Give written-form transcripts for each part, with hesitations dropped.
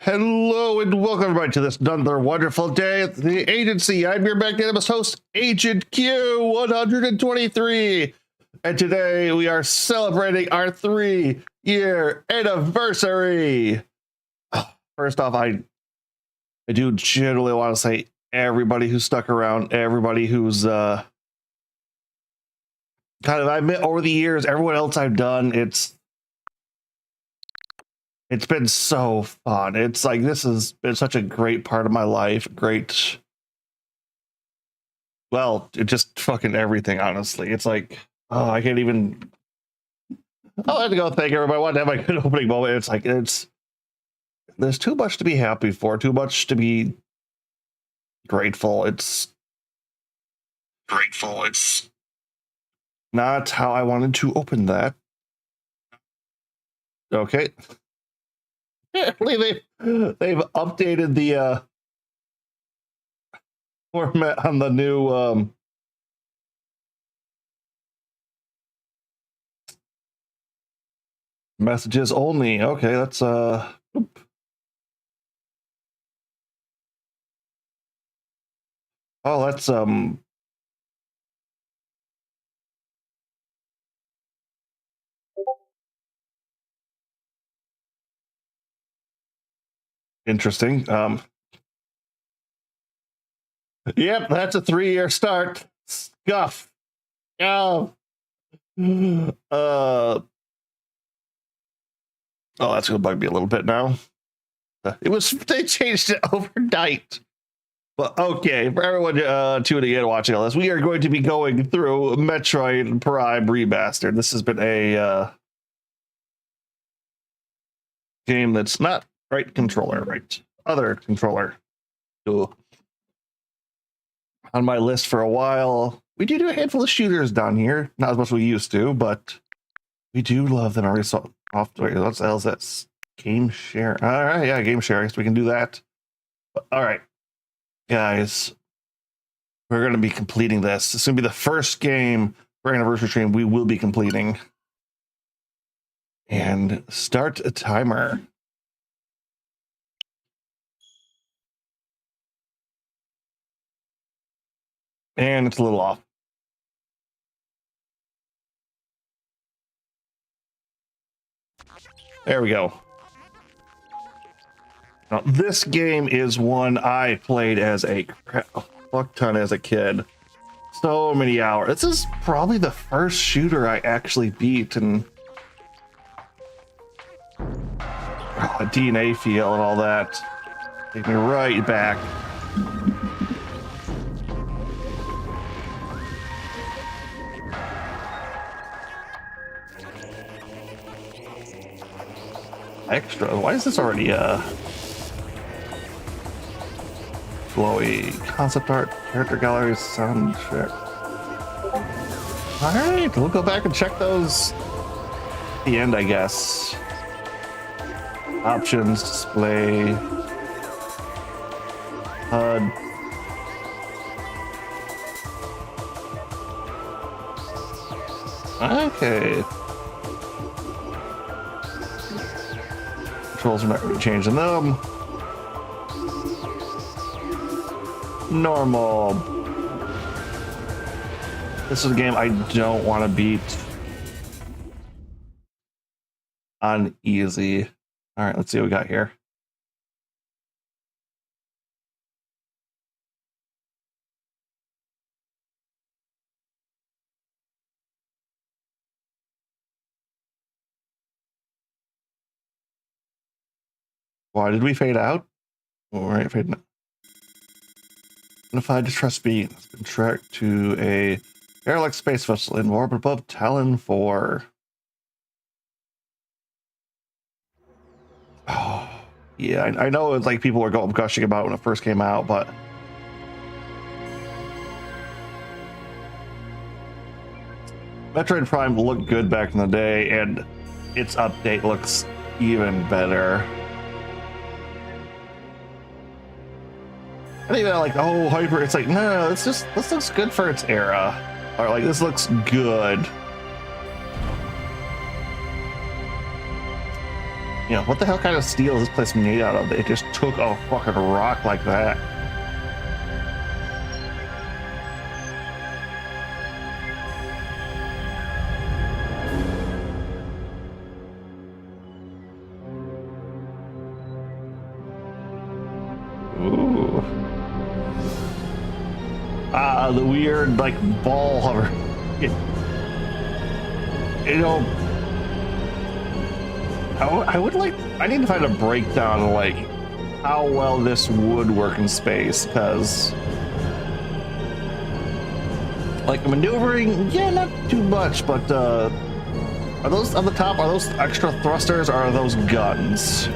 Hello and welcome everybody to this another wonderful day at the agency. I'm your magnanimous host, Agent Q 123. And today we are celebrating our 3-year anniversary. First off, I do generally want to say everybody who stuck around, everybody who's I met over the years, everyone else I've done, it's been so fun. It's like, this has been such a great part of my life. Just fucking everything, honestly. It's like, I can't even. I have to go thank everybody. I want to have my good opening moment. It's like, there's too much to be happy for, too much to be grateful. It's not how I wanted to open that. Okay. Apparently they've updated the format on the new messages only. Okay, that's oop. Oh, that's interesting. Yep, that's a 3-year start. Scuff. Oh. Oh, that's gonna bug me a little bit now. They changed it overnight. But okay, for everyone tuning in watching all this, we are going to be going through Metroid Prime Remastered. This has been a game that's not right controller, right? Other controller. Ooh. On my list for a while. We do a handful of shooters down here. Not as much as we used to, but we do love them. Already saw off. Wait, what else? That's game share. All right, yeah, game share. I guess we can do that. All right, guys, we're going to be completing this. This is going to be the first game for anniversary stream we will be completing. And start a timer. And it's a little off. There we go. Now, this game is one I played as a fuck ton as a kid. So many hours. This is probably the first shooter I actually beat, and a DNA feel and all that. Take me right back. Extra. Why is this already flowy concept art, character galleries, soundtrack? All right, we'll go back and check those at the end, I guess. Options, display, HUD. Okay. Controls are not really changing them. Normal. This is a game I don't want to beat on easy. All right, let's see what we got here. Why did we fade out? All right, fade out. Unified Distress Beam has been tracked to a derelict space vessel in orbit above Talon 4. Oh, yeah, I know it's like people were gushing about when it first came out, but Metroid Prime looked good back in the day, and its update looks even better. And even like, oh, Hyper, it's like, no, this looks good for its era. Or like, this looks good. You know, what the hell kind of steel is this place made out of? It just took a fucking rock like that. Ooh. Ah, the weird, like, ball hover. You know, I would like, I need to find a breakdown of, like, how well this would work in space, because, like, maneuvering, yeah, not too much, but, are those on the top, are those extra thrusters, or are those guns?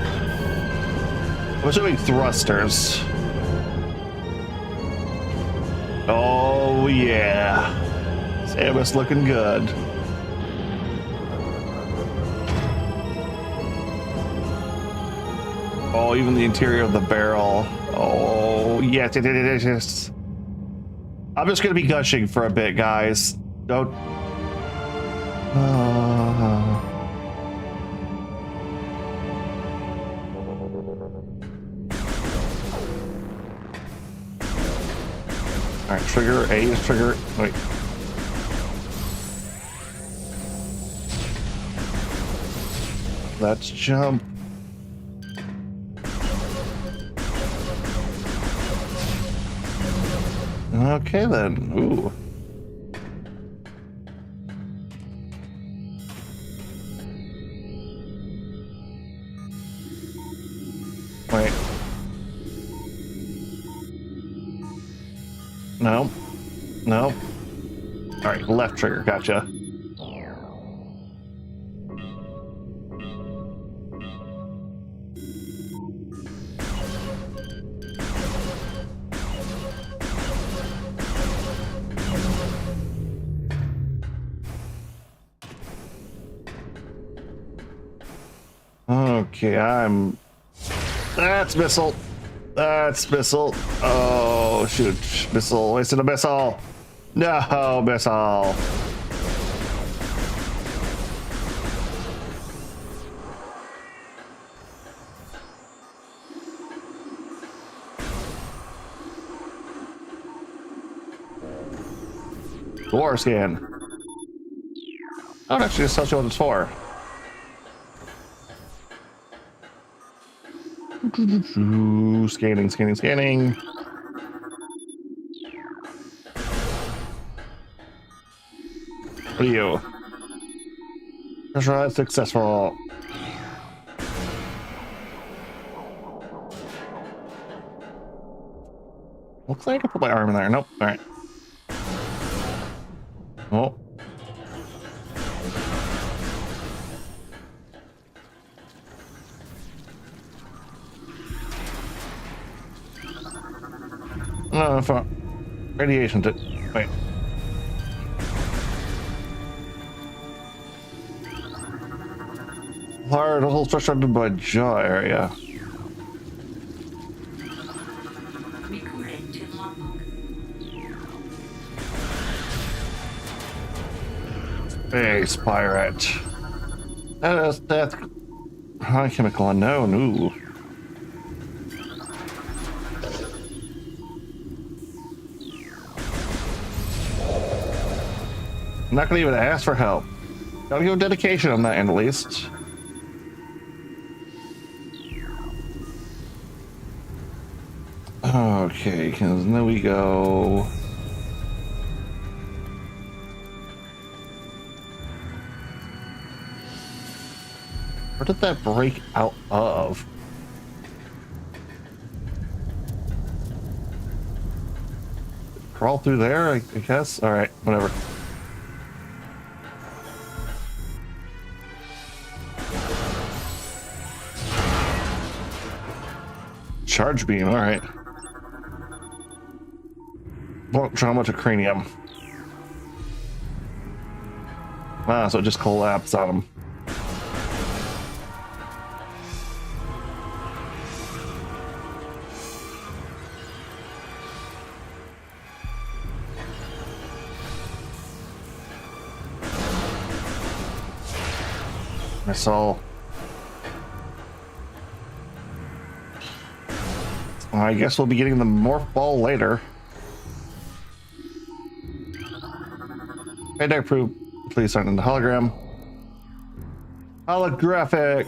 I'm assuming thrusters. Oh, yeah. Samus looking good. Oh, even the interior of the barrel. Oh, yes, yes. I'm just going to be gushing for a bit, guys. Don't... All right, trigger. A is trigger. Wait. Let's jump. Okay then. Ooh. Wait. No. No. All right, left trigger. Gotcha. Okay, that's missile. That's missile. Oh, shoot. Missile. Wasted a missile. No, missile. War scan. Oh, it actually just tells you what it's for. Scanning, scanning, scanning. What are you? Pressure successful. Looks like I can put my arm in there. Nope. All right. Oh. No, for radiation to wait. Hard whole structure under my jaw area. Space pirate. That's high chemical unknown. Ooh. I'm not gonna even ask for help. Gotta give dedication on that end at least. Okay, because then we go. Where did that break out of? Crawl through there, I guess? Alright, whatever. Charge beam, alright. Blunt trauma to cranium. Ah, so it just collapsed on him. Missile. I guess we'll be getting the morph ball later. Hey, Dark Proof, please sign in the hologram. Holographic.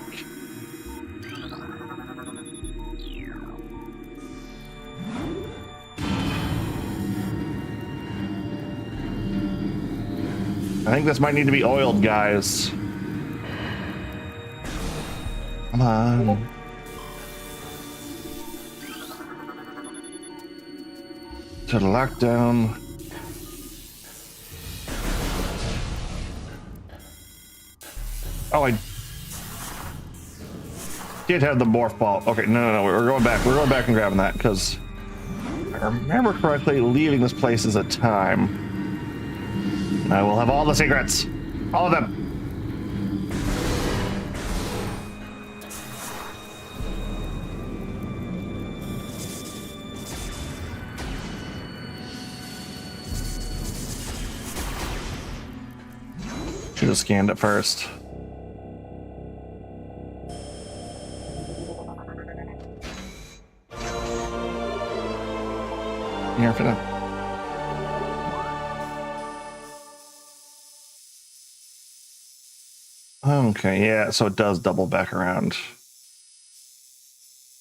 I think this might need to be oiled, guys. Come on. To the lockdown. Oh, I did have the morph ball. Okay, no, we're going back. We're going back and grabbing that because I remember correctly, leaving this place is a time. I will have all the secrets. All of them. Should have scanned it first. Here for that. Okay, yeah, so it does double back around.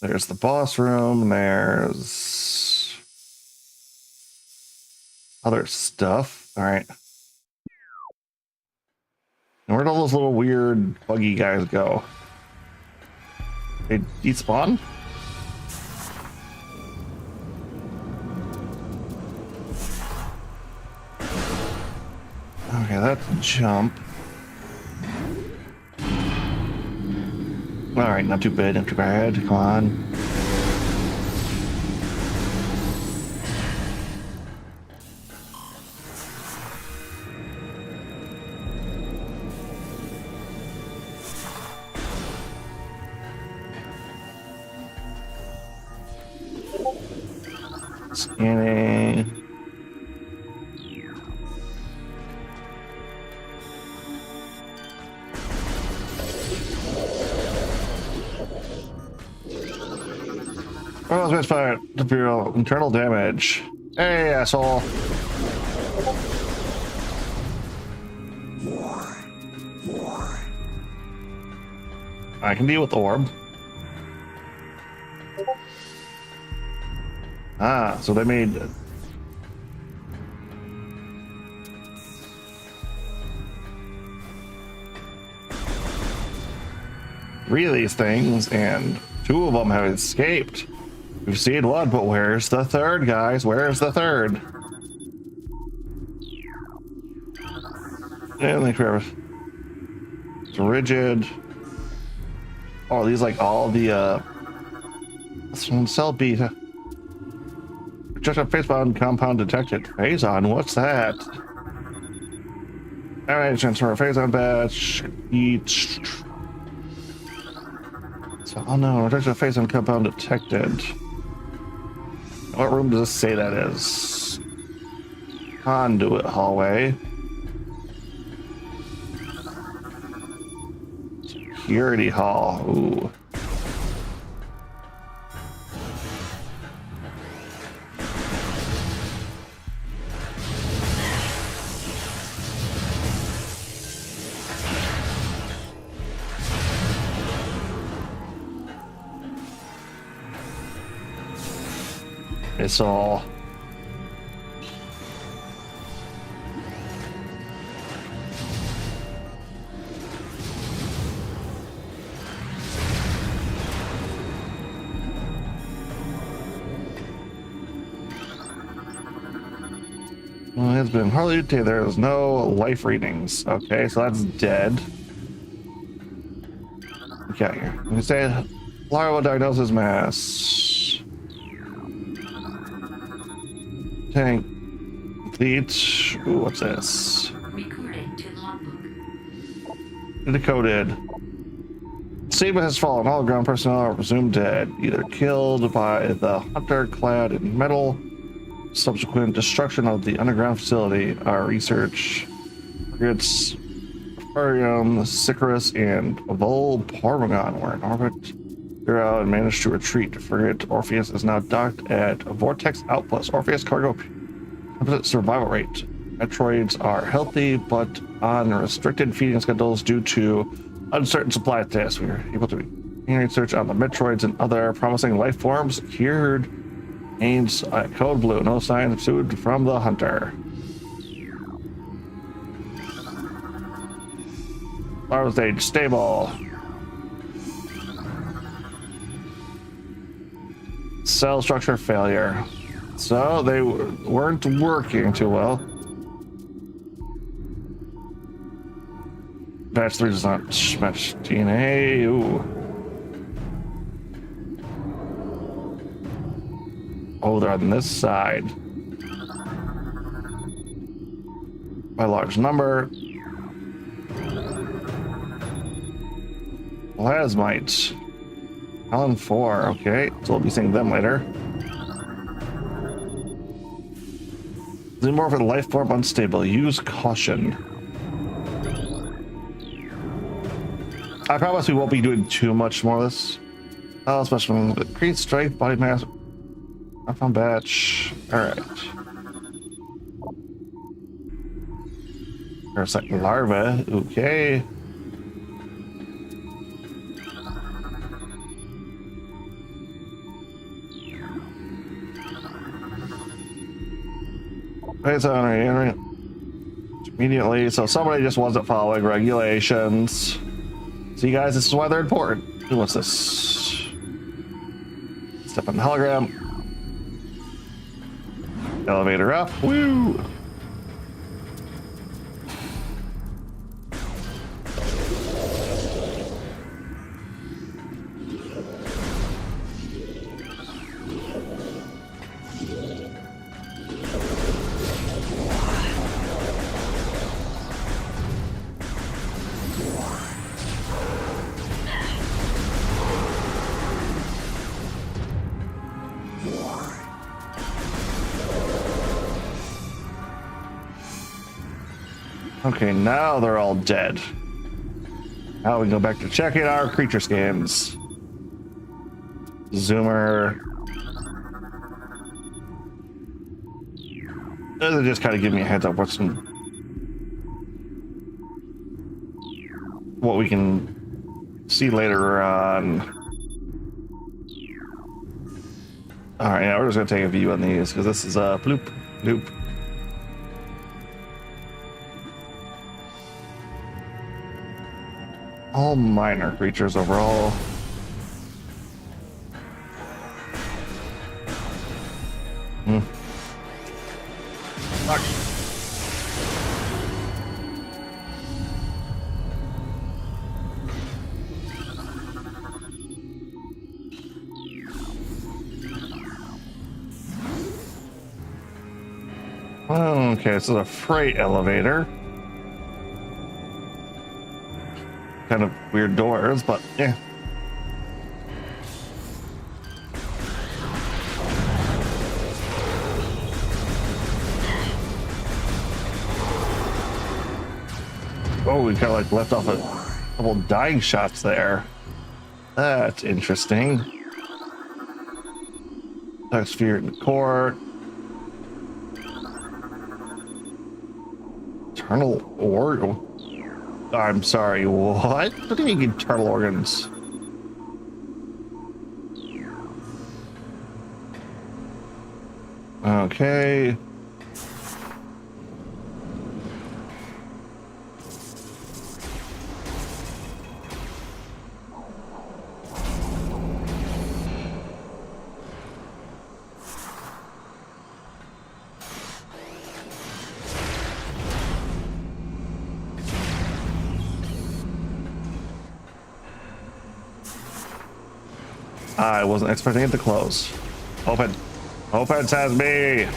There's the boss room, there's other stuff. All right. And where'd all those little weird buggy guys go? They despawn? Okay, that's a jump. All right, not too bad, not too bad. Come on. Scanning. Oh, let's fire Imperial internal damage. Hey, asshole. I can deal with the orb. Ah, so they made three of these things, and two of them have escaped. We've seen one, but where's the third, guys? Where's the third? Yeah, like it's rigid. Oh, are these like all the this one cell beat. Just a phasebound compound detected. Phazon, what's that? Alright, transfer a phazon batch. Each. So, oh no, there's a phazon compound detected. What room does this say that is? Conduit hallway. Security hall. Ooh. It's all well, it's been hardly detailed. There's no life readings. Okay, so that's dead. Okay, here. We say larval diagnosis mass. Tank complete. Ooh, what's this? Recording to logbook. Decoded. Saber has fallen. All ground personnel are presumed dead, either killed by the hunter clad in metal. Subsequent destruction of the underground facility. Our research targets Aquarium, Sicarus, and Vol Parmagon were in orbit. Hero and managed to retreat. Frigate Orpheus is now docked at Vortex Outpost. Orpheus cargo survival rate. Metroids are healthy, but on restricted feeding schedules due to uncertain supply status. We are able to research on the Metroids and other promising life forms. Cured aims at code blue. No sign of food from the hunter. Larval stage stable. Cell structure failure. So they weren't working too well. Batch 3 does not match DNA. Ooh. Oh, they're on this side. By large number. Plasmites. Helen 4, okay. So we'll be seeing them later. Xenomorph life form unstable. Use caution. I promise we won't be doing too much more of this. Specimen increased strength, body mass. I found batch. Alright. Parasite larva. Okay. It's immediately, so somebody just wasn't following regulations. See, guys, this is why they're important. What's this? Step on the hologram. Elevator up. Woo! Okay, now they're all dead. Now we can go back to checking our creature scans. Zoomer. They're just kind of giving me a heads up what we can see later on. All right, yeah, we're just gonna take a view on these because this is a bloop, bloop. All minor creatures overall. Fuck. Okay, this is a freight elevator. Kind of weird doors, but yeah. Oh, we kind of like left off a couple dying shots there. That's interesting. Sphere in the court. Eternal organ. I'm sorry, what? What do you mean internal organs? Okay. I wasn't expecting it to close. Open. Open, says me.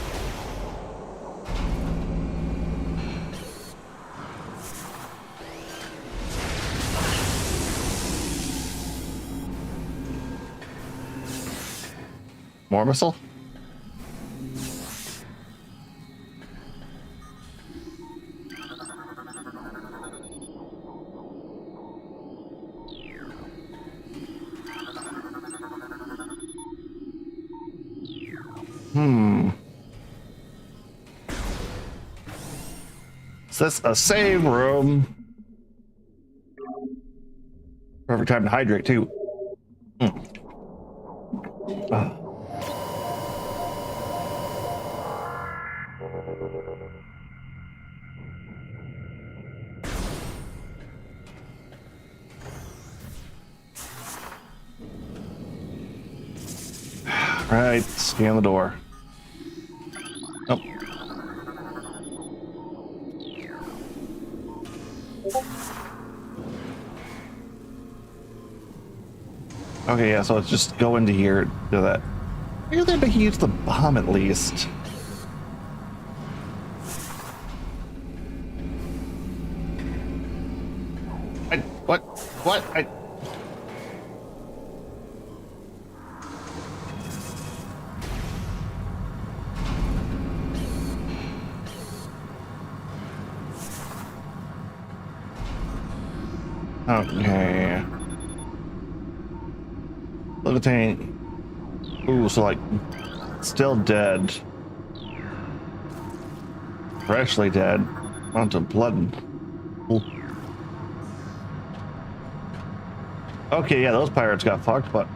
More missile? Is this a save room? Perfect time to hydrate too. Ah. Right, scan the door. Oh. Okay, yeah, so let's just go into here, do that. Maybe they can use the bomb at least. What? Okay. Look at the tank. Ooh, so like, still dead. Freshly dead. Onto blood. Ooh. Okay, yeah, those pirates got fucked, but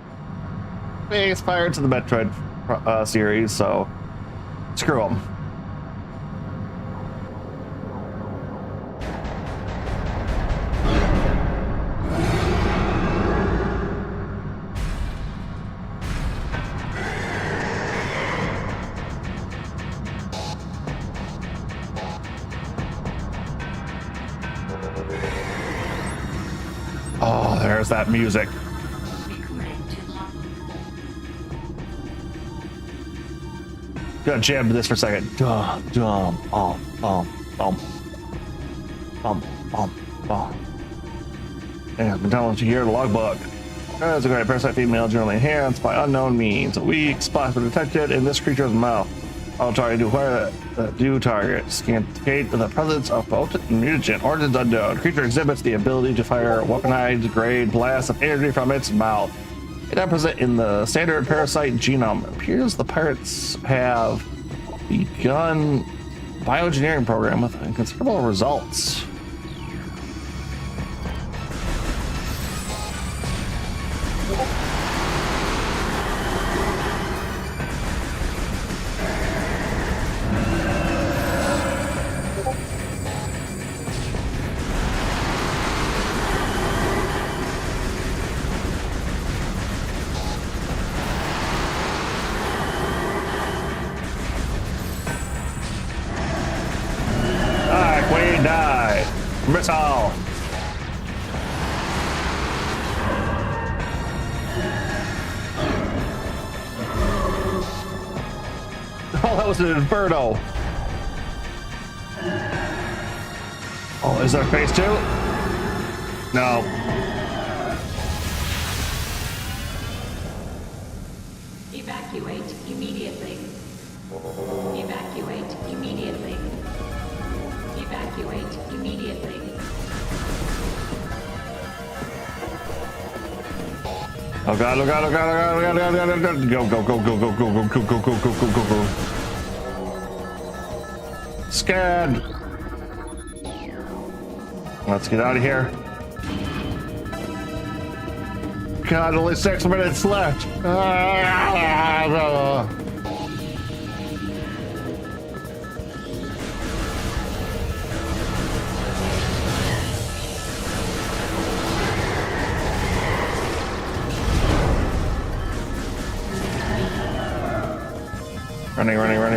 biggest pirates in the Metroid series, so screw them. Oh, there's that music. Recording to logbook. Gotta jam to this for a second. Dum, dum, bum, bum, bum. Bum, bum, bum. And I've been telling you here the logbook. As a great parasite female generally enhanced by unknown means. A weak spot was detected in this creature's mouth. All target to acquire the due target. Scan indicate the presence of potent mutagen. Origins unknown. Creature exhibits the ability to fire weaponized grade blasts of energy from its mouth. It not present in the standard parasite genome. It appears the pirates have begun bioengineering program with considerable results. Queen die! Missile! Oh, that was an inferno! Oh, is there phase 2? No. Evacuate immediately. Evacuate immediately. Evacuate immediately. Oh god, oh god, oh god, oh god, oh god, oh god, oh god, oh god. Go, go, go, go, go, go, go, go, go, go, go, go, go. Scared. Let's get out of here. God, only 6 minutes left.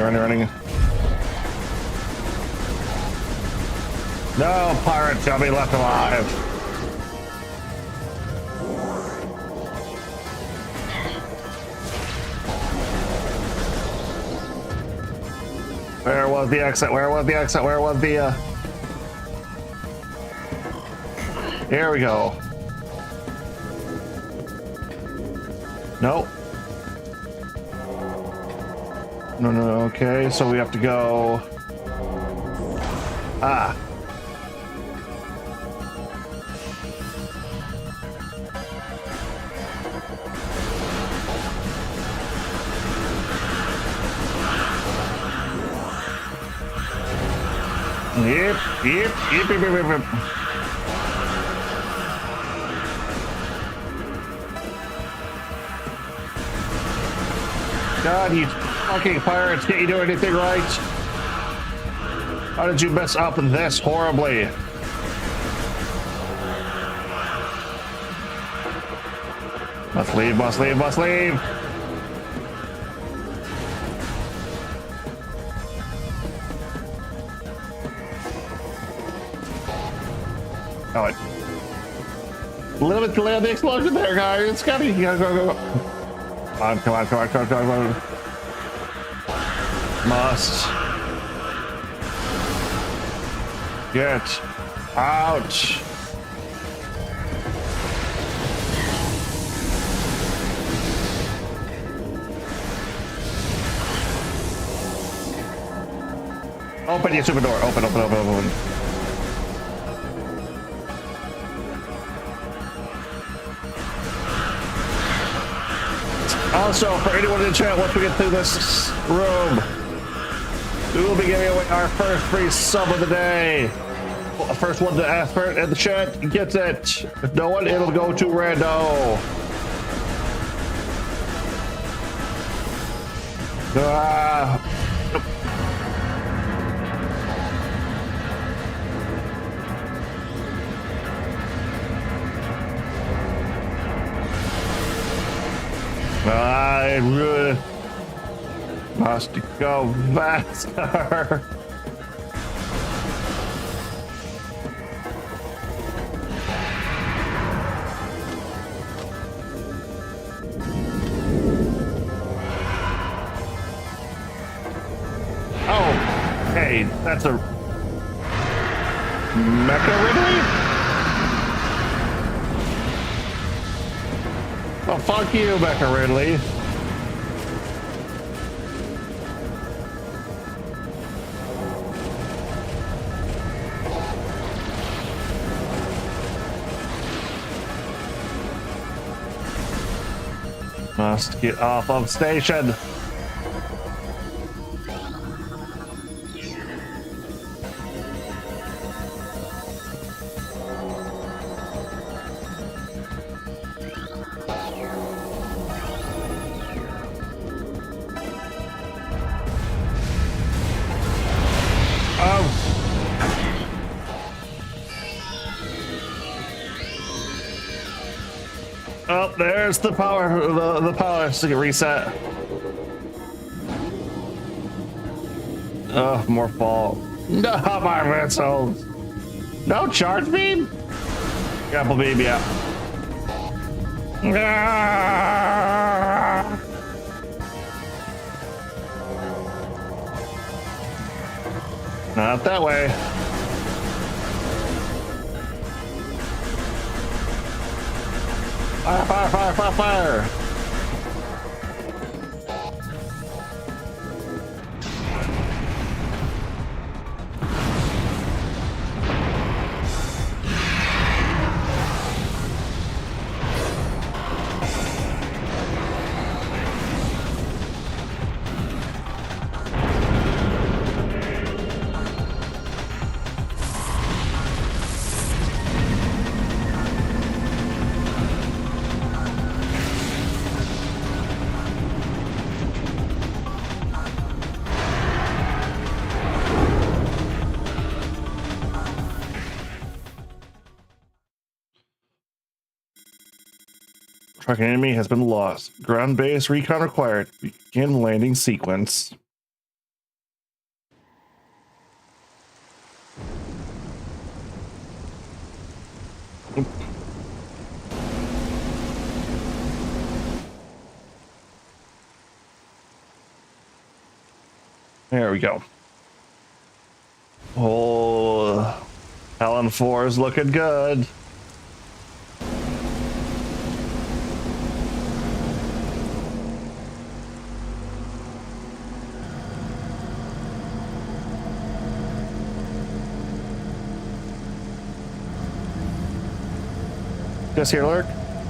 Running. No pirate shall be left alive. Where was the exit? Where was the Here we go. Nope. No, okay, so we have to go. Ah. Yep, yep, yep, yep, yep, yep. God, you fucking pirates, can't you do anything right? How did you mess up this horribly? Must leave, must leave, must leave! Oh, it. Limit to land the explosion there, guys. It's gotta go, go, go. Come on, come on, come on, come on, come on. Must get out. Open your super door. Open, open, open, open. Also, for anyone in the chat, once we get through this room, we will be giving away our first free sub of the day. First one to ask for it in the chat gets it. If no one, it'll go to Rando. I really must go faster. Oh, hey, that's a Mecha Ridley? Oh, fuck you, Mecha Ridley. Must get off of station. Oh, there's the power, the power to get reset. Oh, more fall. No, my missiles. No charge beam? Grapple beam, yeah. Ah! Not that way. Fire, fire, fire, fire, fire! Tracking enemy has been lost. Ground base recon required. Begin landing sequence. There we go. Oh, Alan 4 is looking good. Just here, Lurk.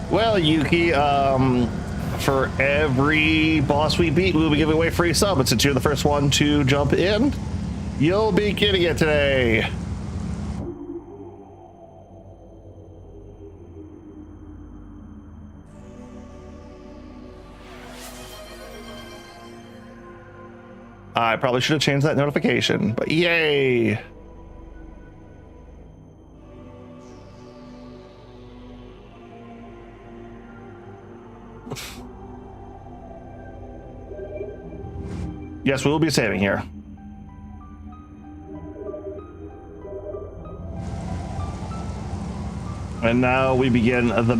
Well, Yuki, for every boss we beat, we'll be giving away free sub. And since you're the first one to jump in, You'll be getting it today. I probably should have changed that notification, but yay. Yes, we will be saving here. And now we begin the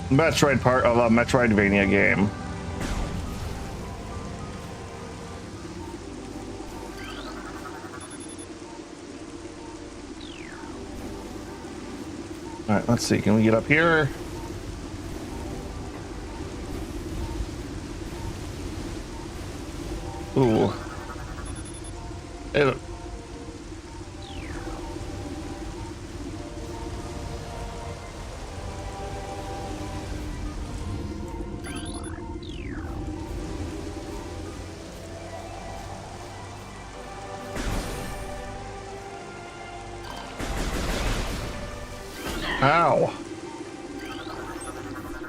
Metroid part of a Metroidvania game. All right, let's see. Can we get up here? Ooh. It, ow.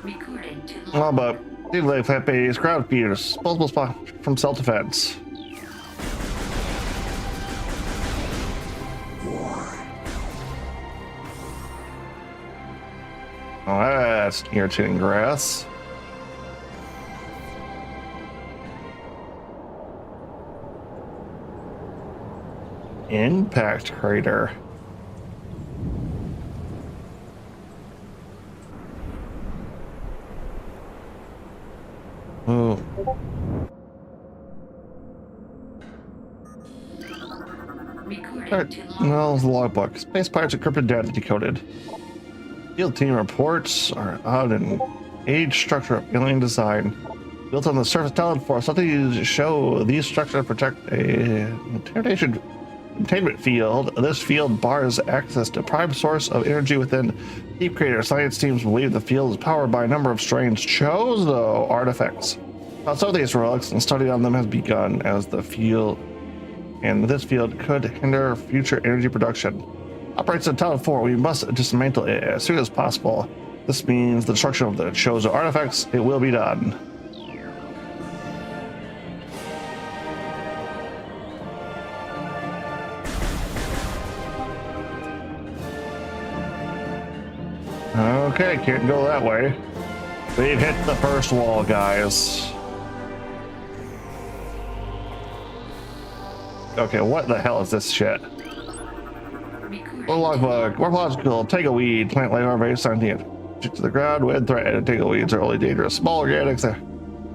Recording to Well, but life happy ground fears, multiple spot from self-defense. Oh, that's irritating grass. Impact crater. Oh. recording to Well, the logbook. Space Pirates encrypted data decoded. Field team reports are out in age structure of alien design. Built on the surface talent force, something to show these structures protect a containment field. This field bars access to prime source of energy within Deep Crater. Science teams believe the field is powered by a number of strange Chozo artifacts. Now, some of these relics and study on them has begun as the field, and this field could hinder future energy production. Operates in Talent 4, we must dismantle it as soon as possible. This means the destruction of the Chozo artifacts. It will be done. Okay, can't go that way. We've hit the first wall, guys. Okay, what the hell is this shit? Logbook, morphological, tegoweed, plant life very sentient. Stick to the ground with threat. Tegoweeds are only dangerous. Small organics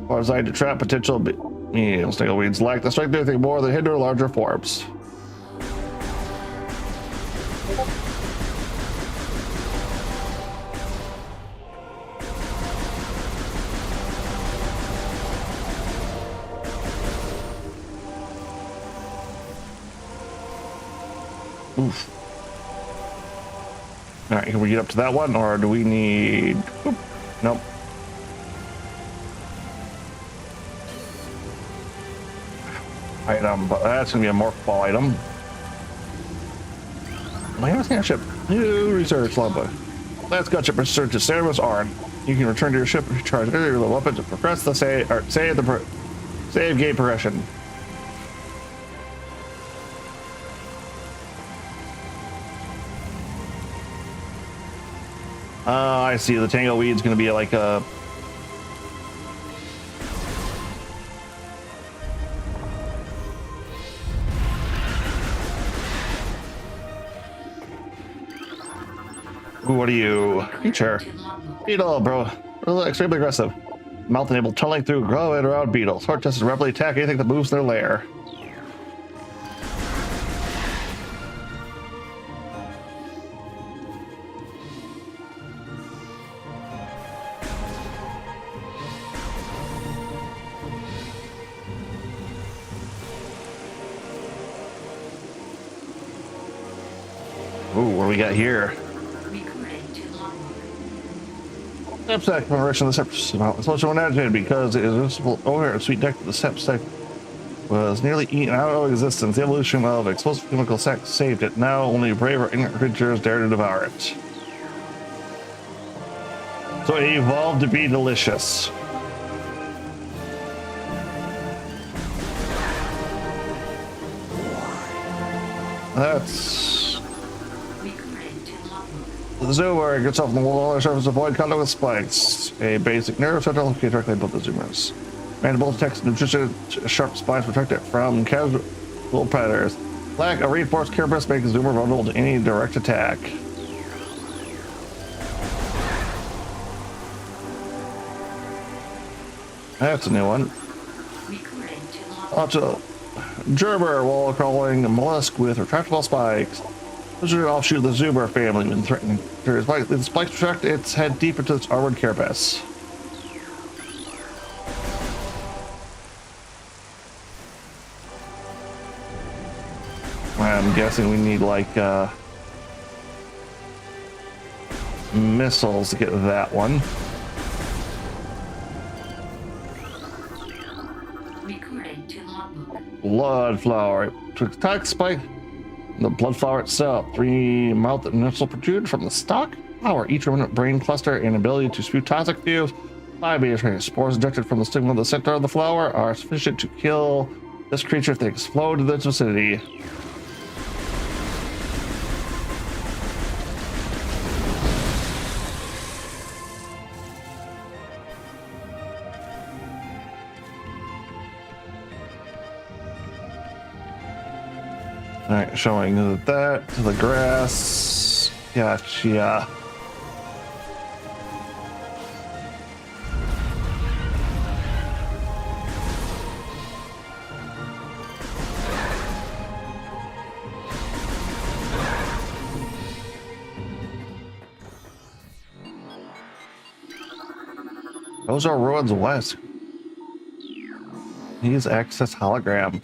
are designed to trap potential meals. Tegoweeds lack the strength to do anything more than hinder larger forms. Oof. All right, can we get up to that one, or do we need? Oop, nope. Item, but that's gonna be a morph ball item. My house ship. New research logbook. Let's go ship research to Cerebus Arn. You can return to your ship, recharge earlier the weapon to progress the save game progression. I see. The Tango Weed's going to be like a... Ooh, what are you? Creature. Beetle, bro. Extremely aggressive. Mouth enabled tunneling through, grow and around beetles. Sword tested rapidly attack anything that moves their lair. Ooh, what do we got here? Step commemoration of the Sepsis amount. It's much more agitated because it is visible over here. Sweet deck of the Sepsis was nearly eaten out of existence. The evolution of explosive chemical sex saved it. Now only brave or ignorant creatures dare to devour it. So it evolved to be delicious. That's... Recording to logbook. The zoomer gets off the wall on the surface, avoid contact with spikes. A basic nerve center located directly above the zoomers. Mandible detects nutrition, sharp spines protect it from casual predators. Lack a reinforced carapace makes the zoomer vulnerable to any direct attack. That's a new one. Recording to logbook. Also, Gerber, wall crawling mollusk with retractable spikes. This is an offshoot of the zoomer family when threatening. The spikes retract its head deep into its armored carapace. I'm guessing we need like missiles to get that one. Recording to logbook. Blood flower. To attack spike, the blood flower itself. 3 mouth missile protrude from the stalk. Flower. Each remnant brain cluster and ability to spew toxic fumes. 5 beta training. Spores ejected from the stigma of the center of the flower are sufficient to kill this creature if they explode in its vicinity. All right, showing that to the grass. Gotcha. Those are ruins west. Use access hologram.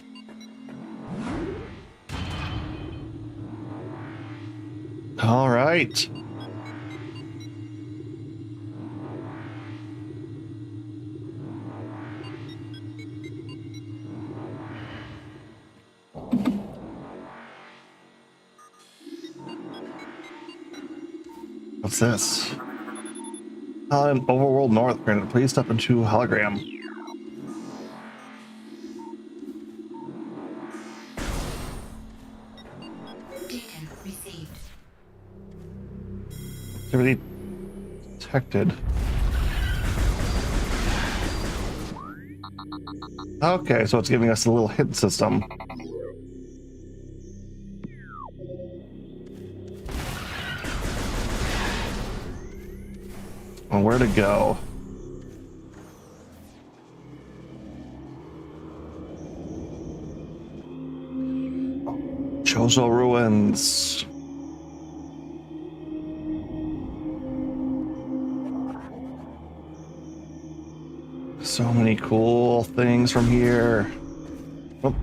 All right. What's this? Overworld North, granted. Please step into hologram. Data received. Activity detected. Okay, so it's giving us a little hit system. On where to go. Chozo Ruins. So many cool things from here. Oh.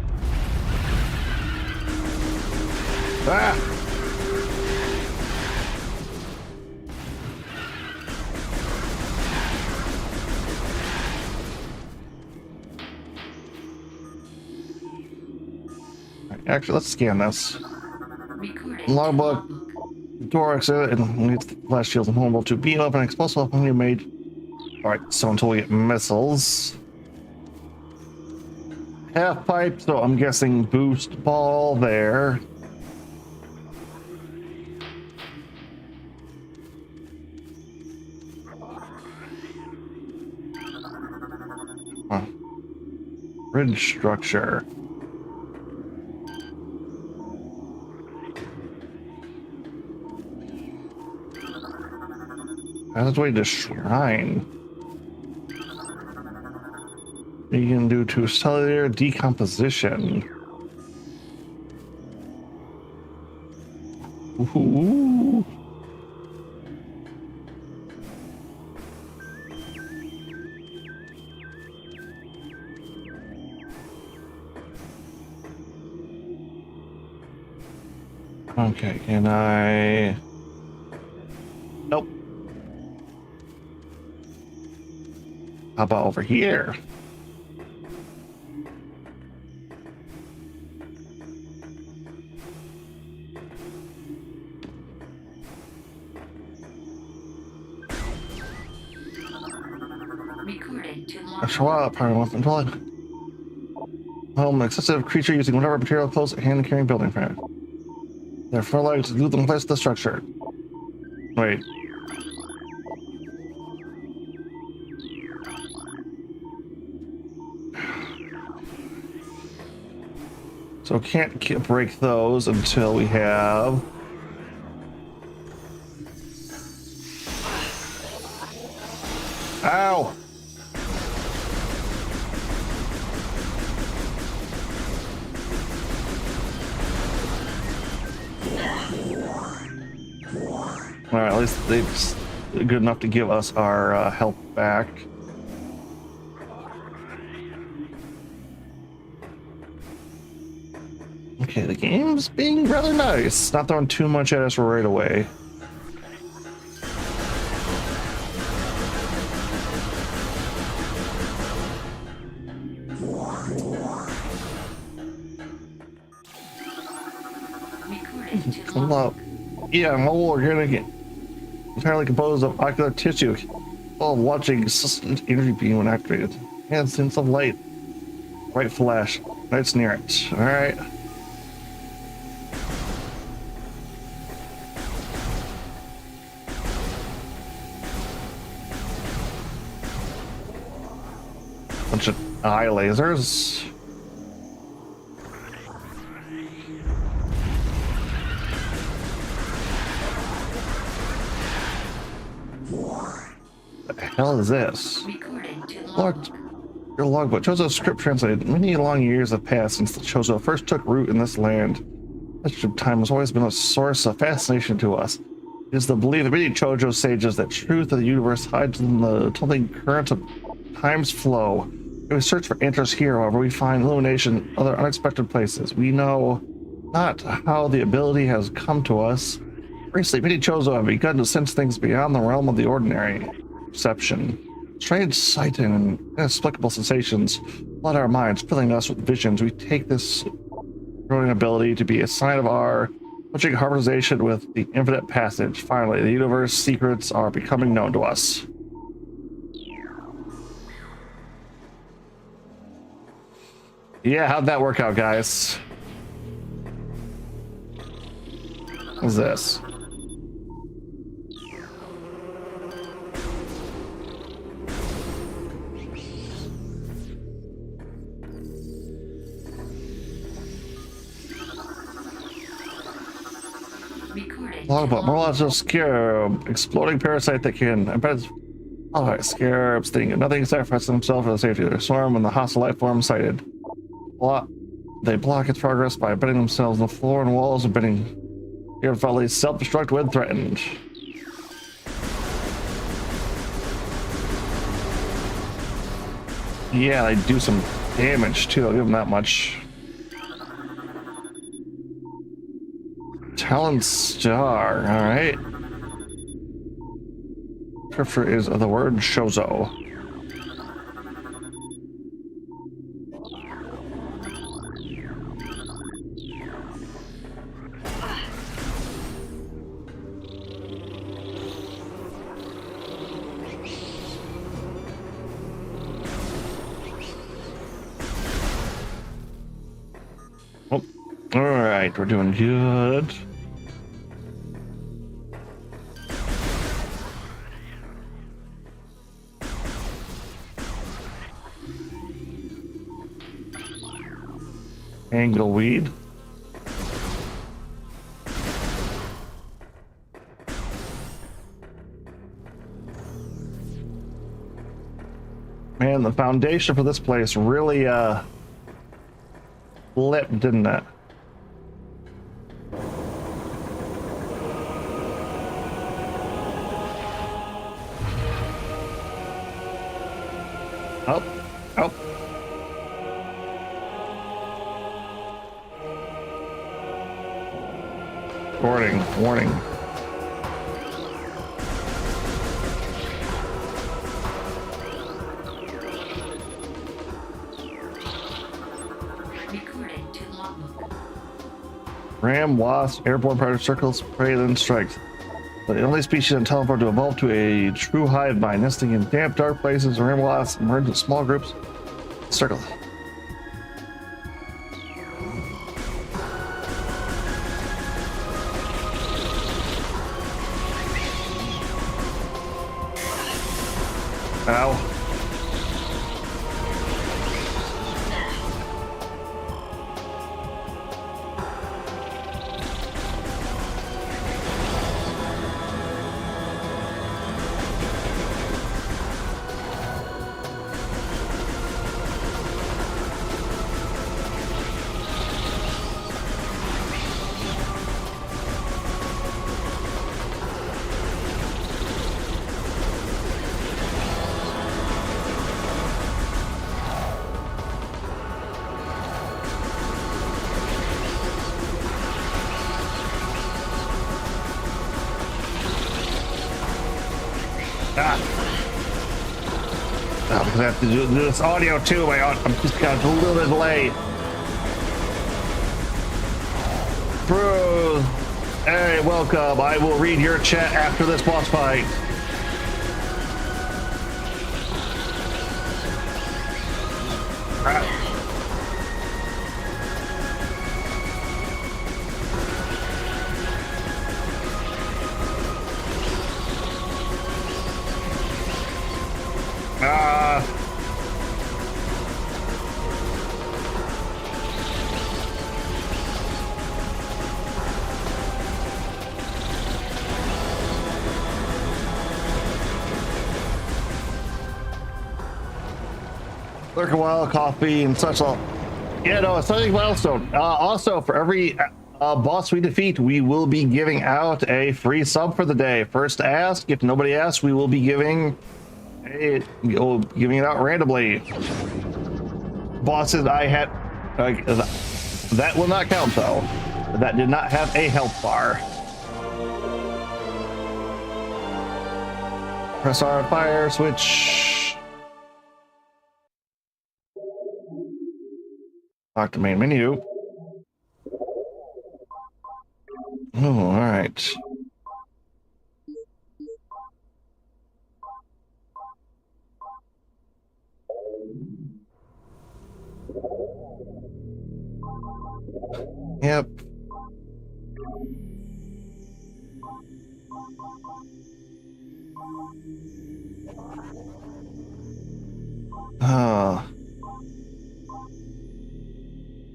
Ah! Actually, let's scan this. Recording Logbook. to logbook. Door exit and leads the flash shields and vulnerable to beam up and explosive when you made. Alright, so until we get missiles. Half pipe, so I'm guessing boost ball there. Huh. Bridge structure. Passageway to shrine. You can do to cellular decomposition. Ooh. Okay, can I? Nope. How about over here? Chihuahua power with controlling. Home, an excessive creature using whatever material close at hand carrying building frame. Therefore, like to glue them in place to the structure. Wait. So can't break those until we have. Ow! All right, at least they're good enough to give us our health back. Okay, the game's being rather nice. Not throwing too much at us right away. Recording to Come logbook. up. Yeah, mobile organic, entirely composed of ocular tissue. All watching sustained energy beam when activated. And sense of light. White flash. Lights near it. Alright. Bunch of eye lasers. What the hell is this? Recording to Lord, logbook. your logbook. Chozo's script translated. Many long years have passed since the Chozo first took root in this land. Such time has always been a source of fascination to us. It is the belief of many Chozo sages that truth of the universe hides in the tilting current of time's flow. If we search for answers here, however, we find illumination in other unexpected places. We know not how the ability has come to us. Recently, many Chozo have begun to sense things beyond the realm of the ordinary perception. Strange sighting and inexplicable sensations flood our minds, filling us with visions. We take this growing ability to be a sign of our pushing harmonization with the infinite passage. Finally, the universe secrets are becoming known to us. Yeah, how'd that work out, guys? What's this? Recording. Logbook, Morlogical Scarab, exploding parasite that can embed. Alright, Scarabs thing. Nothing sacrifices themselves for the safety of their swarm when the hostile life form sighted. They block its progress by embedding themselves in the floor and walls, embedding your follies self-destruct when threatened. Yeah, they do some damage too, I'll give them that much. Talent Star, alright. Prefer is the word Chozo. Oh, alright, we're doing good. Angleweed. Man, the foundation for this place really flipped, didn't it? Oh, oh. Warning, warning. Recording to logbook. Ram, wasp, airborne predator circles, prey, then strikes. But the only species on Teleport to evolve to a true hive mind, nesting in damp, dark places, or lost, emerge in small groups. Circle. Ow. Oh, because I have to do this audio too. I'm just got a little bit delay. Bro, hey, welcome. I will read your chat after this boss fight. Lurk a while, coffee, and such. Yeah, no, it's something milestone. Also, for every boss we defeat, we will be giving out a free sub for the day. First to ask. If nobody asks, we will be giving it out randomly. Bosses I had that will not count though. That did not have a health bar. Press R, fire switch. Lock the main menu. Oh, all right. Yep.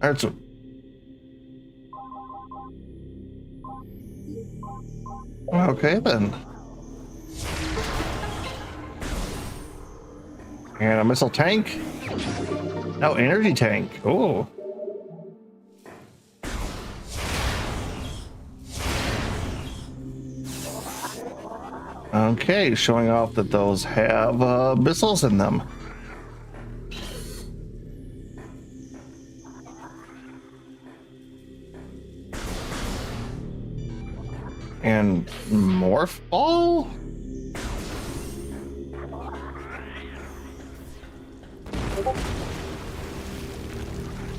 That's okay then. And a missile tank. No, energy tank. Oh. Okay, showing off that those have missiles in them. And morph ball?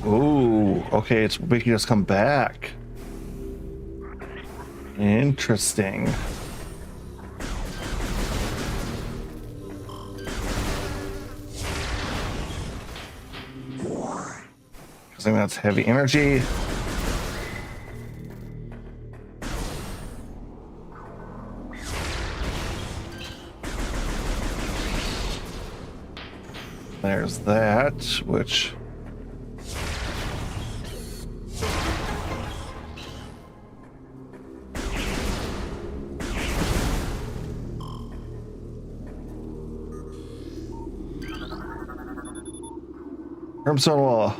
Ooh, okay, it's making us come back. Interesting. I think that's heavy energy. There's that, which... Crimson Wall.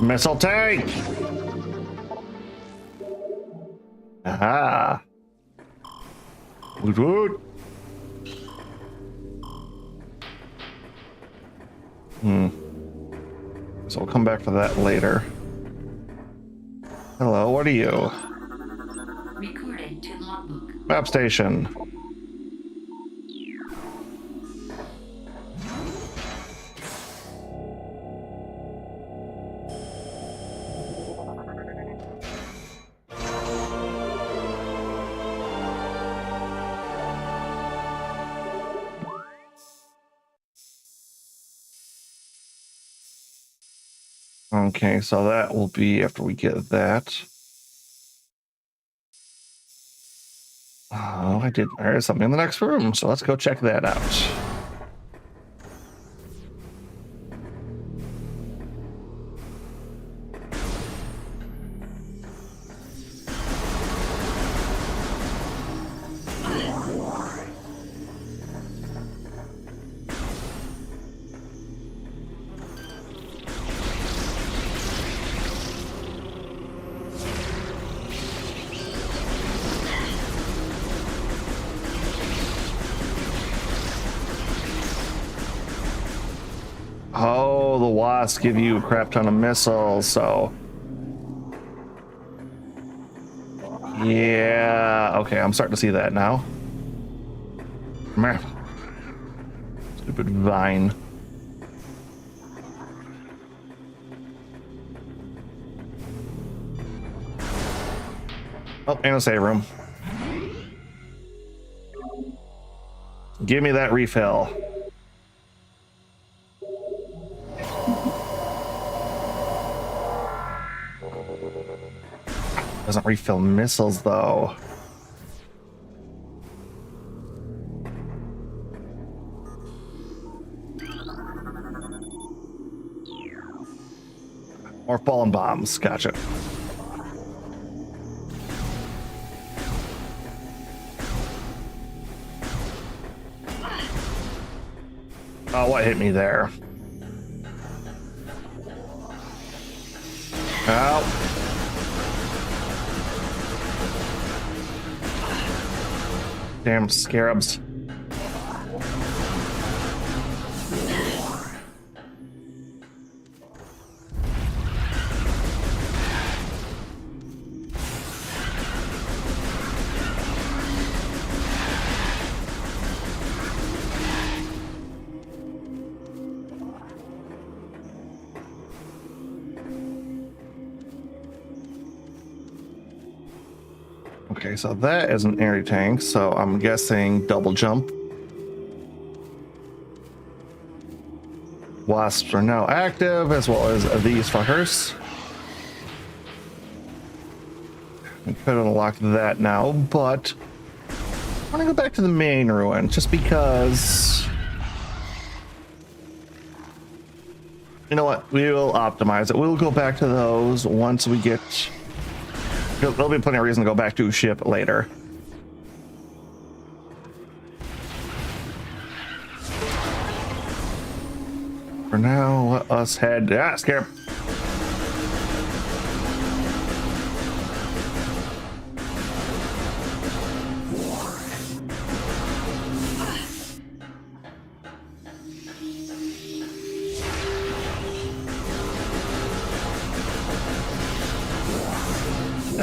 Missile tank! Aha! Woot woot! So we'll come back for that later. Hello, what are you? Recording to logbook. Map station. Okay, so that will be after we get that. Oh, I did. There's something in the next room, so let's go check that out. Oh, the wasps give you a crap ton of missiles, so yeah, okay, I'm starting to see that now. Meh. Stupid vine. Oh, and a save room. Give me that refill. Doesn't refill missiles though. Or fallen bombs. Gotcha. Oh, what hit me there? Ow. Damn scarabs. Okay, so that is an air tank, so I'm guessing double jump. Wasps are now active, as well as these fuckers. We could unlock that now, but I want to go back to the main ruin, just because... You know what? We will optimize it. We'll go back to those once we get... There'll be plenty of reason to go back to ship later. For now, let us head... Ah, scare.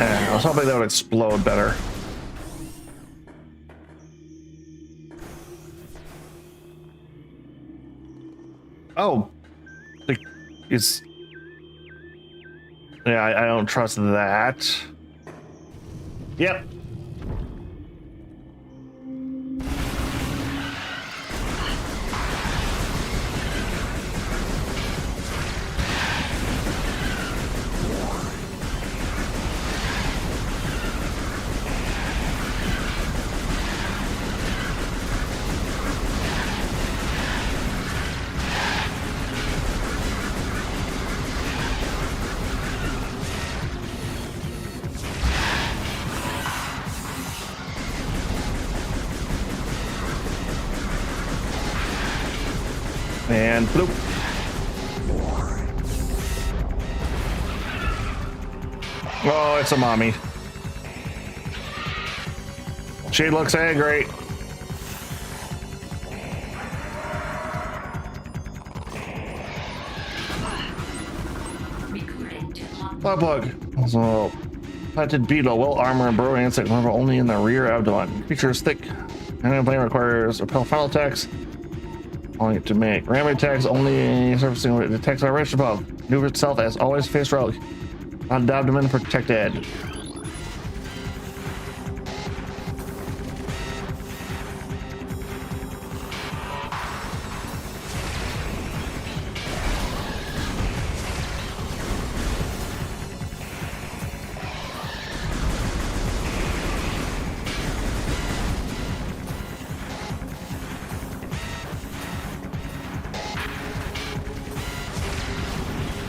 I was hoping that would explode better. Oh, it's... Yeah, I don't trust that. Yep. And bloop. Oh, it's a mommy. She looks angry. Plug. So, planted beetle, well armor and burrowing insect larva only in the rear abdomen. Creature is thick. And plane requires repel final attacks. Only to make ramming attacks only surfacing when it detects our range above. Maneuver itself as always face rogue. On the abdomen protected.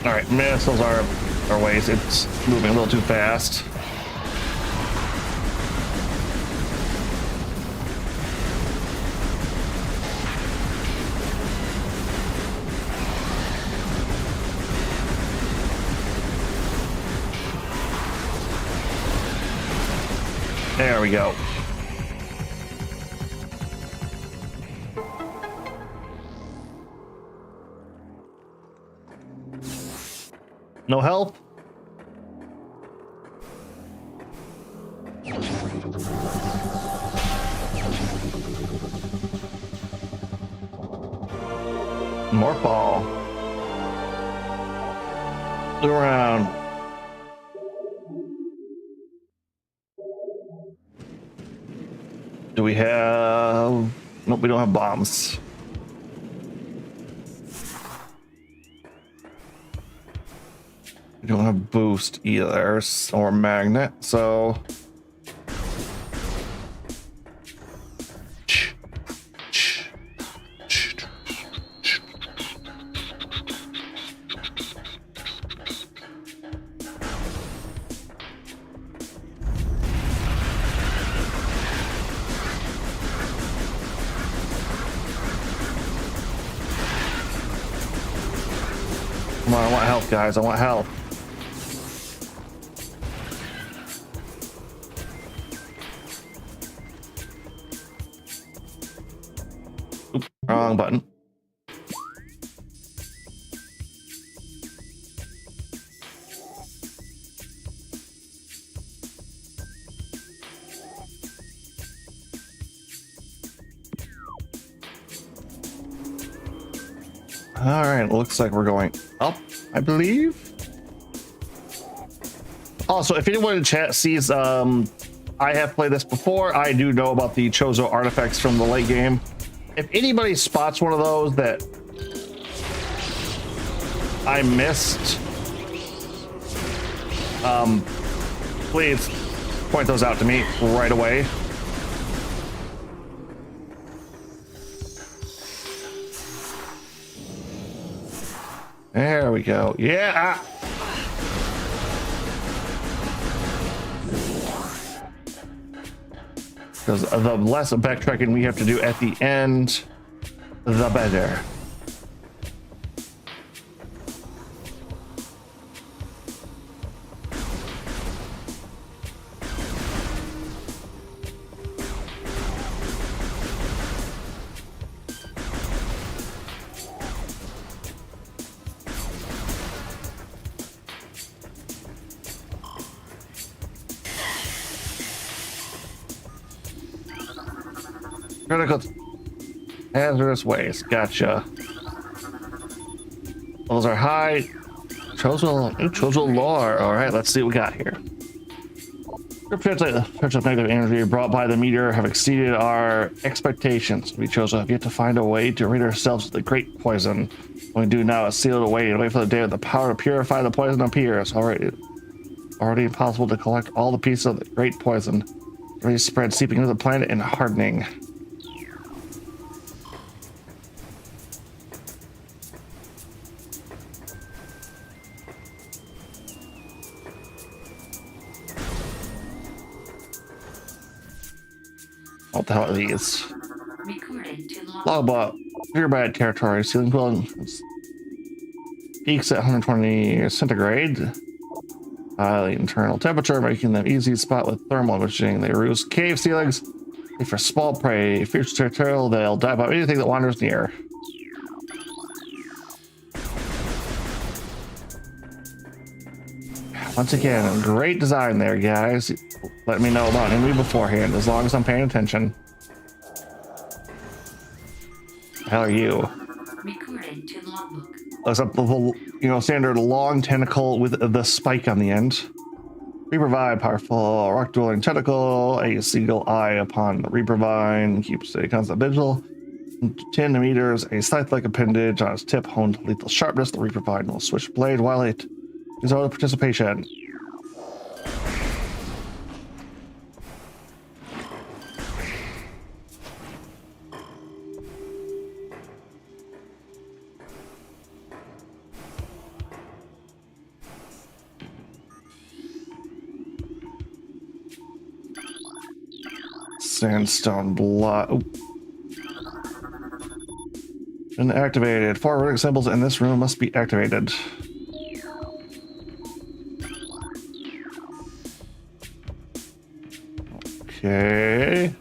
All right, missiles are our ways. It's moving a little too fast. There we go. No help? More ball. Look around. Do we have... Nope, we don't have bombs. We don't have boost either, or magnet, so... Come on, I want help, guys. I want help. Oops, wrong button. All right, looks like we're going up, I believe. Also, if anyone in chat sees, I have played this before. I do know about the Chozo artifacts from the late game. If anybody spots one of those that I missed, please point those out to me right away. There we go. Yeah. Because the less backtracking we have to do at the end, the better. Critical hazardous waste. Gotcha. Those are high. Chozo lore. All right, let's see what we got here. The threats of negative energy brought by the meteor have exceeded our expectations. We Chozo have yet to find a way to rid ourselves of the great poison. What we do now is seal it away and wait for the day when the power to purify the poison appears. Already impossible to collect all the pieces of the great poison. Already spread, seeping into the planet and hardening. What the hell are these? Recording to Logbot, nearby territory, ceiling dwelling peaks at 120 centigrade. The internal temperature, making them easy to spot with thermal imaging. They roost cave ceilings. They for small prey. Fierce territorial, they'll dive out anything that wanders near. Once again, great design there, guys. Let me know about enemy beforehand, as long as I'm paying attention. How are you? recording to logbook. Looks up the standard long tentacle with the spike on the end. Reaper powerful rock dwelling tentacle, a single eye upon the Reaper vine, keeps a constant vigil. 10 meters, a scythe-like appendage on its tip, honed to lethal sharpness. The Reaper vine will switch blade while it is out of participation. Sandstone block. And activated. 4 runic symbols in this room must be activated. Okay.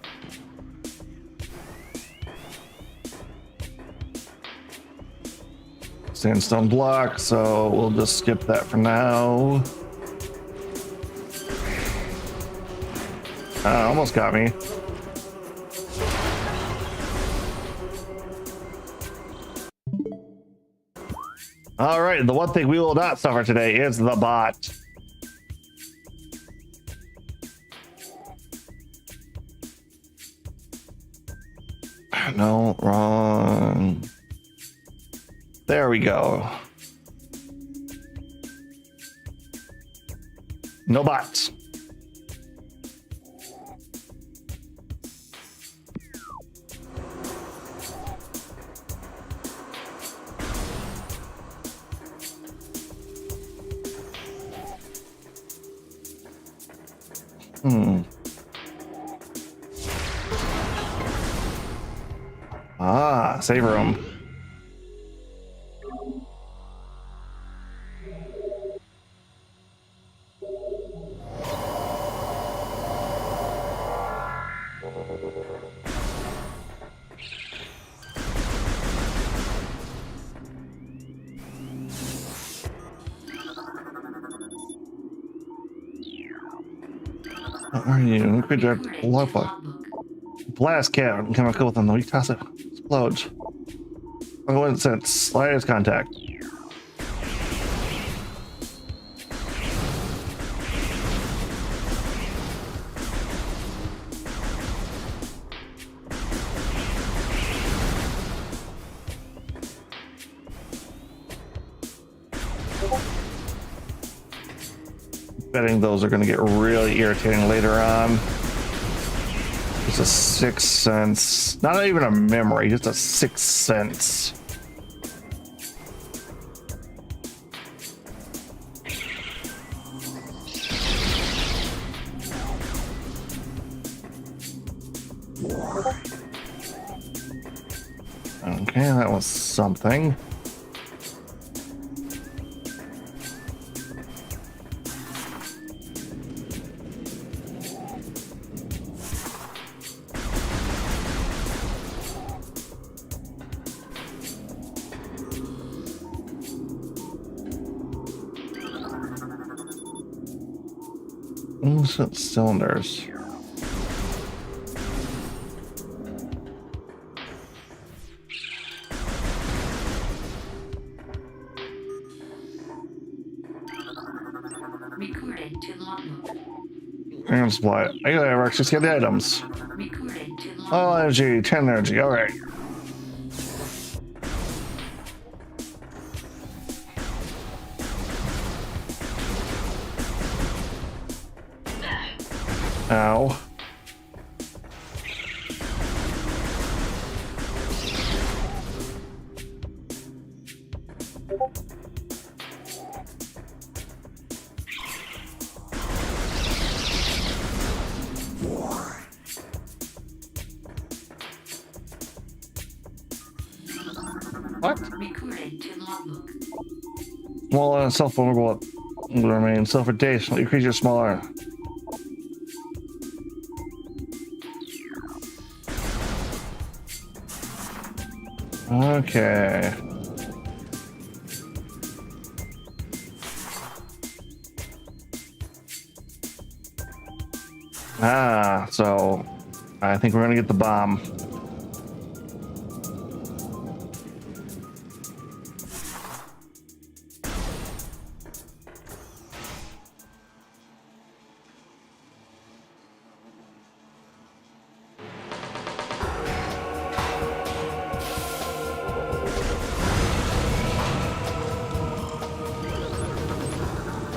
Sandstone block, so we'll just skip that for now. Almost got me. All right, the one thing we will not suffer today is the bot. No, wrong. There we go. No bots. Save room. What are you? Good job. Logbook. Blast cat. Chemical within the weak toss it explodes. Coincidence. Slightest contact. Betting those are going to get really irritating later on. It's a sixth sense, not even a memory, just a sixth sense. Okay, that was something. Cylinders. Recorded to logbook. And supply. I gotta actually scan the items. Recorded to logbook. All energy, 10 energy. All right. Ow. What? Recorded to logbook. Small and self-vulnerable will remain self-rotation. Increase your smaller. Okay. So I think we're gonna get the bomb.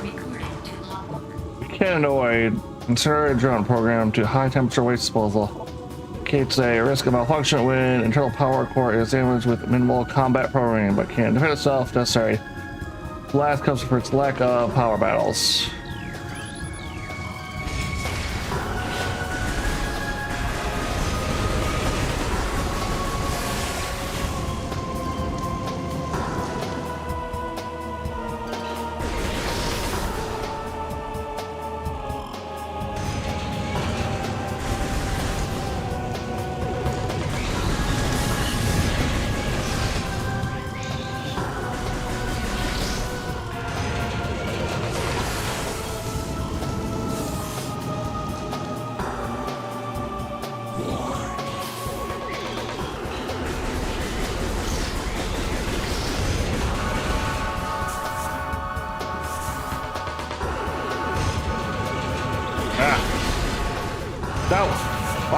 Recorded to logbook. Cannanoid. Consider a drone program to high temperature waste disposal. Indicates a risk of malfunction when internal power core is damaged with minimal combat programming, but can defend itself if necessary. Blast comes for its lack of power battles.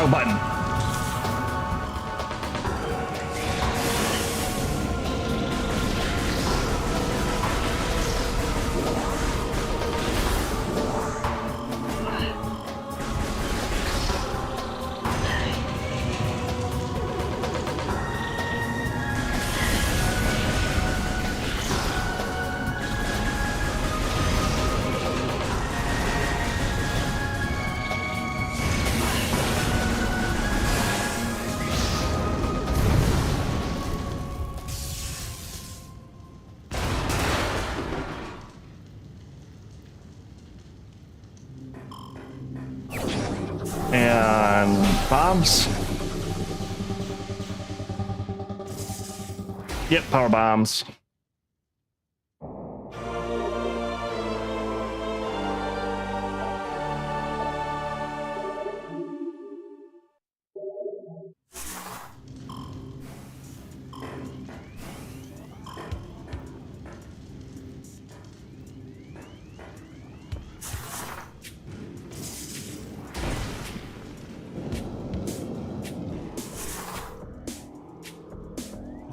wrong button. And bombs. Yep, power bombs.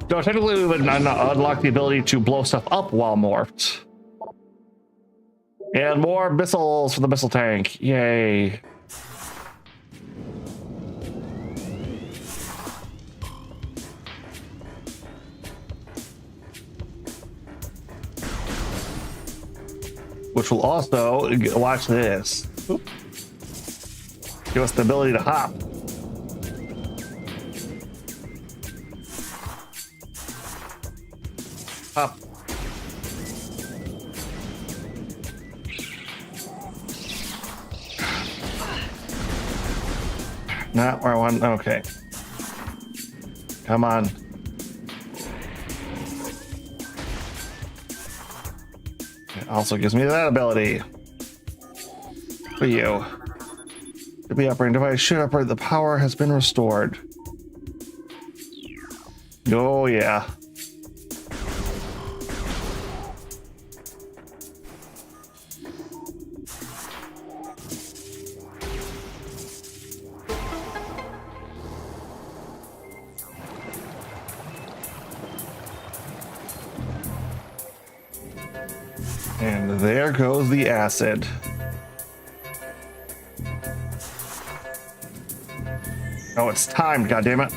So technically we would unlock the ability to blow stuff up while morphed. And more missiles for the missile tank. Yay. Which will also, watch this. Oop. Give us the ability to hop. Up. Not where I want. Okay. Come on. It also gives me that ability. For you. To be operating device should operate. The power has been restored. Oh, yeah. And there goes the acid. Oh, it's timed, goddammit.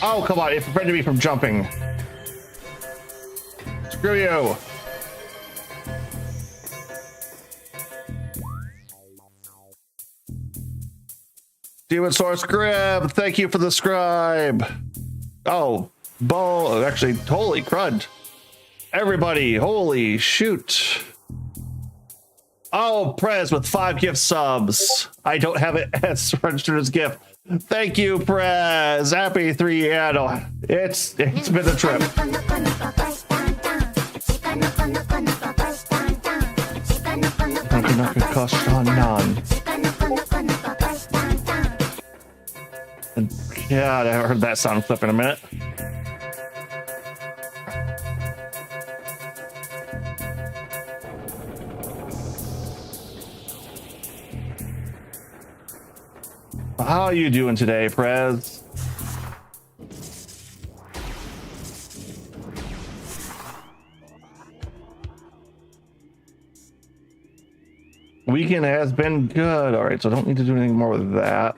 Oh, come on, it prevented me from jumping. Screw you. Demon Source Grab, thank you for the scribe. Oh, ball, actually, holy crud. Everybody, holy shoot. Oh, Prez with 5 gift subs. I don't have it as registered as gift. Thank you, Prez. Happy 3. Yeah, no, it's been a trip. Not gonna cost on none. God, I haven't heard that sound clip in a minute. How are you doing today, Prez? Weekend has been good. All right, so I don't need to do anything more with that.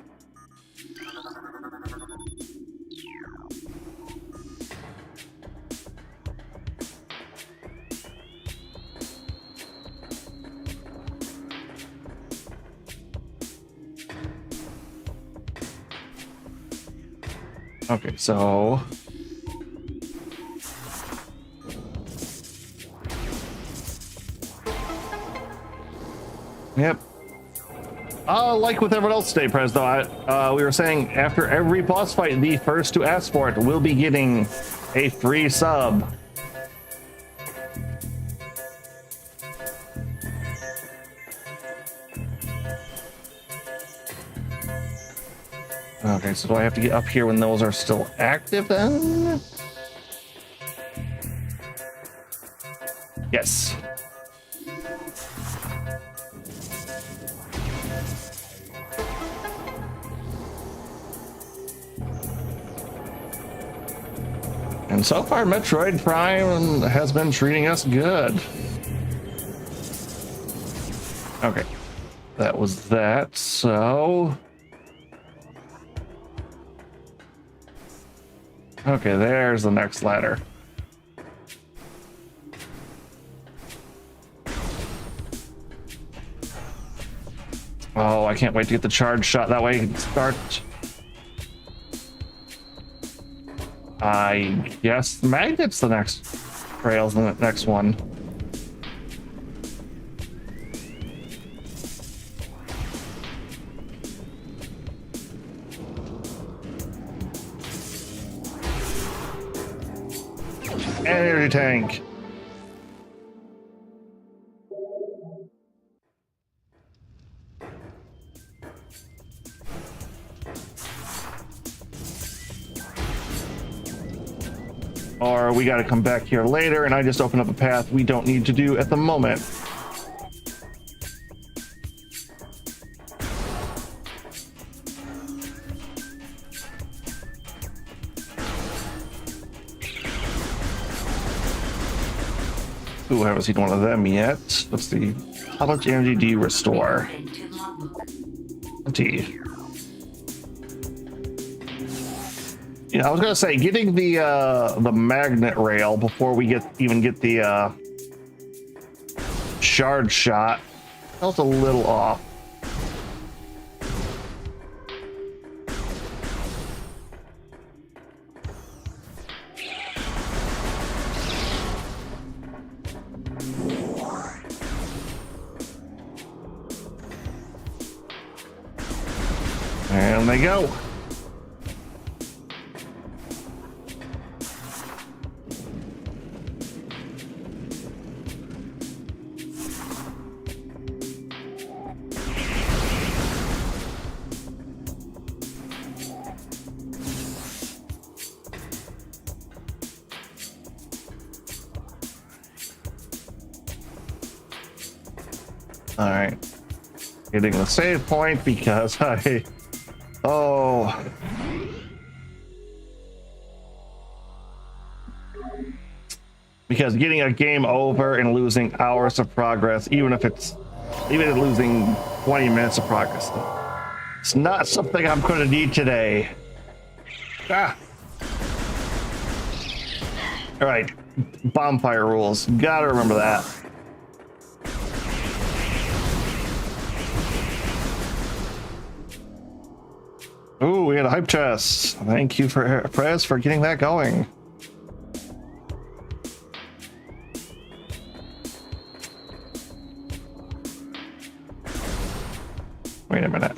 Okay, so yep. Like with everyone else today, Prez, though, we were saying after every boss fight, the first to ask for it will be getting a free sub. Okay, so do I have to get up here when those are still active then? Yes. And so far, Metroid Prime has been treating us good. Okay, that was that, so... Okay, there's the next ladder. Oh, I can't wait to get the charge shot. That way I can start. I guess Magnet's the next trail's the next one. Energy tank. Or we got to come back here later and I just open up a path we don't need to do at the moment. Ooh, I haven't seen one of them yet. Let's see. How much energy do you restore? Reporting to logbook. 20. Yeah, I was gonna say getting the magnet rail before we even get the shard shot. That was a little off. And they go. All right. Getting the save point because oh. Because getting a game over and losing hours of progress, even if losing 20 minutes of progress, it's not something I'm going to need today. Ah. All right. Bonfire rules. Gotta remember that. Ooh, we had a hype chest. Thank you for Prez for getting that going. Wait a minute.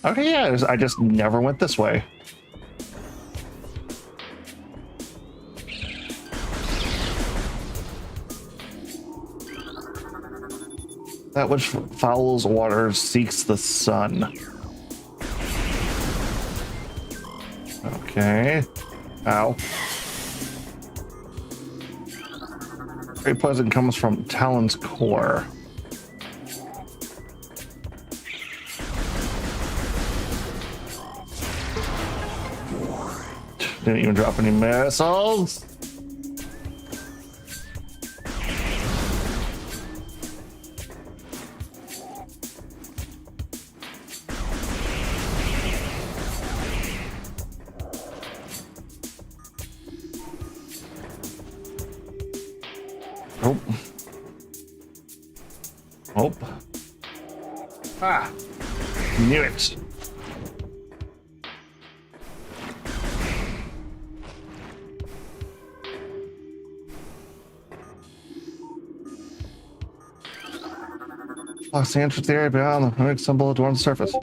Okay, yeah, I just never went this way. That which follows water seeks the sun. Okay. Ow. Great poison comes from Talon's core. Didn't even drop any missiles. Nope. Nope. Ah! Knew it. Blocks the entrance area beyond the hermetic symbol adorns the surface.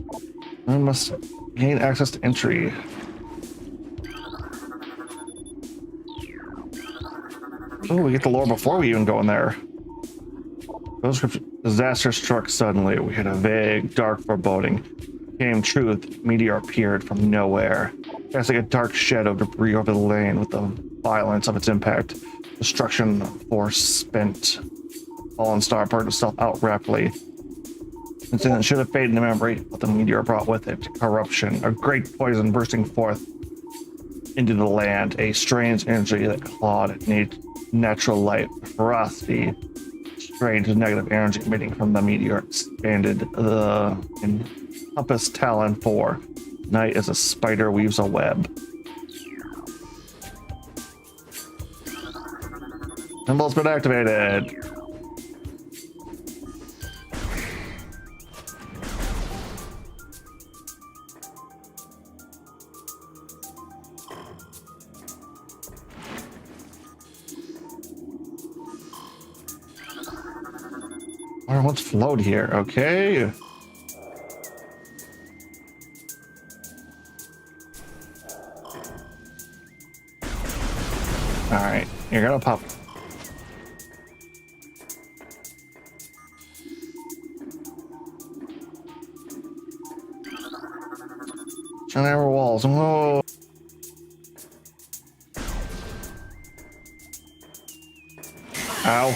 One must gain access to entry. Oh, we get the lore before we even go in there. Disaster struck suddenly. We had a vague, dark foreboding. came true. The meteor appeared from nowhere, casting a dark shadow of debris over the lane with the violence of its impact. Destruction force spent. Fallen star burned itself out rapidly. Incident should have faded into memory, but the meteor brought with it corruption, a great poison bursting forth into the land, a strange energy that clawed at natural light. Ferocity, strange negative energy emitting from the meteor expanded the encompassed Talon 4. Night as a spider weaves a web. Symbol's been activated. What's float here? Okay. All right, you're gonna pop. And there were walls. Whoa. Ow.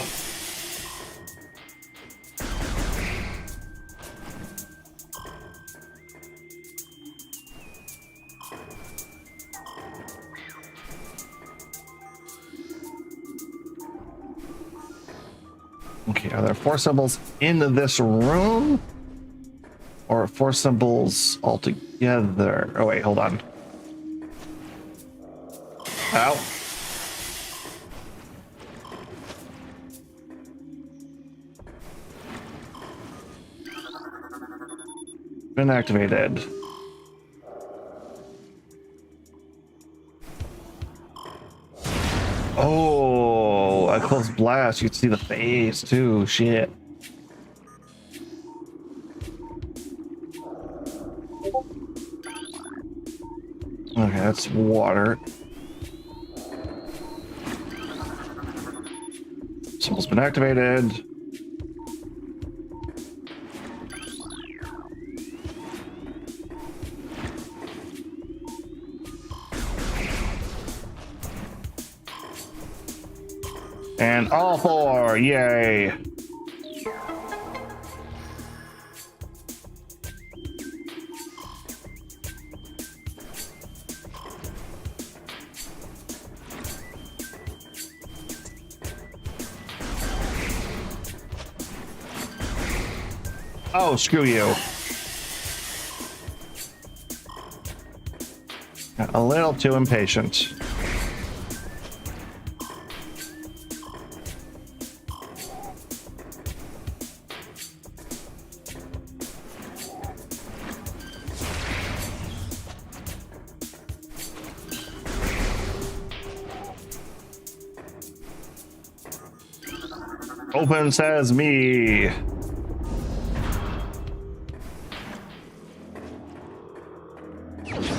Okay, are there 4 symbols in this room? Or 4 symbols all together? Oh, wait, hold on. Ow. Been activated. Oh, a close blast. You can see the face too. Shit. Okay, that's water. Symbol's been activated. And all 4, yay. Oh, screw you. Got a little too impatient. Open says me.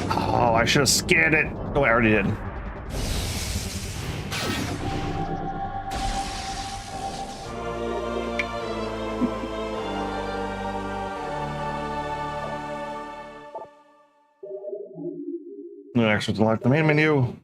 Oh, I should have scanned it. Oh, I already did. No extras unlock the main menu.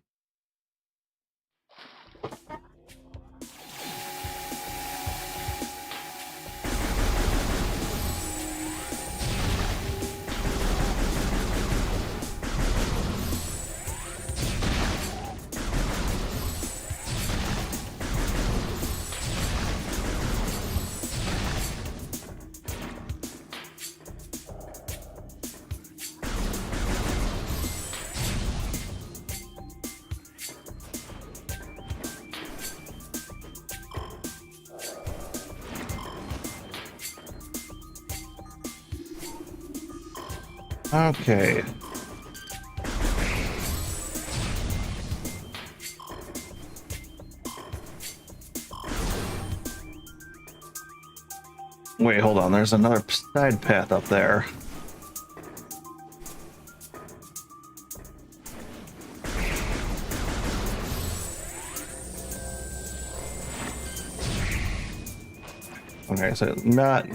Okay. Wait, hold on. There's another side path up there. Okay, so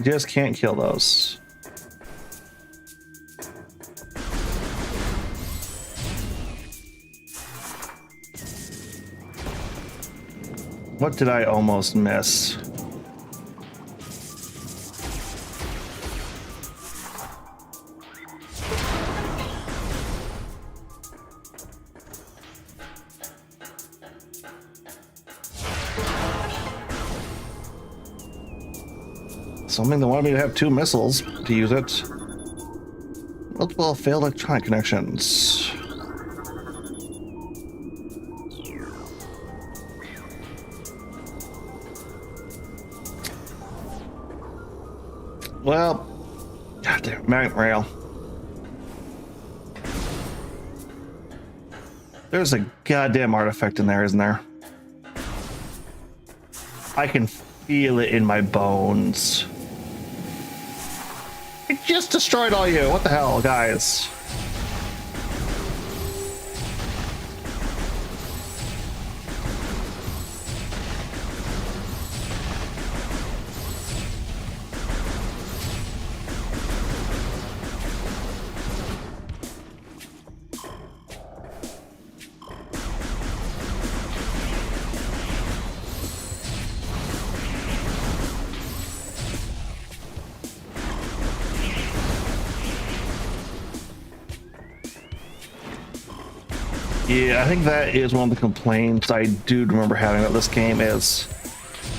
just can't kill those. what did I almost miss? Something that wanted me to have 2 missiles to use it. Multiple failed electronic connections. Well, goddamn magnet rail. There's a goddamn artifact in there, isn't there? I can feel it in my bones. It just destroyed all you. What the hell, guys? Yeah, I think that is one of the complaints I do remember having about this game is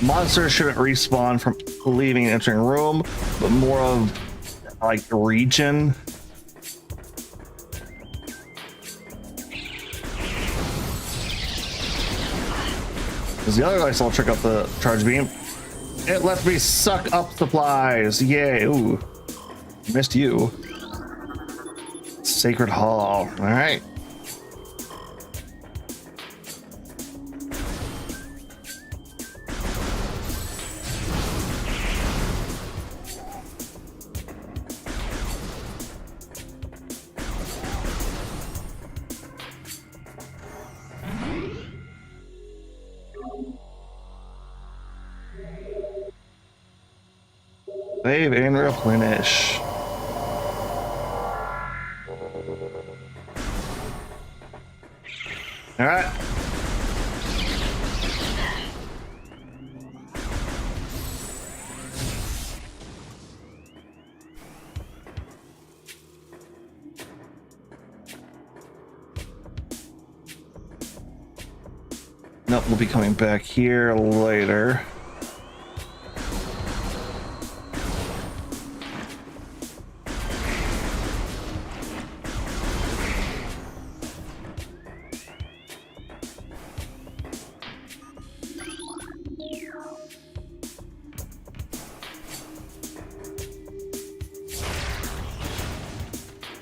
monsters shouldn't respawn from leaving and entering a room, but more of like the region. Because the other nice little trick up the charge beam, it lets me suck up supplies. Yay! Ooh, missed you. Sacred Hall. All right. Save and replenish. All right. Nope, we'll be coming back here later.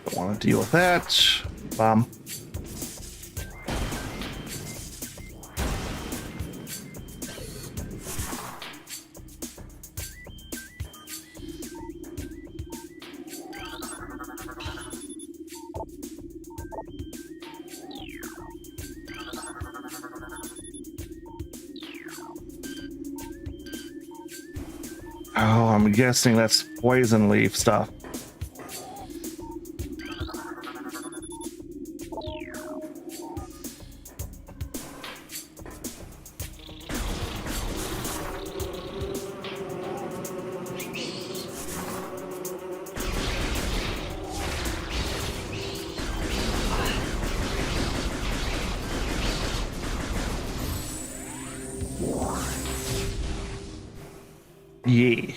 Don't want to deal with that. Bomb. Oh, I'm guessing that's poison leaf stuff. Yeah.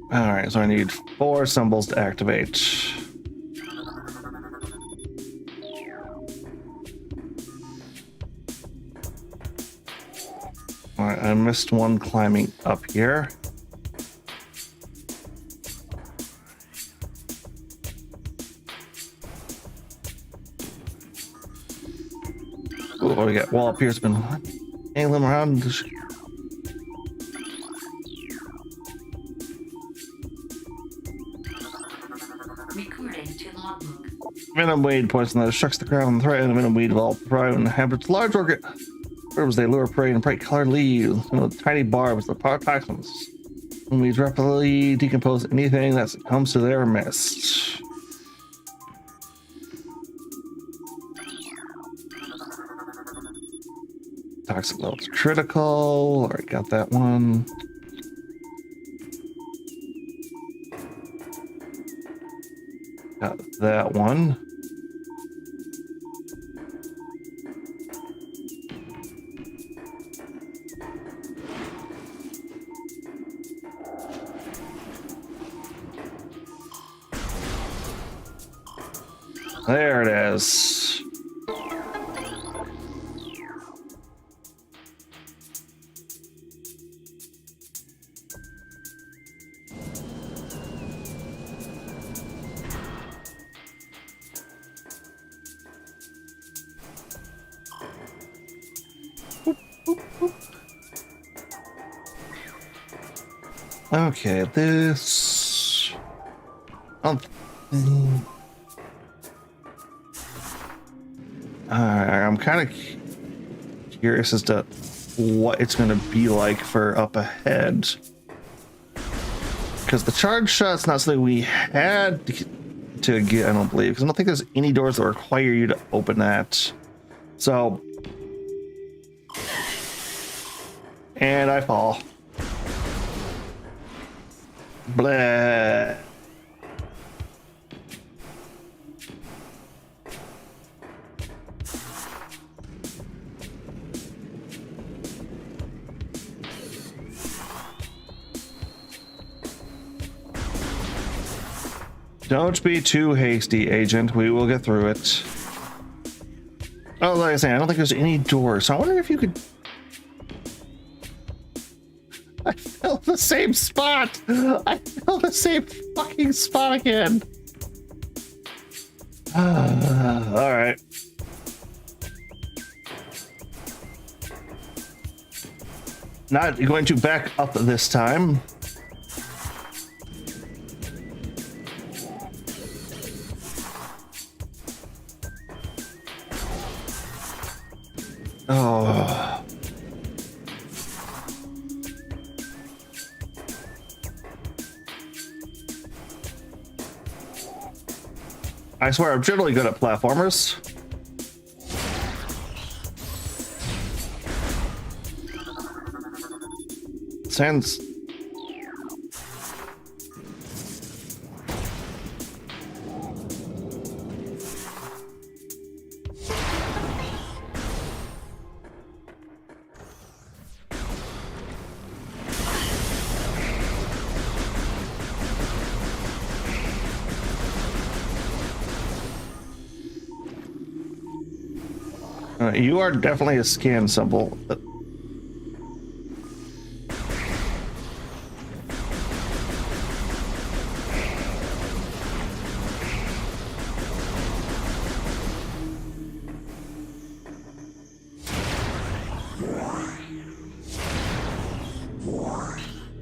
All right, so I need 4 symbols to activate. All right, I missed one climbing up here. Ooh, what do we got? Wall up here's been angling around. Recording to logbook. Venom weed poison that strikes the ground. The threat of the venom weed will thrive and inhabits large organisms. They lure prey in bright colored leaves with tiny barbs that power toxins. And weeds rapidly decompose anything that comes to their midst. Toxic levels critical. Alright, got that one. Got that one. There it is. Okay, this. I'm kind of curious as to what it's going to be like for up ahead. Because the charge shot's not something we had to get, I don't believe. Because I don't think there's any doors that require you to open that. So. And I fall. Blah. Don't be too hasty, Agent. We will get through it. Oh, like I say, I don't think there's any doors. So I wonder if you could... I fell the same spot! I fell the same fucking spot again! Alright. Not going to back up this time. Oh. I swear I'm generally good at platformers. Sans. You are definitely a scan symbol.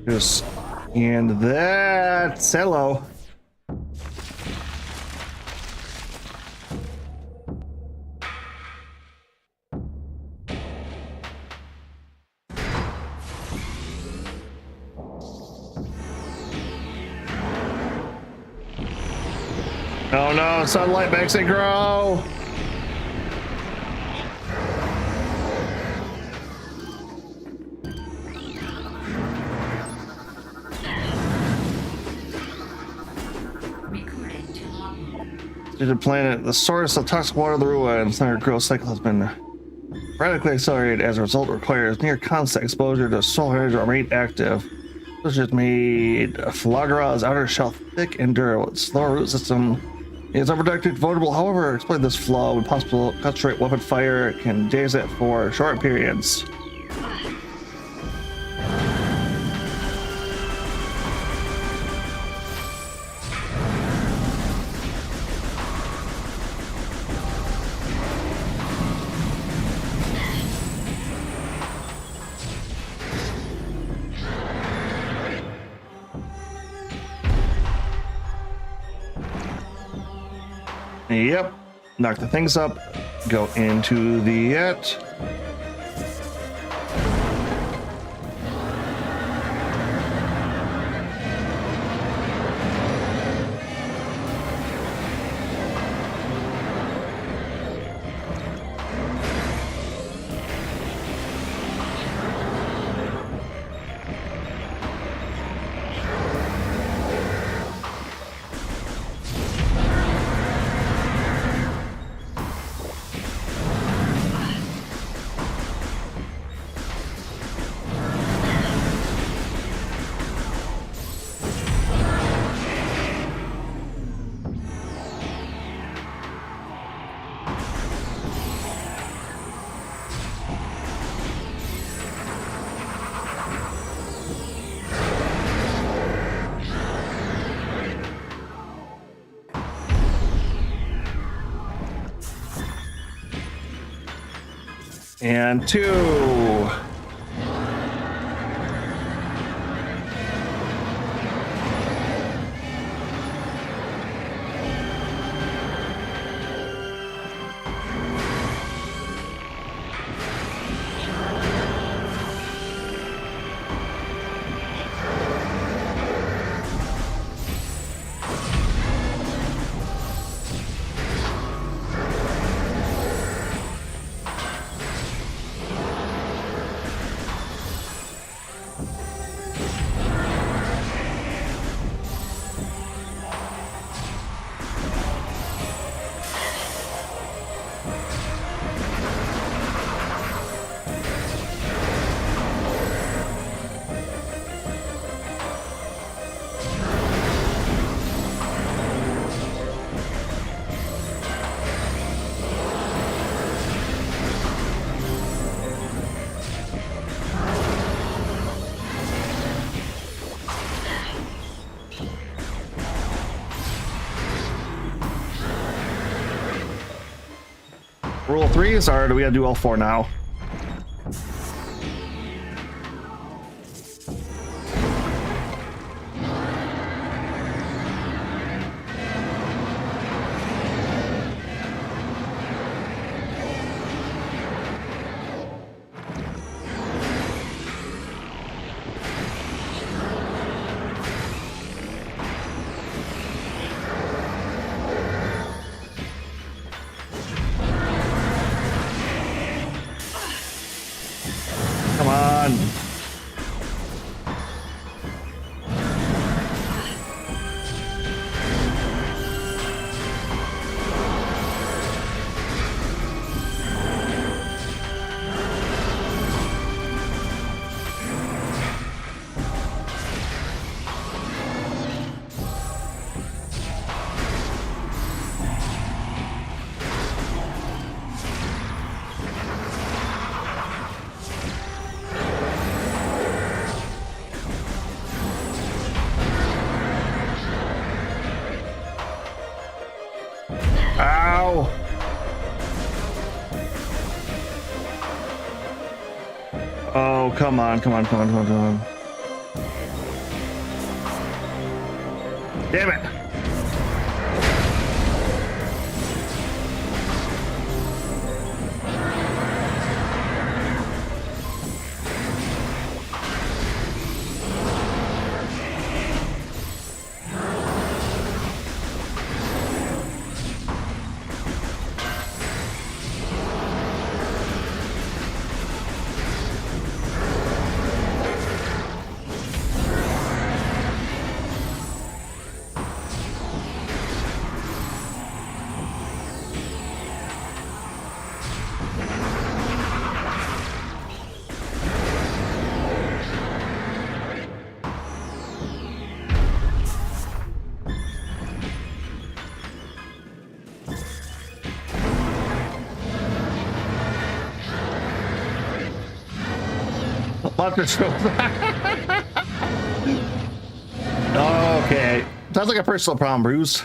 Just and that's hello. Oh no, sunlight makes it grow. Recording to logbook. To the planet, the source of toxic water of the ruins, their growth cycle has been radically accelerated. As a result, requires near constant exposure to solar energy to remain active. This has made Flagra's outer shell thick and durable. Its slower root system is unprotected, vulnerable. However, exploit this flaw with possible concentrate weapon fire can daze it for short periods. Yep. Knock the things up. Go into the yet. And 2. Roll 3s, or do we gotta do all 4 now? Come on. Ow. Oh, come on, come on, come on, come on, come on. Damn it. Monster shows. Okay. Sounds like a personal problem, Bruce.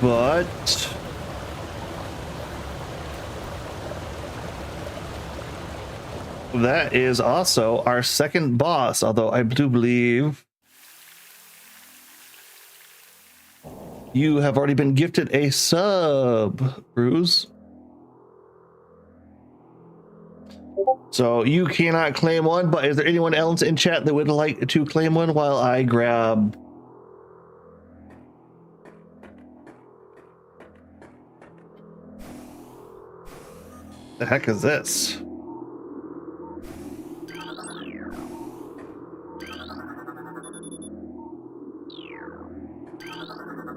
But that is also our second boss, although I do believe You have already been gifted a sub, Bruce. So you cannot claim one, but is there anyone else in chat that would like to claim one while I grab? The heck is this?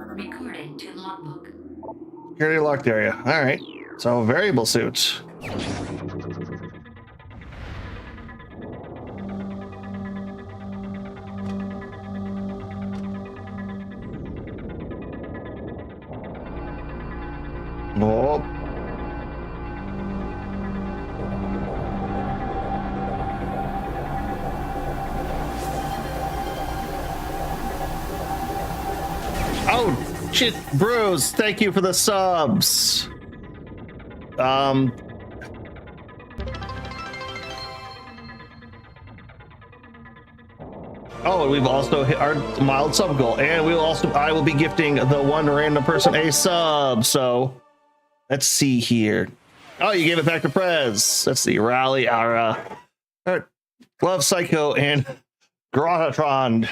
Recording to logbook. Security locked area. All right. So variable suit. Oh. Oh, shit, Bruce, thank you for the subs. Oh, we've also hit our mild sub goal, and I will be gifting the one random person a sub. So let's see here. Oh, you gave it back to Prez. Let's see, Rally, Ara, Glove Psycho, and Grottatron.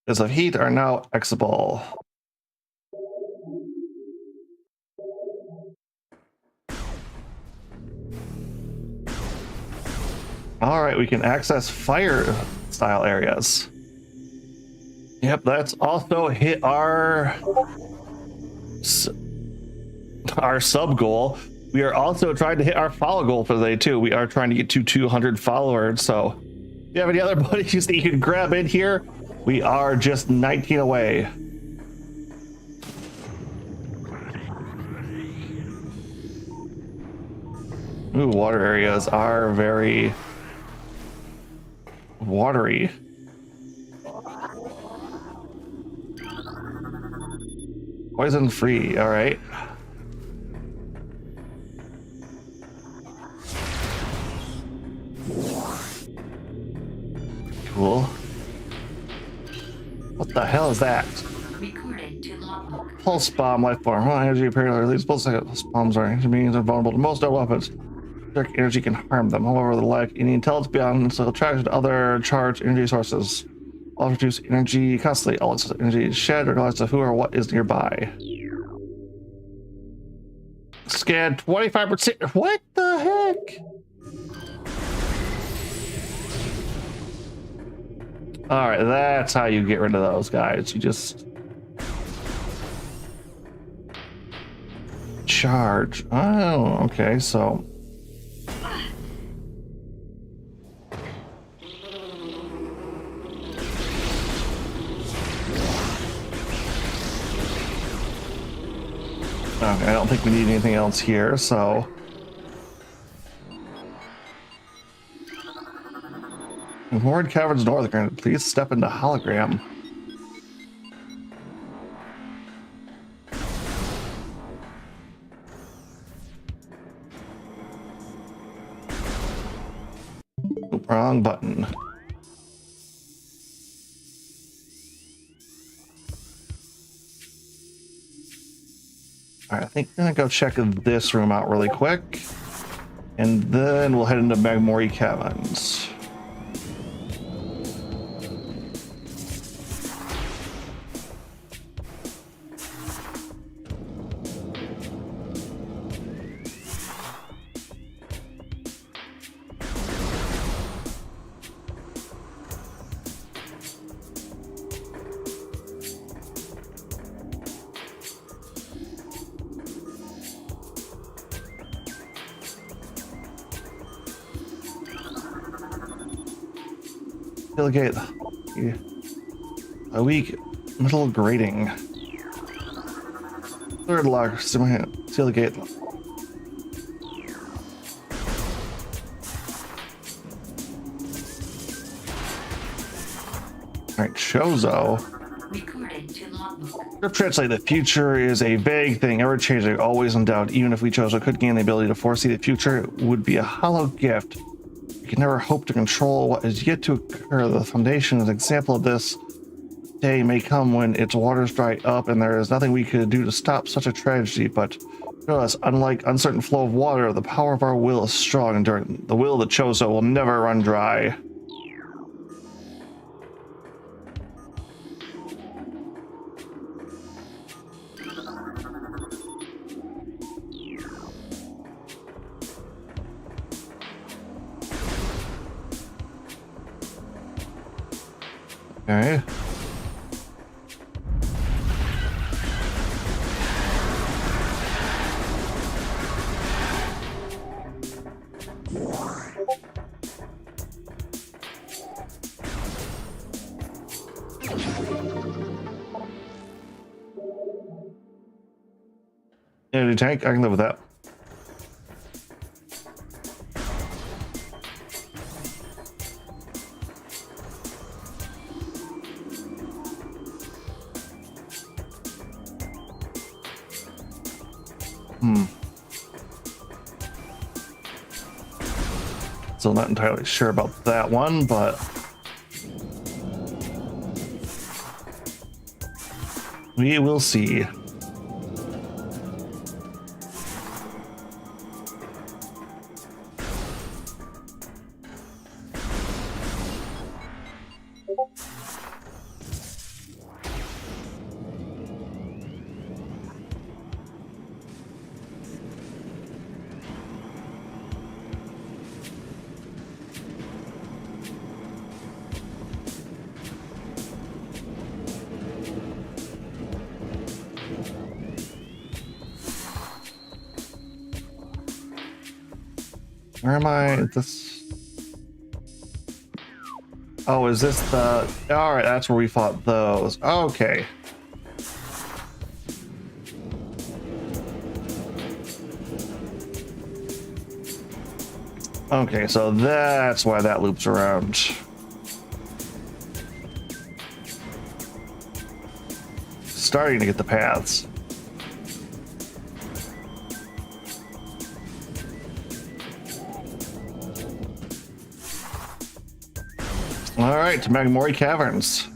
Because of heat are now exable. All right, we can access fire style areas. Yep, that's also hit our sub goal. We are also trying to hit our follow goal for the day too. We are trying to get to 200 followers. So if you have any other buddies that you can grab in here, we are just 19 away. Ooh, water areas are very watery. Poison free, all right. Cool. What the hell is that? Recording to logbook. Pulse bomb life form. High energy apparently release pulse bombs are means are vulnerable to most weapons. Dark energy can harm them. However, the lack any intelligence beyond so attraction to other charged energy sources. All reduce energy constantly. All its energy is shed regardless of who or what is nearby. Scan 25%. What the heck? All right, that's how you get rid of those guys. You just charge. Oh, okay, so okay, I don't think we need anything else here, so Horde Caverns North, granted, please step into hologram. Wrong button. All right, I think I'm gonna go check this room out really quick, and then we'll head into Magmori Caverns. Delegate a weak metal grating. Third lock, seal gate. All right, Chozo. Recording to logbook. Script translate: the future is a vague thing, ever changing, always in doubt. Even if we Chozo could gain the ability to foresee the future, it would be a hollow gift. We can never hope to control what is yet to occur. The Foundation is an example of this. day may come when its waters dry up and there is nothing we could do to stop such a tragedy, but to us, unlike uncertain flow of water, the power of our will is strong and enduring. The will of the Chozo will never run dry. Okay. Energy tank, I can live with that. Still not entirely sure about that one, but we will see. Where am I? This. Oh, is this the? All right, that's where we fought those. Okay. Okay, so that's why that loops around. Starting to get the paths. All right, to Magmori Caverns.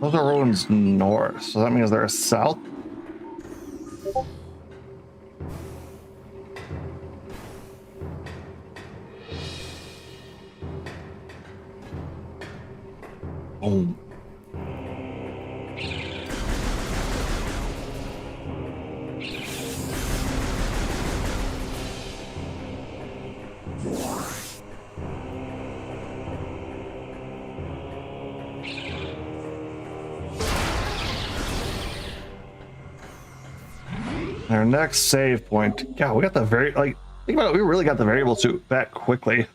Those are ruins north, so that means they're south. Boom. Our next save point. God, we got the think about it, we really got the variable suit back quickly.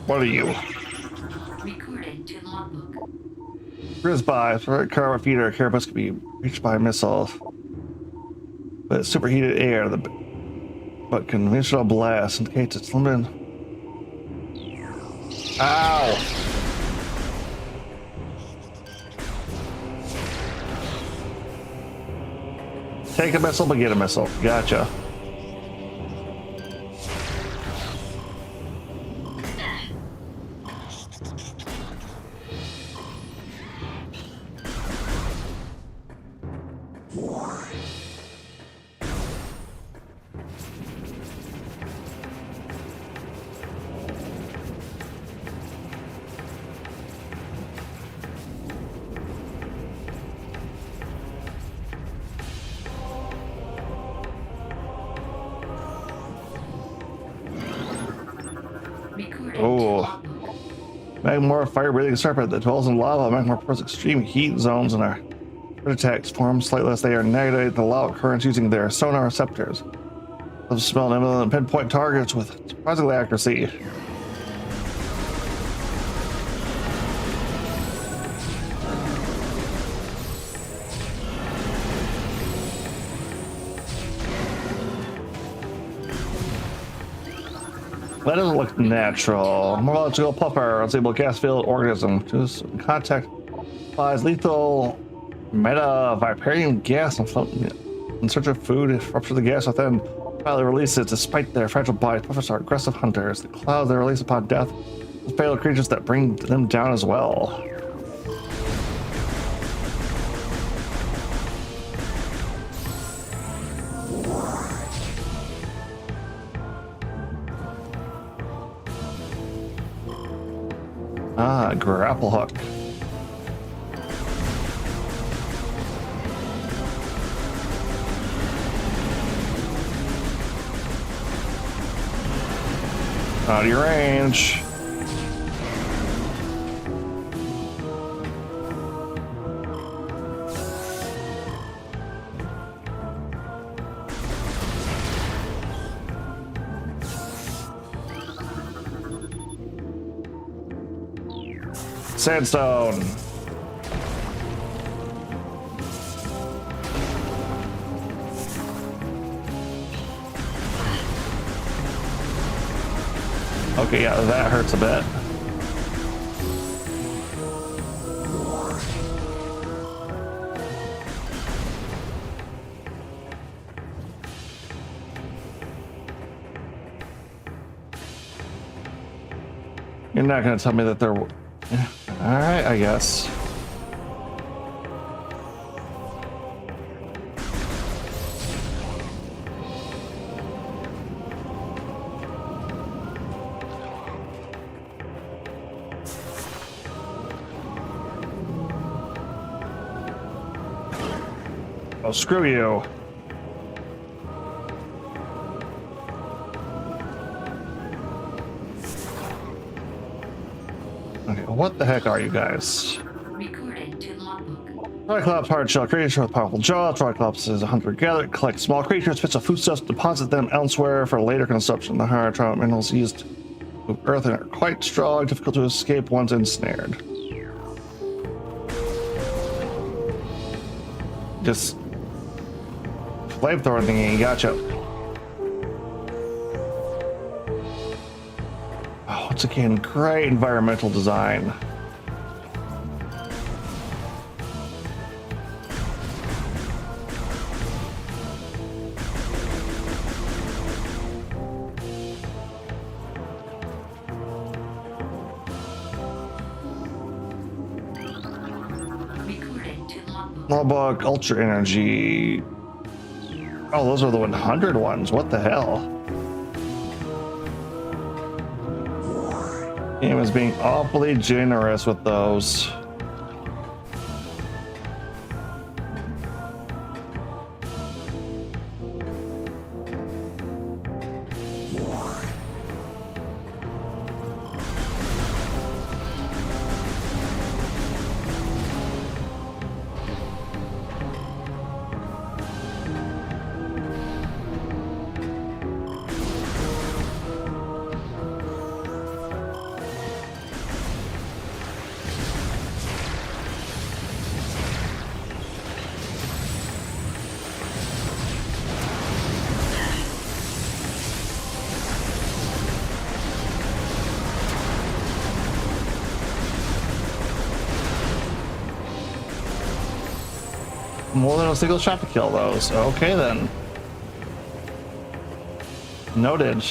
What are you? Recording to logbook. Grisby, for a car feeder, a carapace could be reached by a missile. But superheated air, but conventional blast indicates it's limited. Ow! Take a missile, but get a missile. Gotcha. Oh, Magmor fire-breathing serpent that dwells in lava. Magmor prefers extreme heat zones and our attacks form slightly less they are negative the lava currents using their sonar receptors. of smell and pinpoint targets with surprisingly accuracy. That doesn't look natural. Morphological puffer, unstable gas-filled organism. Just contact applies lethal metaviparium gas in search of food. Rupture the gas within. Finally release it. Despite their fragile bodies, puffers are aggressive hunters. The clouds they release upon death will fatal creatures that bring them down as well. Ah, grapple hook. Out of your range. Sandstone. Okay, yeah, that hurts a bit. You're not going to tell me that they're... Yeah. All right, I guess. Oh, screw you. Okay, what the heck are you guys? Recording to logbook. Triclops, hard shell creature with powerful jaw. Triclops is a hunter-gatherer. Collects small creatures, fits of foodstuffs, deposit them elsewhere for later consumption. The higher trout minerals used to move earth and are quite strong, difficult to escape once ensnared. Just flamethrower thingy, gotcha. Oh, once again, great environmental design. Recording to logbook. Logbook, ultra energy. Oh, those are the 100 ones. What the hell? Game is being awfully generous with those. More than a single shot to kill those. Okay then. Noted.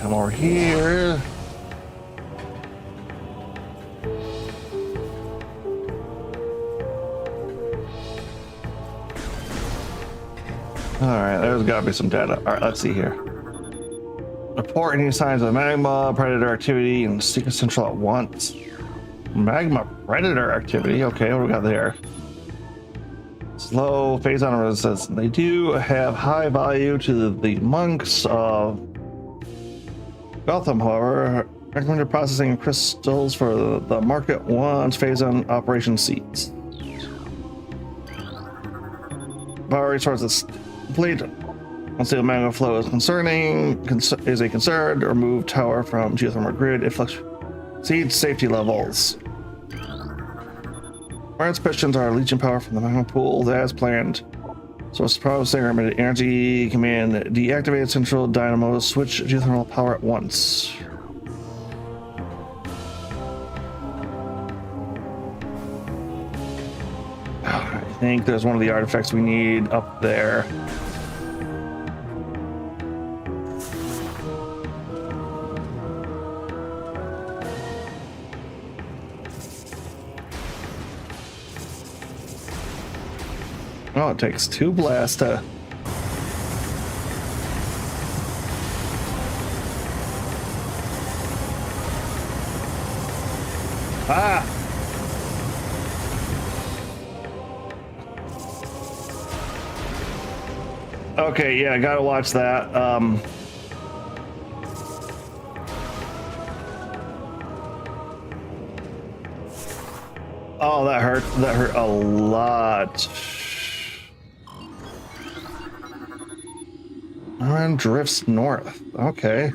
Come over here. All right, there's got to be some data. All right, let's see here. Report any signs of magma, predator activity, and Secret Central at once. Magma predator activity. Okay, what do we got there? Slow phase on resistance. They do have high value to the monks of Gotham, however. Recommended processing crystals for the Market 1's phase on operation seats. Power resources complete. Unstable magma flow is a concern. Remove tower from geothermal grid. It exceeds safety levels. Our inspections are leeching power from the magma pool as planned. Source processing limited energy. Command deactivate central dynamo. Switch geothermal power at once. I think there's one of the artifacts we need up there. Oh, it takes 2 blasts to... Ah! Okay, yeah, gotta watch that. Oh, that hurt. That hurt a lot. Iron drifts north. Okay.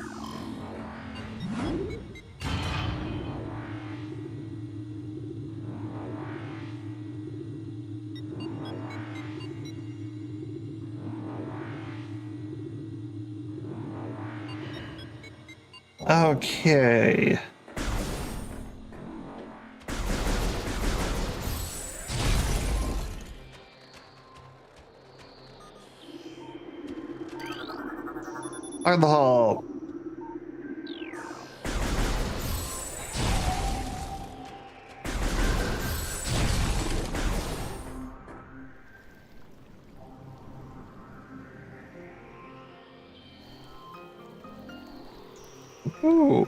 Okay. On the hall. Ooh.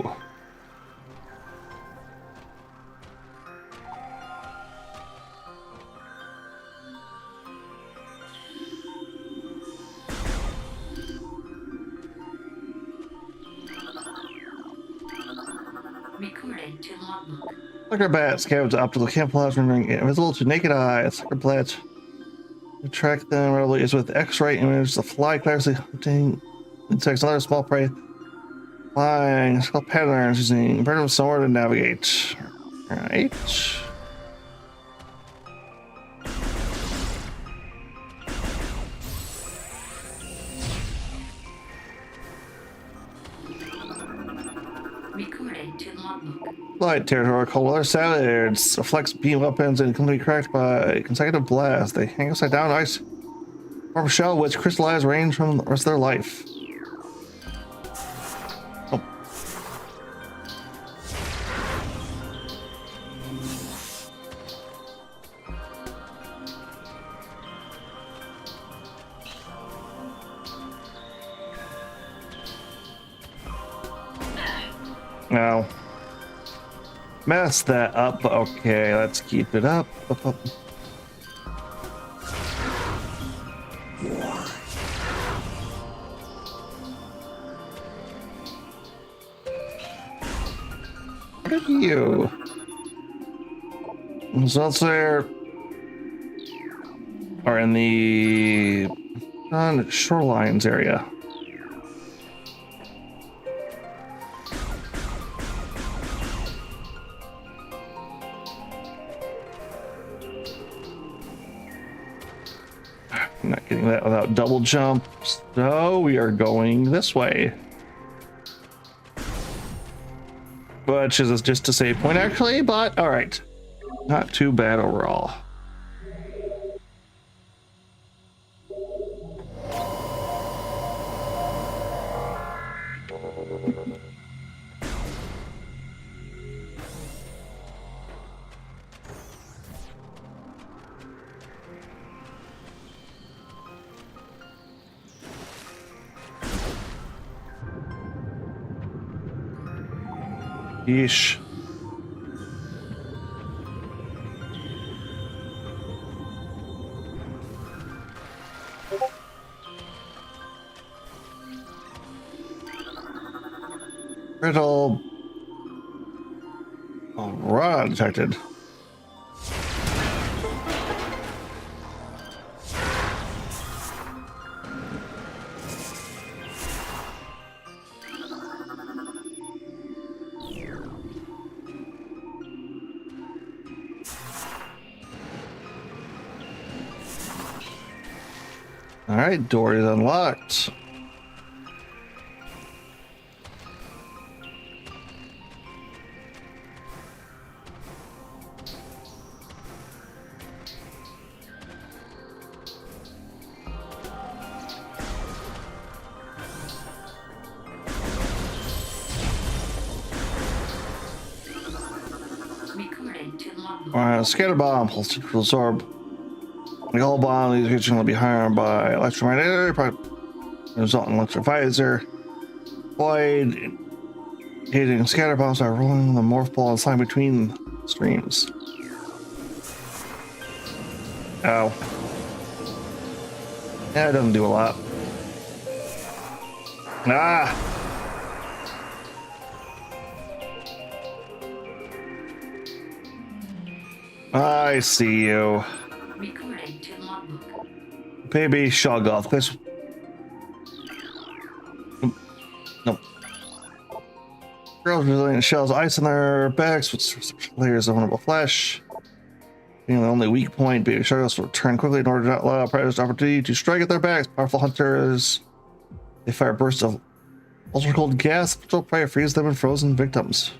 Recorded to logbook. Sucker bat scavenge optical camouflage rendering it invisible to naked eye. Sucker bats track them readily is with X-ray image. The fly clearly hunting insects and other small prey. Flying skull patterns using vertical somewhere to navigate. Alright. Recorded to logbook. Light territory cold weather salads. Reflects beam weapons and completely cracked by consecutive blasts. They hang upside down ice. Form shell which crystallize range from the rest of their life. Oh. Now. Mess that up. Okay, let's keep it up. Up. What are you? Results there are in the shorelines area. I'm not getting that without double jump, so we are going this way. Which is just a save point actually, but all right. Not too bad overall. Yeesh. Riddle. Oh, run detected. All right, door is unlocked. Recorded to logbook. Scatter bomb pulse to absorb. Like all bomb, these creatures will be harmed by electromagnetic resulting electrovisor. Void hitting scatter bombs are rolling the morph ball and slide between streams. Ow. Yeah, it doesn't do a lot. Ah! I see you. Recorded to logbook. Baby shog off. This. Nope. Girls resilient shells, ice on their backs with layers of vulnerable flesh. Being the only weak point, baby sharks will turn quickly in order to not allow predators the opportunity to strike at their backs. Powerful hunters. They fire bursts of ultra cold gas, which will probably freeze them and frozen victims.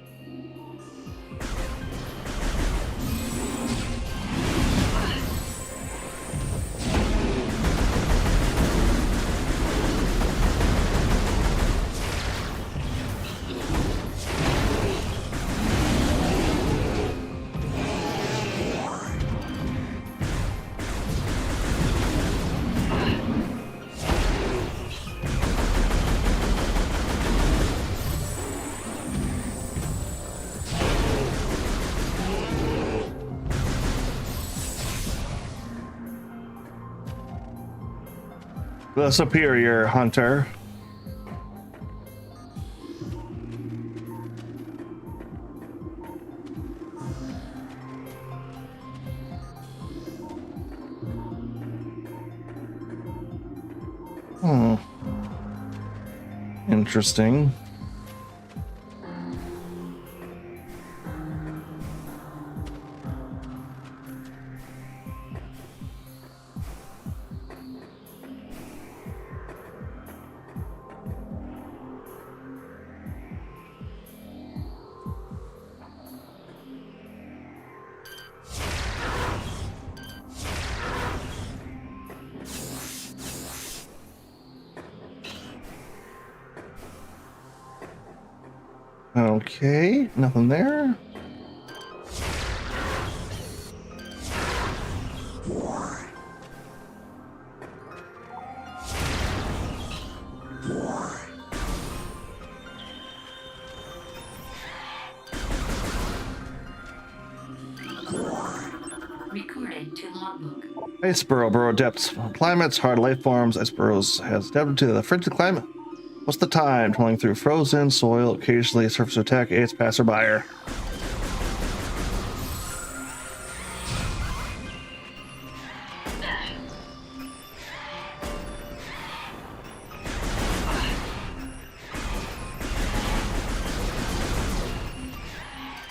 The superior hunter. Interesting. Okay, nothing there. Recorded to logbook. Ice burrow depths. Climates, hard life forms. Ice burrows has adapted to the frigid climate. What's the time? Tunneling through frozen soil, occasionally a surface attack, aids passerby.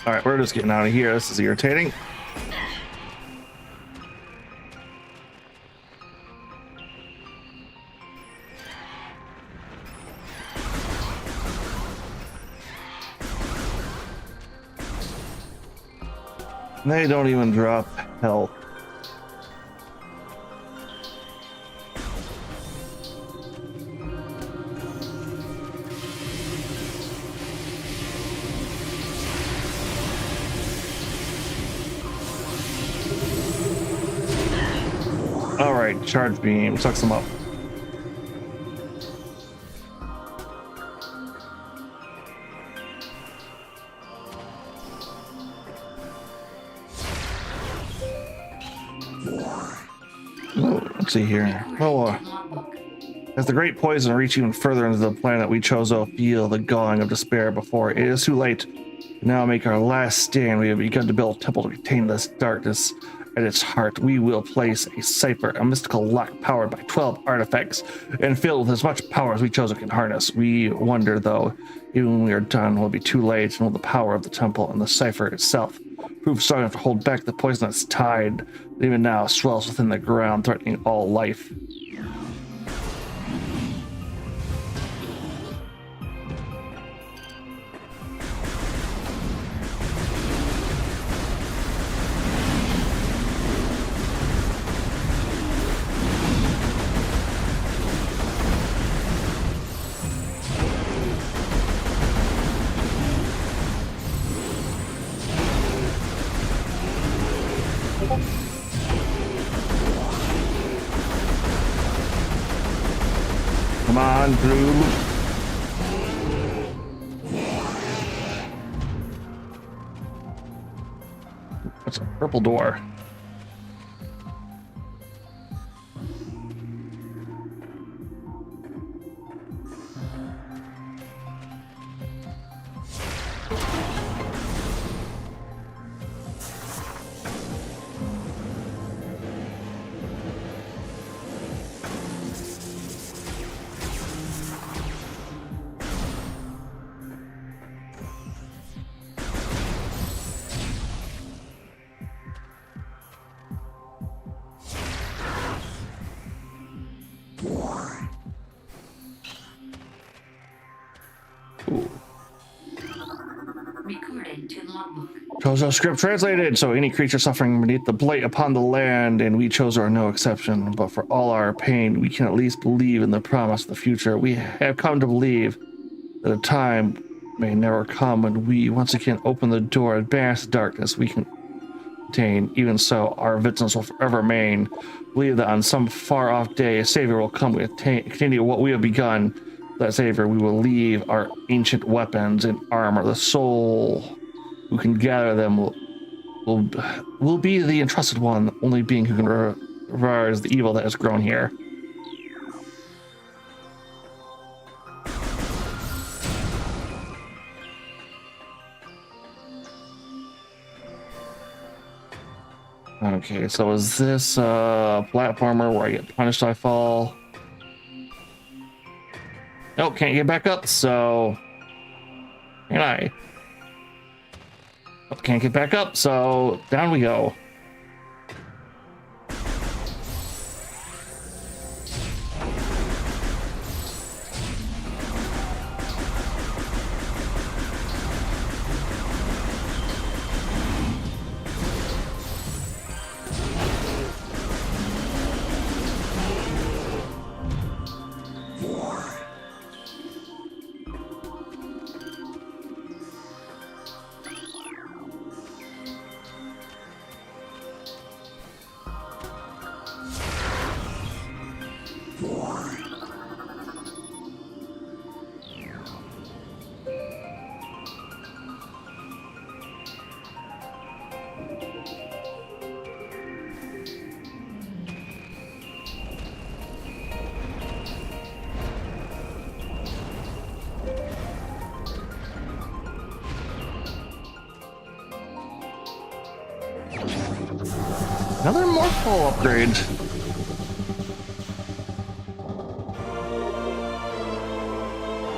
Alright, we're just getting out of here. This is irritating. They don't even drop health. All right, charge beam sucks them up. Let's see here. Recording to logbook. As the great poison reach even further into the planet, we Chozo feel the galling of despair before it is too late. We now make our last stand. We have begun to build a temple to contain this darkness at its heart. We will place a cipher, a mystical lock powered by 12 artifacts and filled with as much power as we Chozo can harness. We wonder, though, even when we are done, will it be too late, and will the power of the temple and the cipher itself prove strong enough to hold back the poisonous tide that even now swells within the ground, threatening all life? Come on through. What's a purple door? Recording to logbook. Chozo script translated, so any creature suffering beneath the blight upon the land, and we Chozo are no exception. But for all our pain, we can at least believe in the promise of the future. We have come to believe that a time may never come when we once again open the door and banish the darkness we can contain. Even so, our vigilance will forever remain. Believe that on some far-off day, a savior will come to continue what we have begun. That savior, we will leave our ancient weapons and armor. The soul who can gather them will be the entrusted one, the only being who can reverse the evil that has grown here. Okay, so is this platformer where I get punished if I fall? Nope, can't get back up, so can I? Oh, can't get back up, so down we go. Another Morphle upgrade.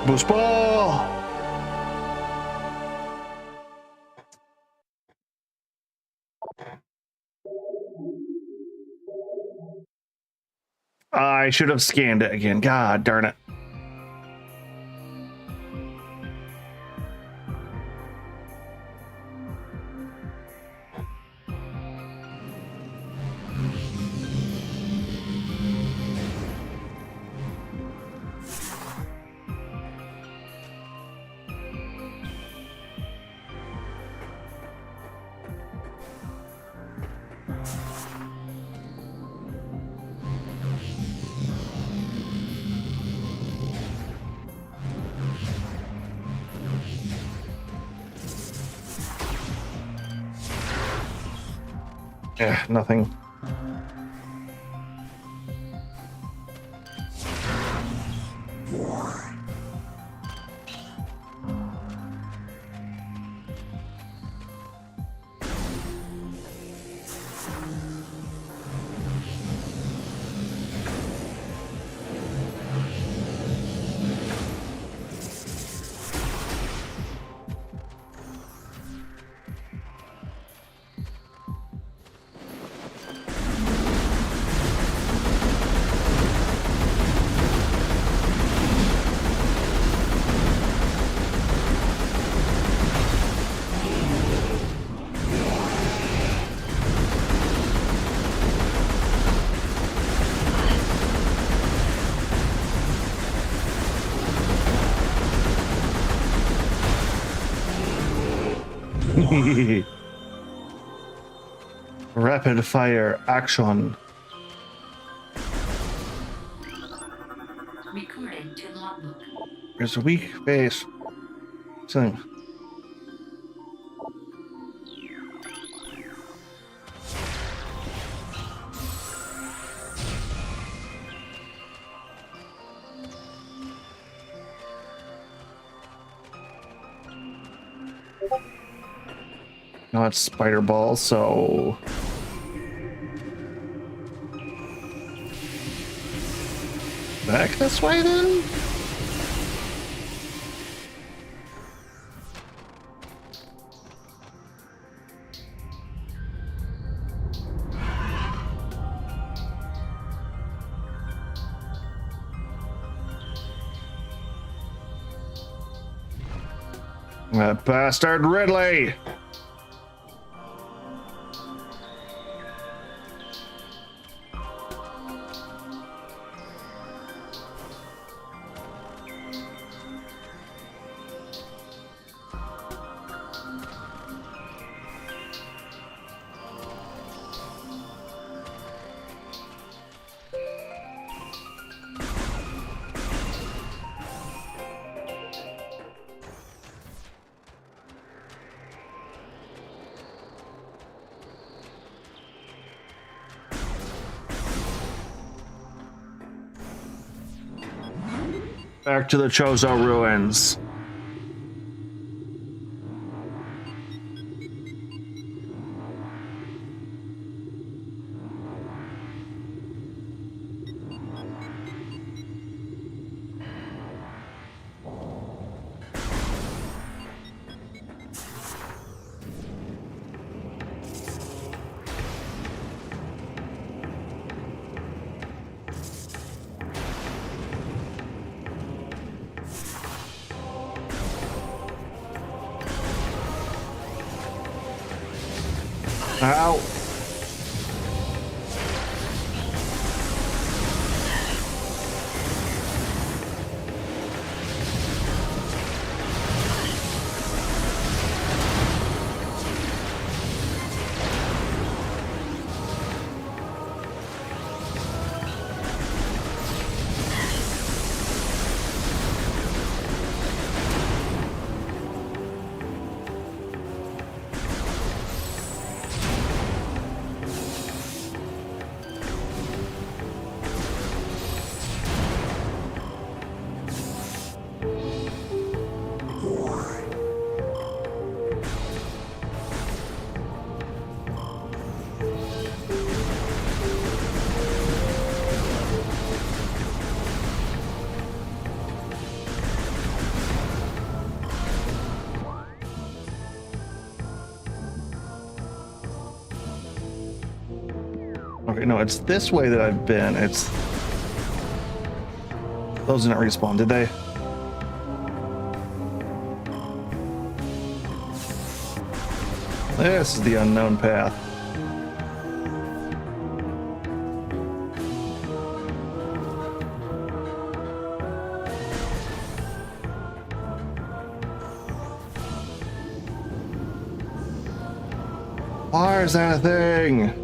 Boost ball. I should have scanned it again. God darn it. Yeah, nothing. Rapid fire action. Recording to logbook. There's a weak base. Something. No, it's spider ball, so back this way then? That bastard Ridley! Back to the Chozo ruins. Ow. Okay, no, it's this way that I've been. It's... Those didn't respawn, did they? This is the unknown path. Why is that a thing?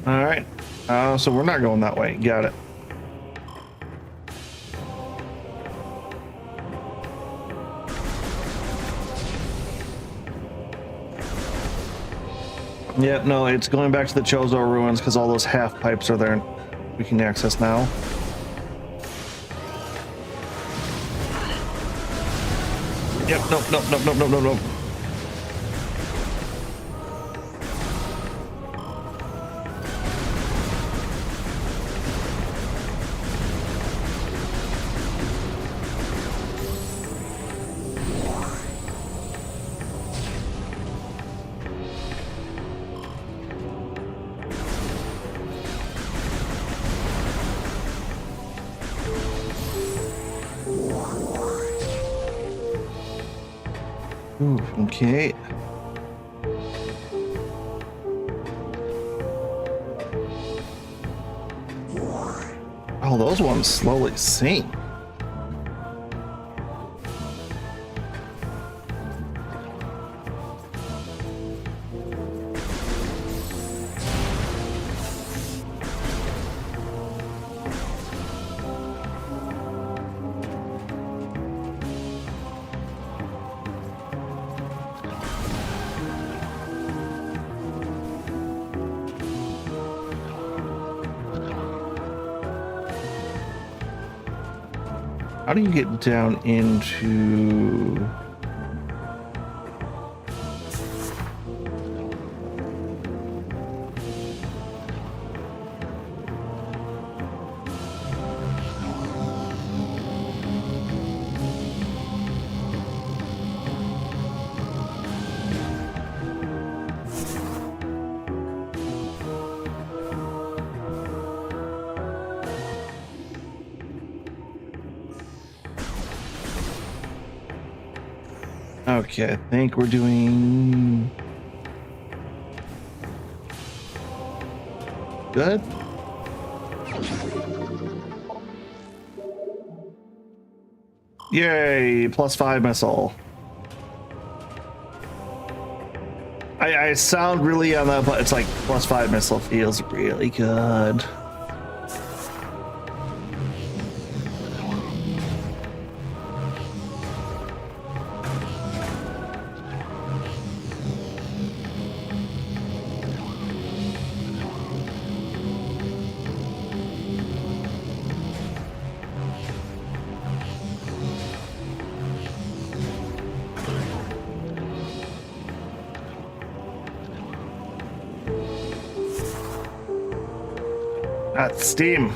All right. So we're not going that way. Got it. Yep, no, it's going back to the Chozo ruins because all those half pipes are there. We can access now. Yep, nope. Ooh, okay. Oh, those ones slowly sink. How do you get down into... Okay, I think we're doing good. Yay, +5 missile. I sound really on that, but it's like +5 missile feels really good. That's Steam.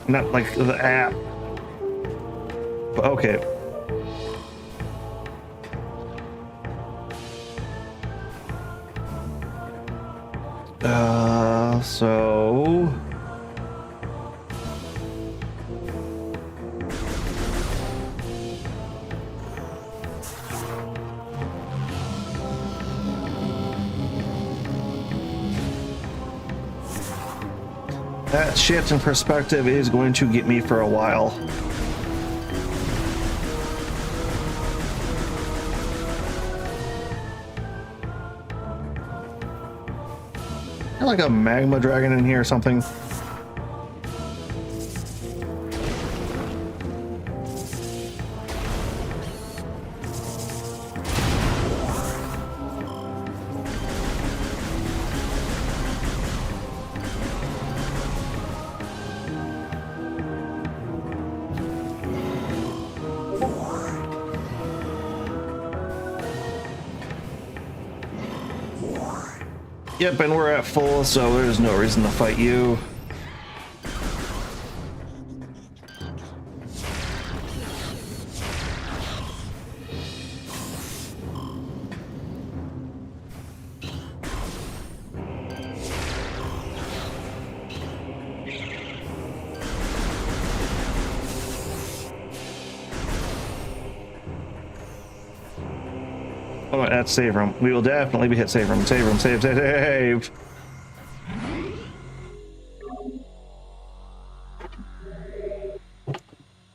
Not like the app. But okay. So... that shift in perspective is going to get me for a while. Like a magma dragon in here or something. Yep, and we're at full, so there's no reason to fight you. Oh, that's save room. We will definitely be hit save room. Save room. Save, save, save.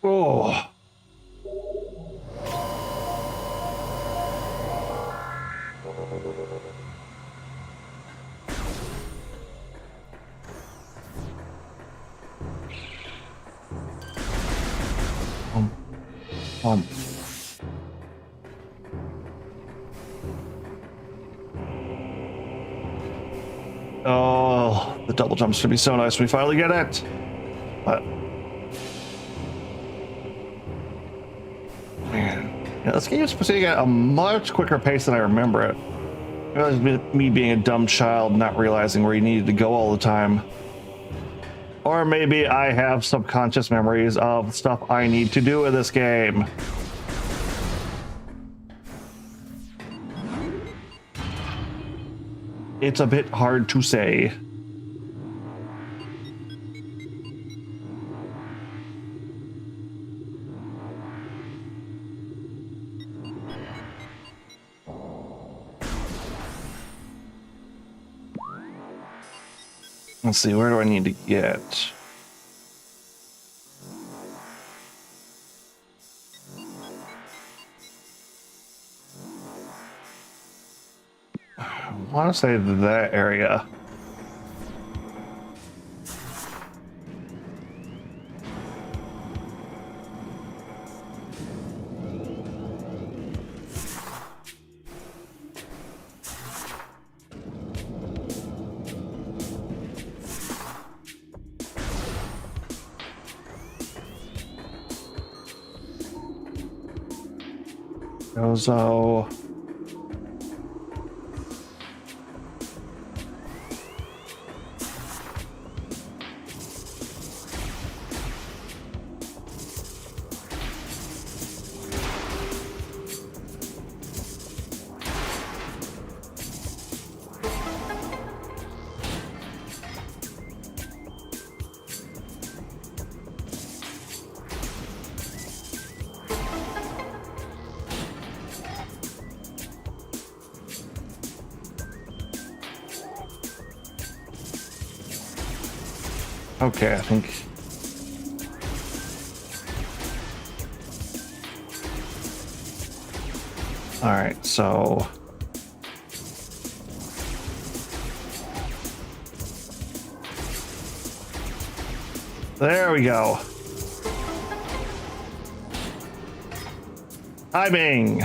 Oh. Oh, the double jumps should be so nice when we finally get it. But man, yeah, this game is proceeding at a much quicker pace than I remember it. It was me being a dumb child, not realizing where you needed to go all the time. Or maybe I have subconscious memories of stuff I need to do in this game. It's a bit hard to say. Let's see, where do I need to get? I want to say that area. Gozo. Okay, I think. All right, so. There we go. Timing.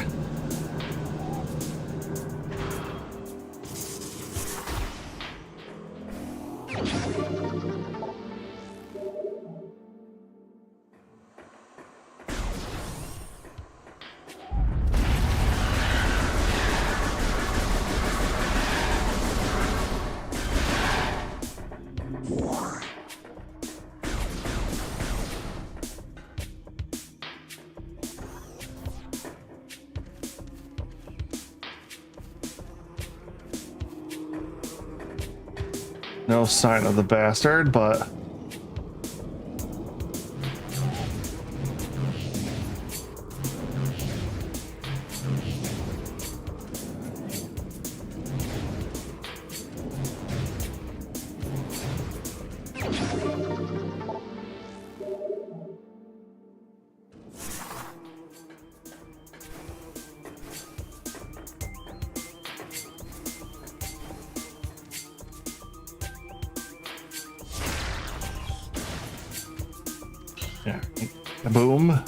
No sign of the bastard, but yeah, boom.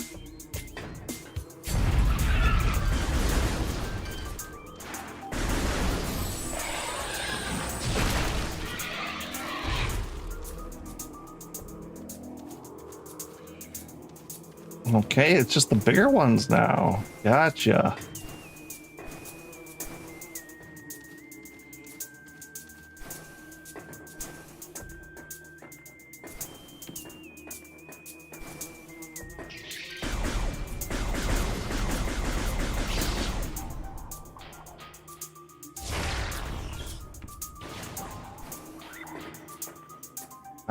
Okay, it's just the bigger ones now. Gotcha.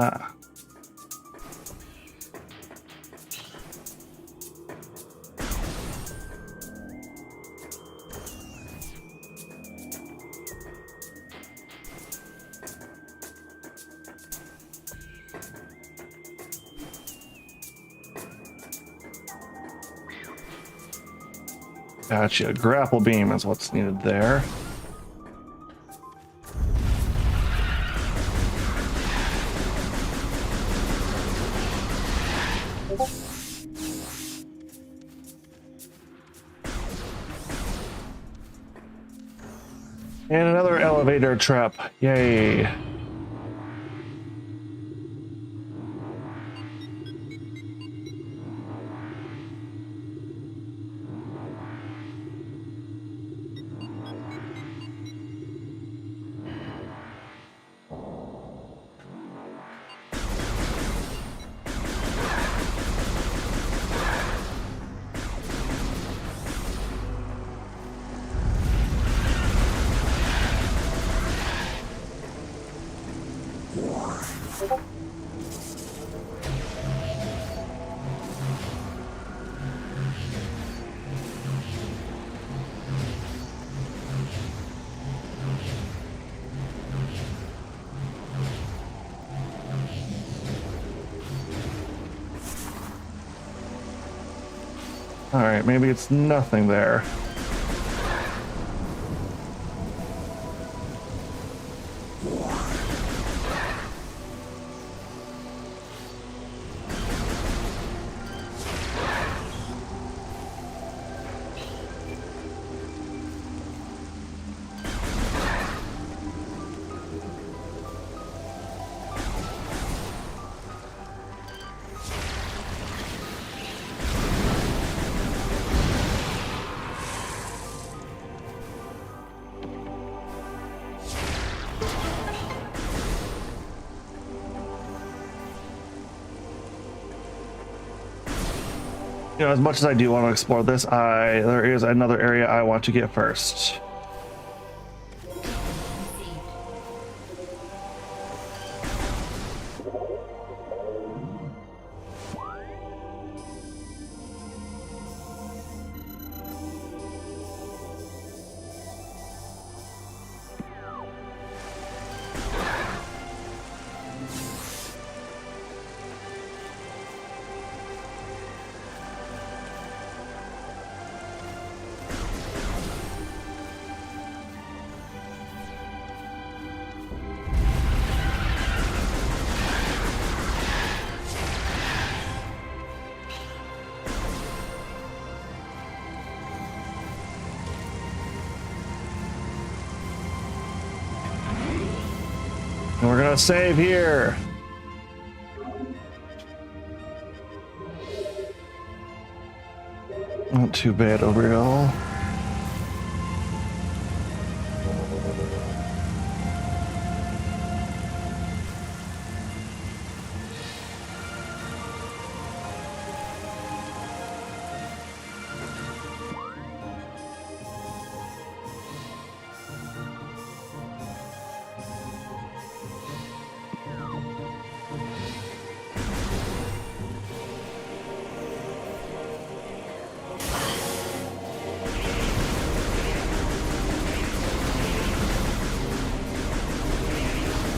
Ah. Gotcha. Grapple beam is what's needed there. And another elevator trap. Yay. All right, maybe it's nothing there. You know, as much as I do want to explore this, there is another area I want to get first. And we're gonna save here. Not too bad overall.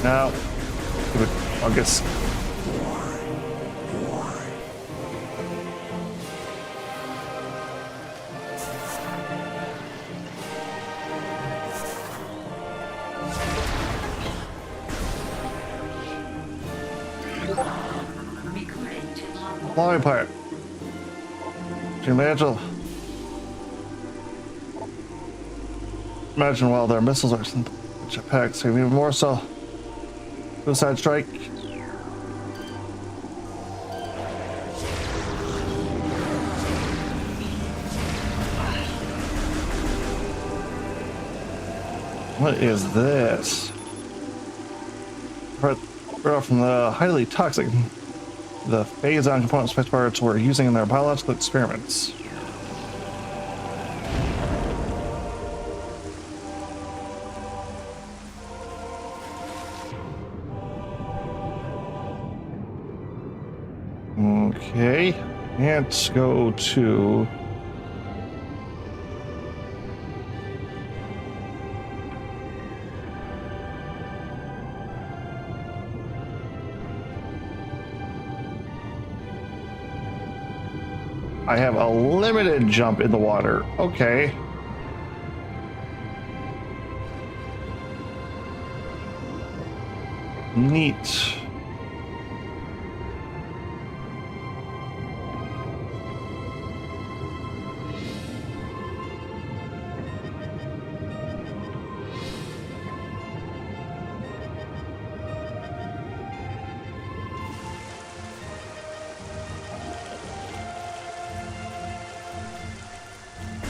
Now, I guess. Recording to logbook. Flying part. Imagine while their missiles are sent jetpacks, so even more so. Suicide strike. What is this? Right from the highly toxic, the phazon component space parts were using in their biological experiments. Okay, let's go to I have a limited jump in the water. Okay. Neat.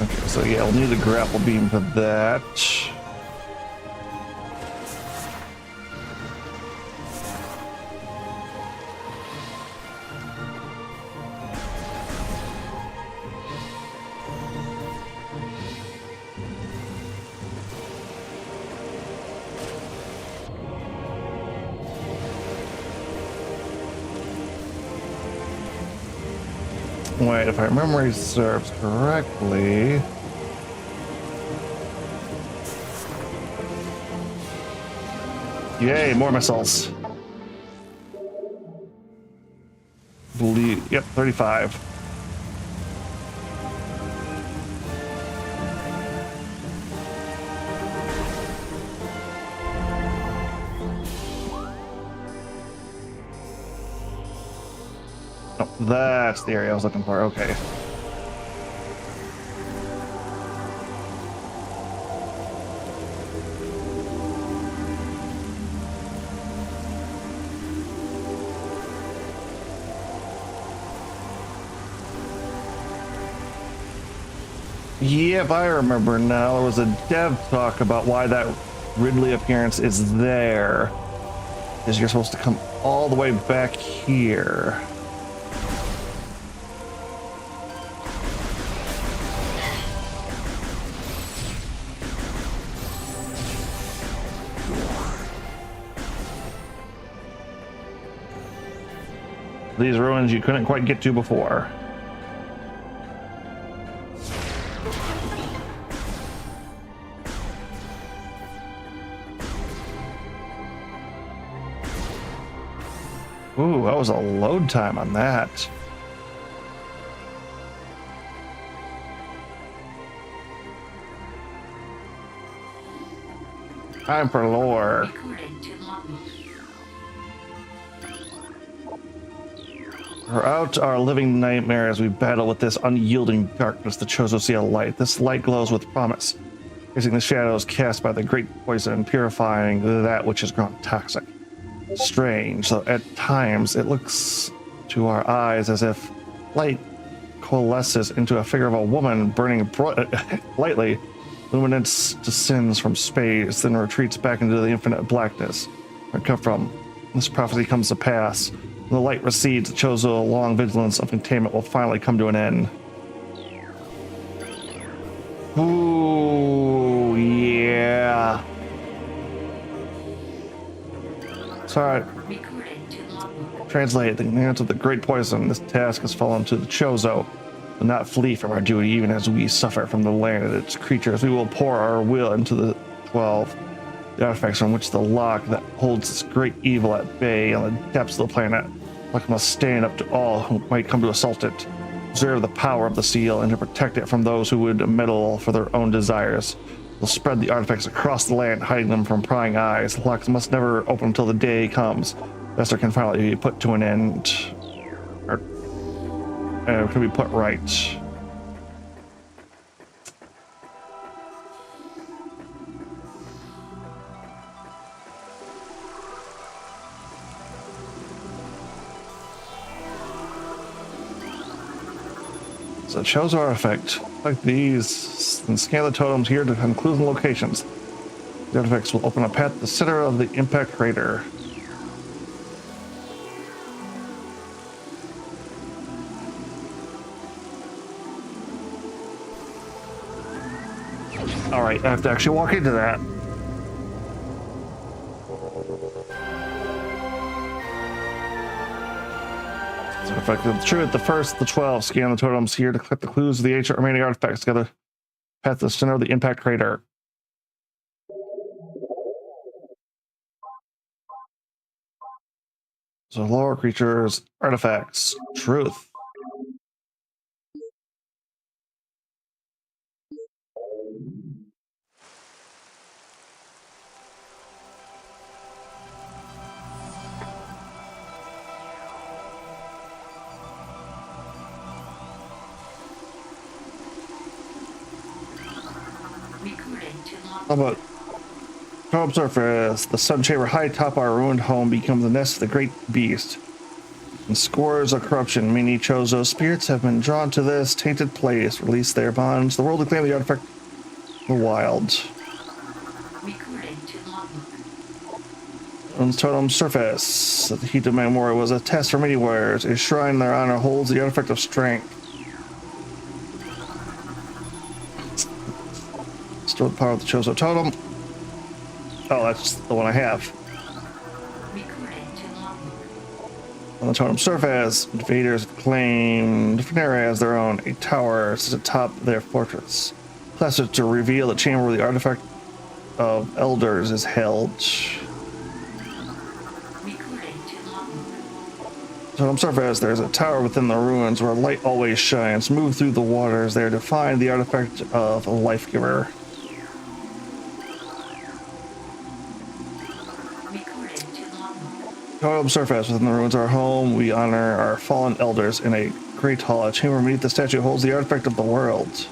Okay, so yeah, we'll need a grapple beam for that. Wait, if I remember serves correctly. Yay, more missiles. Yep, 35. That's the area I was looking for. Okay. Yep, I remember now. There was a dev talk about why that Ridley appearance is there. Is you're supposed to come all the way back here. These ruins you couldn't quite get to before. Ooh, that was a load time on that. Time for lore. Recording to logbook. We're out our living nightmare as we battle with this unyielding darkness. The Chozo see a light. This light glows with promise, piercing the shadows cast by the great poison and purifying that which has grown toxic. Strange, so at times it looks to our eyes as if light coalesces into a figure of a woman burning lightly. Luminance descends from space, then retreats back into the infinite blackness where it come from. This prophecy comes to pass. When the light recedes, the Chozo long vigilance of containment will finally come to an end. Ooh, yeah. Sorry. Recording to logbook. Translate the hands of the great poison. This task has fallen to the Chozo. Do not flee from our duty, even as we suffer from the land and its creatures. We will pour our will into the 12, the artifacts from which the lock that holds this great evil at bay on the depths of the planet. Lock must stand up to all who might come to assault it, preserve the power of the seal, and to protect it from those who would meddle for their own desires. We'll spread the artifacts across the land, hiding them from prying eyes. The locks must never open until the day comes. Vester can finally be put to an end. Or can be put right. So Chozo artifact. Like these, and scan the totems here to conclusion locations. The artifacts will open a path to the center of the impact crater. All right, I have to actually walk into that. So if I could true at the first, the 12, scan the totems here to collect the clues of the ancient remaining artifacts together. Path to the center of the impact crater. So lower creatures, artifacts, truth. Recording to How logbook. about home surface? The sun chamber high atop our ruined home becomes the nest of the great beast. And scores of corruption, many Chozo spirits have been drawn to this tainted place, release their bonds. The world to claim the artifact of the wild. Recording to logbook. On the totem surface, the heat of memory was a test for many warriors. A shrine in their honor holds the artifact of strength. Store the power of the Chozo totem. Oh, that's the one I have. Recording to logbook. On the totem surface, invaders claim different area as their own. A tower sits atop their fortress. Classic to reveal the chamber where the artifact of elders is held. Recording to logbook. Totem surface, there's a tower within the ruins where light always shines. Move through the waters there to find the artifact of a life giver. Recording to logbook. Toil surface within the ruins of our home. We honor our fallen elders in a great hall. A chamber beneath the statue holds the artifact of the world.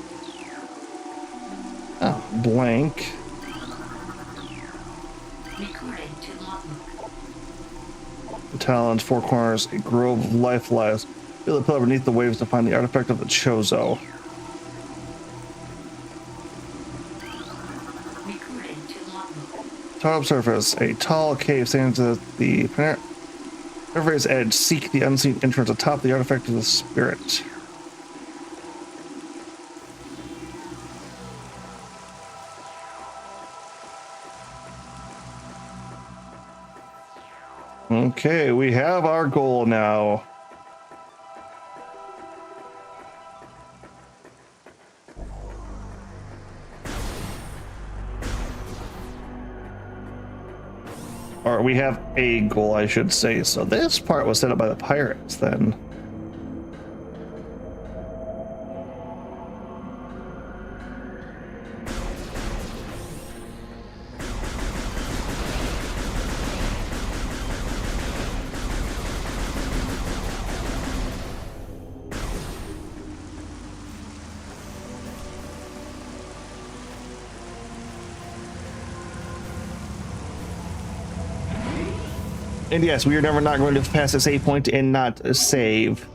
Oh, blank. Recording to logbook. The talons, four corners, a grove of life lies. Feel the pillar beneath the waves to find the artifact of the Chozo. Recording to logbook. Top surface, a tall cave stands at the river's edge. Seek the unseen entrance atop the artifact of the spirit. Okay, we have our goal now. Or we have a goal, I should say. So this part was set up by the pirates then. And yes, we are never not going to pass a save point and not save.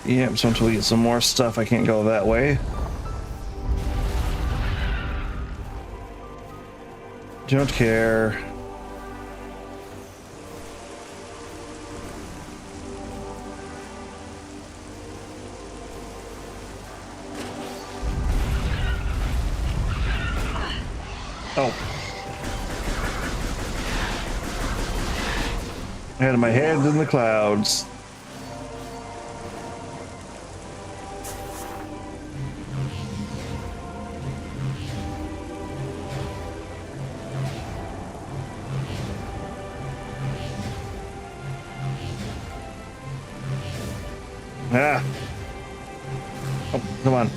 Yep, so until we get some more stuff, I can't go that way. Don't care. Oh. I had my head in the clouds. Ah. Oh, come on.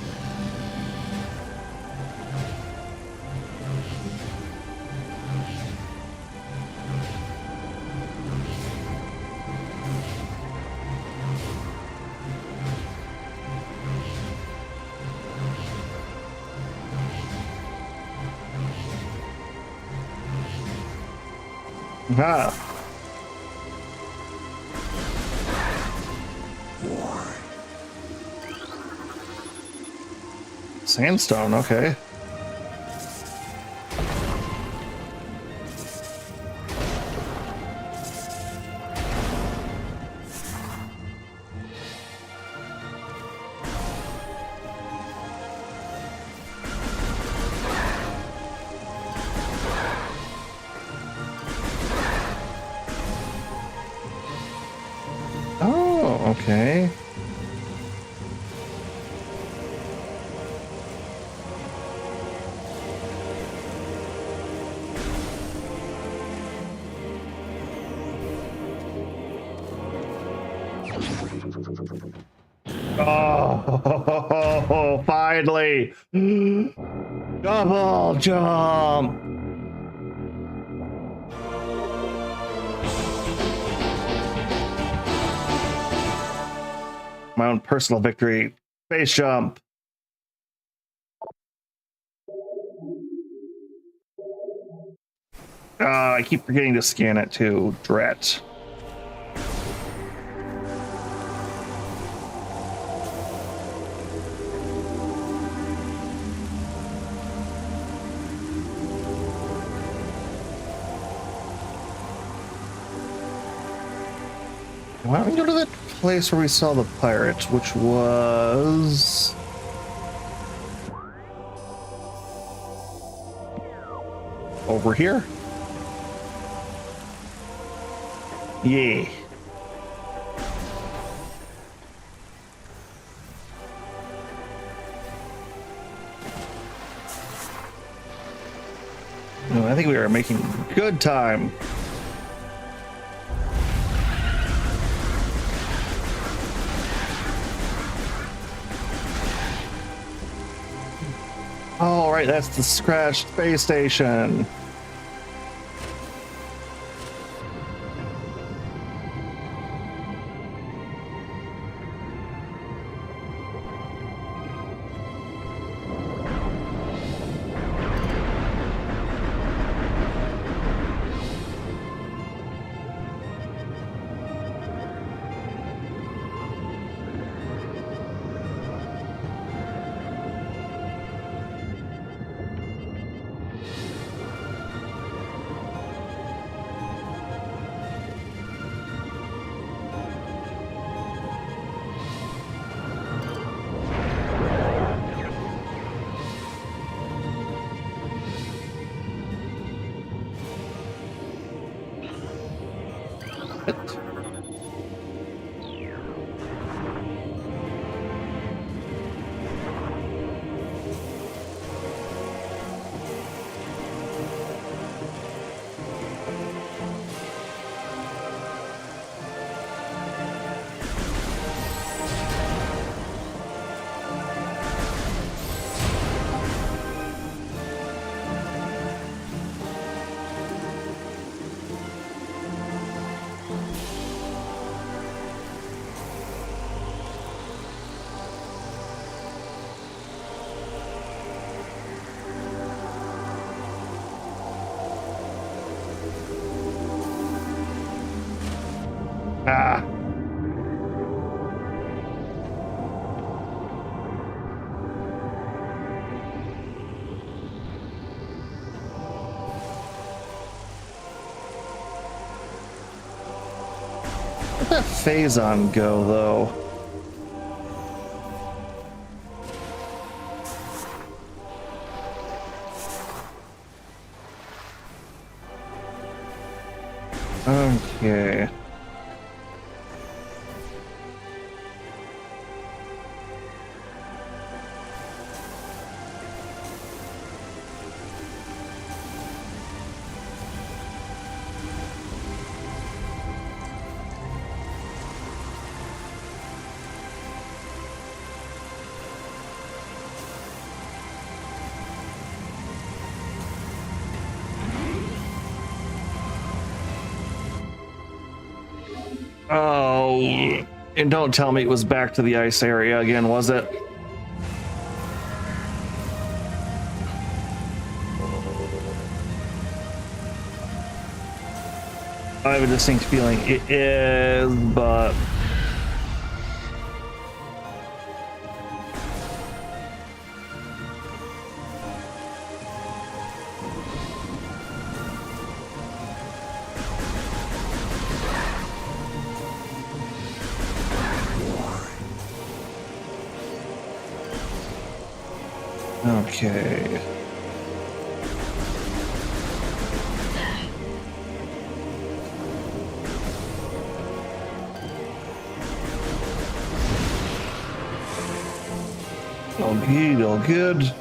Ah. Sandstone, okay. Oh, okay. Oh, finally! Double jump! My own personal victory. Base jump. I keep forgetting to scan it too. Drat. Why don't we go to that place where we saw the pirates, which was over here? Yeah. No, I think we are making good time. Oh, right, that's the scratched space station. Ah. Where'd that Phazon go, though? Okay. Oh, and don't tell me it was back to the ice area again, was it? I have a distinct feeling it is, but okay. All good, all good.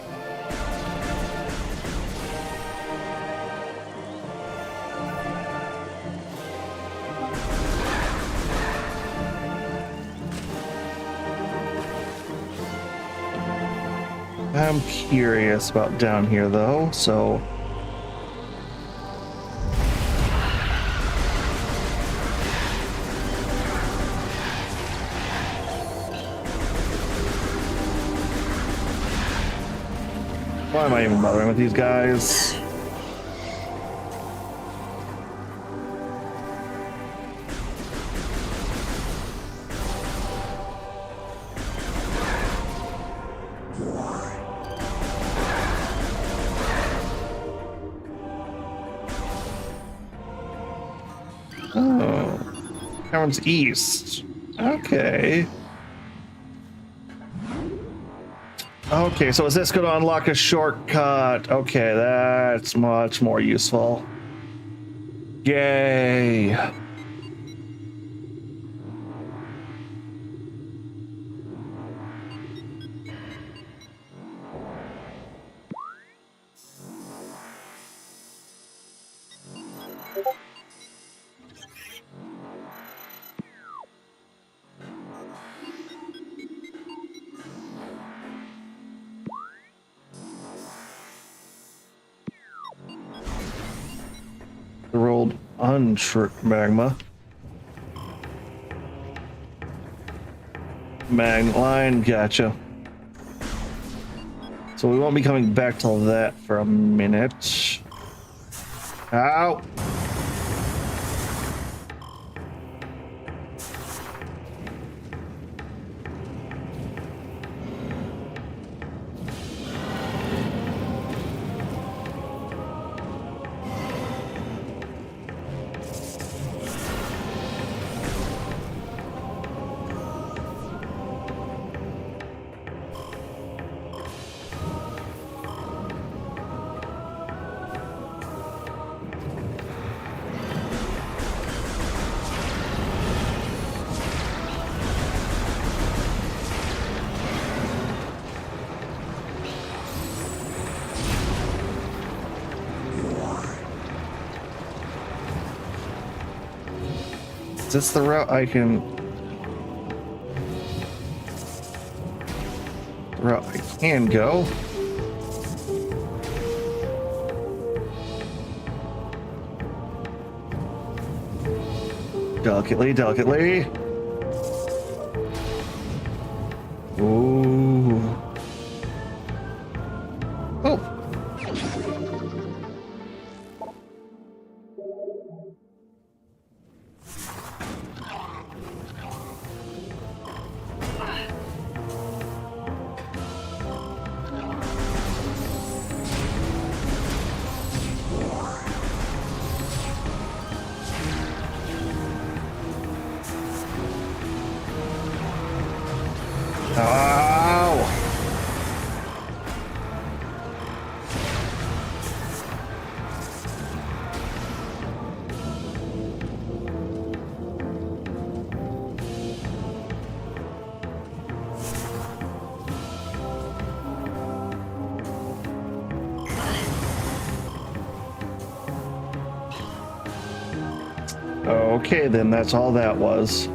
I'm curious about down here though, so why am I even bothering with these guys? Oh, Cameron's east. Okay. Okay, so is this going to unlock a shortcut? Okay, that's much more useful. Yay. Magma. Mag line, gotcha. So we won't be coming back till that for a minute. Ow! Is this the route I can... The route I can go? Delicately, delicately. Ooh. Oh. Ow! Okay, then that's all that was.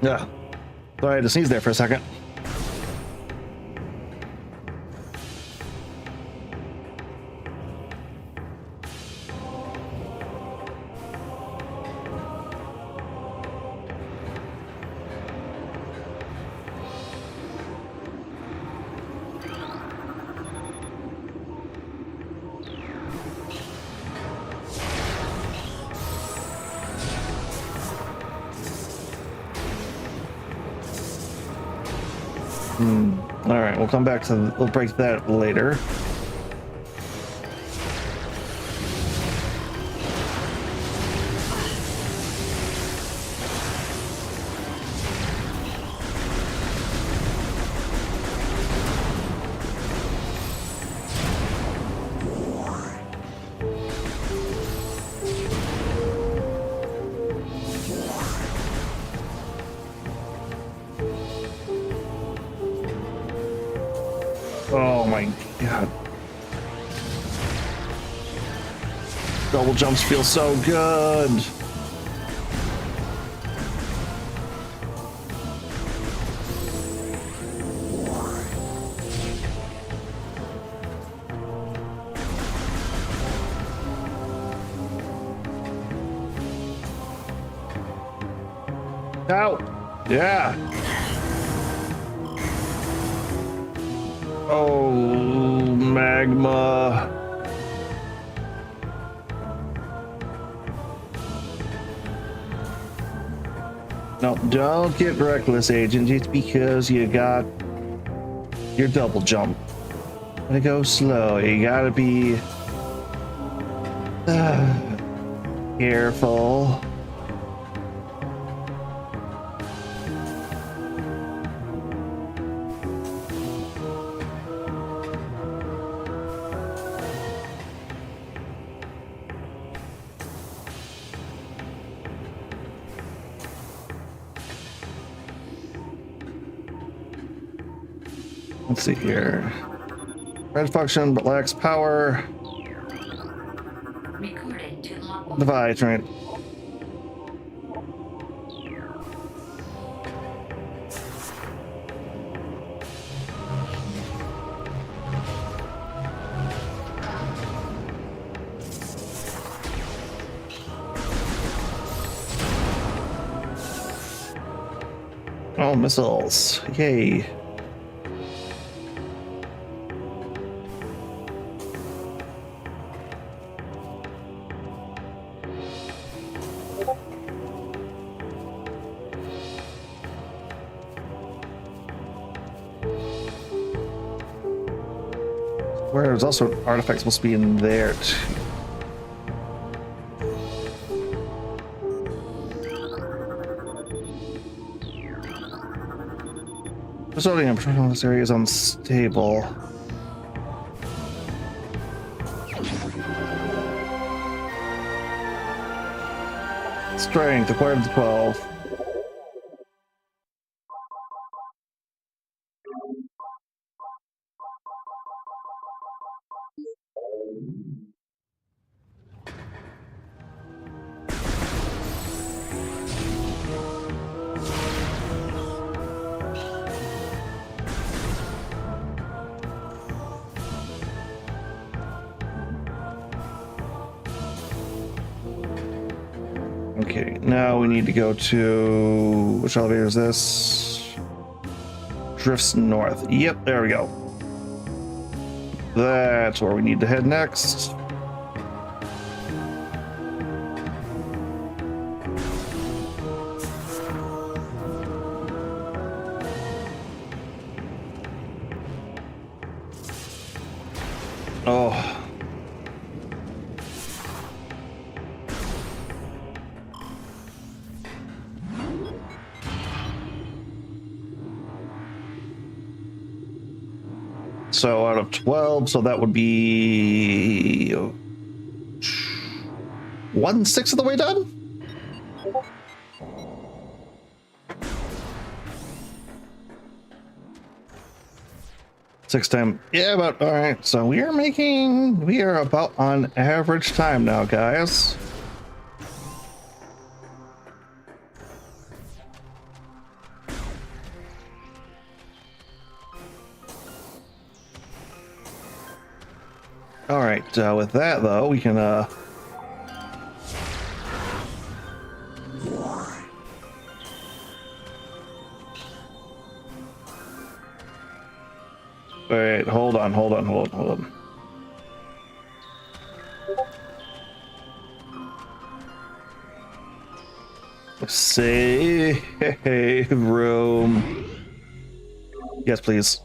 Yeah. Sorry, I had to sneeze there for a second. All right, we'll come back to, we'll break that later. Oh my god. Double jumps feel so good. Ow. Yeah. Oh, magma. No, don't get reckless, Agent, just because you got your double jump. Gotta go slow. You gotta be careful. Let's see here. Red function, but lacks power. Recording to logbook. Device, right? Oh, missiles. Yay. Where there's also an artifact supposed to be in there too. Facility and patrol this area is unstable. Strength acquired to 12. Okay, now we need to go to, which elevator is this? Drifts north. Yep, there we go. That's where we need to head next. Oh. So out of 12, so that would be 1/6 of the way done? Six time. Yeah, but all right. So we are about on average time now, guys. All right, with that though, we can wait, hold on. Save room. Yes, please.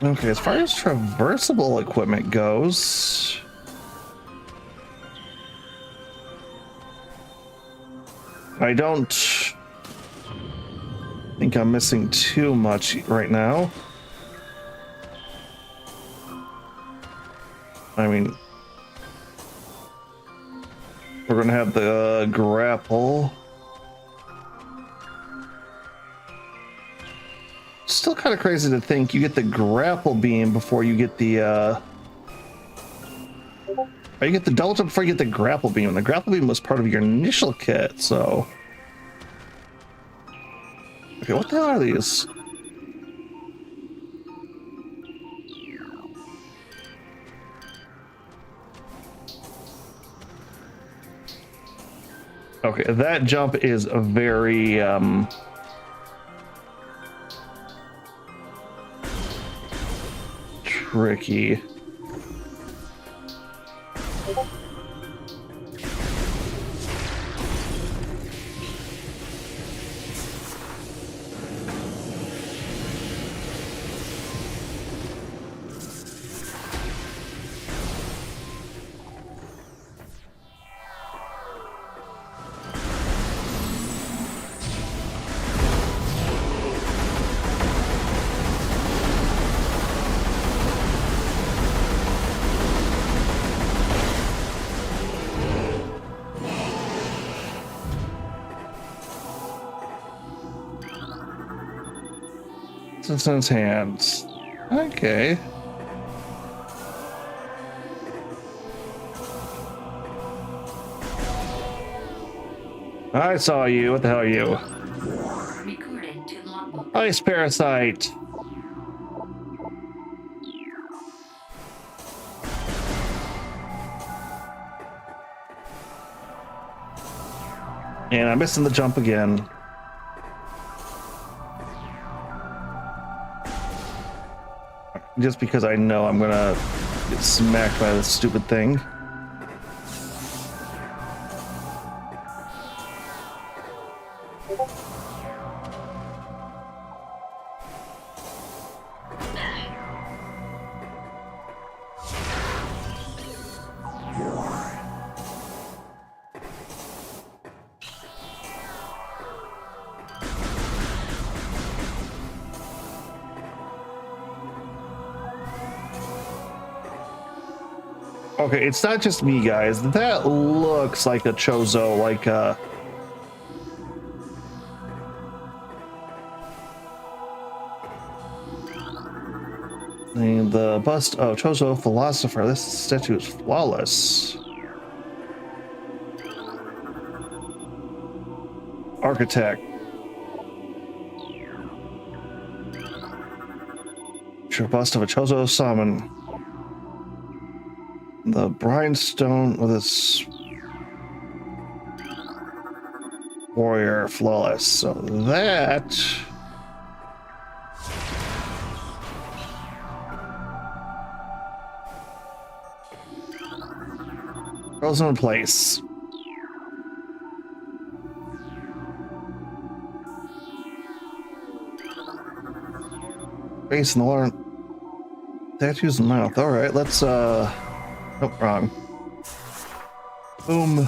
Okay, as far as traversable equipment goes, I don't think I'm missing too much right now. I mean, we're gonna have the grapple. Still kind of crazy to think you get the grapple beam before you get the or you get the double jump before you get the grapple beam. The grapple beam was part of your initial kit, so okay, what the hell are these? Okay, that jump is very tricky. It's in his hands. Okay. I saw you. What the hell are you? Recorded to logbook. Ice parasite. And I'm missing the jump again. Just because I know I'm gonna get smacked by this stupid thing. Okay, it's not just me, guys. That looks like a Chozo, like the bust of Chozo philosopher. This statue is flawless. Architect. Sure, bust of a Chozo summon. The Brimstone with its warrior flawless. So that goes in place. Face in the Lord. Statues in mouth. All right, let's oh, wrong. Boom.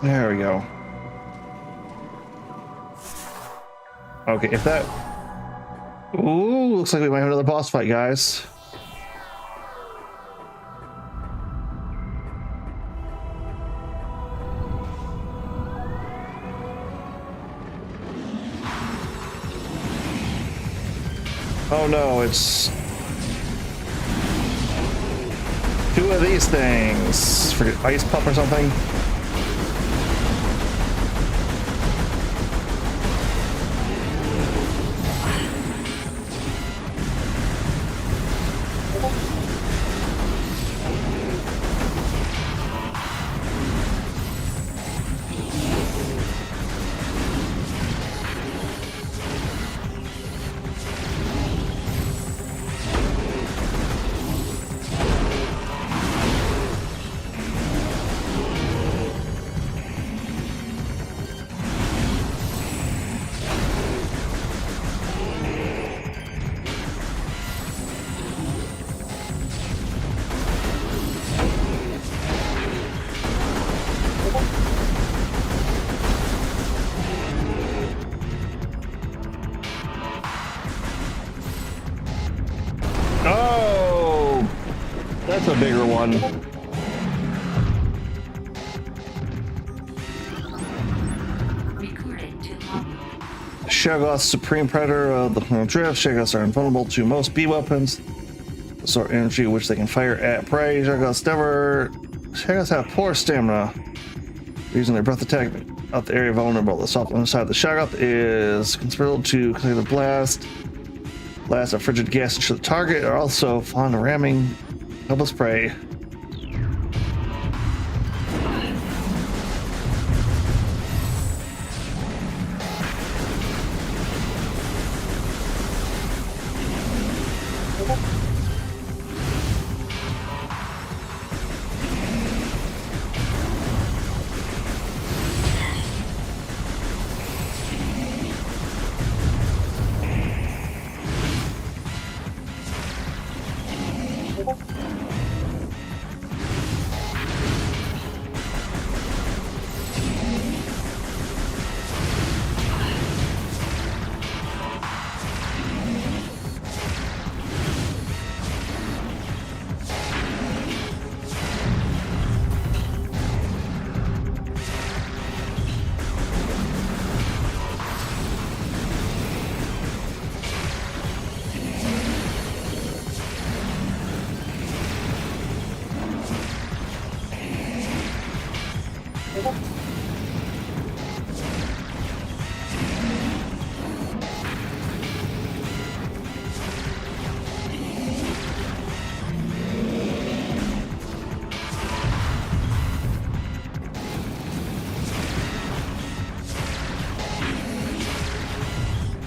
There we go. Okay, if that... Ooh, looks like we might have another boss fight, guys. Oh no, it's... two of these things. Forget ice pup or something. Oh, that's a bigger one. Recorded to logbook. Shoggoth's supreme predator of the drift. Shoggoths are invulnerable to most B weapons. The sort of energy which they can fire at prey. Shoggoths have poor stamina. Using their breath attack out the area vulnerable. The soft on the side of the shotgun is considered to clear the blast. Blast of frigid gas into the target are also fond of ramming helpless prey.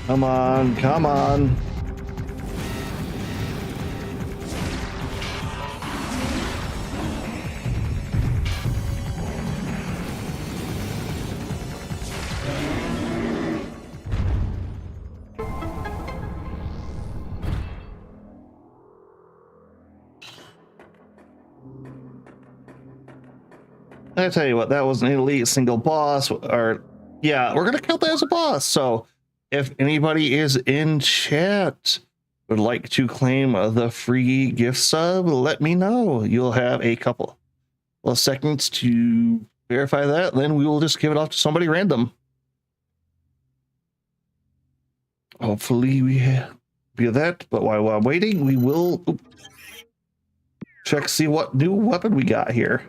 Come on, come on. I tell you what, that was an elite single boss, or yeah, we're gonna count that as a boss. So if anybody is in chat would like to claim the free gift sub, let me know. You'll have a couple of seconds to verify that, then we will just give it off to somebody random. Hopefully we do that, but while I'm waiting, we will check, see what new weapon we got here.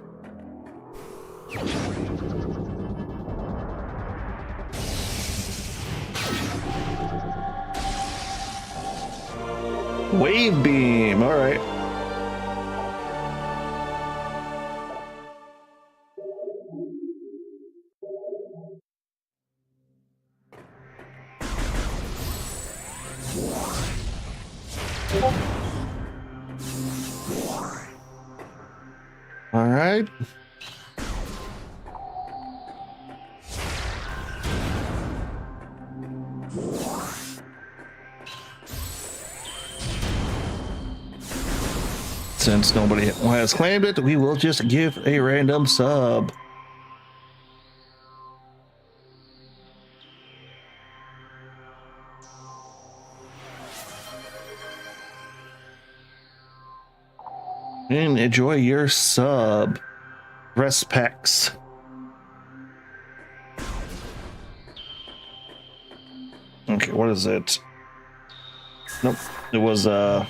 Wave beam, all right. All right. Since nobody has claimed it, we will just give a random sub. And enjoy your sub. Respects. Okay, what is it? Nope. It was nope.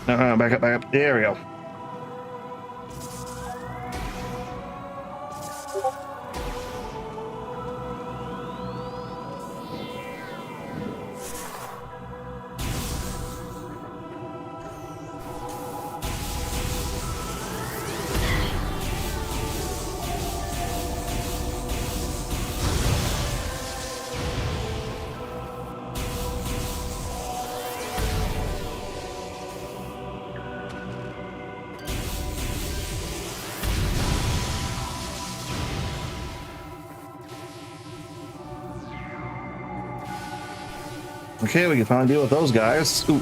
No, back up, back up. There we go. Okay, we can finally deal with those guys. Ooh.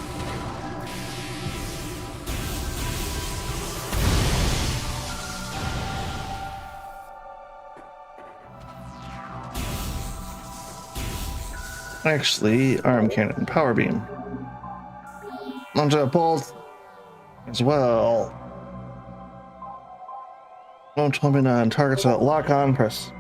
Actually, arm cannon, power beam. Launch a bolt as well. 129 targets that lock on, press.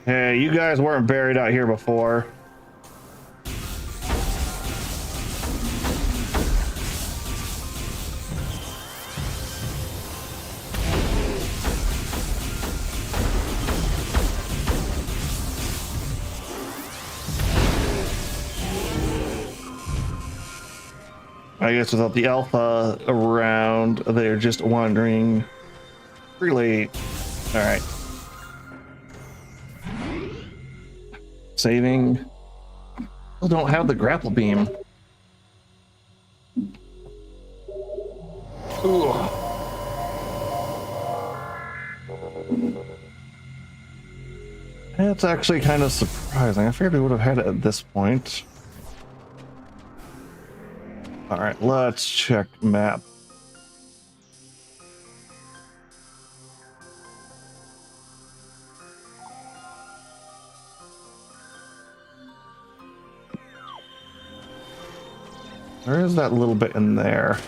Hey, you guys weren't buried out here before. I guess without the alpha around, they're just wandering freely. All right. Saving. Still don't have the grapple beam. Ooh. That's actually kind of surprising. I figured we would have had it at this point. All right, let's check map. There is that little bit in there.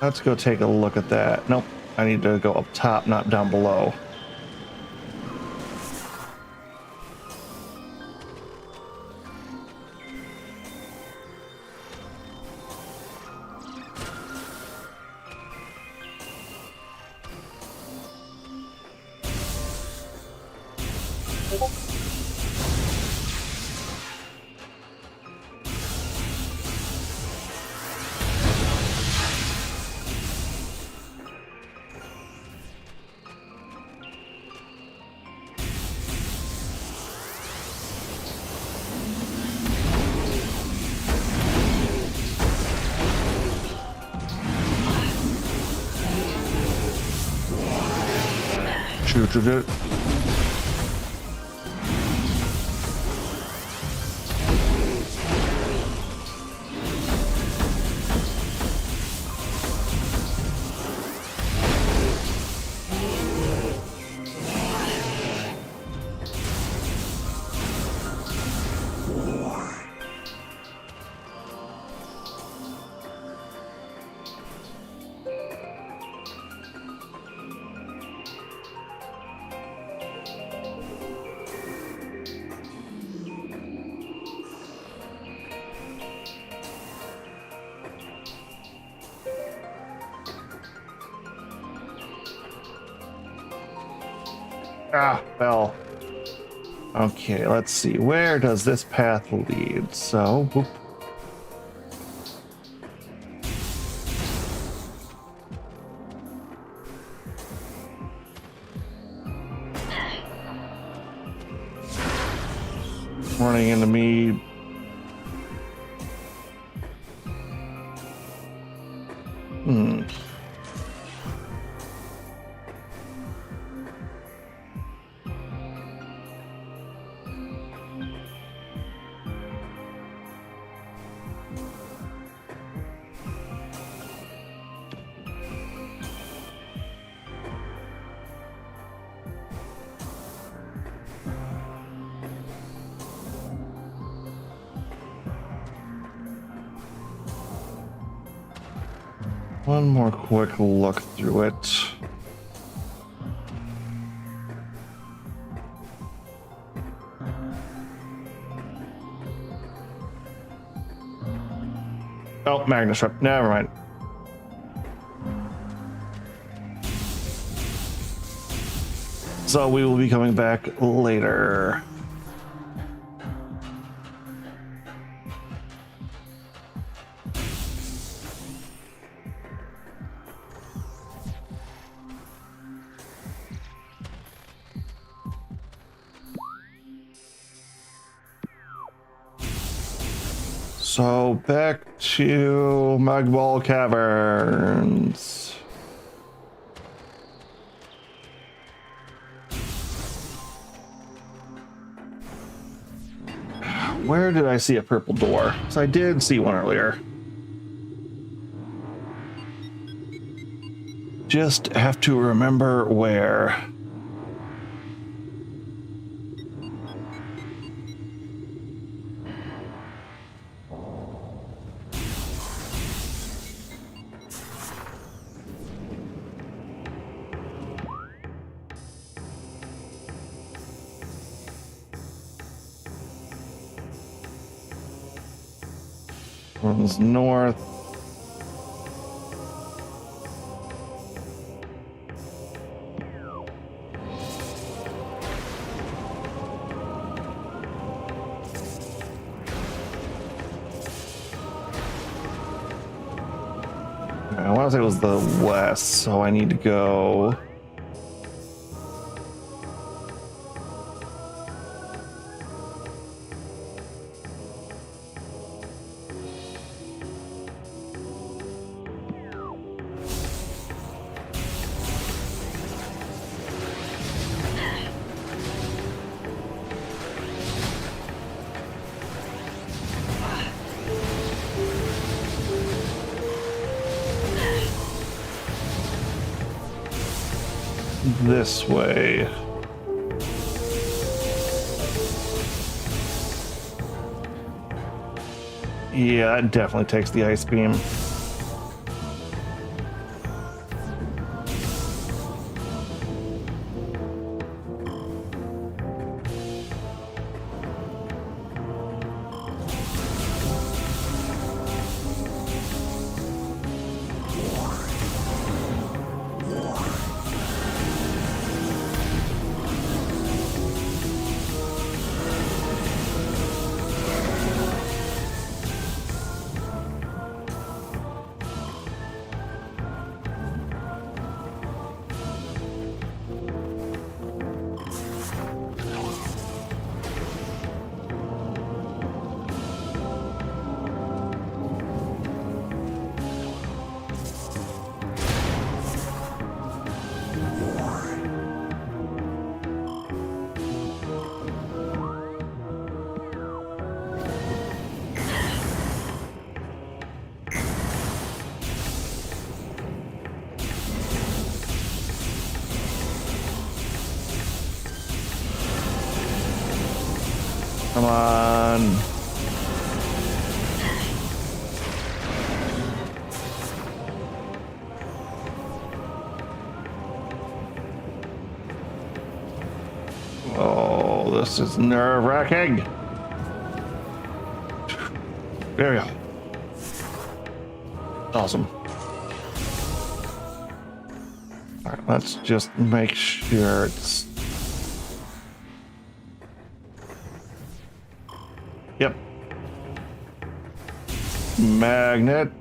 Let's go take a look at that. Nope, I need to go up top, not down below. Shoot. Ah, well. Okay, let's see. Where does this path lead? So, whoop. Running into me. One more quick look through it. Oh, Magnus Rep. Never mind. So we will be coming back later. So back to Mugwall Caverns. Where did I see a purple door? So I did see one earlier. Just have to remember where. One's north. I want to say it was the west, so I need to go. This way. Yeah, it definitely takes the ice beam. Come on. Oh, this is nerve-wracking. There we go. Awesome. All right, let's just make sure it's... Yep. Magnet.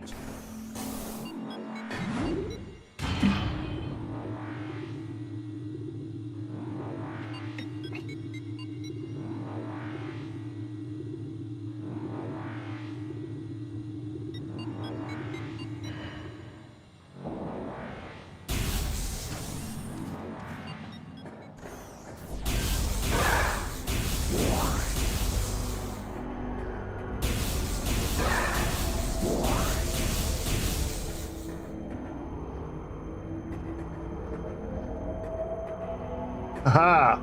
Aha!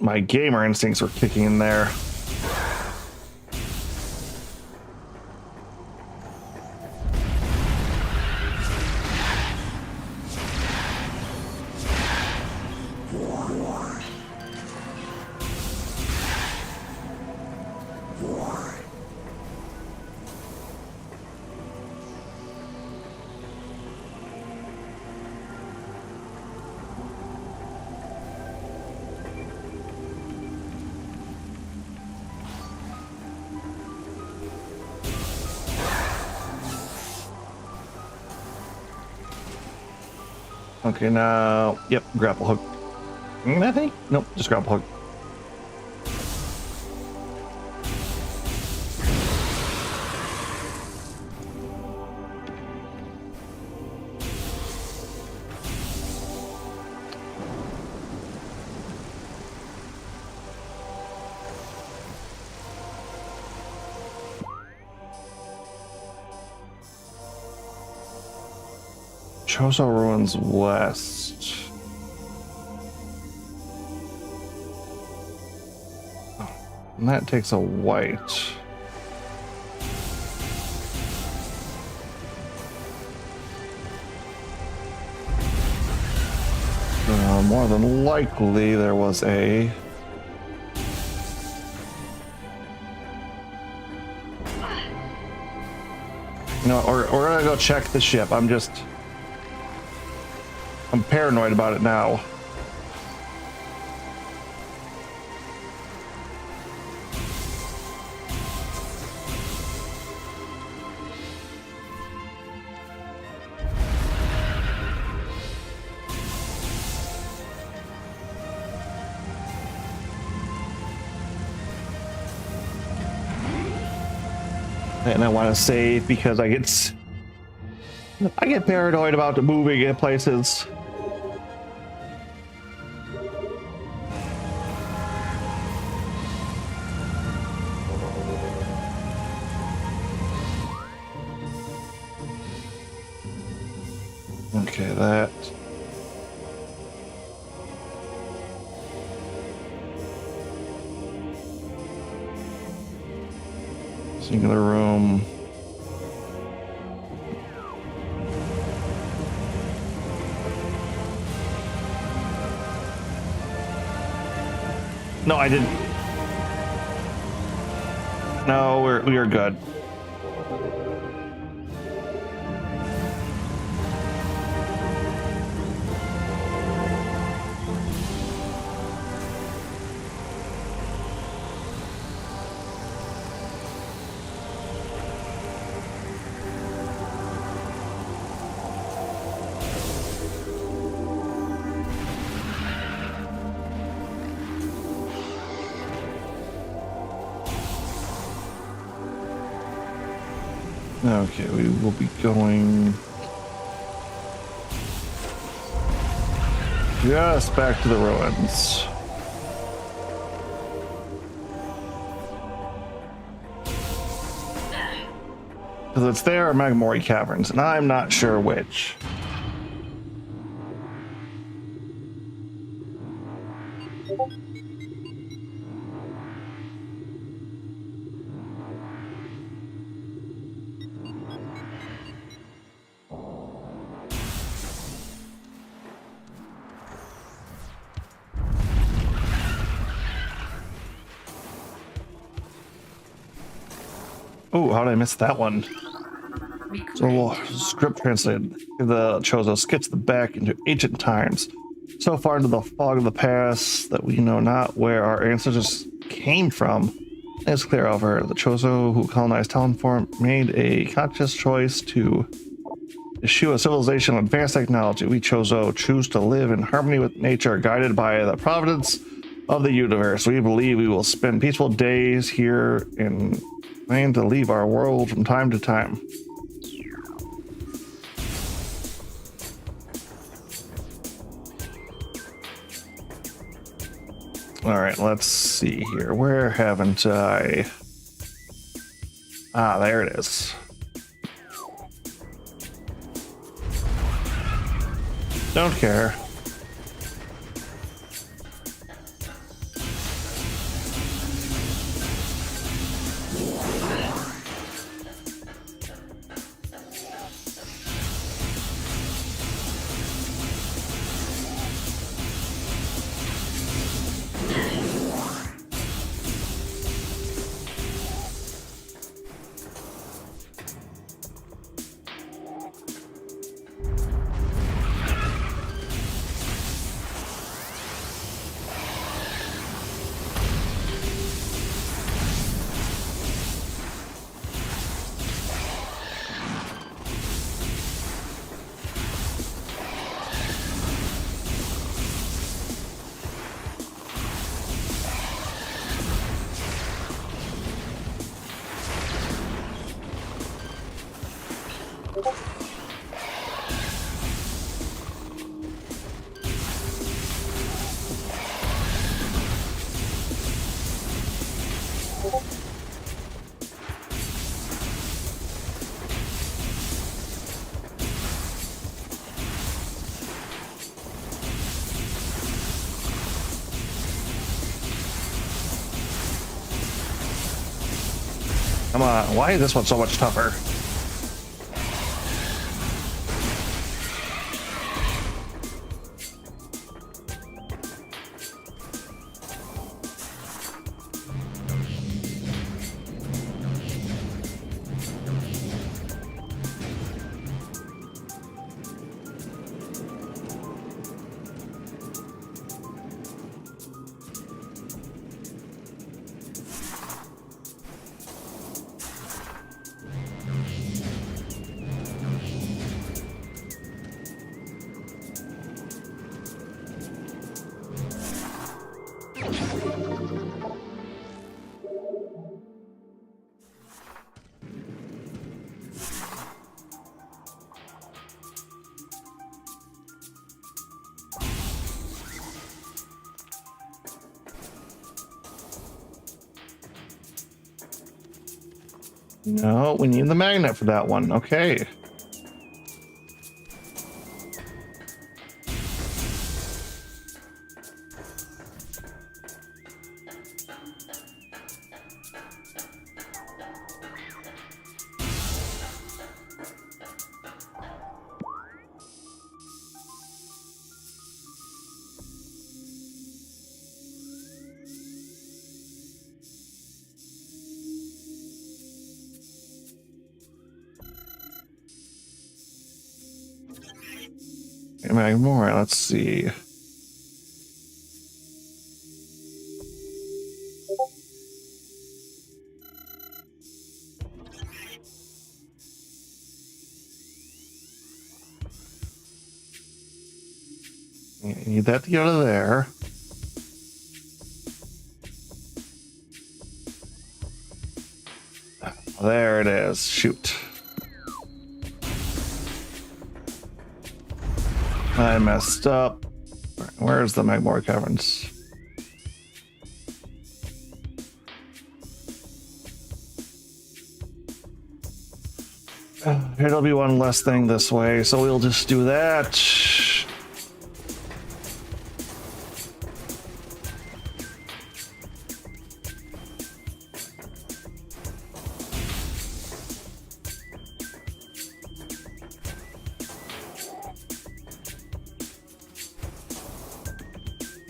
My gamer instincts were kicking in there. Okay, now, yep, grapple hook. I think? Nope, just grapple hook. Chozo Ruins West. And that takes a white. More than likely there was a... No, we're gonna go check the ship. I'm paranoid about it now. And I want to save because I get paranoid about the moving in places. Okay, that. Singular room. No, I didn't. No, we are good. Okay, we will be going just back to the ruins. Because it's there or Magmori Caverns, and I'm not sure which. Oh, how did I miss that one? So script translated. The Chozo skips the back into ancient times, so far into the fog of the past that we know not where our ancestors came from. It's clear, however, the Chozo who colonized Talonform made a conscious choice to eschew a civilization of advanced technology. We Chozo choose to live in harmony with nature, guided by the providence of the universe. We believe we will spend peaceful days here and plan to leave our world from time to time. All right, let's see here. Where haven't I? Ah, there it is. Don't care. Come on, why is this one so much tougher? No, we need the magnet for that one. Okay. More. Let's see. You need that to get out of there. There it is. Shoot. I messed up. Where's the Magmoor Caverns? It'll be one less thing this way, so we'll just do that.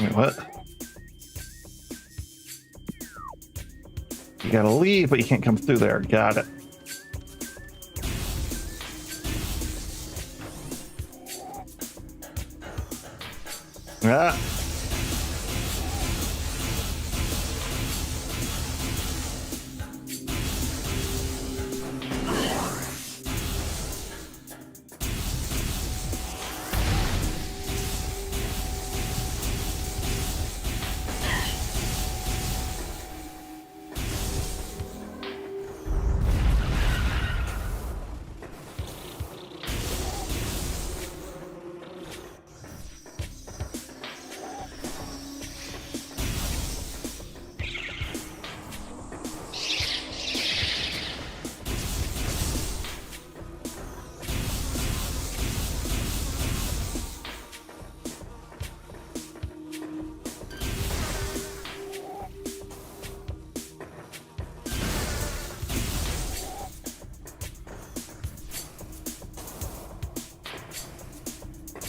Wait, what? You gotta leave, but you can't come through there. Got it. Ah.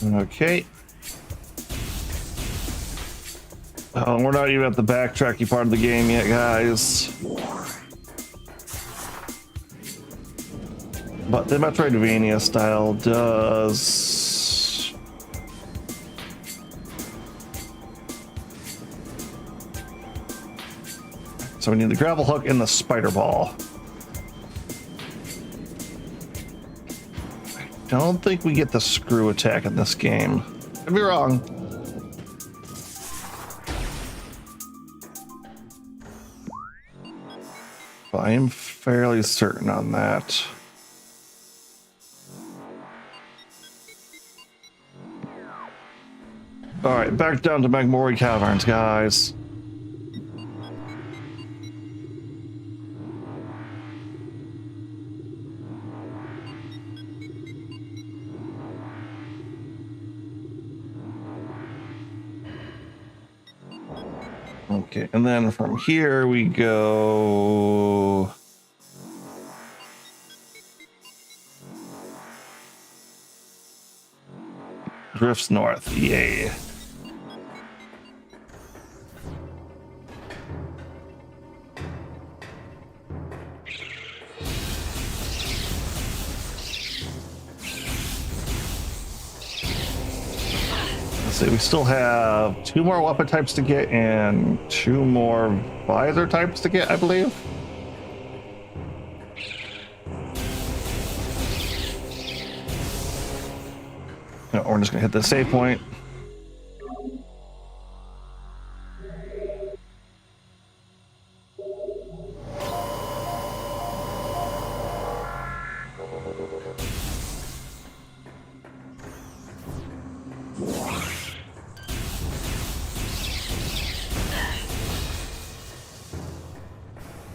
Okay. Oh, we're not even at the backtracky part of the game yet, guys. But the Metroidvania style does... So we need the gravel hook and the spider ball. I don't think we get the screw attack in this game. Could be wrong. But I am fairly certain on that. All right, back down to Magmoor Caverns, guys. Okay, and then from here we go drifts north. Yay. Let's see, we still have 2 more weapon types to get and 2 more visor types to get, I believe. No, we're just gonna hit the save point.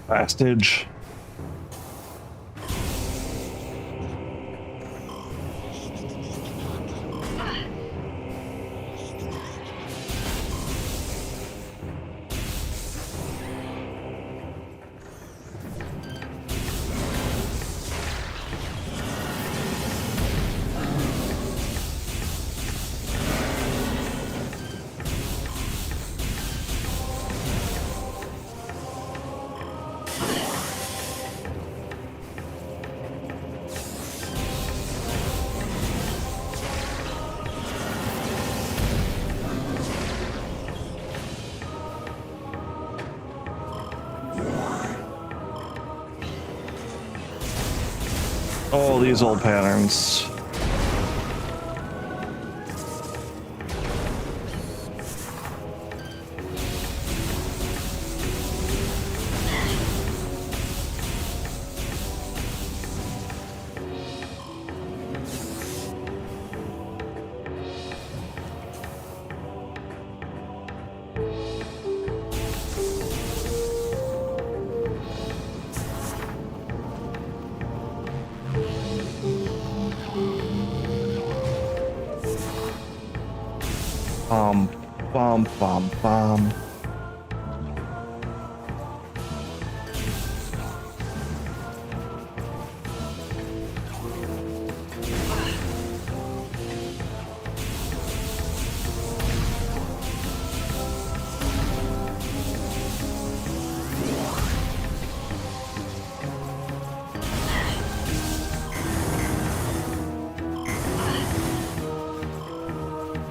Bastage. Oh, these old patterns. Bum, bum, bum.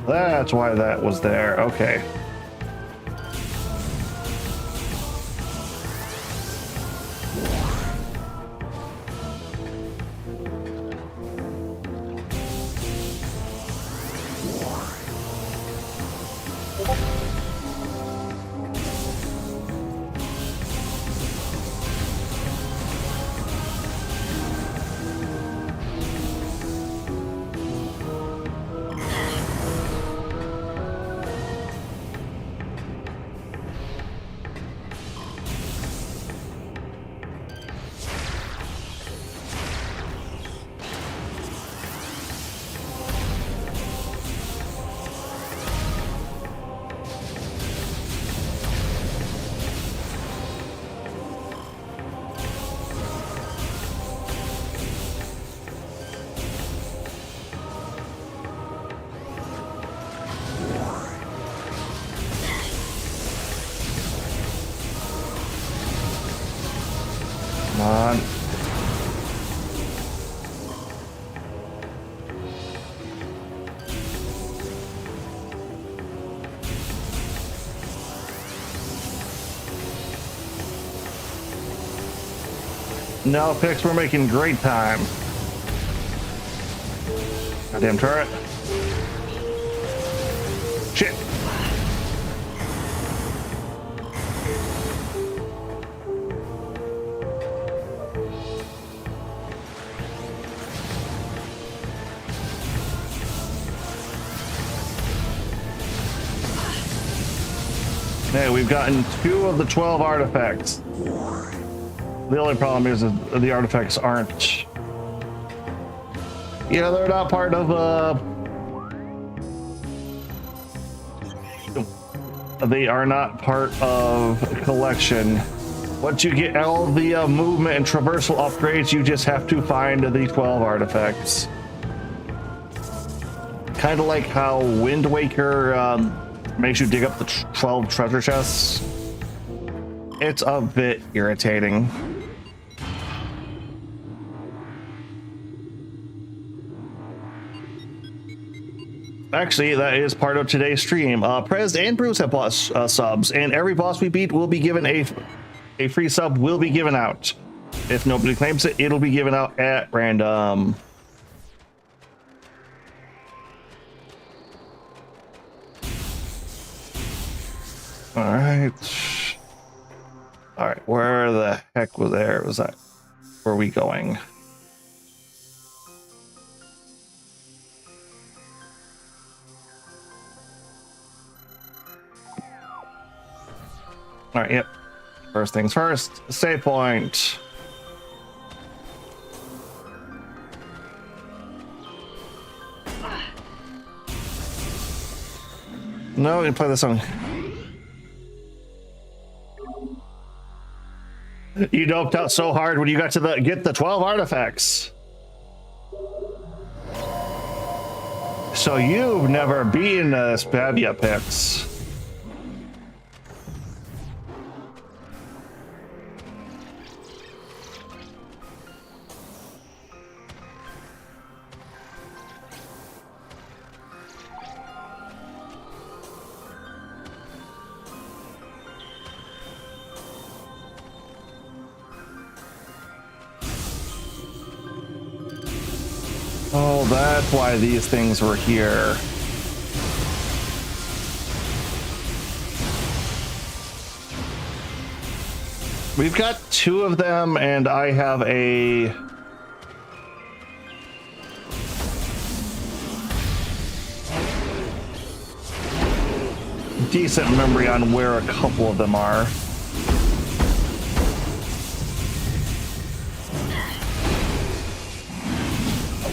That's why that was there. Okay. Come on. No, Pix, we're making great time. Goddamn turret. Shit. Hey, we've gotten 2 of the 12 artifacts. The only problem is that the artifacts aren't... Yeah, they're not part of, They are not part of a collection. Once you get all the movement and traversal upgrades, you just have to find the 12 artifacts. kind of like how Wind Waker makes you dig up the 12 treasure chests. It's a bit irritating. Actually, that is part of today's stream. Prez and Bruce have bought subs, and every boss we beat will be given a free sub will be given out. If nobody claims it, it'll be given out at random. All right. All right, where the heck was that? Where are we going? All right, yep. First things first, save point. No, we can play this song. You doped out so hard when you got to get the 12 artifacts. So you've never been a Spavia Pix. Oh, that's why these things were here. We've got 2 of them, and I have a decent memory on where a couple of them are.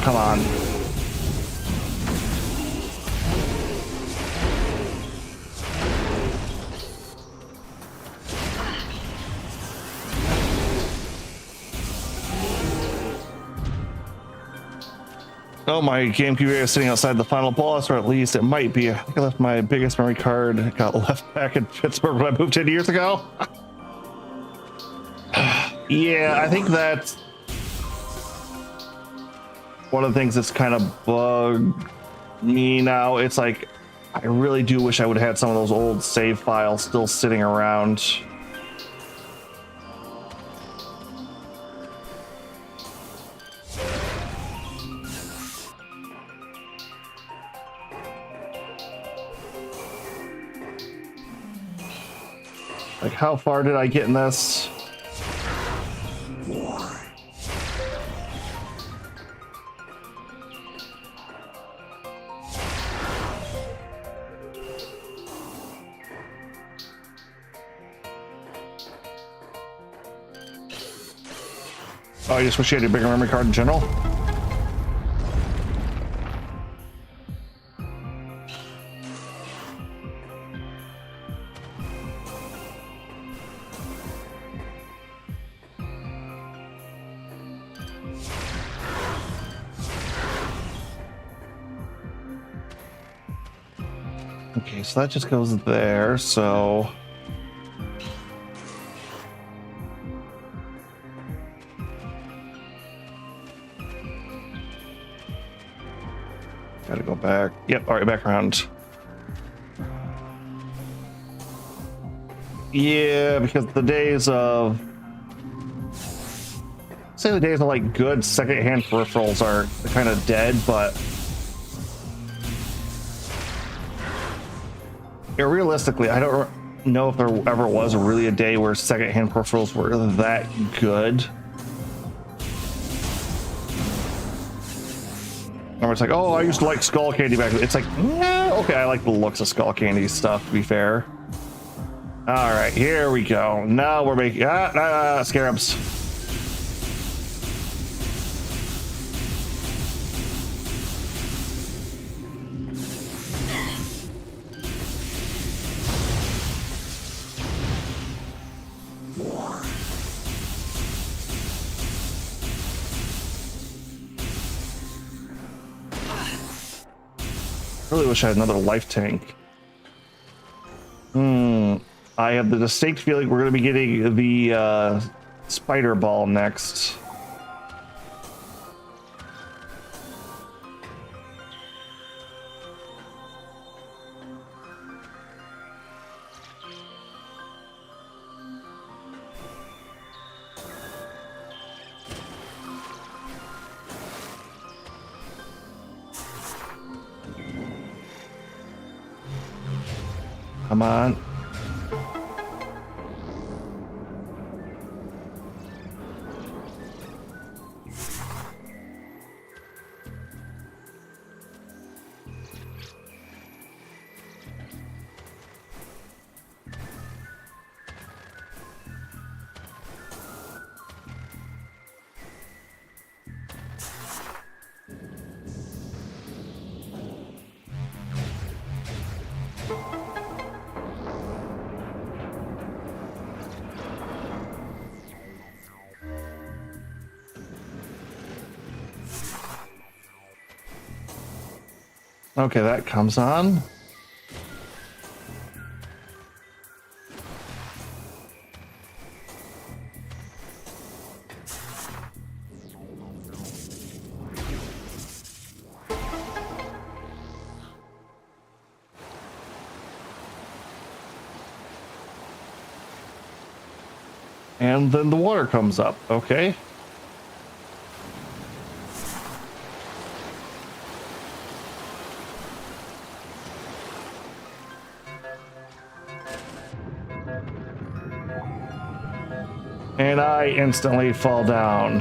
Come on. Oh, my GameCube is sitting outside the final boss, or at least it might be. I think I left my biggest memory card, got left back in Pittsburgh when I moved 10 years ago. Yeah, I think that's one of the things that's kind of bugged me now. It's like, I really do wish I would have had some of those old save files still sitting around. Like, how far did I get in this? Oh, you just wish you had a bigger memory card in general? Okay, so that just goes there, so... Gotta go back. Yep, all right, back around. Yeah, because the days of... say the days of, like, good second-hand peripherals are kind of dead, but... yeah, realistically, I don't know if there ever was really a day where second-hand peripherals were that good. Or it's like, oh, I used to like Skull Candy back then. It's like, yeah, okay, I like the looks of Skull Candy stuff, to be fair. All right, here we go. Now we're making scarabs. Really wish I had another life tank. I have the distinct feeling we're going to be getting the spider ball next. Come on. Okay, that comes on. And then the water comes up, okay. And I instantly fall down.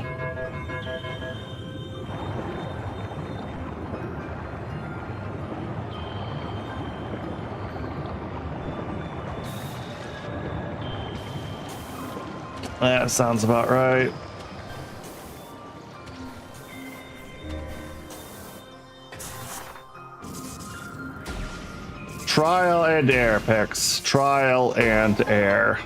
That sounds about right. Trial and error, Pix. Trial and error.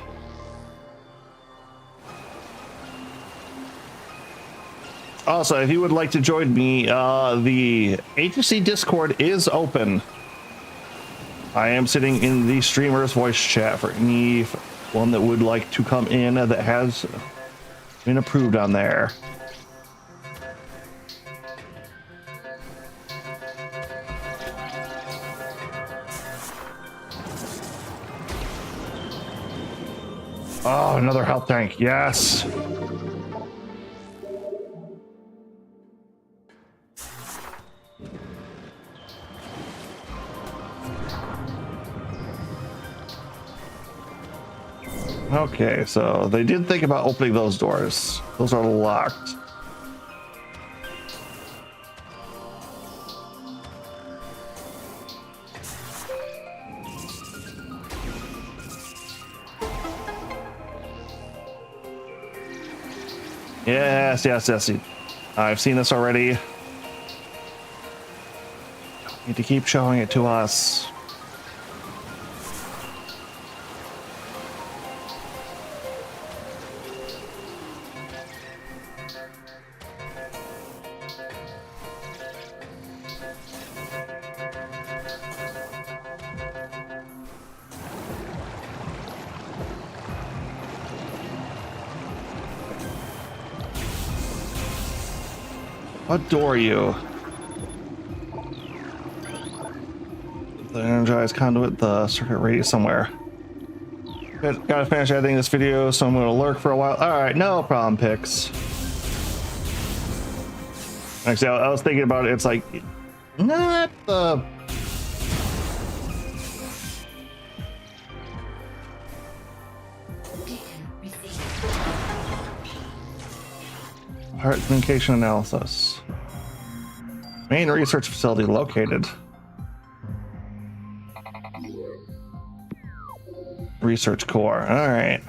Also, if you would like to join me, the HC Discord is open. I am sitting in the streamer's voice chat for anyone that would like to come in that has been approved on there. Oh, another health tank. Yes. Okay, so they did think about opening those doors. Those are locked. Yes, yes, yes. I've seen this already. Need to keep showing it to us. What door are you? The energized conduit, the circuit radius somewhere. Gotta finish editing this video, so I'm gonna lurk for a while. Alright, no problem, Pix. Actually, I was thinking about it, it's like, not the... Pirate communication analysis. Main research facility located. Research core. All right.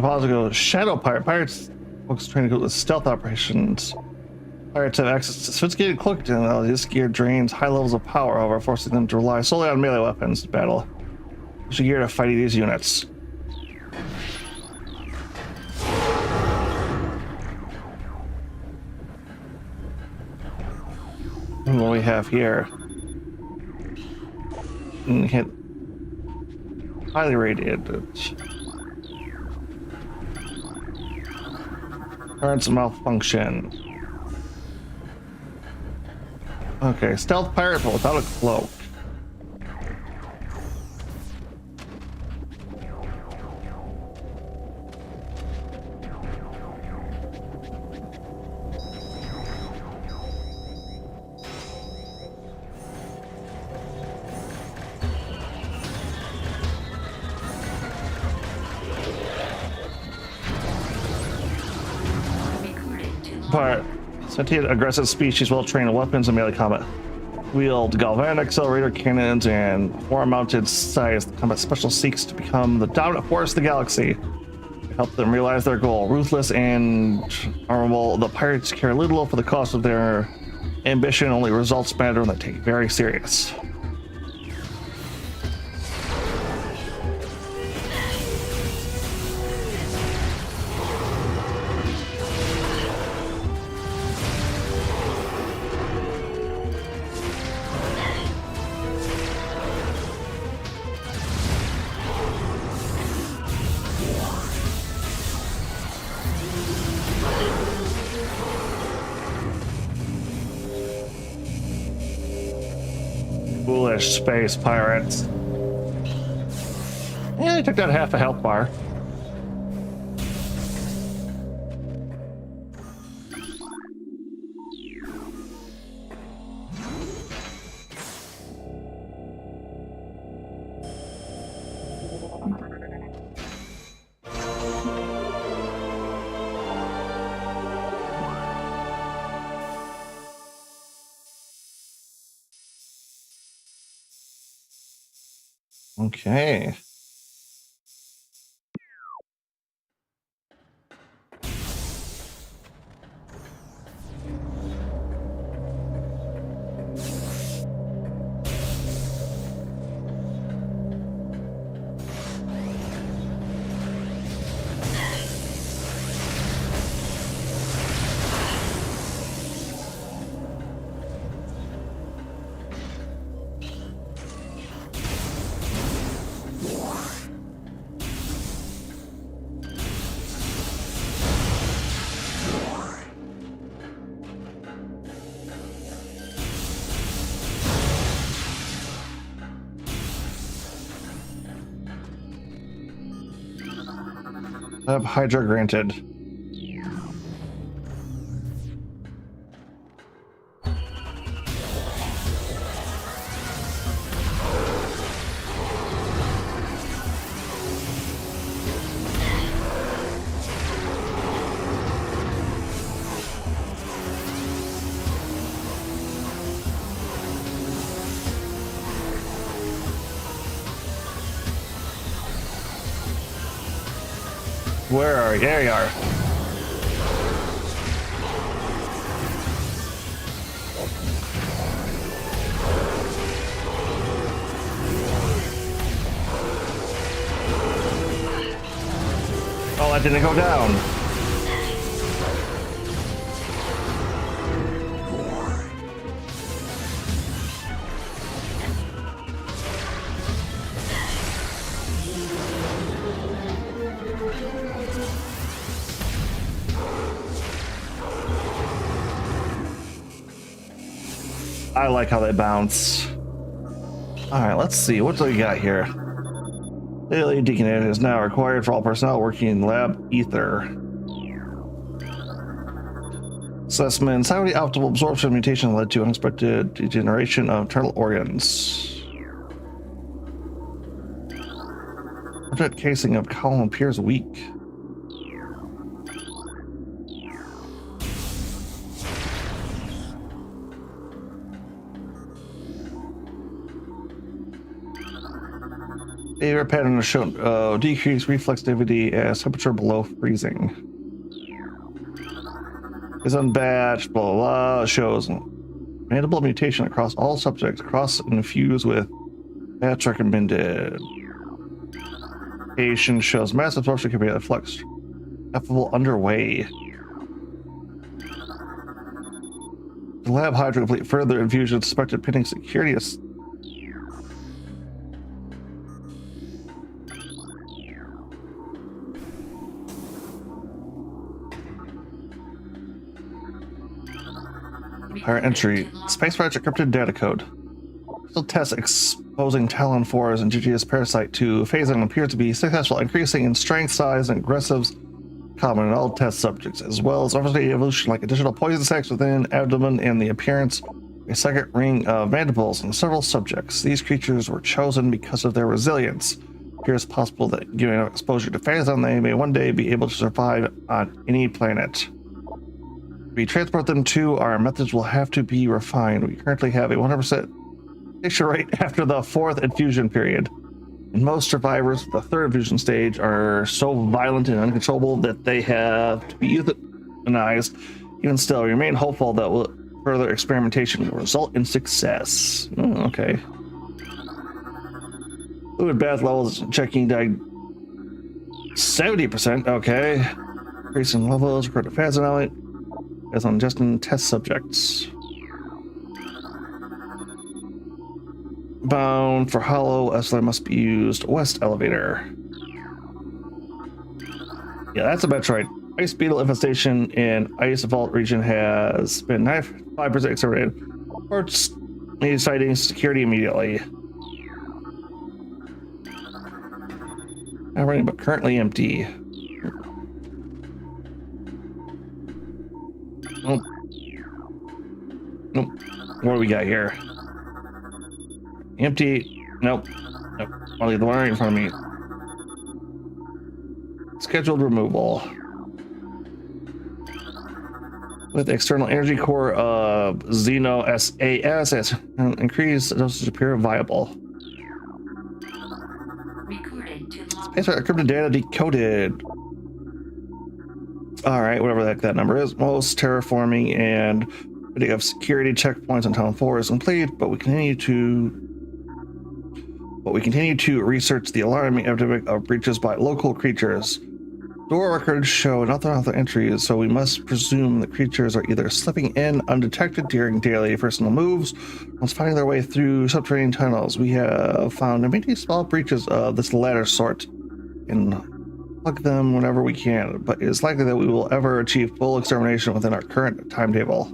Possible Shadow Pirate. Pirates focus trying to go with stealth operations. Pirates have access to sophisticated cloak technology. This gear drains high levels of power, however, forcing them to rely solely on melee weapons to battle. Use your gear to fight these units. And what we have here? Hit highly radiated. Currents malfunction. Okay, stealth pirate but without a cloak. Recorded to Pirate. Sentient aggressive species well trained in weapons and melee combat. Wield galvanic accelerator cannons and four-mounted sized combat special seeks to become the dominant force of the galaxy. Help them realize their goal. Ruthless and honorable, the pirates care little for the cost of their ambition. Only results matter when they take it very serious. Foolish space pirates. Yeah, they took that half a health bar. Okay. Hydra granted. Where are you? There you are. Oh, that didn't go down. I like how they bounce. All right, let's see. What do we got here? Daily decontamination is now required for all personnel working in lab ether. Assessments. How many optimal absorption mutation led to unexpected degeneration of internal organs? Project casing of column appears weak. A pattern is shown. Decreased reflexivity as temperature below freezing. Is unbatched, blah, blah, blah. Shows mandible mutation across all subjects. Cross and fuse with batch recommended. Patient shows mass absorption can be at flux. Effable underway. The lab hydro complete further infusion suspected pending security. Our entry. Space Project encrypted data code. Still test exposing Talon 4s and GGS Parasite to phasing appears to be successful, increasing in strength, size, and aggressives common in all test subjects, as well as offering evolution like additional poison sacs within abdomen and the appearance of a second ring of mandibles in several subjects. These creatures were chosen because of their resilience. It appears possible that given enough exposure to phazon, they may one day be able to survive on any planet. We transport them to our methods will have to be refined. We currently have a 100% extinction rate after the 4th infusion period. And most survivors of the 3rd infusion stage are so violent and uncontrollable that they have to be euthanized. Even still, we remain hopeful that further experimentation will result in success. Okay. Fluid bath levels checking 70%. Okay. Increasing levels, according to phazon as on just in test subjects. Bound for hollow escalator must be used. West elevator. Yeah, that's a Metroid. Ice beetle infestation in Ice Vault region has been 95% exterminated. Reports need citing security immediately. Not running, but currently empty. Nope. Nope. What do we got here? Empty. Nope. Nope. I'll leave the one right in front of me. Scheduled removal. With external energy core of Xeno SAS as increased dosage appear viable. Recorded to log. Space encrypted data decoded. Alright, whatever the heck that number is. Most terraforming and putting of security checkpoints on Talon 4 is complete, but we continue to research the alarming epidemic of breaches by local creatures. Door records show nothing other entries, so we must presume the creatures are either slipping in undetected during daily personal moves, or finding their way through subterranean tunnels. We have found many small breaches of this latter sort and plug them whenever we can, but it is likely that we will ever achieve full extermination within our current timetable.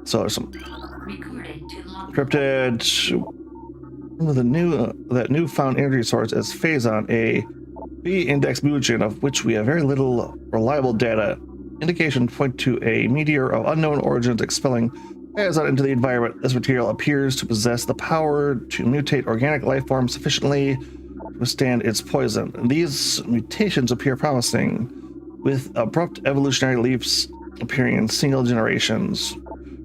So there's some Recorded to log. encrypted. One of the newfound energy source is Phazon, a B-index mutagen of which we have very little reliable data. Indications point to a meteor of unknown origins expelling Phazon into the environment. This material appears to possess the power to mutate organic life forms sufficiently to withstand its poison. These mutations appear promising, with abrupt evolutionary leaps appearing in single generations.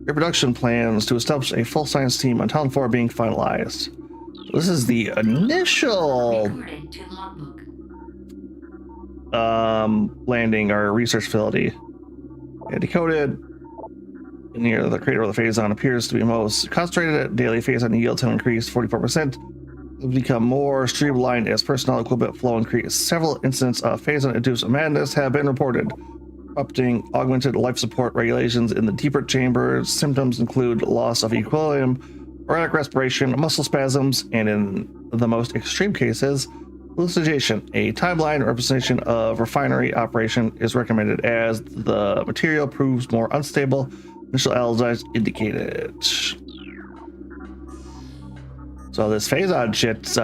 Reproduction plans to establish a full science team on Talon 4 being finalized. So this is the initial Recorded to logbook. landing our research facility. Yeah, decoded near the crater of the phazon appears to be most concentrated. Daily phazon yields have increased 44%. Have become more streamlined as personnel equipment flow increased. Several incidents of phazon-induced madness have been reported, corrupting augmented life support regulations in the deeper chambers. Symptoms include loss of equilibrium, erratic respiration, muscle spasms, and in the most extreme cases, hallucination. A timeline representation of refinery operation is recommended as the material proves more unstable. Initial analysis indicated. So this phazon shit's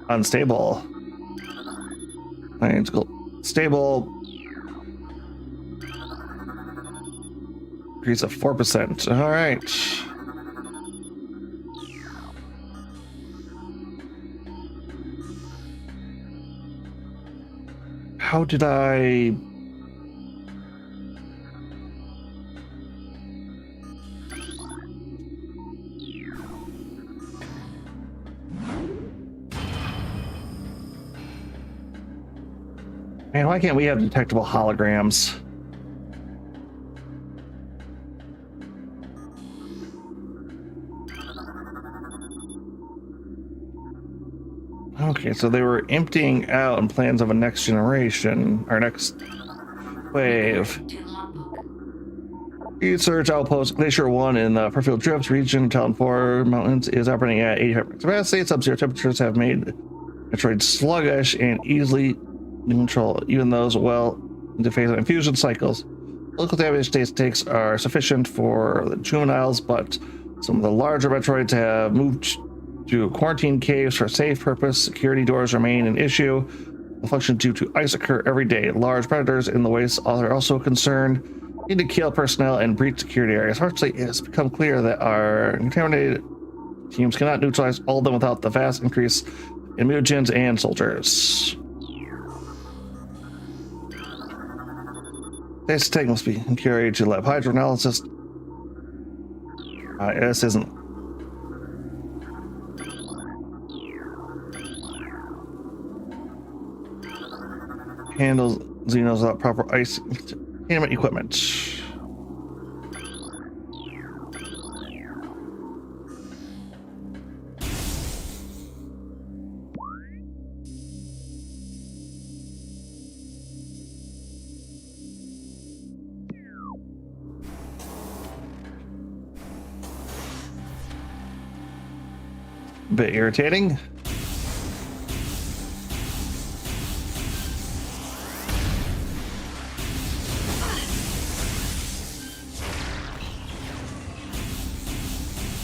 unstable. Stable. Increase of 4%. All right. How did I... Man, why can't we have detectable holograms? Okay, so they were emptying out in plans of a next generation, our next wave. To logbook. Research outpost Glacier 1 in the Perfield Drift region, Talon 4 Mountains, is operating at 80% capacity. Sub-zero temperatures have made Metroid sluggish and easily neutral, even those well into phase of infusion cycles. Local damage stakes are sufficient for the juveniles, but some of the larger Metroids have moved to quarantine caves for safe purpose. Security doors remain an issue. Malfunction due to ice occur every day. Large predators in the wastes are also a concern. Need to kill personnel and breach security areas. Fortunately, it has become clear that our contaminated teams cannot neutralize all of them without the vast increase in mutagens and soldiers. This tank must be carried to lab hydroanalysis. This isn't. Handles Xenos without proper ice containment equipment. Bit irritating.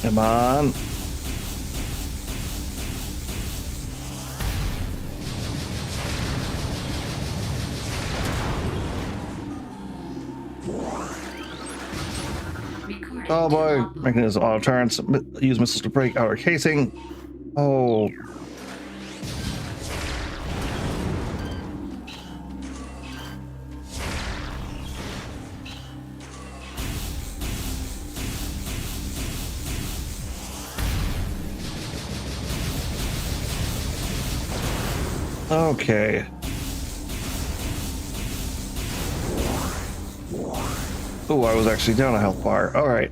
Come on. Recording Oh to boy, logbook. mechanism auto turns. Use missiles to break outer casing. Oh. Okay. Oh, I was actually down a health bar. All right.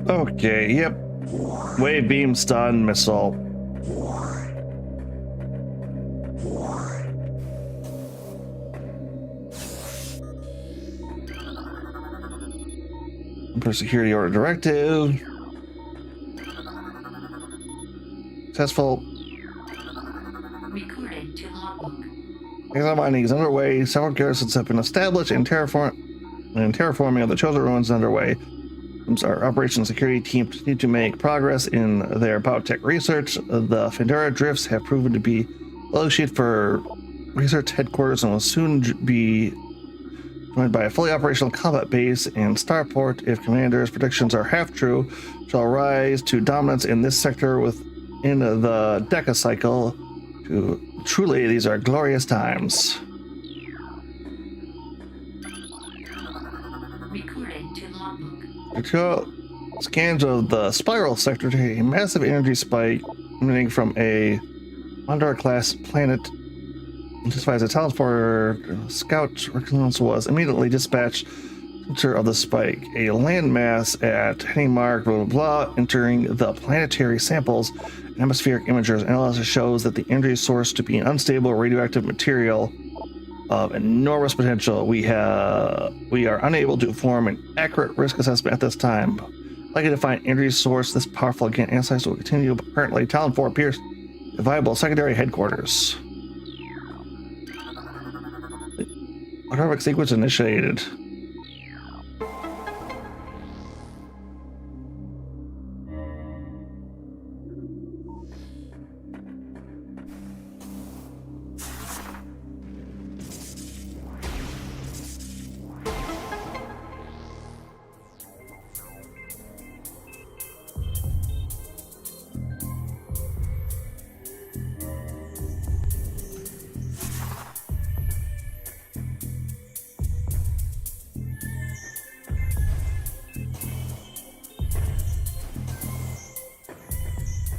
Okay, yep. Wave beam stun missile. Per security order directive. Successful. Recording to logbook. Exile mining is underway. Several garrisons have been established and terraforming of the chosen ruins is underway. Our operations security team continue to make progress in their biotech research. The Fendera drifts have proven to be low sheet for research headquarters and will soon be joined by a fully operational combat base and starport. If Commander's predictions are half true, shall rise to dominance in this sector within the Deca cycle. Truly, these are glorious times. Recording to logbook. Scans of the spiral sector to a massive energy spike emanating from a Mondor-class planet. Justifies a Talon 4 scout reconnaissance was immediately dispatched center of the spike. A landmass at heading mark blah blah blah entering the planetary samples. Atmospheric imagers analysis shows that the energy source to be an unstable radioactive material of enormous potential. We are unable to form an accurate risk assessment at this time. Likely to find energy source this powerful again. Analysis will continue, but currently Talon 4 appears a viable secondary headquarters. Automatic sequence initiated.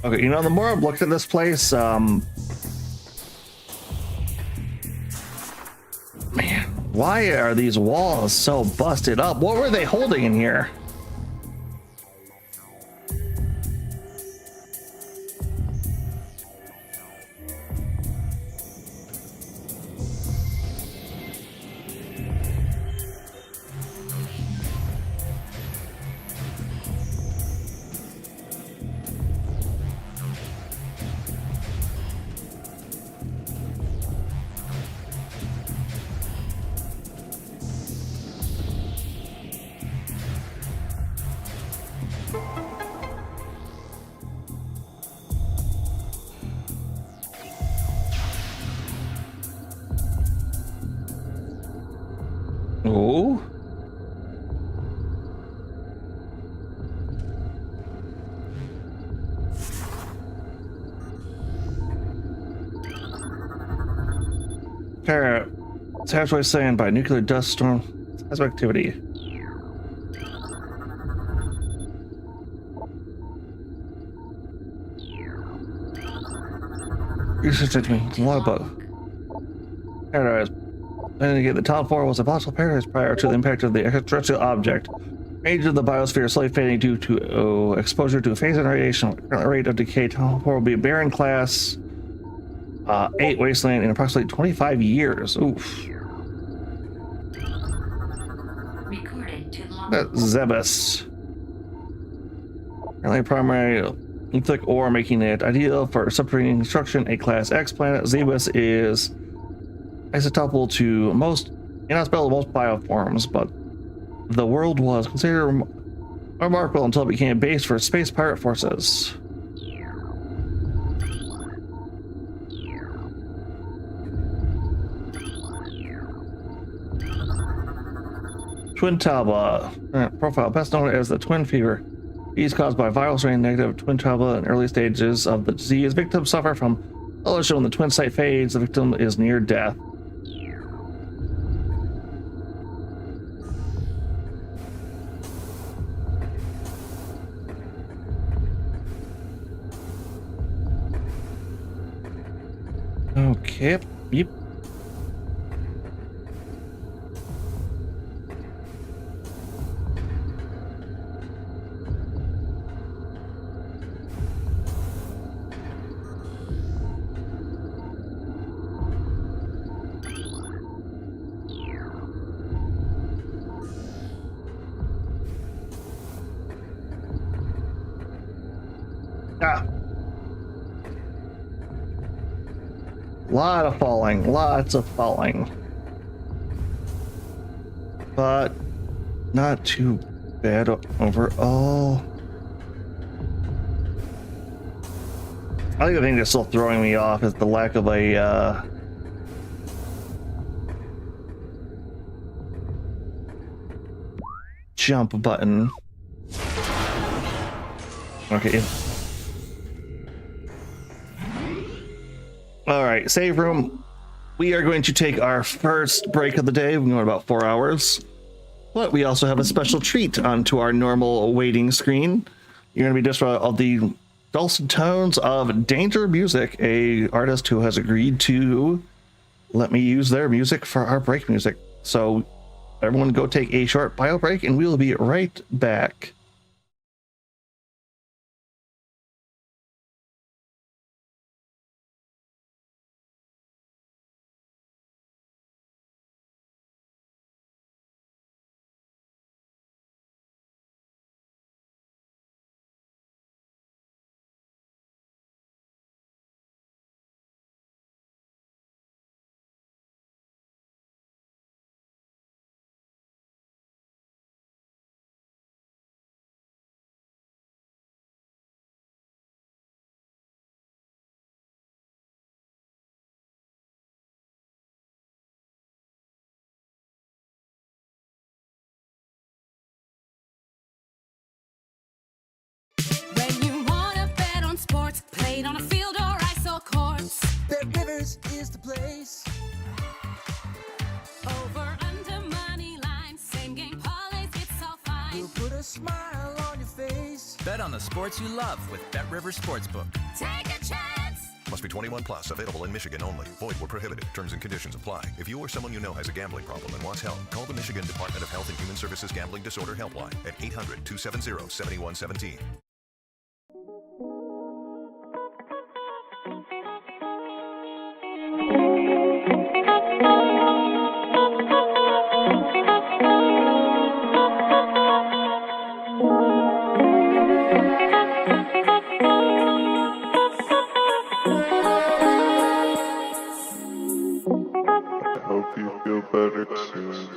Okay, you know, the more I've looked at this place, man, why are these walls so busted up? What were they holding in here? Oh. Kara, it's halfway saying by nuclear dust storm has activity. Research me, logbook. Paradise. Indicate the top floor was a possible paradise prior to the impact of the extraterrestrial object. Age of the biosphere slowly fading due to exposure to phase and radiation. Current rate of decay. Top floor will be a barren class 8 wasteland in approximately 25 years. Oof. Recorded to logbook. That's Zebus. Currently primary thick ore, making it ideal for subterranean construction. A class X planet. Zebus is isotopal to most inhospitable to most bioforms, but the world was considered remarkable until it became a base for space pirate forces. Twin Talba profile, best known as the twin fever. Disease caused by viral strain negative twin Talba in early stages of the disease. Victims suffer from elation when the twin site fades. The victim is near death. Okay, yep. Ah. Lot of falling, lots of falling. But not too bad overall. I think the thing that's still throwing me off is the lack of a jump button. Okay. All right, save room. We are going to take our first break of the day. We're going about 4 hours. But we also have a special treat onto our normal waiting screen. You're going to be just of the dulcet tones of Danger Music, a artist who has agreed to let me use their music for our break music. So everyone go take a short bio break and we will be right back. When you wanna bet on sports, played on a field or ice or courts, Bet Rivers is the place. over under money line, same game parlays, it's all fine. We'll put a smile on your face. Bet on the sports you love with BetRivers Sportsbook. Take a chance. Must be 21 plus. Available in Michigan only. Void where prohibited. Terms and conditions apply. If you or someone you know has a gambling problem and wants help, call the Michigan Department of Health and Human Services Gambling Disorder Helpline at 800-270-7117. Hope you feel better soon.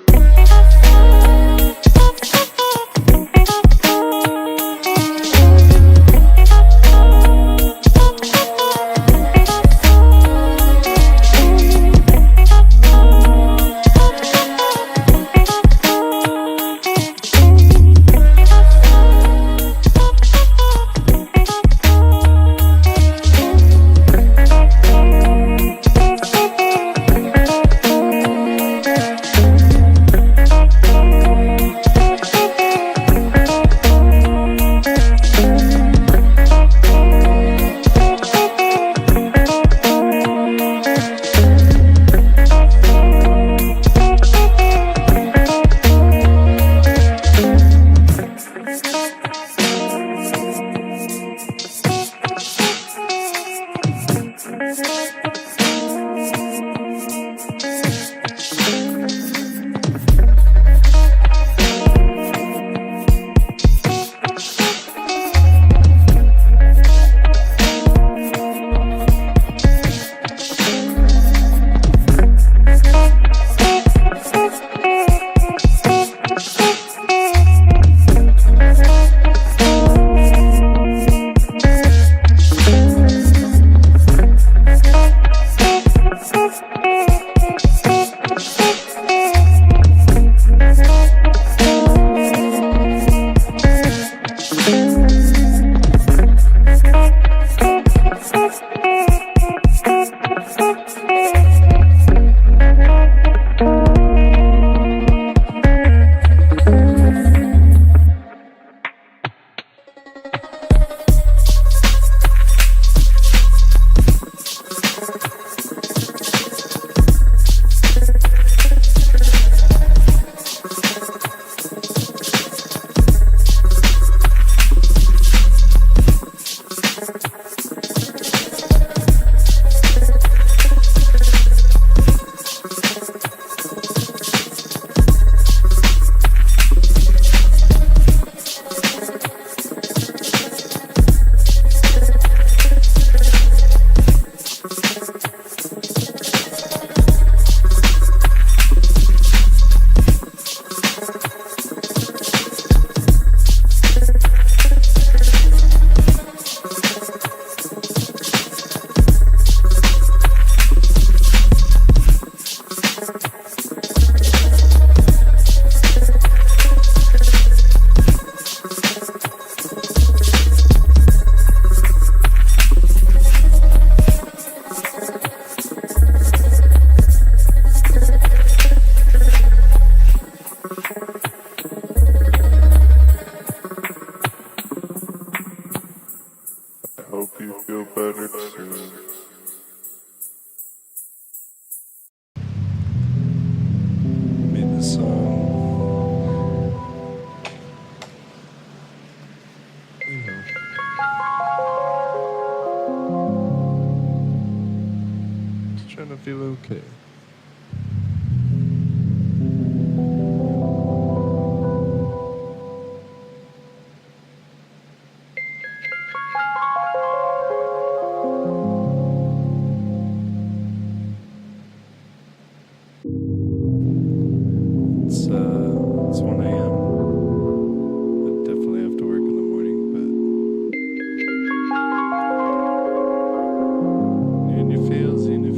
Hope you feel better soon. Made this song. You know. Just trying to feel okay. It's 1 a.m. I definitely have to work in the morning, but in your feels, you know.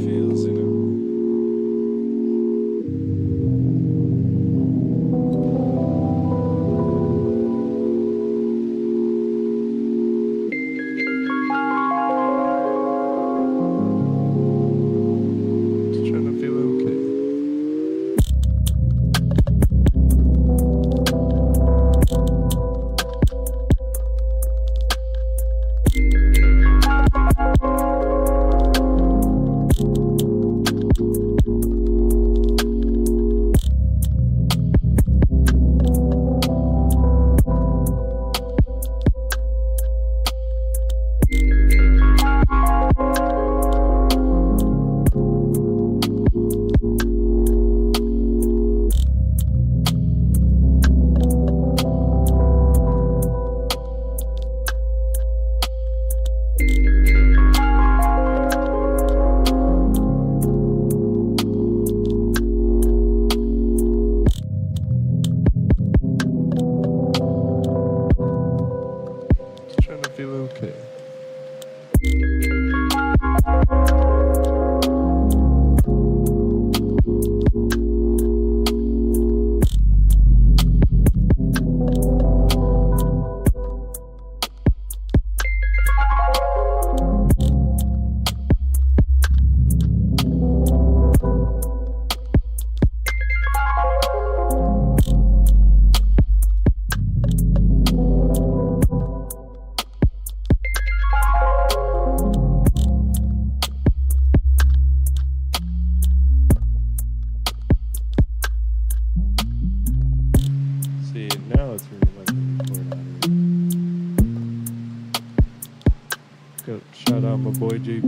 Shout out my boy JB.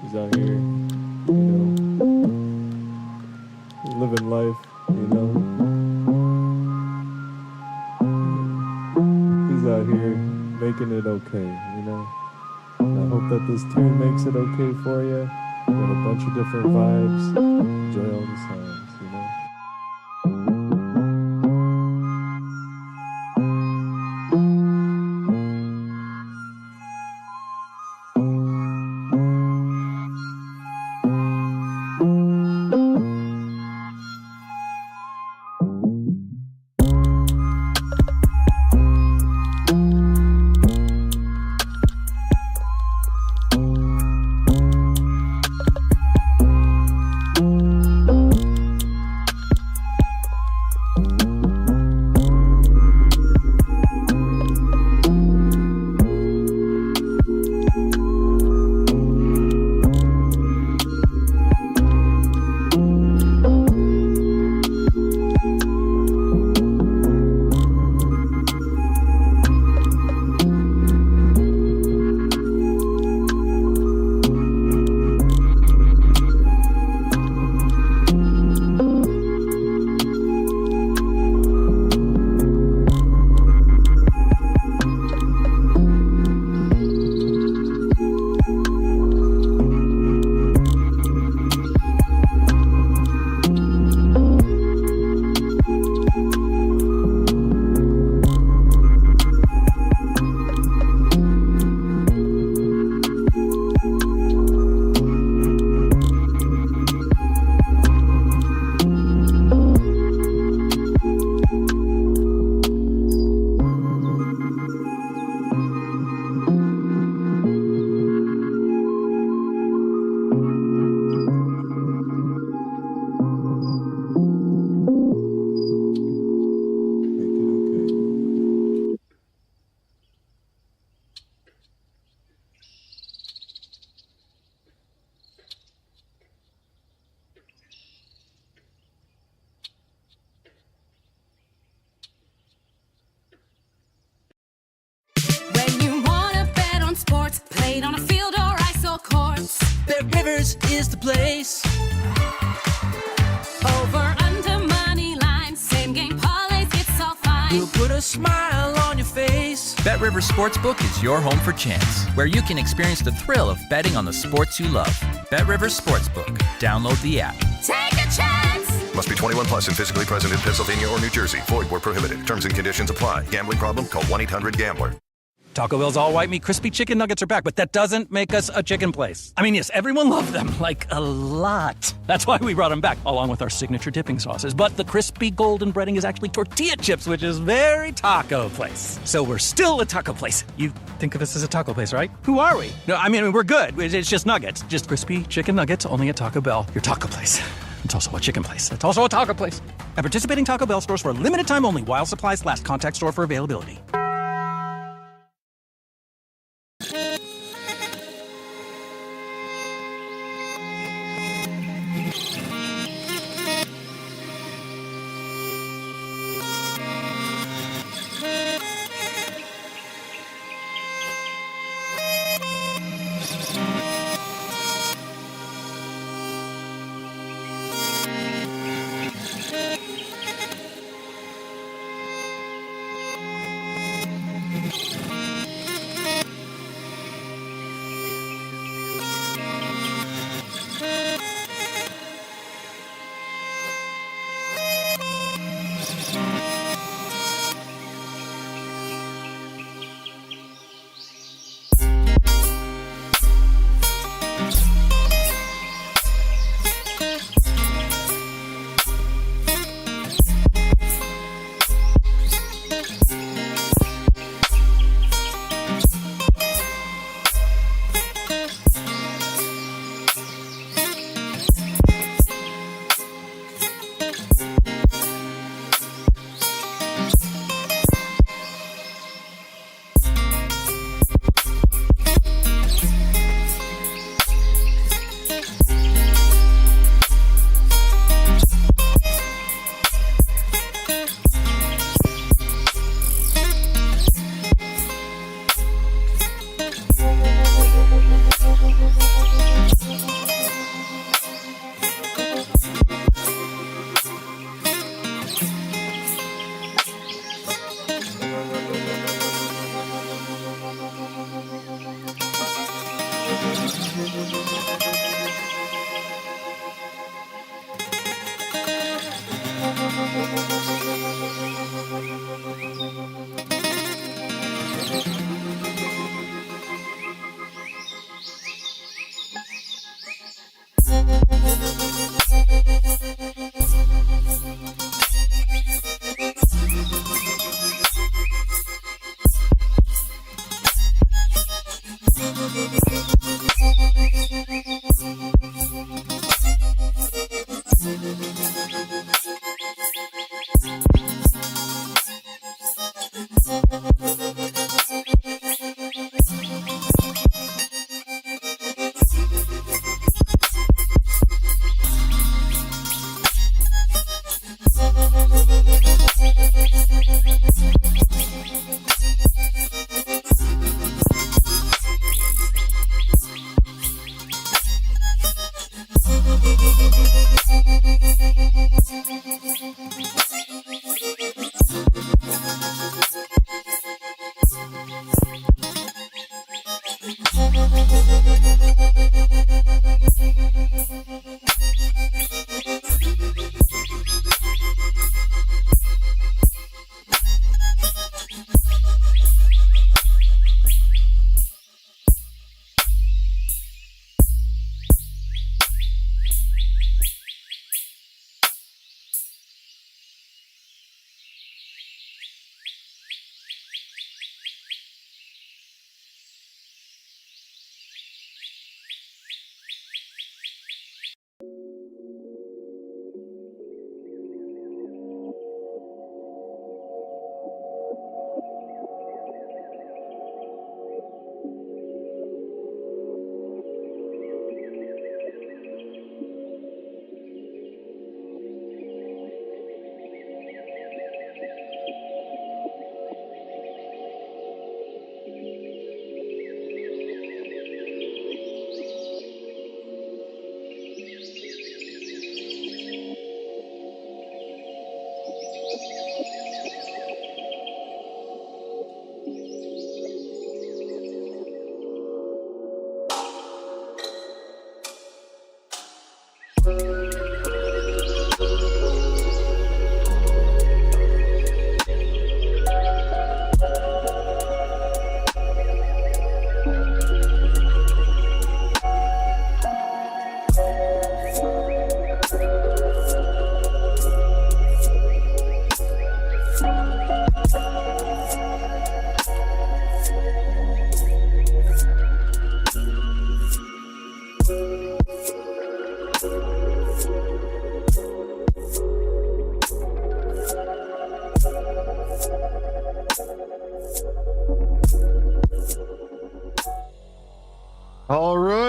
He's out here, living life, He's out here making it okay, And I hope that this tune makes it okay for you. Got a bunch of different vibes. Enjoy all the sounds, When you wanna bet on sports, played on a field or ice or courts. Bet Rivers is the place. Over, under, money line, same game parlays, it's all fine. We'll put a smile on your face. Bet Rivers Sportsbook is your home for chance, where you can experience the thrill of betting on the sports you love. Bet Rivers Sportsbook. Download the app. Take a chance. Must be 21 plus and physically present in Pennsylvania or New Jersey. Void where prohibited. Terms and conditions apply. Gambling problem? Call 1-800-GAMBLER. Taco Bell's all white meat crispy chicken nuggets are back, but that doesn't make us a chicken place. I mean, yes, everyone loved them, like a lot. That's why we brought them back, along with our signature dipping sauces. But the crispy golden breading is actually tortilla chips, which is very taco place. So we're still a taco place. You think of us as a taco place, right? Who are we? No, I mean, we're good. It's just nuggets. Just crispy chicken nuggets, only at Taco Bell, your taco place. It's also a chicken place. It's also a taco place. At participating Taco Bell stores for a limited time only while supplies last. Contact store for availability.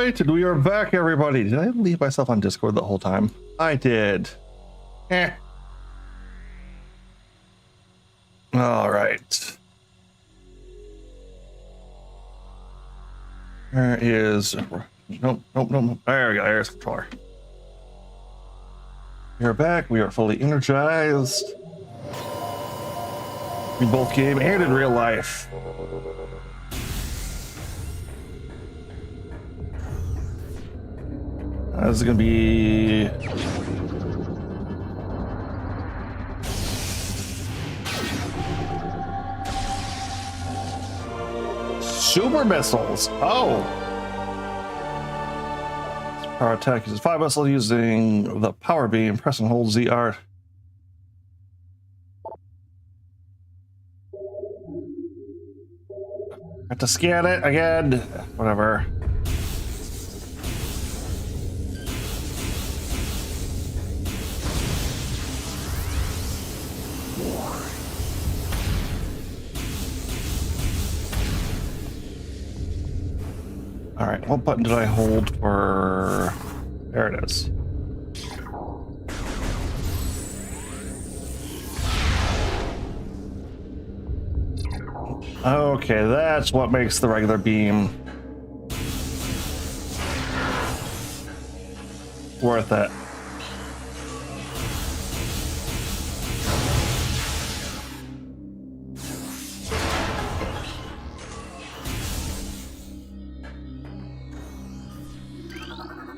right, and we are back, everybody. Did I leave myself on Discord the whole time? I did. All right. There is... Nope. There we go. There's the controller. We are back. We are fully energized. In both game and in real life. This is going to be... Super missiles. Oh. Power attack uses 5 missiles using the power beam. Press and hold ZR. Have to scan it again. Whatever. All right, what button did I hold for... There it is. Okay, that's what makes the regular beam worth it.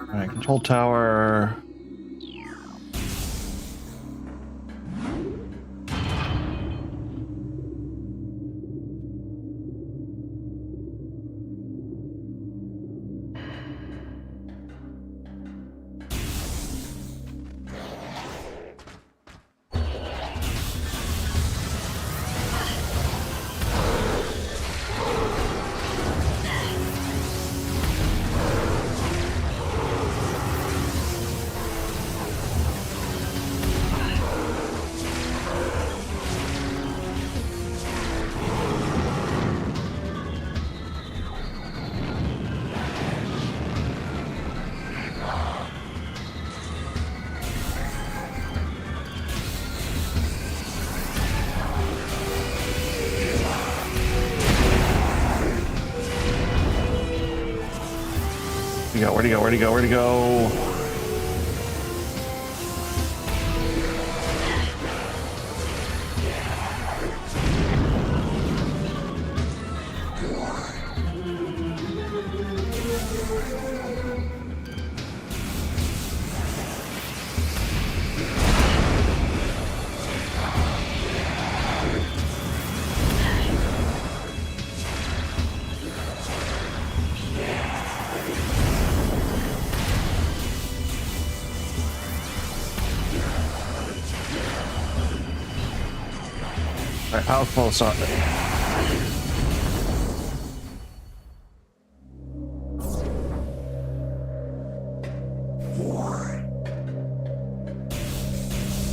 All right, control tower. Where'd he go? All right, how close are they?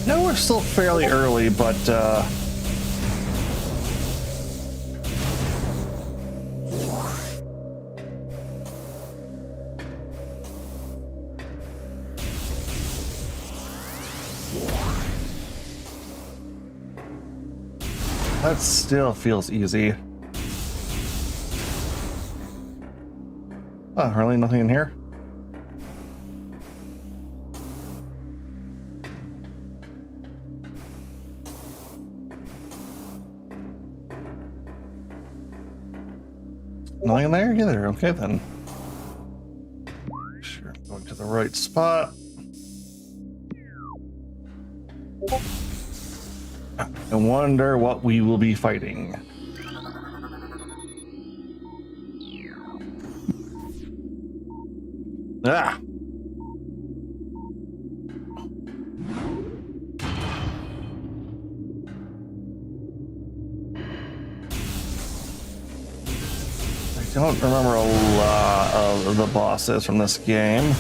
No, we're still fairly early, but that still feels easy. Oh, really? Nothing in here? Nothing in there either. Okay, then. Sure, going to the right spot. I wonder what we will be fighting. Ah! I don't remember a lot of the bosses from this game.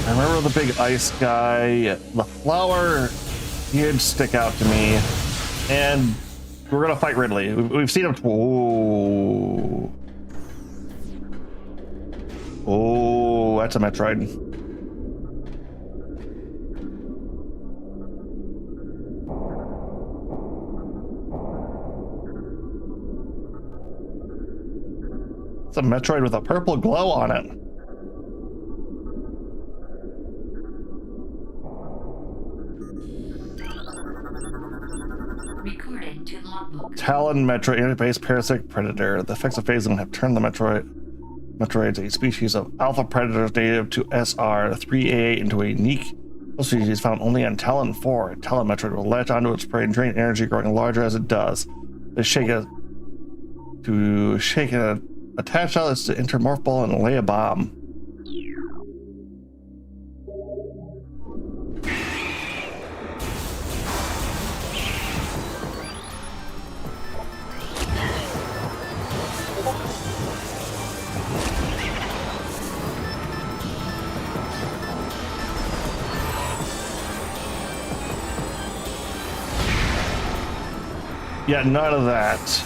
I remember the big ice guy, the flower. He did stick out to me, and we're gonna fight Ridley. We've seen him. Whoa. Oh, that's a Metroid. It's a Metroid with a purple glow on it. Recorded to logbook. Talon Metroid interface parasitic predator. The effects of phasing have turned the Metroids, a species of alpha predators native to SR3A, into a unique species found only on Talon 4. Talon Metroid will latch onto its prey and drain energy, growing larger as it does. To shake it, attach out is to enter morph ball and lay a bomb. Yeah, none of that.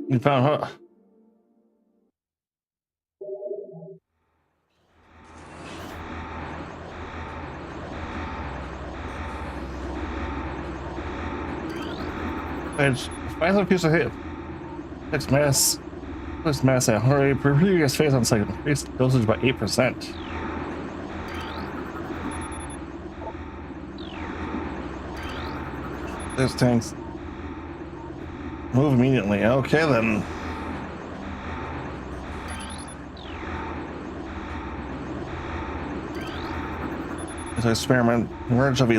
You found her. Edge. Finally, piece of hit. Next mass. This mass at 100 previous phase on second. Increase dosage by 8%. Those tanks. Move immediately. Okay then. This experiment version of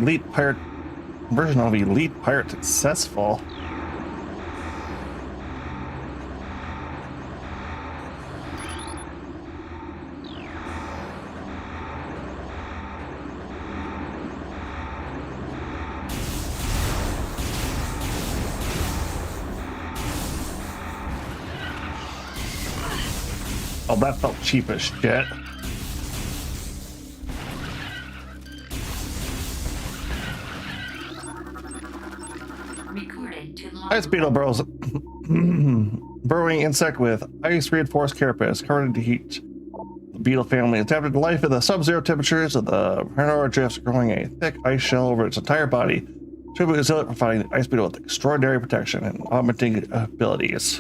elite pirate successful. Oh, that felt cheap as shit. Recorded to logbook. Ice beetle burrows. Burrowing insect with ice reinforced carapace covered in heat. The beetle family adapted to life at the sub-zero temperatures of the Paranora drifts, growing a thick ice shell over its entire body. Tribute resilient, providing the ice beetle with extraordinary protection and augmenting abilities.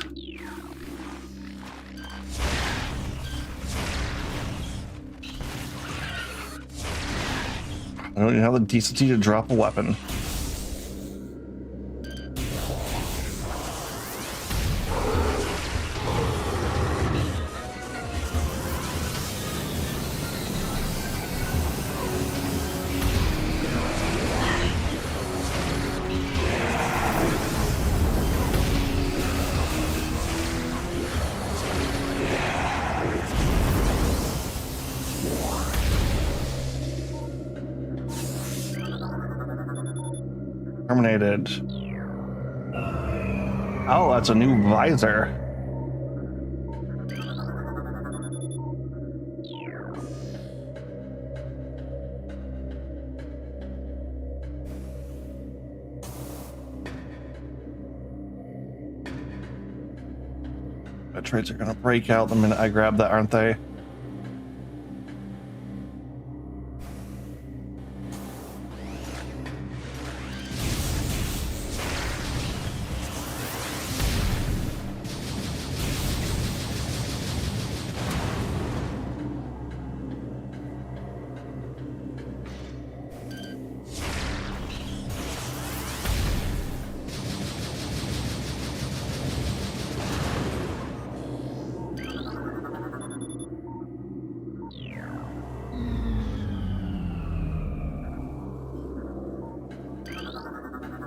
I don't even have the decency to drop a weapon. Terminated. Oh, that's a new visor. The trades are gonna break out the minute I grab that, aren't they?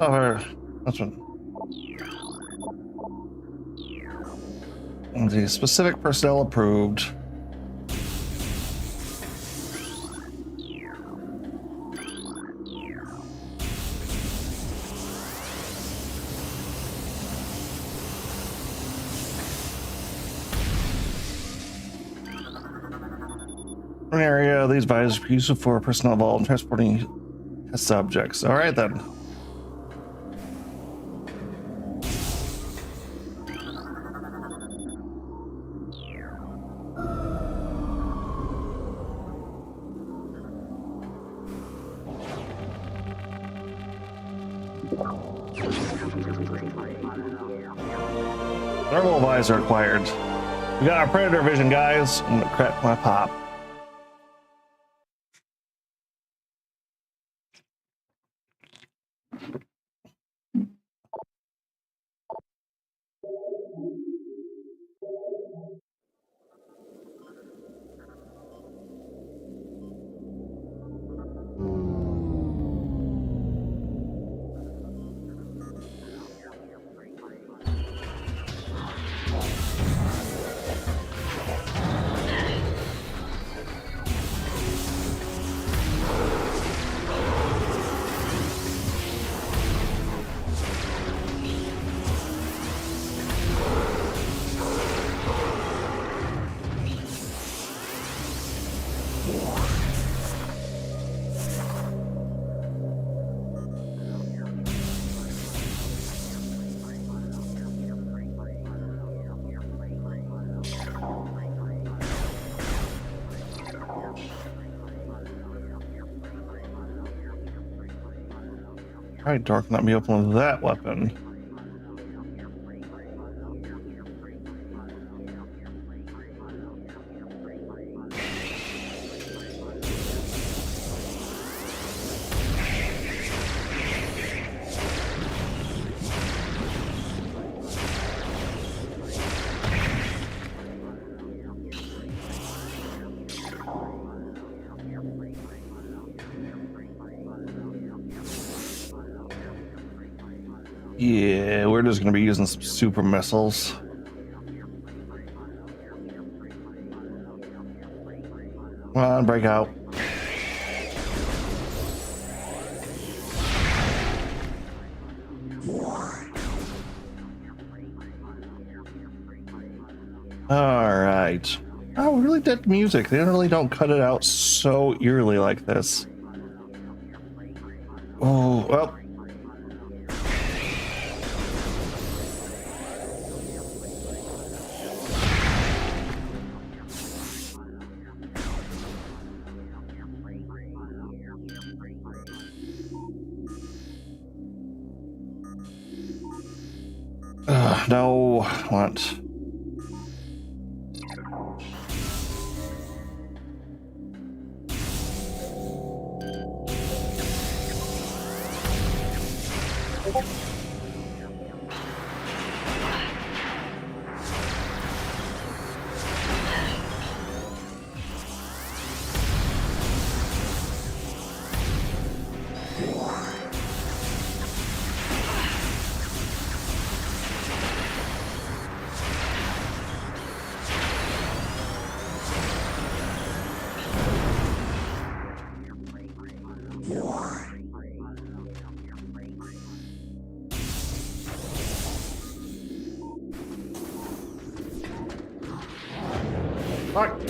Oh, that's one. The specific personnel approved. An area, these visors are useful for personnel involved in transporting test subjects. All right then. Thermal visor acquired. We got our predator vision, guys. I'm gonna crack my pop. All right, Dark, let me open with that weapon. Yeah, we're just gonna be using some super missiles. Come on, break out. All right. Oh, really did music. They really don't cut it out so eerily like this. Oh, well. No, what? Fuck.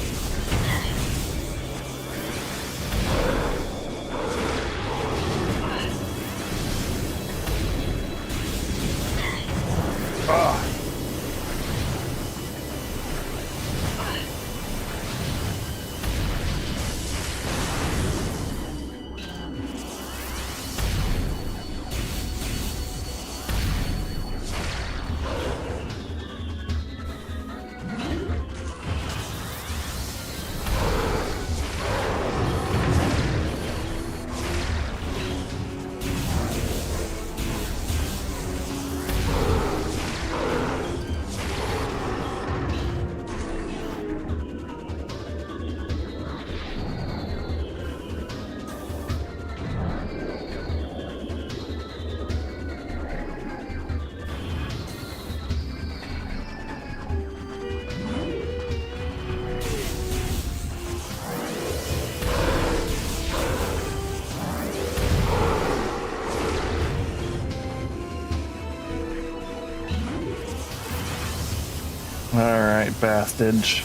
right, bastage.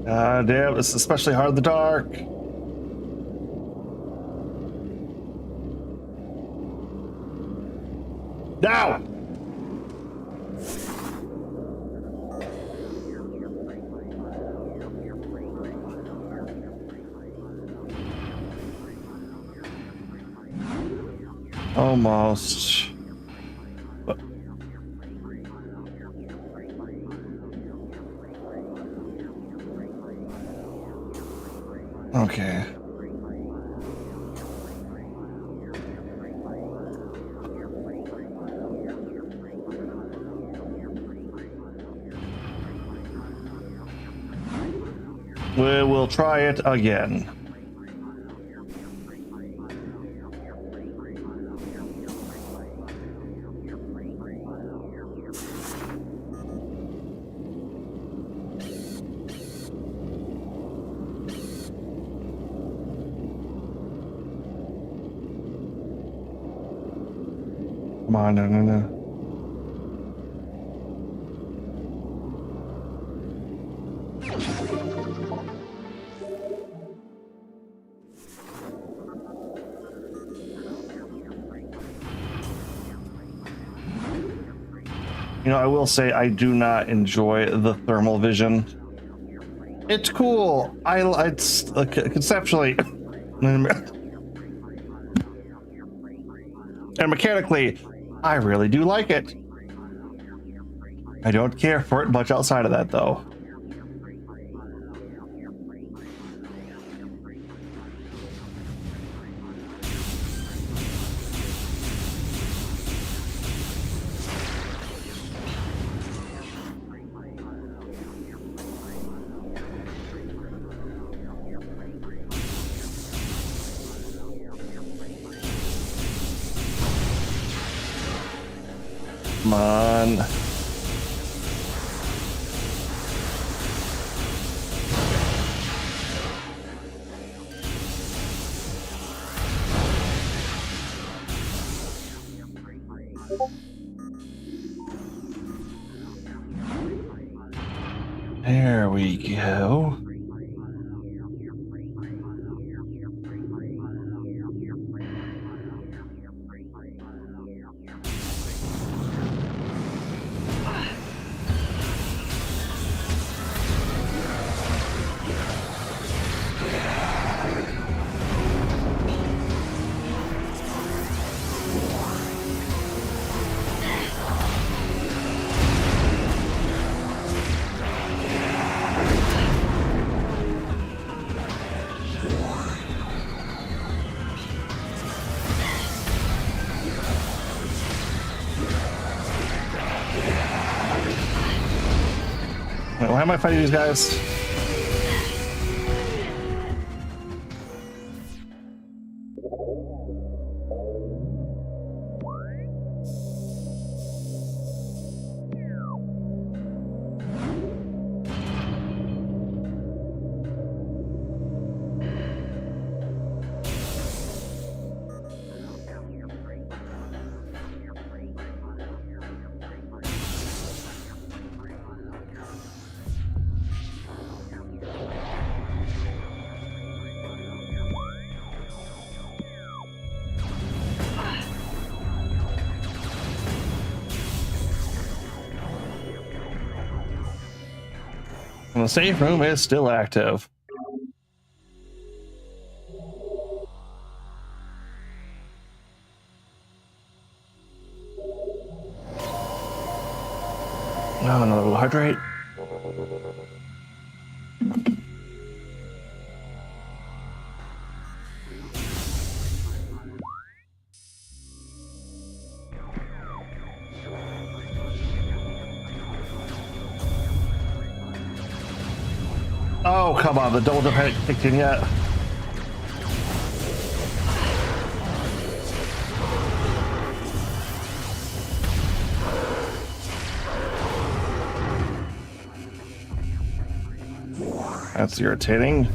God damn, it's especially hard in the dark. Now! Almost. Okay. We will try it again. Come on, no. You know, I will say I do not enjoy the thermal vision. It's cool. It's conceptually and mechanically, I really do like it. I don't care for it much outside of that, though. Come on. There we go. Wait, why am I fighting these guys? And the safe room is still active. Oh, another hydrate. Oh, come on, the double jump hadn't kicked in yet. That's irritating.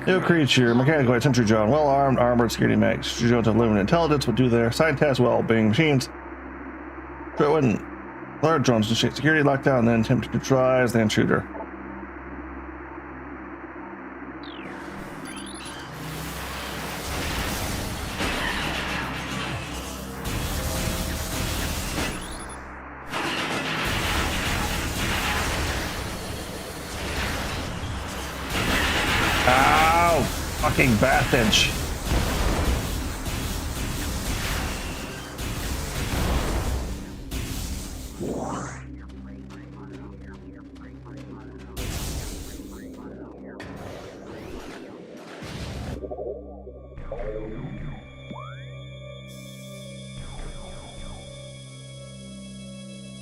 New creature, mechanical white sentry drone, well armed, armored, security mags. Drones have limited intelligence, will do their side tasks well being machines. But when large drones to shake security lockdown, then attempt to neutralize the intruder. Ow! Fucking Bathage.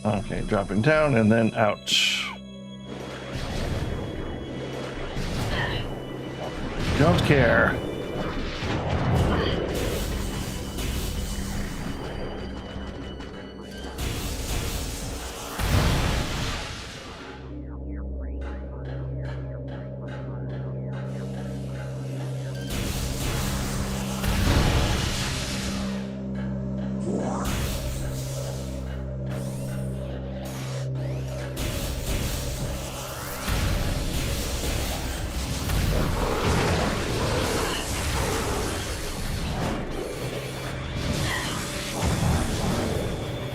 Okay, dropping down and then out. Don't care.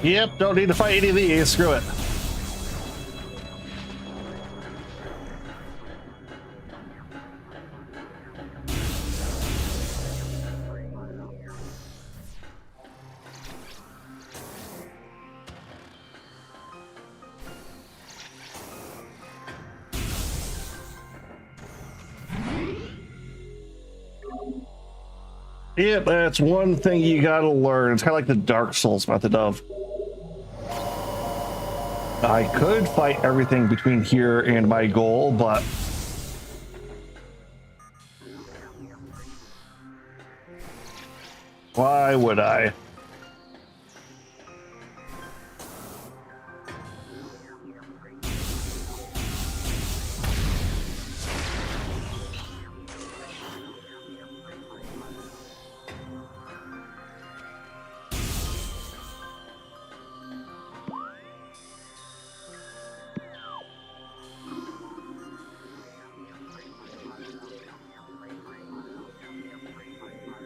Yep, don't need to fight any of these. Screw it. Yep, that's one thing you gotta learn. It's kind of like the Dark Souls method of I could fight everything between here and my goal, but why would I?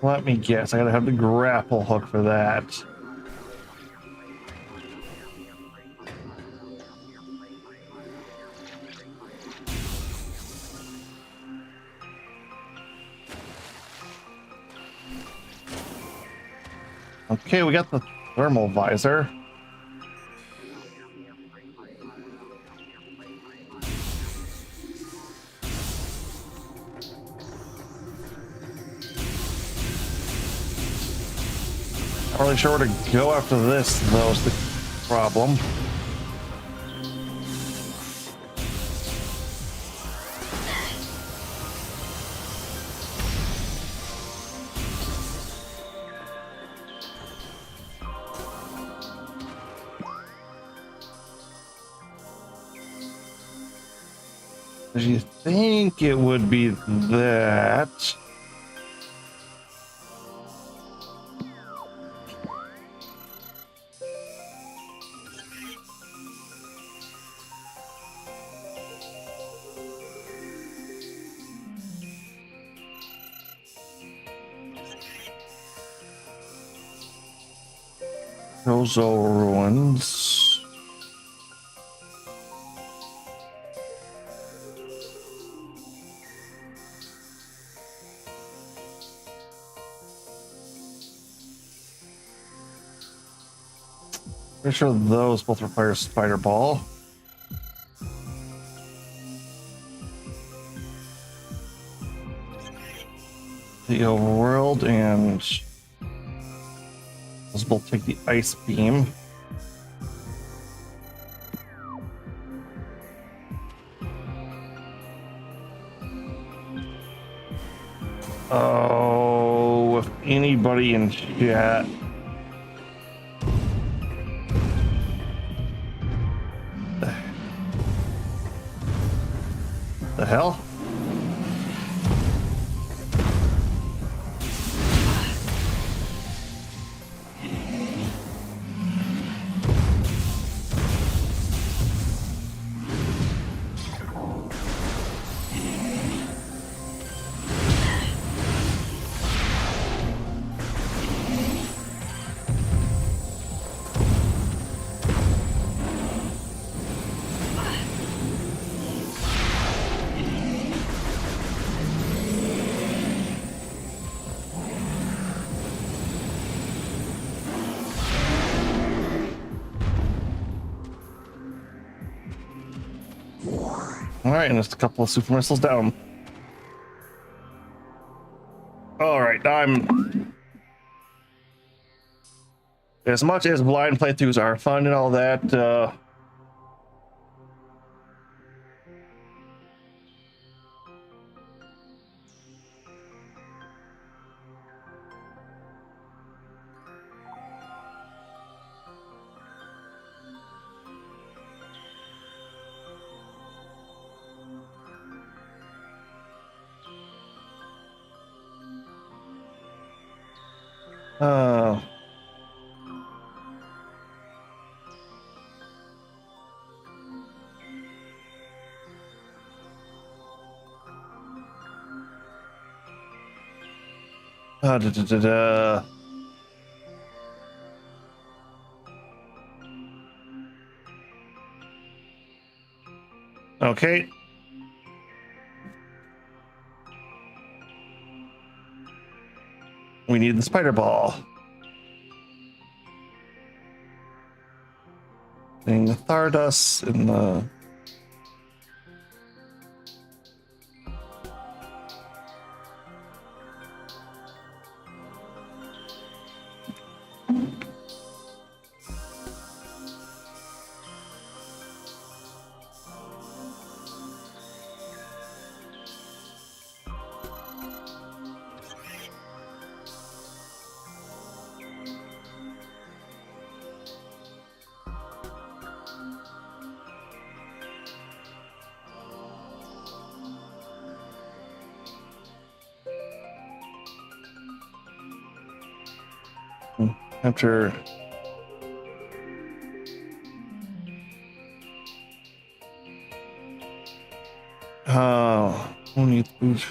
Let me guess, I gotta have the grapple hook for that. Okay, we got the thermal visor. Not really sure where to go after this, though, is the problem. Did you think it would be that? Gozo ruins. Pretty sure those both require spider ball. The overworld and those both take the ice beam. Oh, if anybody in chat. The hell? All right, and just a couple of super missiles down. All right, I'm. As much as blind playthroughs are fun and all that, da, da, da, da. Okay. We need the spider ball. Thing the Thardus in the. After who needs food?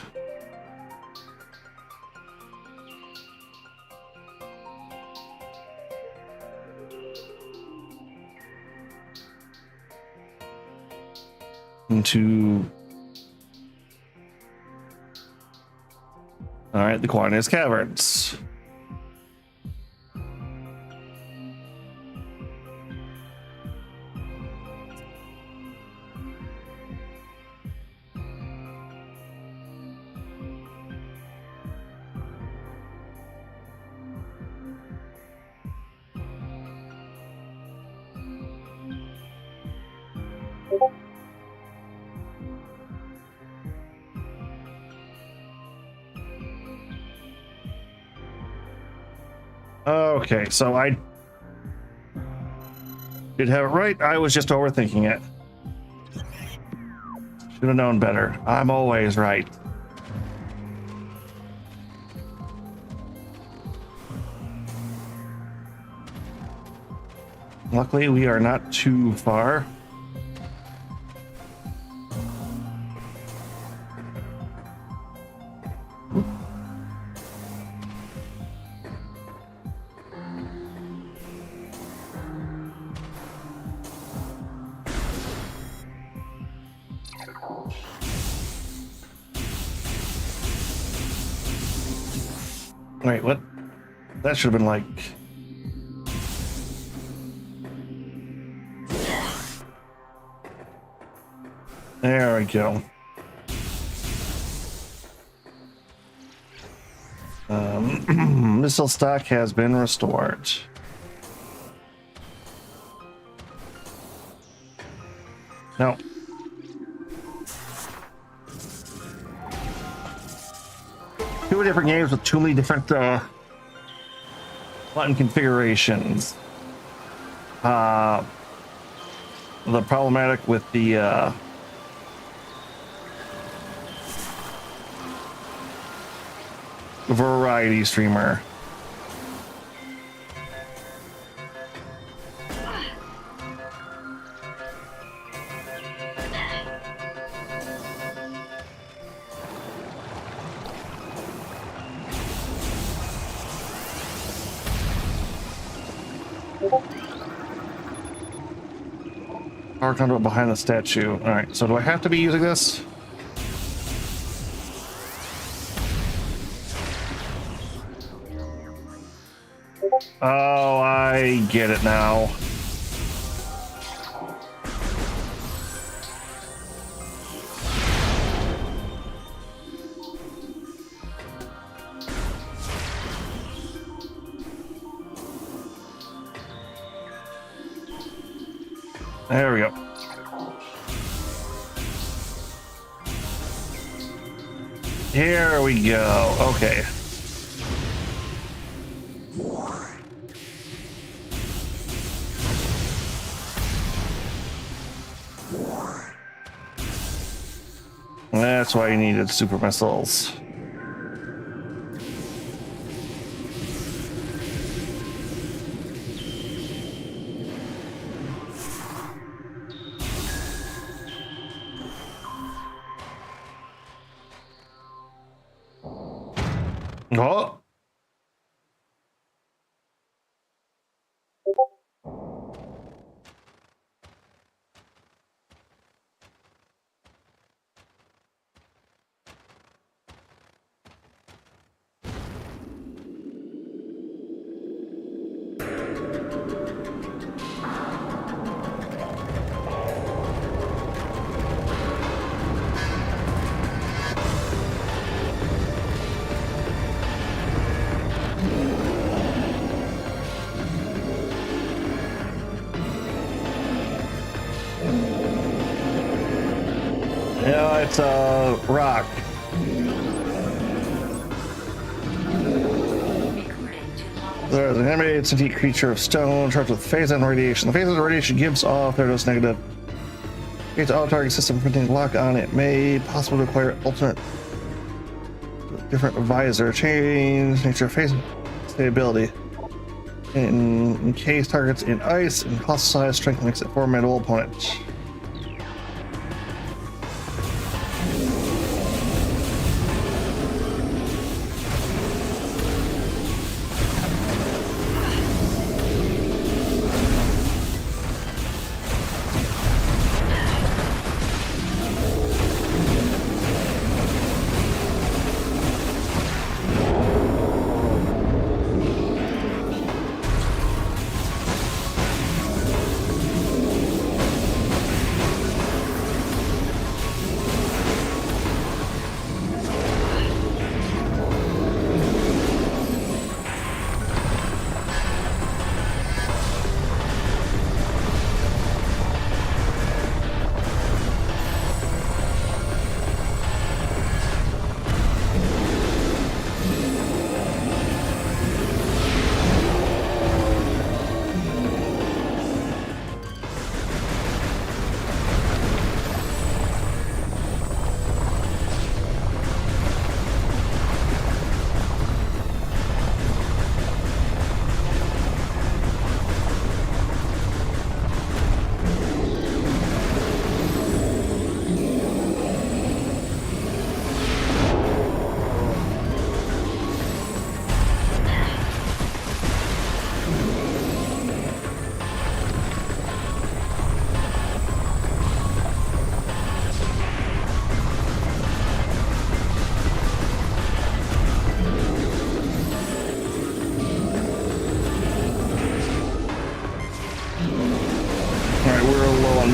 Into all right, the Quanius Caverns. Okay, so I did have it right. I was just overthinking it. Should have known better. I'm always right. Luckily, we are not too far. Wait, what? That should have been like... There we go. Missile stock has been restored. No. Too many different games with too many different button configurations. The problematic with the variety streamer. Power conduit behind the statue. All right, so do I have to be using this? Oh, I get it now. There we go. Here we go. Okay. That's why you needed super missiles. Oh. Yeah, it's a rock. There's an animated sentient creature of stone charged with phase-on radiation. The phase-on radiation gives off their dose negative. Creates all target system printing lock on it. May possible to acquire alternate different visor. Change nature of phase stability. In case targets in ice and hostile size strength makes it formidable opponent.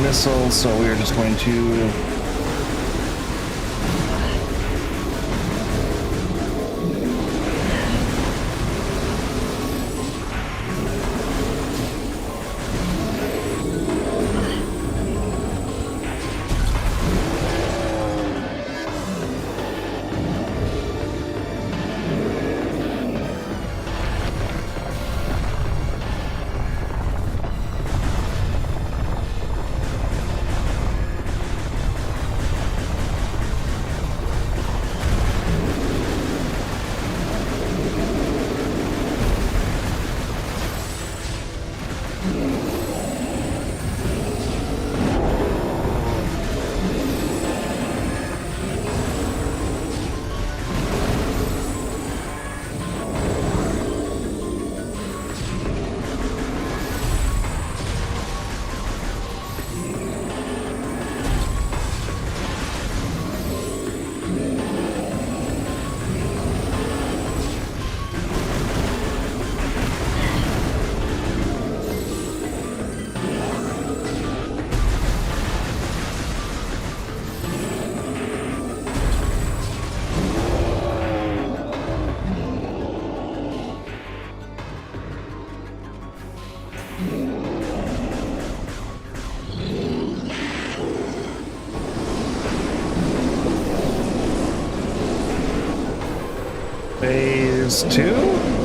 Missiles, so we are just going to Phase 2?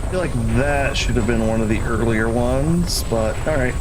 I feel like that should have been one of the earlier ones, but all right.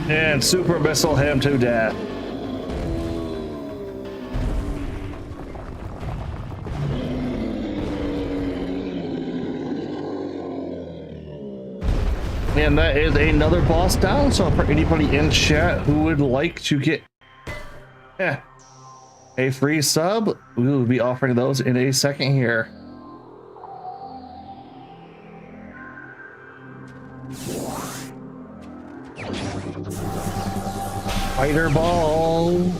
And super missile him to death. And that is another boss down. So for anybody in chat who would like to get a free sub, we will be offering those in a second here. Fighter-Ball.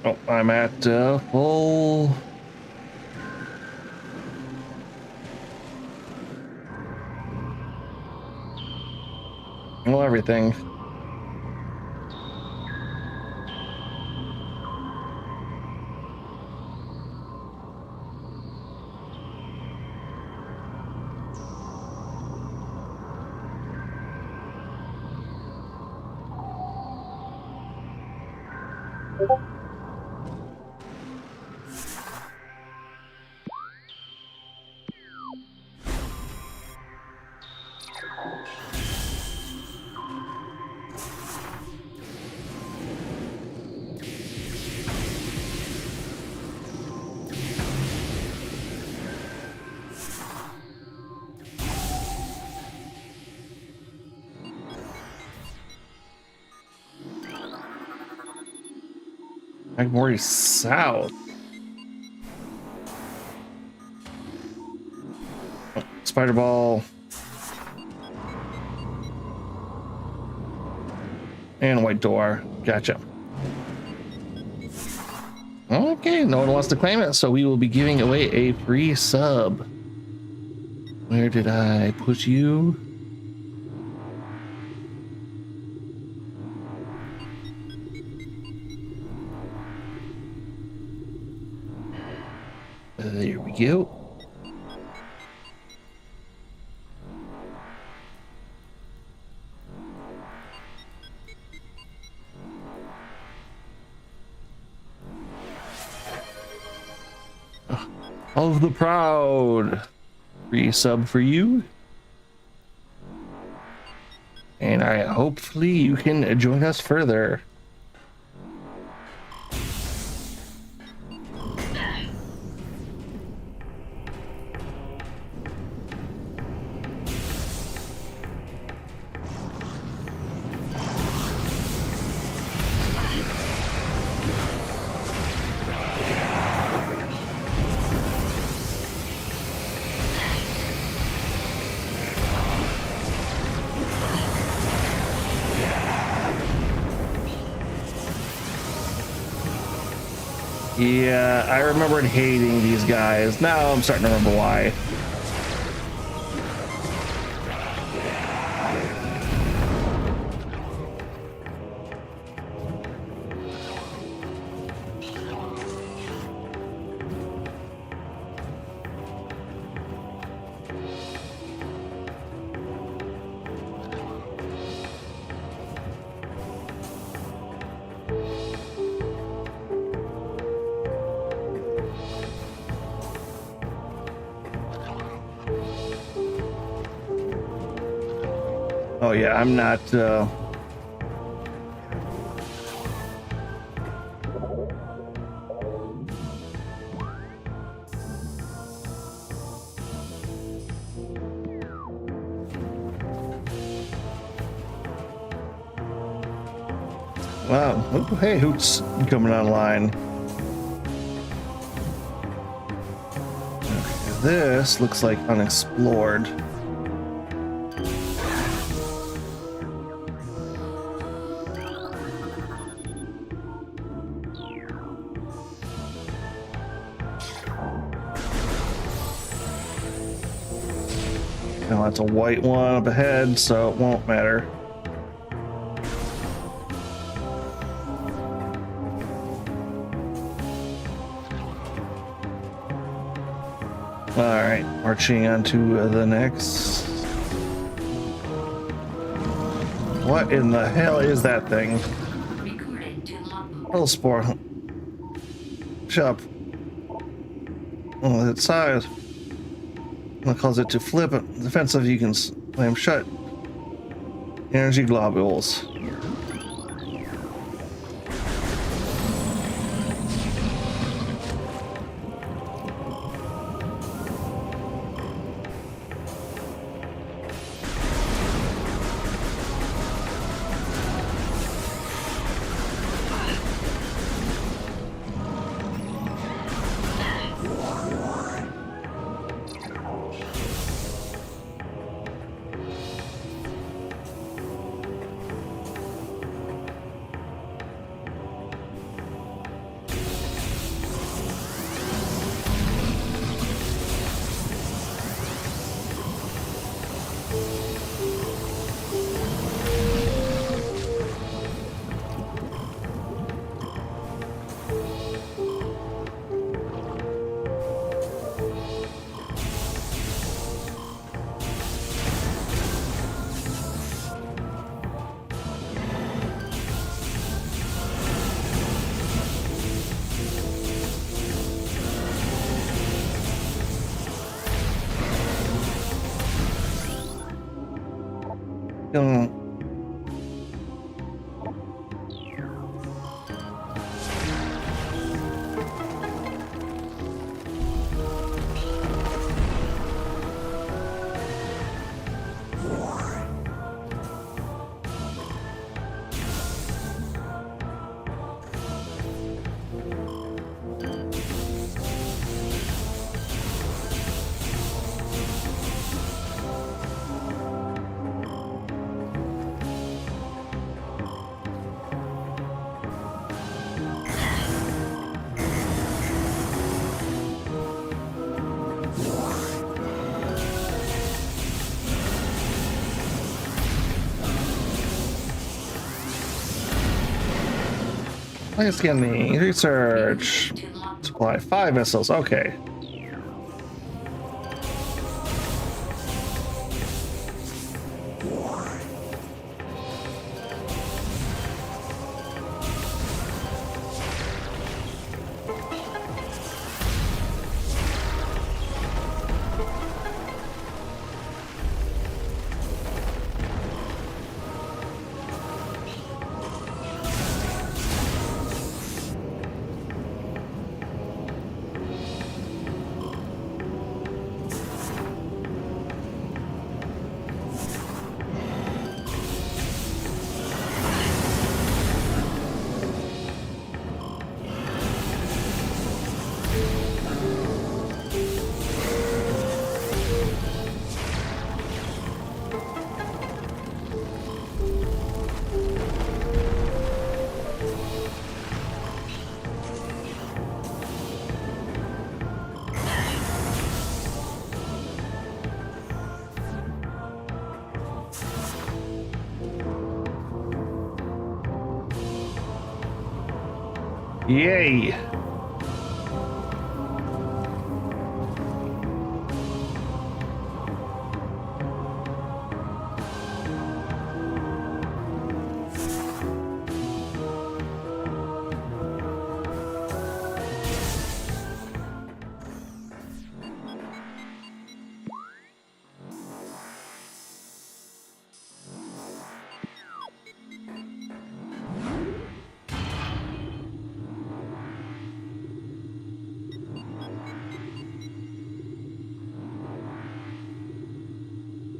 Oh, I'm at full. Well, everything. Magmori South. Spider Ball. And White Door. Gotcha. Okay, no one wants to claim it, so we will be giving away a free sub. Where did I put you? There we go. Of the Proud. Free sub for you. And hopefully you can join us further. Yeah, I remembered hating these guys. Now I'm starting to remember why. Oh yeah, I'm not wow. Oh, hey, Hoot's coming online. Okay, this looks like unexplored. Now that's a white one up ahead, so it won't matter. All right, marching on to the next. What in the hell is that thing? Recording to logbook. Hellspore. Shop. Oh, its size. That causes it to flip. Defensive, you can slam shut. Energy globules. Let's scan the research. To logbook. Supply 5 missiles. Okay. Yay!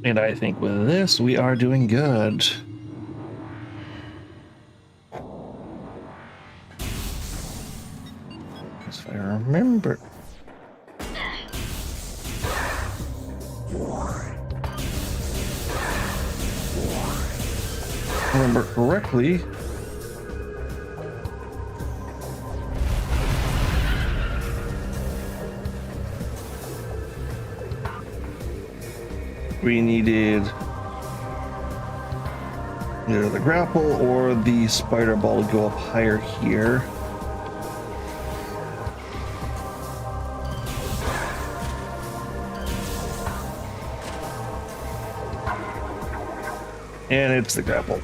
And I think with this, we are doing good. If I remember. Correctly. We needed either the grapple or the spider ball to go up higher here. And it's the grapple.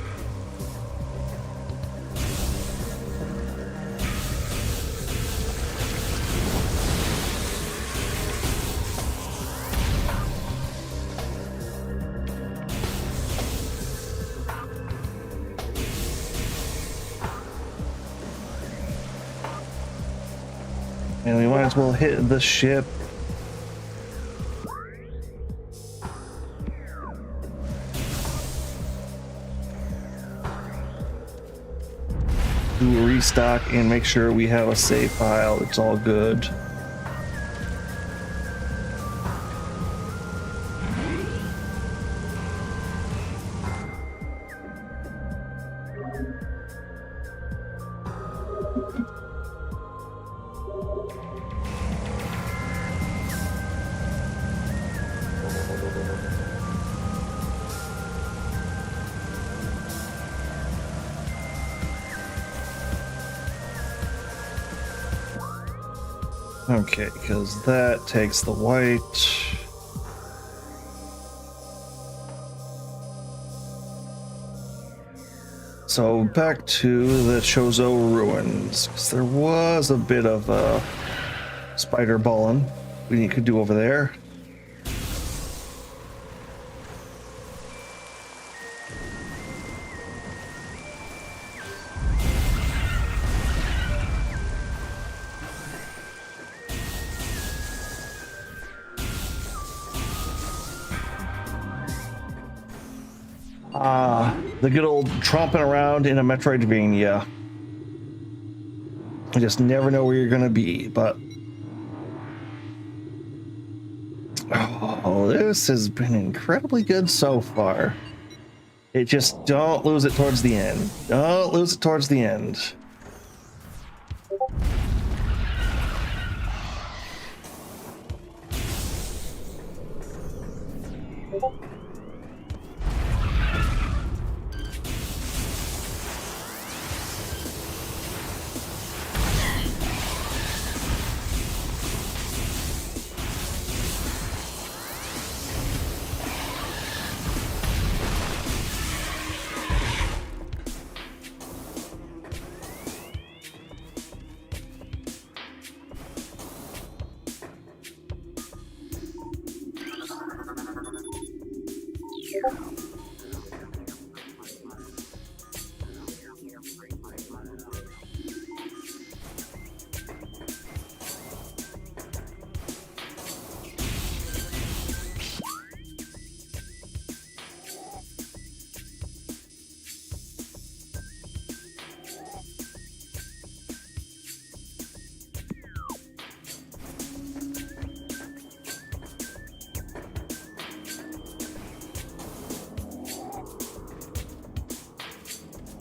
And we might as well hit the ship. Do a restock and make sure we have a save file. It's all good. Okay, because that takes the white. So back to the Chozo ruins, 'cause there was a bit of spider balling we could do over there. The good old tromping around in a Metroidvania. You just never know where you're gonna be, but oh, this has been incredibly good so far. It just don't lose it towards the end. Don't lose it towards the end.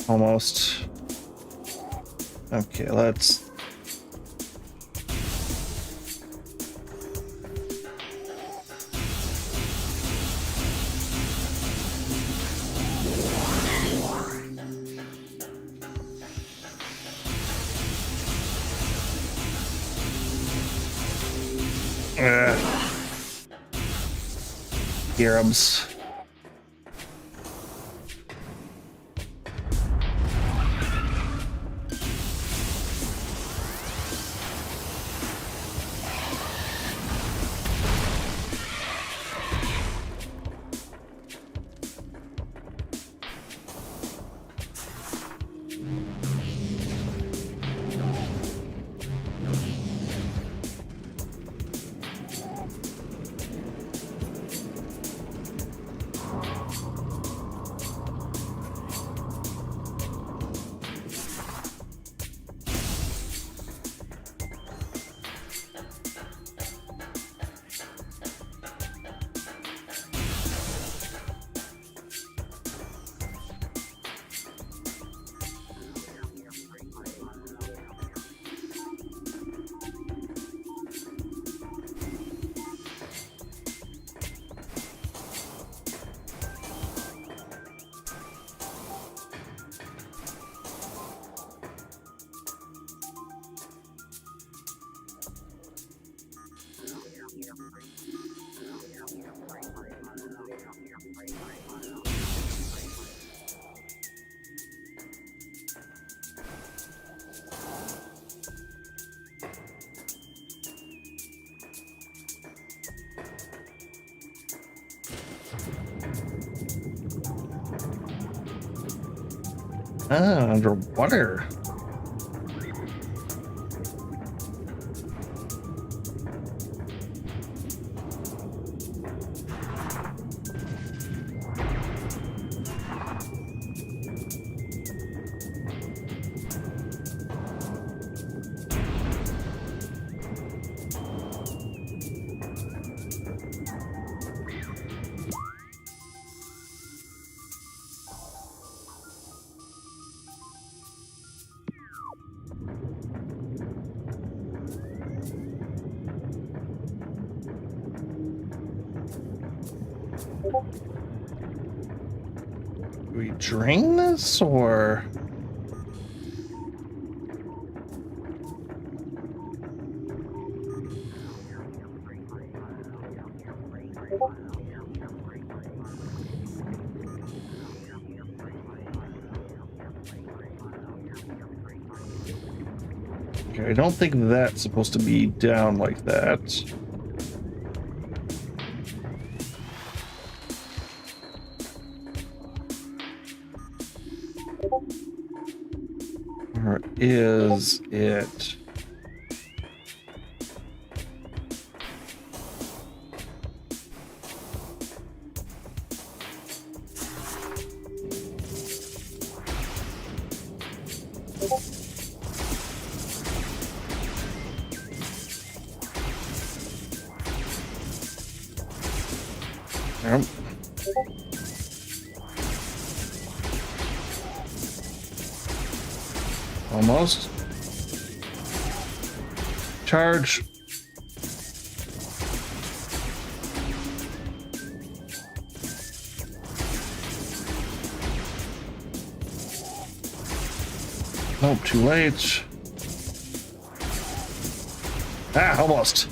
Almost. Okay, let's. Garubs. Ah, underwater. Do we drain this or? Okay, I don't think that's supposed to be down like that. Or is it? Yep. Almost. Charge. Nope, too late. Ah, almost.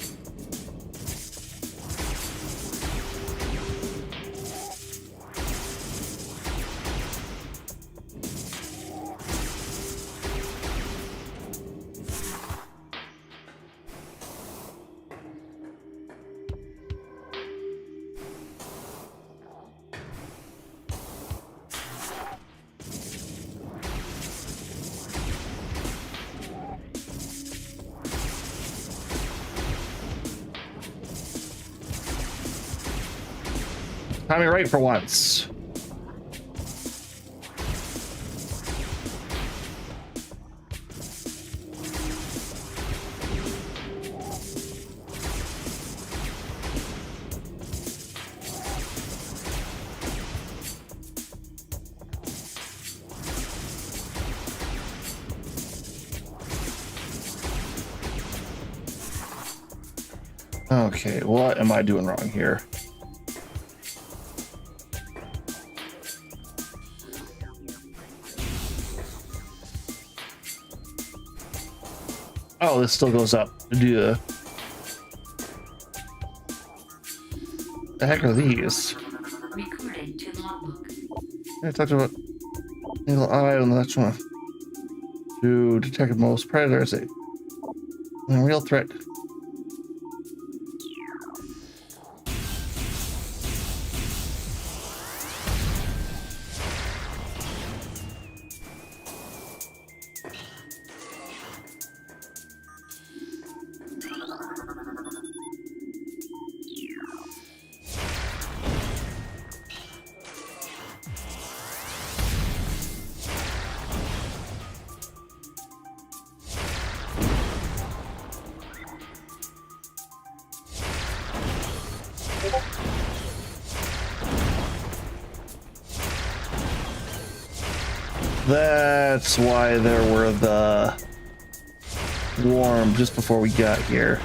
Timing right for once. Okay, what am I doing wrong here? Oh, this still goes up. Yeah. The heck are these? Recorded to logbook. I talked about single eye on the next one. To detect most predators. A real threat. That's why there were the warm just before we got here.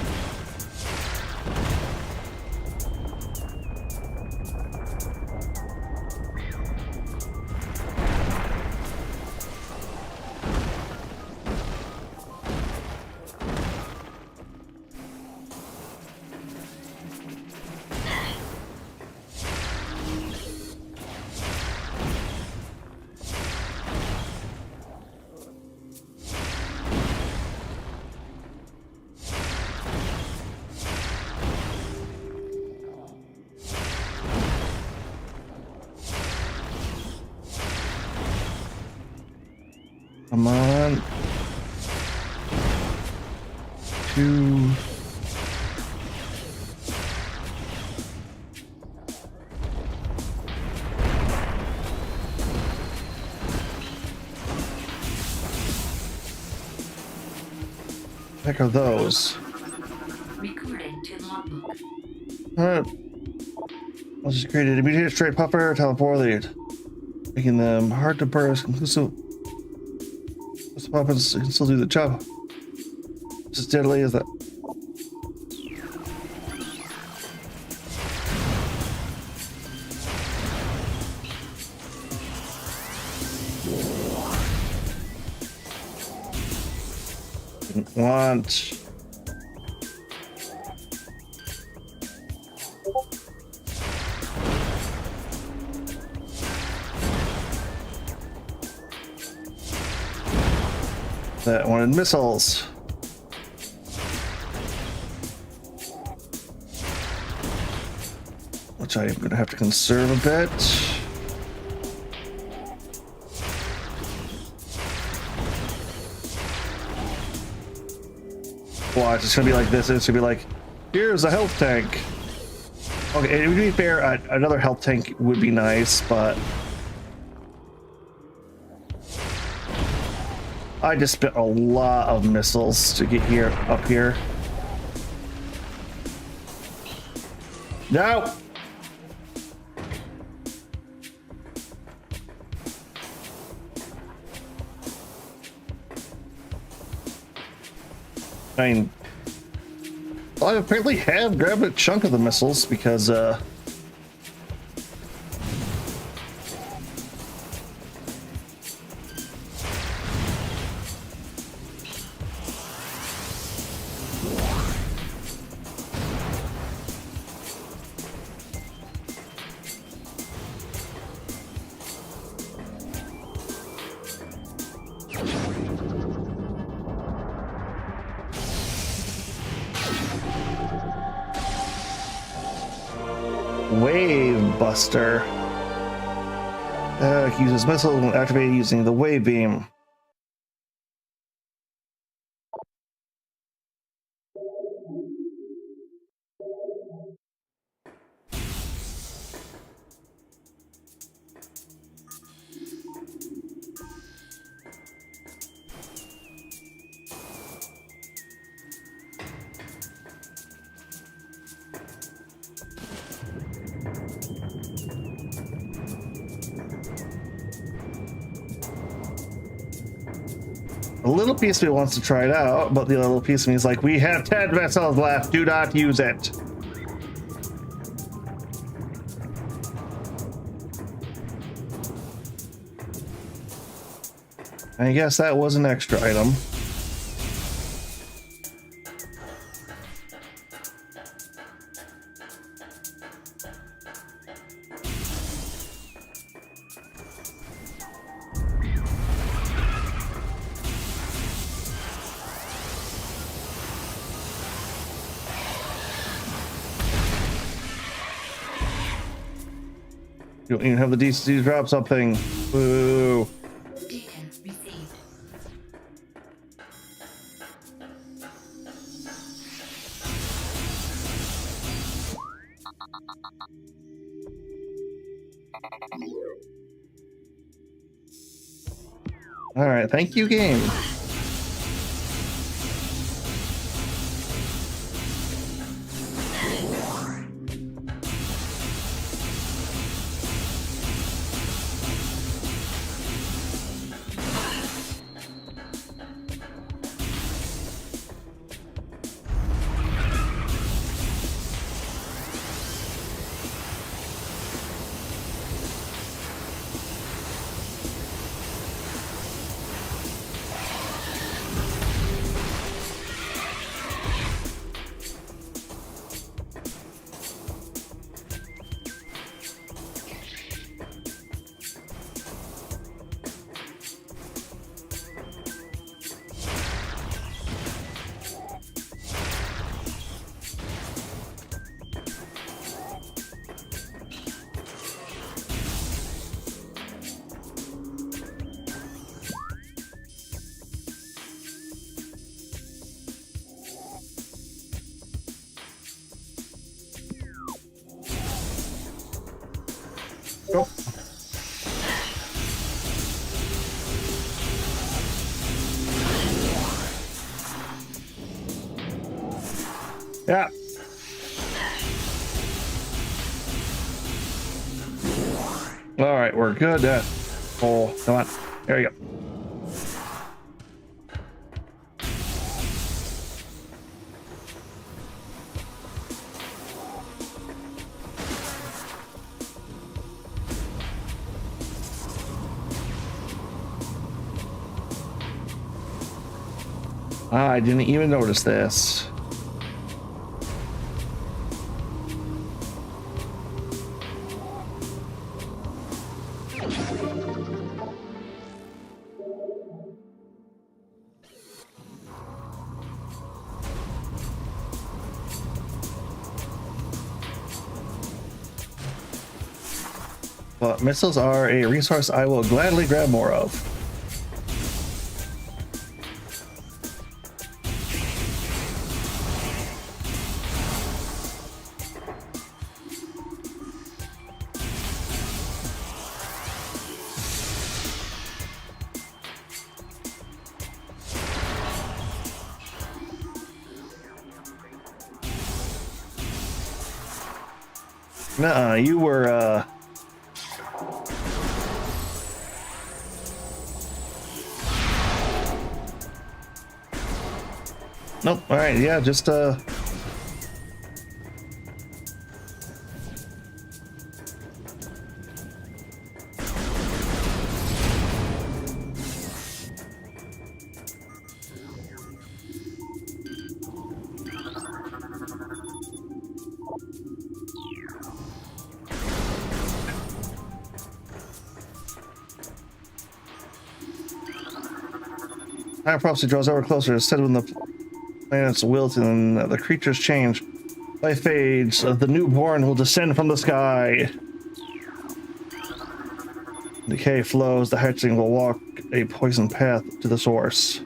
Come on. Two. Heck are those? Recorded to logbook. Alright. Let's just create an immediate straight puffer teleported, making them hard to burst. Conclusive. This weapons can still do the job. Just as deadly as that. Didn't want. That wanted missiles. Which I'm gonna have to conserve a bit. Watch, it's gonna be like this. It's gonna be like, here's a health tank. Okay, to be fair, another health tank would be nice, but I just spent a lot of missiles to get here, up here. No! I mean, I apparently have grabbed a chunk of the missiles because, Wave Buster. Uses missiles when activated using the wave beam. A little piece of me wants to try it out, but the other little piece of me is like, we have 10 vessels left. Do not use it. I guess that was an extra item. You don't even have the decency to drop something. Boo. Data received. All right, thank you, game. Go. Yeah. All right, we're good. Oh, come on. There you go. I didn't even notice this. But missiles are a resource I will gladly grab more of. Nuh-uh, you were, Nope, alright, yeah, just, Time prophecy draws ever closer. Instead, when the planets wilt and the creatures change, life fades, the newborn will descend from the sky. Decay flows, the hatchling will walk a poison path to the source.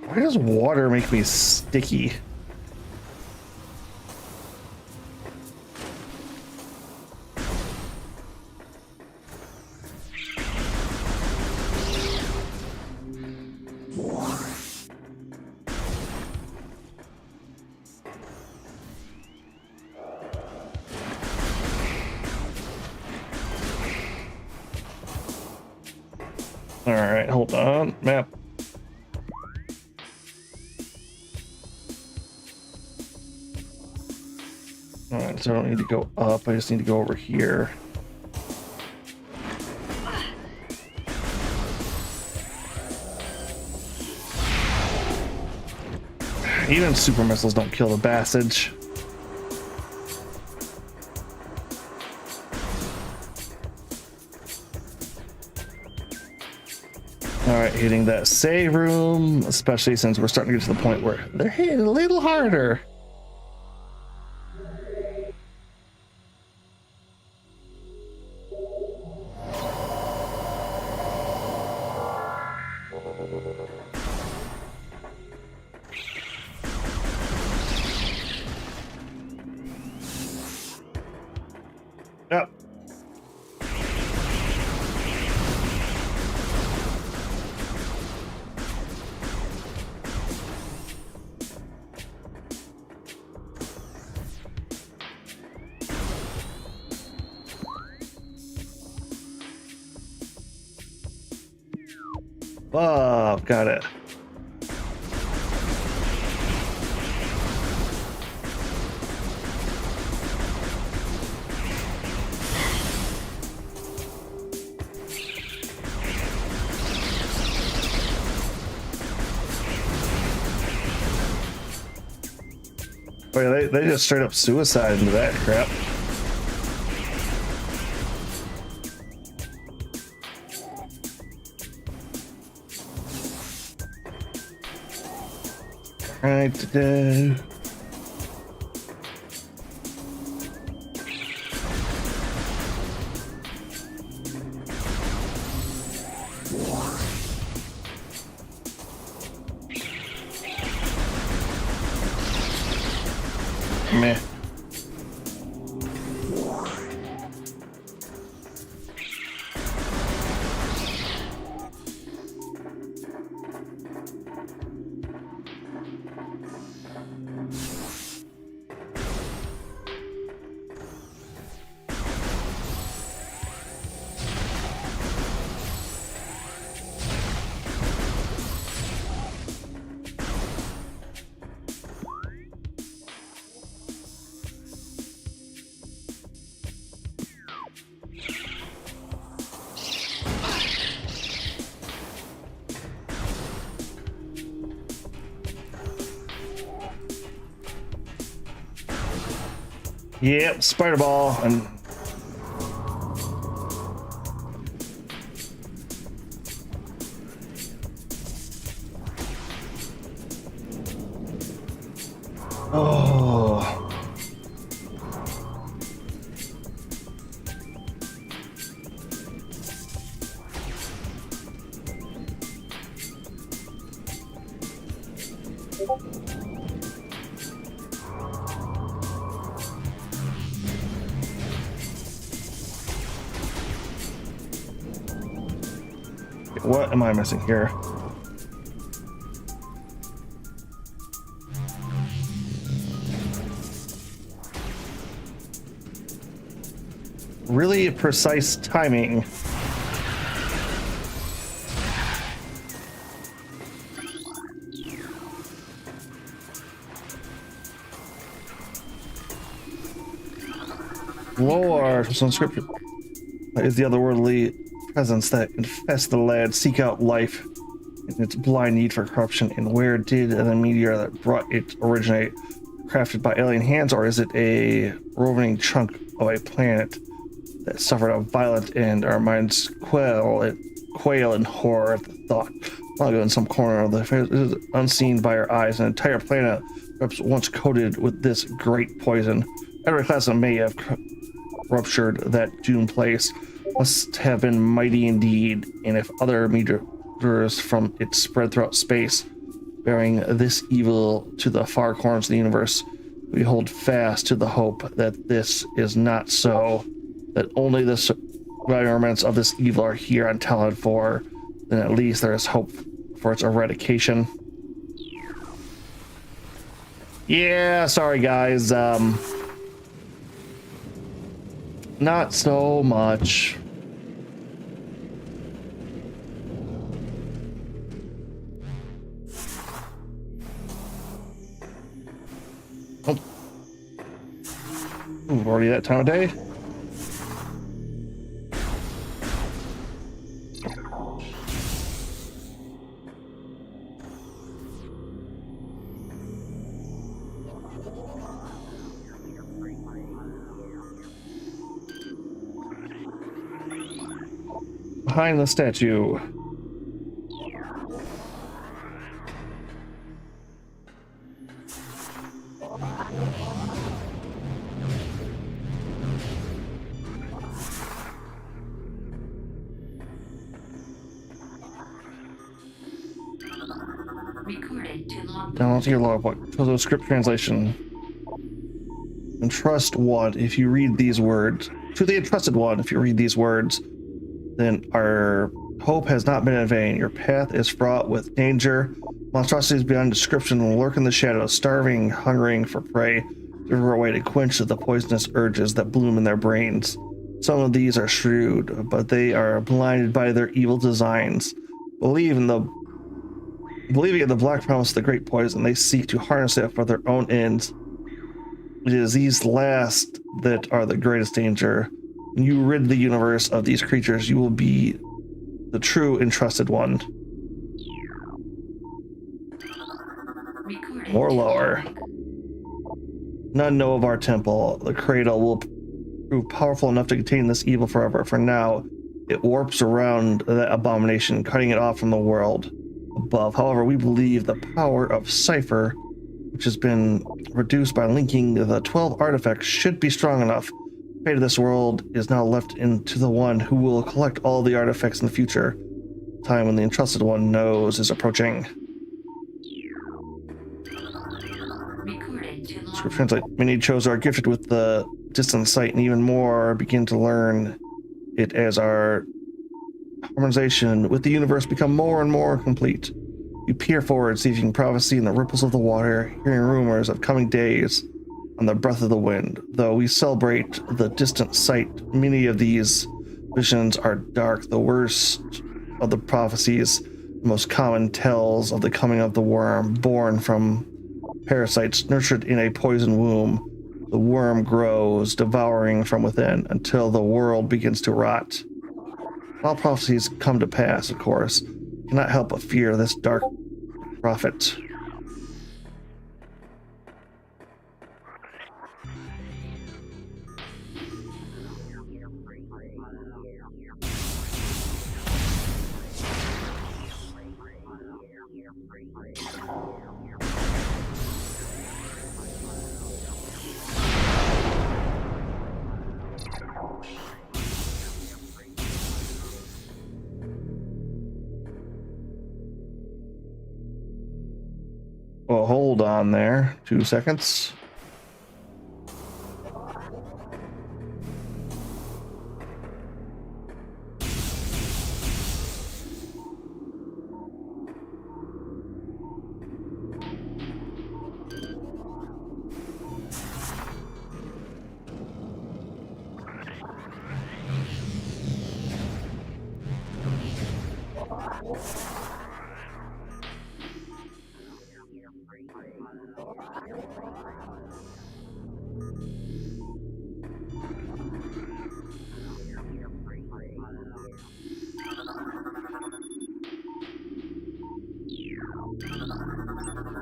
Why does water make me sticky? All right, hold on. Map. All right, so I don't need to go up. I just need to go over here. Even super missiles don't kill the Bassage. All right, hitting that save room, especially since we're starting to get to the point where they're hitting a little harder. Yep. Oh, got it. Wait, they just straight up suicide into that crap. Right to do. Meh. Yep, spider ball and oh. What am I missing here? Really precise timing. Lord, some scripture is the otherworldly presence that infest the land, seek out life in its blind need for corruption. And where did the meteor that brought it originate? Crafted by alien hands, or is it a roving chunk of a planet that suffered a violent end? Our minds quail in horror at the thought. Long ago in some corner of the unseen by our eyes, an entire planet perhaps once coated with this great poison. Every class of may have ruptured that doomed place. Must have been mighty indeed, and if other meteors from it spread throughout space, bearing this evil to the far corners of the universe, we hold fast to the hope that this is not so, that only the survivors of this evil are here on Talon 4, then at least there is hope for its eradication. Yeah, sorry guys, not so much. Ooh, already that time of day. Behind the statue. Recorded to logbook. Download to your logbook. Chozo script translation. Entrust one if you read these words. To the entrusted one, if you read these words, then our hope has not been in vain. Your path is fraught with danger. Monstrosities beyond description will lurk in the shadows, starving, hungering for prey. There are a way to quench the poisonous urges that bloom in their brains. Some of these are shrewd, but they are blinded by their evil designs. Believing in the black promise of the great poison, they seek to harness it for their own ends. It is these last that are the greatest danger. When you rid the universe of these creatures, you will be the true entrusted one. Recorded Or to lower. logbook. None know of our temple. The cradle will prove powerful enough to contain this evil forever. For now, it warps around that abomination, cutting it off from the world above. However, we believe the power of Cypher, which has been reduced by linking the 12 artifacts, should be strong enough. The fate of this world is now left into the one who will collect all the artifacts in the future. Time when the entrusted one knows is approaching. Recorded to logbook. Script translate. Many Chozo are gifted with the distant sight, and even more begin to learn it as our harmonization with the universe become more and more complete. You peer forward, seeing prophecy in the ripples of the water, hearing rumors of coming days on the breath of the wind. Though we celebrate the distant sight, many of these visions are dark. The worst of the prophecies, the most common tells of the coming of the worm, born from parasites nurtured in a poison womb. The worm grows, devouring from within, until the world begins to rot. All prophecies come to pass, of course. Cannot help but fear this dark prophet. Well, hold on there. 2 seconds.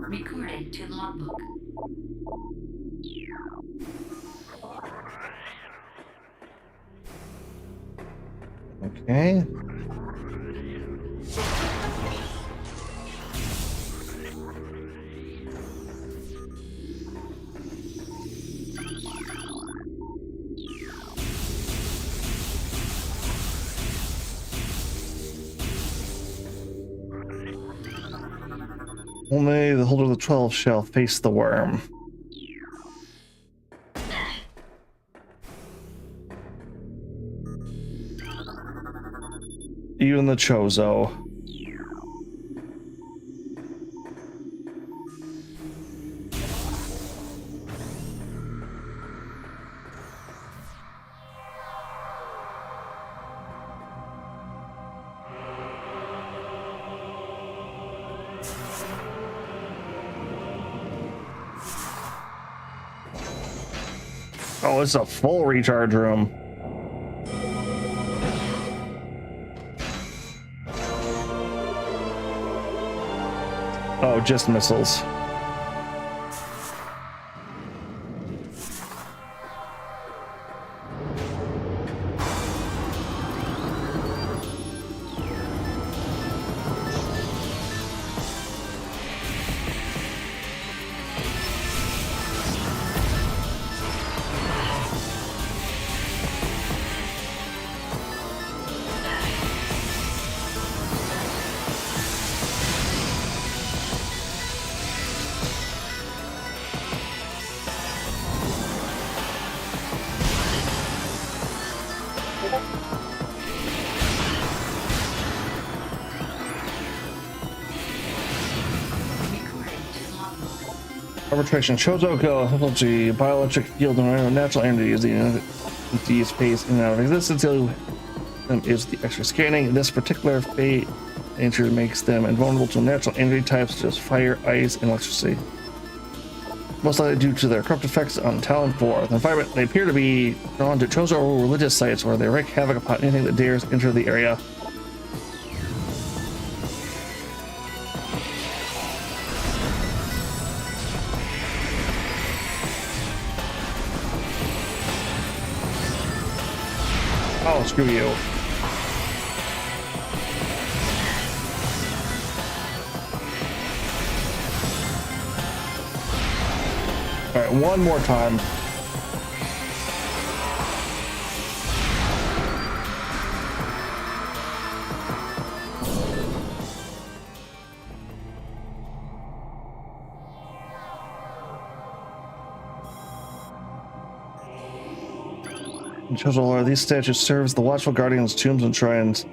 Recorded to logbook. Okay. Only the holder of the 12 shall face the worm. Even the Chozo. Oh, it's a full recharge room. Oh, just missiles. Arbitration Chozo Technology, bioelectric field and natural energy is the entity space in and out of existence. The only them is the extra scanning. This particular fate nature makes them invulnerable to natural energy types such as fire, ice, and electricity. Most likely due to their corrupt effects on Talon 4. The environment, they appear to be drawn to Chozo religious sites where they wreak havoc upon anything that dares enter the area. Oh, screw you. All right, one more time. Chozo Lore, these statues serves the watchful guardians, tombs, and shrines.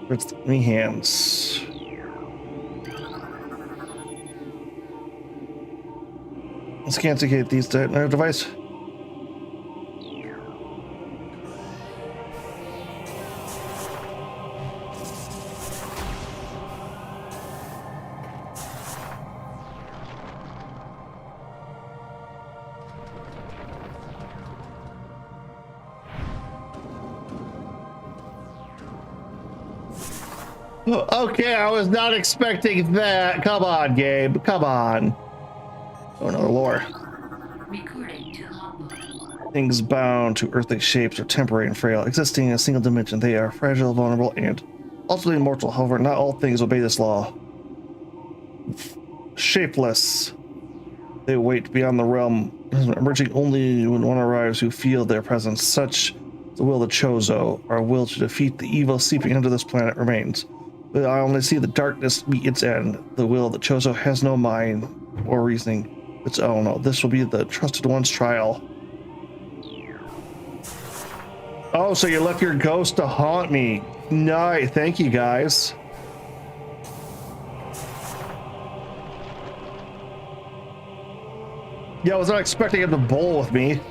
It's many hands. Let's indicate these device. Okay, I was not expecting that. Come on, Gabe. Come on. Oh, another lore. Recording to logbook. Things bound to earthly shapes are temporary and frail. Existing in a single dimension, they are fragile, vulnerable, and ultimately immortal. However, not all things obey this law. Shapeless. They wait beyond the realm, emerging only when one arrives who feel their presence. Such the will of the Chozo, our will to defeat the evil seeping into this planet remains. But I only see the darkness meet its end. The will of the Chozo has no mind or reasoning. It's oh no, this will be the trusted one's trial. Oh, so you left your ghost to haunt me. Nice, thank you guys. Yeah, I was not expecting him to bowl with me.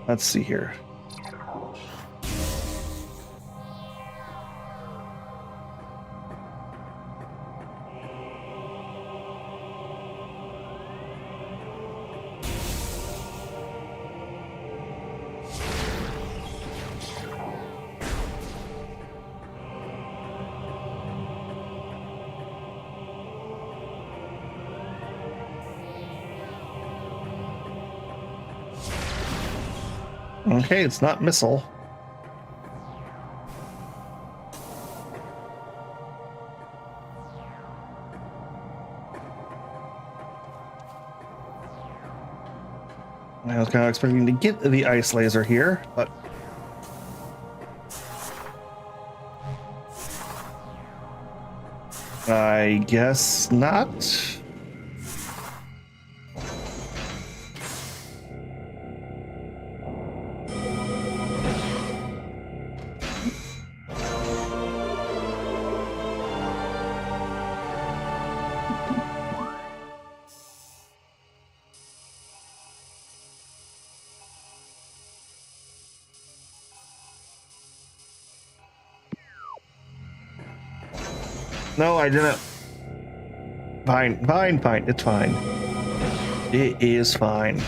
Let's see here. Okay, it's not missile. I was kind of expecting to get the ice laser here, but I guess not. No, I didn't. Fine, fine, fine. It's fine. It is fine.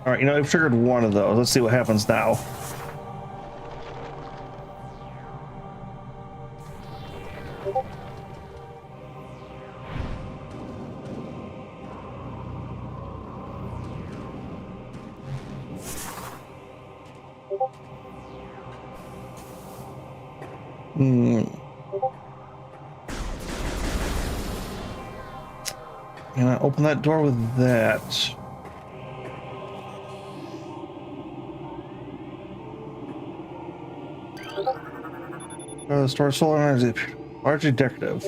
All right, you know, I've triggered one of those. Let's see what happens now. Can I open that door with that? Store solar energy, largely decorative.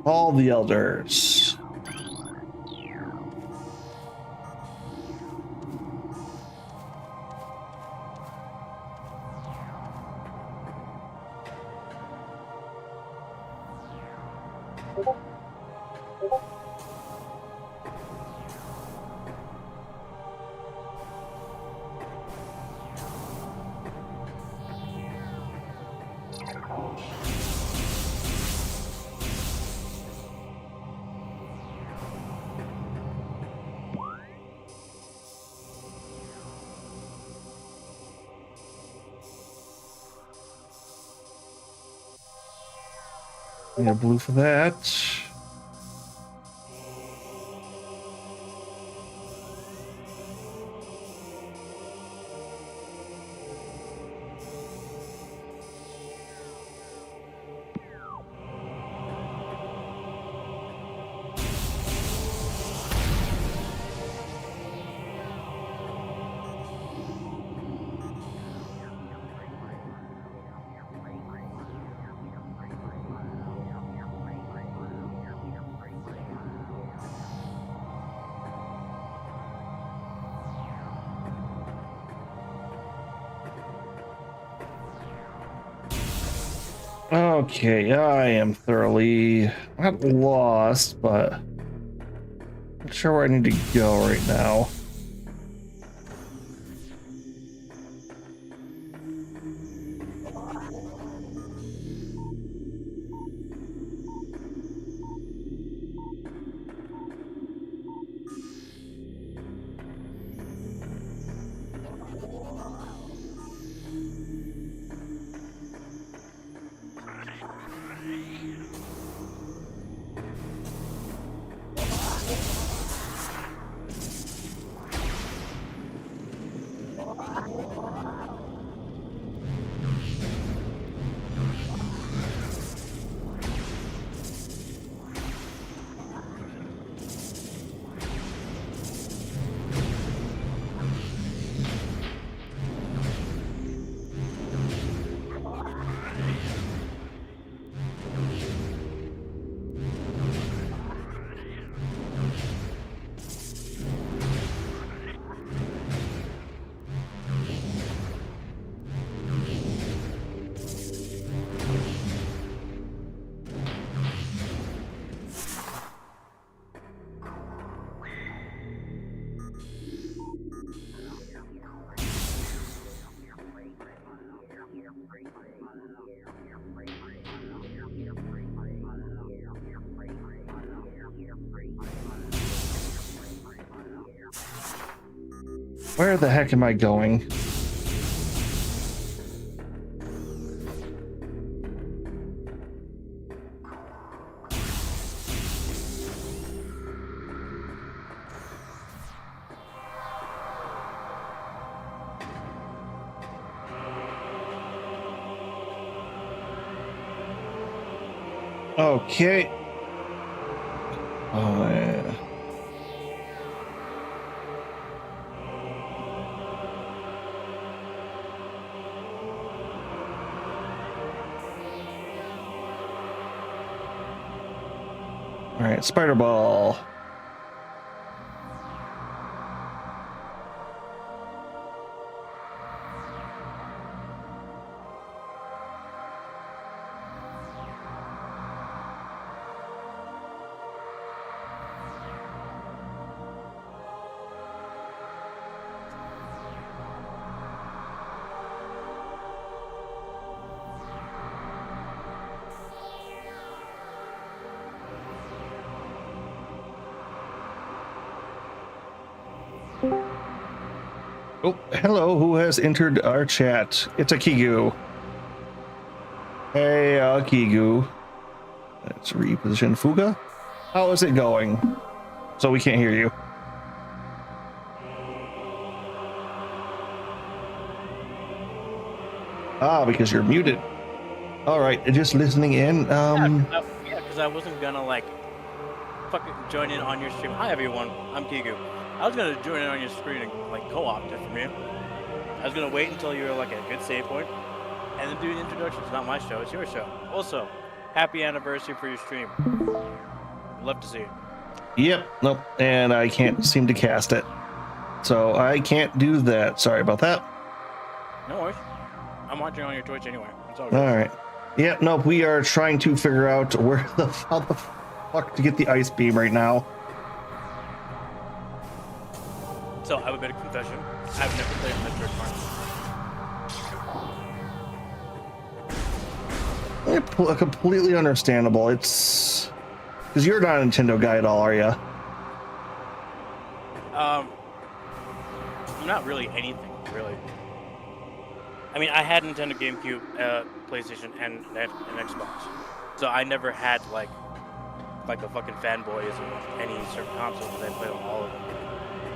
All the elders. Yeah, blue for that. Okay, I am thoroughly not lost, but not sure where I need to go right now. Where the heck am I going? Okay. Oh, yeah. All right, spider ball. Oh, hello, who has entered our chat? It's Akigu. Hey, Akigu. Let's reposition Fuga. How is it going? So we can't hear you. Ah, because you're muted. All right, just listening in. Yeah, because I wasn't gonna like fucking join in on your stream. Hi everyone, I'm Kigu. I was gonna join in on your screen and like co-opt it from you. I was gonna wait until you were like at a good save point, and then do an introduction. It's not my show, it's your show. Also, happy anniversary for your stream. Love to see it. Yep, nope, and I can't seem to cast it. So I can't do that. Sorry about that. No worries. I'm watching on your Twitch anyway. It's all good. All right. Yep, nope, we are trying to figure out how the fuck to get the ice beam right now. So I have a bit of confession. I've never played Metroid Prime. Yeah, completely understandable. It's because you're not a Nintendo guy at all, are you? I'm not really anything, really. I mean, I had Nintendo GameCube, PlayStation, and an Xbox, so I never had like a fucking fanboyism of any certain console because I played on all of them.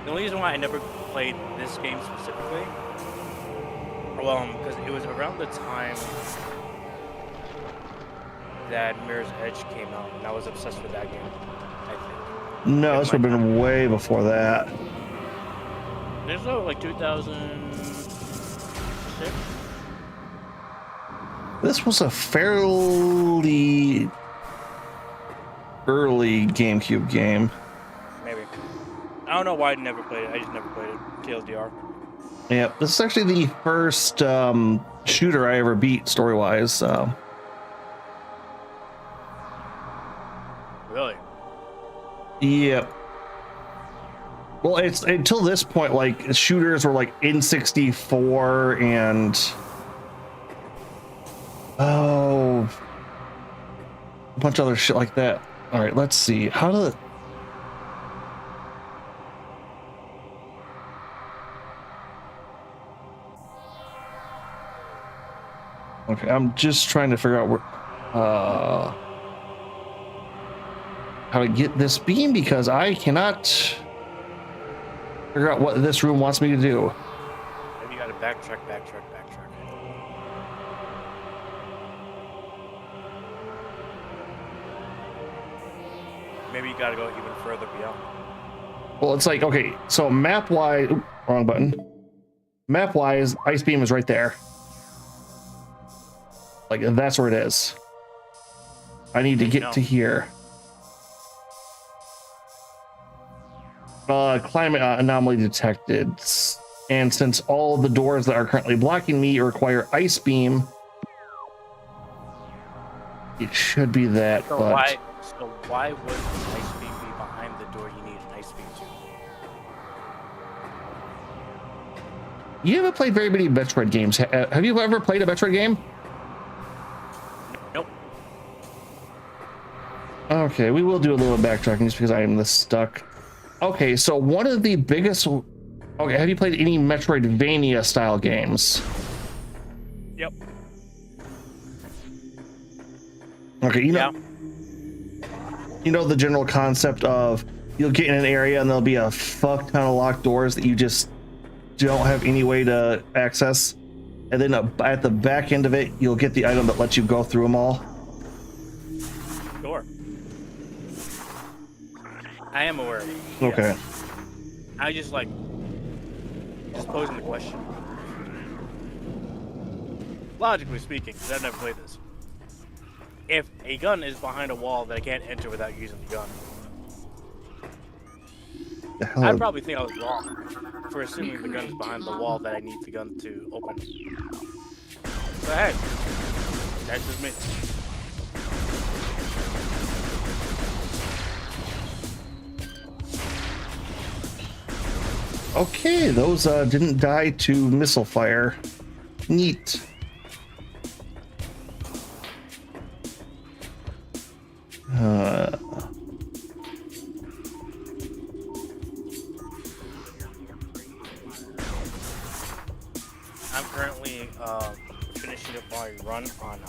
The only reason why I never played this game specifically, well, because it was around the time that Mirror's Edge came out, and I was obsessed with that game, I think. No, this would have been way before that. There's no like 2006. This was a fairly early GameCube game. Maybe. I don't know why I never played it. I just never played it. TLDR. Yeah, this is actually the first shooter I ever beat story-wise. Really? Yep. Well, it's until this point, like shooters were like N64 and a bunch of other shit like that. All right, let's see. How do Okay, I'm just trying to figure out where how to get this beam because I cannot figure out what this room wants me to do. Maybe you gotta backtrack. Maybe you gotta go even further beyond. Well, it's like, okay, so map-wise, wrong button. Map-wise, ice beam is right there. Like, that's where it is. I need to get to here. Climate anomaly detected. And since all of the doors that are currently blocking me require ice beam, it should be that, So but... why would an ice beam be behind the door you need an ice beam to? You haven't played very many Metroid games. Have you ever played a Metroid game? Nope. Okay, we will do a little backtracking just because I am this stuck. Okay, so one of the biggest... Okay, have you played any Metroidvania style games? Yep. Okay, you know, you know the general concept of you'll get in an area and there'll be a fuck ton of locked doors that you just don't have any way to access, and then at the back end of it, you'll get the item that lets you go through them all. Sure. I am aware of it. Okay. Yes. I just posing the question. Logically speaking, because I've never played this. If a gun is behind a wall that I can't enter without using the gun, I probably think I was wrong for assuming the gun is behind the wall that I need the gun to open. But hey, that's just me. Okay, those didn't die to missile fire. Neat. I'm currently finishing up my run on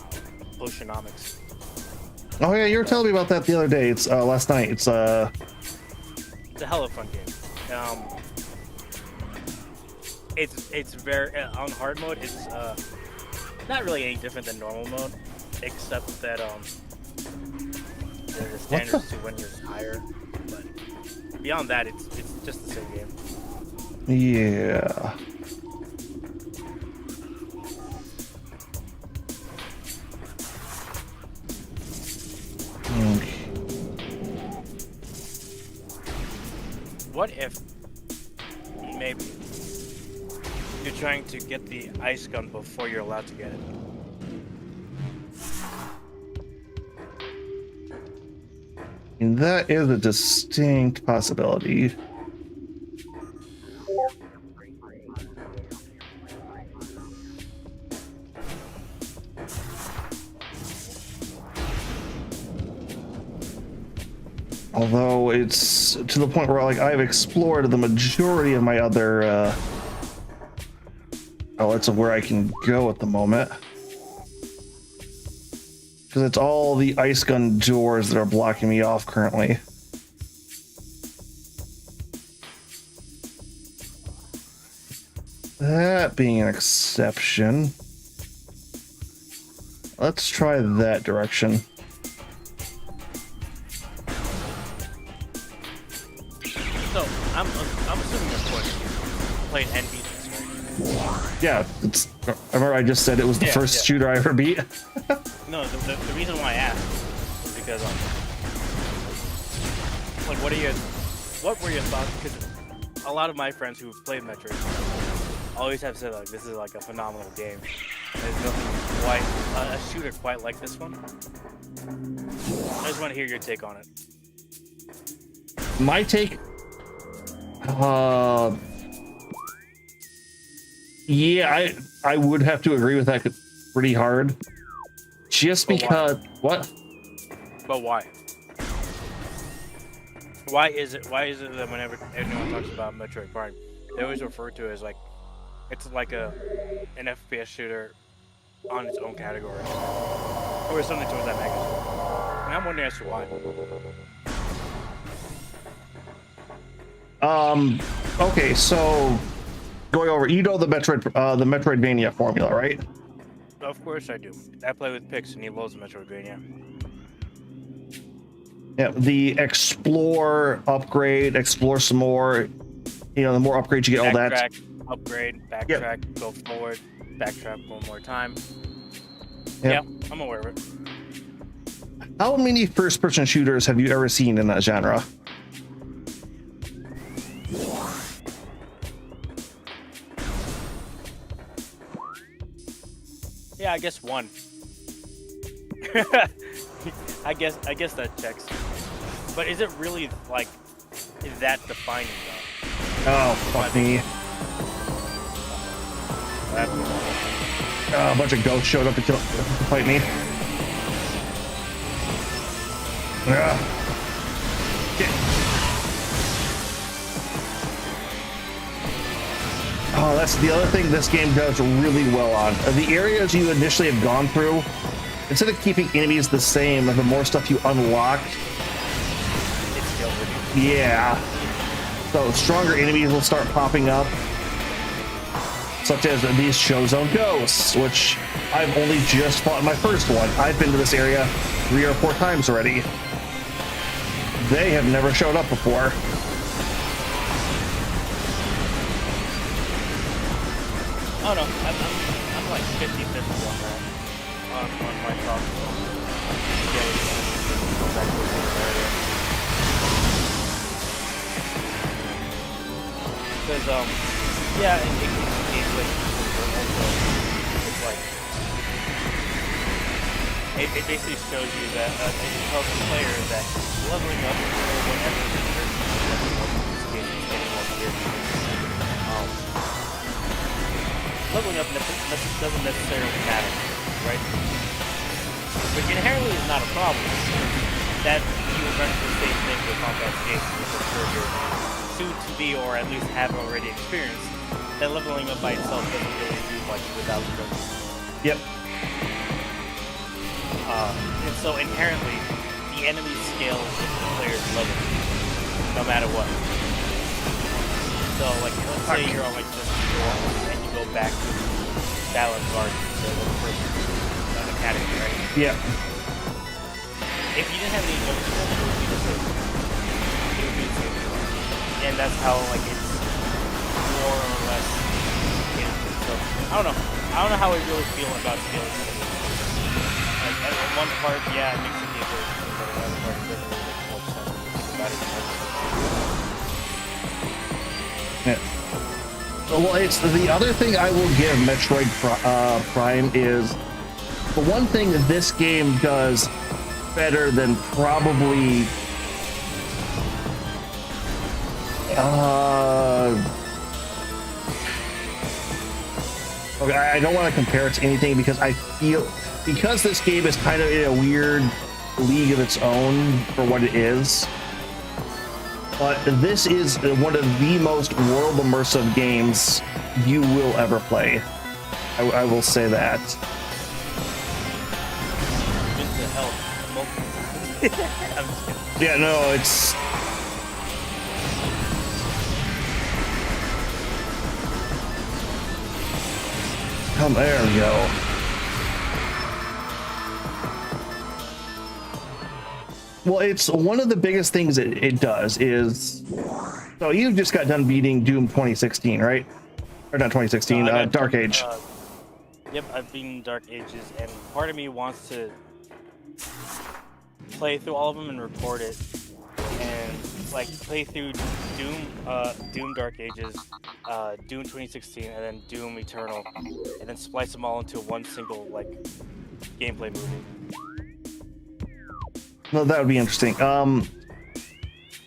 Potionomics. Oh yeah, you were telling me about that the other day. It's last night. It's a hella fun game. It's very on hard mode. It's not really any different than normal mode, except that the standards to when you're higher. But beyond that, it's just the same game. Yeah. Okay. What if maybe you're trying to get the ice gun before you're allowed to get it? And that is a distinct possibility. Although it's to the point where like I've explored the majority of my other outlets of where I can go at the moment. Because it's all the ice gun doors that are blocking me off currently. That being an exception. Let's try that direction. So I'm assuming of course you played and beat this, right? Yeah, it's. I remember I just said it was the first shooter I ever beat. No, the reason why I asked is because like what were your thoughts? Because a lot of my friends who've played Metroid always have said like this is like a phenomenal game. There's nothing quite a shooter quite like this one. I just want to hear your take on it. My take. Yeah, I would have to agree with that pretty hard. Just because what? But why? Why is it that whenever anyone talks about Metroid Prime, they always refer to it as like it's like an FPS shooter on its own category, or something towards that magnitude? And I'm wondering as to why. Okay, so going over, you know the Metroidvania formula, right? Of course I do. I play with Pix and he loves Metroidvania. Yeah, the explore, upgrade, explore some more. You know, the more upgrades you get, all that. Backtrack, upgrade, backtrack, go forward, backtrack one more time. Yep. Yeah, I'm aware of it. How many first-person shooters have you ever seen in that genre? Yeah, I guess one. I guess that checks. But is it really like is that defining though? Oh, fuck me. A bunch of ghosts showed up to fight me. Oh, that's the other thing this game does really well on. The areas you initially have gone through, instead of keeping enemies the same, the more stuff you unlock. It's still reduced. Yeah. So stronger enemies will start popping up, such as these Showzone Ghosts, which I've only just fought in my first one. I've been to this area 3 or 4 times already. They have never showed up before. Oh no, I'm like 50-50 on that. On my thoughts. Yeah, we can go back to the same area. Because yeah, it can be gameplay, but also it's like it basically shows you that it tells the player that leveling up or whatever the game is getting more serious. Leveling up doesn't necessarily matter, right? Which inherently is not a problem. That you will run into the same thing with combat games, which I'm sure you're soon to be, or at least have already experienced. That leveling up by itself doesn't really do much without the gun. Yep. And so inherently, the enemy scales with the player's level, no matter what. So, like, let's say you're on like this floor and you go back to Balance Garden, so the first academy, right? Yeah. If you didn't have any notes, it would be the same. It would be the same. And that's how, like, it's more or less. So I don't know how I really feel about scaling. Like, at one part, yeah, it makes it easier, but another part, it doesn't really make much sense to think about it. Yeah. Well, it's the other thing I will give Metroid Prime is the one thing that this game does better than probably okay, I don't want to compare it to anything because I feel because this game is kind of in a weird league of its own for what it is. But this is one of the most world immersive games you will ever play. I will say that. Just to help. I'm just kidding. Yeah, no, it's. Come there we go. Well, it's one of the biggest things it does is, so you just got done beating Doom 2016, right? Or not 2016, Dark Age. Yep, I've beaten Dark Ages, and part of me wants to play through all of them and record it, and like play through Doom Dark Ages, Doom 2016, and then Doom Eternal, and then splice them all into one single like gameplay movie. No, that would be interesting.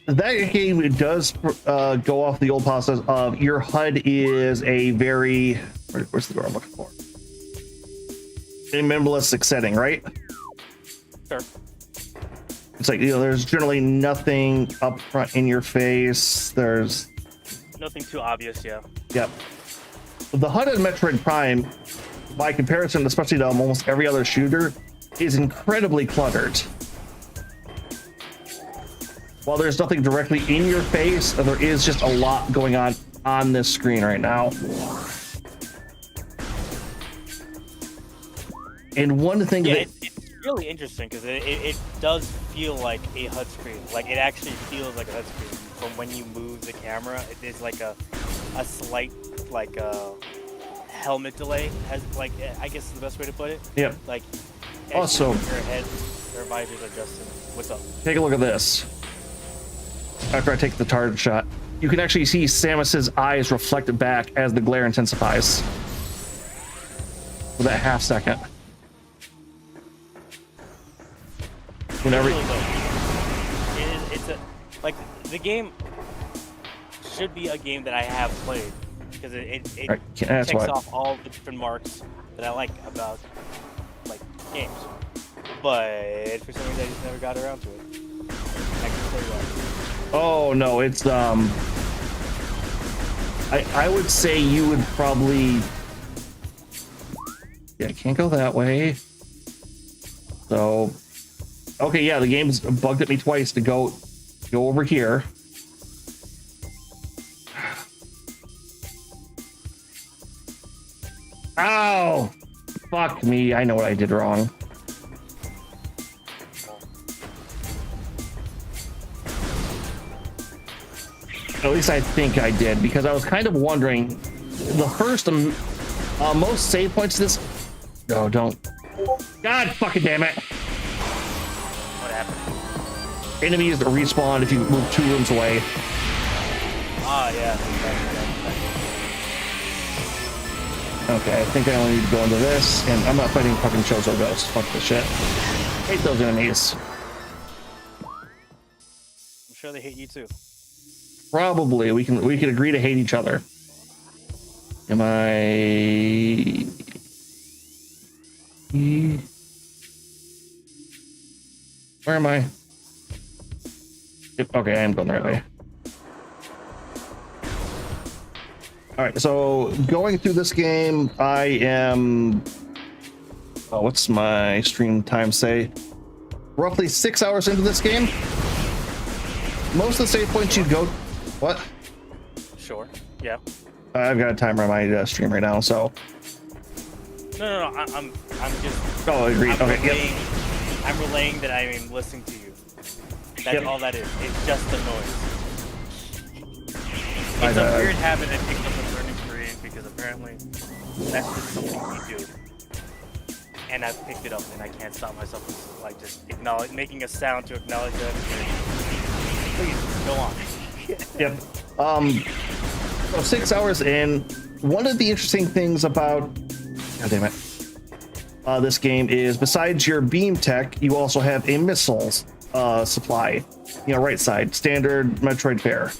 That game does go off the old process of your HUD is a very where's the word I'm looking for? A minimalistic setting, right? Sure. It's like, you know, there's generally nothing up front in your face. There's nothing too obvious, yeah. Yep. The HUD in Metroid Prime, by comparison, especially to almost every other shooter, is incredibly cluttered. While there's nothing directly in your face, there is just a lot going on this screen right now. And one thing that it's really interesting because it does feel like a HUD screen. Like it actually feels like a HUD screen from when you move the camera. It is like a slight like helmet delay. Has like I guess is the best way to put it. Yep. Like also your head, their visors are adjusted. What's up? Take a look at this. After I take the target shot, you can actually see Samus's eyes reflected back as the glare intensifies for that half second. Whenever it's a like the game should be a game that I have played because it right, that's checks why. off all the different marks that I like about like games, but for some reason I just never got around to it. I can say that. Oh no, it's I I would say you would probably. Yeah, I can't go that way. So, okay, yeah, the game's bugged at me twice to go over here. Ow! Fuck me, I know what I did wrong. At least I think I did, because I was kind of wondering, the first most save points this. No, don't. God fucking damn it! What happened? Enemies respawn if you move 2 rooms away. Ah, yeah. Okay, I think I only need to go into this, and I'm not fighting fucking Chozo Ghost. Fuck this shit. Hate those enemies. I'm sure they hate you too. Probably we can agree to hate each other. Am I? Where am I? Yep, okay, I am going the right way. All right, so going through this game, I am. Oh, what's my stream time say? Roughly 6 hours into this game. Most of the save points you go. What? Sure. Yeah. I've got a timer on my stream right now, so. No. I'm just. Oh, agreed. Okay. Relaying, Yep. I'm relaying that I'm listening to you. That's all that is. It's just the noise. It's a weird habit I picked up in learning Korean because apparently that's just something we do. And I've picked it up and I can't stop myself from like just making a sound to acknowledge that. Please go on. Yep. So 6 hours in, one of the interesting things about, god damn it, this game is besides your beam tech, you also have a missiles supply. You know, right side, standard Metroid fare.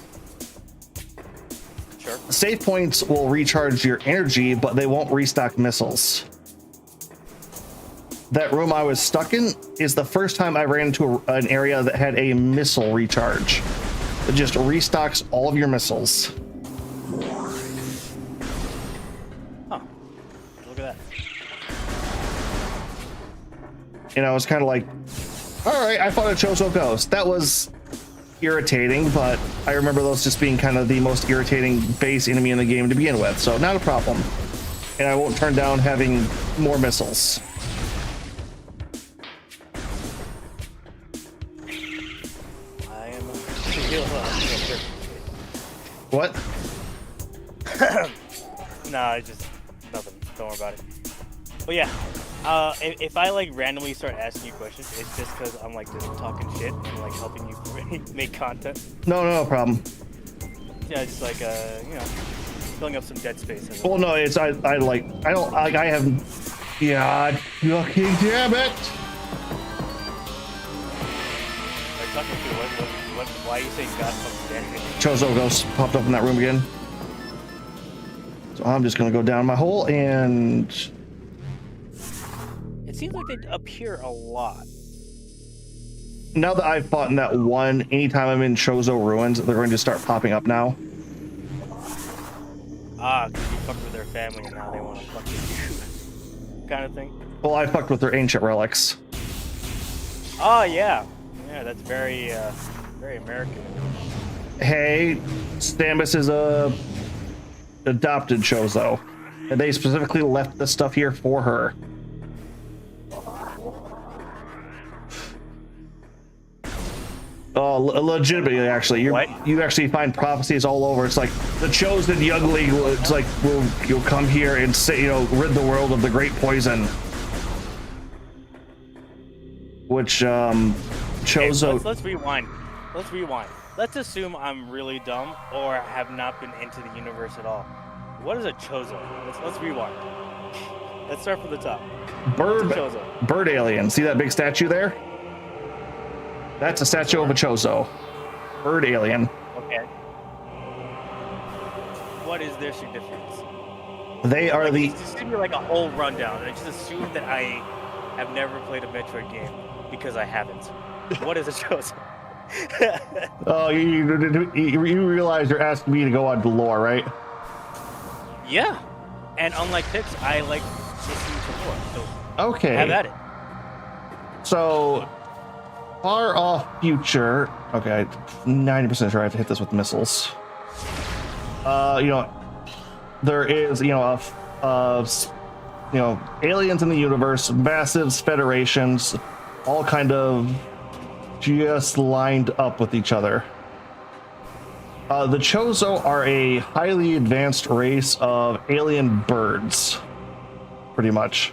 Sure. Save points will recharge your energy, but they won't restock missiles. That room I was stuck in is the first time I ran into an area that had a missile recharge. It just restocks all of your missiles. Huh. Look at that. And I was kind of like, all right, I fought a Chozo Ghost. That was irritating, but I remember those just being kind of the most irritating base enemy in the game to begin with, so not a problem. And I won't turn down having more missiles. What? Nah, it's just nothing. Don't worry about it. But yeah, if I like randomly start asking you questions, it's just because I'm like just talking shit and like helping you make content. No problem. Yeah, just like you know, filling up some dead space. Well, no, it's I have. Yeah, fucking damn it! Talking to why are you saying God fucking damn it? Chozo Ghost popped up in that room again. So I'm just gonna go down my hole and. It seems like they appear a lot. Now that I've fought in that one, anytime I'm in Chozo Ruins, they're going to start popping up now. Ah, because you fucked with their family and now they want to fuck with you. Kind of thing. Well, I fucked with their ancient relics. Oh, yeah. Yeah, that's very, very American. Hey, Stambus is a adopted Chozo, and they specifically left the stuff here for her. Legitimately, actually, you actually find prophecies all over. It's like the chosen youngling. It's like you'll come here and say, you know, rid the world of the great poison. Which Chozo. Okay, let's rewind. Let's rewind. Let's assume I'm really dumb or have not been into the universe at all. What is a Chozo? Let's rewind. Let's start from the top. Bird alien. See that big statue there? That's a statue of a Chozo. Bird alien. Okay. What is their significance? They are the. Just give me like a whole rundown. I just assume that I have never played a Metroid game because I haven't. What is a Chozo? Oh, you realize you're asking me to go on to lore, right? Yeah, and unlike Pix, I like listening to lore. So Okay. have at it. So, far off future. Okay, 90% sure I have to hit this with missiles. You know, there is, you know, you know, aliens in the universe, massive federations, all kind of just lined up with each other. The Chozo are a highly advanced race of alien birds, pretty much.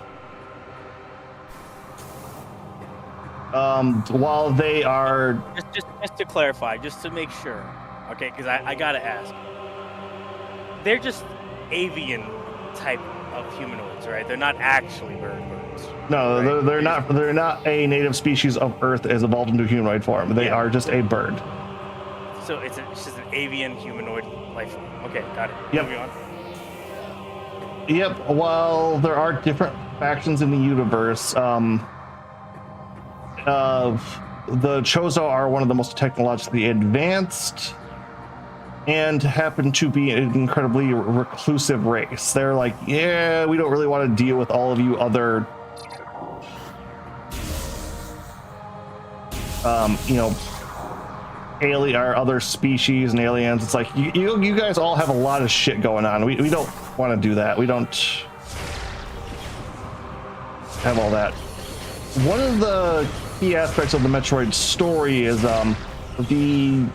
While they are Just to clarify, just to make sure, okay? Because I gotta ask. They're just avian type of humanoids, right? They're not actually birds. no, right? they're not. They're not a native species of Earth as evolved into humanoid form. They are just a bird. So it's just an avian humanoid life form. Okay, got it. Yep. Moving on. Yep. While there are different factions in the universe, the Chozo are one of the most technologically advanced and happen to be an incredibly reclusive race. They're like, yeah, we don't really want to deal with all of you other, you know, alien or other species and aliens. It's like, you guys all have a lot of shit going on. We don't want to do that. We don't have all that. One of the key aspects of the Metroid story is the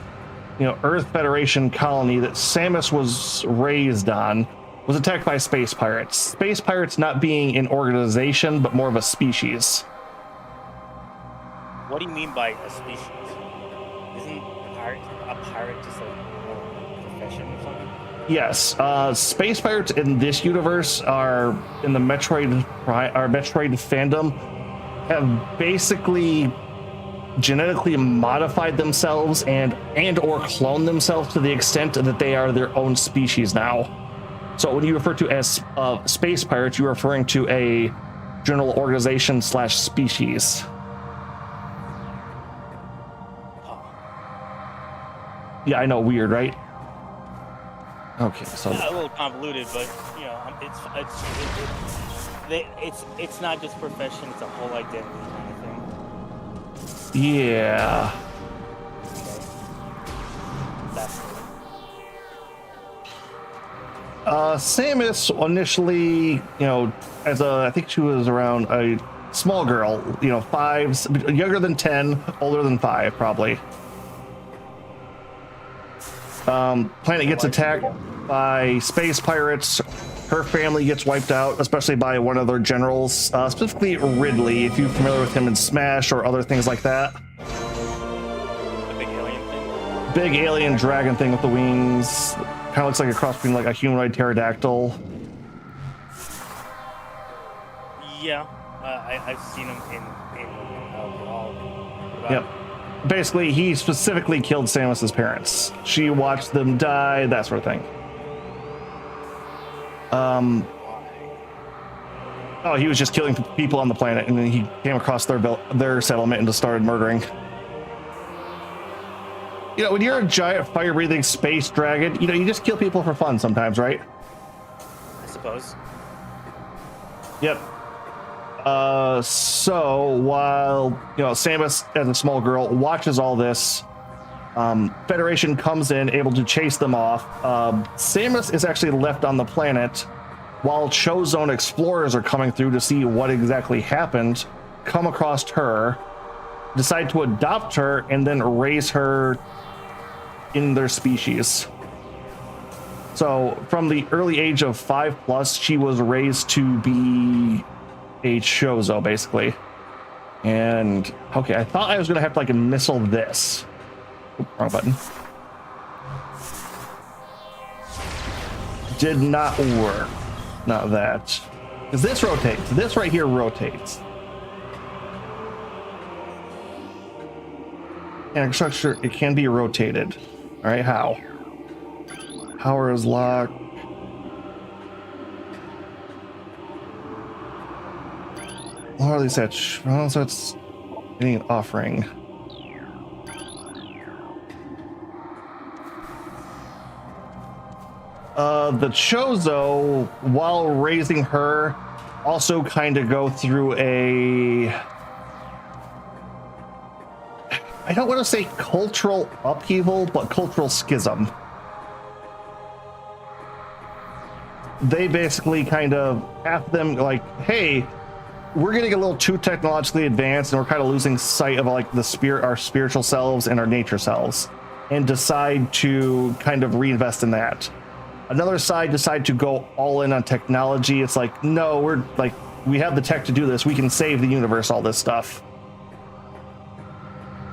Earth Federation colony that Samus was raised on was attacked by space pirates. Space pirates not being an organization, but more of a species. What do you mean by a species? Isn't a pirate just like a profession or something? Yes, space pirates in this universe are in the Metroid fandom have basically genetically modified themselves and or cloned themselves to the extent that they are their own species now. So when you refer to as space pirates, you're referring to a general organization / species. Yeah, I know, weird, right? Okay, so A little convoluted, but you know, it's not just profession; it's a whole identity kind of thing. yeah. That's Samus initially, I think she was around a small girl, 5, younger than 10, older than 5, probably. Planet gets attacked by space pirates. Her family gets wiped out, especially by one of their generals, specifically Ridley, if you're familiar with him in Smash or other things like that. the big alien thing. Big alien dragon thing with the wings. Kind of looks like a cross between like a humanoid pterodactyl. Yeah, I've seen him in Brawl. Yep. Basically, he specifically killed Samus's parents. She watched them die, that sort of thing. Oh, he was just killing people on the planet, and then he came across their settlement and just started murdering. When you're a giant fire-breathing space dragon, you just kill people for fun sometimes, right? I suppose. Yep. So while Samus as a small girl watches all this, Federation comes in able to chase them off. Samus is actually left on the planet while Chozone explorers are coming through to see what exactly happened, come across her, decide to adopt her, and then raise her in their species. So from the early age of 5+, she was raised to be a Chozo, basically. And okay, I thought I was gonna have to missile this. Oop, wrong button. Did not work. Not that. Because this rotates. This right here rotates. And structure, it can be rotated. All right, how? Power is locked. Or at least that's, well, so it's getting an offering. the Chozo, while raising her, also kind of go through a, I don't want to say cultural upheaval, but cultural schism. They basically kind of have them like, hey, we're getting a little too technologically advanced and we're kind of losing sight of like the spirit, our spiritual selves and our nature selves, and decide to kind of reinvest in that. Another side decide to go all in on technology. It's like, no, we're like, we have the tech to do this. We can save the universe, all this stuff.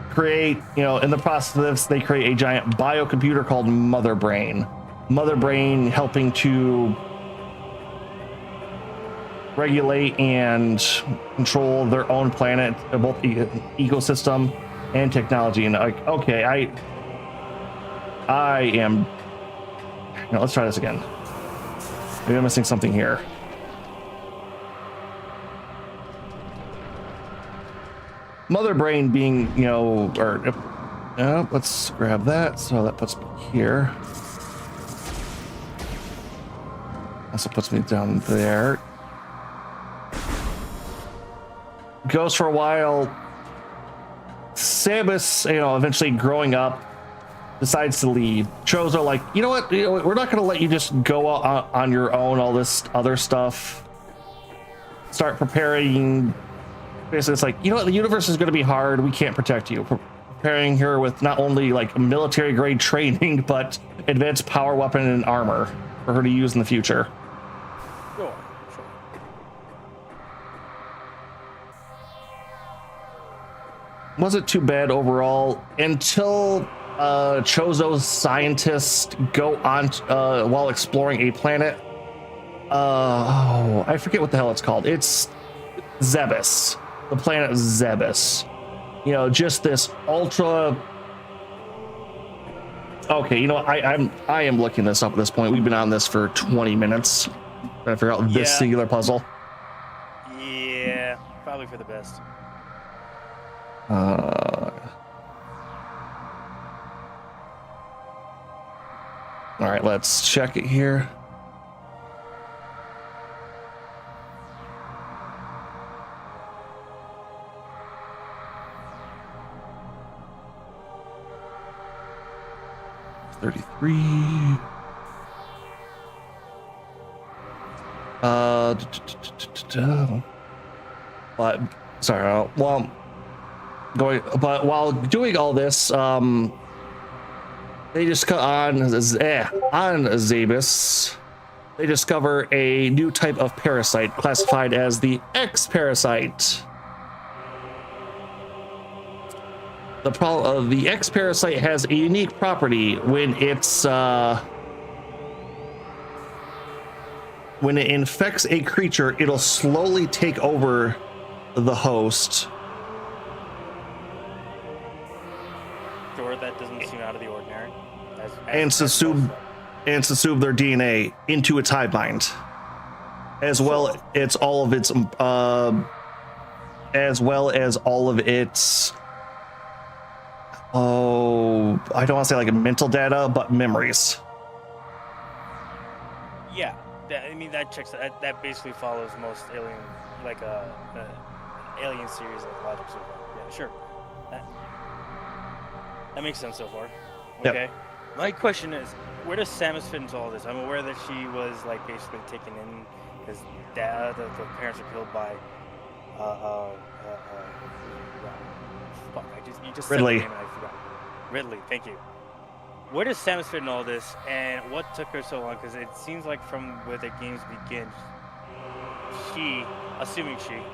Create, you know, in the process of this, they create a giant biocomputer called Mother Brain. Mother Brain helping to regulate and control their own planet, both ecosystem and technology. And like, okay, I am. No, let's try this again. Maybe I'm missing something here. Mother Brain being, you know, or let's grab that. So that puts me here. Also puts me down there. Goes for a while. Samus, you know, eventually growing up, decides to leave. Chozo like, you know what? We're not going to let you just go on your own, all this other stuff. Start preparing. Basically, it's like, you know what? The universe is going to be hard. We can't protect you. Preparing her with not only like military grade training, but advanced power weapon and armor for her to use in the future. Sure. Wasn't too bad overall until Chozo's scientists go on while exploring a planet. I forget what the hell it's called. It's Zebes, the planet Zebes. You know, just this ultra. Okay, you know, I am looking this up at this point. We've been on this for 20 minutes trying to figure out this singular puzzle. Yeah, probably for the best. All right, let's check it here. $33. But sorry, well, but while doing all this, they just cut on Zebes. They discover a new type of parasite classified as the X parasite. The X parasite has a unique property when it's when it infects a creature, it'll slowly take over the host. Sure, that doesn't seem out of the ordinary. And subsume their DNA into its hive mind, as well as all of its I don't want to say like mental data, but memories. Yeah, I mean that checks. That basically follows most alien, like alien series like logic so far. Yeah, sure. That makes sense so far. Okay. Yep. My question is, where does Samus fit into all this? I'm aware that she was like basically taken in because the parents were killed by fuck, you just Ridley. said the name and I forgot. Ridley, thank you. Where does Samus fit in all this, and what took her so long? Because it seems like from where the games begin,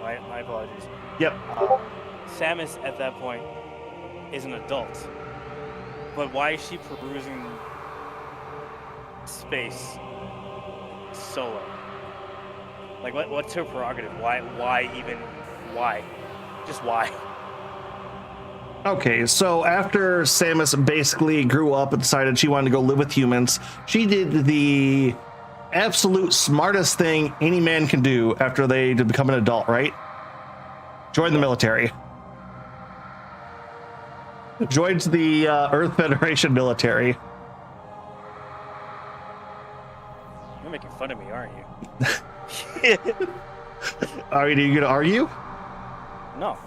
my apologies. Yep. Samus at that point is an adult, but why is she perusing space solo? Like, what's her prerogative? Why? Just why? Okay, so after Samus basically grew up and decided she wanted to go live with humans, she did the absolute smartest thing any man can do after they become an adult, right? Join the military. Joins the Earth Federation military. You're making fun of me, aren't you? Are you gonna argue? No.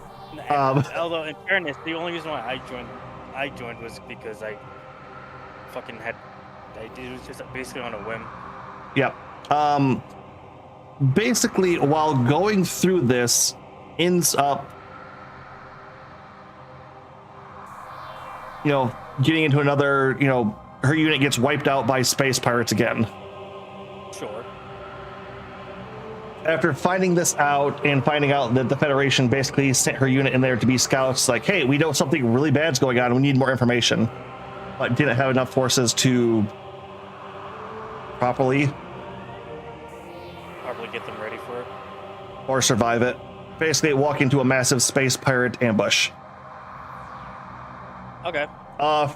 Although, in fairness, the only reason why I joined was because I fucking had. It was just basically on a whim. Yep. Basically, while going through this, ends up, getting into another, her unit gets wiped out by space pirates again. Sure. After finding this out and finding out that the Federation basically sent her unit in there to be scouts, like, hey, we know something really bad's going on, we need more information, but didn't have enough forces to properly get them ready for it. Or survive it. Basically, walk into a massive space pirate ambush. Okay.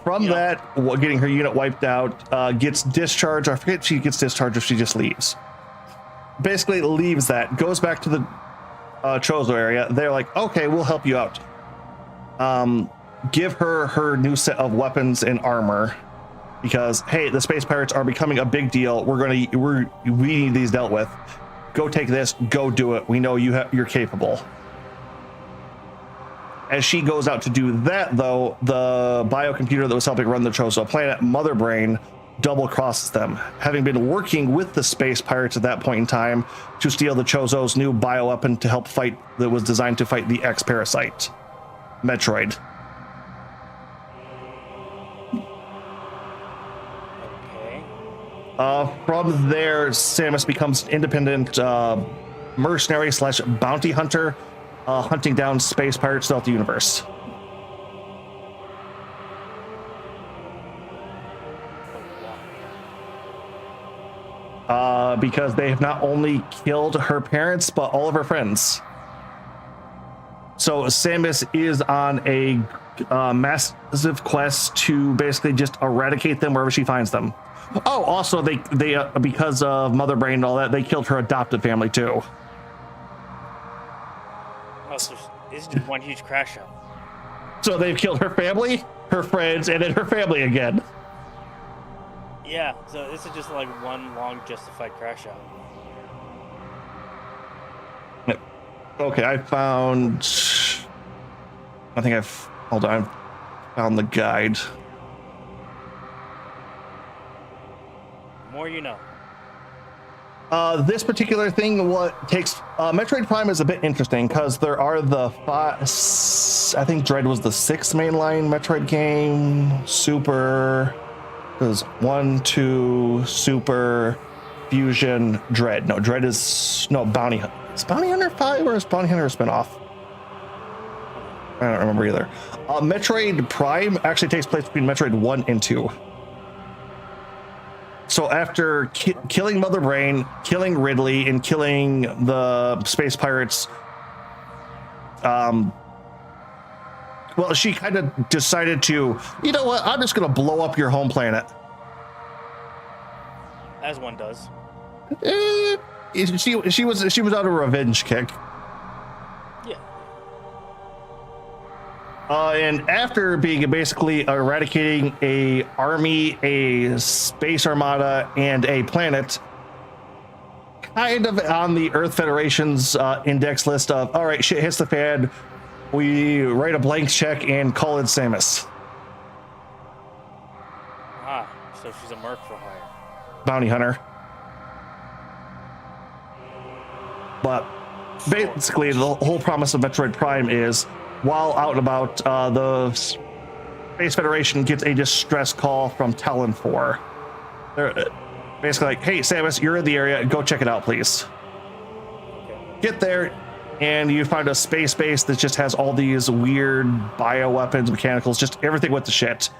From that, getting her unit wiped out, gets discharged. I forget if she gets discharged or she just leaves. Basically, leaves that, goes back to the Chozo area. They're like, okay, we'll help you out. Give her new set of weapons and armor. Because, hey, the space pirates are becoming a big deal. We need these dealt with. Go take this, go do it. We know you're capable. As she goes out to do that, though, the biocomputer that was helping run the Chozo planet, Mother Brain, double crosses them, having been working with the space pirates at that point in time to steal the Chozo's new bioweapon to help fight, that was designed to fight the X-Parasite, Metroid. From there, Samus becomes independent mercenary / bounty hunter, hunting down space pirates throughout the universe. Because they have not only killed her parents, but all of her friends. So Samus is on a massive quest to basically just eradicate them wherever she finds them. Oh, also they because of Mother Brain and all that, they killed her adopted family too. Oh, so this is just one huge crash out. So they've killed her family, her friends, and then her family again. Yeah, so this is just like one long justified crash out. Okay, I found the guide. More you know. This particular thing, what takes Metroid Prime is a bit interesting because there are the five. I think Dread was the 6th mainline Metroid game. Super. There's 1, 2, Super, Fusion, Dread. No, Dread is Bounty Hunter. Is Bounty Hunter 5 or is Bounty Hunter a spinoff? I don't remember either. Metroid Prime actually takes place between Metroid 1 and 2. So after killing Mother Brain, killing Ridley, and killing the space pirates, she kind of decided to, you know what, I'm just going to blow up your home planet. As one does. She was on a revenge kick. Yeah. And after basically eradicating a army, a space armada, and a planet, kind of on the Earth Federation's index list of, all right, shit hits the fan, we write a blank check and call it Samus. Ah, so she's a merc for hire. Bounty hunter. But basically, the whole promise of Metroid Prime is, while out and about, the Space Federation gets a distress call from Talon 4. They're basically like, hey, Samus, you're in the area. Go check it out, please. Okay. Get there, and you find a space base that just has all these weird bioweapons, mechanicals, just everything with the shit.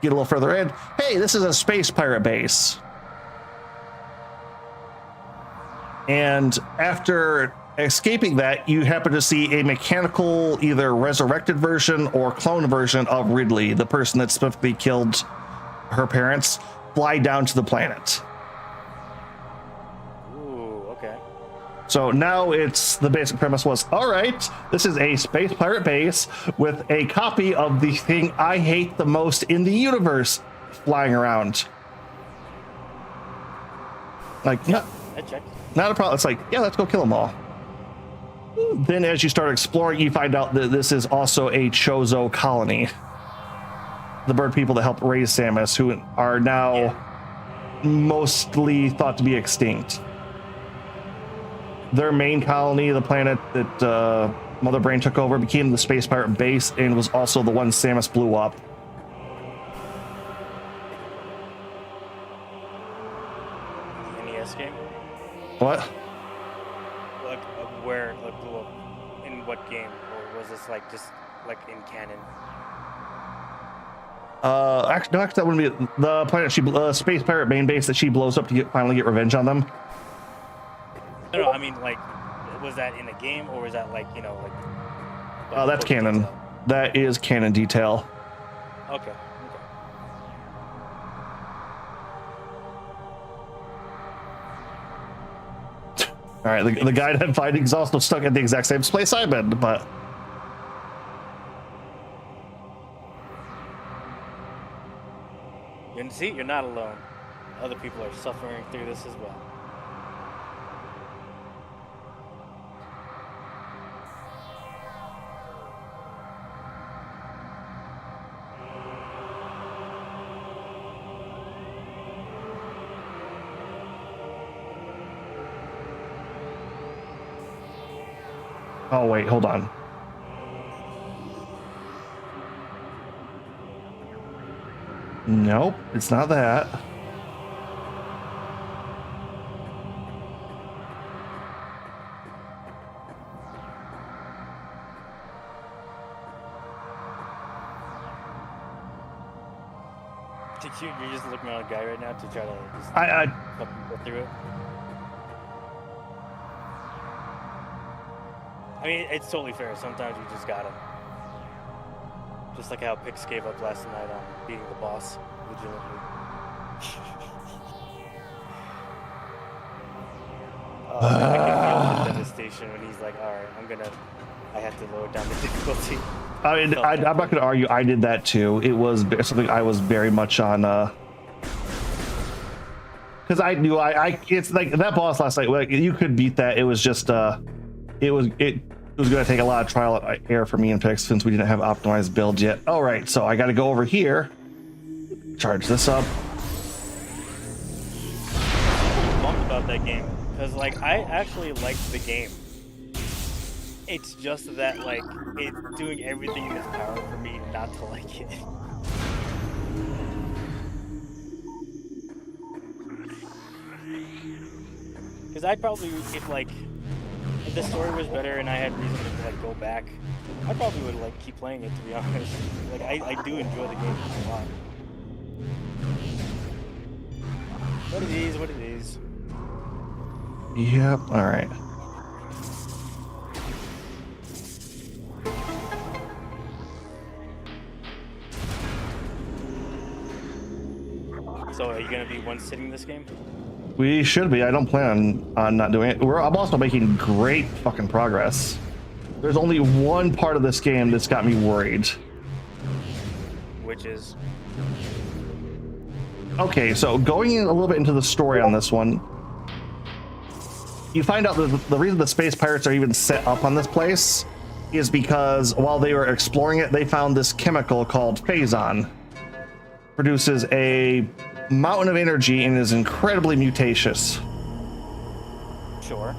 Get a little further in. Hey, this is a space pirate base. And after escaping that, you happen to see a mechanical, either resurrected version or clone version of Ridley, the person that specifically killed her parents, fly down to the planet. Ooh, okay. So now it's, the basic premise was, all right, this is a space pirate base with a copy of the thing I hate the most in the universe flying around. Like, That checked. not a problem. It's like, yeah, let's go kill them all. Then as you start exploring, you find out that this is also a Chozo colony. The bird people that helped raise Samus, who are now mostly thought to be extinct. Their main colony, the planet that Mother Brain took over, became the Space Pirate base and was also the one Samus blew up. The NES game? What? Like, where, like, blew up? In what game? Or was this, like, just, like, in canon? Actually, no, that wouldn't be the planet Space Pirate main base that she blows up to finally get revenge on them. No, I mean, like, was that in a game, or was that, like, you know, like... That's canon. Detail? That is canon detail. Okay. All right, the guy that I'm fighting is also stuck at the exact same place I've been, but... See, you're not alone. Other people are suffering through this as well. Oh, wait, hold on. Nope, it's not that. You're just looking at a guy right now to try to just help you get through it. I mean, it's totally fair. Sometimes you just gotta. Just like how Pix gave up last night on beating the boss legitimately. I can feel the devastation when he's like, "All right, I have to lower down the difficulty." I mean, I'm not going to argue. I did that too. It was something I was very much on. Because I knew it's like that boss last night. Like, you could beat that. It was just it was going to take a lot of trial and error for me and Pix since we didn't have optimized builds yet. All right, so I got to go over here, charge this up. I'm bummed about that game because like I actually liked the game. It's just that like it's doing everything in its power for me not to like it. Because I probably, if the story was better and I had reason to like go back, I probably would like keep playing it, to be honest. Like I do enjoy the game a lot. What it is, what it is. Yep. All right. So are you gonna be one-sitting this game? We should be. I don't plan on not doing it. I'm also making great fucking progress. There's only one part of this game that's got me worried. Which is? Okay, so going in a little bit into the story on this one, you find out that the reason the space pirates are even set up on this place is because while they were exploring it, they found this chemical called Phazon. Produces a mountain of energy and is incredibly mutacious. Sure.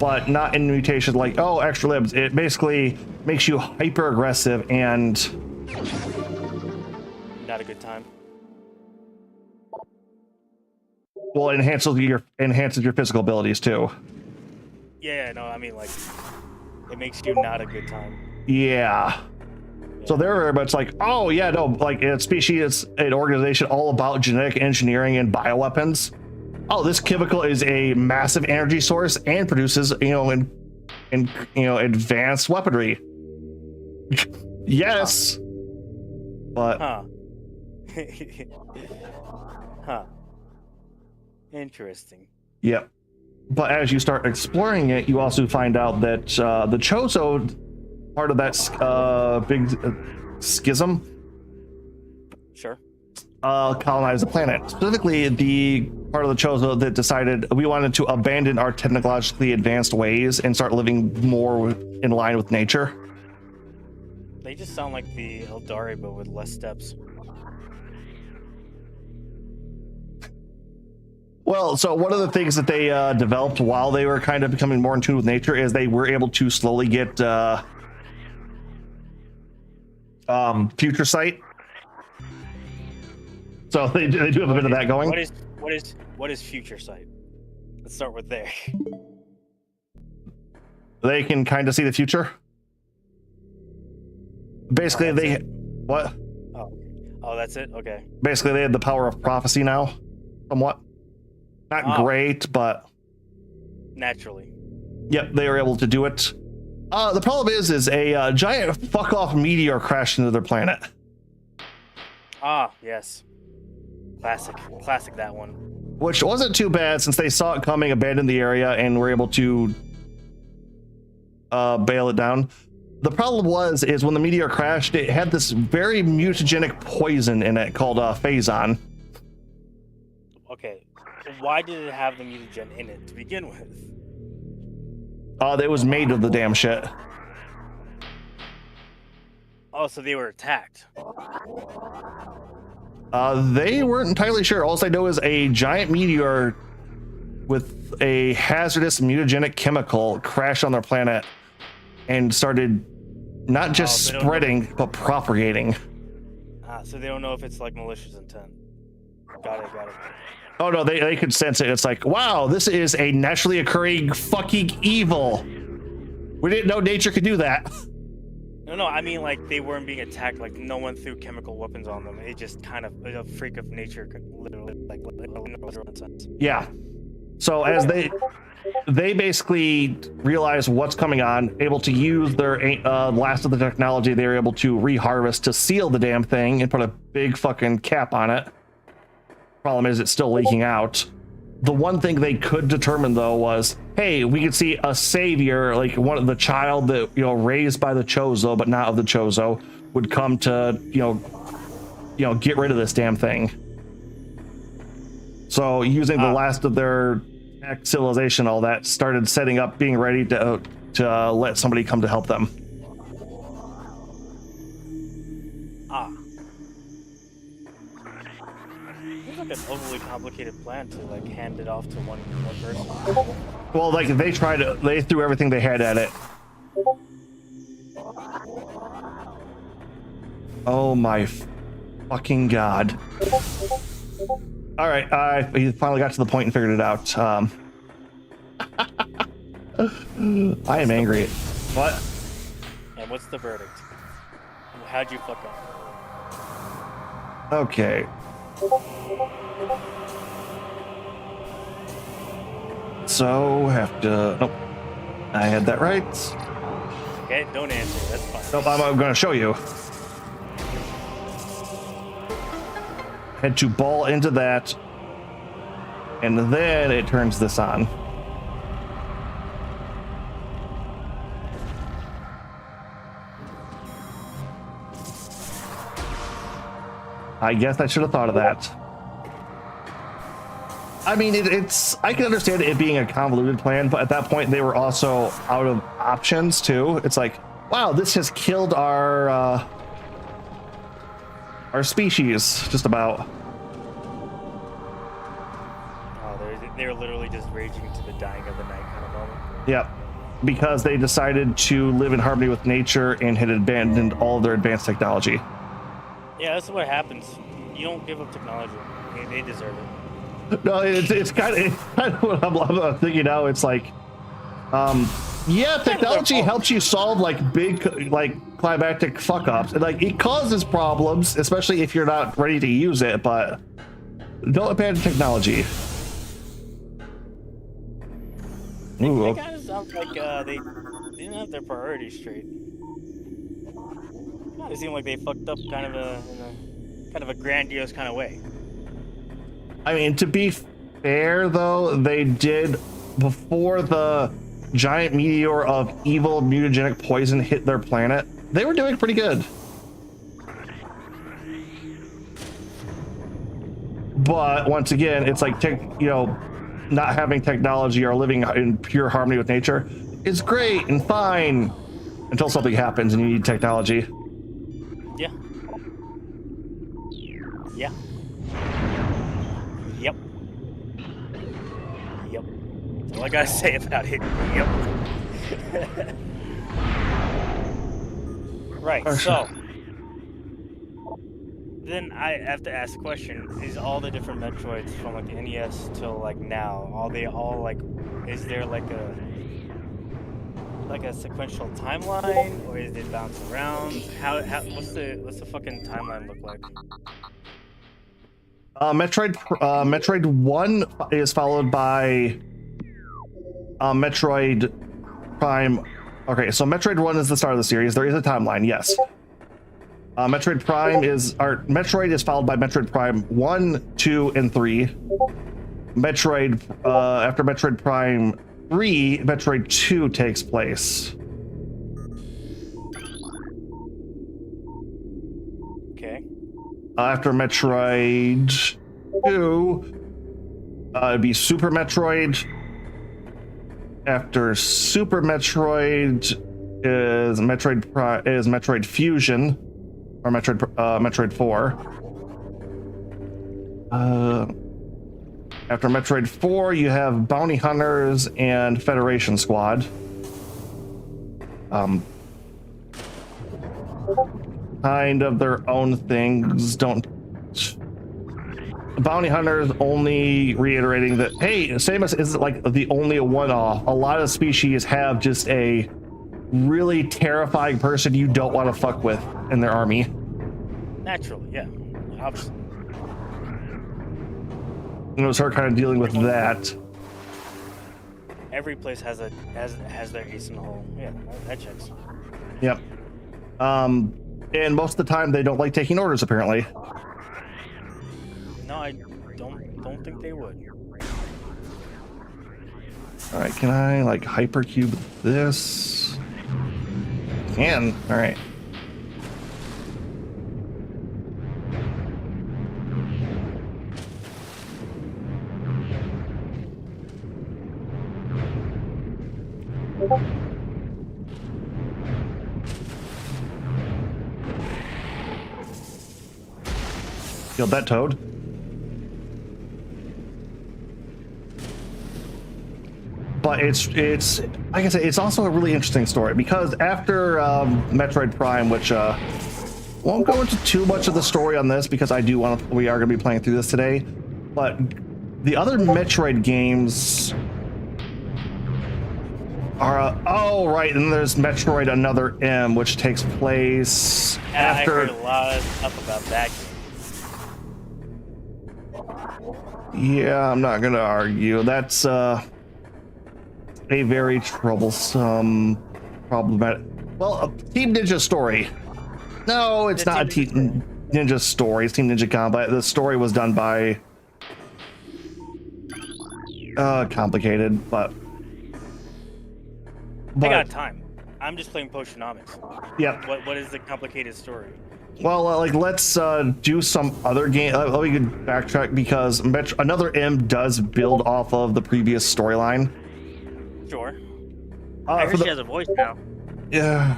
But not in mutation like, oh, extra libs. It basically makes you hyper aggressive and not a good time. Well, enhances your physical abilities too. Yeah, no, I mean like it makes you not a good time. Yeah. So they're very much like, oh yeah, no, like a species, an organization all about genetic engineering and bioweapons. Oh, this chemical is a massive energy source and produces, advanced weaponry. Yes. But huh. Huh. Interesting. Yep. But as you start exploring it, you also find out that the Chozo, part of that big schism, sure, colonize the planet. Specifically, the part of the Chozo that decided we wanted to abandon our technologically advanced ways and start living more in line with nature. They just sound like the Eldari, but with less steps. Well, so one of the things that they developed while they were kind of becoming more in tune with nature is they were able to slowly get future sight. So they do have a bit of that going. What is future sight? Let's start with there. They can kind of see the future. Basically, they what? Oh, that's it. Okay. Basically, they have the power of prophecy now, somewhat. Not great, but naturally. Yep, they are able to do it. The problem is a giant fuck off meteor crashed into their planet. Ah, yes. Classic that one. Which wasn't too bad since they saw it coming, abandoned the area, and were able to bail it down. The problem is when the meteor crashed, it had this very mutagenic poison in it called Phazon. Okay, why did it have the mutagen in it to begin with? It was made of the damn shit. Oh, so they were attacked. They weren't entirely sure. All they know is a giant meteor with a hazardous mutagenic chemical crashed on their planet and started not just spreading, but propagating. So they don't know if it's like malicious intent. Got it. Oh no, they could sense it. It's like, wow, this is a naturally occurring fucking evil. We didn't know nature could do that. No, I mean like they weren't being attacked. Like no one threw chemical weapons on them. It just kind of a freak of nature, literally, like sense. Yeah. So as they basically realize what's coming on, able to use their last of the technology they were able to reharvest to seal the damn thing and put a big fucking cap on it. Problem is it's still leaking out. The one thing they could determine though was, hey, we could see a savior, like one of the child that, raised by the Chozo but not of the Chozo, would come to, get rid of this damn thing. So using the last of their civilization, all that, started setting up, being ready to let somebody come to help them. Seems like an overly complicated plan to like hand it off to one person. Well, like they threw everything they had at it. Oh my fucking god. All right, he finally got to the point and figured it out. I am angry. What? And what's the verdict? How'd you fuck up? Okay. So have to. Nope. I had that right. Okay, don't answer. That's fine. Nope. I'm going to show you. Had to ball into that, and then it turns this on. I guess I should have thought of that. I mean, it's I can understand it being a convoluted plan, but at that point they were also out of options too. It's like, wow, this has killed our species, just about. Oh, they're literally just raging to the dying of the night kind of moment. Yep, because they decided to live in harmony with nature and had abandoned all of their advanced technology. Yeah, that's what happens. You don't give up technology. They deserve it. No, it's kind of what I'm thinking now. It's like, yeah, technology helps you solve like big, like climactic fuck ups, and like it causes problems, especially if you're not ready to use it. But don't abandon technology. Ooh, It kind of sounds like they didn't have their priorities straight. It seemed like they fucked up in a grandiose kind of way. I mean, to be fair, though, they did, before the giant meteor of evil mutagenic poison hit their planet, they were doing pretty good. But once again, it's like not having technology or living in pure harmony with nature is great and fine until something happens and you need technology. Yeah. Yeah. Yep. Yep. That's all I gotta say about it. Yep. Right, so then I have to ask the question, is all the different Metroids from like the NES till like now, are they all like, is there like a sequential timeline, or is it bounce around? What's the fucking timeline look like? Metroid 1 is followed by Metroid Prime. Okay, so Metroid 1 is the start of the series. There is a timeline, yes. Metroid is followed by Metroid Prime 1, 2, and 3. After Metroid Prime 3, Metroid 2 takes place. Okay. After Metroid 2, it'd be Super Metroid. After Super Metroid is Metroid Fusion, or Metroid 4. After Metroid 4, you have Bounty Hunters and Federation Squad. Kind of their own things. Bounty Hunters only reiterating that, hey, Samus isn't like the only one-off. A lot of species have just a really terrifying person you don't want to fuck with in their army. Naturally, yeah. Obviously. And it was her kind of dealing with that. Every place has their ace in the hole. Yeah, that checks. Yep. And most of the time they don't like taking orders, apparently. No, I don't think they would. All right, can I like hypercube this? Can. All right. Killed that toad. But it's like I said, it's also a really interesting story because after Metroid Prime, which won't go into too much of the story on this because we are going to be playing through this today. But the other Metroid games are oh right, and there's Metroid Another M, which takes place after. I heard a lot of stuff about that game. Yeah, I'm not going to argue. That's a very troublesome, problematic. Well, Team Ninja Story. No, it's not a Team Ninja Story. It's Team Ninja Combat. The story was done by complicated, but I got time. I'm just playing Potionomics. Yep. What is the complicated story? Well, let's do some other game. Let me backtrack because Another M does build off of the previous storyline. Sure. I heard she has a voice now. Yeah.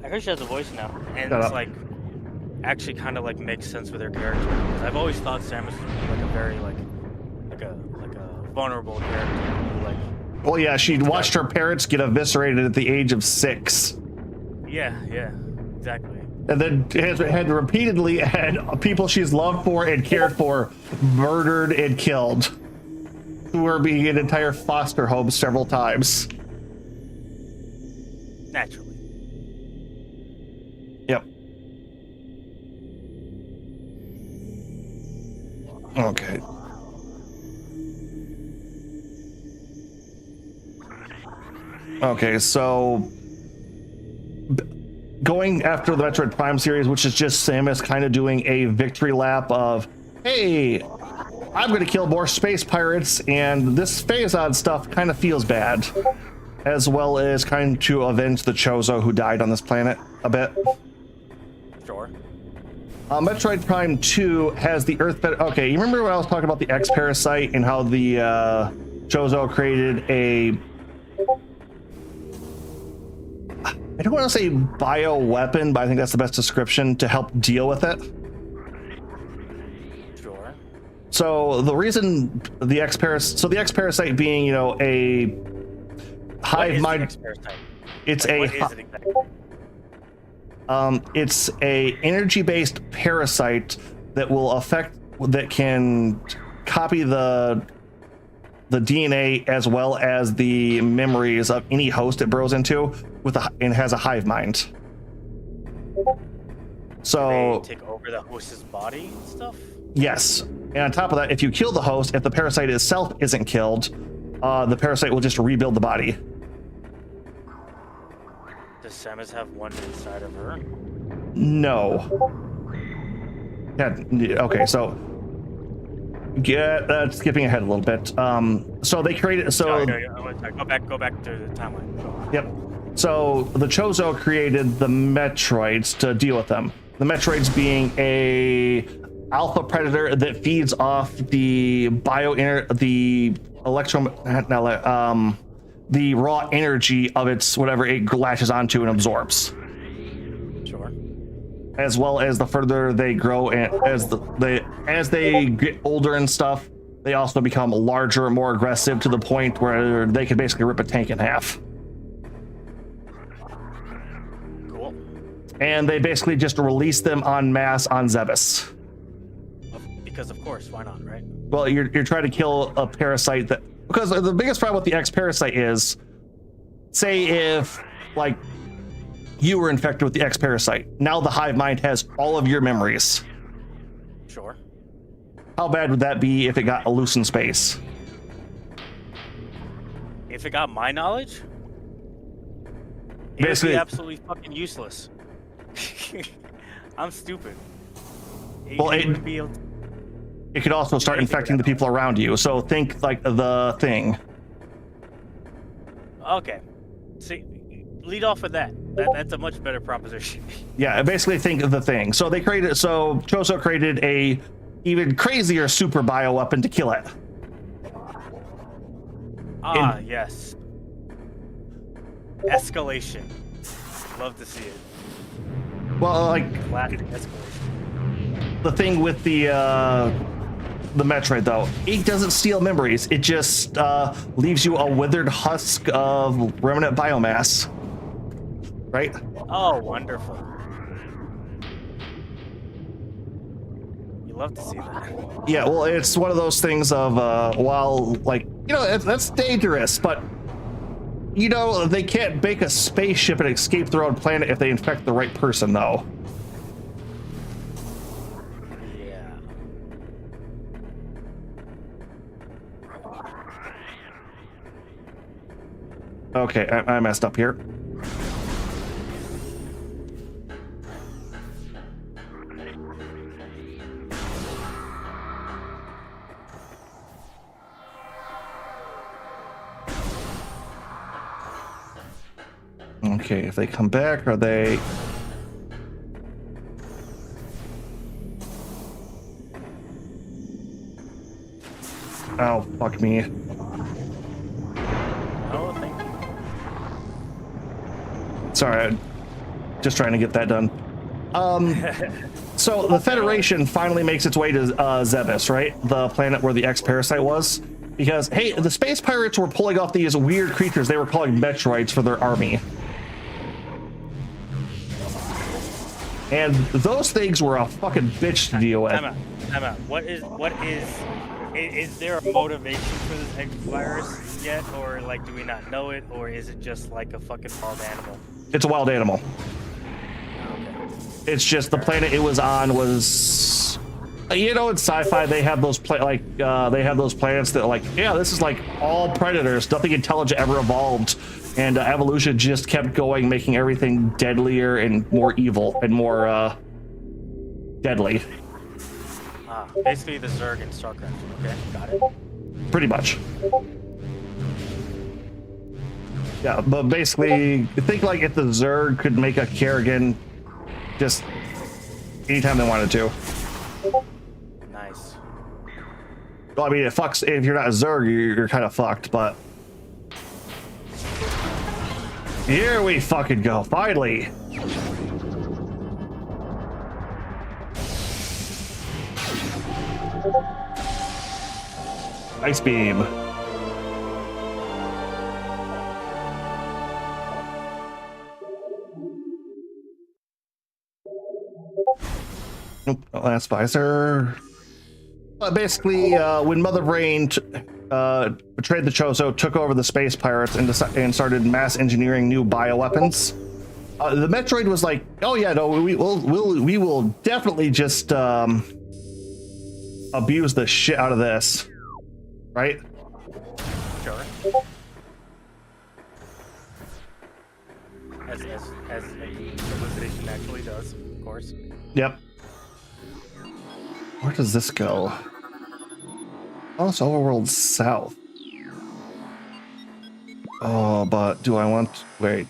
I heard she has a voice now, and it's like actually kind of like makes sense with her character. Because I've always thought Samus was like a very like a vulnerable character. Like. Well, yeah, she watched her parents get eviscerated at the age of 6. Yeah, exactly. And then had repeatedly had people she's loved for and cared for murdered and killed, who were being in entire foster homes several times. Naturally. Yep. Okay. Okay, so going after the Metroid Prime series, which is just Samus kind of doing a victory lap of, hey, I'm going to kill more space pirates, and this Phazon stuff kind of feels bad, as well as kind of to avenge the Chozo who died on this planet a bit. Sure. Metroid Prime 2 has the Earth. Okay, you remember when I was talking about the X Parasite and how the Chozo created a. I don't want to say bio weapon, but I think that's the best description to help deal with it. Sure. So the reason the X Parasite being, you know, a hive mind. X Parasite? It's Like, what is it exactly? It's a energy-based parasite that can copy the DNA as well as the memories of any host it burrows into and has a hive mind. So They take over the host's body and stuff? yes, and on top of that, if you kill the host, if the parasite itself isn't killed, the parasite will just rebuild the body. Does Samus have one inside of her? No. Yeah, okay, so skipping ahead a little bit. So they created. So Sorry, go back to the timeline. Go. yep. So the Chozo created the Metroids to deal with them. The Metroids being a alpha predator that feeds off the the raw energy of its whatever it latches onto and absorbs. Sure. As well as the further they grow and as they get older and stuff, they also become larger, more aggressive to the point where they can basically rip a tank in half. Cool. And they basically just release them en masse on Zebes. Because of course, why not, right? Well, you're trying to kill a parasite because the biggest problem with the X parasite is, say if like you were infected with the X parasite, now the hive mind has all of your memories. Sure. How bad would that be if it got loose in space? If it got my knowledge, it Basically- would be absolutely fucking useless. I'm stupid. Well, it would be able to, It could also start infecting the people around you. So think like the Thing. okay. See, lead off with that. That's a much better proposition. Yeah, basically think of the Thing. So Chozo created a even crazier super bioweapon to kill it. Yes. Escalation. Love to see it. Well, like Classic escalation. the thing with the Metroid though, it doesn't steal memories. It just leaves you a withered husk of remnant biomass. Right? Oh, wonderful. You love to see that. Yeah, well, it's one of those things of while like, you know, that's dangerous, but you know, they can't make a spaceship and escape their own planet if they infect the right person though. Yeah. Okay, I messed up here. Okay, if they come back, are they... Oh, fuck me. Oh, thank you. Sorry, I'm just trying to get that done. So the Federation finally makes its way to Zebes, right? The planet where the X-Parasite was. Because, hey, the space pirates were pulling off these weird creatures they were calling Metroids for their army. And those things were a fucking bitch to deal with. Time out. What is there a motivation for this X virus yet, or like do we not know it, or is it just like a fucking wild animal? It's a wild animal. Okay. It's just the planet it was on was, you know, in sci-fi they have those they have those planets that like, yeah, this is like all predators. Nothing intelligent ever evolved, and evolution just kept going, making everything deadlier and more evil and more deadly. Basically the Zerg in StarCraft. Okay, got it. Pretty much. Yeah, but basically, think like if the Zerg could make a Kerrigan just anytime they wanted to. Nice. Well, I mean, it fucks if you're not a Zerg, you're kind of fucked, but here we fucking go. Finally. Ice beam. Nope, last visor. Basically, when Mother Brain betrayed the Chozo, took over the space pirates, and started mass engineering new bioweapons, the Metroid was like, "Oh yeah, no, we will definitely just abuse the shit out of this, right?" Sure. As Civilization actually does, of course. Yep. Where does this go? Oh, it's Overworld South. Oh, but do I want... Wait.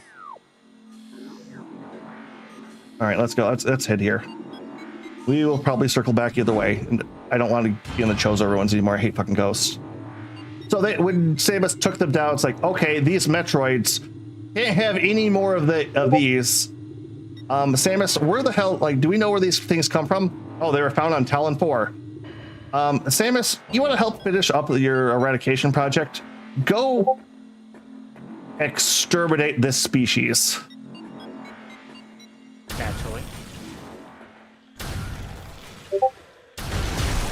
Alright, let's go. Let's head here. We will probably circle back either way. I don't want to be in the Chozo ruins anymore. I hate fucking ghosts. So when Samus took them down, it's like, okay, these Metroids can't have any more of these. Samus, where the hell... Like, do we know where these things come from? Oh, they were found on Talon 4. Samus, you want to help finish up your eradication project? Go exterminate this species. Naturally.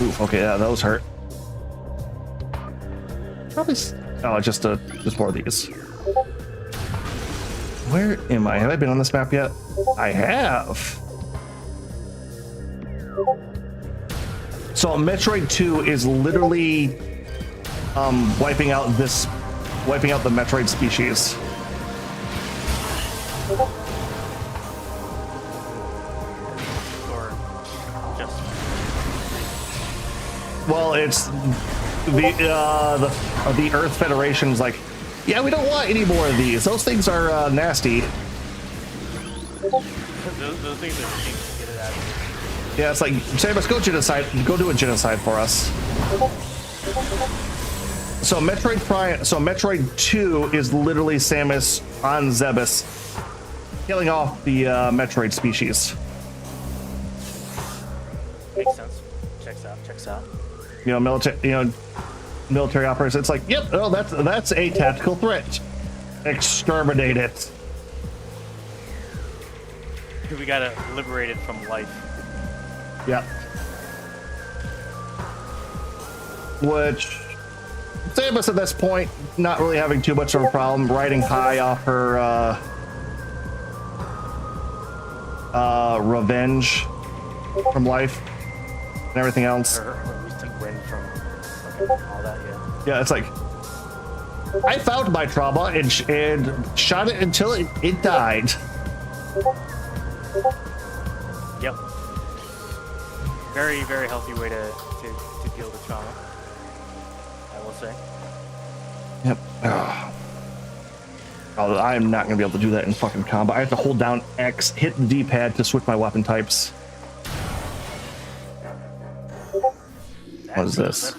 Ooh, okay, yeah, those hurt. Probably. Oh, just more of these. Where am I? Have I been on this map yet? I have. So Metroid 2 is literally wiping out the Metroid species. Or just Well, it's the Earth Federation's like, yeah, we don't want any more of these. Those things are nasty. those things are things to get it out of here. Yeah, it's like, Samus, go genocide. Go do a genocide for us. So Metroid 2 is literally Samus on Zebes killing off the Metroid species. Makes sense. Checks out. Military operators. It's like, yep, oh, that's a tactical threat. Exterminate it. We gotta liberate it from life. Yep. Which Samus at this point not really having too much of a problem, riding high off her revenge from life and everything else. Or at least to win from all that, yeah. Yeah, it's like, I found my trauma and shot it until it died. Yep. Very, very healthy way to deal with trauma, I will say. Yep. Oh, I'm not going to be able to do that in fucking combat. I have to hold down X, hit the D-pad to switch my weapon types. What is this?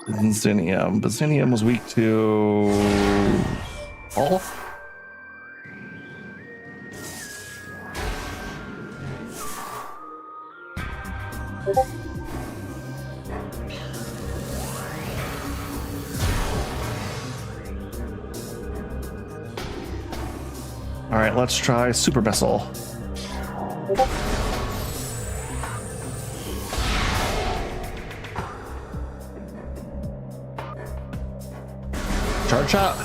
Byzinium. Byzinium was weak to all. All right, let's try Super Vessel. Charge shot.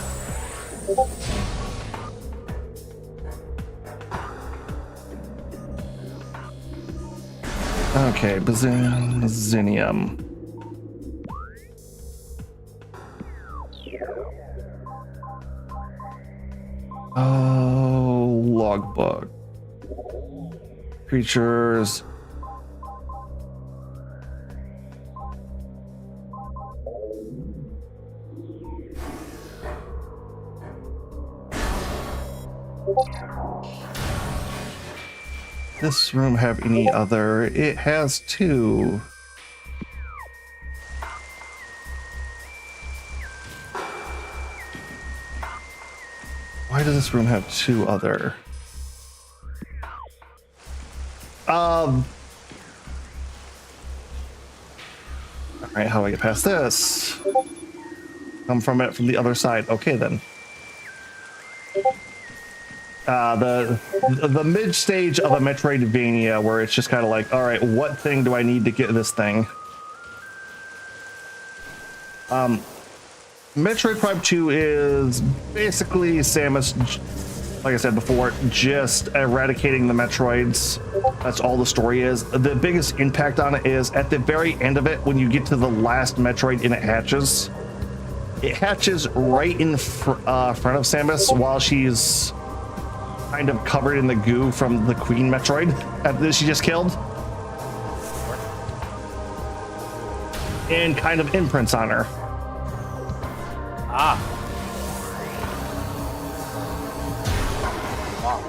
Okay, Byzinium. Oh, logbook. Creatures. this room have any other? It has two. Why does this room have two other? All right, how do I get past this? Come from it from the other side. Okay, then. The mid stage of a Metroidvania where it's just kind of like, all right, what thing do I need to get this thing? Metroid Prime 2 is basically Samus, like I said before, just eradicating the Metroids. That's all the story is. The biggest impact on it is at the very end of it, when you get to the last Metroid and it hatches right in front of Samus while she's kind of covered in the goo from the Queen Metroid that she just killed. And kind of imprints on her. Ah. Wow.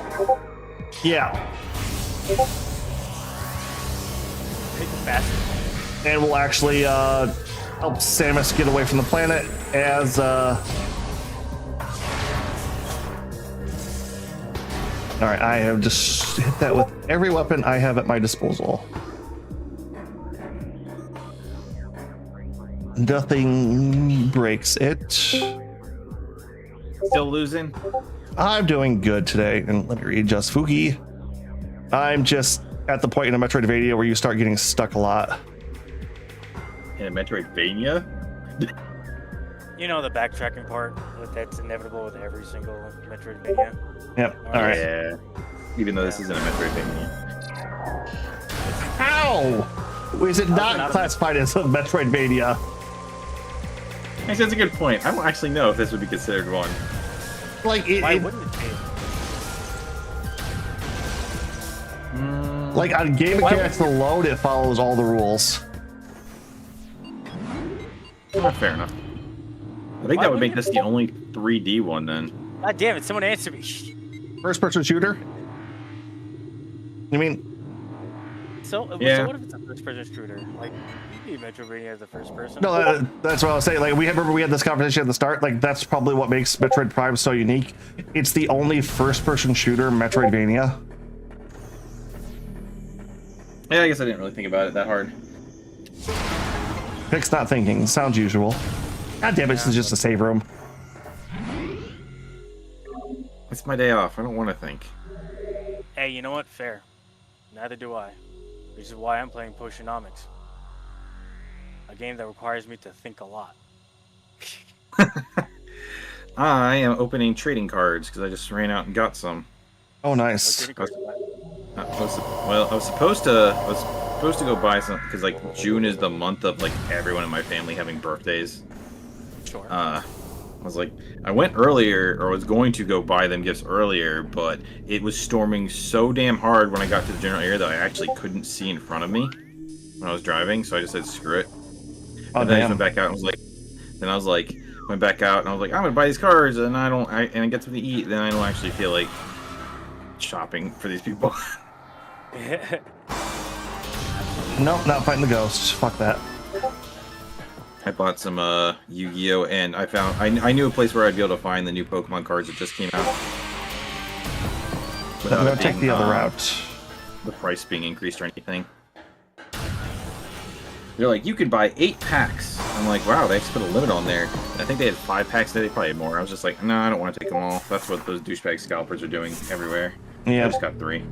Yeah. Take it fast. And will actually help Samus get away from the planet as all right, I have just hit that with every weapon I have at my disposal. Nothing breaks it. Still losing? I'm doing good today, and let me readjust Fuki. I'm just at the point in a Metroidvania where you start getting stuck a lot. In a Metroidvania? You know the backtracking part, that's inevitable with every single Metroidvania. Yep. All right. Yeah. Even though this isn't a Metroidvania. How is it not classified as a Metroidvania? Actually, that's a good point. I don't actually know if this would be considered one. Like Why wouldn't it be? Like on game mechanics alone, it follows all the rules. Fair enough. I think that would make this the only 3D one then. God damn it! Someone answer me. First-person shooter? You mean? So what if it's a first-person shooter? Like, you need Metroidvania as a first person. No, that's what I was saying. Like, remember we had this conversation at the start. Like, that's probably what makes Metroid Prime so unique. It's the only first-person shooter Metroidvania. Yeah, I guess I didn't really think about it that hard. Pick's not thinking. Sounds usual. God damn it, this is just a save room. It's my day off. I don't want to think. Hey, you know what? Fair. Neither do I. Which is why I'm playing Potionomics. A game that requires me to think a lot. I am opening trading cards because I just ran out and got some. Oh, nice. I was supposed to go buy some because like June is the month of like everyone in my family having birthdays. Sure. I was like, I went earlier, or was going to go buy them gifts earlier, but it was storming so damn hard when I got to the general area that I actually couldn't see in front of me when I was driving, so I just said screw it. And then I just went back out and went back out and I was like, I'm gonna buy these cards, and I get something to eat, then I don't actually feel like shopping for these people. Nope, not fighting the ghosts. Fuck that. I bought some Yu-Gi-Oh! And I knew a place where I'd be able to find the new Pokemon cards that just came out. I'm gonna take the other route. The price being increased or anything. They're like, you could buy 8 packs. I'm like, wow, they actually put a limit on there. I think they had 5 packs today, they probably had more. I was just like, no, I don't want to take them all. That's what those douchebag scalpers are doing everywhere. Yeah. I just got 3.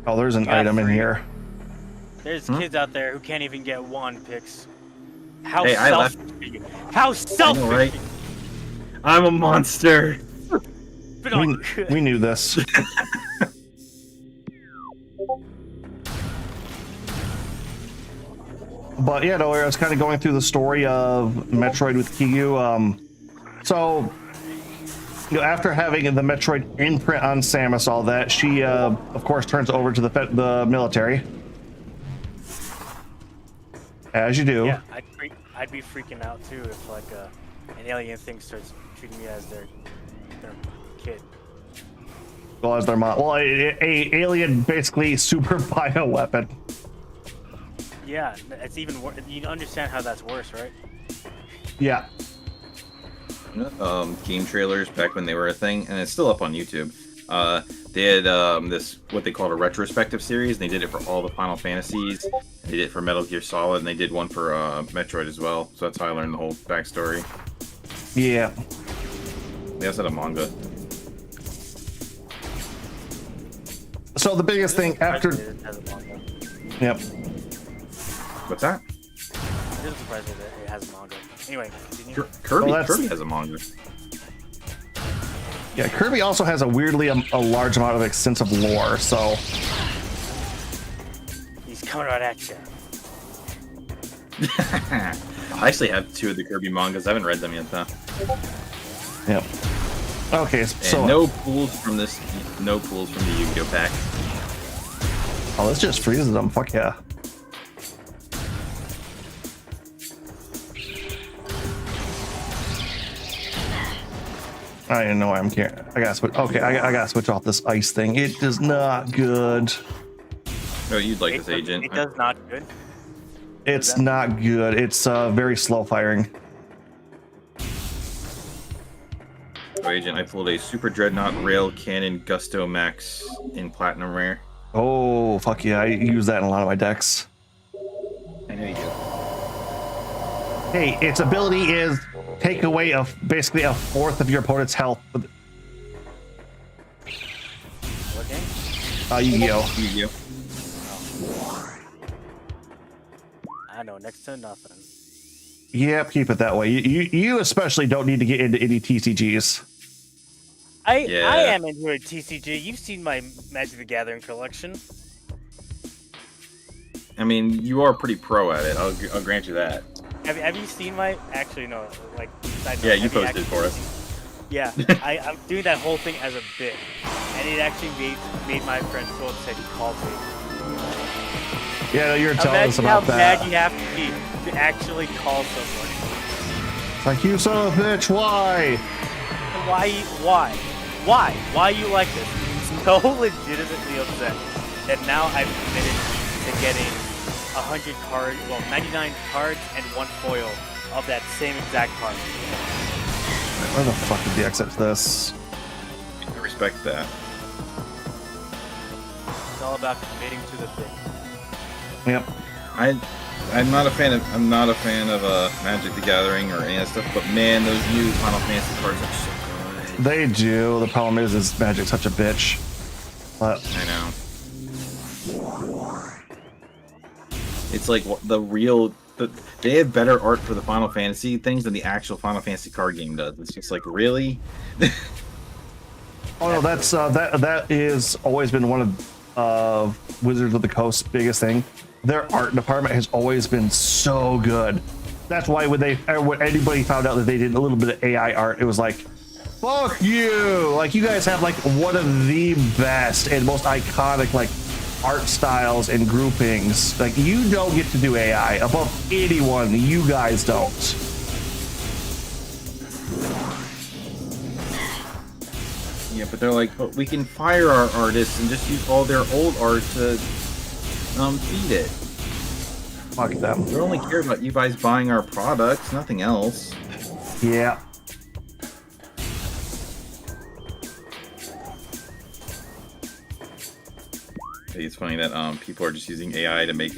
Oh, there's an item in here. There's kids out there who can't even get 1 picks. How Hey, I left. selfish are you? How selfish! I know, right? I'm a monster. We knew this. But yeah, no, I was kind of going through the story of Metroid with Kiryu. So, you know, after having the Metroid imprint on Samus, all that, she, of course, turns over to the military. As you do. Yeah, I'd be freaking out too if like an alien thing starts treating me as their kid. Well, as their well, a alien basically super bio weapon. Yeah, it's even worse. You understand how that's worse, right? Yeah. Game trailers back when they were a thing, and it's still up on YouTube. They had this what they called a retrospective series, and they did it for all the Final Fantasies. They did it for Metal Gear Solid, and they did one for Metroid as well. So that's how I learned the whole backstory. Yeah. They also had a manga. So the biggest thing after. Yep. What's that? It is surprising that it has a manga. Anyway, continue. Kirby, Well, Kirby has a manga. Yeah, Kirby also has a weirdly a large amount of extensive lore, so. He's coming right at you. I actually have 2 of the Kirby mangas. I haven't read them yet, though. Yep. Okay, so. And no pools from the Yu-Gi-Oh pack. Oh, this just freezes them. Fuck yeah. I don't even know why I'm caring. I gotta switch. Okay, I gotta switch off this ice thing. It is not good. Oh, you'd like this agent. It does not good. It's not good. It's very slow firing. Oh, agent, I pulled a Super Dreadnought Rail Cannon Gusto Max in Platinum Rare. Oh, fuck yeah. I use that in a lot of my decks. I know you do. Hey, its ability is take away basically a fourth of your opponent's health. What game? Yu-Gi-Oh. Yu-Gi-Oh. I know, next to nothing. Yep, keep it that way. You especially don't need to get into any TCGs. I am into a TCG. You've seen my Magic the Gathering collection. I mean, you are pretty pro at it. I'll grant you that. Have you seen my? Actually, no. Like, side note, Yeah, you have posted actually for us. seen- Yeah, I'm doing that whole thing as a bit, and it actually made my friend so upset he called me. Yeah, no, you're telling us Imagine about how that. bad you have to be to actually call someone. It's like, you son of a bitch, why? Why you like this? I'm so legitimately upset that now I've committed to getting 100 cards, well, 99 cards and 1 foil of that same exact card. Where the fuck did the exit to this? I respect that. It's all about committing to the thing. Yep. I'm not a fan of Magic the Gathering or any of that stuff, but man, those new Final Fantasy cards are so good. They do. The problem is Magic's such a bitch. But I know. It's like they have better art for the Final Fantasy things than the actual Final Fantasy card game does. It's just like, really? oh no, that's that is always been one of Wizards of the Coast's biggest thing. Their art department has always been so good. That's why when anybody found out that they did a little bit of AI art, it was like, fuck you! Like, you guys have like one of the best and most iconic like art styles and groupings. Like, you don't get to do AI above anyone. You guys don't. Yeah, but they're like, but we can fire our artists and just use all their old art to feed it. Fuck them. We only care about you guys buying our products, nothing else. Yeah. I think it's funny that people are just using AI to make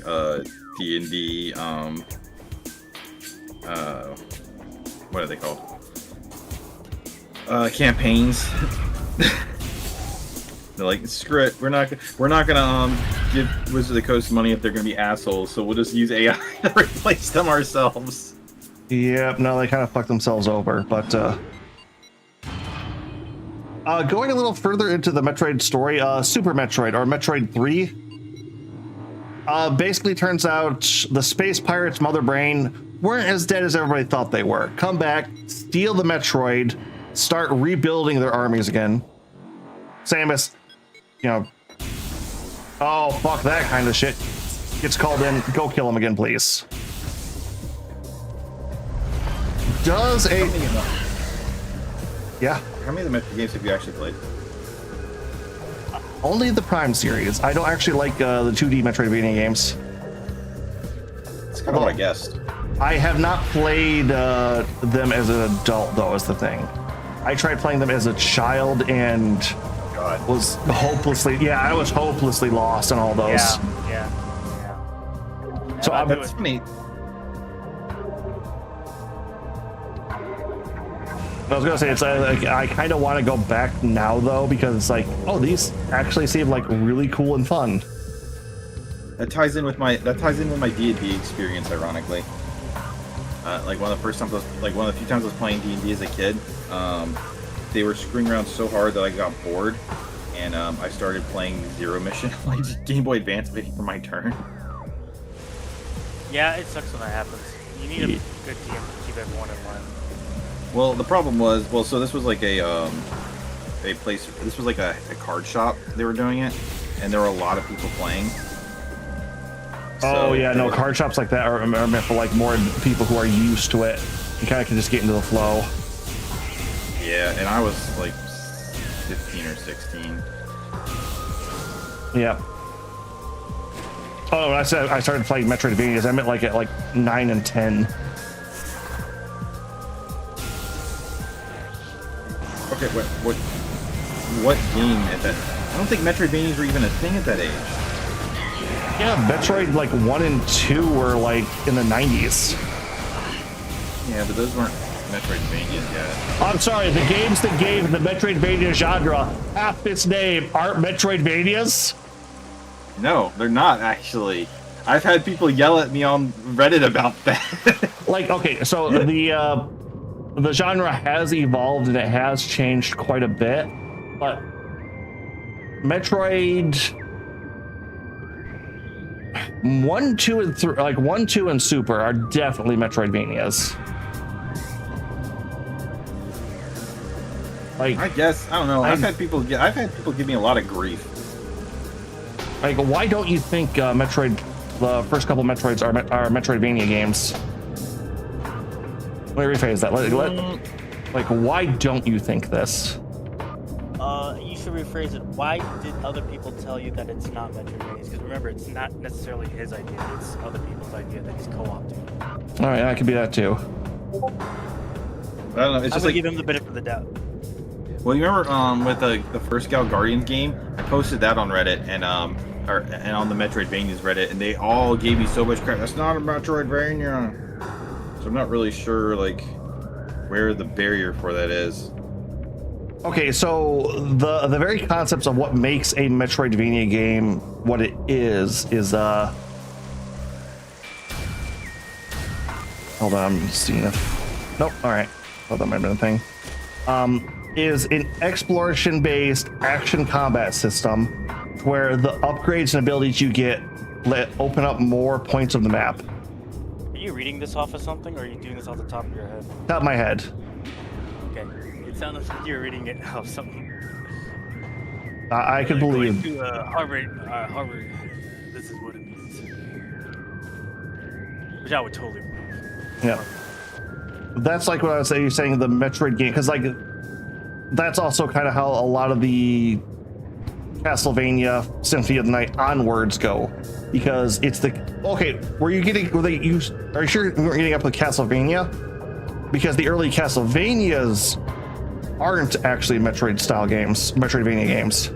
D&D what are they called? Campaigns. They're like, screw it, we're not gonna give Wizards of the Coast money if they're gonna be assholes, so we'll just use AI to replace them ourselves. Yep, no, they kind of fucked themselves over, but going a little further into the Metroid story, Super Metroid, or Metroid 3, basically turns out the space pirates Mother Brain weren't as dead as everybody thought they were. Come back, steal the Metroid, start rebuilding their armies again. Samus, oh, fuck that kind of shit, gets called in. Go kill him again, please. Does a... Yeah? How many of the Metroid games have you actually played? Only the Prime series. I don't actually like the 2D Metroidvania games. That's kind of what I guessed. I have not played them as an adult, though, is the thing. I tried playing them as a child and was hopelessly, I was hopelessly lost in all those. Yeah. So That's funny. I was gonna say, it's like, I kind of want to go back now, though, because it's like, oh, these actually seem like really cool and fun. That ties in with my D&D experience, ironically. Like one of the few times I was playing D&D as a kid, they were screwing around so hard that I got bored, and I started playing Zero Mission, like Game Boy Advance, waiting for my turn. Yeah, it sucks when that happens. You need a good team to keep everyone in line. Well, the problem was, so this was like a place. This was like a card shop. They were doing it, and there were a lot of people playing. Oh yeah, no, card shops like that are meant for like more people who are used to it. You kind of can just get into the flow. Yeah, and I was like 15 or 16. Yeah. Oh, when I said I started playing Metroidvanias, I meant like at like 9 and 10. Okay, what game at that? I don't think Metroidvanias were even a thing at that age. Yeah, Metroid like 1 and 2 were like in the 90s. Yeah, but those weren't Metroidvanias yet. I'm sorry, the games that gave the Metroidvania genre half its name aren't Metroidvanias? No, they're not actually. I've had people yell at me on Reddit about that. Like, okay, so the genre has evolved and it has changed quite a bit, but Metroid 1, 2, and 3, like 1, 2, and Super are definitely Metroidvanias. Like, I guess I don't know. I've had people give me a lot of grief. Like, why don't you think the first couple Metroids are Metroidvania games? Let me rephrase that. Like, why don't you think this? You should rephrase it. Why did other people tell you that it's not Metroidvania? Because remember, it's not necessarily his idea. It's other people's idea that he's co-opting. All right, that could be that too. I don't know. It's just like give him the benefit of the doubt. Well, you remember with the first Gal Guardians game, I posted that on Reddit and on the Metroidvanias Reddit, and they all gave me so much crap. That's not a Metroidvania. So I'm not really sure like where the barrier for that is. Okay, so the very concepts of what makes a Metroidvania game what it is hold on, I'm seeing if nope. All right, hold on, might have been a thing. Is an exploration-based action combat system where the upgrades and abilities you get open up more points of the map. Are you reading this off of something, or are you doing this off the top of your head? Top of my head. Okay, it sounded like you were reading it off something. I could believe. To, Harvard, this is what it means. Which I would totally believe. Yeah. That's like what I was saying. You're saying the Metroid game, because like that's also kind of how a lot of the Castlevania Symphony of the Night onwards go, because it's the okay. Are you sure you weren't getting up with Castlevania? Because the early Castlevanias aren't actually Metroidvania games.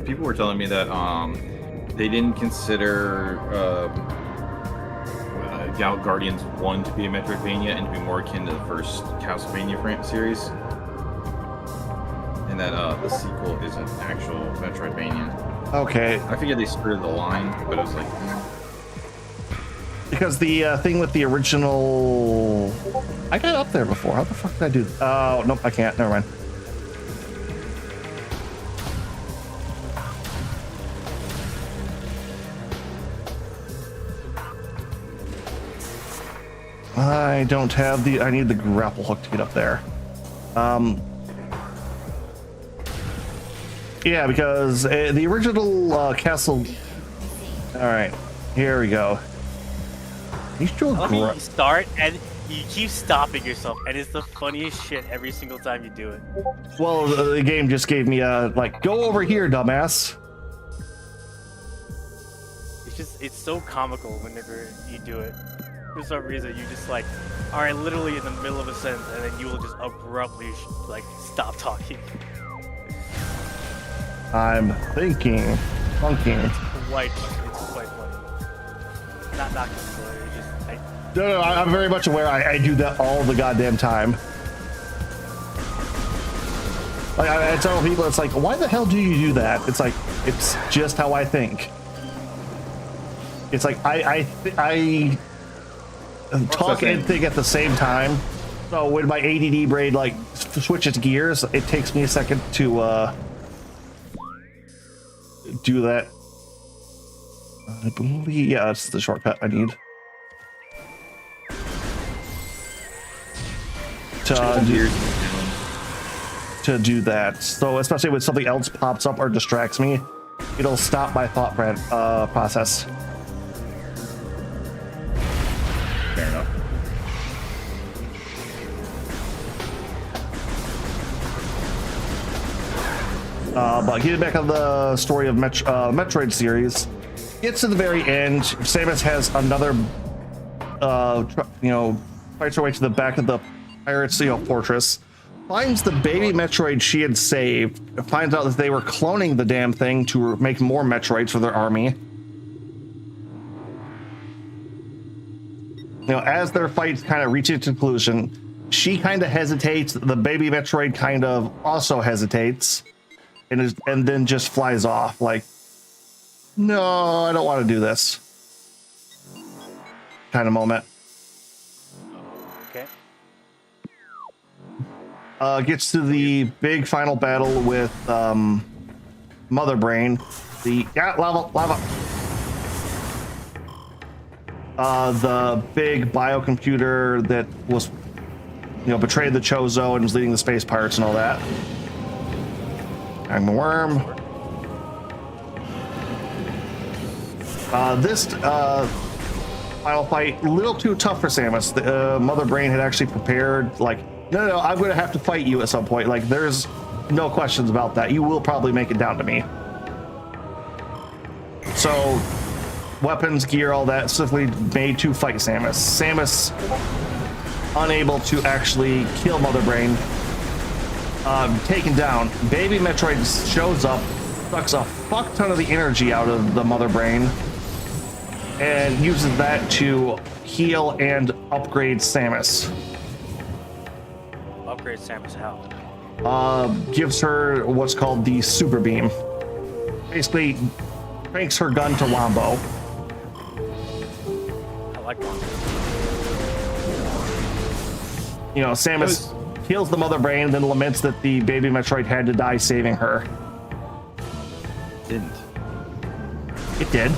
People were telling me that they didn't consider Gal Guardians 1 to be a Metroidvania and to be more akin to the first Castlevania series. And that the sequel is an actual Metroidvania. Okay. I figured they screwed the line, but it was like... Because the thing with the original... I got up there before. How the fuck did I do... Oh, nope, I can't. Never mind. I don't have the... I need the grapple hook to get up there. Yeah, because the original Castle... Alright, here we go. You still you start and You keep stopping yourself, and it's the funniest shit every single time you do it. Well, the game just gave me a like, go over here, dumbass. It's so comical whenever you do it. For some reason, you just like are literally in the middle of a sentence, and then you will just abruptly like stop talking. I'm thinking. It's quite funny. Not knocking the story. It's just No, I'm very much aware. I do that all the goddamn time. Like I tell people, it's like, why the hell do you do that? It's like, it's just how I think. It's like I talk and think at the same time. So when my ADD brain like switches gears, it takes me a second to do that. I believe, yeah, that's the shortcut I need. To do that. So especially when something else pops up or distracts me, it'll stop my thought process. Fair enough. But getting back on the story of Metroid series, gets to the very end. Samus has another, fights her way to the back of the pirates, fortress. Finds the baby Metroid she had saved. Finds out that they were cloning the damn thing to make more Metroids for their army. As their fights kind of reach its conclusion, she kind of hesitates. The baby Metroid kind of also hesitates, and then just flies off. Like, no, I don't want to do this. Kind of moment. okay. Gets to the big final battle with Mother Brain. Lava. The big biocomputer that was, betrayed the Chozo and was leading the space pirates and all that. I'm a worm. This final fight, a little too tough for Samus. The Mother Brain had actually prepared, like, no, I'm going to have to fight you at some point. Like, there's no questions about that. You will probably make it down to me. So, weapons, gear, all that, specifically made to fight Samus. Samus, unable to actually kill Mother Brain, taken down. Baby Metroid shows up, sucks a fuck ton of the energy out of the Mother Brain, and uses that to heal and upgrade Samus. Upgrade Samus how? Gives her what's called the Super Beam. Basically, cranks her gun to Wombo. I like one. Samus kills the Mother Brain, then laments that the baby Metroid had to die saving her. Didn't. It did.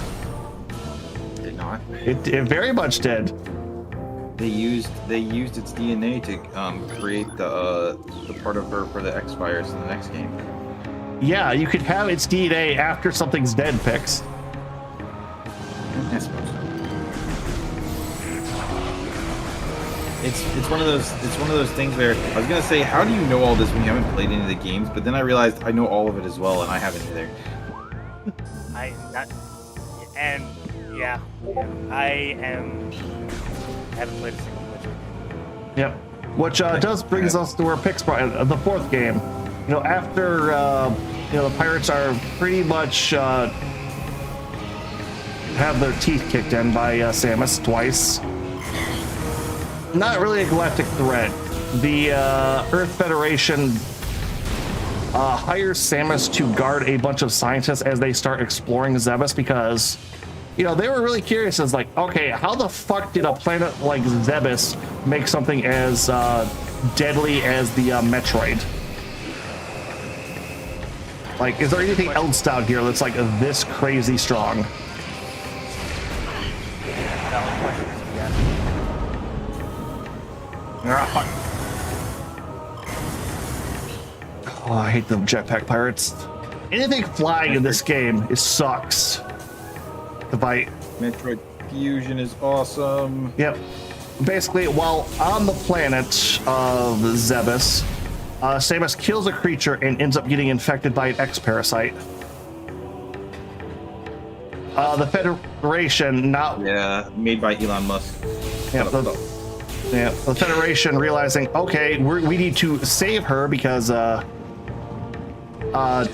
Did not. It very much did. They used its DNA to create the part of her for the X-Virus in the next game. Yeah, you could have its DNA after something's dead fixed. I suppose so. It's one of those things where I was gonna say, how do you know all this when you haven't played any of the games? But then I realized I know all of it as well, and I haven't either. I haven't played a single Metroid. Yep. Which does brings us to our picks, the fourth game. After the pirates are pretty much have their teeth kicked in by Samus twice. Not really a galactic threat. The Earth Federation hires Samus to guard a bunch of scientists as they start exploring Zebes because, they were really curious as like, okay, how the fuck did a planet like Zebes make something as deadly as the Metroid? Like, is there anything else down here that's like this crazy strong? Valid question, yeah. Oh, I hate the jetpack pirates. Anything flying in this game, it sucks. The fight. Metroid Fusion is awesome. Yep. basically, while on the planet of Zebes, Samus kills a creature and ends up getting infected by an X-parasite. The Federation, made by Elon Musk. The Federation realizing, okay, we need to save her because, She's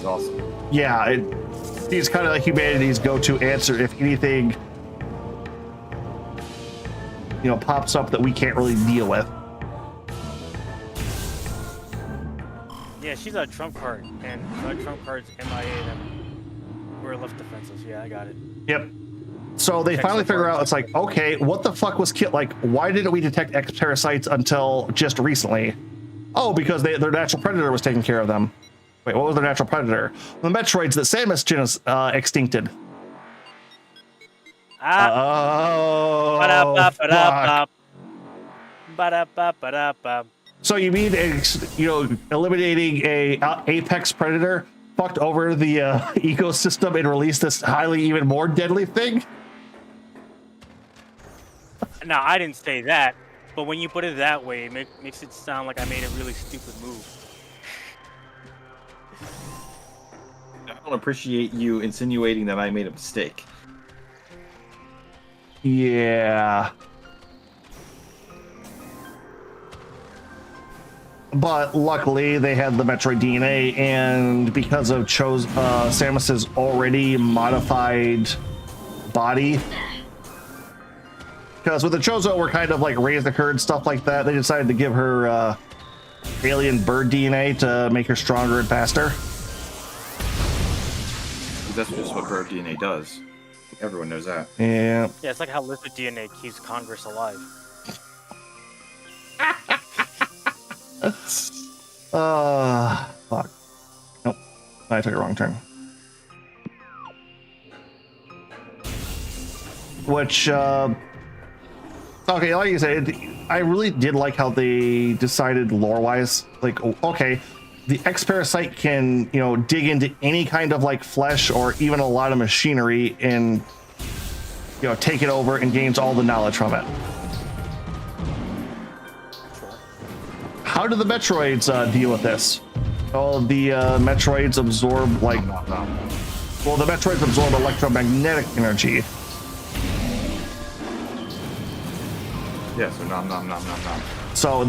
awesome. yeah, he's kind of like humanity's go-to answer if anything, pops up that we can't really deal with. Yeah, she's a trump card, and our trump card's MIA, then we're left defenseless. Yeah, I got it. Yep. So they finally figure out, it's like, okay, what the fuck was killed? Like, why didn't we detect X-parasites until just recently? Oh, because their natural predator was taking care of them. Wait, what was their natural predator? The Metroids that Samus just extincted. So you mean, eliminating a apex predator fucked over the ecosystem and released this even more deadly thing? No, I didn't say that, but when you put it that way, it makes it sound like I made a really stupid move. I don't appreciate you insinuating that I made a mistake. Yeah. But luckily, they had the Metroid DNA, and because of Samus's already modified body, because with the Chozo were kind of like raised the curd stuff like that, they decided to give her alien bird DNA to make her stronger and faster. That's just what bird DNA does. Everyone knows that. Yeah. Yeah, it's like how lizard DNA keeps Congress alive. Fuck. Nope. I took a wrong turn. Which, okay, like you said, I really did like how they decided lore-wise, like, okay, the X-parasite can, dig into any kind of like flesh or even a lot of machinery and, take it over and gains all the knowledge from it. How do the Metroids deal with this? Oh, the Metroids absorb well, the Metroids absorb electromagnetic energy. Yeah, so nom. So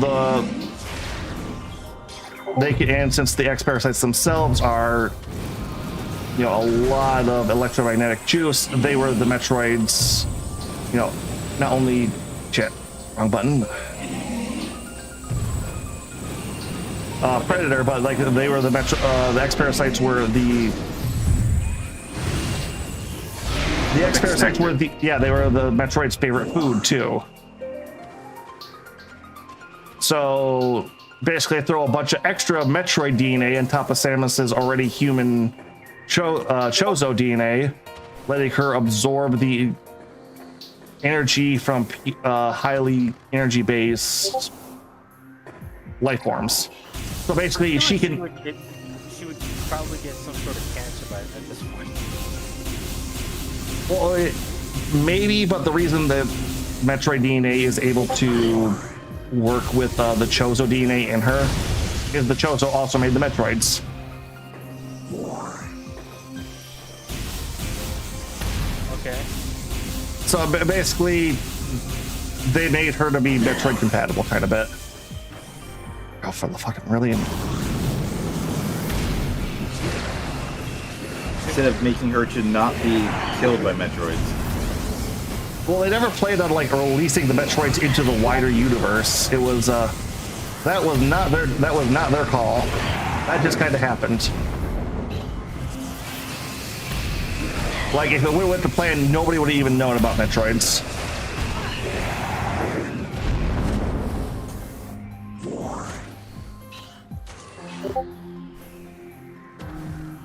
and since the X-parasites themselves are, a lot of electromagnetic juice, they were the Metroids, not only wrong button. Predator, but like they were the X-parasites were the X-parasites were they were the Metroid's favorite food too. So basically, I throw a bunch of extra Metroid DNA on top of Samus's already human Chozo DNA, letting her absorb the energy from highly energy-based life forms. So basically, she would probably get some sort of cancer at this point. Well, maybe, but the reason that Metroid DNA is able to work with the Chozo DNA in her is the Chozo also made the Metroids. Okay. So basically, they made her to be Metroid compatible, kind of bit. Oh, for the fucking really. Instead of making her to not be killed by Metroids. Well, they never planned on like releasing the Metroids into the wider universe. It was that was not their call. That just kind of happened. Like if it went to plan, nobody would have even known about Metroids.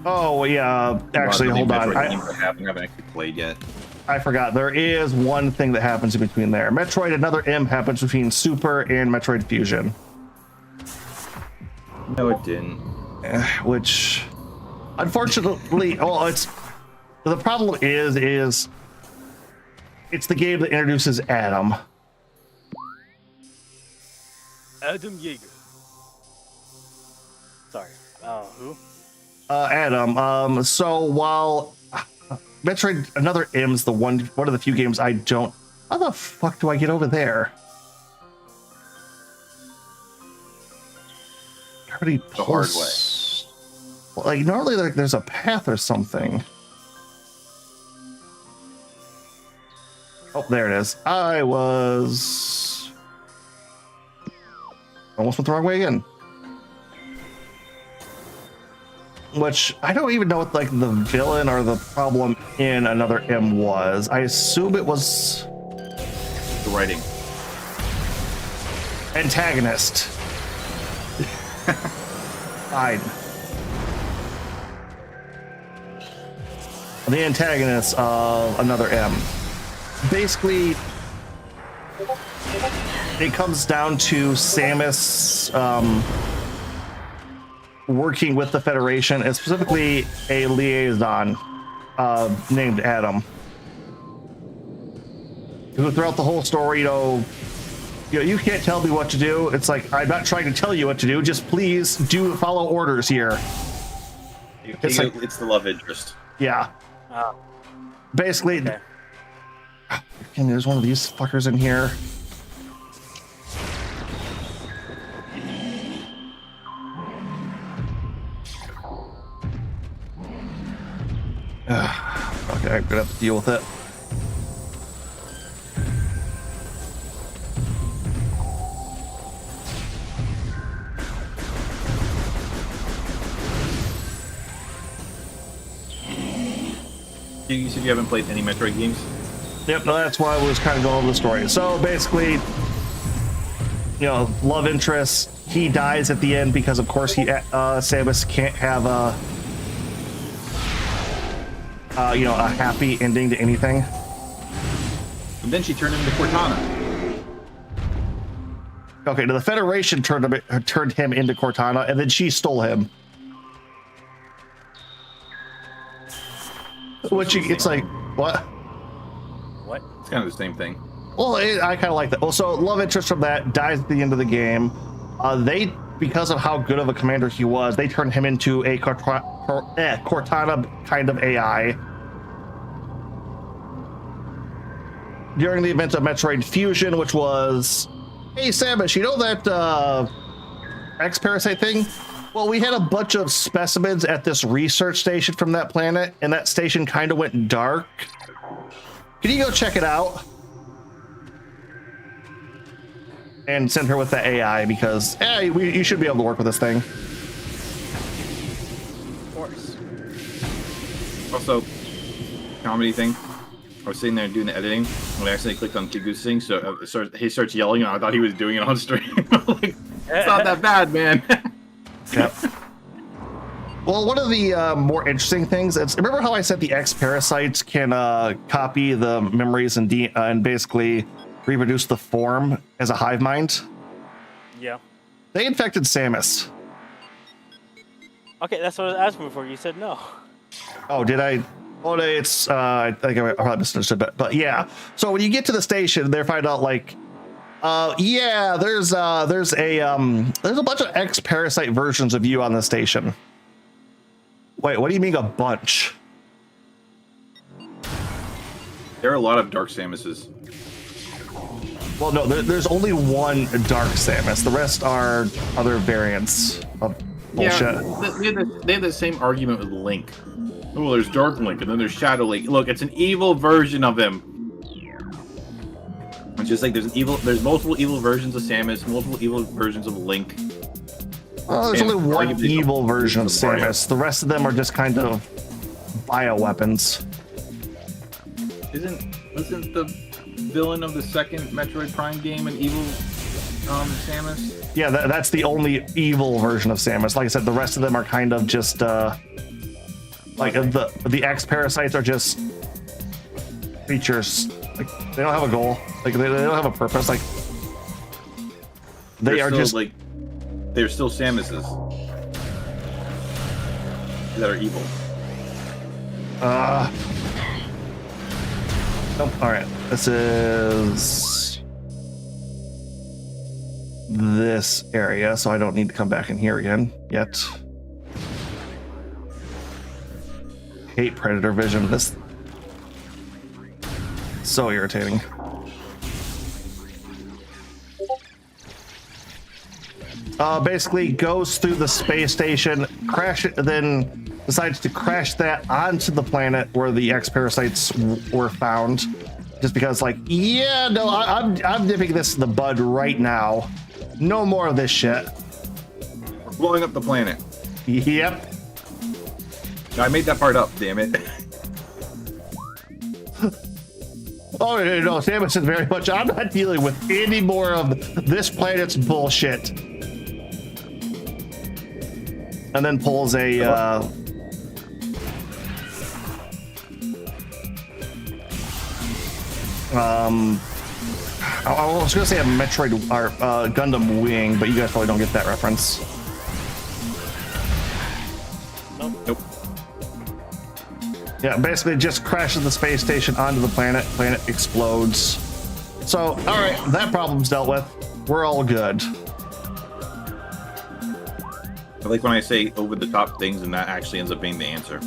Oh yeah, actually, hold on. I haven't actually played yet. I forgot. There is one thing that happens in between there. Metroid, another M happens between Super and Metroid Fusion. No, it didn't. Which, unfortunately, it's the problem is it's the game that introduces Adam. Adam Yeager. Sorry. Who? Adam. So while Metroid Another M's one of the few games I don't. How the fuck do I get over there? Already The hard way. Like normally, like there's a path or something. Oh, there it is. I was almost went the wrong way again. Which I don't even know what like the villain or the problem in Another M was. I assume it was The writing. antagonist. Fine. The antagonist of Another M. Basically, it comes down to Samus working with the Federation, and specifically a liaison named Adam, who throughout the whole story, you can't tell me what to do. It's like, I'm not trying to tell you what to do, just please follow orders here. It's the love interest. Yeah. Oh. Basically, Okay. and there's one of these fuckers in here. Okay, I'm gonna have to deal with it. You said you haven't played any Metroid games? Yep, no, that's why I was kind of going over the story. So basically, love interest. He dies at the end because, of course, Samus can't have a happy ending to anything. And then she turned into Cortana. Okay, the Federation turned him into Cortana, and then she stole him. It's like, what? What? It's kind of the same thing. Well, I kind of like that. Well, so love interest from that dies at the end of the game. Because of how good of a commander he was, they turned him into a Cortana kind of AI. During the event of Metroid Fusion, which was, hey Samus, you know that X-Parasite thing? Well, we had a bunch of specimens at this research station from that planet, and that station kind of went dark. Can you go check it out? And send her with the AI, because you should be able to work with this thing. Of course. Also, comedy thing. I was sitting there doing the editing when I accidentally clicked on Kigu's thing, so he starts yelling, and I thought he was doing it on stream. Like, it's not that bad, man. Yep. Well, one of the more interesting things is, remember how I said the X-Parasites can copy the memories and basically reproduce the form as a hive mind? Yeah. They infected Samus. Okay, that's what I was asking before. You said no. Oh, did I? Oh, it's I think I probably misunderstood, but yeah. So when you get to the station, they find out like, there's a bunch of X-Parasite versions of you on the station. Wait, what do you mean a bunch? There are a lot of Dark Samuses. Well, no, there's only one Dark Samus. The rest are other variants of bullshit. Yeah, they have the same argument with Link. Oh, there's Dark Link, and then there's Shadow Link. Look, it's an evil version of him. It's just like there's multiple evil versions of Samus, multiple evil versions of Link. Well, there's only one evil version of Samus. The rest of them are just kind of bioweapons. Wasn't the villain of the second Metroid Prime game an evil Samus? Yeah, that's the only evil version of Samus. Like I said, the rest of them are kind of just like the X-Parasites are just creatures. Like they don't have a goal. Like they don't have a purpose. Like they're still Samuses that are evil. Nope. All right. This is this area, so I don't need to come back in here again yet. Hate predator vision. This so irritating. Basically goes through the space station, crash it, then decides to crash that onto the planet where the X parasites were found. Just because, like, yeah, no, I'm nipping this in the bud right now. No more of this shit. We're blowing up the planet. Yep. I made that part up, damn it. Oh no, Samus said very much. I'm not dealing with any more of this planet's bullshit. And then pulls a I was gonna say a Metroid or Gundam Wing, but you guys probably don't get that reference. Nope. Yeah, basically it just crashes the space station onto the planet. Planet explodes. So, all right, that problem's dealt with. We're all good. I like when I say over the top things and that actually ends up being the answer.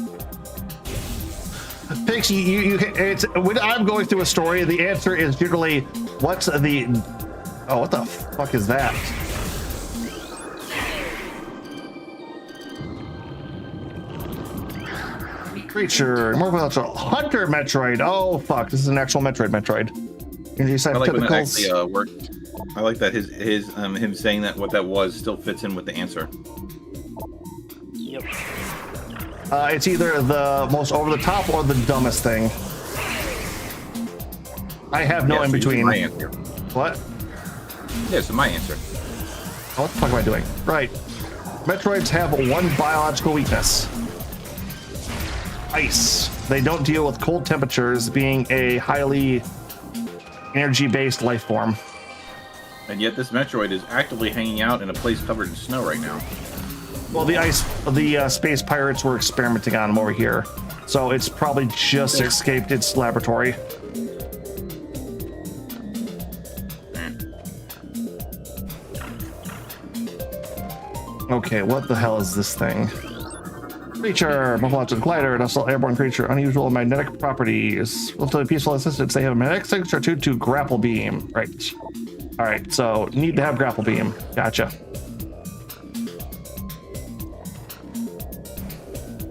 Pixie, it's when I'm going through a story, the answer is generally what's the what the fuck is that? Creature, more about Hunter Metroid. Oh fuck, this is an actual Metroid. I like when that actually worked. I like that his him saying that what that was still fits in with the answer. Yep. It's either the most over the top or the dumbest thing. I have no in between. My answer. What? Yeah, so my answer. Oh, what the fuck am I doing? Right. Metroids have one biological weakness. Ice. They don't deal with cold temperatures, being a highly energy-based life form. And yet this Metroid is actively hanging out in a place covered in snow right now. Well, the space pirates were experimenting on him over here, so it's probably just escaped its laboratory. Okay, what the hell is this thing? Creature, morphological glider, an assault airborne creature, unusual magnetic properties. Relatively peaceful assistance. They have a magnetic signature to grapple beam. Right. All right, so need to have grapple beam. Gotcha.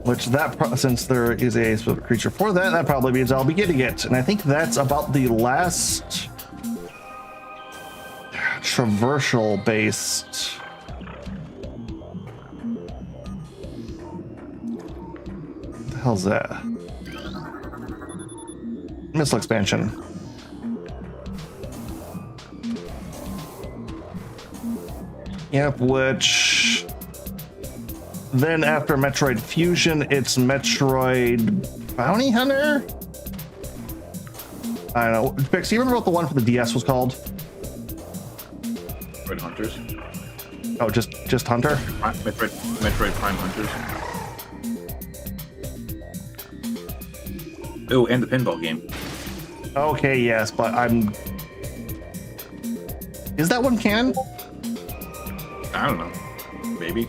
Which since there is a specific creature for that, that probably means I'll be getting it. And I think that's about the last traversal based. What the hell's that? Missile expansion. Yep, which then after Metroid Fusion, it's Metroid Bounty Hunter? I don't know. Pix, do you remember what the one for the DS was called? Metroid Hunters. Oh, just Hunter? Metroid Prime Hunters. Oh, and the pinball game. Okay, yes, but I'm... Is that one canon? I don't know. Maybe.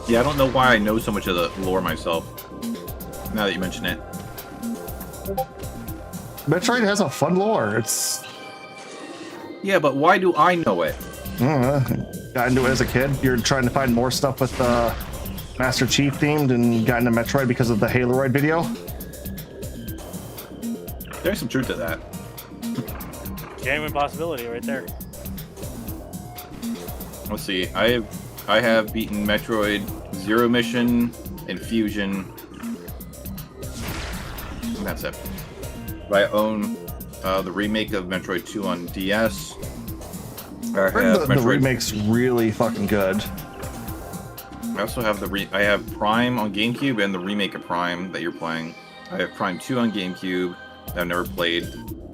Yeah, I don't know why I know so much of the lore myself. Now that you mention it. Metroid has a fun lore. It's... Yeah, but why do I know it? I don't know. Got into it as a kid. You're trying to find more stuff with Master Chief themed and got into Metroid because of the Haloroid video. There's some truth to that. Genuine possibility right there. Let's see. I have beaten Metroid Zero Mission and Fusion. And that's it. I own the remake of Metroid 2 on DS. The remake's really fucking good. I also have I have Prime on GameCube and the remake of Prime that you're playing. I have Prime 2 on GameCube that I've never played.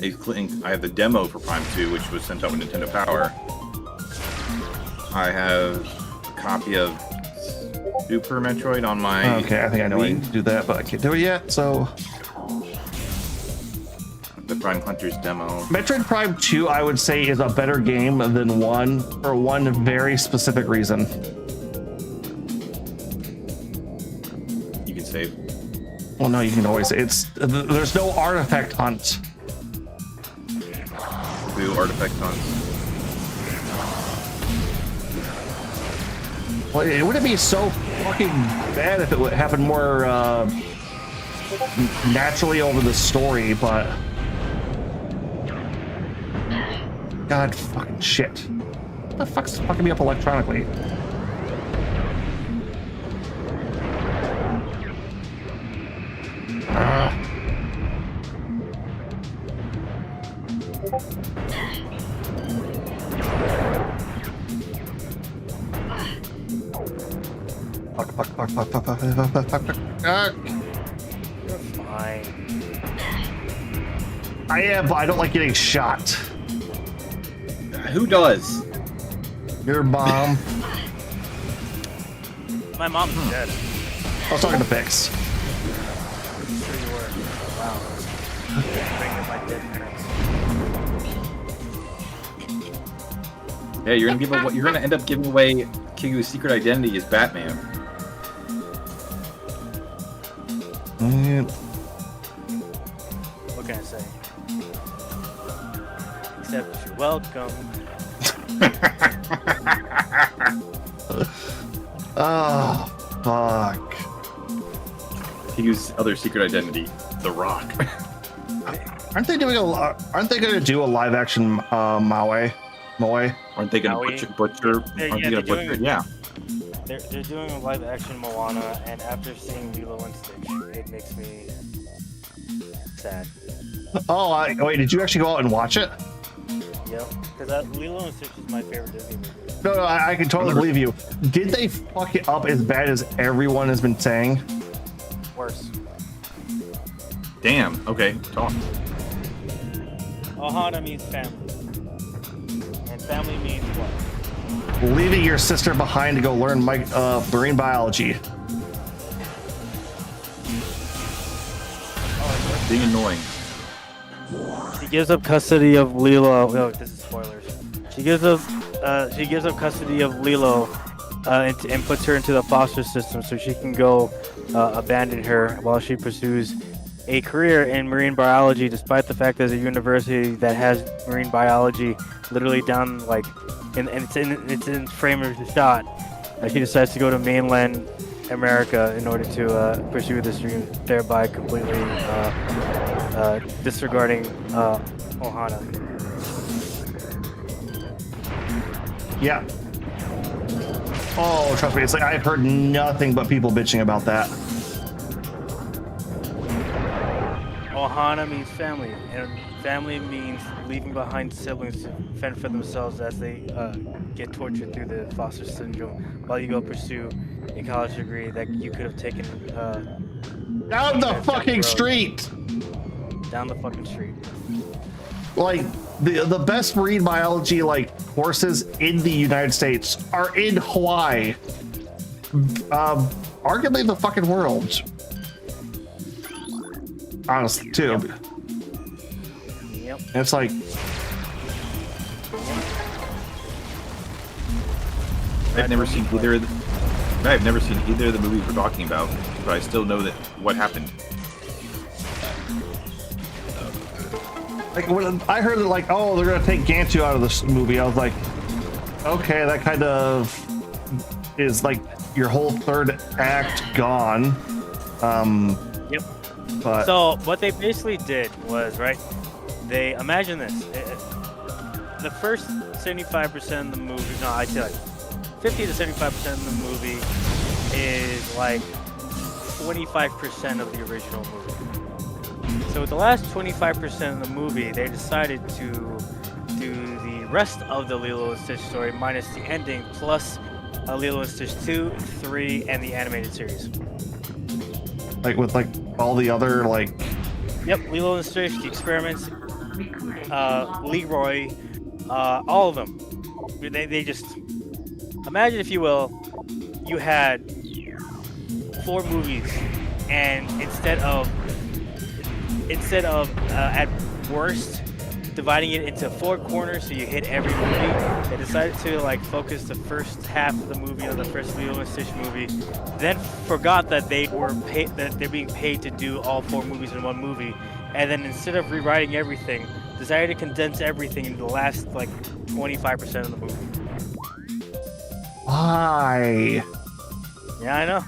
I have the demo for Prime 2, which was sent out with Nintendo Power. I have a copy of Super Metroid on my... Okay, I think I know how to do that, but I can't do it yet, so... The Prime Hunters demo. Metroid Prime 2, I would say, is a better game than 1 for one very specific reason. You can save. Well, no, you can always... There's no artifact hunt. Boo, artifact hunts. Well, it wouldn't be so fucking bad if it would happen more naturally over the story, but... God fucking shit. What the fuck's fucking me up electronically? Fuck. You're fine. I am, but I don't like getting shot. Who does? Your mom. My mom's dead. I was talking to Bix. I'm sure you were. Wow. Bringing up my dead parents. Yeah, you're gonna end up giving away Kigu's secret identity as Batman. What can I say? Except you're welcome. Oh, fuck. Kigu's other secret identity, The Rock. Aren't they going to do a live action Maui? Aren't they gonna butcher? Yeah. They're doing a live action Moana, and after seeing Lilo and Stitch, it makes me sad. Oh, wait, did you actually go out and watch it? Yep, because Lilo and Stitch is my favorite Disney movie. No, I can totally believe you. Did they fuck it up as bad as everyone has been saying? Worse. Damn. Okay, talk. Ohana means family. And family means what? Leaving your sister behind to go learn marine biology. Being annoying. She gives up custody of Lilo. Oh, this is spoilers. She gives up custody of Lilo and puts her into the foster system so she can go abandon her while she pursues a career in marine biology, despite the fact there's a university that has marine biology literally down like it's in frame of the shot. She decides to go to mainland America in order to pursue this dream, thereby completely disregarding Ohana. Yeah. Oh, trust me, it's like I've heard nothing but people bitching about that. Ohana means family, and family means leaving behind siblings to fend for themselves as they get tortured through the foster syndrome while you go pursue a college degree that you could have taken Down the fucking street! Down the fucking street. Like, the best marine biology courses in the United States are in Hawaii. Arguably the fucking world. Honestly, too. Yep. And it's like... I've never seen either of the movies we're talking about, but I still know that what happened. Like, when I heard that, oh, they're gonna take Gantu out of this movie, I was like, okay, that kind of is like your whole third act gone. Yep. But so what they basically did was, right, they imagine this. The first 75% of the movie, no, I'd say 50 to 75% of the movie is 25% of the original movie. So with the last 25% of the movie, they decided to do the rest of the Lilo and Stitch story minus the ending, plus Lilo and Stitch 2, 3, and the animated series. with all the other like. Yep, Lilo and Stitch, The Experiments, Leroy, all of them. They just imagine, if you will, you had 4 movies, and instead of at worst dividing it into 4 corners so you hit every movie, they decided to like focus the first half of the movie on the first Lilo and Stitch movie, then forgot that they're being paid to do all 4 movies in one movie, and then instead of rewriting everything, decided to condense everything into the last like 25% of the movie. Why? Yeah, I know.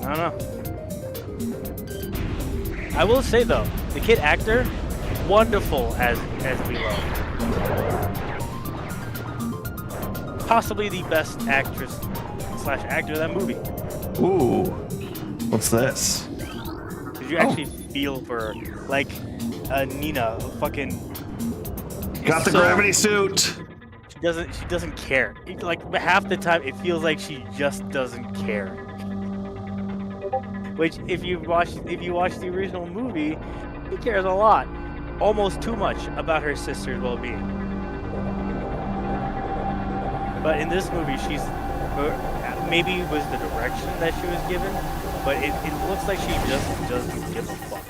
I don't know. I will say though, the kid actor, wonderful as Lilo. Possibly the best actress / actor of that movie. Ooh, what's this? Did you actually feel for like Nina? Fucking got the gravity suit. She doesn't care. Like half the time, it feels like she just doesn't care. Which, if you watch the original movie, she cares a lot, almost too much about her sister's well-being. But in this movie, maybe it was the direction that she was given, but it looks like she just doesn't give a fuck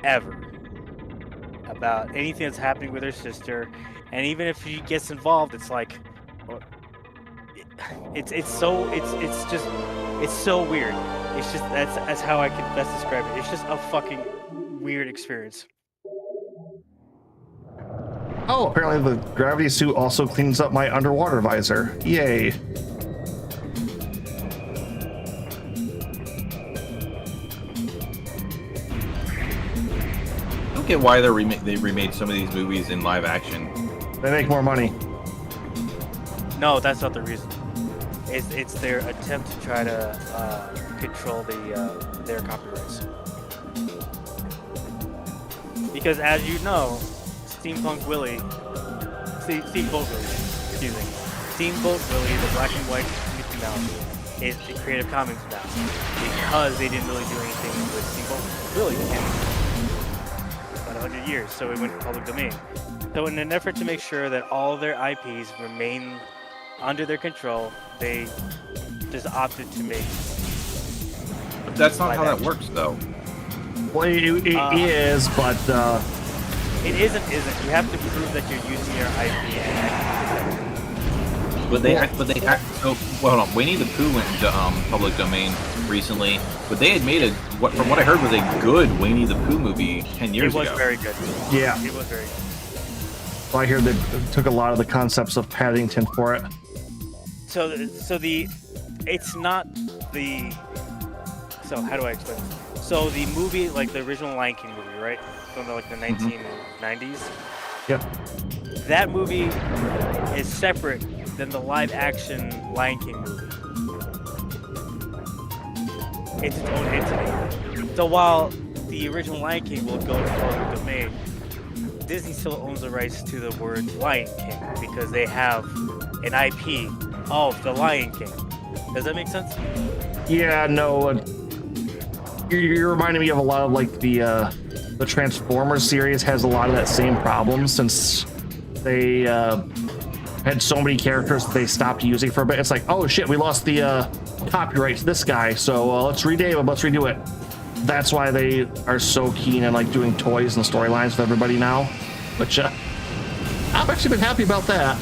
ever about anything that's happening with her sister. And even if she gets involved, it's like, it's so weird. It's just that's how I can best describe it. It's just a fucking weird experience. Oh, apparently the gravity suit also cleans up my underwater visor. Yay. I don't get why they remade some of these movies in live action. They make more money. No, that's not the reason. It's their attempt to try to control their copyrights. Because as you know, Steamboat Willie, Steamboat Willie, the black and white Mickey Mouse, is the Creative Commons now, because they didn't really do anything with Steamboat Willie in about 100 years, so it went public domain. So in an effort to make sure that all of their IPs remain under their control, they just opted to make. But that's not how that works, though. Well, it is, but it isn't. You have to prove that you're using your IP. But they so well, hold on. Winnie the Pooh went into public domain recently, but they had made from what I heard was a good Winnie the Pooh movie 10 years ago. It was very good. Yeah. It was very good. I hear they took a lot of the concepts of Paddington for it. So it's not the. So how do I explain this? So the movie, like the original Lion King movie, right, from the 1990s. Yep. That movie is separate than the live-action Lion King movie. It's its own entity. So while the original Lion King will go to public domain, Disney still owns the rights to the word Lion King because they have an IP of the Lion King. Does that make sense? Yeah, no. You're reminding me of a lot of like the Transformers series has a lot of that same problem since they had so many characters that they stopped using for a bit. It's like, oh shit, we lost the copyright to this guy, so let's rename him, let's redo it. That's why they are so keen on like doing toys and storylines with everybody now, which I've actually been happy about that.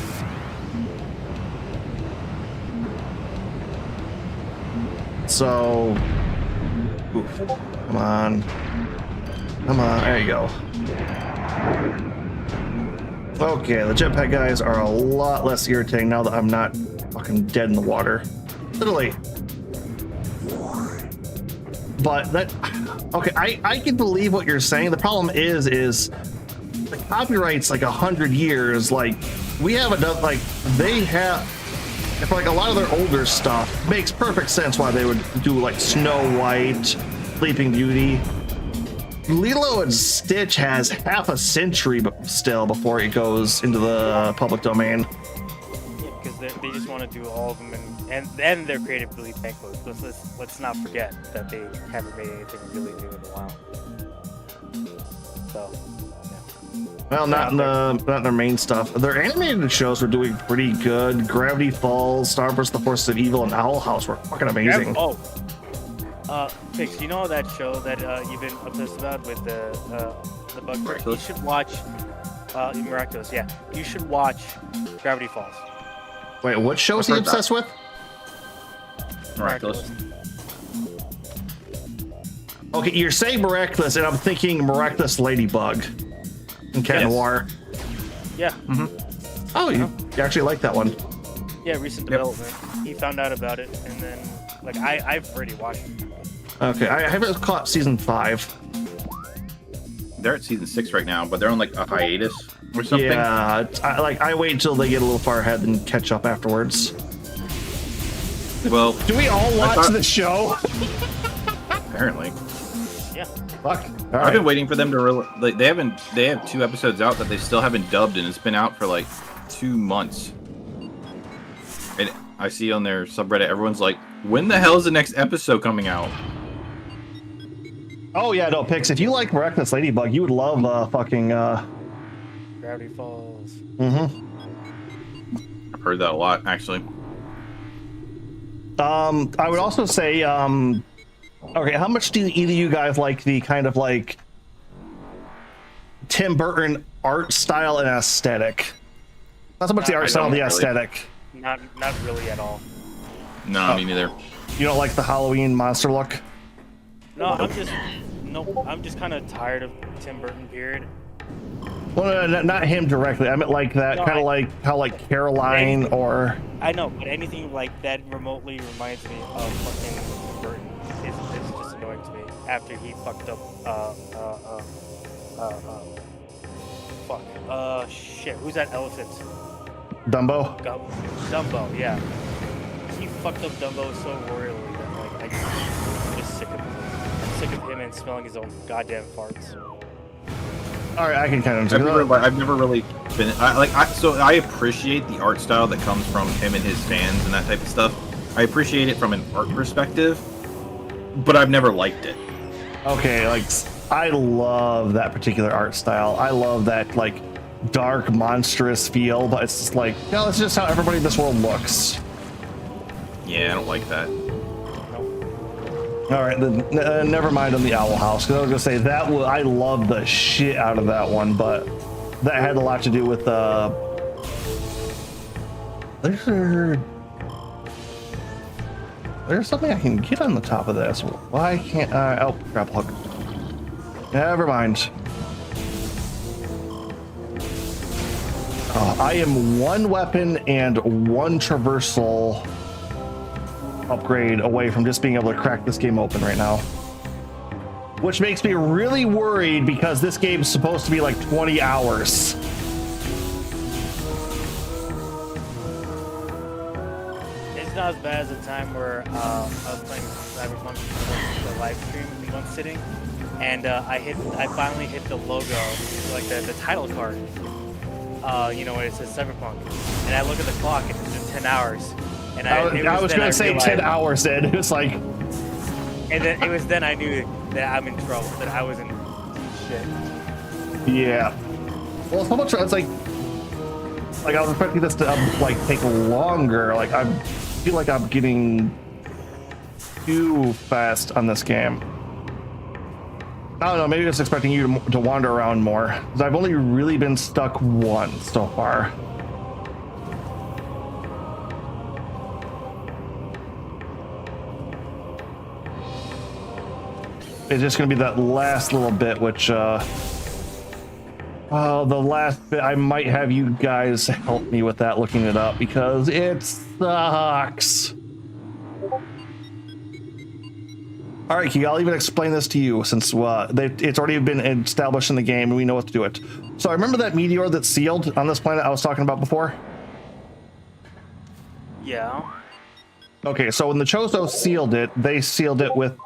So, oof, come on, there you go. Okay, the jetpack guys are a lot less irritating now that I'm not fucking dead in the water. Literally. But that, okay, I can believe what you're saying. The problem is the copyright's like 100 years. Like, we have enough, like, they have, for like a lot of their older stuff, makes perfect sense why they would do like Snow White, Sleeping Beauty. Lilo and Stitch has half a century still before it goes into the public domain. Yeah, because They just want to do all of them, and they're creatively thankful. Let's not forget that they haven't made anything really new in a while. So, yeah. Well, not in their main stuff. Their animated shows were doing pretty good. Gravity Falls, Star Wars: The Forces of Evil, and Owl House were fucking amazing. Fix, you know that show that you've been obsessed about with the bug bird? You should watch Miraculous. Yeah, you should watch Gravity Falls. Wait, what show is he obsessed with? Miraculous. Okay, you're saying Miraculous, and I'm thinking Miraculous Ladybug and Cat Noir. Yeah. Mm-hmm. Oh, you actually like that one? Yeah, recent development. He found out about it, and then like I've already watched it. Okay, I haven't caught season 5. They're at season 6 right now, but they're on like a hiatus or something. Yeah, I wait until they get a little far ahead and catch up afterwards. Well, do we all watch the show? Apparently. Yeah. Fuck. I've been waiting for them to they have 2 episodes out that they still haven't dubbed, and it's been out for like 2 months. And I see on their subreddit, everyone's like, when the hell is the next episode coming out? Oh yeah, no, Pix, if you like Miraculous Ladybug, you would love fucking Gravity Falls. Mm-hmm. I've heard that a lot, actually. I would also say, okay, how much do either of you guys like the kind of like Tim Burton art style and aesthetic? Not so much the art style, the aesthetic. Not really at all. No, me neither. You don't like the Halloween monster look? No, I'm just kind of tired of Tim Burton period. Well, no, not him directly. I meant like that, kind of like how like Caroline or. I know, but anything like that remotely reminds me of fucking Tim Burton. It's just annoying to me. After he fucked up, shit. Who's that elephant? Dumbo. Dumbo, yeah. He fucked up Dumbo so royally that like I'm just sick of him. I'm sick of him and smelling his own goddamn farts. All right, I can kind of. I've never really been so I appreciate the art style that comes from him and his fans and that type of stuff. I appreciate it from an art perspective, but I've never liked it. Okay, like I love that particular art style. I love that like dark, monstrous feel, but it's just like, no, it's just how everybody in this world looks. Yeah, I don't like that. All right, then never mind on the Owl House, because I was gonna say that I love the shit out of that one, but that had a lot to do with there's something I can get on the top of this. Why can't I? Oh, crap hook. Never mind. I am 1 weapon and 1 traversal upgrade away from just being able to crack this game open right now, which makes me really worried because this game's supposed to be like 20 hours. It's not as bad as the time where I was playing Cyberpunk the live stream in one sitting, and I finally hit the logo, like the title card. You know, when it says Cyberpunk, and I look at the clock and it's been 10 hours. And I was gonna say 10 hours, Ed. It was like, and then it was then I knew that I'm in trouble, that I was in shit. Yeah. Well, so much. It's like I was expecting this to like take longer. Like I feel like I'm getting too fast on this game. I don't know. Maybe I was expecting you to wander around more, because I've only really been stuck once so far. It's just going to be that last little bit, which, the last bit, I might have you guys help me with that, looking it up, because it sucks. All right, Key, I'll even explain this to you, since it's already been established in the game, and we know what to do it. So I remember that meteor that's sealed on this planet I was talking about before? Yeah. Okay, so when the Chozo sealed it, they sealed it with,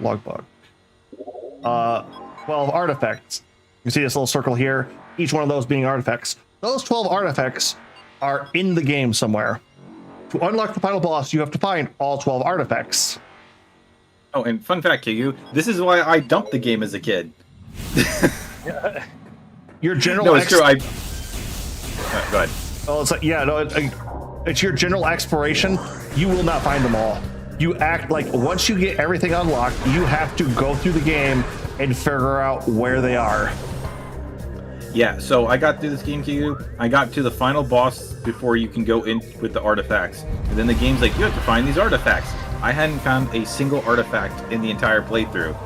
logbook. 12 artifacts. You see this little circle here, each one of those being artifacts. Those 12 artifacts are in the game somewhere. To unlock the final boss, you have to find all 12 artifacts. Oh, and fun fact, Kigu, this is why I dumped the game as a kid. Your general No, it's true. Go ahead. Oh, it's like, yeah, no, it's your general exploration. You will not find them all. You act like once you get everything unlocked, you have to go through the game and figure out where they are. Yeah, so I got through this game, Kigu. I got to the final boss before you can go in with the artifacts. And then the game's like, you have to find these artifacts. I hadn't found a single artifact in the entire playthrough.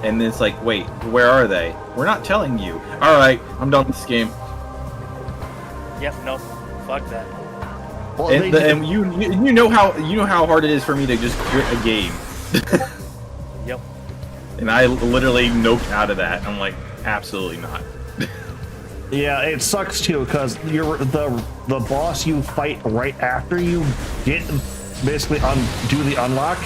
And then it's like, wait, where are they? We're not telling you. Alright, I'm done with this game. Yep, no, fuck that. Well, And you know how hard it is for me to just quit a game. Yep. And I literally noped out of that. I'm like, absolutely not. Yeah, it sucks too because you're the boss you fight right after you get basically do the unlock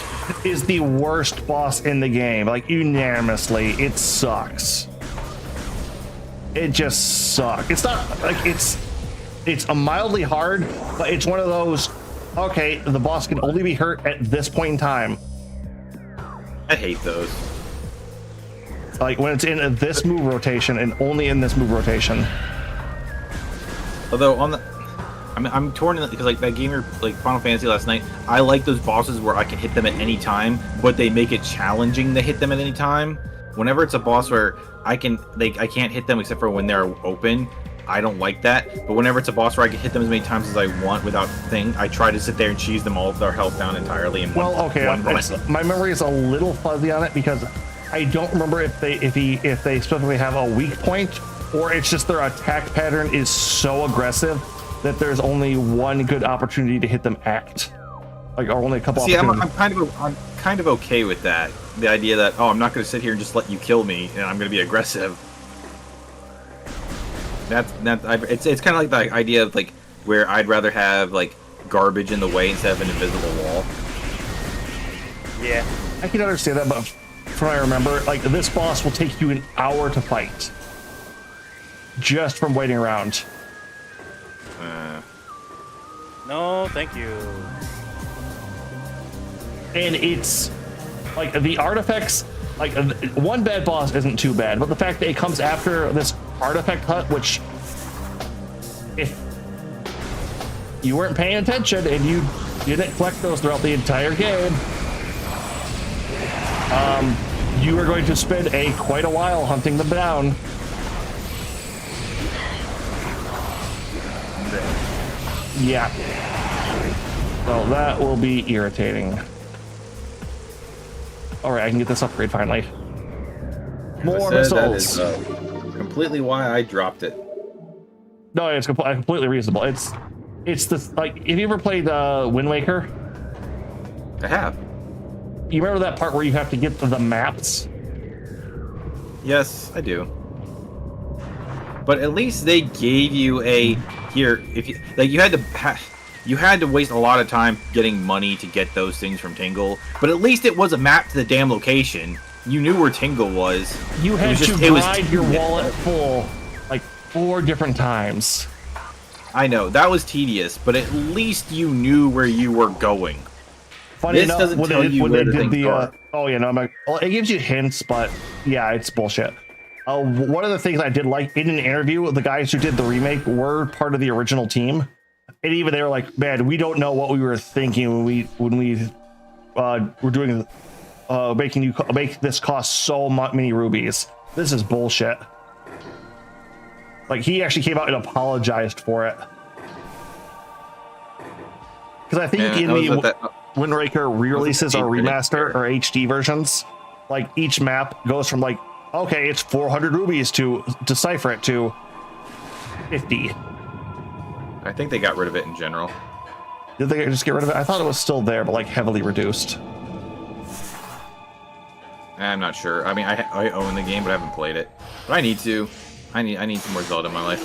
is the worst boss in the game, like unanimously. It sucks. It just sucks. It's not like it's a mildly hard, but it's one of those. Okay, the boss can only be hurt at this point in time. I hate those. Like when it's in this move rotation and only in this move rotation. Although I'm torn because like that game like Final Fantasy last night, I like those bosses where I can hit them at any time, but they make it challenging to hit them at any time. Whenever it's a boss where I can't hit them except for when they're open, I don't like that. But whenever it's a boss where I can hit them as many times as I want without thing, I try to sit there and cheese them all of their health down entirely. In well, one, okay, one my memory is a little fuzzy on it because I don't remember if they specifically have a weak point or it's just their attack pattern is so aggressive that there's only one good opportunity to hit them at, like, or only a couple. See, I'm kind of okay with that. The idea that I'm not going to sit here and just let you kill me, and I'm going to be aggressive. It's kind of like the idea of like where I'd rather have like garbage in the way instead of an invisible wall. Yeah, I can understand that, but from what I remember, like this boss will take you an hour to fight, just from waiting around. No, thank you. And it's like the artifacts, like one bad boss isn't too bad, but the fact that it comes after this artifact hut, which if you weren't paying attention and you didn't collect those throughout the entire game, you are going to spend quite a while hunting them down. Yeah. Well, that will be irritating. All right, I can get this upgrade finally. More missiles. That is completely why I dropped it. No, it's completely reasonable. It's the like. Have you ever played Wind Waker? I have. You remember that part where you have to get the maps? Yes, I do. But at least they gave you if you like you had to waste a lot of time getting money to get those things from Tingle, but at least it was a map to the damn location. You knew where Tingle was. You had to grind your wallet full like 4 different times. I know, that was tedious, but at least you knew where you were going. Funny this enough, doesn't tell you where the things are. Oh yeah, no, I'm like, well, it gives you hints, but yeah, it's bullshit. One of the things I did like in an interview, the guys who did the remake were part of the original team, and even they were like, "Man, we don't know what we were thinking when we were doing make this cost so many rubies. This is bullshit." Like he actually came out and apologized for it because I think in the Wind Waker re-releases or remaster or HD versions, like each map goes from like, okay, it's 400 rubies to decipher it to 50. I think they got rid of it in general. Did they just get rid of it? I thought it was still there, but like heavily reduced. I'm not sure. I mean, I own the game, but I haven't played it. But I need to. I need some more Zelda in my life.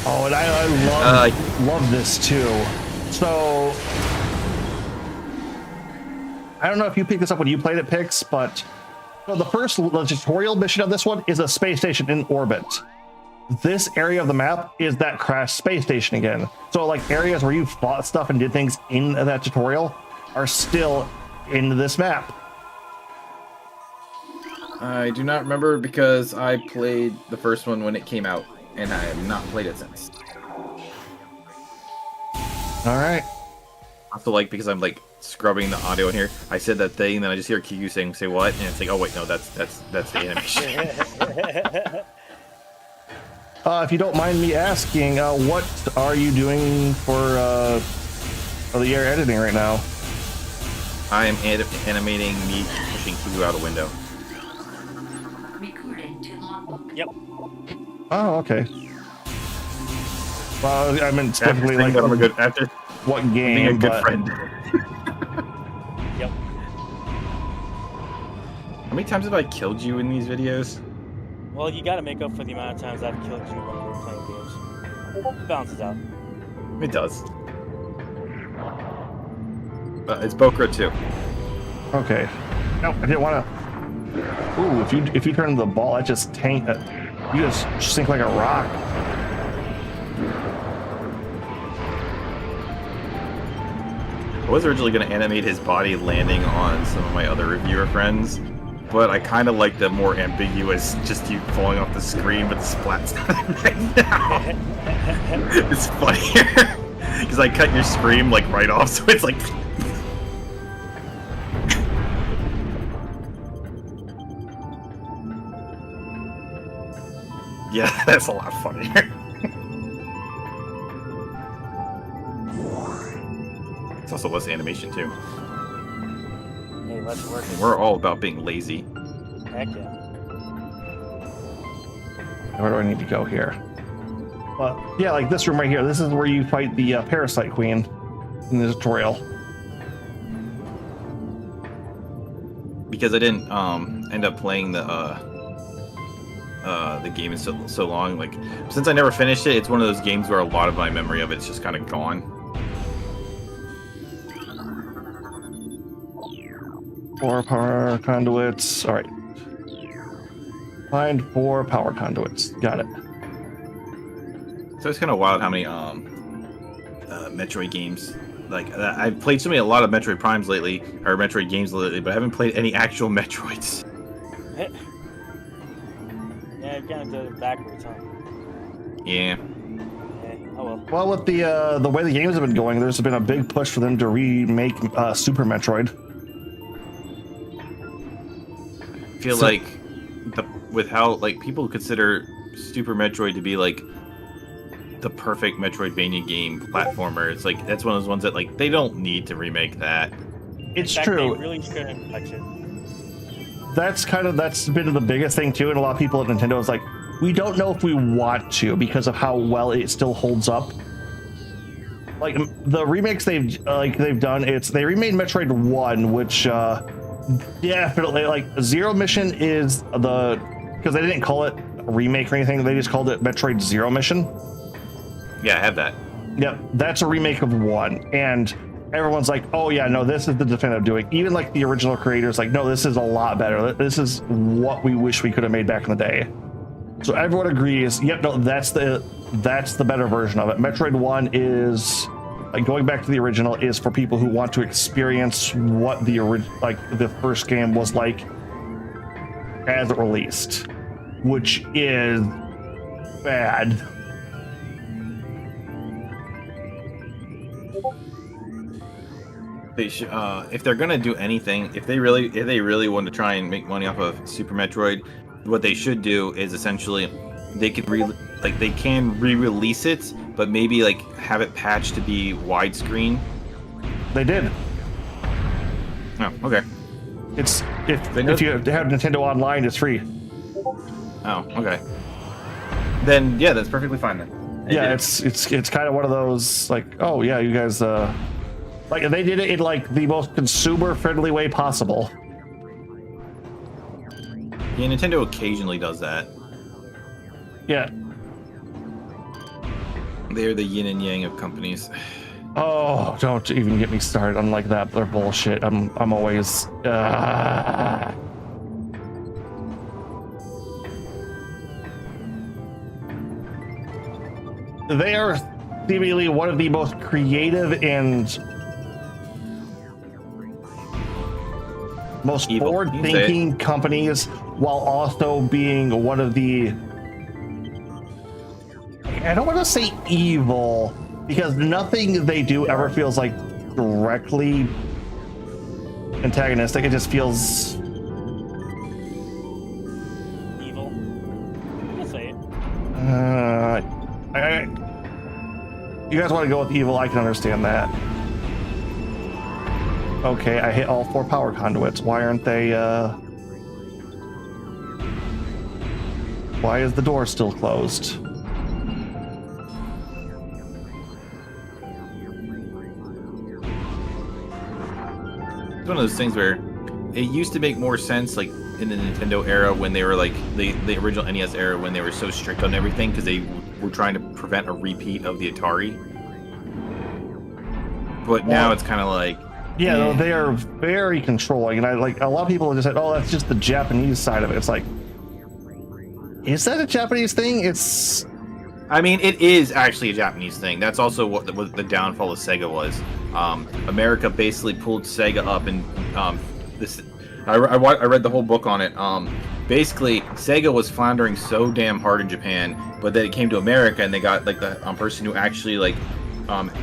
Oh, and I love this too. So I don't know if you picked this up when you played it, Pix, but So the tutorial mission of this one is a space station in orbit. This area of the map is that crashed space station again. So like areas where you fought stuff and did things in that tutorial are still in this map. I do not remember because I played the first one when it came out, and I have not played it since. All right. Also, like, because I'm like scrubbing the audio in here, I said that thing, and then I just hear Kiyu saying, "Say what?" And it's like, oh wait, no, that's the animation. If you don't mind me asking, what are you doing for the air editing right now? I am animating me pushing Kiyu out a window. Recording to logbook. Yep. Oh, okay. Well, I meant specifically like I'm a good after what being a game, good but friend. Yep. How many times have I killed you in these videos? Well, you gotta make up for the amount of times I've killed you when we're playing games. It balances out. It does. It's Bokra too. okay. No, I didn't want to. Ooh, if you turn the ball, that just tank. You just sink like a rock. I was originally going to animate his body landing on some of my other reviewer friends, but I kind of like the more ambiguous, just you falling off the screen, but the splat's not right now. It's funnier because I cut your scream like right off, so it's like. Yeah, that's a lot funnier. It's also less animation too. Hey, let's work it. We're all about being lazy. Heck yeah. Where do I need to go here? Well, yeah, like this room right here. This is where you fight the Parasite Queen in the tutorial. Because I didn't end up playing the game in so long. Like, since I never finished it, it's one of those games where a lot of my memory of it's just kind of gone. 4 power conduits. All right. Find 4 power conduits. Got it. So it's kind of wild how many Metroid games. Like, I've played a lot of Metroid Primes lately, or Metroid games lately, but I haven't played any actual Metroids. Yeah, you kind of did it backwards, huh? Yeah. Oh well. Well, with the way the games have been going, there's been a big push for them to remake Super Metroid. I feel like with how like people consider Super Metroid to be like the perfect Metroidvania game platformer, it's like that's one of those ones that like they don't need to remake that. It's In fact, true. They really shouldn't touch it. That's been the biggest thing too, and a lot of people at Nintendo is like, we don't know if we want to because of how well it still holds up. Like the remakes they've done, they remade Metroid 1, which definitely like Zero Mission is because they didn't call it a remake or anything, they just called it Metroid Zero Mission. Yeah, I have that. Yep, that's a remake of 1, and everyone's like, oh yeah, no, this is the definitive doing. Even like the original creators, like, no, this is a lot better. This is what we wish we could have made back in the day. So everyone agrees, yep, no, that's the better version of it. Metroid 1 is like going back to the original is for people who want to experience what the first game was like as it released, which is bad. They should, if they're gonna do anything, if they really want to try and make money off of Super Metroid, what they should do is essentially they can re-release it, but maybe like have it patched to be widescreen. They did. Oh, okay. If you have Nintendo Online, it's free. Oh, okay. Then yeah, that's perfectly fine then. Yeah, it's kind of one of those like, oh yeah, you guys like they did it in like the most consumer friendly way possible. Yeah, Nintendo occasionally does that. Yeah. They're the yin and yang of companies. Oh, don't even get me started on like that. They're bullshit. I'm always they are seemingly one of the most creative and most Evil. forward-thinking companies, while also being one of the, I don't want to say evil, because nothing they do ever feels like directly antagonistic. It just feels Evil. I'll say it. you guys want to go with evil, I can understand that. Okay, I hit all 4 power conduits. Why aren't they, why is the door still closed? It's one of those things where it used to make more sense, like in the Nintendo era when they were like the original NES era when they were so strict on everything because they were trying to prevent a repeat of the Atari. But now it's kind of like, yeah, they are very controlling, and I like a lot of people just said, "Oh, that's just the Japanese side of it." It's like, is that a Japanese thing? It's, I mean, it is actually a Japanese thing. That's also what the downfall of Sega was. America basically pulled Sega up, and this. I read the whole book on it. Basically, Sega was floundering so damn hard in Japan, but then it came to America, and they got like the person who actually like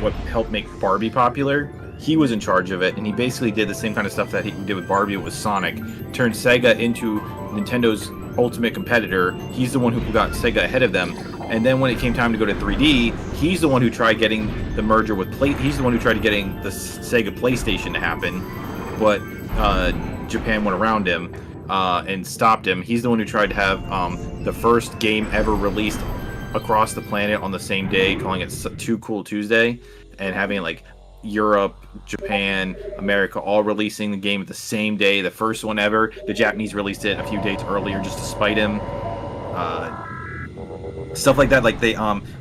what helped make Barbie popular. He was in charge of it, and he basically did the same kind of stuff that he did with Barbie with Sonic. Turned Sega into Nintendo's ultimate competitor. He's the one who got Sega ahead of them. And then when it came time to go to 3D, he's the one who tried getting the merger with He's the one who tried getting the Sega PlayStation to happen, but Japan went around him and stopped him. He's the one who tried to have the first game ever released across the planet on the same day, calling it Too Cool Tuesday, and having like Europe, Japan, America all releasing the game at the same day. The first one ever. The Japanese released it a few days earlier just to spite him. Stuff like that. Like they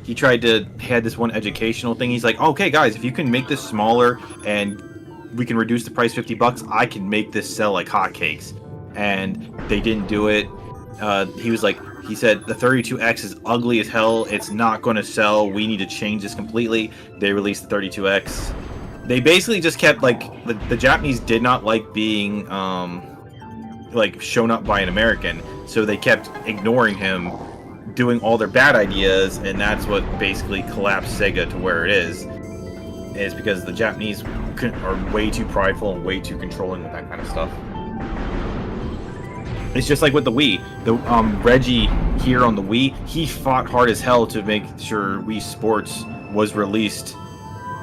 he had this one educational thing. He's like, okay guys, if you can make this smaller and we can reduce the price $50, I can make this sell like hotcakes. And they didn't do it. He said the 32X is ugly as hell. It's not going to sell. We need to change this completely. They released the 32X. They basically just kept like the Japanese did not like being like shown up by an American, so they kept ignoring him, doing all their bad ideas, and that's what basically collapsed Sega to where it is. Is because the Japanese are way too prideful and way too controlling with that kind of stuff. It's just like with the Wii. The Reggie here on the Wii, he fought hard as hell to make sure Wii Sports was released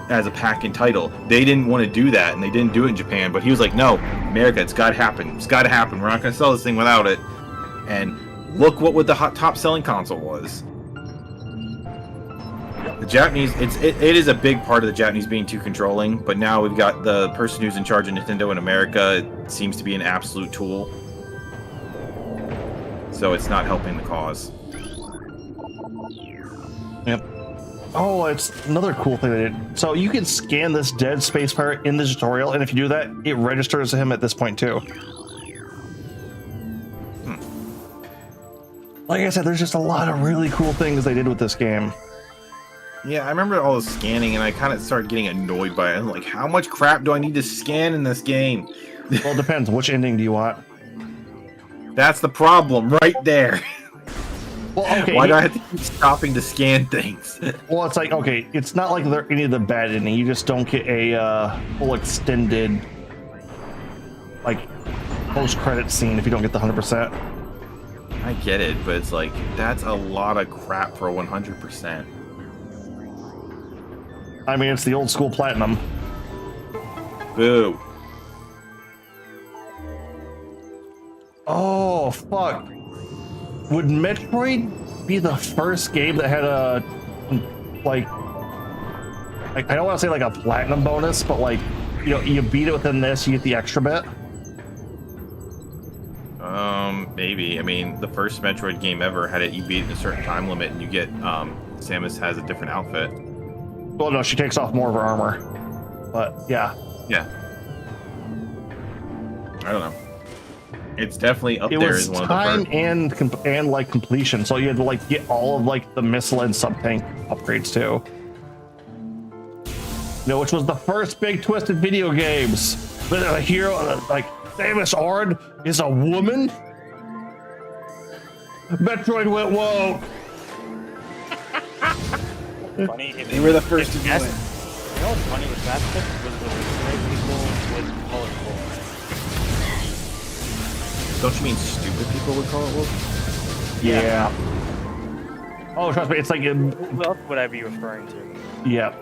as a pack-in title. They didn't want to do that, and they didn't do it in Japan, but he was like, no, America, it's got to happen. It's got to happen. We're not going to sell this thing without it. And look what the top-selling console was. The Japanese, it is a big part of the Japanese being too controlling, but now we've got the person who's in charge of Nintendo in America. It seems to be an absolute tool. So it's not helping the cause. Yep. Oh, it's another cool thing they did. So you can scan this dead space pirate in the tutorial, and if you do that, it registers him at this point too. Like I said, there's just a lot of really cool things they did with this game. Yeah, I remember all the scanning, and I kind of started getting annoyed by it. I'm like, how much crap do I need to scan in this game? Well, it depends. Which ending do you want? That's the problem right there. Well, okay. Why do I have to keep stopping to scan things? Well, it's like, okay, it's not like they're any of the bad ending. You just don't get a full extended, like, post-credit scene if you don't get the 100%. I get it, but it's like, that's a lot of crap for a 100%. I mean, it's the old school Platinum. Boo. Oh, fuck. Would Metroid be the first game that had a, like, I don't want to say like a Platinum bonus, but like, you know, you beat it within this, you get the extra bit? Maybe. I mean, the first Metroid game ever had it, you beat it in a certain time limit, and you get, Samus has a different outfit. Well, no, she takes off more of her armor. But, yeah. Yeah. I don't know. It's definitely up It there was as one of time the first. and like completion, so you had to like get all of like the missile and sub tank upgrades too. No, which was the first big twist in video games. But a hero like Samus Aran is a woman. Metroid went whoa. Funny. They were the first to do That's- it. You know what's funny with that stuff was the straight people would call it bull. Don't you mean stupid people would call it wolf? Yeah. Oh, trust me, it's like Who else would I be referring to? yeah.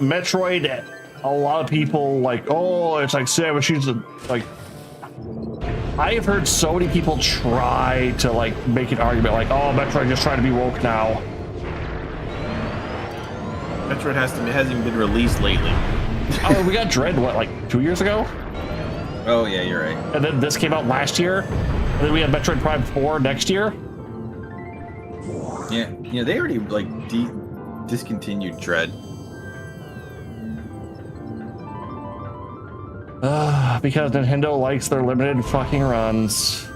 Metroid, a lot of people like, oh, it's like Samus, she's like. I have heard so many people try to like make an argument like, oh, Metroid just trying to be woke now. Metroid hasn't even been released lately. Oh, we got Dread, what, like 2 years ago? Oh yeah, you're right. And then this came out last year. And then we had Metroid Prime 4 next year. Yeah, they already like discontinued Dread. Because Nintendo likes their limited fucking runs.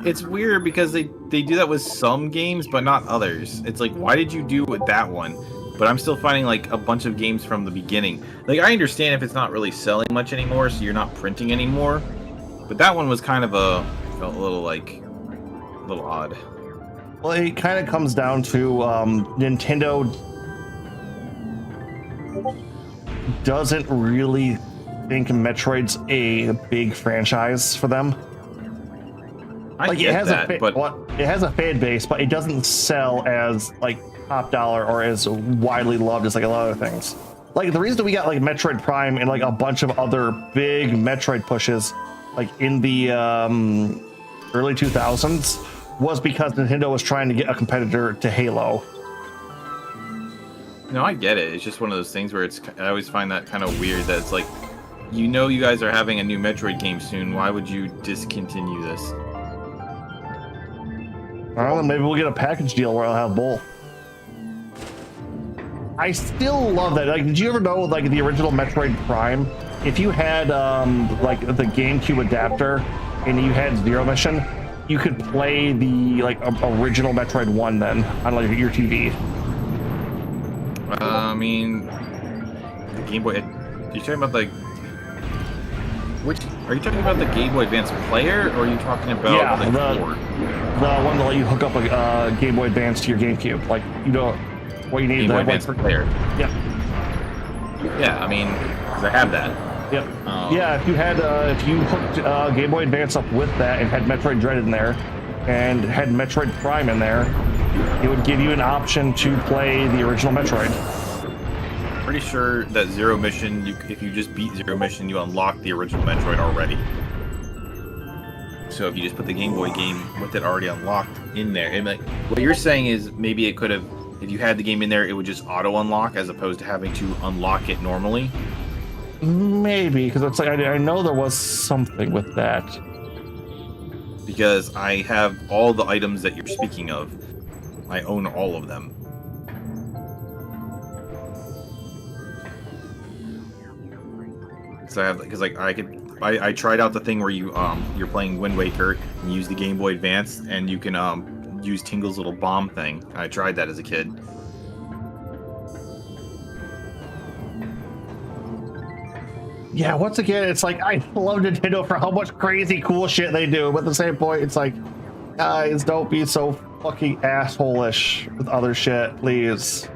It's weird because they do that with some games, but not others. It's like, why did you do it with that one? But I'm still finding like a bunch of games from the beginning. Like, I understand if it's not really selling much anymore, so you're not printing anymore. But that one was kind of felt a little odd. Well, it kind of comes down to Nintendo doesn't really think Metroid's a big franchise for them. I get that, but it has a fan base, but it doesn't sell as like top dollar or as widely loved as like a lot of other things. Like the reason we got like Metroid Prime and like a bunch of other big Metroid pushes, like in the early 2000s, was because Nintendo was trying to get a competitor to Halo. No, I get it. It's just one of those things where I always find that kind of weird that it's like, you know, you guys are having a new Metroid game soon. Why would you discontinue this? I don't know, maybe we'll get a package deal where I'll have both. I still love that. Like, did you ever know, like, the original Metroid Prime, if you had, like, the GameCube adapter and you had Zero Mission, you could play the, like, original Metroid 1 then on, like, your TV. I mean, the Game Boy. Are you talking about like Are you talking about the Game Boy Advance player, or are you talking about the board? The one that let you hook up a Game Boy Advance to your GameCube. Like, you know what you need. Game Boy Advance player. Yep. Yeah, I mean, 'cause I have that. Yep. Yeah, if you had, if you hooked Game Boy Advance up with that and had Metroid Dread in there, and had Metroid Prime in there, it would give you an option to play the original Metroid. Pretty sure that Zero Mission, if you just beat Zero Mission, you unlock the original Metroid already. So if you just put the Game Boy game with it already unlocked in there, what you're saying is maybe it could have, if you had the game in there, it would just auto-unlock as opposed to having to unlock it normally? Maybe, because it's like, I know there was something with that. Because I have all the items that you're speaking of. I own all of them. So I have, because like I tried out the thing where you're playing Wind Waker and you use the Game Boy Advance and you can use Tingle's little bomb thing. I tried that as a kid. Yeah, once again, it's like, I love Nintendo for how much crazy cool shit they do, but at the same point, it's like, guys, don't be so fucking asshole-ish with other shit, please.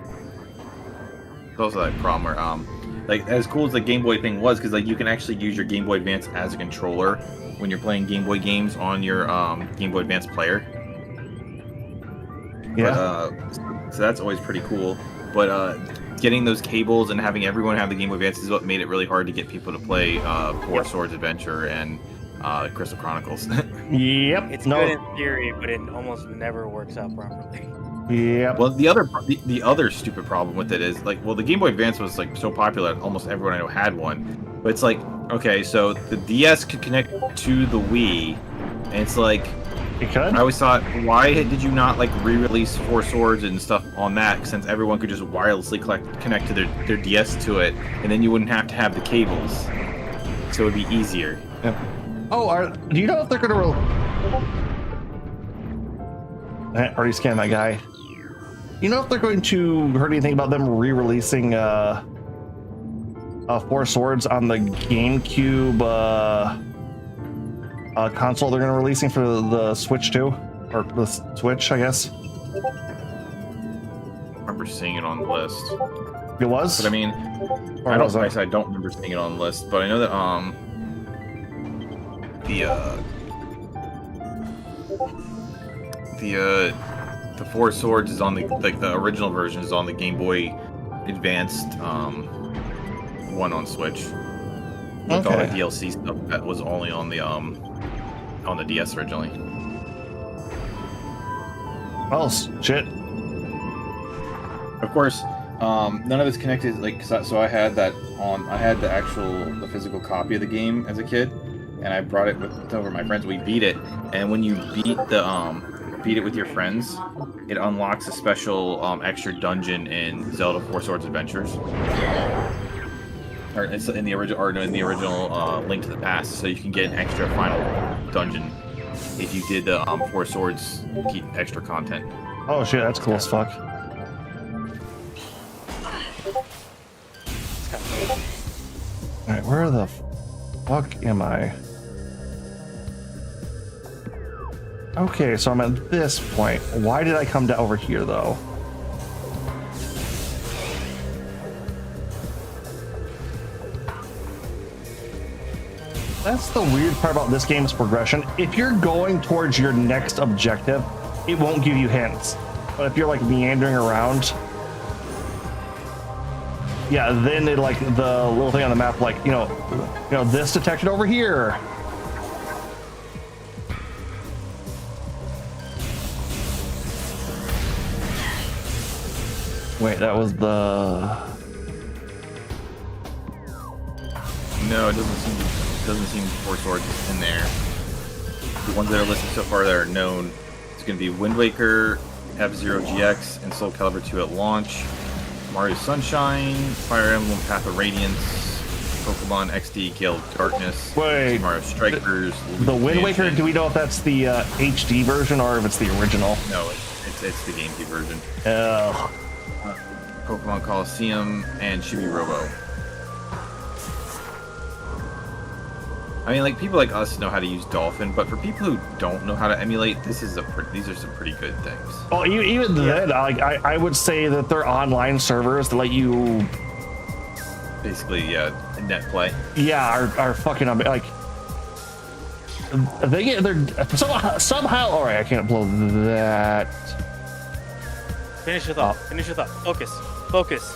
It's also that problem where, like, as cool as the Game Boy thing was, because like you can actually use your Game Boy Advance as a controller when you're playing Game Boy games on your Game Boy Advance player. Yeah. But, so that's always pretty cool. But getting those cables and having everyone have the Game Boy Advance is what made it really hard to get people to play Four Swords Adventure and Crystal Chronicles. Yep. It's good in theory, but it almost never works out properly. Yeah. Well, the other stupid problem with it is like, well, the Game Boy Advance was like so popular, almost everyone I know had one. But it's like, okay, so the DS could connect to the Wii, and it's like, it could? I always thought, why did you not like re-release Four Swords and stuff on that? Since everyone could just wirelessly connect to their DS to it, and then you wouldn't have to have the cables, so it'd be easier. Yep. Oh, do you know if they're gonna? I already scanned that guy. You know if they're going to heard anything about them re-releasing Four Swords on the GameCube console they're going to releasing for the Switch too, or the Switch, I guess. I remember seeing it on the list. It was? But I mean, I don't remember seeing it on the list, but I know that the Four Swords is on the original version is on the Game Boy Advanced one on Switch. With all the DLC stuff that was only on the DS originally. Oh shit. Of course, none of it's connected. Like, so I had that on. I had the physical copy of the game as a kid, and I brought it over my friends. We beat it, and when you beat it with your friends, it unlocks a special extra dungeon in Zelda Four Swords Adventures. Or it's in the original Link to the Past, so you can get an extra final dungeon if you did the Four Swords extra content. Oh shit, that's cool as fuck. Alright, where the fuck am I? Okay, so I'm at this point. Why did I come down over here though? That's the weird part about this game's progression. If you're going towards your next objective, it won't give you hints. But if you're like meandering around, yeah, then it like the little thing on the map, like, you know, this detected over here. Wait, that was the... No, it doesn't seem Four Swords is in there. The ones that are listed so far that are known, it's going to be Wind Waker, F-Zero GX, and Soul Calibur 2 at launch, Mario Sunshine, Fire Emblem Path of Radiance, Pokemon XD Gale of Darkness, Wait, Mario Strikers, the Wind Waker, do we know if that's the HD version or if it's the original? No, it's the GameCube version. Pokemon Coliseum, and Chibi Robo. I mean, like, people like us know how to use Dolphin, but for people who don't know how to emulate, these are some pretty good things. Well, even then, like, I would say that they're online servers that let you... Basically, yeah, net play. Yeah, are fucking, like... They're somehow... Alright, I can't blow that. Finish your thought. Finish your thought. Focus.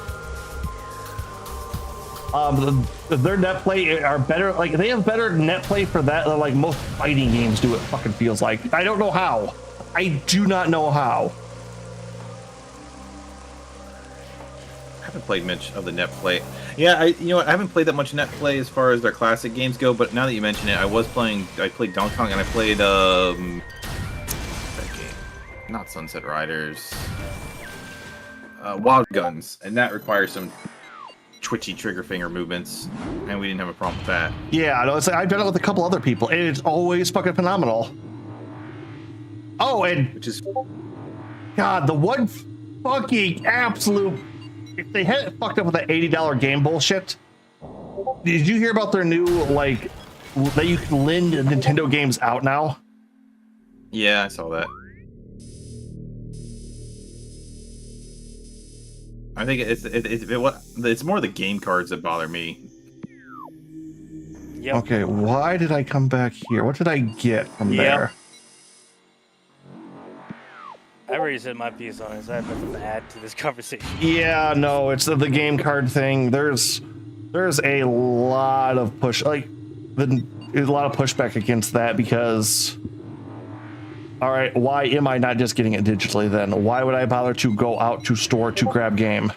Their net play are better. Like, they have better net play for that than like most fighting games do. It fucking feels like. I don't know how. I do not know how. I haven't played much of the net play. Yeah, I haven't played that much net play as far as their classic games go. But now that you mention it, I played Donkey Kong and I played that game, not Sunset Riders. Wild Guns, and that requires some twitchy trigger finger movements, and we didn't have a problem with that. Yeah, no, it's like, I've done it with a couple other people, and it's always fucking phenomenal. Oh, and which is God, the one fucking absolute. If they had it fucked up with that $80 game bullshit, did you hear about their new like that you can lend Nintendo games out now? Yeah, I saw that. I think it's more the game cards that bother me. Yep. Okay, why did I come back here? What did I get from there? I already said my piece on it, so I have nothing to add to this conversation. Yeah, no, it's the game card thing. There's a lot of pushback against that because. All right, why am I not just getting it digitally then? Why would I bother to go out to store to grab game?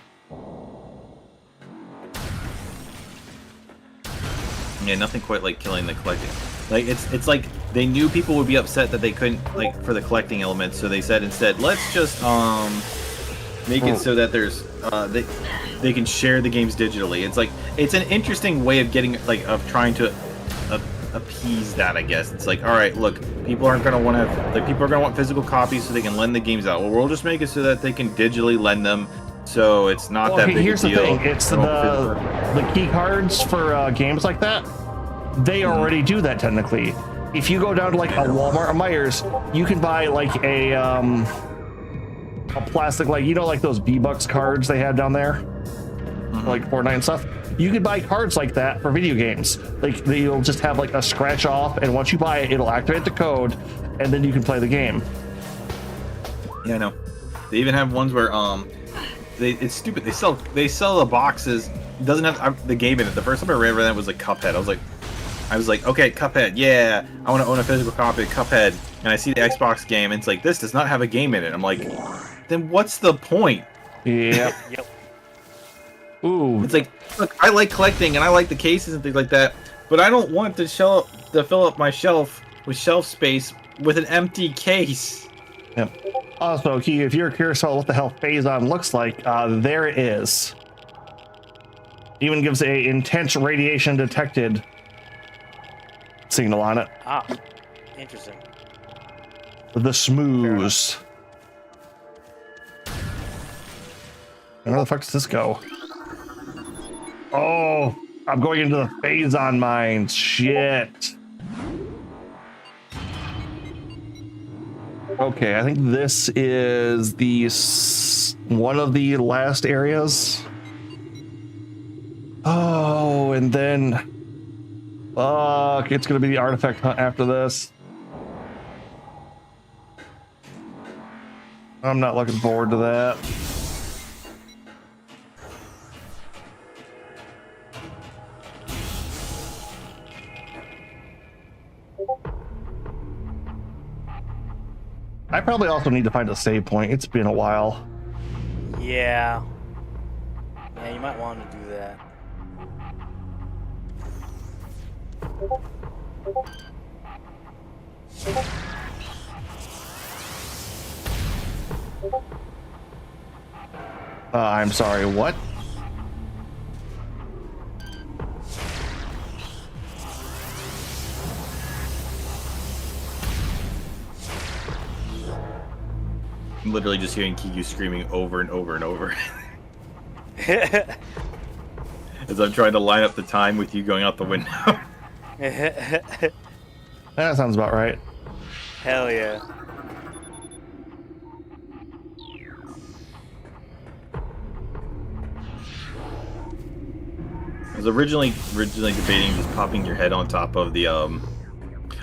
Yeah, nothing quite like killing the collecting. Like it's like they knew people would be upset that they couldn't like for the collecting elements, so they said instead, let's just make it so that there's they can share the games digitally. It's like it's an interesting way of getting like of trying to appease that, I guess. It's like, all right, look, people aren't gonna want to, like, people are gonna want physical copies so they can lend the games out. Well, we'll just make it so that they can digitally lend them, so it's not that big here's a deal. the thing: it's the key cards for games like that. They already do that technically. If you go down to like a Walmart or Myers, you can buy like a plastic, like, you know, like those V-Bucks cards they have down there, like Fortnite and stuff. You could buy cards like that for video games. Like, you'll just have like a scratch off, and once you buy it, it'll activate the code, and then you can play the game. Yeah, I know. They even have ones where it's stupid. They sell the boxes. It doesn't have the game in it. The first time I read that was like Cuphead. I was like, okay, Cuphead, yeah, I want to own a physical copy of Cuphead. And I see the Xbox game, and it's like, this does not have a game in it. I'm like, then what's the point? Yeah. Yep. Ooh. It's like, look, I like collecting and I like the cases and things like that, but I don't want to fill up my shelf with shelf space with an empty case. Yep. Also, Key, if you're curious about what the hell Phazon looks like, there it is. Even gives a intense radiation detected signal on it. Ah, interesting. The smooth. Where the fuck does this go? Oh, I'm going into the Phazon mines. Shit. Okay, I think this is the one of the last areas. Oh, and then fuck, it's gonna be the artifact hunt after this. I'm not looking forward to that. I probably also need to find a save point. It's been a while. Yeah. Yeah, you might want to do that. I'm sorry, what? I'm literally just hearing Kiku screaming over and over and over. As I'm trying to line up the time with you going out the window. That sounds about right. Hell yeah. I was originally debating just popping your head on top of the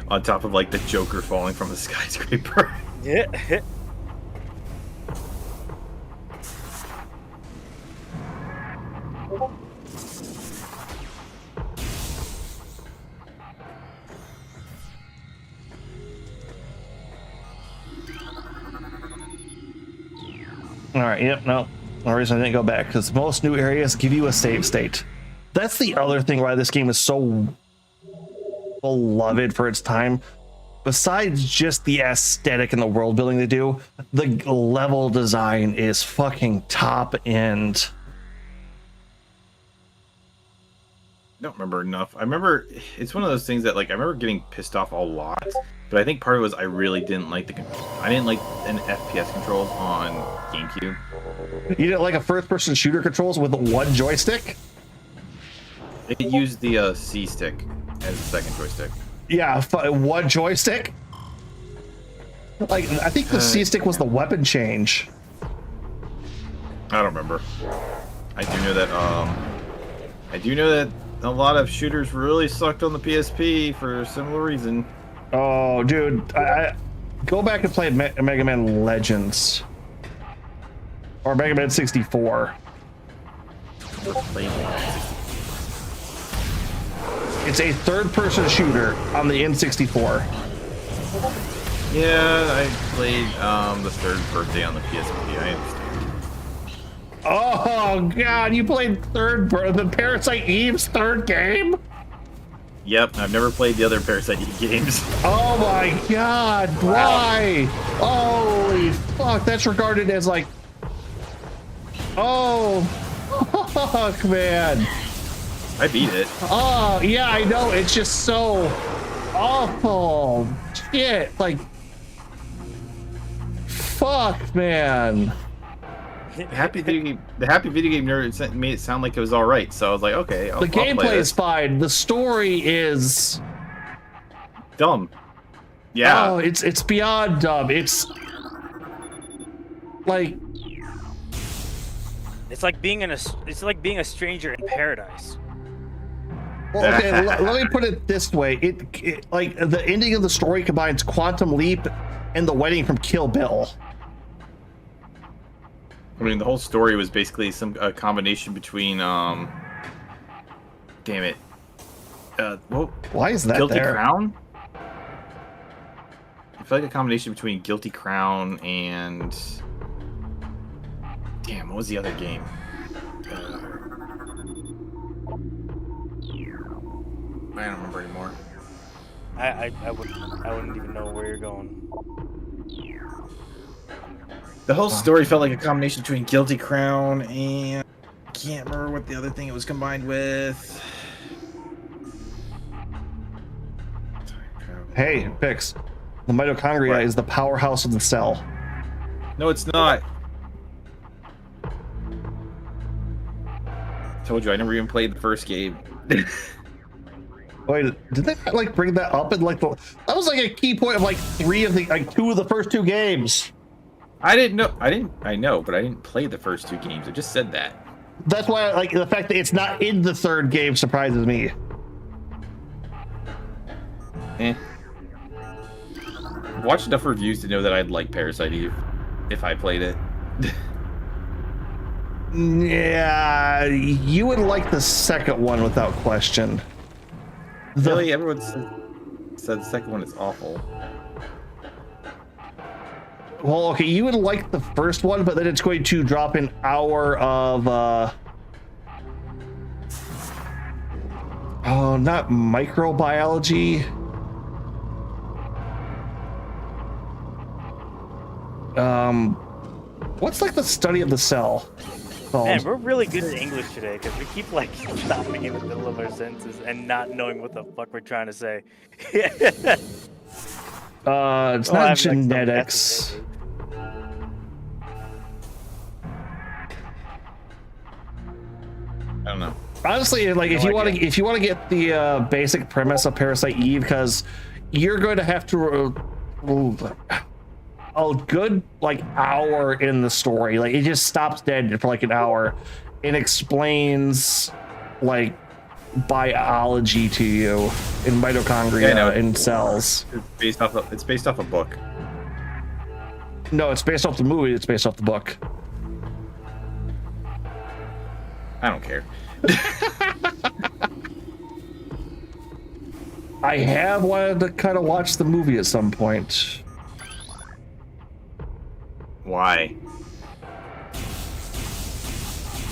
like the Joker falling from the skyscraper. Yeah. All right, yep, no. The reason I didn't go back, because most new areas give you a save state. That's the other thing why this game is so beloved for its time. Besides just the aesthetic and the world building they do, the level design is fucking top end. I don't remember enough. I remember it's one of those things that, like, I remember getting pissed off a lot, but I think part of it was I really didn't like I didn't like an FPS controls on GameCube. You didn't like a first-person shooter controls with one joystick? It used the C stick as the second joystick. Yeah, one joystick. Like, I think the C stick was the weapon change. I don't remember. I do know that a lot of shooters really sucked on the PSP for a similar reason. Oh, dude, I go back and play Mega Man Legends or Mega Man 64. It's a third-person shooter on the N64. Yeah, I played the third birthday on the PSP. I understand. Oh God, you played the Parasite Eve's third game? Yep, I've never played the other Parasite Eve games. Oh my God, why? Holy fuck, that's regarded as like, oh, fuck, man. I beat it. Oh yeah, I know. It's just so awful. Shit. Like, fuck, man. The happy video game nerd made it sound like it was all right. So I was like, okay, The gameplay is fine. The story is dumb. Yeah. Oh, it's beyond dumb. It's like being a stranger in paradise. Well, okay, let me put it this way. It like the ending of the story combines Quantum Leap and the wedding from Kill Bill. I mean, the whole story was basically a combination between damn it. Why is that Guilty there? Crown? I feel like a combination between Guilty Crown and damn, what was the other game? I don't remember anymore. I wouldn't even know where you're going. The whole story felt like a combination between Guilty Crown and I can't remember what the other thing it was combined with. Hey, Pix. The mitochondria is the powerhouse of the cell. No, it's not. Told you I never even played the first game. Wait, did they like bring that up in like that was like a key point of like two of the first two games. I didn't know. I know, but I didn't play the first two games. I just said that. That's why, like, the fact that it's not in the third game surprises me. Watched enough reviews to know that I'd like Parasite Eve if I played it. Yeah, you would like the second one without question. Really, everyone said the second one is awful. Well, okay, you would like the first one, but then it's going to drop an hour of not microbiology. What's like the study of the cell called? Man, we're really good at English today because we keep like stopping in the middle of our sentences and not knowing what the fuck we're trying to say. It's not genetics. I don't know. Honestly, like if you want to get the basic premise of Parasite Eve, because you're going to have to a good like hour in the story. Like it just stops dead for like an hour and explains like biology to you in mitochondria and cells. It's based off a book. No, it's based off the movie. It's based off the book. I don't care. I have wanted to kind of watch the movie at some point. Why?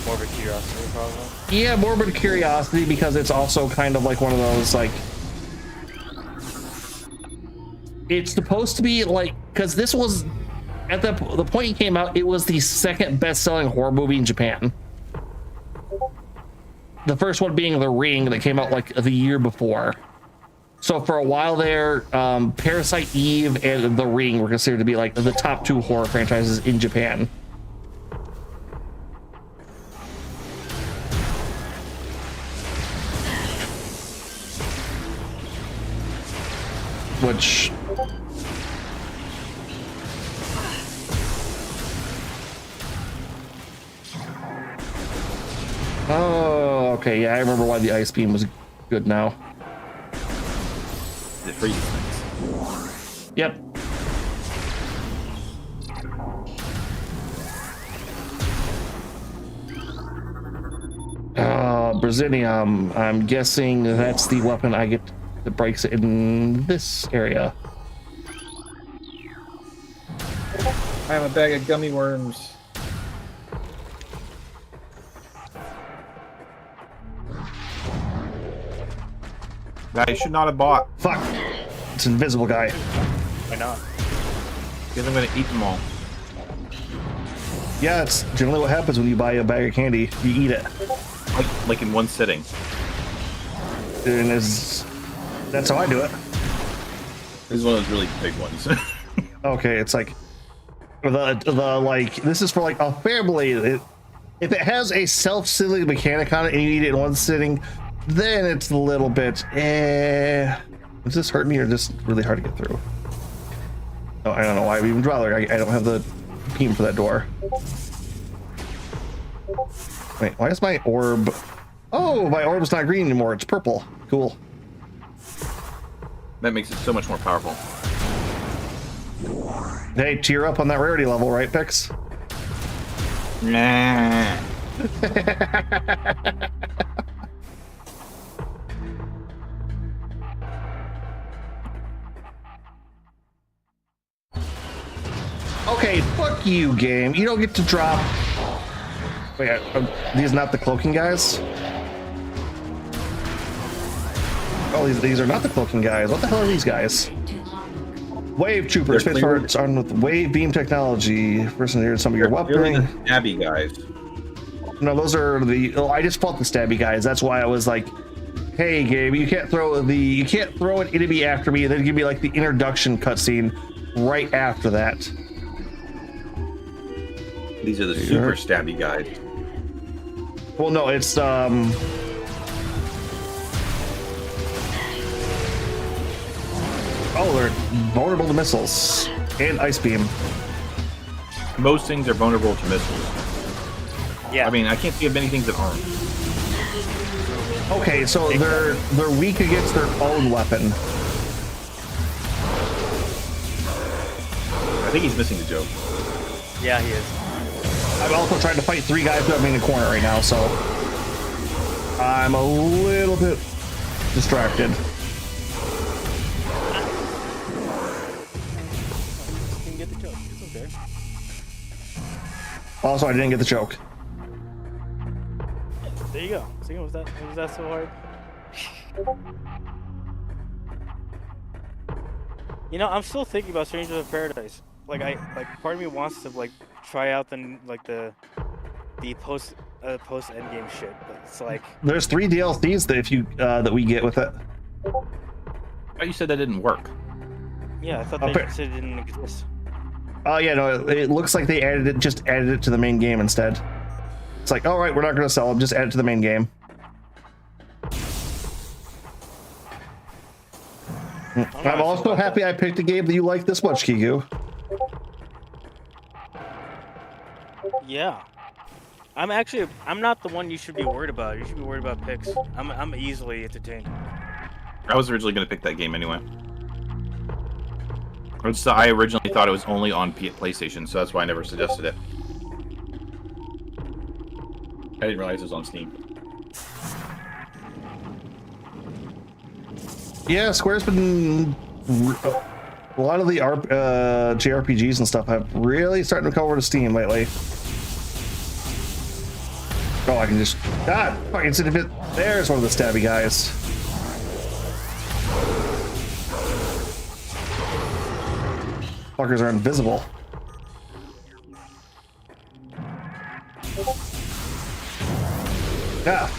Morbid curiosity, probably. Yeah, morbid curiosity, because it's also kind of like one of those like. It's supposed to be like, because this was at the point it came out, it was the second best-selling horror movie in Japan. The first one being The Ring that came out like the year before. So for a while there, Parasite Eve and The Ring were considered to be like the top two horror franchises in Japan. Which... Oh, okay, yeah, I remember why the ice beam was good now. It freezes things. Yep. Brazilium. I'm guessing that's the weapon I get that breaks it in this area. I have a bag of gummy worms. That I should not have bought. Fuck. It's an invisible guy. Why not? Because I'm gonna eat them all. Yeah, it's generally what happens when you buy a bag of candy. You eat it. Like in one sitting. And that's how I do it. This is one of those really big ones. Okay, it's like the like this is for like a family. If it has a self-sealing mechanic on it and you need it in one sitting, then it's a little bit. Does this hurt me or just really hard to get through? Oh, I don't know why I even bother. I don't have the beam for that door. Wait, why is my orb? Oh, my orb's not green anymore. It's purple. Cool. That makes it so much more powerful. Hey, cheer up on that rarity level, right, Pix? Nah. Okay, fuck you, game. You don't get to drop. Wait, these not the cloaking guys? Oh, these are not the cloaking guys. What the hell are these guys? Wave troopers, space parts armed with wave beam technology. Person here, some of your weaponry. The stabby guys. No, those are the. Oh, I just fought the stabby guys. That's why I was like, "Hey, Gabe, you can't throw an enemy after me, and then give me like the introduction cutscene right after that." These are the super stabby guys. Well, no, it's Oh, they're vulnerable to missiles and ice beam. Most things are vulnerable to missiles. Yeah. I mean, I can't think of many things that aren't. Okay, so they're weak against their own weapon. I think he's missing the joke. Yeah, he is. I'm also trying to fight 3 guys who have me in the corner right now, so I'm a little bit distracted. Didn't get the joke. It's okay. Also, I didn't get the choke. There you go. See, was that so hard? You know, I'm still thinking about Strangers of Paradise. Like, part of me wants to like try out the post endgame shit, but it's like There's 3 DLCs that if you that we get with it. Oh, you said that didn't work. yeah, I thought they said it didn't exist. Oh yeah, no, it looks like they added it to the main game instead. It's like, all right, we're not going to sell them, just add it to the main game. I'm also happy I picked a game that you like this much, Kigu. Yeah. I'm not the one you should be worried about. You should be worried about picks. I'm easily entertained. I was originally going to pick that game anyway. I originally thought it was only on PlayStation, so that's why I never suggested it. I didn't realize it was on Steam. Yeah, Square's been a lot of the JRPGs and stuff have really starting to come over to Steam lately. Oh, I can just fucking sit a bit. There's one of the stabby guys. Fuckers are invisible. Yeah.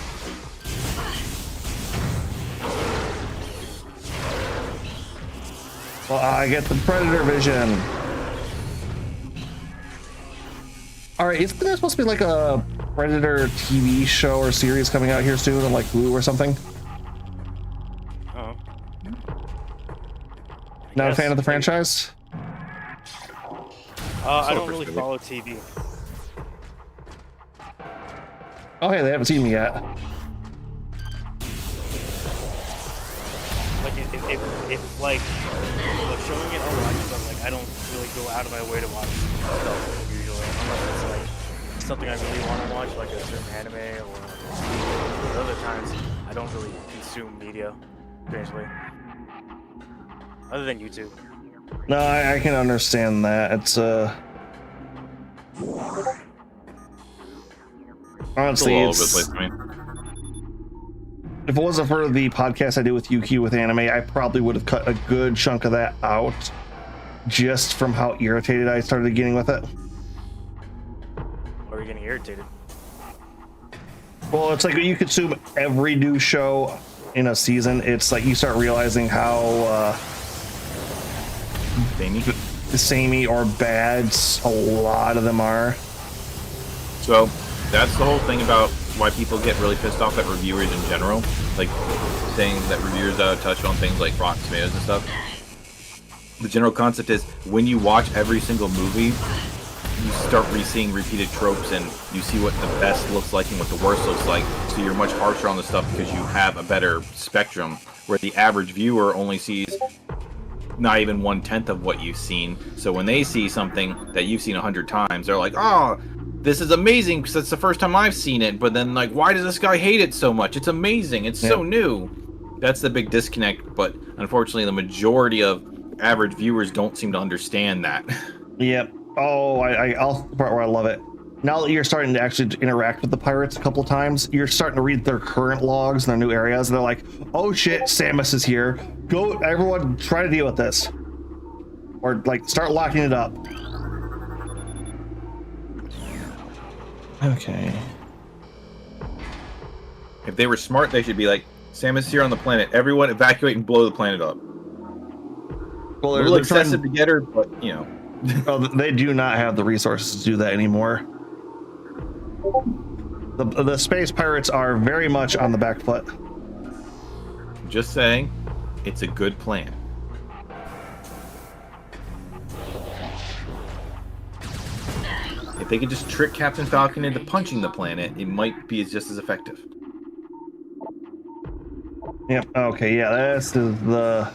Well, I get the predator vision. All right, isn't there supposed to be like a Predator TV show or series coming out here soon on like Hulu or something? Oh. Not a fan of the franchise? I don't really follow TV. Oh, hey, they haven't seen me yet. Like if like showing it, I'll watch it, but like I don't really go out of my way to watch stuff usually, unless it's like something I really want to watch, like a certain anime or but other times I don't really consume media, strangely. Other than YouTube. No, I can understand that. It's honestly, it's if it wasn't for the podcast I did with UQ with anime, I probably would have cut a good chunk of that out just from how irritated I started getting with it. Or are you getting irritated? Well, it's like you consume every new show in a season. It's like you start realizing how samey or bad. A lot of them are. So that's the whole thing about why people get really pissed off at reviewers in general, like saying that reviewers are out of touch on things like Rotten Tomatoes and stuff. The general concept is when you watch every single movie, you start seeing repeated tropes, and you see what the best looks like and what the worst looks like, so you're much harsher on the stuff because you have a better spectrum, where the average viewer only sees not even 1/10 of what you've seen. So when they see something that you've seen 100 times, they're like, oh, this is amazing because it's the first time I've seen it, but then like, why does this guy hate it so much? It's amazing, it's so new. That's the big disconnect, but unfortunately the majority of average viewers don't seem to understand that. Yep. Oh, I'll part where I love it. Now that you're starting to actually interact with the pirates a couple times, you're starting to read their current logs and their new areas, and they're like, oh shit, Samus is here. Go, everyone, try to deal with this. Or like, start locking it up. Okay. If they were smart, they should be like, Samus is here on the planet. Everyone evacuate and blow the planet up. Well, they're a little excessive to get her, but you know. Well, they do not have the resources to do that anymore. The space pirates are very much on the back foot. Just saying, it's a good plan. If they could just trick Captain Falcon into punching the planet, it might be just as effective. Yep. Okay. Yeah. This is the.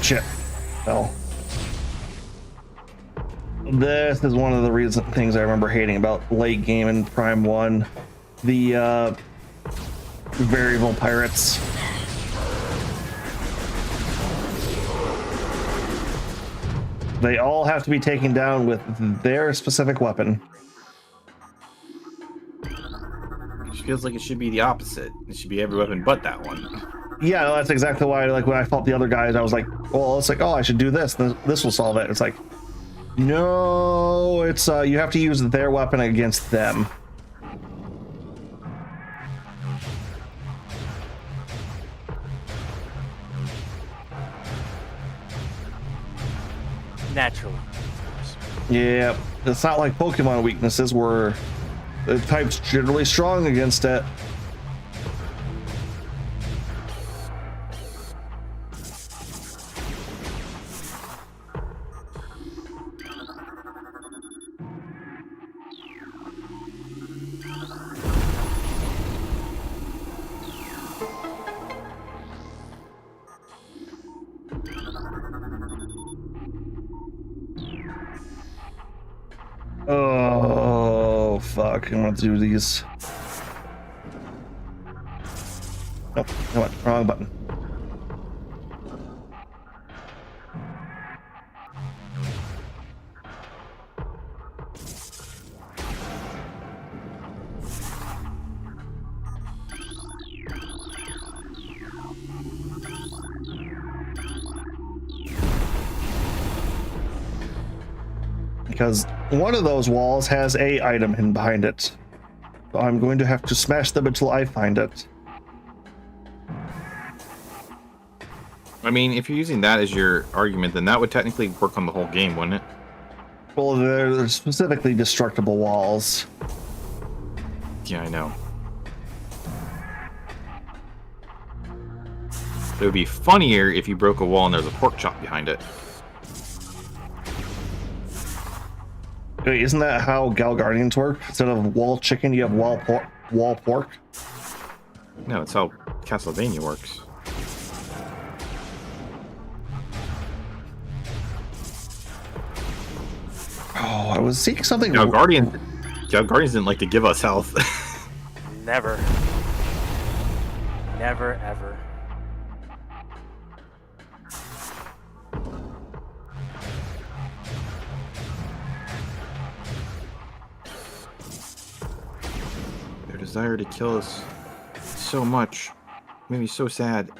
Shit. Well. This is one of the things I remember hating about late game in Prime 1. The variable pirates. They all have to be taken down with their specific weapon. It feels like it should be the opposite. It should be every weapon but that one. Yeah, that's exactly why, like, when I fought the other guys, I was like, well, it's like, oh, I should do this. This will solve it. It's like, no, it's, you have to use their weapon against them. Naturally. Yeah, it's not like Pokemon weaknesses where the type's generally strong against it. Oh, fuck. I'm gonna do these. Nope, come on, wrong button. Because one of those walls has a item hidden behind it. So I'm going to have to smash them until I find it. I mean, if you're using that as your argument, then that would technically work on the whole game, wouldn't it? Well, they're specifically destructible walls. Yeah, I know. It would be funnier if you broke a wall and there's a pork chop behind it. Wait, isn't that how Gal Guardians work? Instead of wall chicken, you have wall pork? No, it's how Castlevania works. Oh, I was seeing something. Gal Guardians didn't like to give us health. Never. Never, ever. Their desire to kill us so much made me so sad.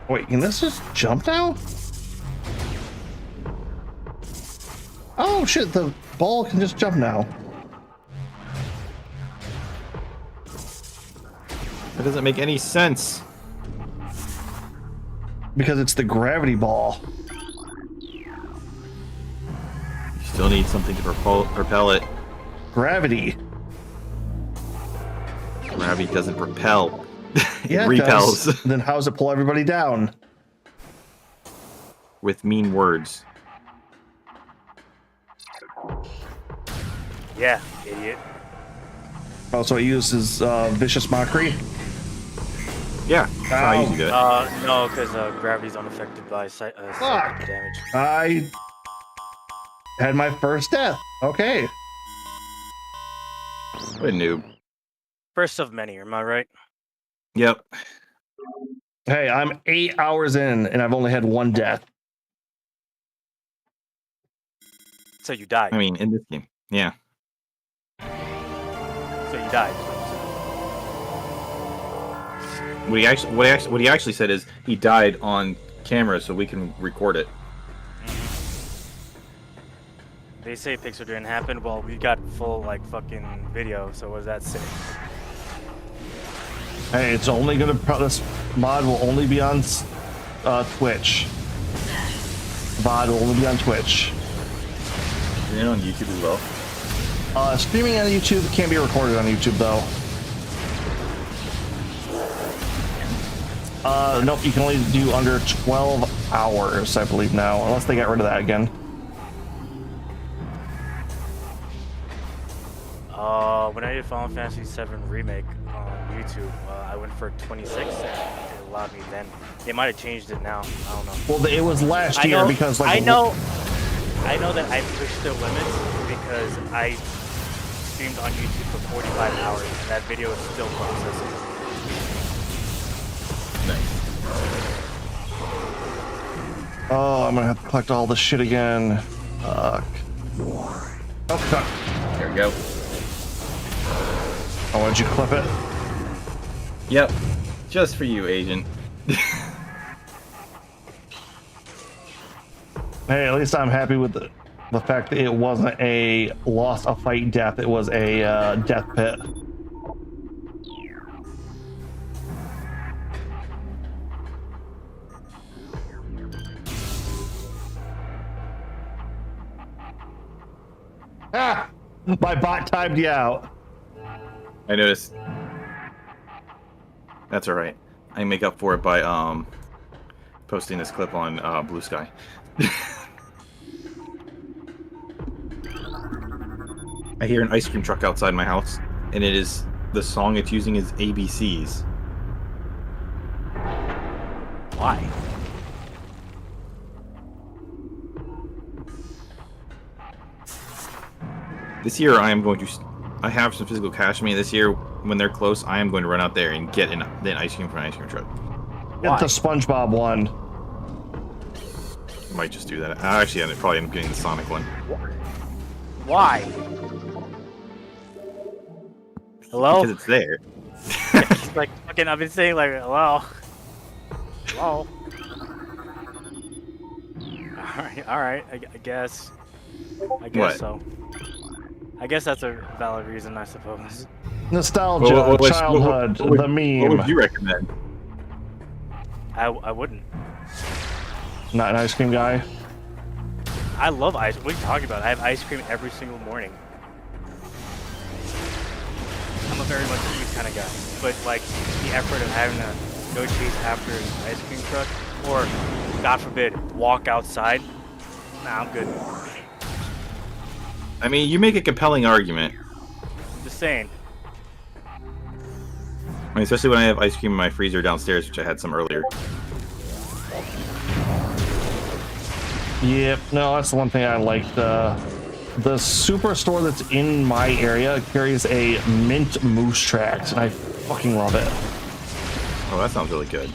Wait, can this just jump now? Oh shit, the ball can just jump now. That doesn't make any sense. Because it's the gravity ball. You still need something to propel it. Gravity. Gravity doesn't propel. Yeah, it repels. does. Then how does it pull everybody down? With mean words. Yeah, idiot. Oh, so it uses vicious mockery? Yeah, that's how I usually do it. No, because gravity's unaffected by psychic damage. I had my first death. Okay. What a noob. First of many, am I right? Yep. Hey, I'm 8 hours in and I've only had one death. So you died. I mean, in this game. Yeah. So you died. What he actually said is he died on camera so we can record it. They say Pixar didn't happen. Well, we got full like fucking video. So what does that say? Hey, it's only gonna. This mod will only be on Twitch. VOD will only be on Twitch. Is it on YouTube as well? Streaming on YouTube can't be recorded on YouTube though. Nope, you can only do under 12 hours, I believe now, unless they got rid of that again. When I did Final Fantasy VII Remake on YouTube, I went for 26 and it allowed me then. They might have changed it now. I don't know. Well, it was last year because like I know that I pushed their limits because I streamed on YouTube for 45 hours and that video is still processing. Nice. Oh, I'm gonna have to collect all this shit again. Fuck. Okay. There we go. Oh, why'd you clip it? Yep. Just for you, Agent. Hey, at least I'm happy with the fact that it wasn't a lost a fight death. It was a death pit. Ah! My bot timed you out. I noticed. That's alright. I make up for it by posting this clip on Blue Sky. I hear an ice cream truck outside my house, and it is the song it's using is ABCs. Why? This year I am going to. I have some physical cash in me. This year, when they're close, I am going to run out there and get an ice cream from an ice cream truck. Get the SpongeBob one. I might just do that. Actually, I'd probably end up getting the Sonic one. Why? Hello? Because it's there. It's like fucking. I've been saying like hello. Hello. All right. I guess. I guess What? so. I guess that's a valid reason, I suppose. Nostalgia, childhood, the meme. What would you recommend? I wouldn't. Not an ice cream guy. I love ice. What are you talking about? I have ice cream every single morning. I'm a very much sweet kind of guy, but like the effort of having to go chase after an ice cream truck, or God forbid, walk outside. Nah, I'm good. I mean, you make a compelling argument. I'm just saying. I mean, especially when I have ice cream in my freezer downstairs, which I had some earlier. Yep, no, that's the one thing I like. The superstore that's in my area carries a mint moose tracks, and I fucking love it. Oh, that sounds really good.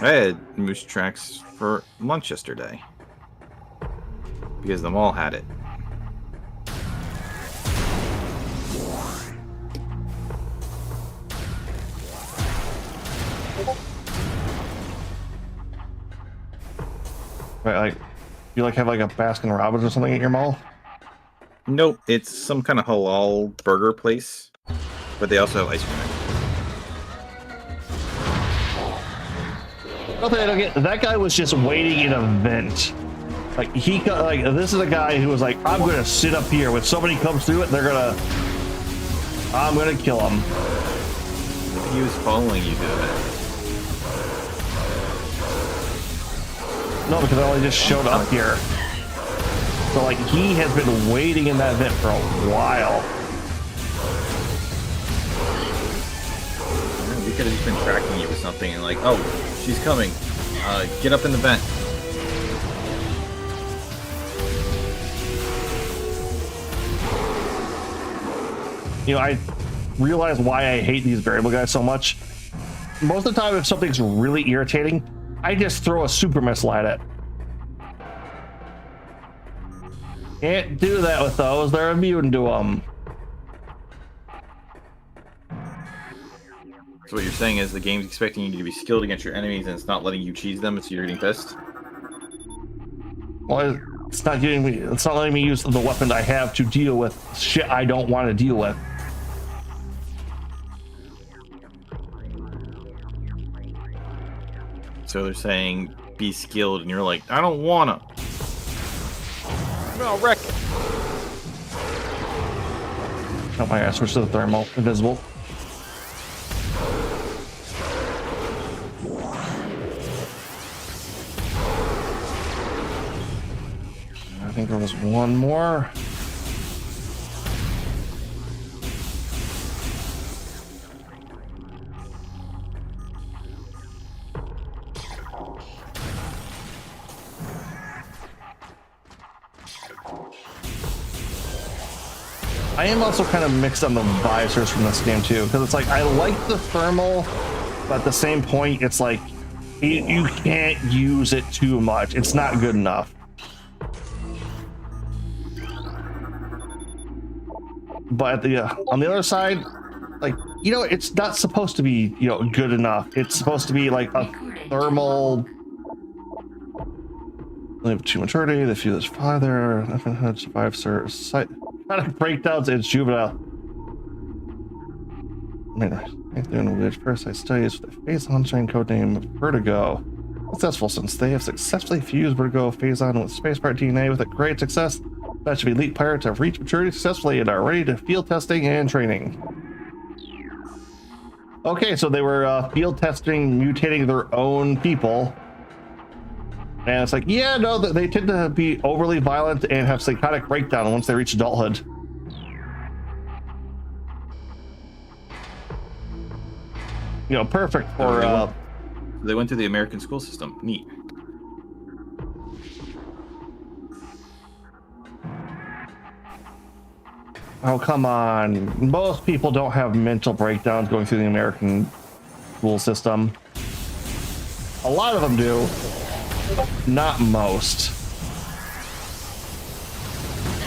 I had moose tracks for lunch yesterday. Because the mall had it. Right, like You like have like a Baskin Robbins or something at your mall? Nope, it's some kind of halal burger place, but they also have ice cream. Nothing I don't get. That guy was just waiting in a vent. Like he got like this is a guy who was like, I'm gonna sit up here. When somebody comes through it, I'm gonna kill him. He was following you to the vent. No, because I only just showed up here. So like he has been waiting in that vent for a while. We could have just been tracking you with something and like, oh, she's coming. Get up in the vent. You know, I realize why I hate these variable guys so much. Most of the time, if something's really irritating, I just throw a super missile at it. Can't do that with those. They're immune to them. So what you're saying is the game's expecting you to be skilled against your enemies and it's not letting you cheese them, so you're getting pissed? Well, it's not letting me use the weapon I have to deal with shit I don't want to deal with. So they're saying be skilled and you're like, I don't wanna. No, wreck it. Oh my gosh, switch to the thermal. Invisible. I think there was one more. I am also kind of mixed on the visors from this game too, because it's like I like the thermal, but at the same point, it's like you can't use it too much. It's not good enough. But on the other side, like, you know, it's not supposed to be, you know, good enough. It's supposed to be like a thermal. They have 2 maturity. The few is 5 there. Nothing had survived, sir. Site. Kind of breakdowns. It's juvenile. Doing which parasite studies with the Phazon chain codename Vertigo. Successful since they have successfully fused Vertigo Phazon with Spacepart DNA with a great success. That should be elite pirates have reached maturity successfully and are ready to field testing and training. Okay, so they were field testing, mutating their own people. And it's like, yeah, no, they tend to be overly violent and have psychotic breakdown once they reach adulthood. You know, perfect for... They went through the American school system. Neat. Oh, come on. Most people don't have mental breakdowns going through the American school system. A lot of them do. Not most.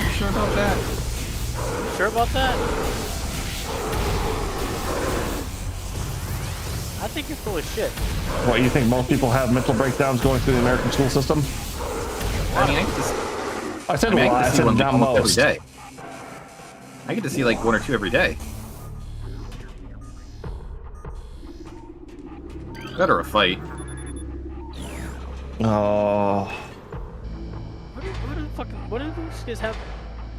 You sure about that? Sure about that? I think you're full of shit. What, you think most people have mental breakdowns going through the American school system? I mean, I said not most. Every day. I get to see like 1 or 2 every day. Better a fight. Oh. What do these guys have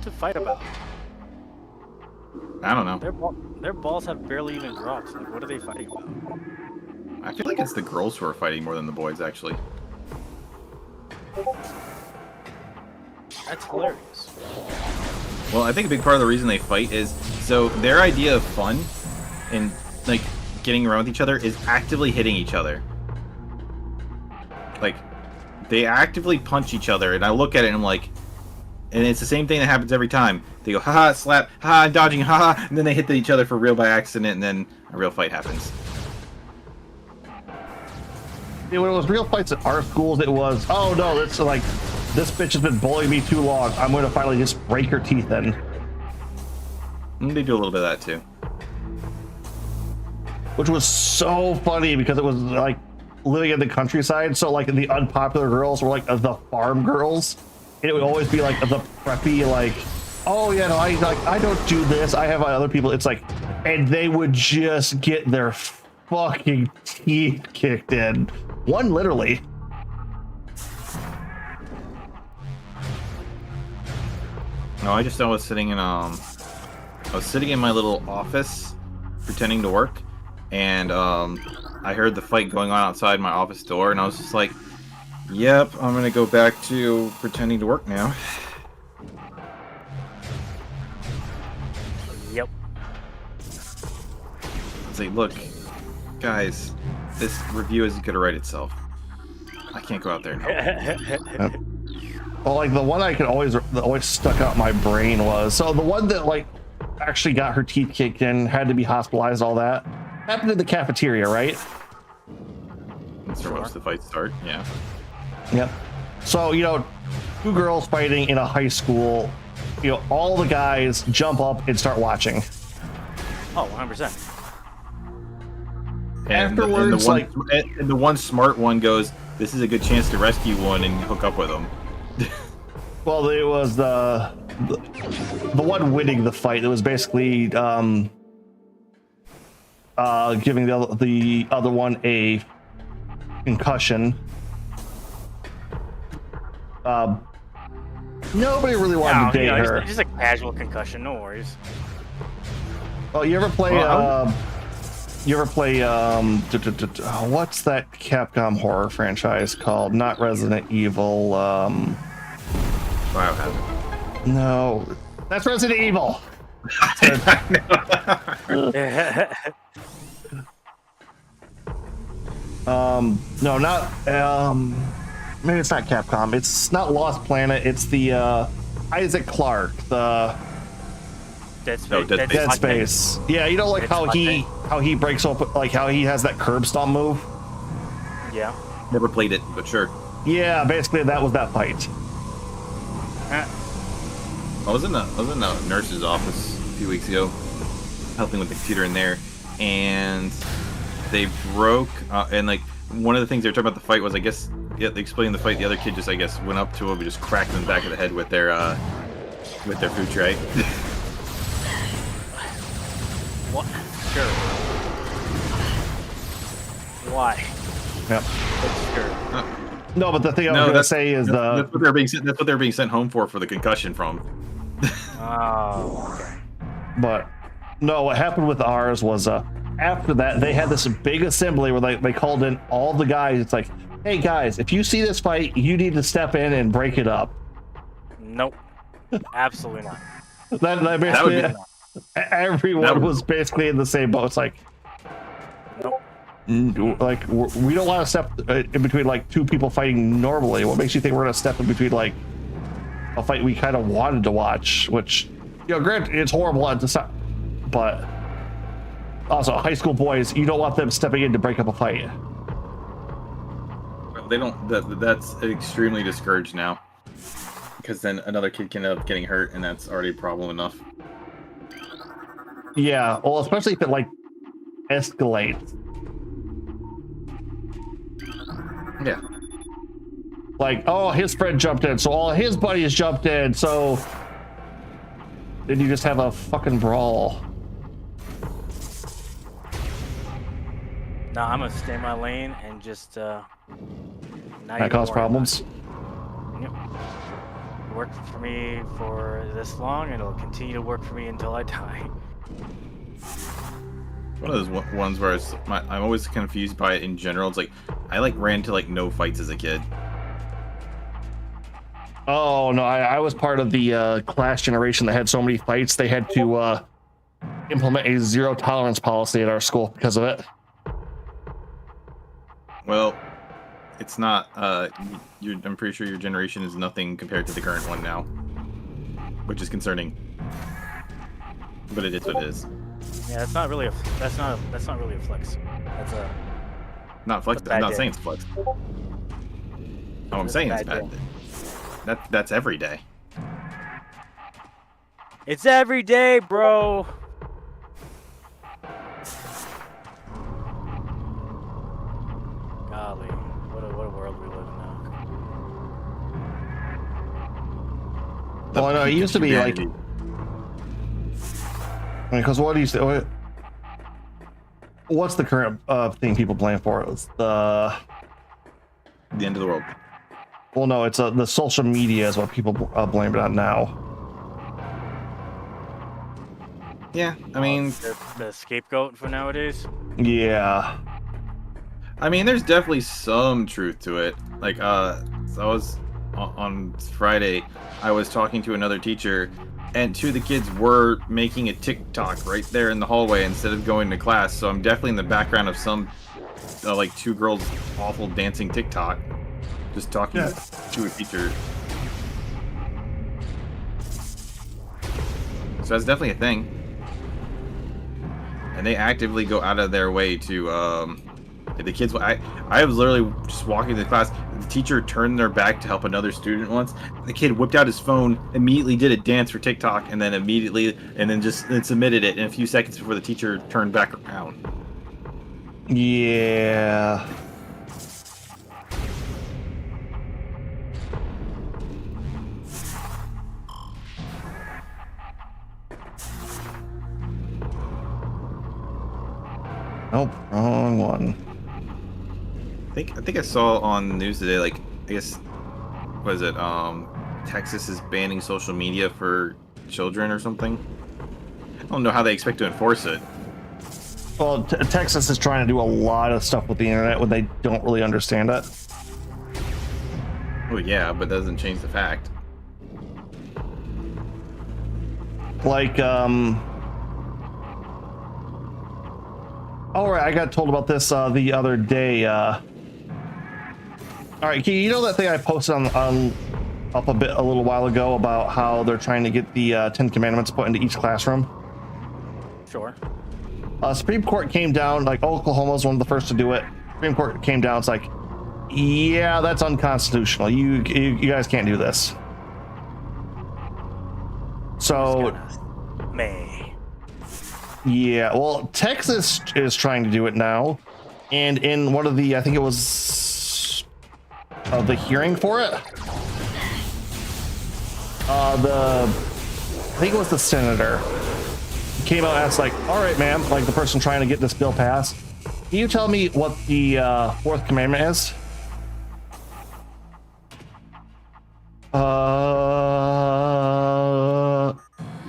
to fight about? I don't know. Their balls have barely even dropped. Like, what are they fighting about? I feel like it's the girls who are fighting more than the boys, actually. That's hilarious. Well, I think a big part of the reason they fight is so their idea of fun and like getting around with each other is actively hitting each other. Like they actively punch each other, and I look at it and I'm like, and it's the same thing that happens every time. They go, haha, slap, haha, I'm dodging, haha, and then they hit each other for real by accident, and then a real fight happens. Yeah, when it was real fights at our schools, it was, oh no, it's like, this bitch has been bullying me too long. I'm going to finally just break her teeth in. And they do a little bit of that too. Which was so funny because it was like, living in the countryside, so like the unpopular girls were like the farm girls. And it would always be like the preppy, like, oh yeah, no, I don't do this. I have other people. It's like, and they would just get their fucking teeth kicked in. One literally. No, I was sitting in I was sitting in my little office pretending to work, and I heard the fight going on outside my office door, and I was just like, yep, I'm gonna go back to pretending to work now. Yep. It's like, look, guys, this review isn't gonna write itself. I can't go out there now. Well, like the one I could always that always stuck out in my brain was, so the one that like actually got her teeth kicked in, had to be hospitalized, all that happened in the cafeteria, right? That's where most of the fights start, yeah. Yep. So, you know, two girls fighting in a high school, you know, all the guys jump up and start watching. Oh, 100%. Afterwards, the one smart one goes, this is a good chance to rescue one and hook up with him. Well, it was the one winning the fight. It was basically giving the other one a concussion. Nobody really wanted to date her. It's just a casual concussion. No worries. Oh, you ever play? What's that Capcom horror franchise called? Not Resident Evil. Biohazard. No, that's Resident Evil. No, not maybe it's not Capcom. It's not Lost Planet. It's the Isaac Clarke, the Dead Space. No, Dead Space. Yeah, you know, like how he breaks up, like how he has that curb stomp move. Yeah. Never played it, but sure. Yeah, basically that was that fight. I was in a nurse's office a few weeks ago, helping with the computer in there, and they broke. And like one of the things they were talking about the fight was, I guess, yeah, they explained the fight. The other kid just, I guess, went up to him and just cracked him in the back of the head with their food tray. What? Sure. Why? Yep. Sure. No, but the thing I was gonna say is that's what they're being sent home for the concussion from. Oh, okay. But no, what happened with ours was after that they had this big assembly where they called in all the guys. It's like, hey guys, if you see this fight, you need to step in and break it up. Nope. Absolutely not. That basically everyone was basically in the same boat. It's like, nope. Like we don't want to step in between like two people fighting normally. What makes you think we're gonna step in between like a fight we kind of wanted to watch? Which, you know, granted, it's horrible at the time, but also high school boys, you don't want them stepping in to break up a fight. They don't. That's extremely discouraged now, because then another kid can end up getting hurt, and that's already a problem enough. Yeah, well, especially if it like escalates. Yeah. Like, oh, his friend jumped in, so all his buddies jumped in, so then you just have a fucking brawl. No, I'm gonna stay in my lane and just not That cause problems. Yep. It worked for me for this long, and it'll continue to work for me until I die. One of those ones where I'm always confused by it in general. It's like I ran to no fights as a kid. Oh no, I was part of the Clash generation that had so many fights they had to implement a zero tolerance policy at our school because of it. Well, it's not. I'm pretty sure your generation is nothing compared to the current one now, which is concerning. But it is what it is. Yeah, that's not really a flex. That's a not flex. I'm not saying it's flex. Oh, I'm saying it's bad. That's every day. It's every day, bro. the Well, no, it peak used of to be like. humanity. I mean, because what do you say? What's the current thing people blame for? It's the end of the world. Well, no, it's the social media is what people blame it on now. Yeah, I mean, the scapegoat for nowadays. Yeah. I mean, there's definitely some truth to it. Like, so I was on Friday, I was talking to another teacher, and two of the kids were making a TikTok right there in the hallway instead of going to class. So I'm definitely in the background of some, like, two girls awful dancing TikTok, just talking to a teacher. So that's definitely a thing. And they actively go out of their way to, the kids. I was literally just walking to the class. The teacher turned their back to help another student once. The kid whipped out his phone, immediately did a dance for TikTok, and then submitted it in a few seconds before the teacher turned back around. Yeah. Nope, wrong one. I think I saw on the news today, like, I guess, what is it? Texas is banning social media for children or something. I don't know how they expect to enforce it. Well, Texas is trying to do a lot of stuff with the internet when they don't really understand it. Oh yeah, but that doesn't change the fact. Like, all right, I got told about this the other day. All right, you know that thing I posted on up a little while ago about how they're trying to get the 10 Commandments put into each classroom? Sure. Supreme Court came down, like Oklahoma was one of the first to do it. Supreme Court came down, it's like, yeah, that's unconstitutional. You guys can't do this. So, yeah, well, Texas is trying to do it now, and in one of the, I think it was the hearing for it, I think it was the senator came out and asked, like, all right, ma'am, like the person trying to get this bill passed, can you tell me what the fourth commandment is?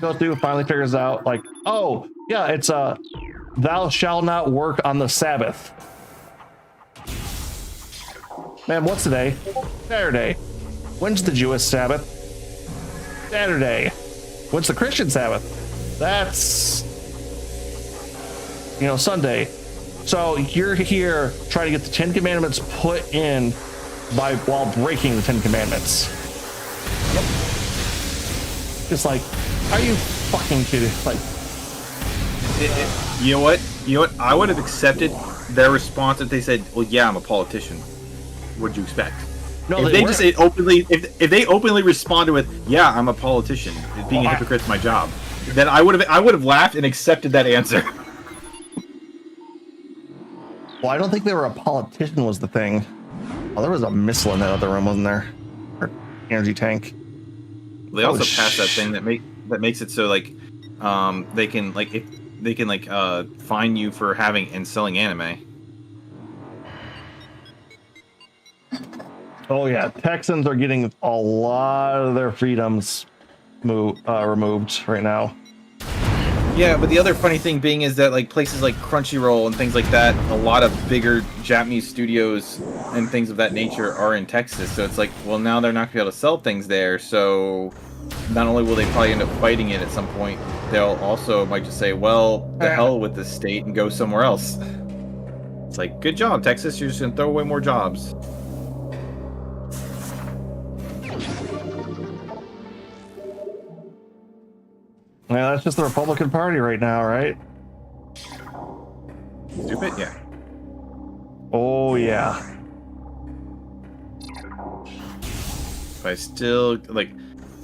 Goes through, finally figures out, like, oh yeah, it's thou shalt not work on the Sabbath. Man, what's today? Saturday. When's the Jewish Sabbath? Saturday. When's the Christian Sabbath? That's, Sunday. So you're here trying to get the 10 Commandments put in while breaking the 10 Commandments. Yep. Just like, are you fucking kidding? Like, you know what? I would have accepted their response if they said, "Well, yeah, I'm a politician." What'd you expect? No, if they openly responded with, "Yeah, I'm a politician. Being a hypocrite's my job," then I would have laughed and accepted that answer. Well, I don't think they were a politician was the thing. Oh, there was a missile in that other room, wasn't there? Or energy tank. They also passed that thing that makes it so, like, they can fine you for having and selling anime. Oh yeah, Texans are getting a lot of their freedoms removed right now. Yeah, but the other funny thing being is that, like, places like Crunchyroll and things like that, a lot of bigger Japanese studios and things of that nature are in Texas. So it's like, well, now they're not going to be able to sell things there. So not only will they probably end up fighting it at some point, they'll also might just say, well, the hell with this state and go somewhere else. It's like, good job, Texas. You're just going to throw away more jobs. Yeah, that's just the Republican Party right now, right? Stupid, yeah. Oh yeah. But I still, like,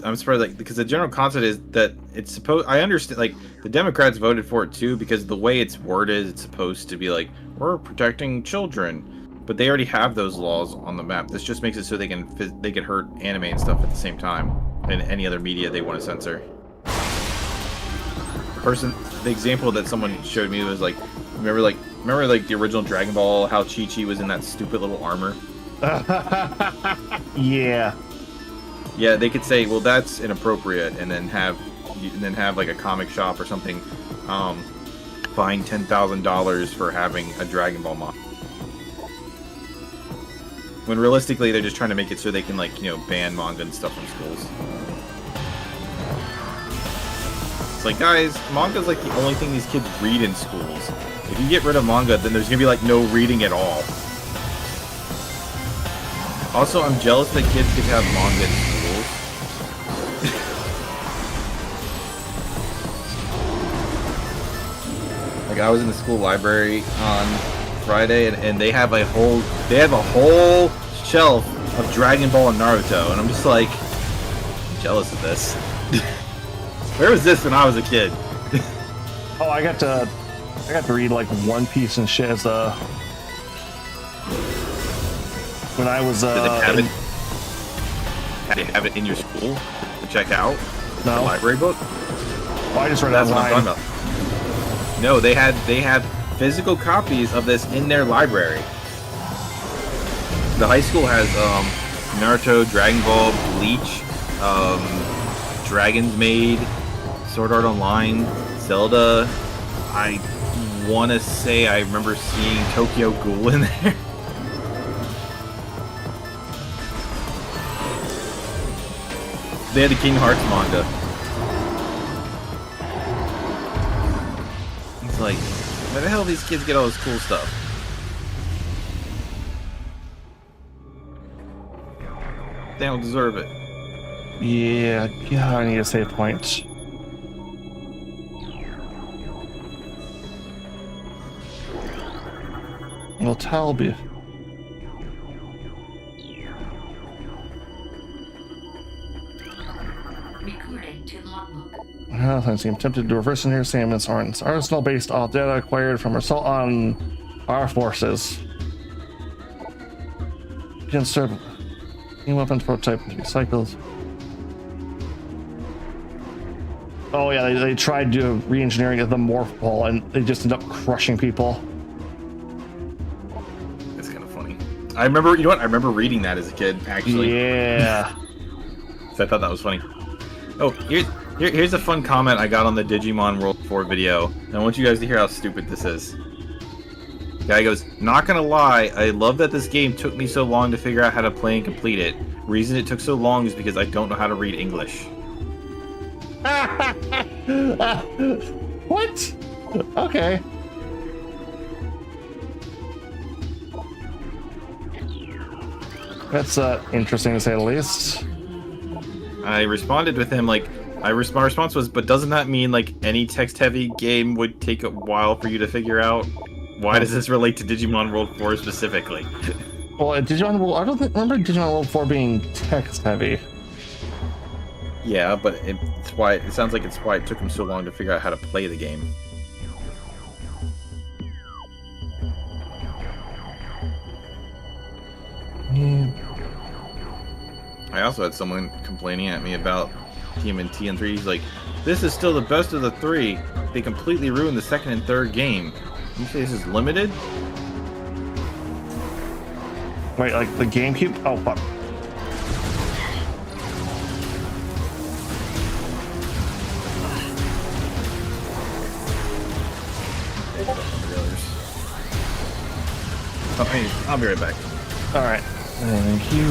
I'm surprised, like, because the general concept is that it's supposed, I understand, like, the Democrats voted for it too, because the way it's worded, it's supposed to be like, we're protecting children, but they already have those laws on the map. This just makes it so they can hurt anime and stuff at the same time. and any other media they want to censor. The example that someone showed me was like, remember the original Dragon Ball, how Chi-Chi was in that stupid little armor? Yeah. Yeah, they could say, well, that's inappropriate, and then have like a comic shop or something fine $10,000 for having a Dragon Ball model. When realistically, they're just trying to make it so they can, like, you know, ban manga and stuff from schools. It's like, guys, manga's like the only thing these kids read in schools. If you get rid of manga, then there's gonna be like no reading at all. Also, I'm jealous that kids could have manga in schools. Like, I was in the school library on Friday, and they have a whole shelf of Dragon Ball and Naruto, and I'm just like, I'm jealous of this. Where was this when I was a kid? Oh, I got to read like One Piece and shit as when I was Did they have it in your school to check out? No. The library book? Well, I just read That's online. what I'm talking about. No, they had physical copies of this in their library. The high school has Naruto, Dragon Ball, Bleach, Dragon's Maid, Sword Art Online, Zelda. I want to say I remember seeing Tokyo Ghoul in there. They had the Kingdom Hearts manga. It's like, where the hell do these kids get all this cool stuff? They don't deserve it. Yeah, I need a save point. Well, Talby. Recording to logbook. I seem tempted to reverse engineer Samus Arn's arsenal based off data acquired from assault on our forces. You can start new weapons prototype to be recycled. Oh yeah, they tried to re-engineering of the morph ball and they just ended up crushing people. That's kind of funny. I remember, you know what? I remember reading that as a kid, actually. Yeah. So I thought that was funny. Oh, here's a fun comment I got on the Digimon World 4 video. And I want you guys to hear how stupid this is. Guy goes, not gonna lie, I love that this game took me so long to figure out how to play and complete it. Reason it took so long is because I don't know how to read English. What? Okay. That's interesting to say the least. I responded with him like, my response was, but doesn't that mean like any text-heavy game would take a while for you to figure out? Why does this relate to Digimon World 4 specifically? Well, Digimon World, I don't remember Digimon World 4 being text-heavy. Yeah, but it's why it sounds like it's why it took him so long to figure out how to play the game. Yeah. I also had someone complaining at me about TMNT and 3. He's like, this is still the best of the 3. They completely ruined the second and third game. You say this is limited? Wait, like the GameCube? Oh, fuck. Okay, I'll be right back. Alright. Thank you.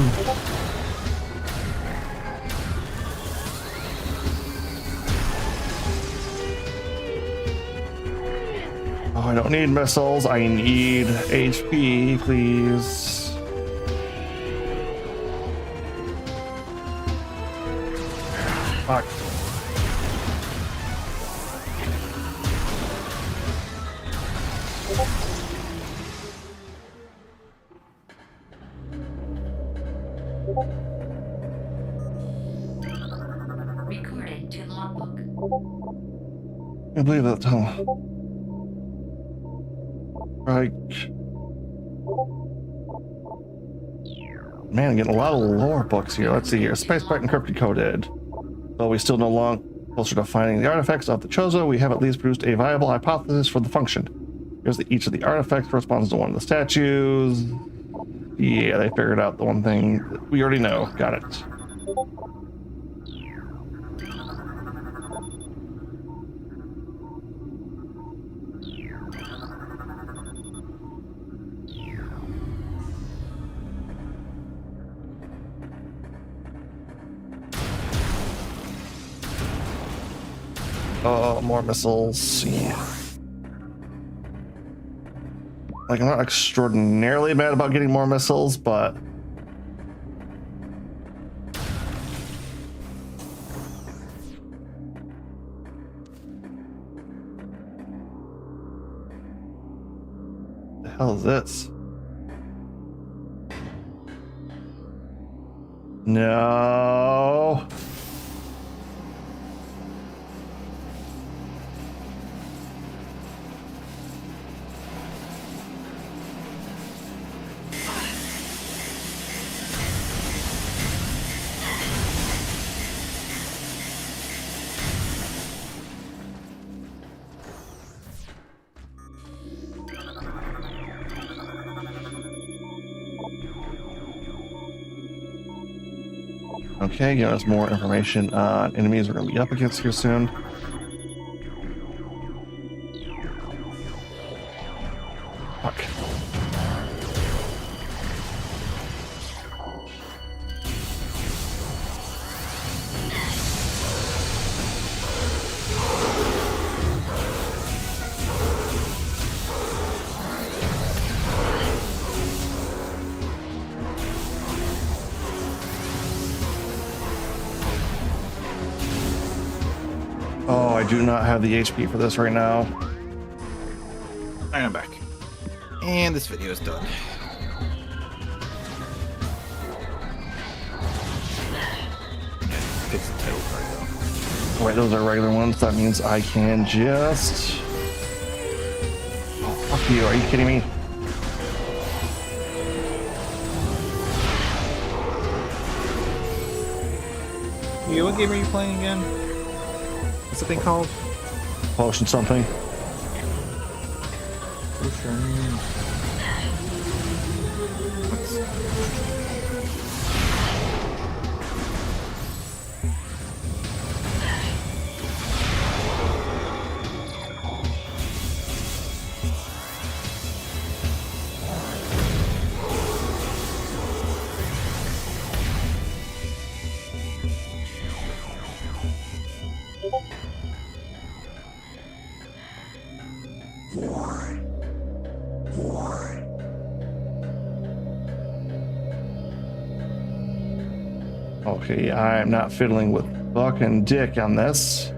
Oh, I don't need missiles. I need HP, please. Fuck. Recording to logbook. I believe that. Right. Man, I'm getting a lot of lore books here. Let's see here. Space Part encrypted coded. Though we still no longer closer to finding the artifacts of the Chozo, we have at least produced a viable hypothesis for the function. Here's each of the artifacts corresponds to one of the statues. Yeah, they figured out the one thing that we already know. Got it. Oh, more missiles. Yeah. Like, I'm not extraordinarily mad about getting more missiles, but the hell is this? No. Okay, give us more information on enemies we're going to be up against here soon. Fuck. Oh, I do not have the HP for this right now. Alright, I'm back. And this video is done. Fix the title card though. Right, those are regular ones. That means I can just... Oh, fuck you. Are you kidding me? Yeah, what game are you playing again? What's the thing called? Potion something. Okay, I'm not fiddling with fucking dick on this.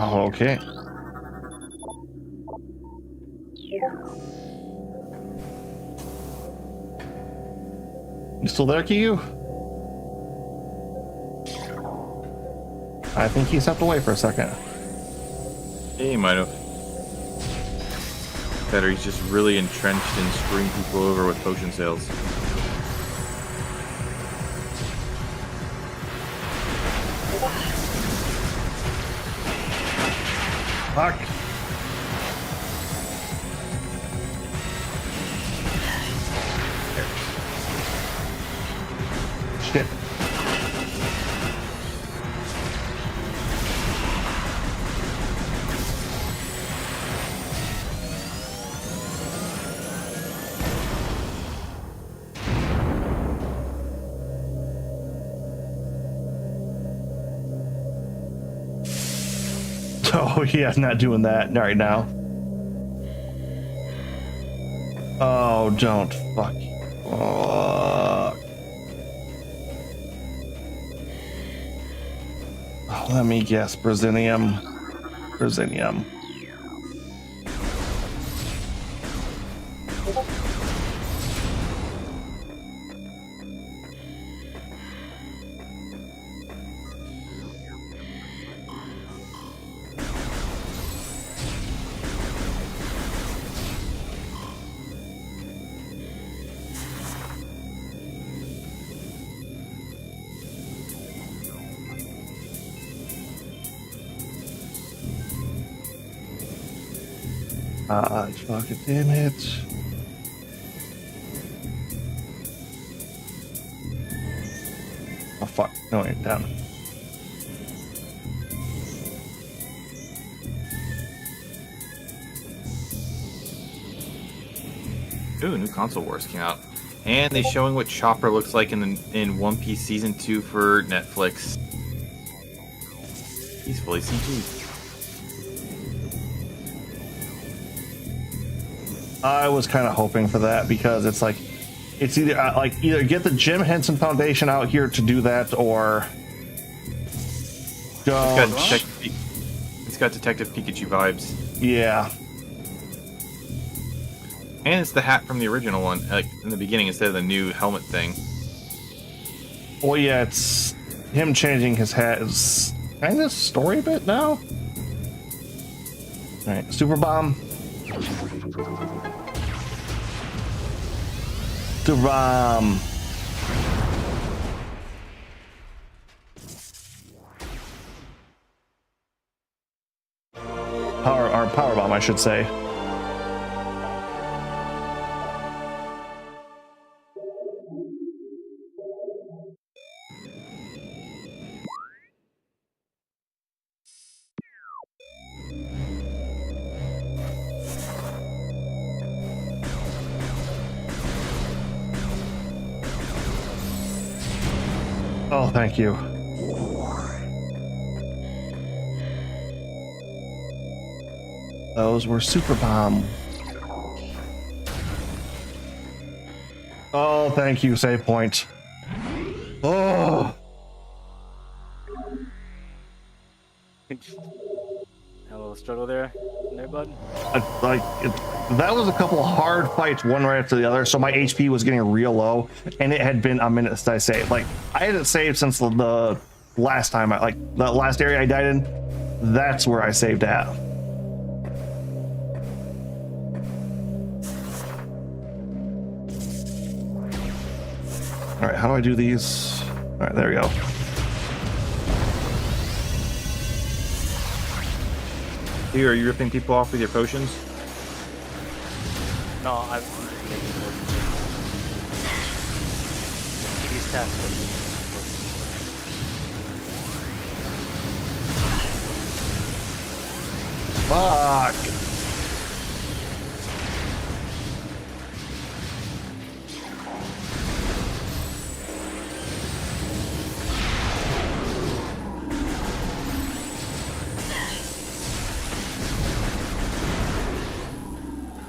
Oh, okay. You still there, Kiyu? I think he stepped away for a second. Yeah, he might have. Better, he's just really entrenched in screwing people over with potion sales. Fuck. Shit. Oh, yeah, not doing that right now. Oh, don't fuck. Let me guess, Brazilium. Brazilium. Fuck it, damn it. Oh fuck, no, wait, down. Ooh, new console wars came out. And they showing what Chopper looks like in One Piece Season 2 for Netflix. He's fully CG. I was kind of hoping for that because it's like, it's either either get the Jim Henson Foundation out here to do that or don't. It's got Detective Pikachu vibes. Yeah. And it's the hat from the original one, like in the beginning instead of the new helmet thing. Well, yeah, it's him changing his hat is kind of story bit now. All right, Super Bomb. Super Bomb. Power Bomb, I should say. Oh, thank you. Those were Super Bomb. Oh, thank you, save point. Oh. Hello, struggle there, bud. That was a couple hard fights, one right after the other. So my HP was getting real low, and it had been a minute since I saved. Like I hadn't saved since the last time. The last area I died in. That's where I saved at. All right, how do I do these? All right, there we go. Here, are you ripping people off with your potions? No, I'm these tasks. Fuck.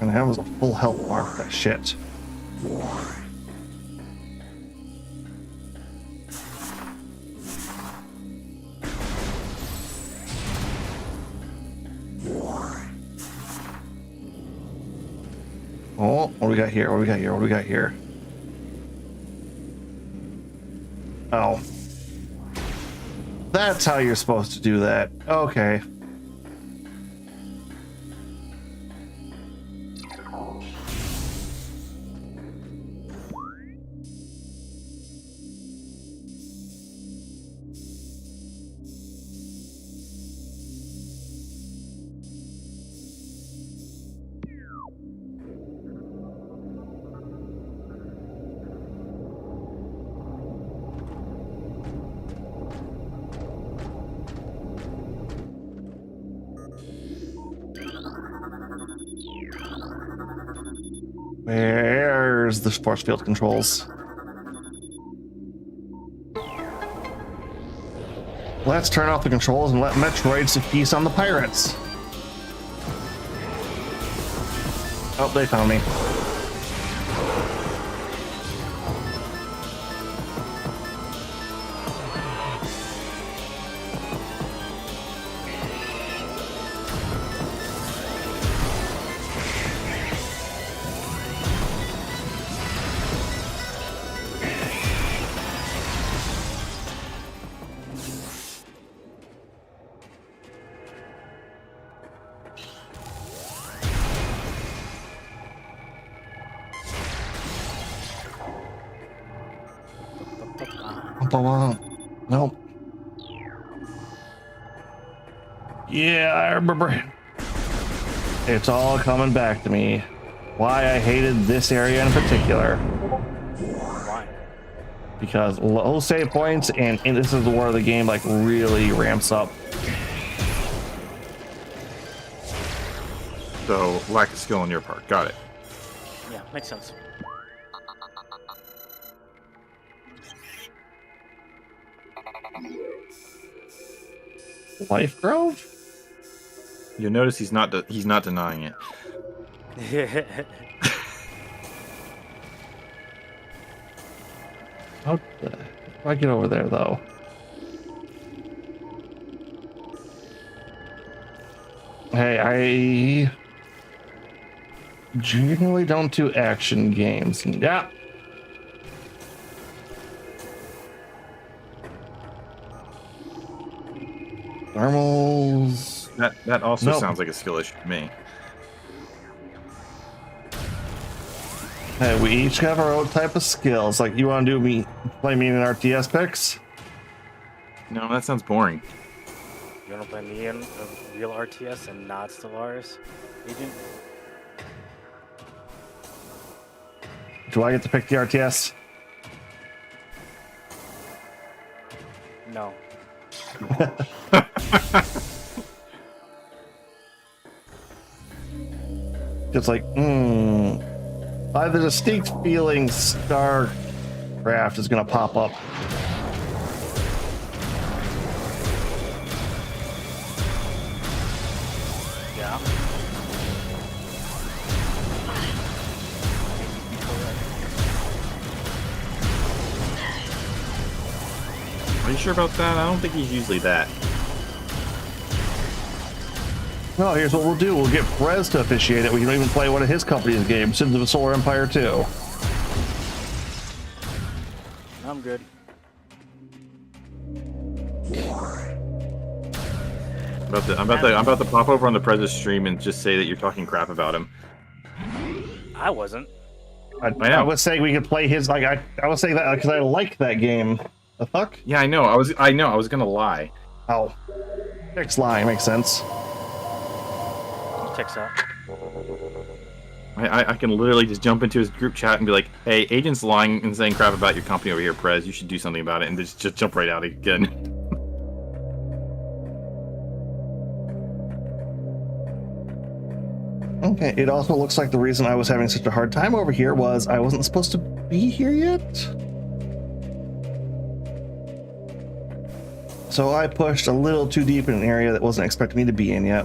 And that was a full health bar for that shit. Oh, what do we got here? What do we got here? What do we got here? Oh. That's how you're supposed to do that. Okay. Where's the force field controls? Let's turn off the controls and let Metroid see peace on the pirates. Oh, they found me. Nope. Yeah, I remember. It's all coming back to me. Why I hated this area in particular. Why? Because low save points, and this is where the game like really ramps up. So lack of skill on your part. Got it. Yeah, makes sense. Life Grove? You'll notice he's not denying it. How the heck do I get over there though? Hey, I generally don't do action games. Yeah. Thermals. That also Nope. sounds like a skill issue to me. Hey, we each have our own type of skills. Like, you want to play me in RTS picks? No, that sounds boring. You want to play me in a real RTS and not Stellaris, Agent? Do I get to pick the RTS? No. It's like, by the distinct feeling StarCraft is gonna pop up. Yeah. Are you sure about that? I don't think he's usually that. No, here's what we'll do. We'll get Prez to officiate it. We can even play one of his company's games, Sins of a Solar Empire 2. I'm good. I'm about to pop over on the Prez stream and just say that you're talking crap about him. I wasn't. I was saying we could play his, like, I was saying that because I like that game. The fuck? Yeah, I know. I was gonna lie. Oh. Fix lying makes sense. Checks out. I can literally just jump into his group chat and be like, hey, Agent's lying and saying crap about your company over here, Prez. You should do something about it, and just jump right out again. Okay, it also looks like the reason I was having such a hard time over here was I wasn't supposed to be here yet. So I pushed a little too deep in an area that wasn't expecting me to be in yet.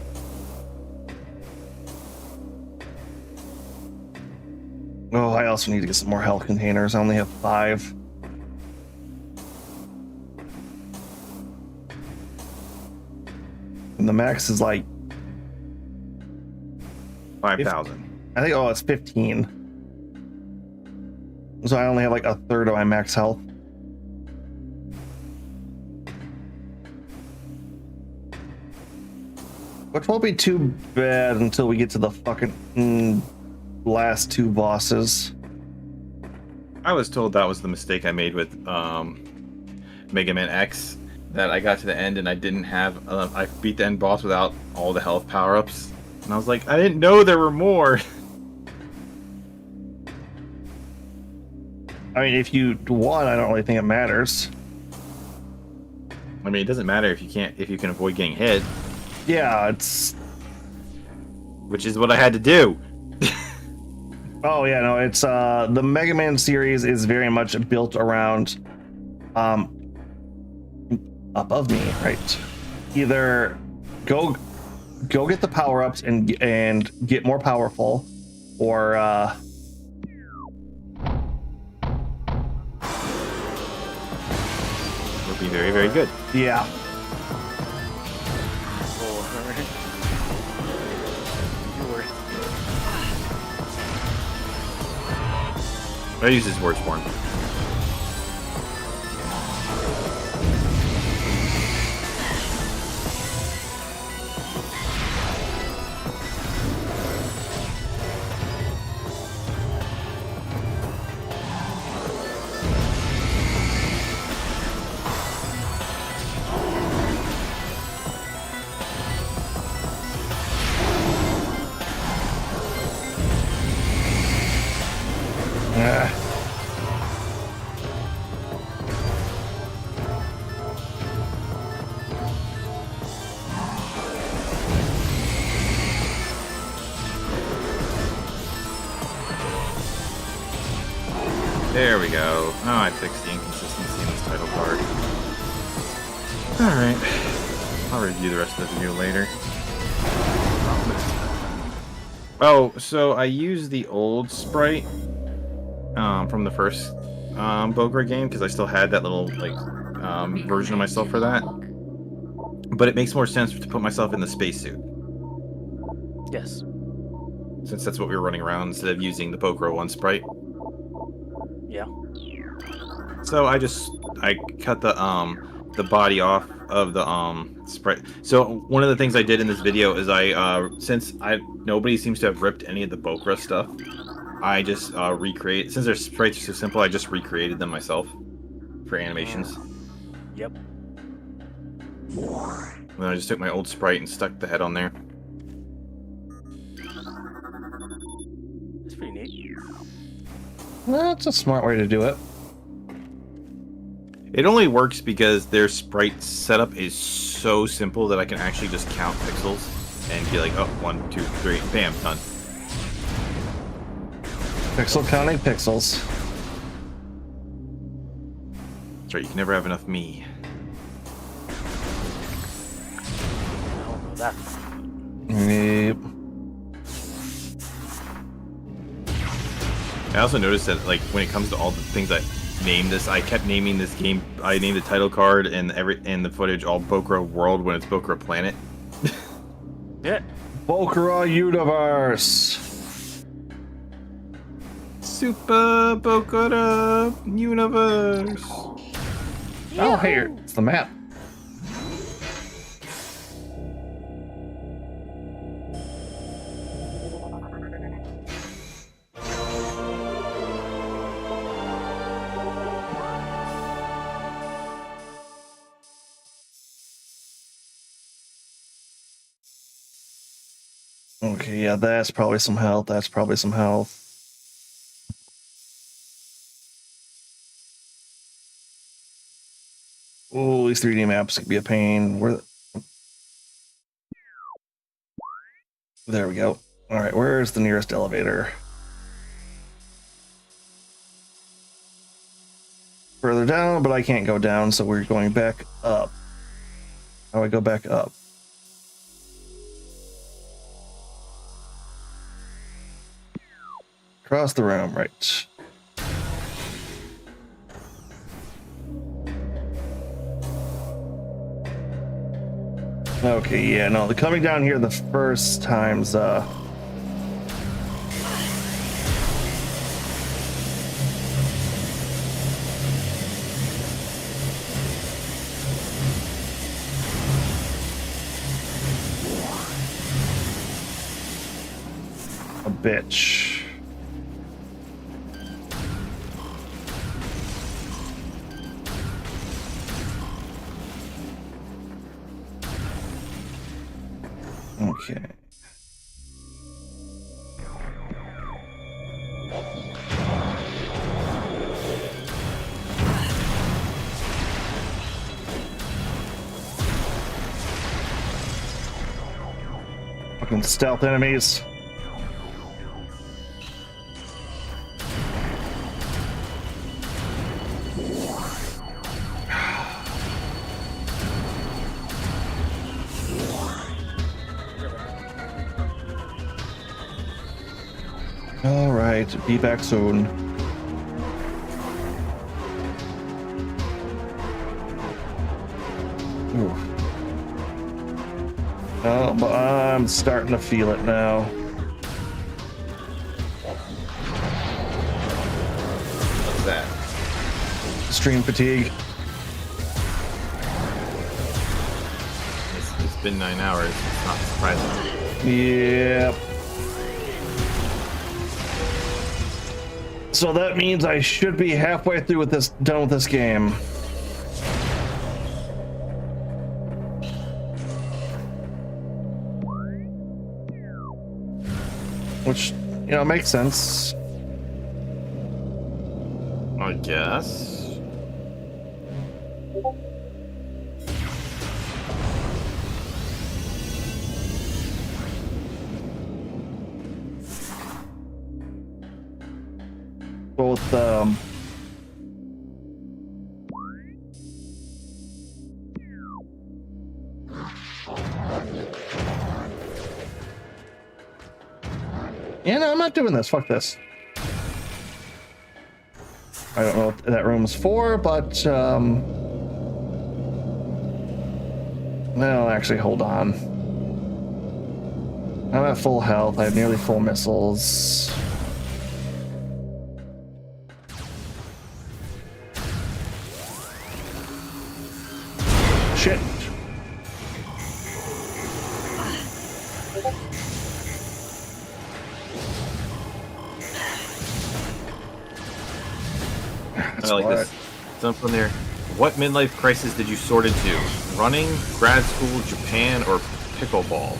Oh, I also need to get some more health containers. I only have 5. And the max is like 5,000. I think, oh, it's 15. So I only have like a third of my max health. Which won't be too bad until we get to the fucking last 2 bosses. I was told that was the mistake I made with Mega Man X. That I got to the end and I didn't have... I beat the end boss without all the health power-ups. And I was like, I didn't know there were more. I mean, if you won, I don't really think it matters. I mean, it doesn't matter if you can avoid getting hit. Yeah, it's... Which is what I had to do. Oh yeah, no, it's the Mega Man series is very much built around above me, right? Either go get the power-ups and get more powerful, or Would be very, very good. yeah. I use his word form. There we go. Oh, I fixed the inconsistency in this title card. Alright. I'll review the rest of the video later. Oh, so I used the old sprite from the first Bogra game because I still had that little version of myself for that. But it makes more sense to put myself in the spacesuit. Yes. Since that's what we were running around instead of using the Bogra 1 sprite. Yeah. So I cut the body off of the sprite. So one of the things I did in this video is since nobody seems to have ripped any of the Bogra stuff, I just recreate, since their sprites are so simple, I just recreated them myself for animations. Yep. And then I just took my old sprite and stuck the head on there. That's pretty neat. That's a smart way to do it. It only works because their sprite setup is so simple that I can actually just count pixels and be like, oh, 1, 2, 3, bam, done. Pixel counting pixels. That's right, you can never have enough me. I don't know that. Yep. I also noticed that, like, when it comes to all the things I named this, I kept naming this game. I named the title card and the footage all Bogra World when it's Bogra Planet. Yeah. Bogra Universe. Super Bogra Universe. Oh, here it's the map. Okay, yeah, that's probably some health. That's probably some health. Oh, these 3D maps could be a pain. There we go. All right, where's the nearest elevator? Further down, but I can't go down, so we're going back up. How do I go back up? Across the room, right. Okay, yeah, no, the coming down here the first time's a bitch. Okay. Fucking stealth enemies. All right, be back soon. Ooh. Oh, but I'm starting to feel it now. What's that? Stream fatigue. It's been 9 hours. It's not surprising. Yep. So that means I should be halfway through with this, done with this game. Which, you know, makes sense. I guess. Both Yeah, no, I'm not doing this. Fuck this. I don't know what that room's for, but no, actually, hold on. I'm at full health. I have nearly full missiles. Shit. I like this. Jump on there. What midlife crisis did you sort into? Running, grad school, Japan, or pickleball?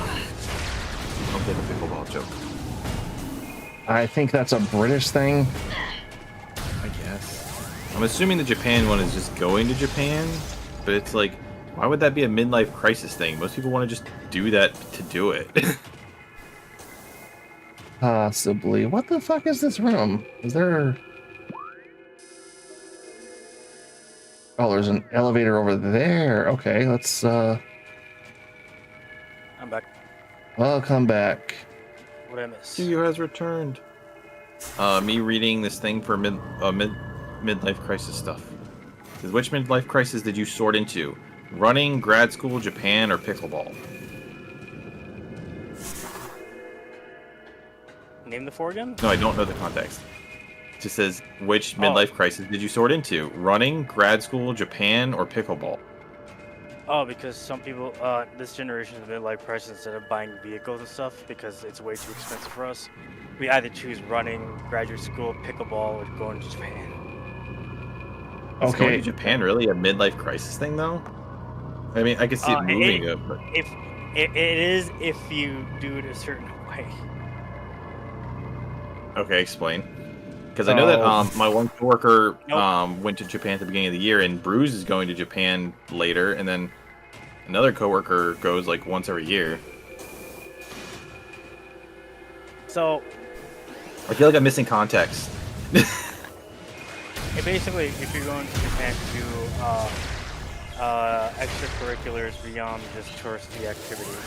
I don't get the pickleball joke. I think that's a British thing. I guess. I'm assuming the Japan one is just going to Japan, but it's like, why would that be a midlife crisis thing? Most people want to just do that to do it. Possibly. What the fuck is this room? Is there... Oh, there's an elevator over there. Okay, let's, I'm back. welcome back. What did I miss? CEO has returned. Me reading this thing for midlife crisis stuff. Says, which midlife crisis did you sort into? Running, grad school, Japan, or pickleball? Name the four again? No, I don't know the context. It just says, which midlife crisis did you sort into? Running, grad school, Japan, or pickleball? Oh, because some people, this generation is midlife crisis instead of buying vehicles and stuff because it's way too expensive for us. We either choose running, graduate school, pickleball, or going to Japan. Is going to Japan really a midlife crisis thing, though? I mean, I can see it moving it, but... If it is, if you do it a certain way. Okay, explain. Because I know that my one coworker went to Japan at the beginning of the year, and Bruce is going to Japan later, and then another coworker goes like once every year. So... I feel like I'm missing context. Basically, if you're going to Japan to do extracurriculars beyond just touristy activities.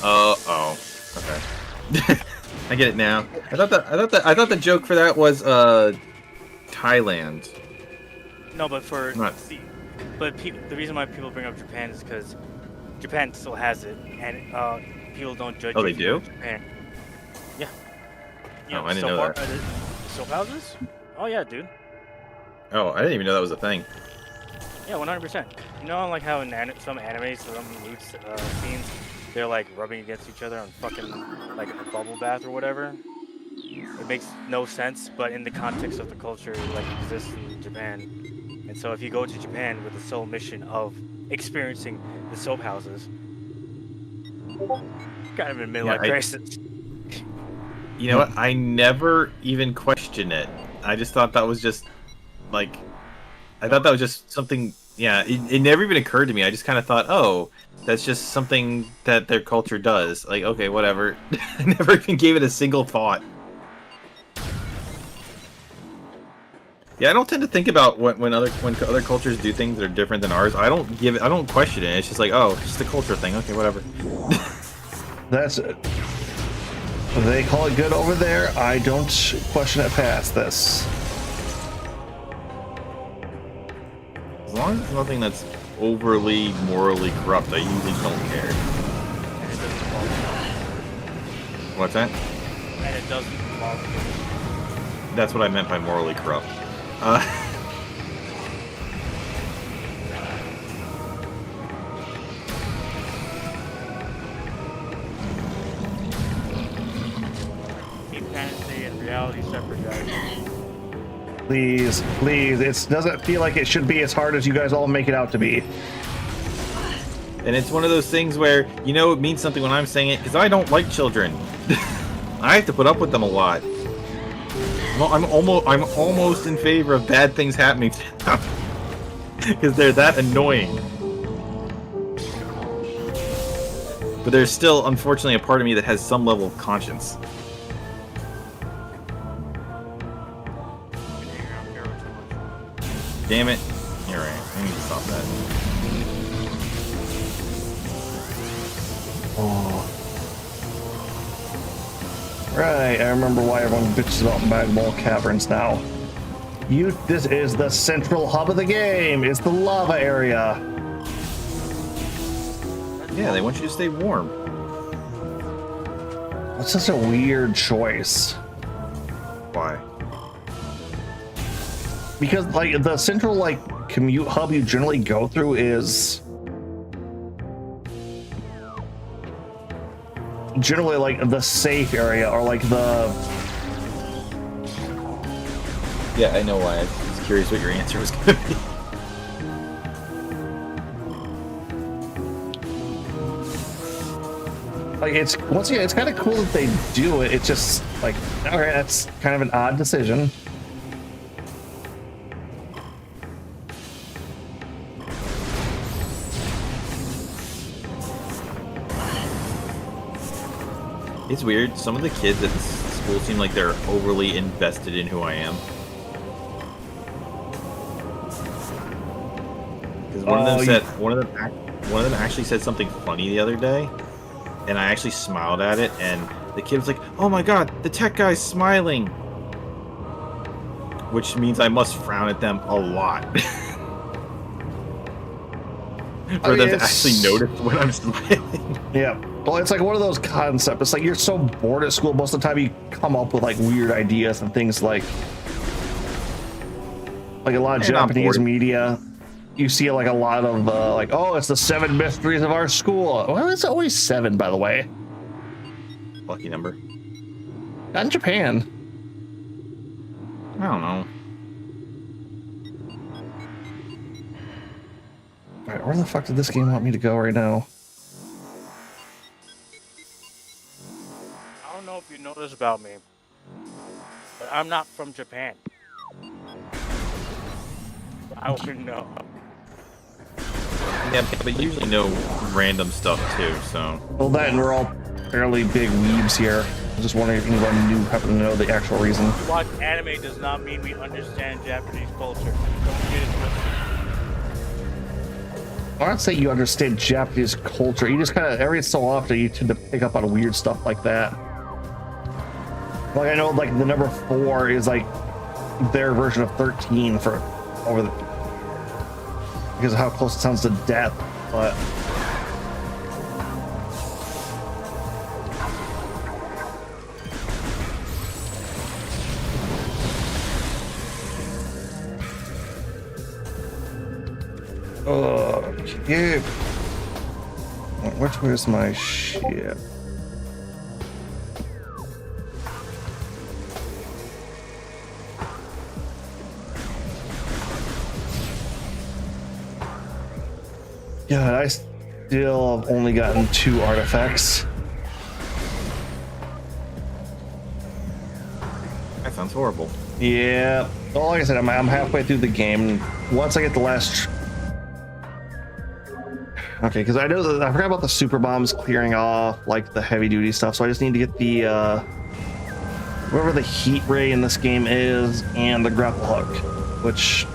Oh, okay. I get it now. I thought the joke for that was Thailand. No, but for Not. The reason why people bring up Japan is because Japan still has it, and people don't judge. Oh, you they if you go do? to Japan. Yeah. Oh, I didn't know that. Soap houses? Oh yeah, dude. Oh, I didn't even know that was a thing. Yeah, 100%. You know, like how in some animes, some loot scenes, they're like rubbing against each other on fucking like a bubble bath or whatever. It makes no sense, but in the context of the culture, it like exists in Japan. And so, if you go to Japan with the sole mission of experiencing the soap houses, kind of a midlife crisis. You know what? I never even questioned it. I just thought that was just like, I thought that was just something. Yeah, it never even occurred to me. I just kind of thought, oh, that's just something that their culture does. Like, okay, whatever. I never even gave it a single thought. Yeah, I don't tend to think about when other cultures do things that are different than ours. I don't question it. It's just like, oh, it's just a culture thing. Okay, whatever. That's it. They call it good over there. I don't question it past this. As long as it's nothing that's overly morally corrupt, I usually don't care. What's that? And it doesn't involve. That's what I meant by morally corrupt. Keep fantasy and reality separate, guys. Please, it doesn't feel like it should be as hard as you guys all make it out to be. And it's one of those things where, you know, it means something when I'm saying it, because I don't like children. I have to put up with them a lot. I'm almost in favor of bad things happening to them. Because they're that annoying. But there's still, unfortunately, a part of me that has some level of conscience. Damn it. You're right. I need to stop that. Oh. Right, I remember why everyone bitches about Magmol Caverns now. This is the central hub of the game. It's the lava area. Yeah, they want you to stay warm. That's such a weird choice. Why? Because like the central like commute hub you generally go through is generally like the safe area or like the. Yeah, I know why. I was curious what your answer was going to be. Like it's once again, it's kind of cool that they do it. It's just like, okay, that's kind of an odd decision. It's weird. Some of the kids at school seem like they're overly invested in who I am. Because one of them actually said something funny the other day, and I actually smiled at it, and the kid was like, "Oh my god, the tech guy's smiling," which means I must frown at them a lot for them to actually notice when I'm smiling. Yeah. Well, it's like one of those concepts. It's like you're so bored at school, most of the time you come up with like weird ideas and things like a lot of Japanese media. You see like a lot of like, oh, it's the 7 mysteries of our school. Well, it's always 7, by the way. Lucky number. Not in Japan. I don't know. All right, where the fuck did this game want me to go right now? I don't know if you know this about me, but I'm not from Japan. I wouldn't know. Yeah, but you usually know random stuff too, so. Well, that and we're all fairly big weebs here. I'm just wondering if anyone new happen to know the actual reason. Watch anime does not mean we understand Japanese culture. Don't get it twisted. I don't say you understand Japanese culture. You just kind of every so often you tend to pick up on weird stuff like that. Like I know, like the number 4 is like their version of 13 for over the because of how close it sounds to death, but. Okay. Which way is my ship? Yeah, I still have only gotten 2 artifacts. That sounds horrible. Yeah. Well, like I said, I'm halfway through the game. Once I get the last. Okay, because I know that I forgot about the super bombs clearing off like the heavy duty stuff, so I just need to get the whatever the heat ray in this game is and the grapple hook, which.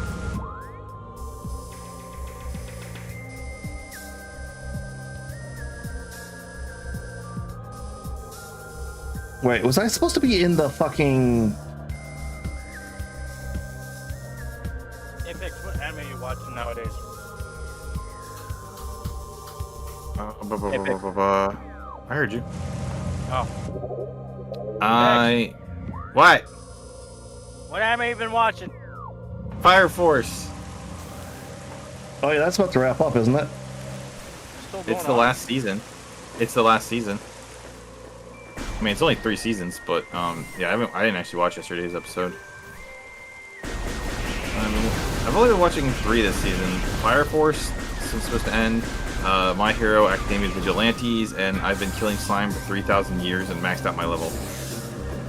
Wait, was I supposed to be in the fucking? Apex, what anime are you watching nowadays? I heard you. Oh. What? What anime you been watching? Fire Force. Oh yeah, that's about to wrap up, isn't it? It's the last season. It's the last season. I mean, it's only 3 seasons, but yeah, I didn't actually watch yesterday's episode. I've only been watching 3 this season. Fire Force is supposed to end. My Hero Academia Vigilantes, and I've been killing slime for 3,000 years and maxed out my level.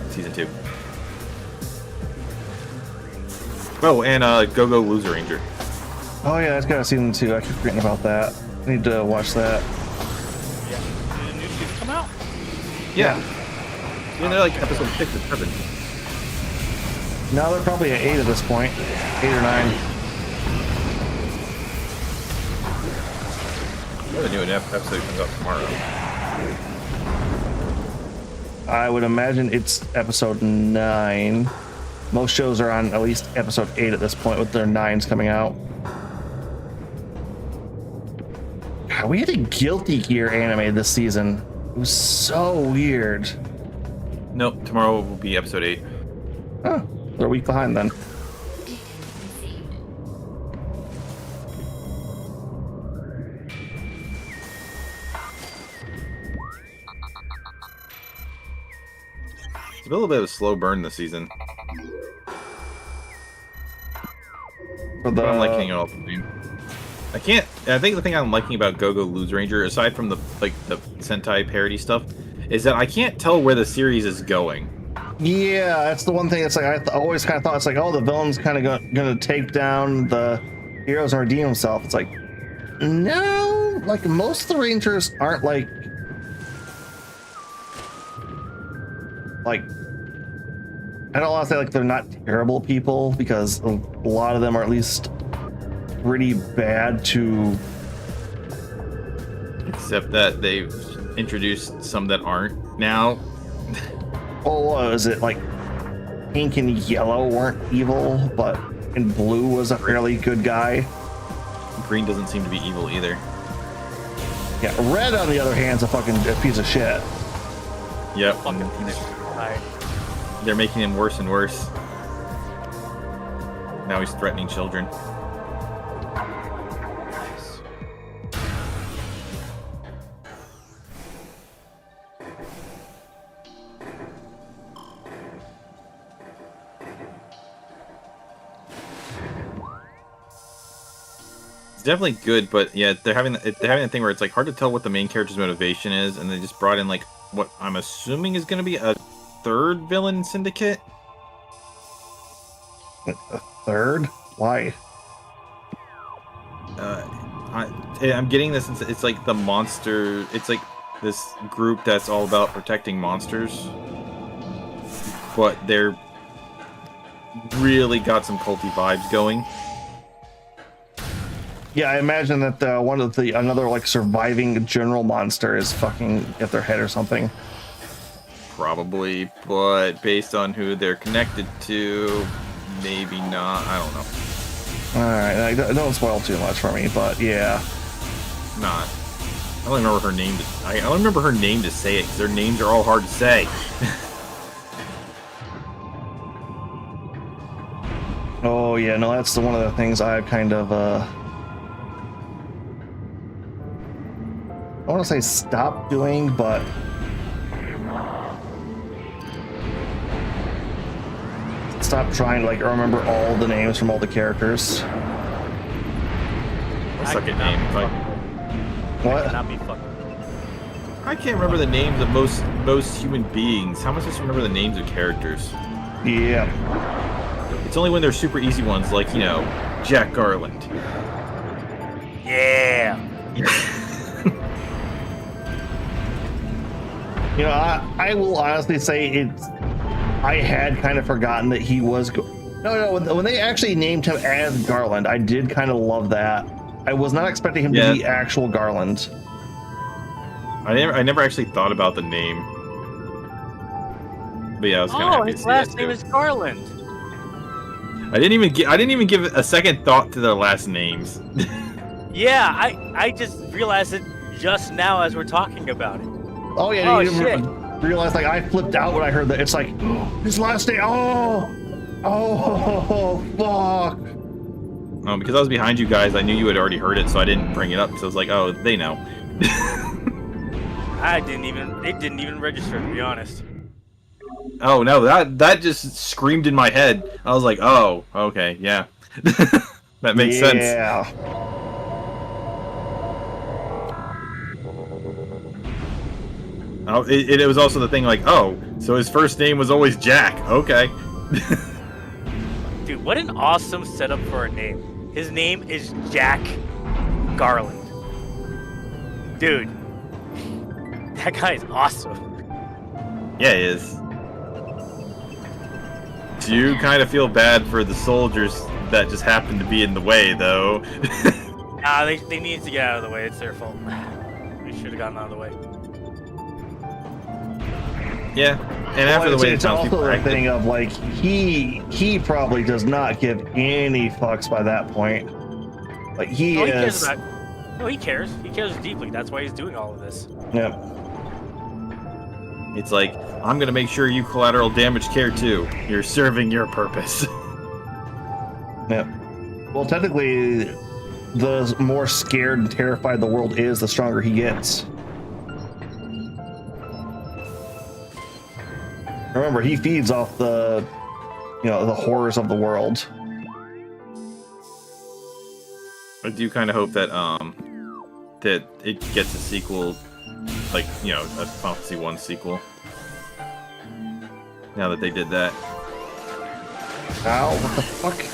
Season 2. Oh, and Go-Go Loser Ranger. Oh yeah, it's got a season 2. I keep forgetting about that. I need to watch that. Yeah. Did the new season come out? Yeah. Yeah, they're like episode 6 or 7. Now they're probably at 8 at this point. 8 or 9. The new episode comes out tomorrow. I would imagine it's episode 9. Most shows are on at least episode 8 at this point, with their 9s coming out. God, we had a Guilty Gear anime this season. It was so weird. Nope, tomorrow will be episode 8. Oh, they're a week behind then. Ticket received. It's a little bit of a slow burn this season. For But I'm liking it all the same. I think the thing I'm liking about Go-Go Lose Ranger, aside from the Sentai parody stuff, is that I can't tell where the series is going. Yeah, that's the one thing. It's like I always kind of thought it's like, oh, the villain's kind of gonna take down the heroes and redeem himself. It's like, no, like most of the Rangers aren't like I don't want to say like they're not terrible people, because a lot of them are at least pretty bad to. Except that they've introduced some that aren't now. Oh, is it like Pink and Yellow weren't evil, but and Blue was a fairly good guy? Green doesn't seem to be evil either. Yeah, Red on the other hand is a piece of shit. Yep. Fucking penis. Alright. They're making him worse and worse. Now he's threatening children. Nice. It's definitely good, but yeah, they're having a thing where it's like hard to tell what the main character's motivation is, and they just brought in like what I'm assuming is going to be a third villain syndicate. A third? Why? I'm getting this. It's like the monster. It's like this group that's all about protecting monsters, but they're really got some culty vibes going. Yeah, I imagine that another like surviving general monster is fucking at their head or something. Probably, but based on who they're connected to, maybe not. I don't know. Alright, don't spoil too much for me, but yeah. Not. I don't remember her name. I don't remember her name to say it, because their names are all hard to say. Oh yeah, no, that's one of the things I kind of I want to say stop doing, but stop trying to like remember all the names from all the characters. I suck at names. What? Not be fucking. I can't remember the names of most human beings. How am I supposed to remember the names of characters? Yeah. It's only when they're super easy ones, like, you know, Jack Garland. Yeah. You know, I will honestly say I had kind of forgotten that he was. No, when they actually named him as Garland, I did kind of love that. I was not expecting him to be actual Garland. I never actually thought about the name. But yeah, I was kind of happy to his see last that name too. is Garland. I didn't even give a second thought to their last names. Yeah, I just realized it just now as we're talking about it. Oh yeah, Oh, you shit. didn't realize like I flipped out when I heard that. It's like his last name. Oh, fuck. Because I was behind you guys, I knew you had already heard it, so I didn't bring it up. So I was like, oh, they know. It didn't even register, to be honest. Oh no, that just screamed in my head. I was like, oh, okay, yeah. That makes sense. Yeah. Oh, it was also the thing like, oh, so his first name was always Jack. Okay. Dude, what an awesome setup for a name. His name is Jack Garland. Dude, that guy is awesome. Yeah, he is. Do you kind of feel bad for the soldiers that just happened to be in the way, though? Nah, they needed to get out of the way. It's their fault. We should have gotten out of the way. Yeah, and after the way it's also the thing of like he probably does not give any fucks by that point. Like he cares about. No, he cares. He cares deeply. That's why he's doing all of this. Yep. It's like, I'm gonna make sure you collateral damage care too. You're serving your purpose. Yep. Well, technically, the more scared and terrified the world is, the stronger he gets. Remember, he feeds off the, the horrors of the world. I do kind of hope that that it gets a sequel, like a Final Fantasy 1 sequel. Now that they did that. Ow! What the fuck?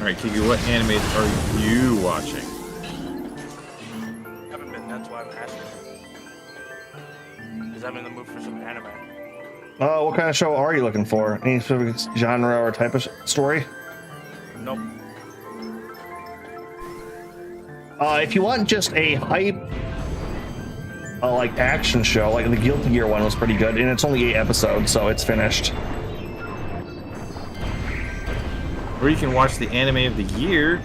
All right, Kiku, what animes are you watching? I haven't been. That's why I'm asking. Because I'm in the mood for some anime. What kind of show are you looking for? Any specific genre or type of story? Nope. If you want just a hype, like action show, like the Guilty Gear one was pretty good, and it's only 8 episodes, so it's finished. Or you can watch the anime of the year,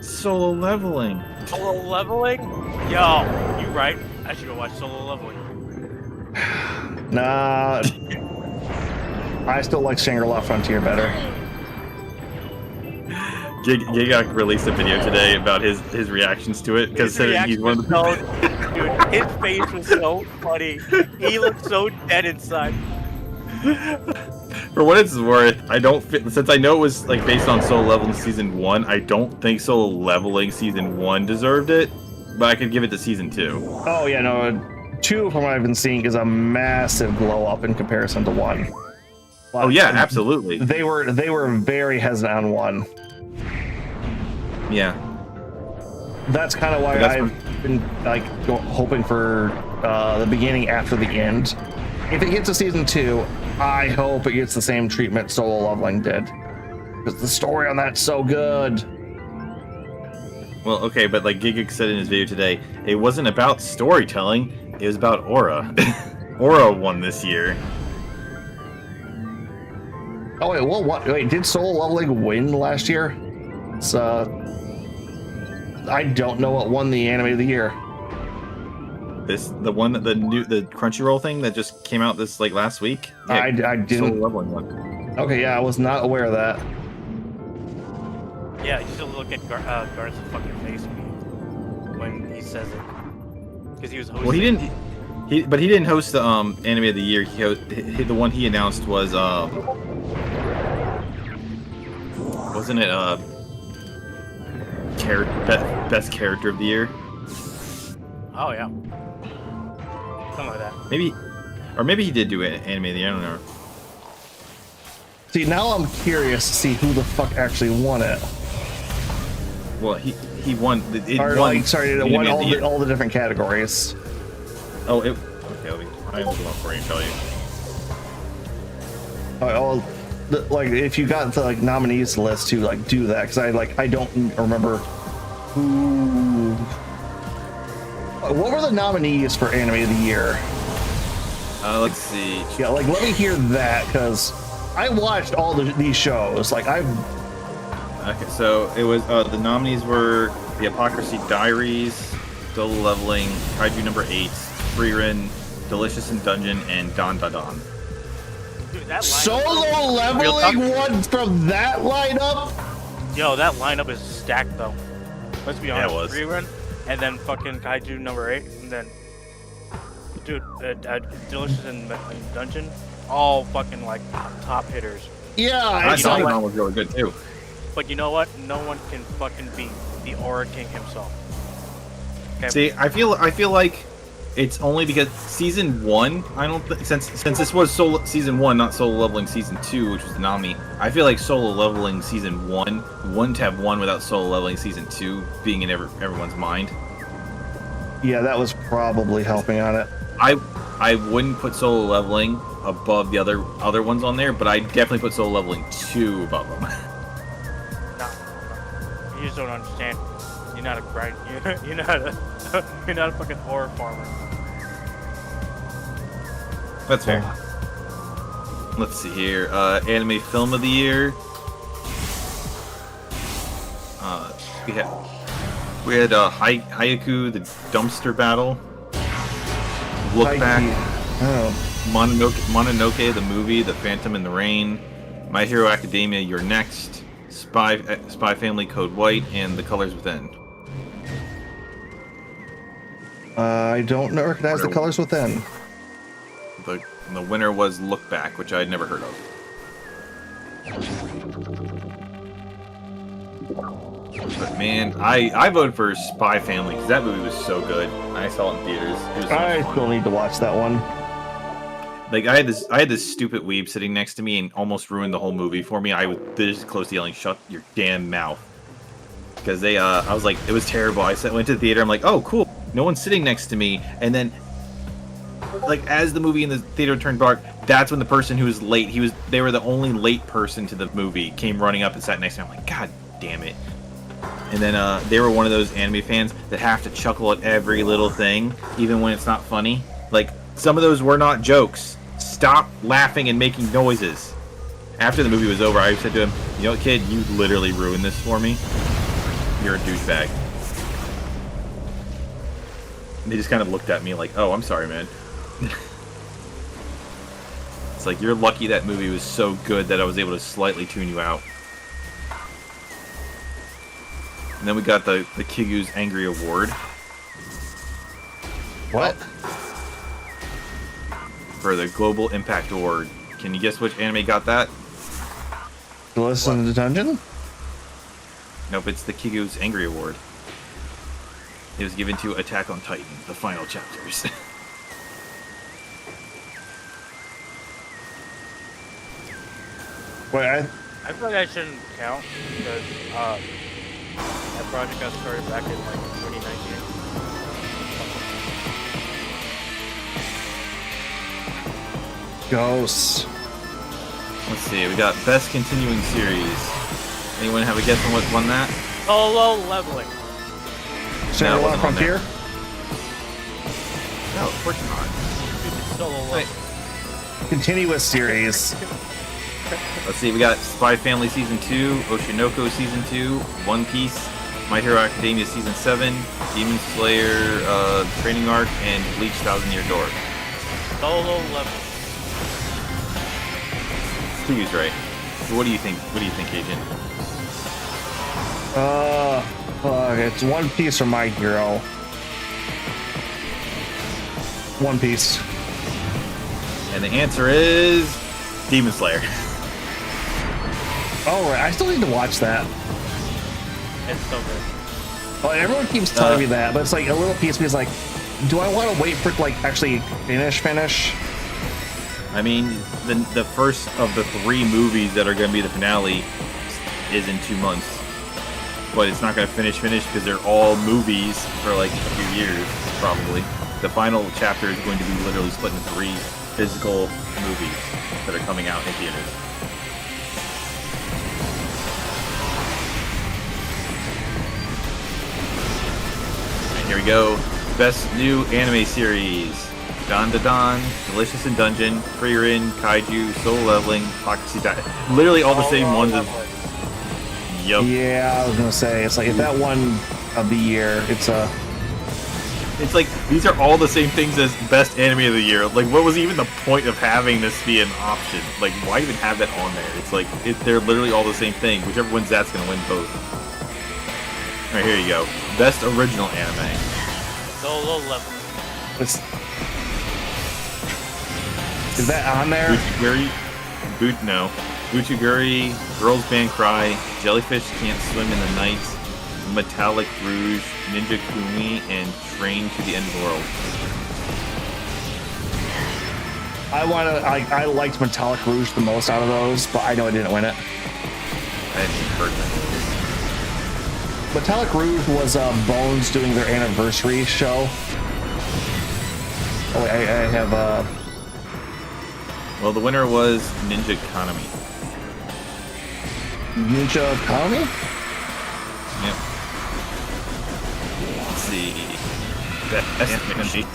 Solo Leveling. Solo Leveling? Yo, you right. I should go watch Solo Leveling. Nah. I still like Shangri-La Frontier better. Giga released a video today about his reactions to it because he's one of the dude, his face was so funny. He looked so dead inside. For what it's worth, since I know it was like based on Solo Leveling Season 1, I don't think Solo Leveling Season 1 deserved it, but I could give it to Season 2. Oh yeah, no, 2 from what I've been seeing is a massive glow up in comparison to 1. Oh yeah, absolutely. They were very hesitant on 1. Yeah. That's kind of why I've been like hoping for the beginning after the end. If it gets to Season 2, I hope it gets the same treatment Solo Leveling did, because the story on that's so good. Well, okay, but like Giga said in his video today, it wasn't about storytelling, it was about Aura. Aura won this year. Oh wait, well, what? Wait, did Solo Leveling win last year? It's I don't know what won the anime of the year. The Crunchyroll thing that just came out this like last week. Yeah, I didn't. Solo Leveling one. Okay, yeah, I was not aware of that. Yeah, you should look at Garth's fucking face when he says it, because he was hosting. Well, he didn't. He didn't host the anime of the year. The one he announced was wasn't it best character of the year? Oh yeah. Something like that. Maybe he did do it anime of the year. I don't know. See, now I'm curious to see who the fuck actually won it. Well, he won. It won all the different categories. Oh, okay. I'll look it up for you and tell you. Like if you got the like nominees list to like do that, because I don't remember who. What were the nominees for anime of the year? Let's see. Yeah, like let me hear that, because I watched all these shows. Like Okay, so it was the nominees were The Hypocrisy Diaries, Solo Leveling, Kaiju Number 8, Frieren, Delicious in Dungeon, and Don Da Don. Dude, that Solo Leveling won from that lineup? Yo, that lineup is stacked though. Let's be honest. Yeah, it was. Rerun, and then fucking Kaiju Number 8, and then dude, Delicious in Dungeon, all fucking like top hitters. Yeah, Don Da Don was really good too. But you know what? No one can fucking beat the Aura King himself. Okay? See, I feel like it's only because Season 1, I don't think, since this was Season 1, not Solo Leveling Season 2, which was the nominee, I feel like Solo Leveling Season 1 wouldn't have won without Solo Leveling Season 2 being in everyone's mind. Yeah, that was probably helping on it. I wouldn't put Solo Leveling above the other ones on there, but I definitely put Solo Leveling 2 above them. You just don't understand. You're not a grind. You're not a. You're not a fucking horror farmer. That's fair. Let's see here. Anime film of the year. We had Haiku, the dumpster battle. Look Back. Oh. Mononoke, the movie, The Phantom in the Rain. My Hero Academia, You're Next. Spy Family, Code White, and The Colors Within. I don't recognize The Colors Within. The winner was Look Back, which I had never heard of. But man, I voted for Spy Family because that movie was so good. I saw it in theaters. It was so I fun. still need to watch that one. Like I had this stupid weeb sitting next to me and almost ruined the whole movie for me. I was this close to yelling, "Shut your damn mouth!" Because I was like, it was terrible. I went to the theater. I'm like, oh cool, no one's sitting next to me. And then, like as the movie in the theater turned dark, that's when the person who was late, they were the only late person to the movie, came running up and sat next to me. I'm like, God damn it. And then they were one of those anime fans that have to chuckle at every little thing, even when it's not funny. Like, some of those were not jokes. Stop laughing and making noises. After the movie was over, I said to him, you know what, kid, you literally ruined this for me. You're a douchebag. And they just kind of looked at me like, oh, I'm sorry, man. It's like, you're lucky that movie was so good that I was able to slightly tune you out. And then we got the Kigu's Angry Award. What? For the Global Impact Award. Can you guess which anime got that? Listen to the Dungeon? Nope, it's the Kigu's Angry Award. It was given to Attack on Titan, the final chapters. Wait, I feel like I shouldn't count because that project got started back in like 2019. Ghosts. Let's see, we got Best Continuing Series. Anyone have a guess on what won that? Solo Leveling. Solo it wasn't on Frontier? No, of course not. Solo Wait. Leveling. Continuous series. Let's see, we got Spy Family Season 2, Oshinoko Season 2, One Piece, My Hero Academia Season 7, Demon Slayer Training Arc, and Bleach Thousand Year Door. Solo Leveling. Kigu's right. So what do you think? What do you think, Agent? It's One Piece or My Hero. One Piece. And the answer is Demon Slayer. Oh, right. I still need to watch that. It's so good. Well, everyone keeps telling me that, but it's like a little piece of me is like, do I want to wait for it to like actually finish? I mean, the first of the 3 movies that are going to be the finale is in 2 months. But it's not going to finish because they're all movies for like a few years, probably. The final chapter is going to be literally split into 3 physical movies that are coming out in theaters. And here we go. Best new anime series. Dan Da Dan, Delicious in Dungeon, Frieren, Kaiju, Soul Leveling, Foxy Die. Literally all the same ones as... Yup. Yeah, I was gonna say, it's like if that one of the year, it's like, these are all the same things as best anime of the year. Like, what was even the point of having this be an option? Like, why even have that on there? It's like, they're literally all the same thing. Whichever wins that's gonna win both. Alright, here you go. Best original anime. Solo Leveling. Is that on there? No. Butchuguri, Girls Band Cry, Jellyfish Can't Swim in the Night, Metallic Rouge, Ninja Kumi, and Train to the End of the World. I liked Metallic Rouge the most out of those, but I know I didn't win it. I hadn't even heard that. Metallic Rouge was Bones doing their anniversary show. Oh, wait, I have Well, the winner was Ninja Economy. Ninja Economy? Yep. Let's see. Best animation.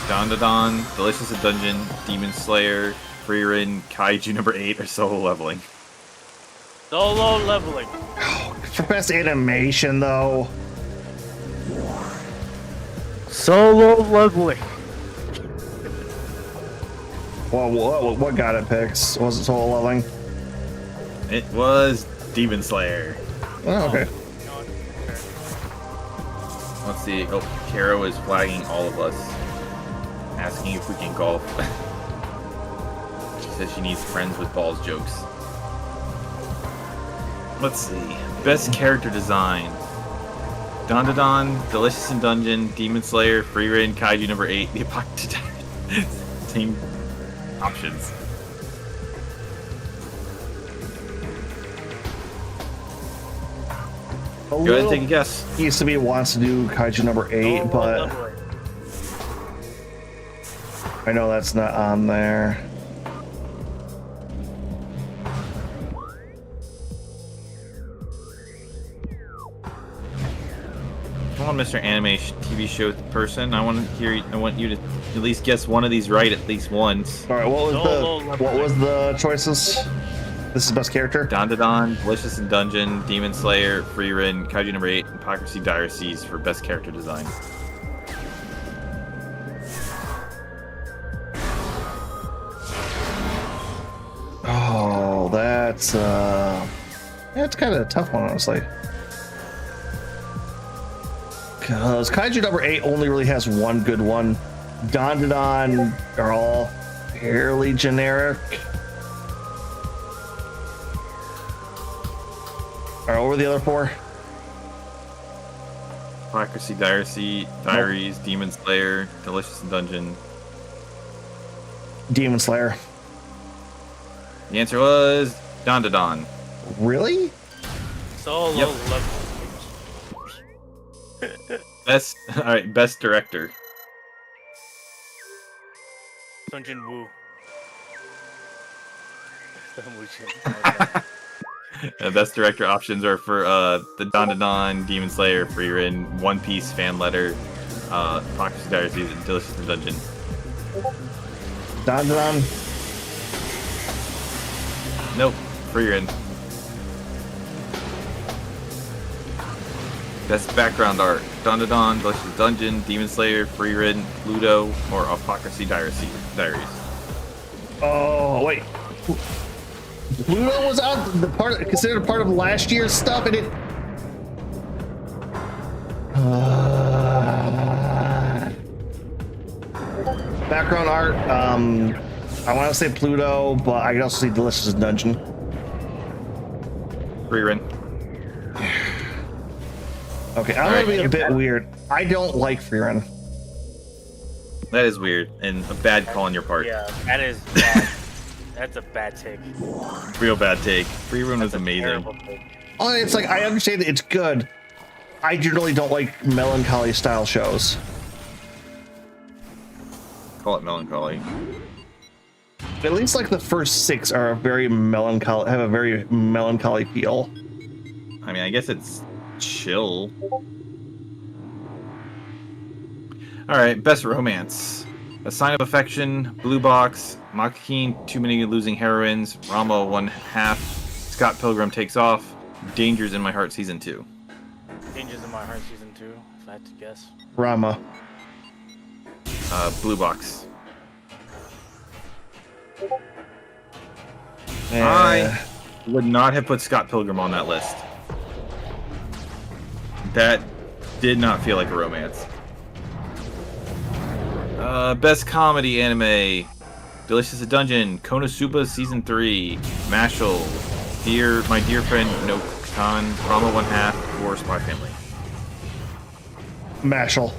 Don, Delicious in Dungeon, Demon Slayer, Frieren, Kaiju number 8 are solo leveling. Solo leveling. For best animation, though. Solo leveling. Well, what got it picked? Was it solo leveling? It was Demon Slayer. Oh, okay. Let's see. Oh, Kara is flagging all of us, asking if we can golf. She says she needs friends with balls jokes. Let's see. Best character design. Don, Delicious in Dungeon, Demon Slayer, Frieren, Kaiju number 8, the Apocalypse. Same options. Go ahead and take a guess. Used to be wants to do Kaiju number 8, but I know that's not on there. Come on, Mr. Animation TV show person. I want you to at least guess one of these right at least once. All right, what was the choices? This is best character. Don, Delicious in Dungeon, Demon Slayer, Frieren, Kaiju number 8, Hypocrisy Diaries for best character design. Oh, that's kind of a tough one, honestly. Because Kaiju number 8 only really has one good one. Don are all fairly generic. All right, what were the other 4? Hypocrisy Diaries, Demon Slayer, Delicious in Dungeon. Demon Slayer. The answer was Don. Really? Solo leveling. Best director. Sung Jin Woo. Best director options are for the Don, Demon Slayer, Frieren, One Piece fan letter, Hypocrisy Diaries, and Delicious in Dungeon. Don. Nope, Frieren. Best background art. Don, Delicious in Dungeon, Demon Slayer, Frieren, Pluto, or Hypocrisy Diaries. Oh, wait. Pluto was out considered part of last year's stuff, and it. Background art. I want to say Pluto, but I can also see Delicious in Dungeon. Frieren. Okay, I'm gonna be a bit weird. I don't like Frieren. That is weird and a bad call on your part. Yeah, that is bad. That's a bad take. Real bad take. Frieren was amazing. Oh, it's like I understand that it's good. I generally don't like melancholy style shows. Call it melancholy. At least like the first 6 are very melancholy, have a very melancholy feel. I mean, I guess it's chill. All right, best romance. A Sign of Affection, Blue Box, Makakeen, Too Many Losing Heroines, Rama 1/2, Scott Pilgrim Takes Off, Dangers in My Heart Season 2. Dangers in My Heart Season 2, if I had to guess. Rama. Blue Box. I would not have put Scott Pilgrim on that list. That did not feel like a romance. Best comedy anime. Delicious in Dungeon, Konosuba Season 3, Mashal, My Dear Friend No Khan, Rama 1/2, or Spy Family. Mashal.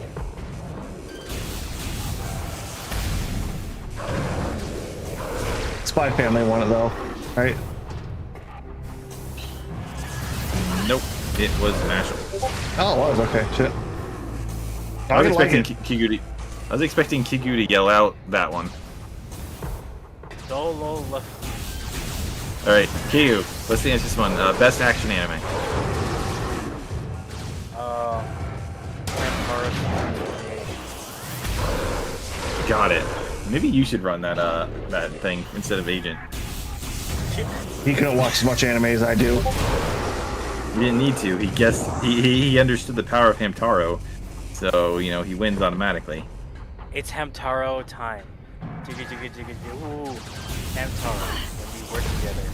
Spy Family won it though, right? Nope, it was Mashal. Oh, it was okay. Shit. I was expecting Kiku to yell out that one. Solo leveling. All right, Kiku, let's answer this one. Best action anime. got it. Maybe you should run that that thing instead of Agent. He couldn't watch as much anime as I do. He didn't need to. He guessed. He understood the power of Hamtaro, so you know he wins automatically. It's Hamtaro time. Ooh, Hamtaro. When we work together.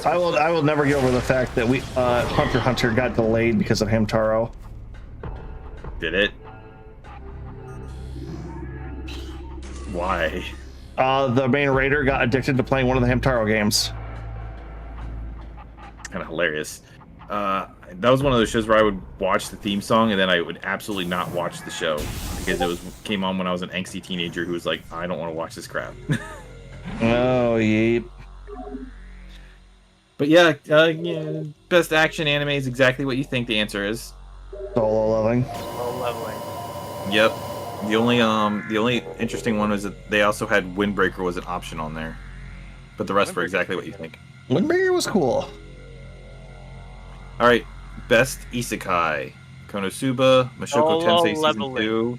I will never get over the fact that we Hunter x Hunter got delayed because of Hamtaro. Did it? Why? The main raider got addicted to playing one of the Hamtaro games. Kind of hilarious. That was one of those shows where I would watch the theme song and then I would absolutely not watch the show because it came on when I was an angsty teenager who was like, I don't want to watch this crap. Oh, yeep. But yeah, best action anime is exactly what you think the answer is. Solo Leveling. Solo Leveling. Yep. The only interesting one was that they also had Windbreaker was an option on there, but the rest were exactly what you think. Windbreaker was cool. All right, best isekai: Konosuba, Mashoko Tensei Season 2,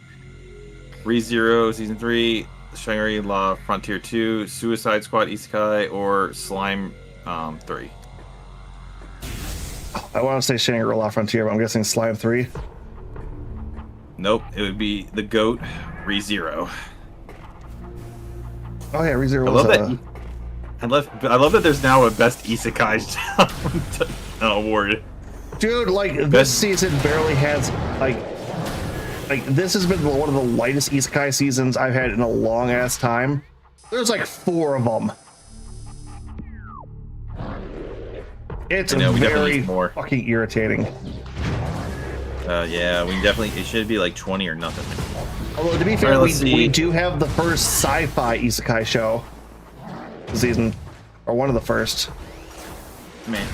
ReZero Season 3, Shangri-La Frontier 2, Suicide Squad isekai, or Slime 3. I want to say Shangri-La Frontier, but I'm guessing Slime 3. Nope, it would be the GOAT, ReZero. Oh yeah, ReZero I was love that. I love that there's now a best isekai award. Dude, like this season barely has like this has been one of the lightest isekai seasons I've had in a long ass time. There's like 4 of them. It's very fucking irritating. Yeah, we definitely. It should be like 20 or nothing. Although to be fair, we do have the first sci-fi isekai show season, or one of the first. Man.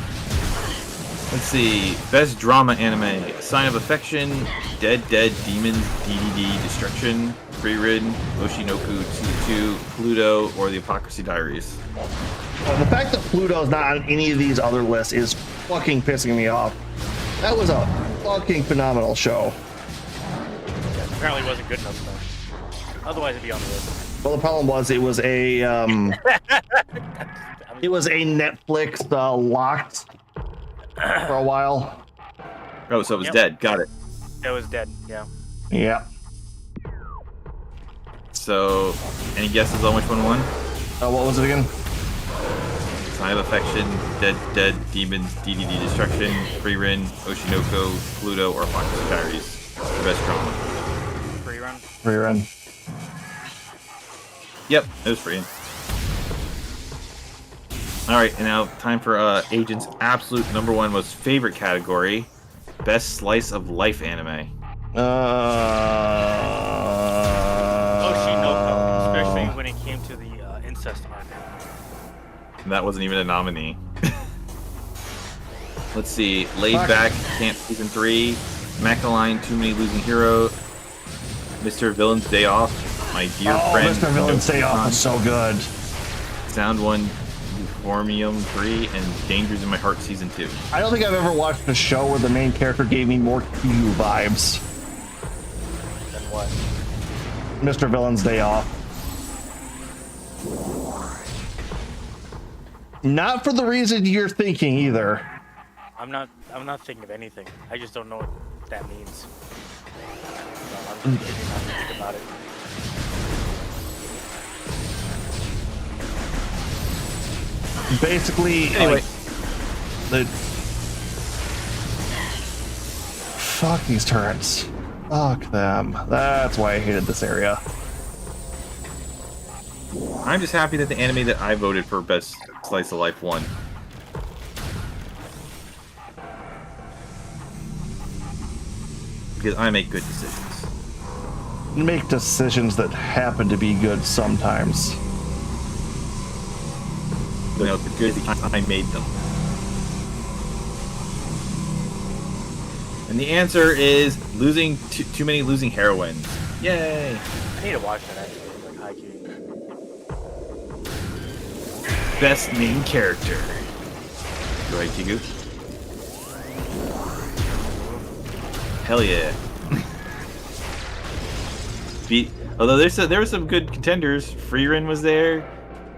Let's see. Best drama anime: Sign of Affection, Dead Demons, DDD Destruction, Frieren, Oshinoku 2, Pluto, or The Hypocrisy Diaries. The fact that Pluto's not on any of these other lists is fucking pissing me off. That was a fucking phenomenal show. Apparently it wasn't good enough though. Otherwise it'd be on the list. Well, the problem was it was a it was a Netflix locked for a while. Oh, so it was dead. Got it. It was dead. Yeah. Yeah. So, any guesses on which one won? What was it again? Sign of Affection, Dead Demons, DDD Destruction, Frieren, Oshinoko, Pluto, or Hypocrisy Diaries. The best drama. Frieren. Yep, it was Frieren. Alright, and now time for Agent's absolute #1 most favorite category. Best slice of life anime. Oshinoko, especially when it came to the incest arc. That wasn't even a nominee. Let's see. Laid Back, Camp Season 3, Macaline, Too Many Losing Hero, Mr. Villain's Day Off, My Dear Friend. Mr. Villain's Day Off is so good. Sound 1, Euphormium 3, and Dangers in My Heart Season 2. I don't think I've ever watched a show where the main character gave me more Q vibes. Then what? Mr. Villain's Day Off. Not for the reason you're thinking either. I'm not thinking of anything. I just don't know what that means. So I'm just not think about it. Basically, anyway, fuck these turrets. Fuck them. That's why I hated this area. I'm just happy that the anime that I voted for Best Slice of Life won. Because I make good decisions. Make decisions that happen to be good sometimes. You know, good, I made them. And the answer is losing too many losing heroines. Yay! I need to watch that actually. Like Haikyuu. Best main character. Go ahead, Kigu. Hell yeah. Although there were some good contenders. Frieren was there.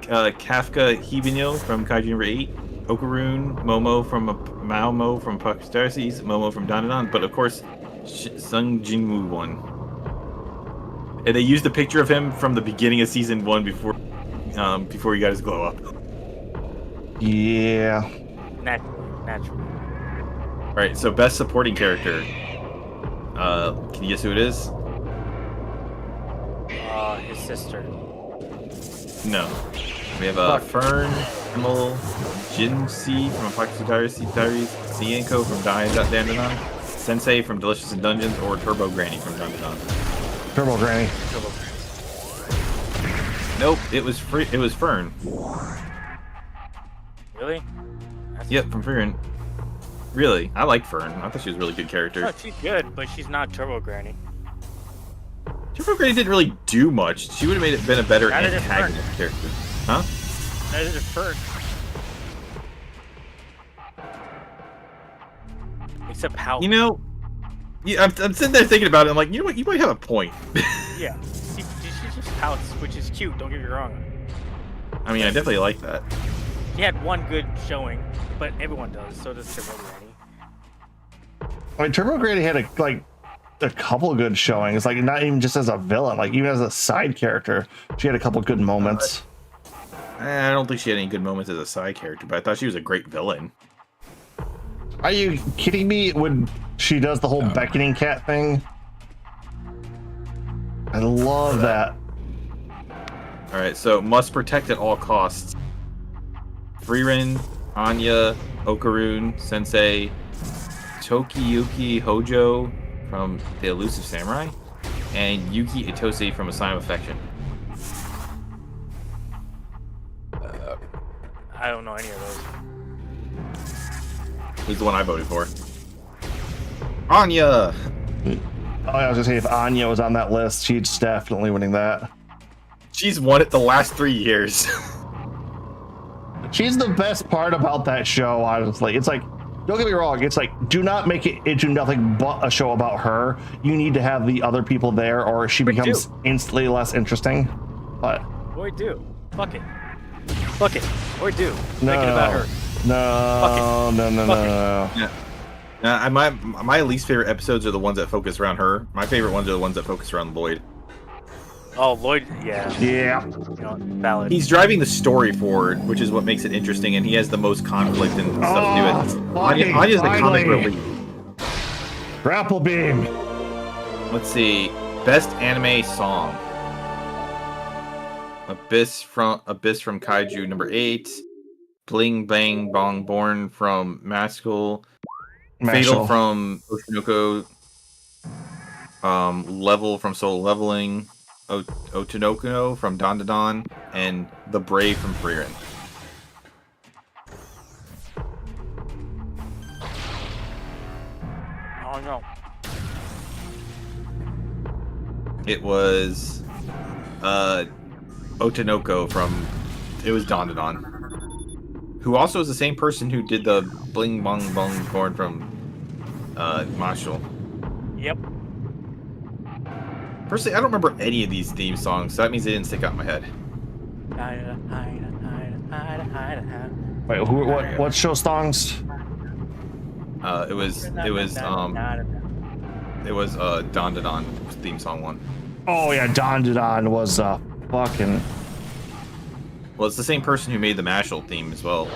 Kafka Hibinil from Kaiju number 8. Okaroon, Momo from Malmo from Puck Star Seas, Momo from Dandadan, but of course, Sung Jinwoo won. And they used a picture of him from the beginning of season 1 before he got his glow up. Yeah. Naturally. Alright, so best supporting character. Can you guess who it is? His sister. No. We have Fern, Himmel, Jinsi from Apocalypse Diaries, Sienko from Dandadan, Sensei from Delicious in Dungeons, or Turbo Granny from Dandadan. Turbo Granny. Nope, it was Fern. Really? Yep, from Fern. Really, I like Fern. I thought she was a really good character. No, she's good, but she's not Turbo Granny. Turbo Granny didn't really do much. She would have been a better Neither did antagonist character. Huh? Neither did Fern. Except how. You know, yeah, I'm sitting there thinking about it. I'm like, you know what? You might have a point. Yeah. She just pouts, which is cute. Don't get me wrong. I mean, I definitely like that. She had one good showing, but everyone does. So does Turbo Granny. I mean, Turbo Granny had a couple good showings, like not even just as a villain, like even as a side character, she had a couple good moments. I don't think she had any good moments as a side character, but I thought she was a great villain. Are you kidding me? When she does the whole beckoning cat thing, I love that. All right, so must protect at all costs. Frieren, Anya, Okaroon, Sensei, Tokiyuki Hojo from The Elusive Samurai, and Yuki Itose from A Sign of Affection. I don't know any of those. Who's the one I voted for? Anya! Oh, I was gonna say if Anya was on that list, she's definitely winning that. She's won it the last 3 years. She's the best part about that show, honestly. It's like, don't get me wrong, it's like, do not make it into nothing but a show about her. You need to have the other people there, or she becomes instantly less interesting. But Or do. Fuck it. Fuck it. Or do. no, Make it about her. no, no. Yeah. My least favorite episodes are the ones that focus around her. My favorite ones are the ones that focus around Lloyd. Oh, Lloyd, yeah. Yeah. You know, valid. He's driving the story forward, which is what makes it interesting, and he has the most conflict and stuff to do with. Anya's the comic relief. Grapple beam. Let's see. Best anime song. Abyss from Kaiju number 8. Bling Bang Bong Born from Mascal. Fatal from Oshinoko. Level from Soul Leveling. Otonokuno from Dandadan, and The Brave from Frieren. Oh no. It was Otonoko from Dandadan, who also is the same person who did the Bling Bong Bong Born from Marshall. Yep. Personally, I don't remember any of these theme songs, so that means they didn't stick out in my head. Wait, what show songs? It was Dandadan theme song 1. Oh yeah, Dandadan was fucking. Well, it's the same person who made the Mashal theme as well.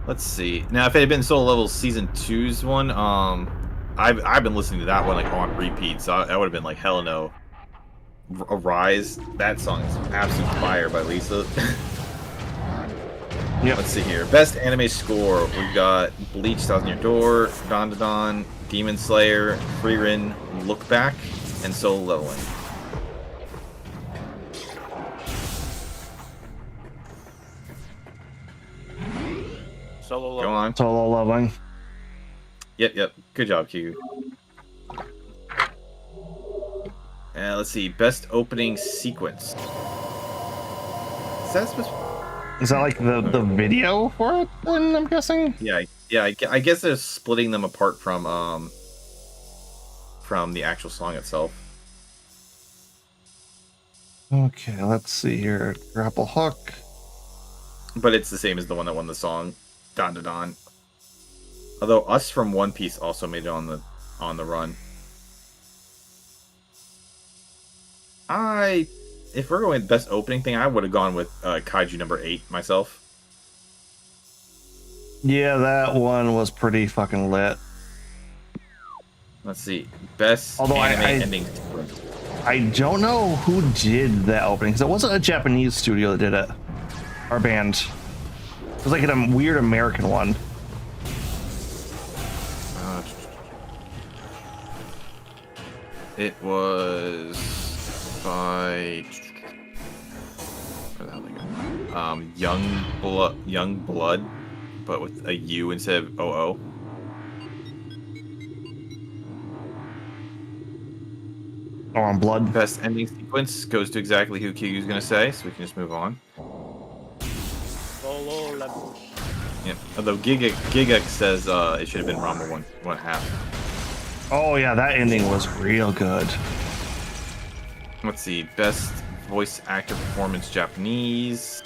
Let's see. Now, if it had been Soul Level Season 2's one, I've been listening to that one like on repeat, so that would have been like hell no. Arise, that song is absolute fire by Lisa. Yep. Let's see here. Best anime score. We got Bleach, Thousand Year Door, Dandadan, Demon Slayer, Frieren, Look Back, and Soul Leveling. Solo Go on. Solo Leveling. Yep. Good job, Q. Let's see. Best opening sequence. Is that like the video for it? Then I'm guessing. Yeah. I guess they're splitting them apart from from the actual song itself. Okay, let's see here. Grapple hook. But it's the same as the one that won the song, Don Da Don. Although Us from One Piece also made it on the run. If we're going with best opening thing, I would have gone with Kaiju number 8 myself. Yeah, that one was pretty fucking lit. Let's see, best Although anime I ending. I don't know who did that opening because it wasn't a Japanese studio that did it. Our band. It was like a weird American one. It was by where the hell did it go? Young Blood, but with a U instead of OO. Oh, on Blood. Best ending sequence goes to exactly who Kyuu's gonna say, so we can just move on. Yeah. Although Giga says it should have been Ranma 1/2. Oh yeah, that ending was real good. Let's see, best voice actor performance Japanese.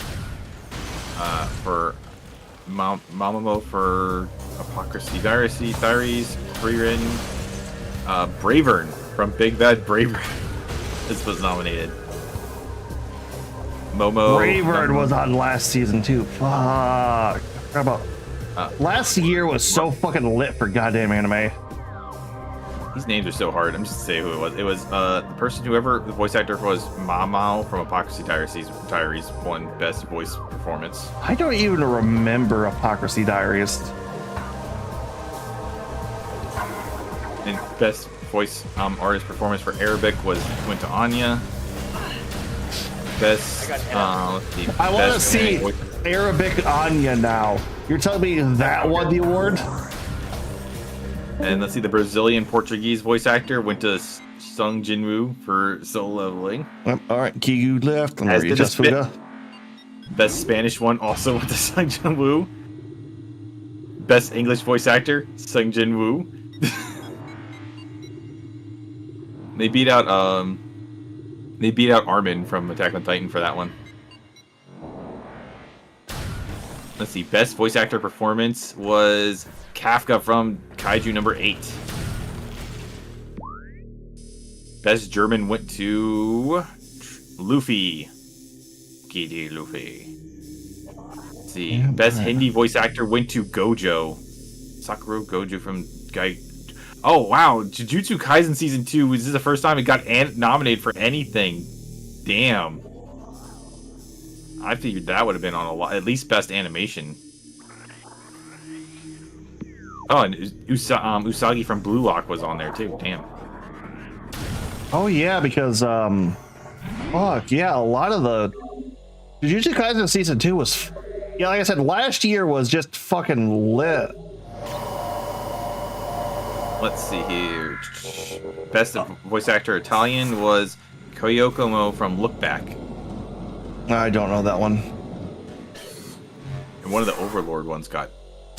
For Mamamo for Hypocrisy Diaries, rewritten. Bravern from Big Bad Bravern. This was nominated. Momo. Bravern was on last season too. Fuck. I forgot about. Last year was so fucking lit for goddamn anime. These names are so hard. I'm just gonna say who it was. It was the person, whoever the voice actor was, Mamao from Hypocrisy Diaries won best voice performance. I don't even remember Hypocrisy Diaries. And best voice artist performance for Arabic went to Anya. Best let's see. I want to best see voice- Arabic Anya now. You're telling me that won the award? And let's see, the Brazilian Portuguese voice actor went to Sung Jinwoo for Soul Leveling. All right, Kiyu left. And As you did just the Fuga. Best Spanish one also went to Sung Jinwoo. Best English voice actor, Sung Jinwoo. They beat out Armin from Attack on Titan for that one. Let's see, best voice actor performance was Kafka from Kaiju number 8. Best German went to Luffy. Gidi Luffy. Let's see, Yeah, best right. Hindi voice actor went to Gojo. Sakura Gojo from Gai. Oh wow, Jujutsu Kaisen season 2. This is the first time it got nominated for anything. Damn. I figured that would have been on a lot, at least best animation. Oh, and Usagi from Blue Lock was on there too. Damn. Oh yeah, because fuck yeah, a lot of the Jujutsu Kaisen season 2 was, yeah, like I said, last year was just fucking lit. Let's see here. Best voice actor Italian was Koyoko Mo from Look Back. I don't know that one. And one of the Overlord ones got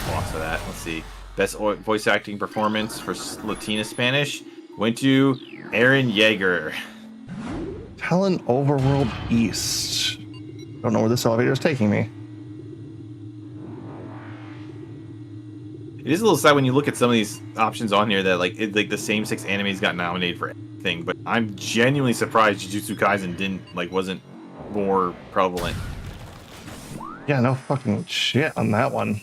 lots of that. Let's see. Best voice acting performance for Latina Spanish went to Aaron Yeager. Talon Overworld East. Don't know where this elevator is taking me. It is a little sad when you look at some of these options on here that like the same 6 animes got nominated for everything, but I'm genuinely surprised Jujutsu Kaisen wasn't more prevalent. Yeah, no fucking shit on that one.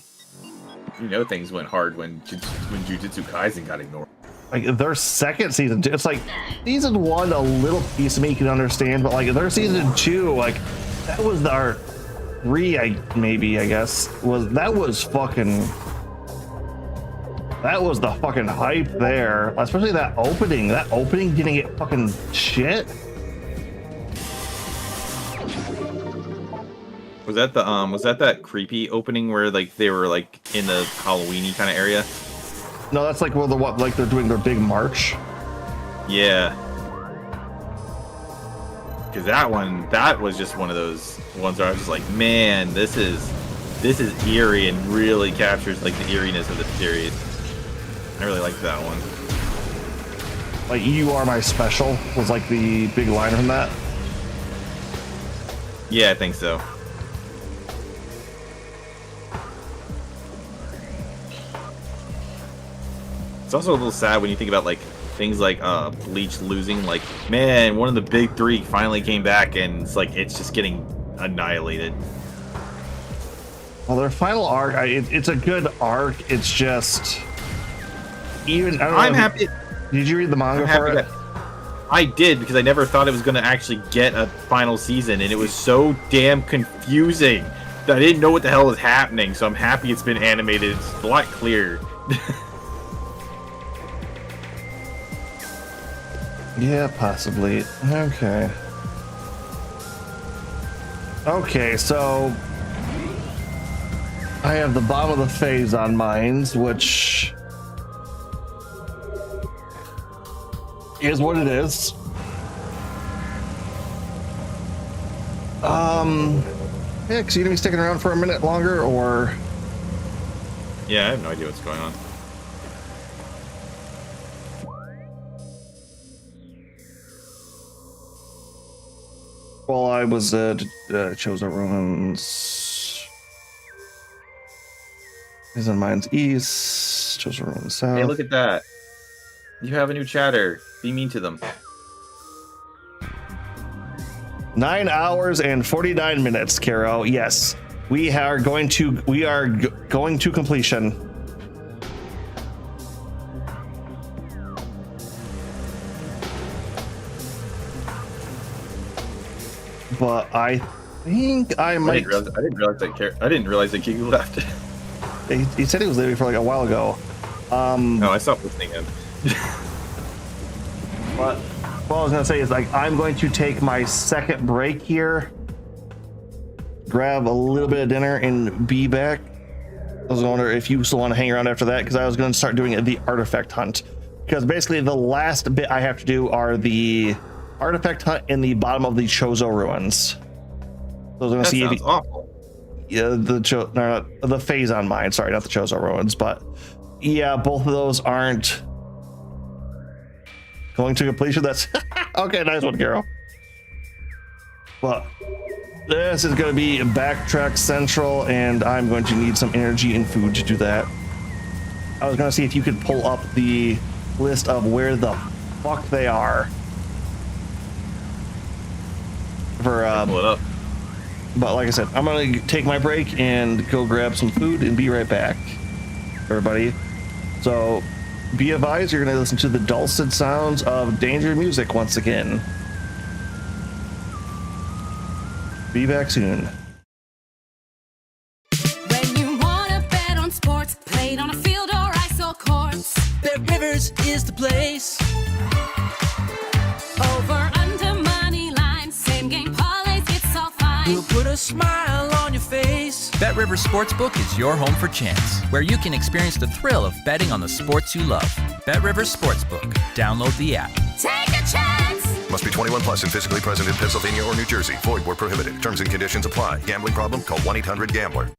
You know things went hard when Jujutsu Kaisen got ignored. Like their second season, it's like season 1 a little piece of me can understand, but like their season 2, like that was our 3, I guess that was the fucking hype there, especially that opening. That opening didn't get fucking shit. Was that that creepy opening where like they were like in the Halloweeny kind of area? No, that's like like they're doing their big march. Yeah. Because that was just one of those ones where I was just like, man, this is eerie and really captures like the eeriness of the period. I really liked that one. Like, you are my special was like the big line from that. Yeah, I think so. It's also a little sad when you think about like things like Bleach losing. Like, man, one of the big three finally came back, and it's like it's just getting annihilated. Well, their final arc, it's a good arc. It's just even. I don't know, I'm happy. Did you read the manga for it? I did, because I never thought it was going to actually get a final season, and it was so damn confusing that I didn't know what the hell was happening. So I'm happy it's been animated. It's a lot clearer. Yeah, possibly. Okay. Okay, so I have the bottom of the phase on mines, which is what it is. Yeah, because you're gonna be sticking around for a minute longer, or? Yeah, I have no idea what's going on. Well, I was Chosen Ruins. Is in Mines East. Chosen Ruins South. Hey, look at that. You have a new chatter. Be mean to them. 9 hours and 49 minutes, Caro. Yes, we are going to completion. But I think I might. I didn't realize that Kiku left. He said he was leaving for like a while ago. No, I stopped listening in. But what I was gonna say is, like, I'm going to take my second break here, grab a little bit of dinner, and be back. I was wondering if you still want to hang around after that, because I was going to start doing the artifact hunt. Because basically the last bit I have to do are the artifact hunt in the bottom of the Chozo ruins. So I was going to see if awful. Yeah, the phase on mine. Sorry, not the Chozo ruins, but yeah, both of those aren't going to completion. That's okay. Nice one, Carol. But this is going to be backtrack central, and I'm going to need some energy and food to do that. I was going to see if you could pull up the list of where the fuck they are. For pull it up. But like I said, I'm going to take my break and go grab some food and be right back, everybody. So be advised, you're going to listen to the dulcet sounds of Danger music once again. Be back soon. When you wanna bet on sports, played on a field or ice or courts. Bet Rivers is the place. Over, under, money line, same game parlays, it's all fine. We'll put a smile on your face. Bet Rivers Sportsbook is your home for chance, where you can experience the thrill of betting on the sports you love. Bet Rivers Sportsbook. Download the app. Take a chance. Must be 21 plus and physically present in Pennsylvania or New Jersey. Void where prohibited. Terms and conditions apply. Gambling problem? Call 1-800-GAMBLER.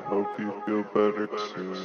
Hope you feel better soon.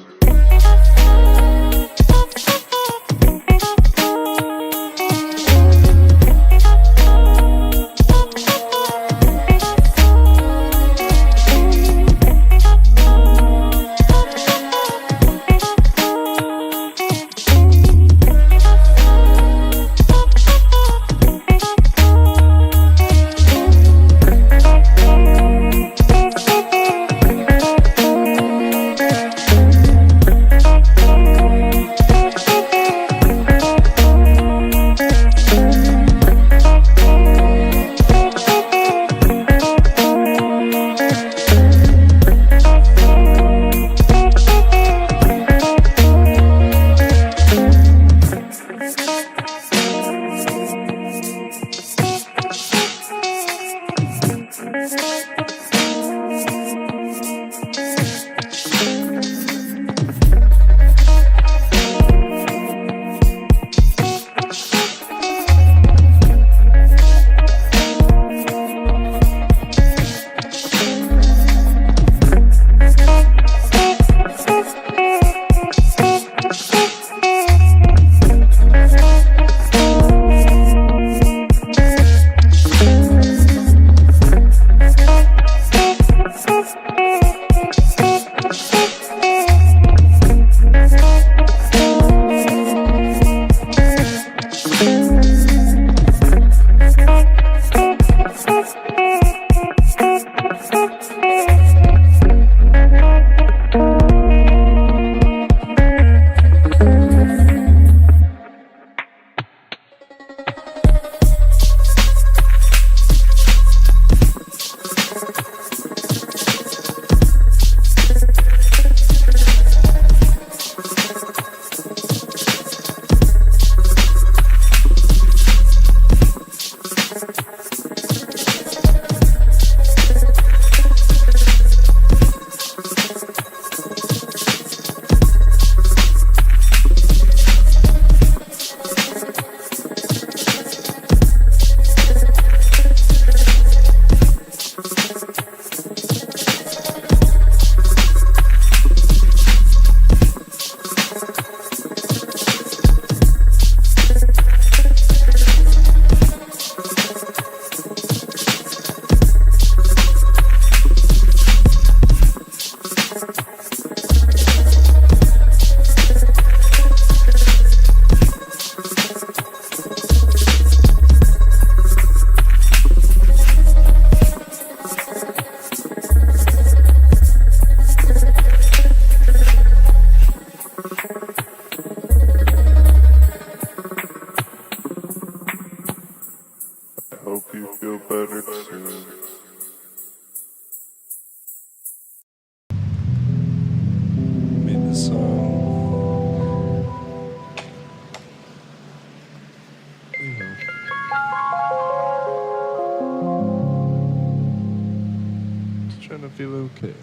feel okay.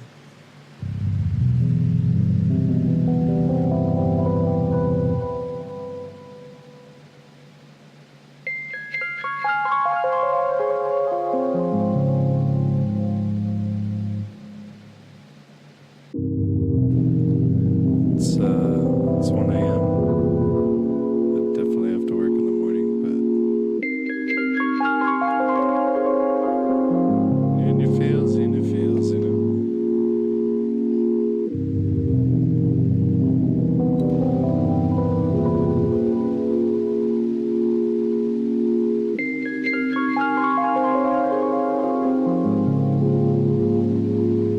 It's 1 a.m. I definitely have to work in the morning, but in your feels, you know.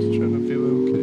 Just trying to feel okay.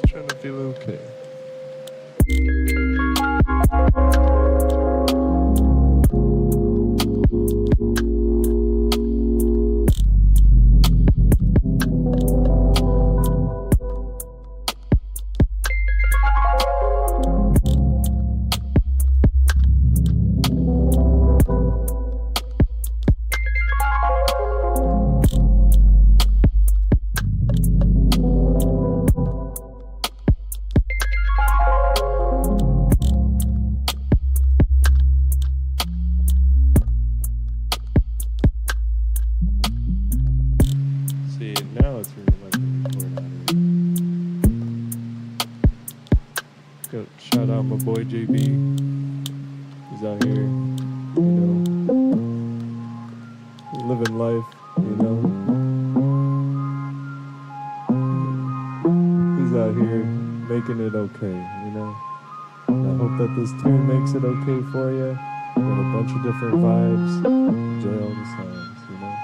Trying to feel okay. See, now it's really like a record on it. Go shout out my boy JB. He's out here, you know, living life, you know. He's out here making it okay, you know. And I hope that this tune makes it okay for you. Got a bunch of different vibes. Enjoy all the sounds, you know.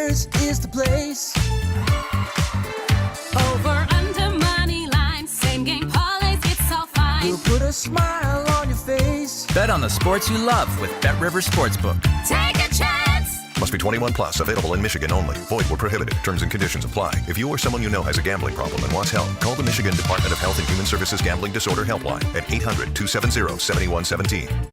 Rivers is the place. Over under money line, same game parlays, it's all fine. We'll put a smile on your face. Bet on the sports you love with Bet Rivers Sportsbook. Take a chance. Must be 21 plus. Available in Michigan only. Void where prohibited. Terms and conditions apply. If you or someone you know has a gambling problem and wants help, call the Michigan Department of Health and Human Services Gambling Disorder Helpline at 800-270-7117.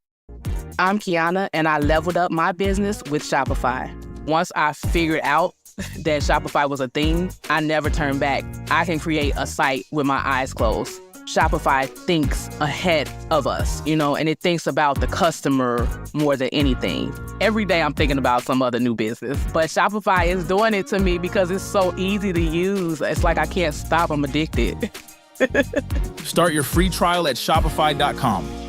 I'm Kiana, and I leveled up my business with Shopify. Once I figured out that Shopify was a thing, I never turned back. I can create a site with my eyes closed. Shopify thinks ahead of us, and it thinks about the customer more than anything. Every day I'm thinking about some other new business, but Shopify is doing it to me because it's so easy to use. It's like I can't stop. I'm addicted. Start your free trial at Shopify.com.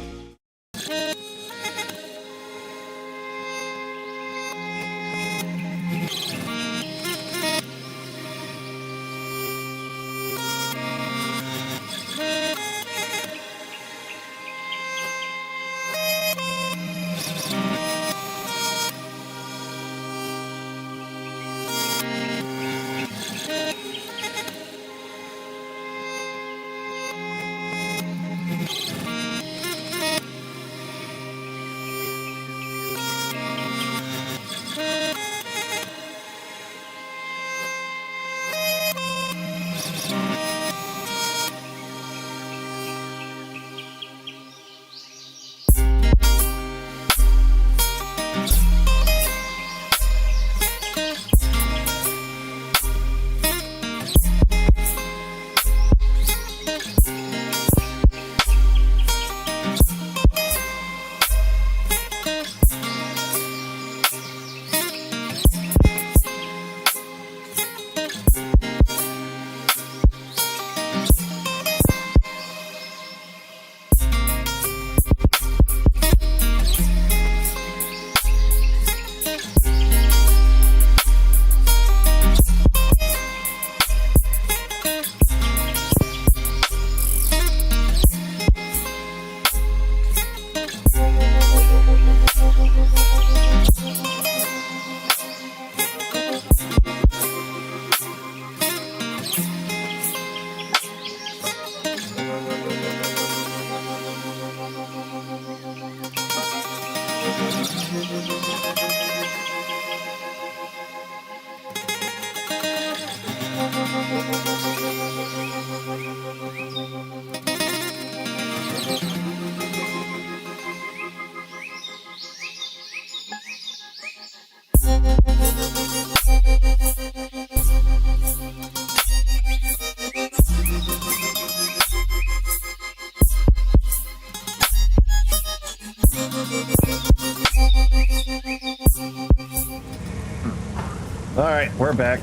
All right, we're back.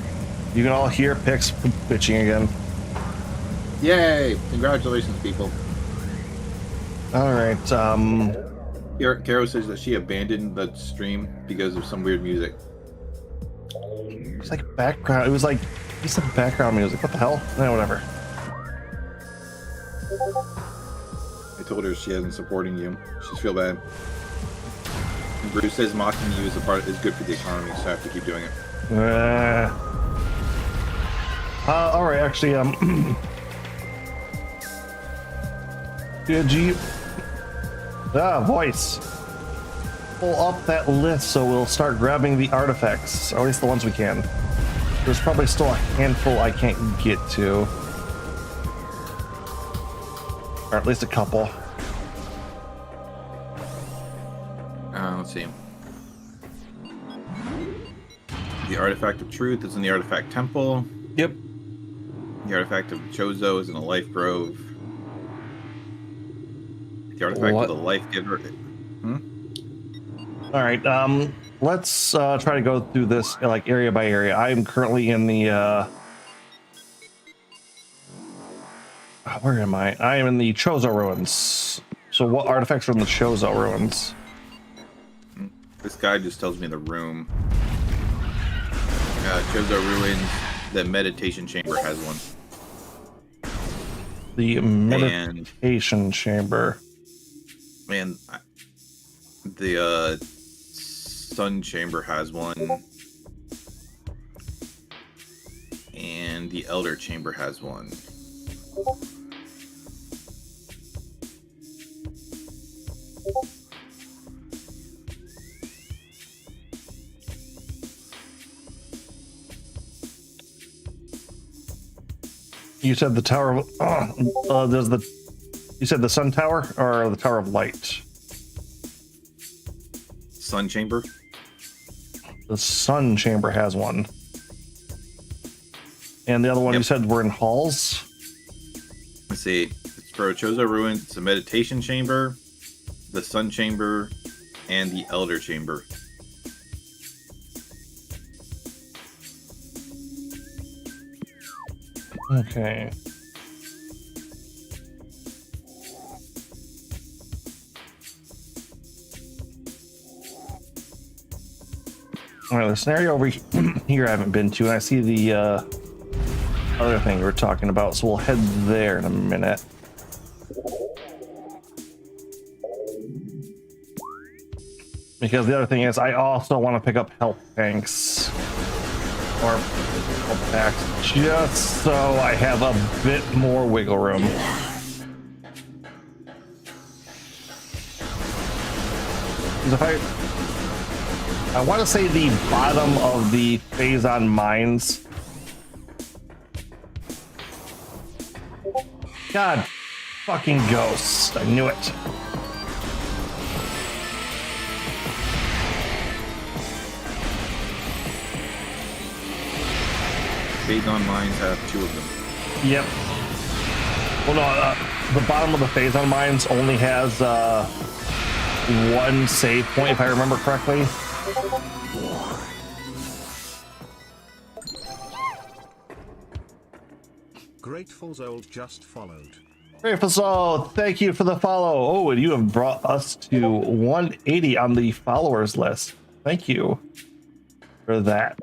You can all hear Pix bitching again. Yay! Congratulations, people. All right. Caro says that she abandoned the stream because of some weird music. It's like background. It was like he said background music. What the hell? Whatever. I told her she hasn't supporting you. She's feel bad. And Bruce says mocking you is good for the economy, so I have to keep doing it. All right. Actually, voice. Pull up that list so we'll start grabbing the artifacts, or at least the ones we can. There's probably still a handful I can't get to, or at least a couple. Let's see. The Artifact of Truth is in the Artifact Temple. Yep. The Artifact of Chozo is in the Life Grove. The Artifact of the Life Giver. All right. Let's try to go through this like area by area. I am currently in the. Where am I? I am in the Chozo ruins. So, what artifacts are in the Chozo ruins? This guy just tells me the room. Chozo ruins. The meditation chamber has one. The meditation chamber. And the sun chamber has one. the Elder Chamber has one. You said the Tower of you said the Sun Tower or the Tower of Light? Sun Chamber? The Sun Chamber has one. And the other one you said were in halls? Let's see. It's for Chozo Ruins. It's a meditation chamber, the Sun Chamber, and the Elder Chamber. Okay. All right, the scenario over here I haven't been to, and I see the other thing we were talking about, so we'll head there in a minute. Because the other thing is, I also want to pick up health tanks or health packs, just so I have a bit more wiggle room. Because if I want to say the bottom of the Phazon mines. God fucking ghosts. I knew it. Phazon mines have 2 of them. Yep. Well, no, the bottom of the Phazon mines only has 1 save point, if I remember correctly. Grateful Zold just followed. Grateful Soul, thank you for the follow. Oh, and you have brought us to 180 on the followers list. Thank you for that.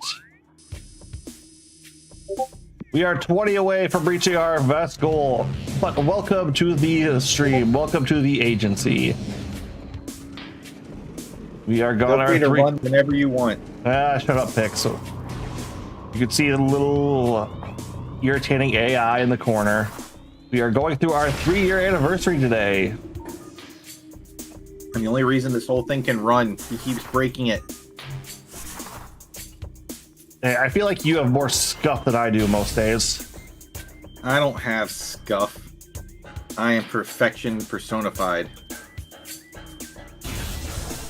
We are 20 away from reaching our best goal, but welcome to the stream. Welcome to the agency. We are going Feel free to run whenever you want. Shut up, Pick. So you can see the little irritating AI in the corner. We are going through our 3-year anniversary today. And the only reason this whole thing can run, he keeps breaking it. Hey, I feel like you have more scuff than I do most days. I don't have scuff. I am perfection personified.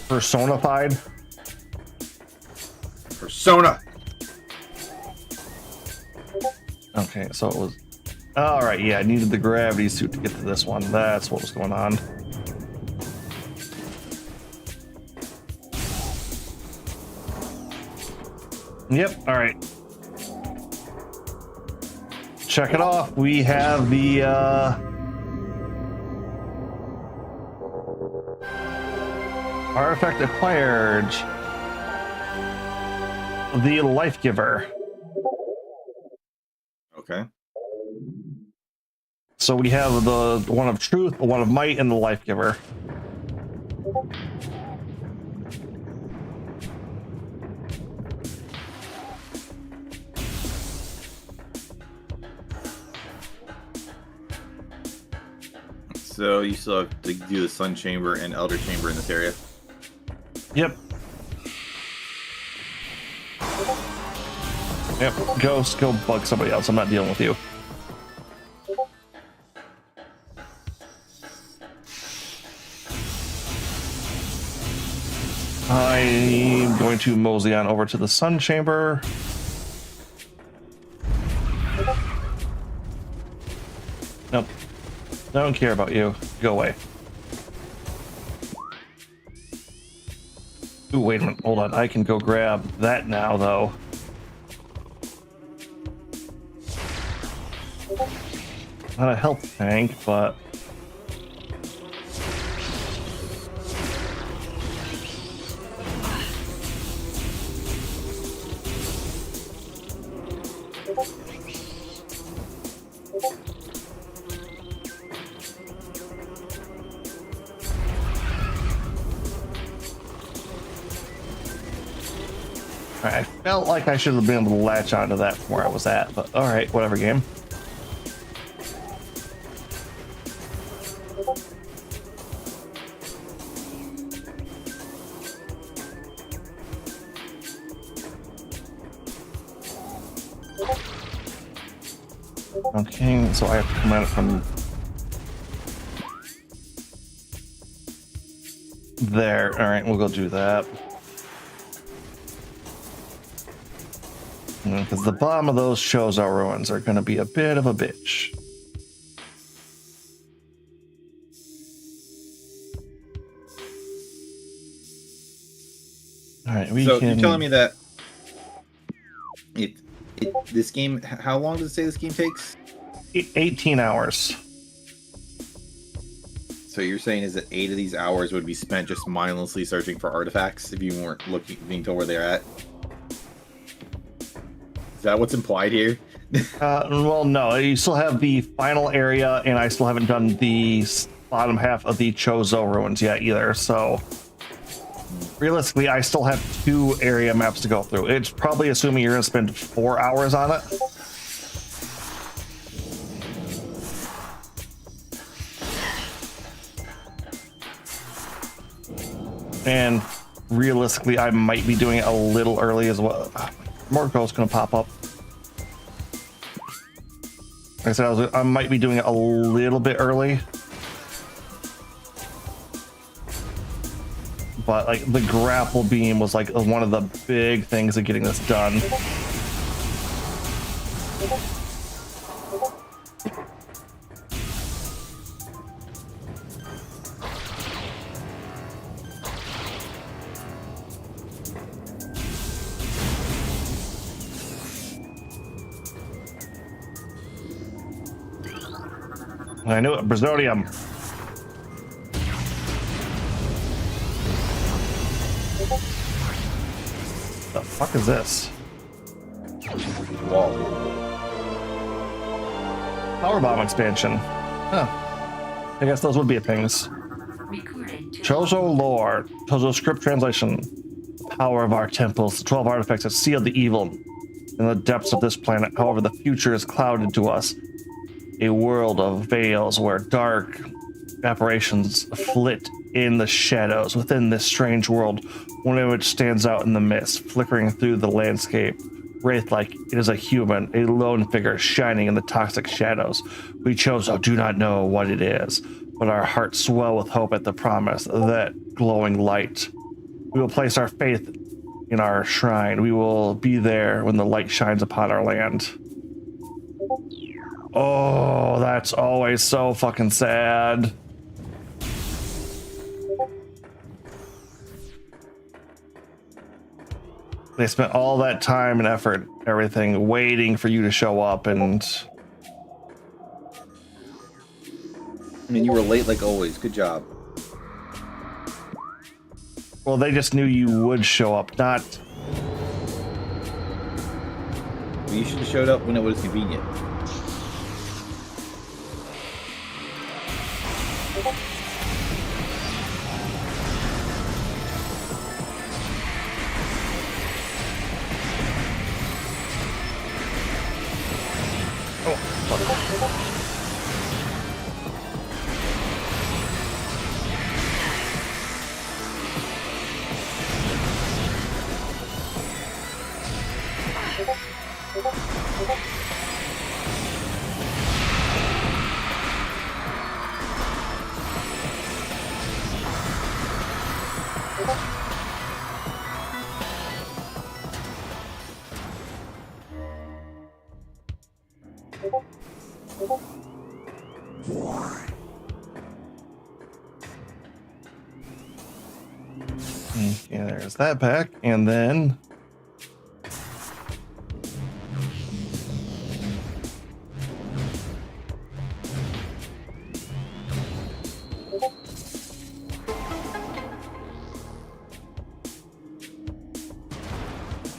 Personified? Persona! Okay, so it was... Alright, yeah, I needed the gravity suit to get to this one. That's what was going on. Yep, alright. Check it off. We have the artifact acquired. The Life Giver. Okay. So we have the one of truth, the one of might, and the Life Giver. So you still have to do the Sun Chamber and Elder Chamber in this area? Yep. Yep, go bug somebody else. I'm not dealing with you. I'm going to mosey on over to the Sun Chamber. Nope. Don't care about you. Go away. Ooh, wait a minute. Hold on. I can go grab that now, though. Not a health tank, but... I felt like I should have been able to latch onto that from where I was at, but all right, whatever, game. Okay, so I have to come at it from there. All right, we'll go do that. Because the bottom of those Chozo ruins are going to be a bit of a bitch. All right, we so can... you're telling me that this game, how long does it say this game takes? 18 hours. So you're saying is that 8 of these hours would be spent just mindlessly searching for artifacts if you weren't being told where they're at? Is that what's implied here? Well, no, you still have the final area, and I still haven't done the bottom half of the Chozo ruins yet either, so realistically, I still have 2 area maps to go through. It's probably assuming you're going to spend 4 hours on it. And realistically, I might be doing it a little early as well. More ghosts going to pop up. Like I said, I might be doing it a little bit early. But like the grapple beam was like one of the big things of getting this done. I knew it, Brazodium. The fuck is this? Wall. Power bomb expansion. Huh. I guess those would be things. Chozo lore. Chozo script translation. The power of our temples. The 12 artifacts that sealed the evil in the depths of this planet. However, the future is clouded to us. A world of veils where dark apparitions flit in the shadows. Within this strange world, one image stands out in the mist, flickering through the landscape. Wraith-like, it is a human, a lone figure shining in the toxic shadows. We Chozo do not know what it is, but our hearts swell with hope at the promise of that glowing light. We will place our faith in our shrine. We will be there when the light shines upon our land. Oh, that's always so fucking sad. They spent all that time and effort, everything, waiting for you to show up, and... I mean, you were late like always. Good job. Well, they just knew you would show up, not... Well, you should have showed up when it was convenient. Yeah, there's that pack, and then...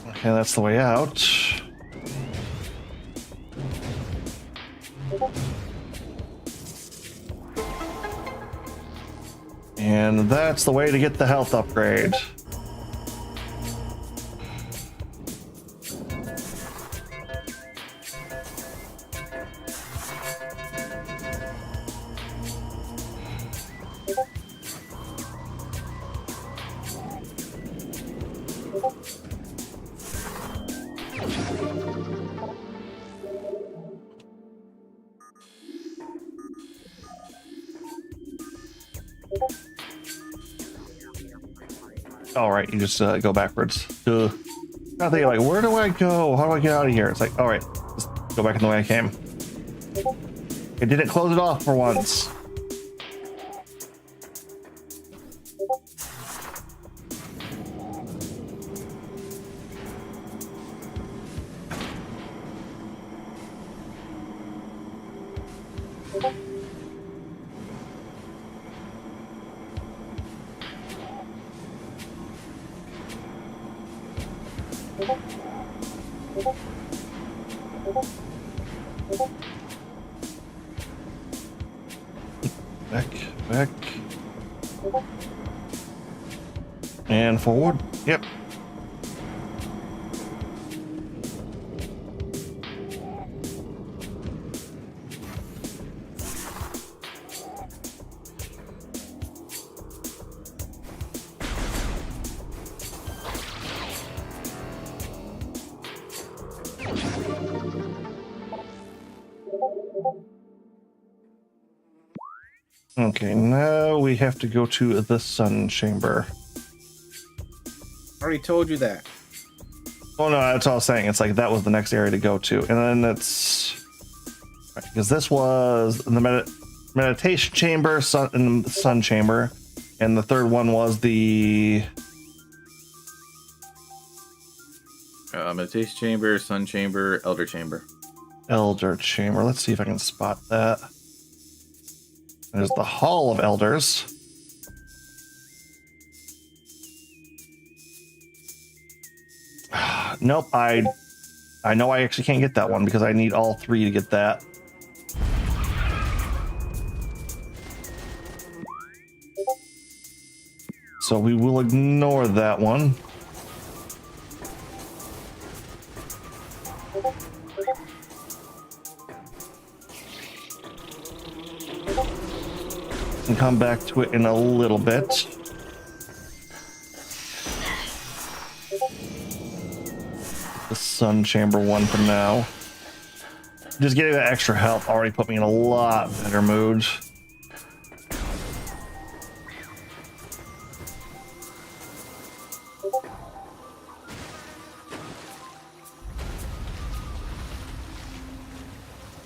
Okay, that's the way out. And that's the way to get the health upgrade. All right, you just go backwards. Now thinking like, where do I go? How do I get out of here? It's like, all right, just go back in the way I came. It didn't close it off for once. Back. And forward. Yep. Okay, now we have to go to the sun chamber. I already told you that. Oh no, that's all I was saying. It's like that was the next area to go to, and then it's because this was the meditation chamber, and the sun chamber, and the third one was the meditation chamber, sun chamber, elder chamber. Elder chamber. Let's see if I can spot that. There's the Hall of Elders. Nope, I know I actually can't get that one because I need all three to get that. So we will ignore that one. And come back to it in a little bit. The sun chamber one for now. Just getting that extra help already put me in a lot better mood.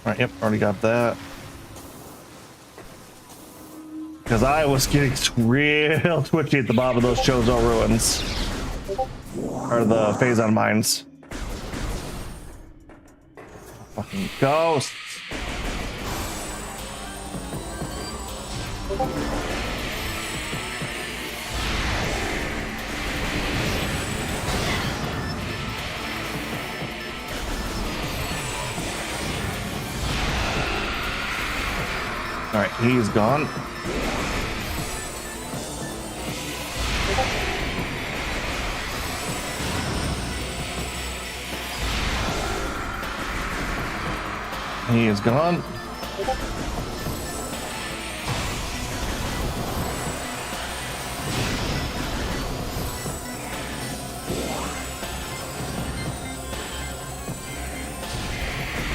Alright, yep, already got that. Because I was getting real twitchy at the bottom of those Chozo ruins. Or the Phazon mines. Fucking ghosts. Alright, he's gone. He is gone.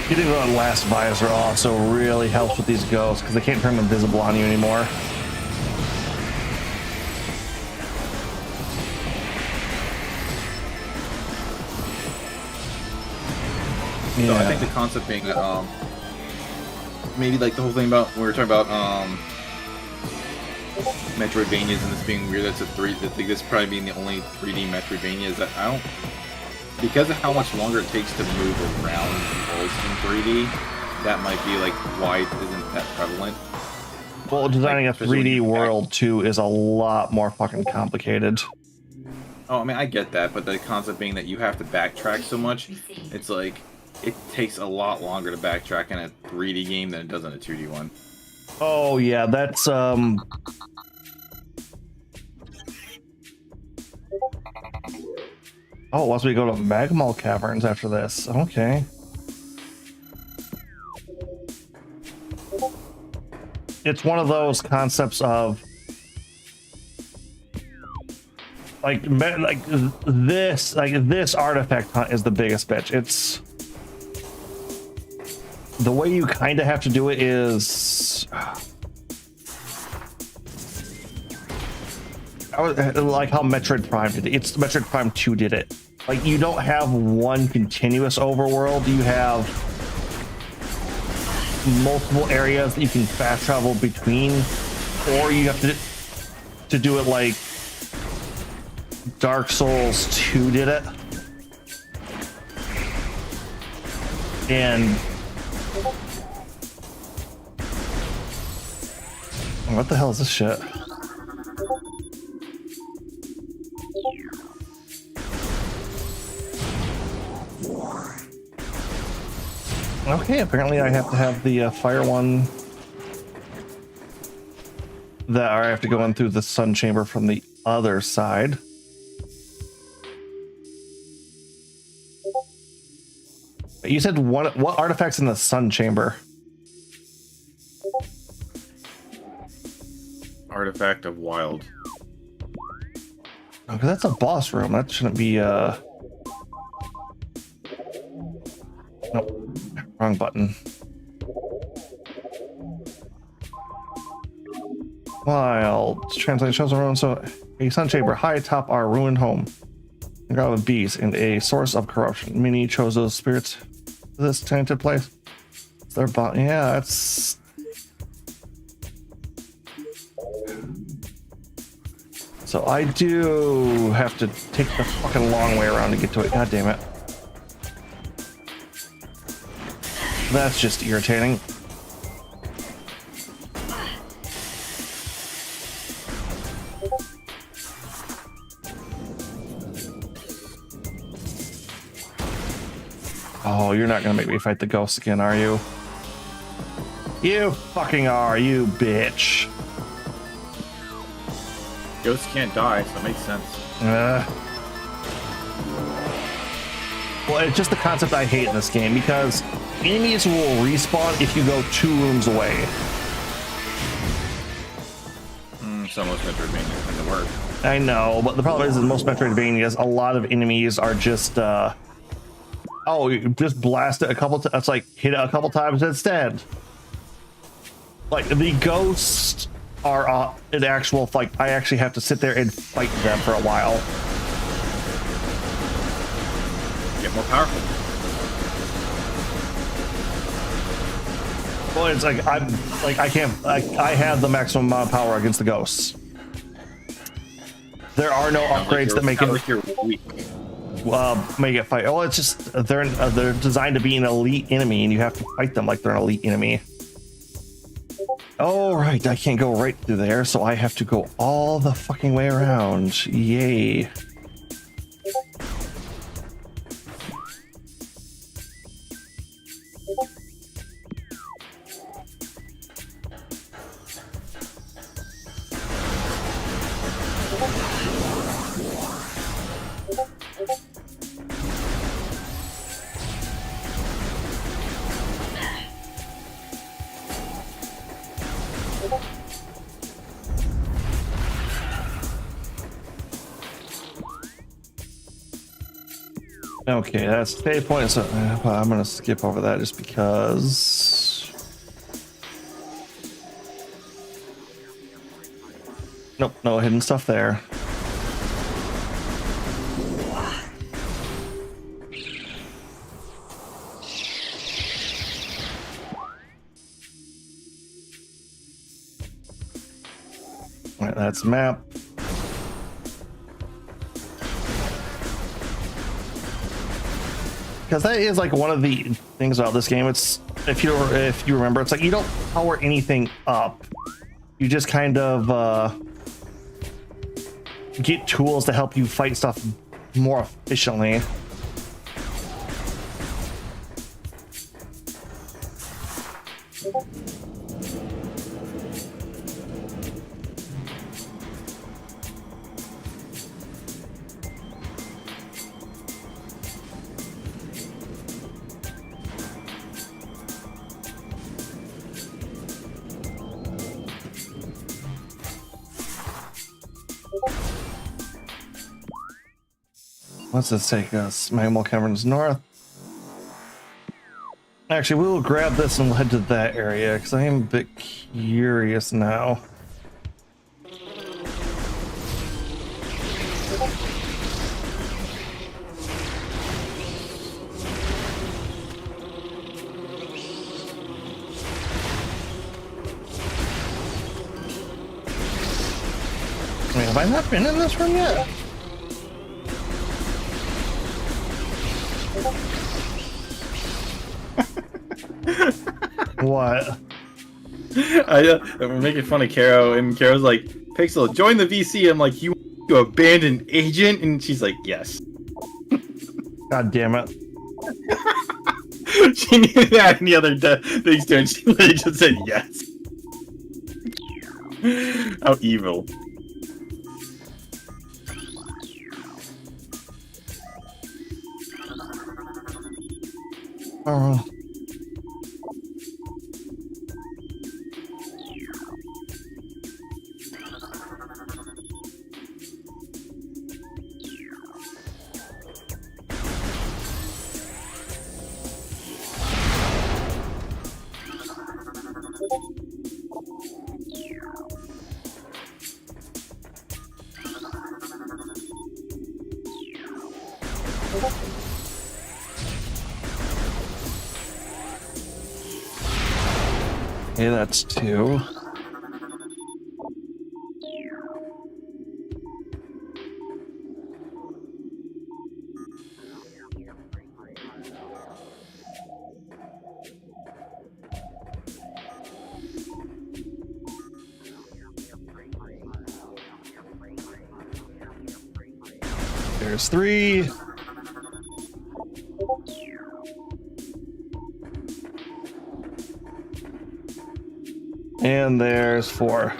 Getting the last visor also really helps with these ghosts because they can't turn invisible on you anymore. So I think the concept being that maybe like the whole thing about when we were talking about Metroidvanias and this being weird, that's a 3. I think this probably being the only 3D Metroidvania is that I don't, because of how much longer it takes to move around worlds in 3D, that might be like why it isn't that prevalent. Well, designing a 3D world too is a lot more fucking complicated. Oh, I mean, I get that, but the concept being that you have to backtrack so much, it's like it takes a lot longer to backtrack in a 3D game than it does in a 2D one. Oh yeah, that's Oh, once we go to Magmal Caverns after this. Okay. It's one of those concepts of like this artifact hunt is the biggest bitch. It's the way you kind of have to do it is like how Metroid Prime did it. It's Metroid Prime 2 did it. Like, you don't have one continuous overworld. You have multiple areas that you can fast travel between, or you have to do it like Dark Souls 2 did it. And what the hell is this shit? Okay, apparently I have to have the fire one. That, or I have to go in through the sun chamber from the other side. You said what artifacts in the sun chamber? Artifact of Wild. Okay, that's a boss room. That shouldn't be nope. Wrong button. Wild. Translate shows around. So a sun chamber high atop our ruined home. A god of beasts and a source of corruption. Many chose those spirits to this tainted place. Their yeah, that's so I do have to take the fucking long way around to get to it. God damn it. That's just irritating. Oh, you're not gonna make me fight the ghost again, are you? You fucking are, you bitch. Ghosts can't die, so it makes sense. Well, it's just the concept I hate in this game, because enemies will respawn if you go 2 rooms away. So most Metroidvanias tend to work. I know, but the problem is in most Metroidvanias, a lot of enemies are just, oh, you just blast it a couple times. It's like hit it a couple times instead. Like the ghosts are an actual, like, I actually have to sit there and fight them for a while. Get more powerful. Well, it's like I have the maximum amount of power against the ghosts. There are no upgrades that make it like you're weak. Make it fight. Oh, it's just they're designed to be an elite enemy, and you have to fight them like they're an elite enemy. Oh right, I can't go right through there, so I have to go all the fucking way around. Yay. Okay, that's save point. So I'm gonna skip over that just because. Nope, no hidden stuff there. All right, that's map. Because that is like one of the things about this game. It's if you remember, it's like you don't power anything up. You just kind of get tools to help you fight stuff more efficiently. Let's just take us Magmal Caverns North. Actually, we will grab this and head to that area because I am a bit curious now. I mean, have I not been in this room yet? What? I'm making fun of Caro, and Caro's like, Pixel, join the VC. I'm like, you abandoned agent? And she's like, yes. God damn it. She knew that any other things too, and she literally just said yes. How evil. Oh. Okay, that's 2. There's 3. And there's 4.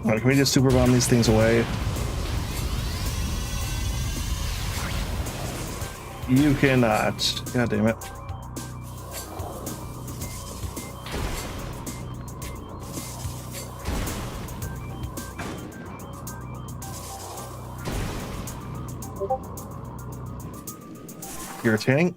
Alright, can we just super bomb these things away? You cannot. God damn it. Irritating.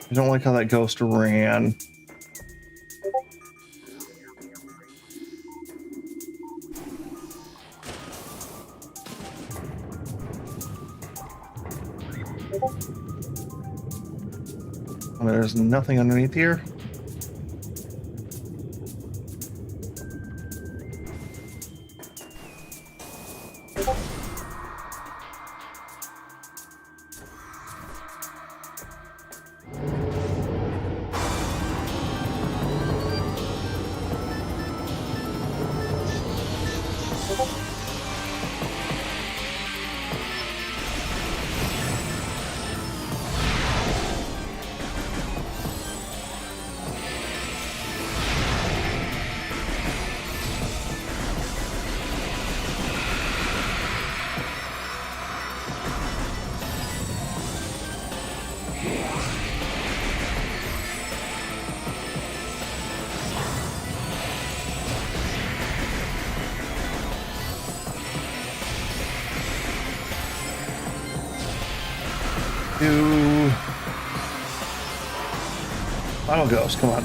I don't like how that ghost ran. There's nothing underneath here. Final ghost, come on.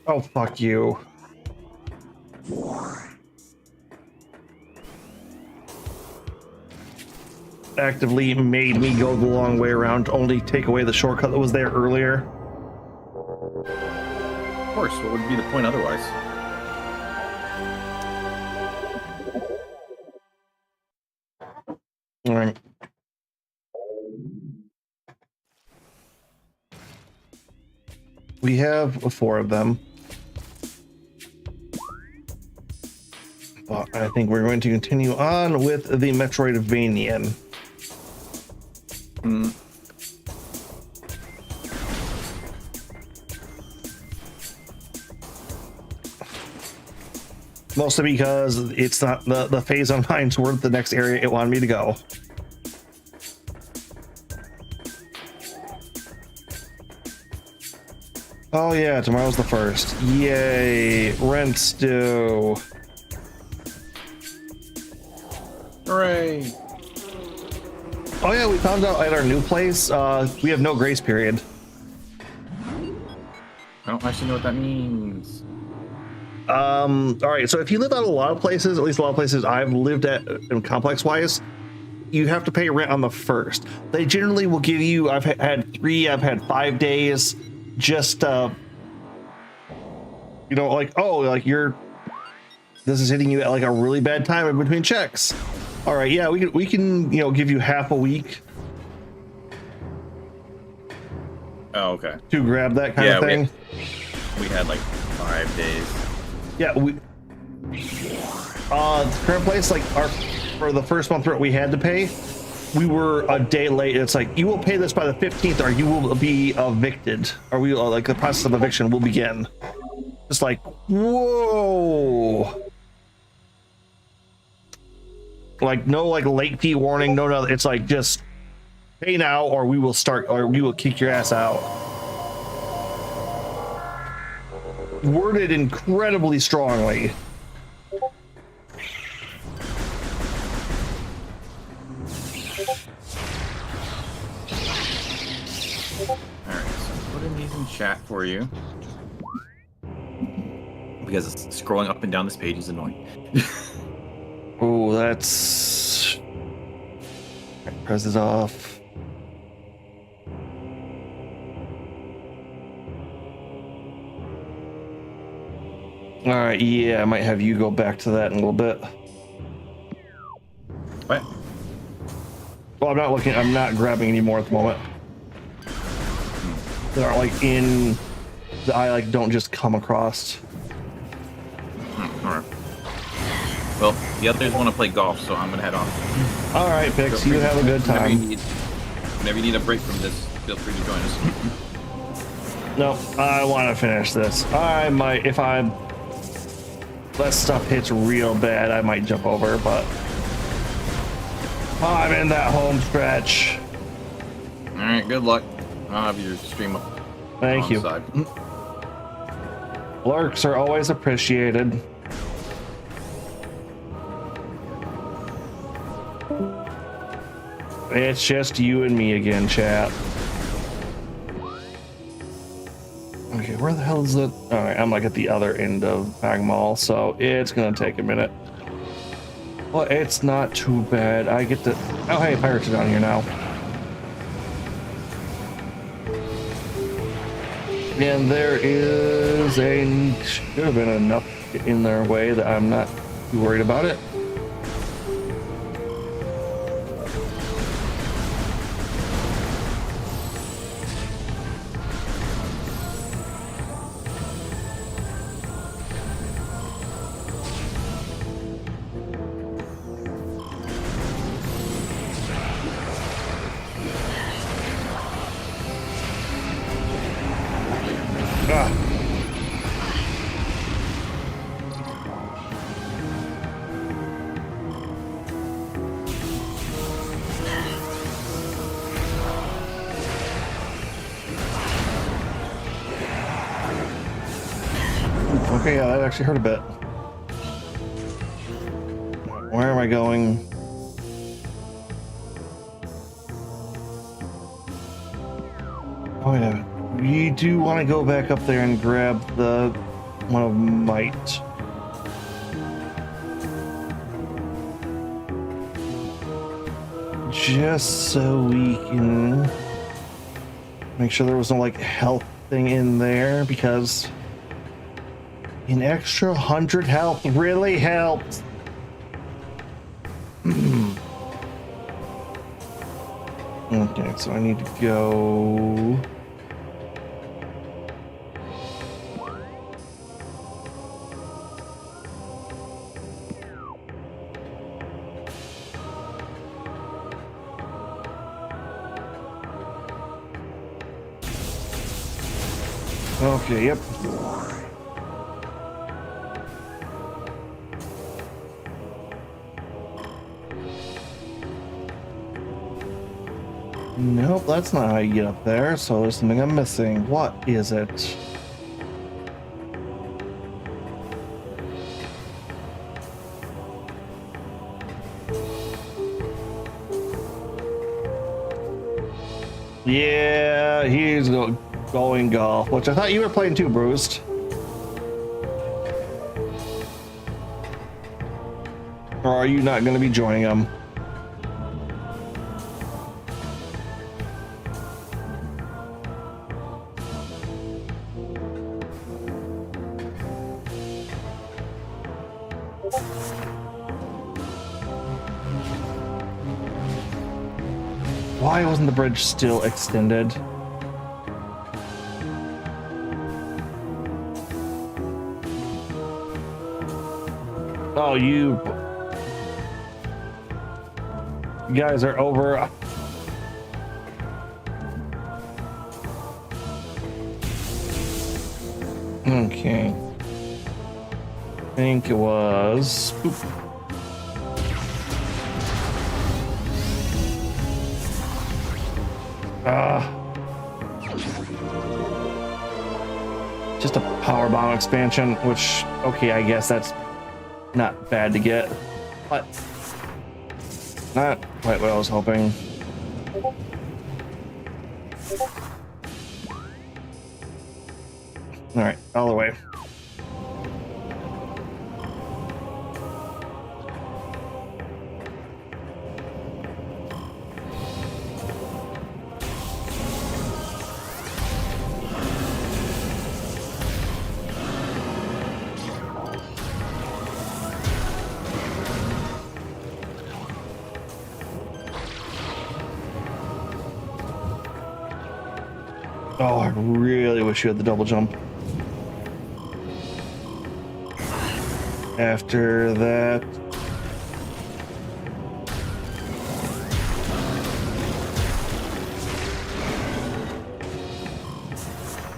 Oh, fuck you. actively made me go the long way around to only take away the shortcut that was there earlier. Of course, what would be the point otherwise? All right. We have 4 of them. But I think we're going to continue on with the Metroidvanian. Mostly because it's not the phase on mine toward the next area it wanted me to go. Oh yeah, tomorrow's the 1st. Yay, rent's due. Hooray! Oh yeah, we found out at our new place, we have no grace period. I don't actually know what that means. All right, so if you live out a lot of places, at least a lot of places I've lived at in complex wise, you have to pay rent on the 1st. They generally will give you, I've had 3, I've had 5 days, just, you know, like, oh, like this is hitting you at like a really bad time in between checks. All right, yeah, we can, you know, give you half a week. Oh, okay. To grab that kind of thing. We had like 5 days. Yeah, the current place, like for the first month rent we had to pay, we were a day late. It's like, you will pay this by the 15th or you will be evicted, or we like the process of eviction will begin. It's like, whoa. Like no like late fee warning, no, it's like just pay now or we will kick your ass out. Worded incredibly strongly. Alright, so putting these in chat for you. Because scrolling up and down this page is annoying. Oh, that's... Press it off. All right, yeah, I might have you go back to that in a little bit. What? Well, I'm not grabbing any more at the moment. They are like in the I like don't just come across. All right. Well, the others want to play golf, so I'm gonna head off. All right, Pix, you have a good time. Whenever you need a break from this, feel free to join us. No, I want to finish this. I might, if that stuff hits real bad, I might jump over, but I'm in that home stretch. All right, good luck. I'll have your stream up. Thank you. Lurks are always appreciated. It's just you and me again, chat. Okay, where the hell is it? All right, I'm like at the other end of Bag Mall, so it's gonna take a minute. Well, it's not too bad. I get to... Oh, hey, pirates are down here now. And there is should have been enough in their way that I'm not too worried about it. Okay, yeah, that actually hurt a bit. Where am I going? Oh, wait a minute. We do want to go back up there and grab the one of might. just so we can make sure there was no like health thing in there, because an extra 100 health really helped. Okay, so I need to go. Okay, yep. Nope, that's not how you get up there, so there's something I'm missing. What is it? Yeah, he's going golf, which I thought you were playing too, Bruised. Or are you not going to be joining him? Why wasn't the bridge still extended? Oh, you guys are over. Okay. I think it was. Boop. Just a power bomb expansion, which, okay, I guess that's not bad to get, but not quite what I was hoping. All right, all the way. Oh, I really wish you had the double jump. After that.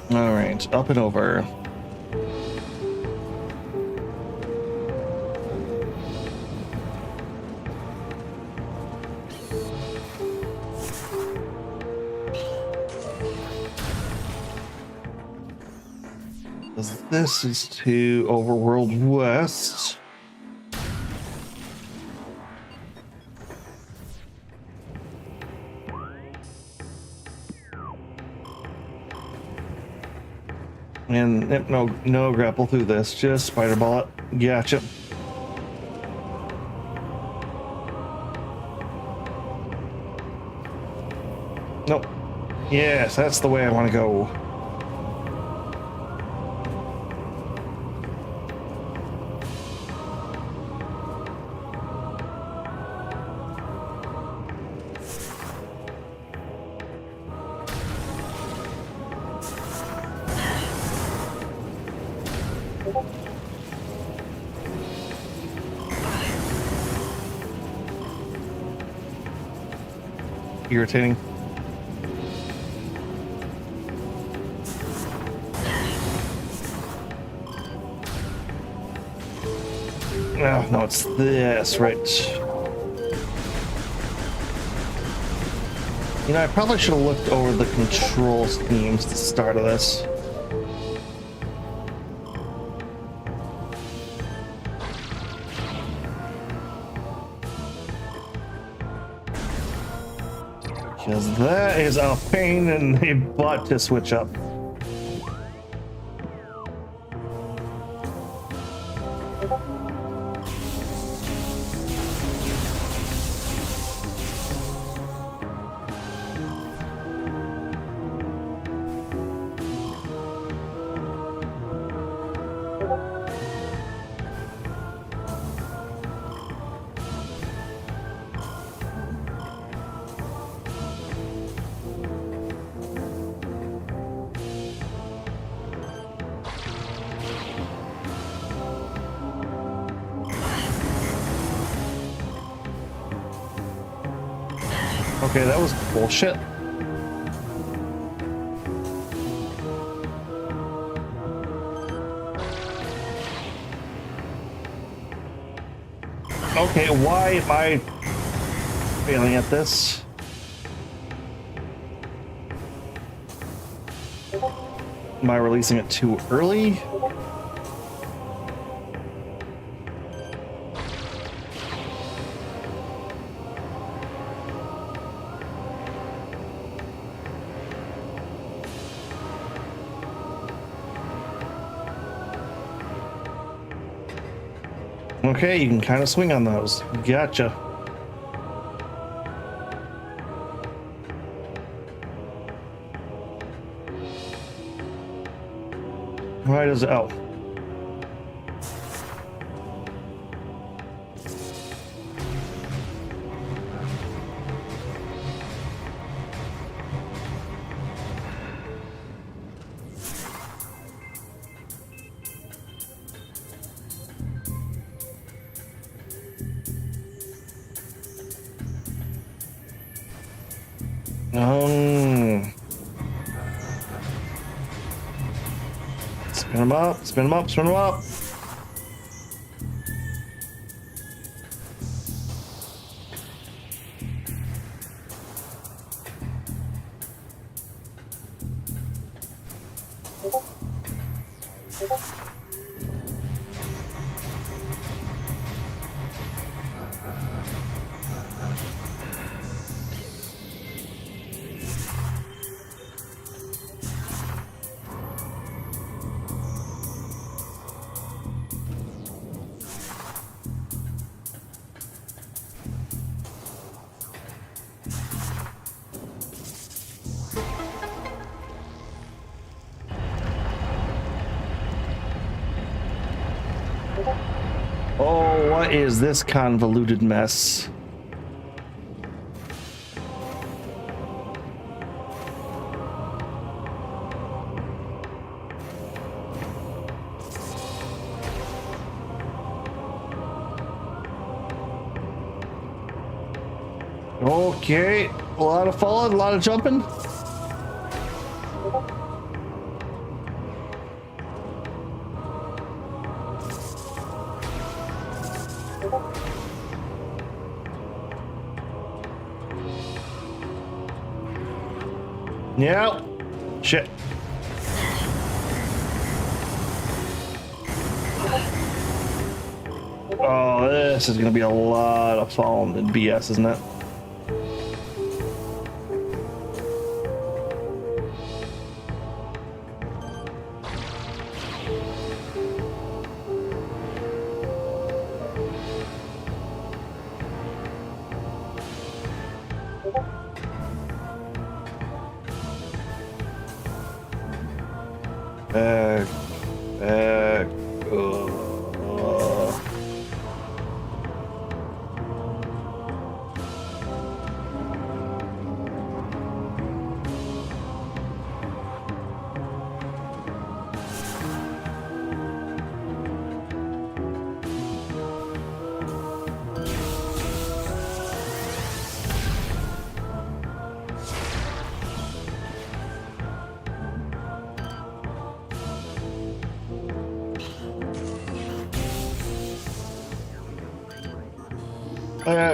All right, up and over. This is to Overworld West. And no grapple through this, just spider ball it. Gotcha. Nope. Yes, that's the way I want to go. Irritating. Oh, no, it's this, right? You know, I probably should have looked over the control schemes at the start of this. Because that is a pain in the butt to switch up. Okay, that was bullshit. Okay, why am I failing at this? Am I releasing it too early? Okay, you can kind of swing on those. Gotcha. Why does it? Oh. Spin them up, spin them up, spin them up. Oh, what is this convoluted mess? Okay, a lot of falling, a lot of jumping. Yeah. Shit. Oh, this is gonna be a lot of falling and BS, isn't it?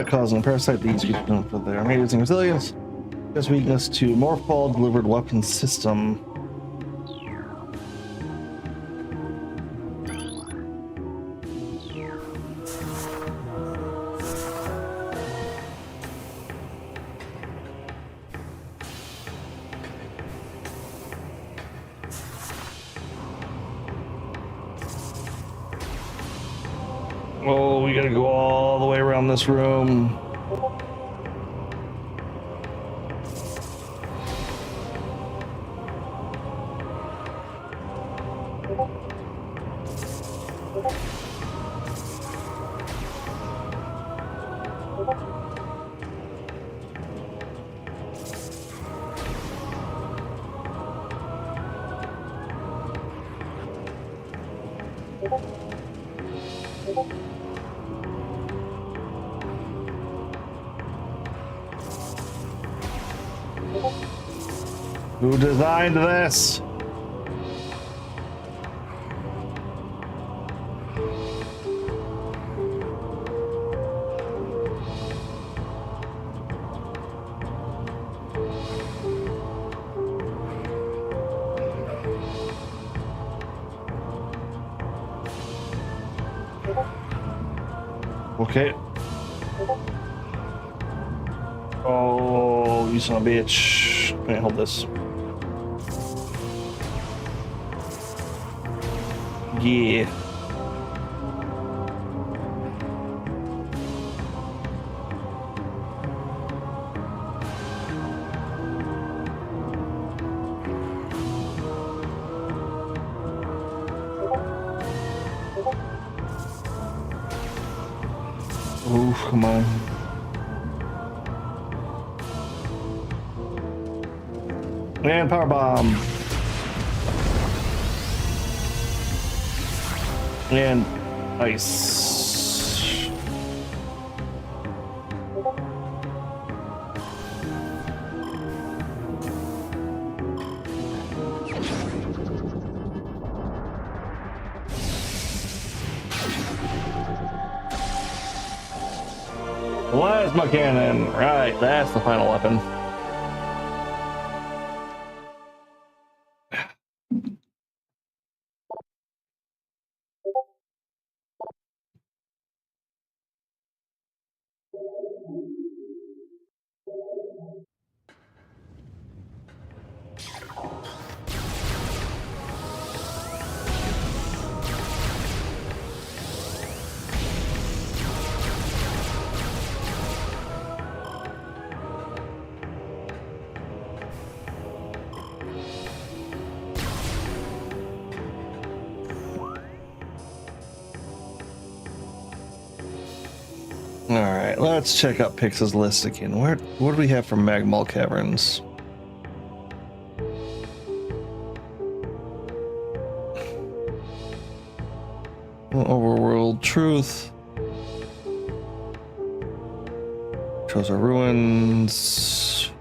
Causing a parasite, these get known for their amazing resilience. This weakness to Morphball delivered weapon system. Oh, we gotta go all the way around this room. Who designed this? Okay. Oh, you son of a bitch. Let me hold this. Yeah. Ooh, come on. And power bomb. And ice. Plasma cannon. Right, that's the final weapon. All right, let's check out Pix's list again. What do we have for Magmal Caverns? Overworld Truth. Shows our ruins.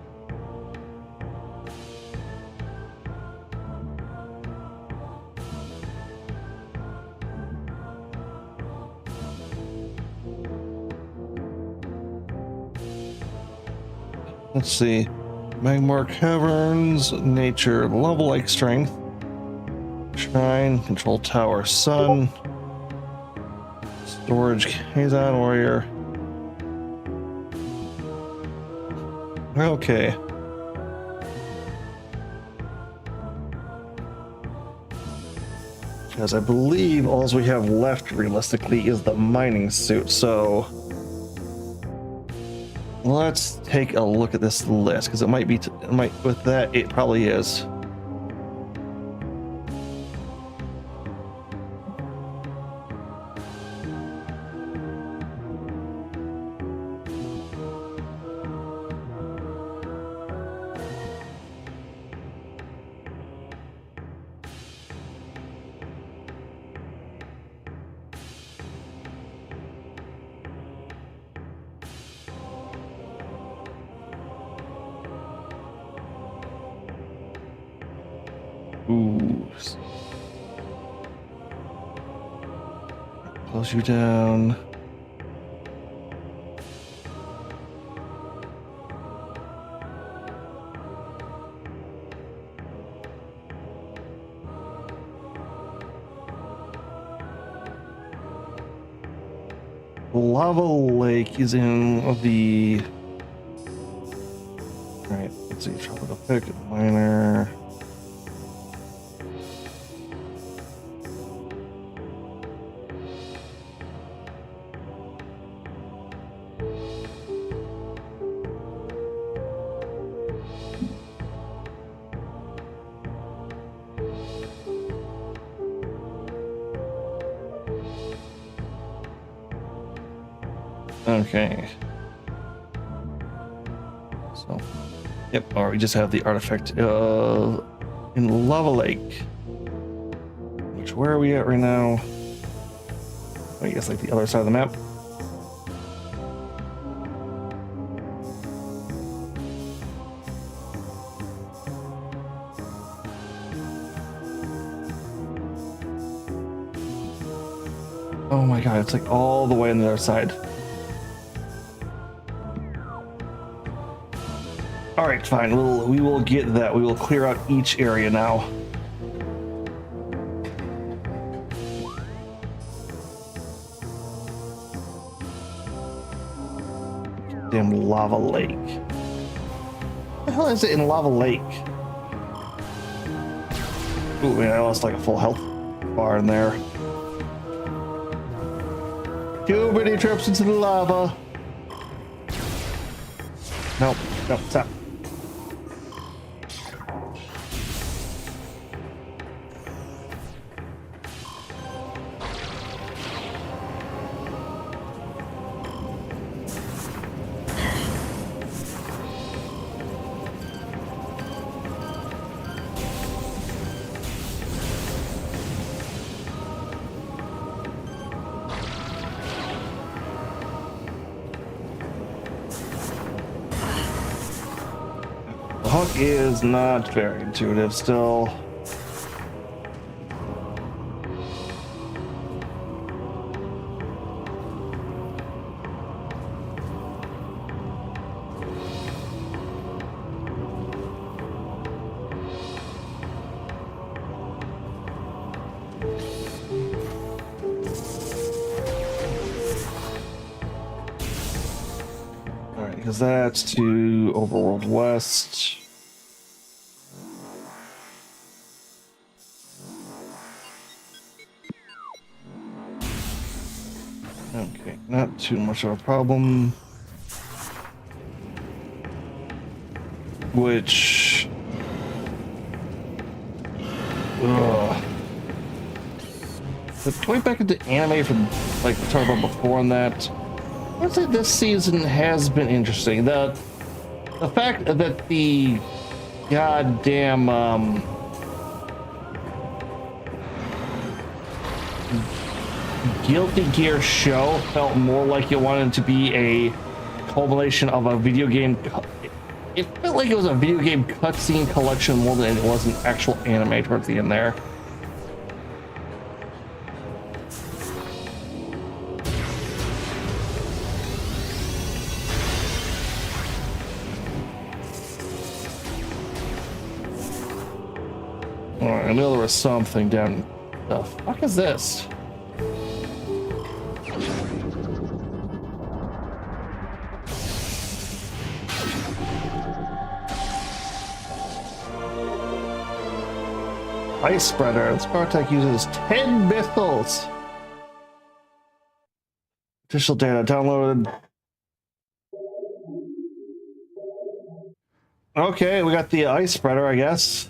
Let's see. Magmar Caverns, Nature, Level Like Strength, Shrine, Control Tower, Sun, Storage, Kazan Warrior. Okay. Because I believe all we have left realistically is the mining suit, so let's take a look at this list, because it might be, with that, it probably is. Ooh. Close you down. Lava Lake is in the... Alright, let's see. Tropical Pick, Miner. Okay. So, yep, or we just have the artifact in Lava Lake. Which, where are we at right now? I guess like the other side of the map. Oh my god, it's like all the way on the other side. All right, fine. We will get that. We will clear out each area now. Damn lava lake. What the hell is it in lava lake? Ooh, man, I lost like a full health bar in there. Too many trips into the lava. Nope, nope, stop. The hook is not very intuitive still. Alright, because that's to Overworld West. Okay, not too much of a problem. Which... Ugh. But going back into anime from, like, we talked about before on that, I'd say this season has been interesting. The fact that the goddamn, Guilty Gear show felt more like it wanted to be a culmination of a video game. It felt like it was a video game cutscene collection more than it was an actual anime towards the end there. Alright, I know there was something down. The fuck is this? Ice Spreader. Spartak uses 10 missiles. Official data downloaded. Okay, we got the Ice Spreader, I guess.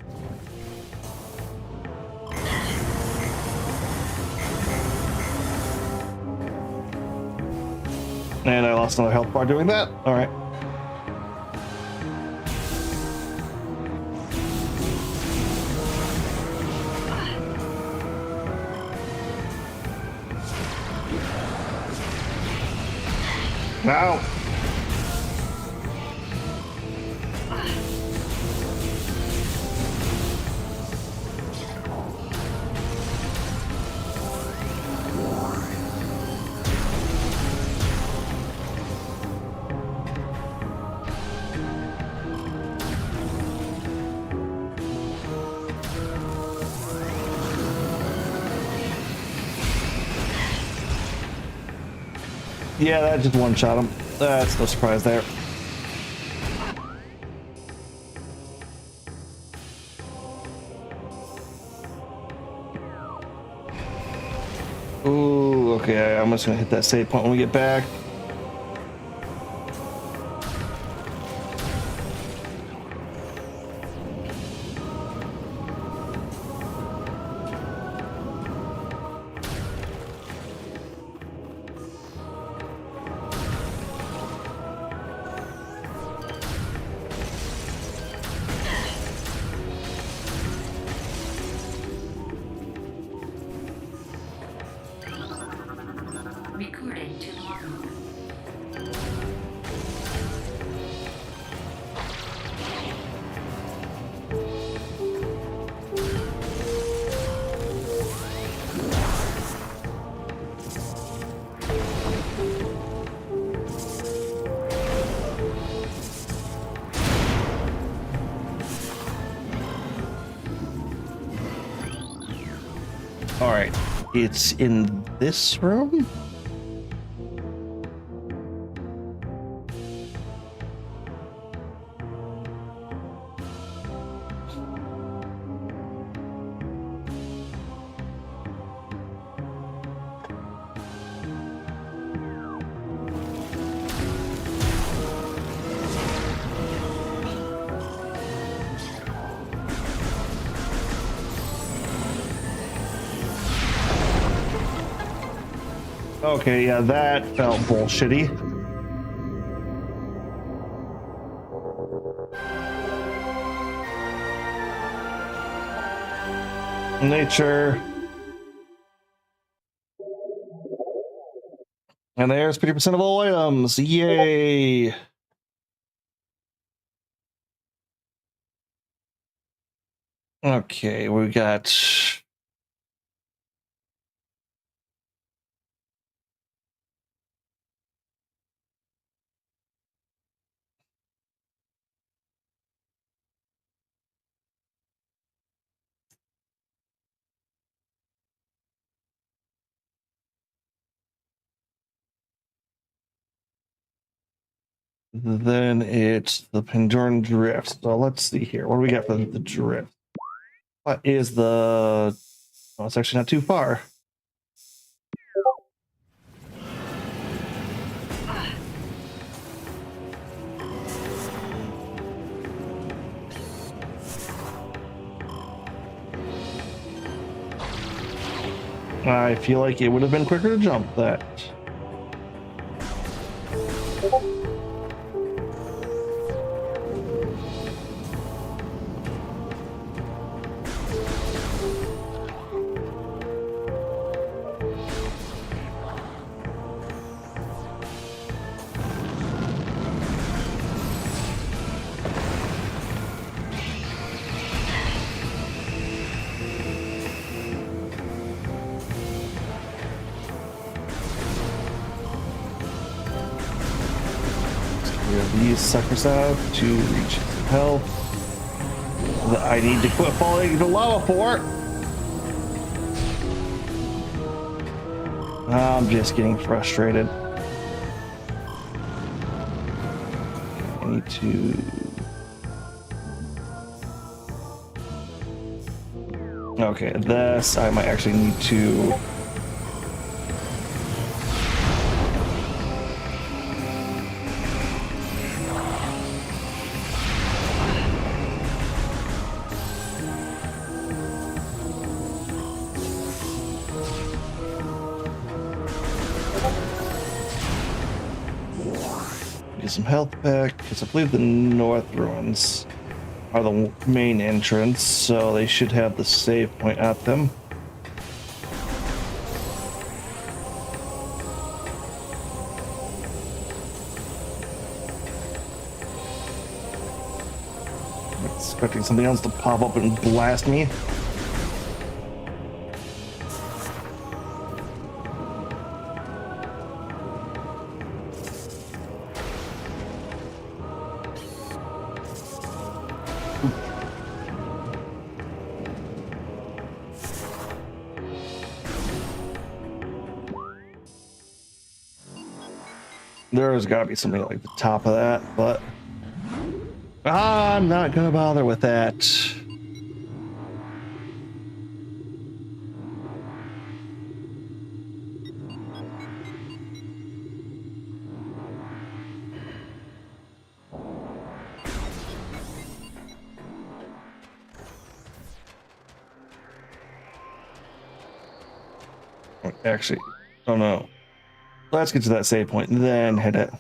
And I lost another health bar doing that. All right. Now. Yeah, that just one-shot him. That's no surprise there. Ooh, okay, I'm just gonna hit that save point when we get back. Recording to normal. All right, it's in this room. Okay, yeah, that felt bullshitty. Nature. And there's 50% of all items. Yay! Okay, we got... Then it's the Pandoran Drift. So let's see here. What do we got for the drift? What is the... Oh, it's actually not too far. I feel like it would have been quicker to jump that. These suckers out to reach health that I need to quit falling into lava for. I'm just getting frustrated. I need to... Okay, this I might actually need to... some health back, because I believe the north ruins are the main entrance, so they should have the save point at them. I'm expecting something else to pop up and blast me. There's got to be something like the top of that, but I'm not gonna bother with that. Actually, oh no. Let's get to that save point and then hit it.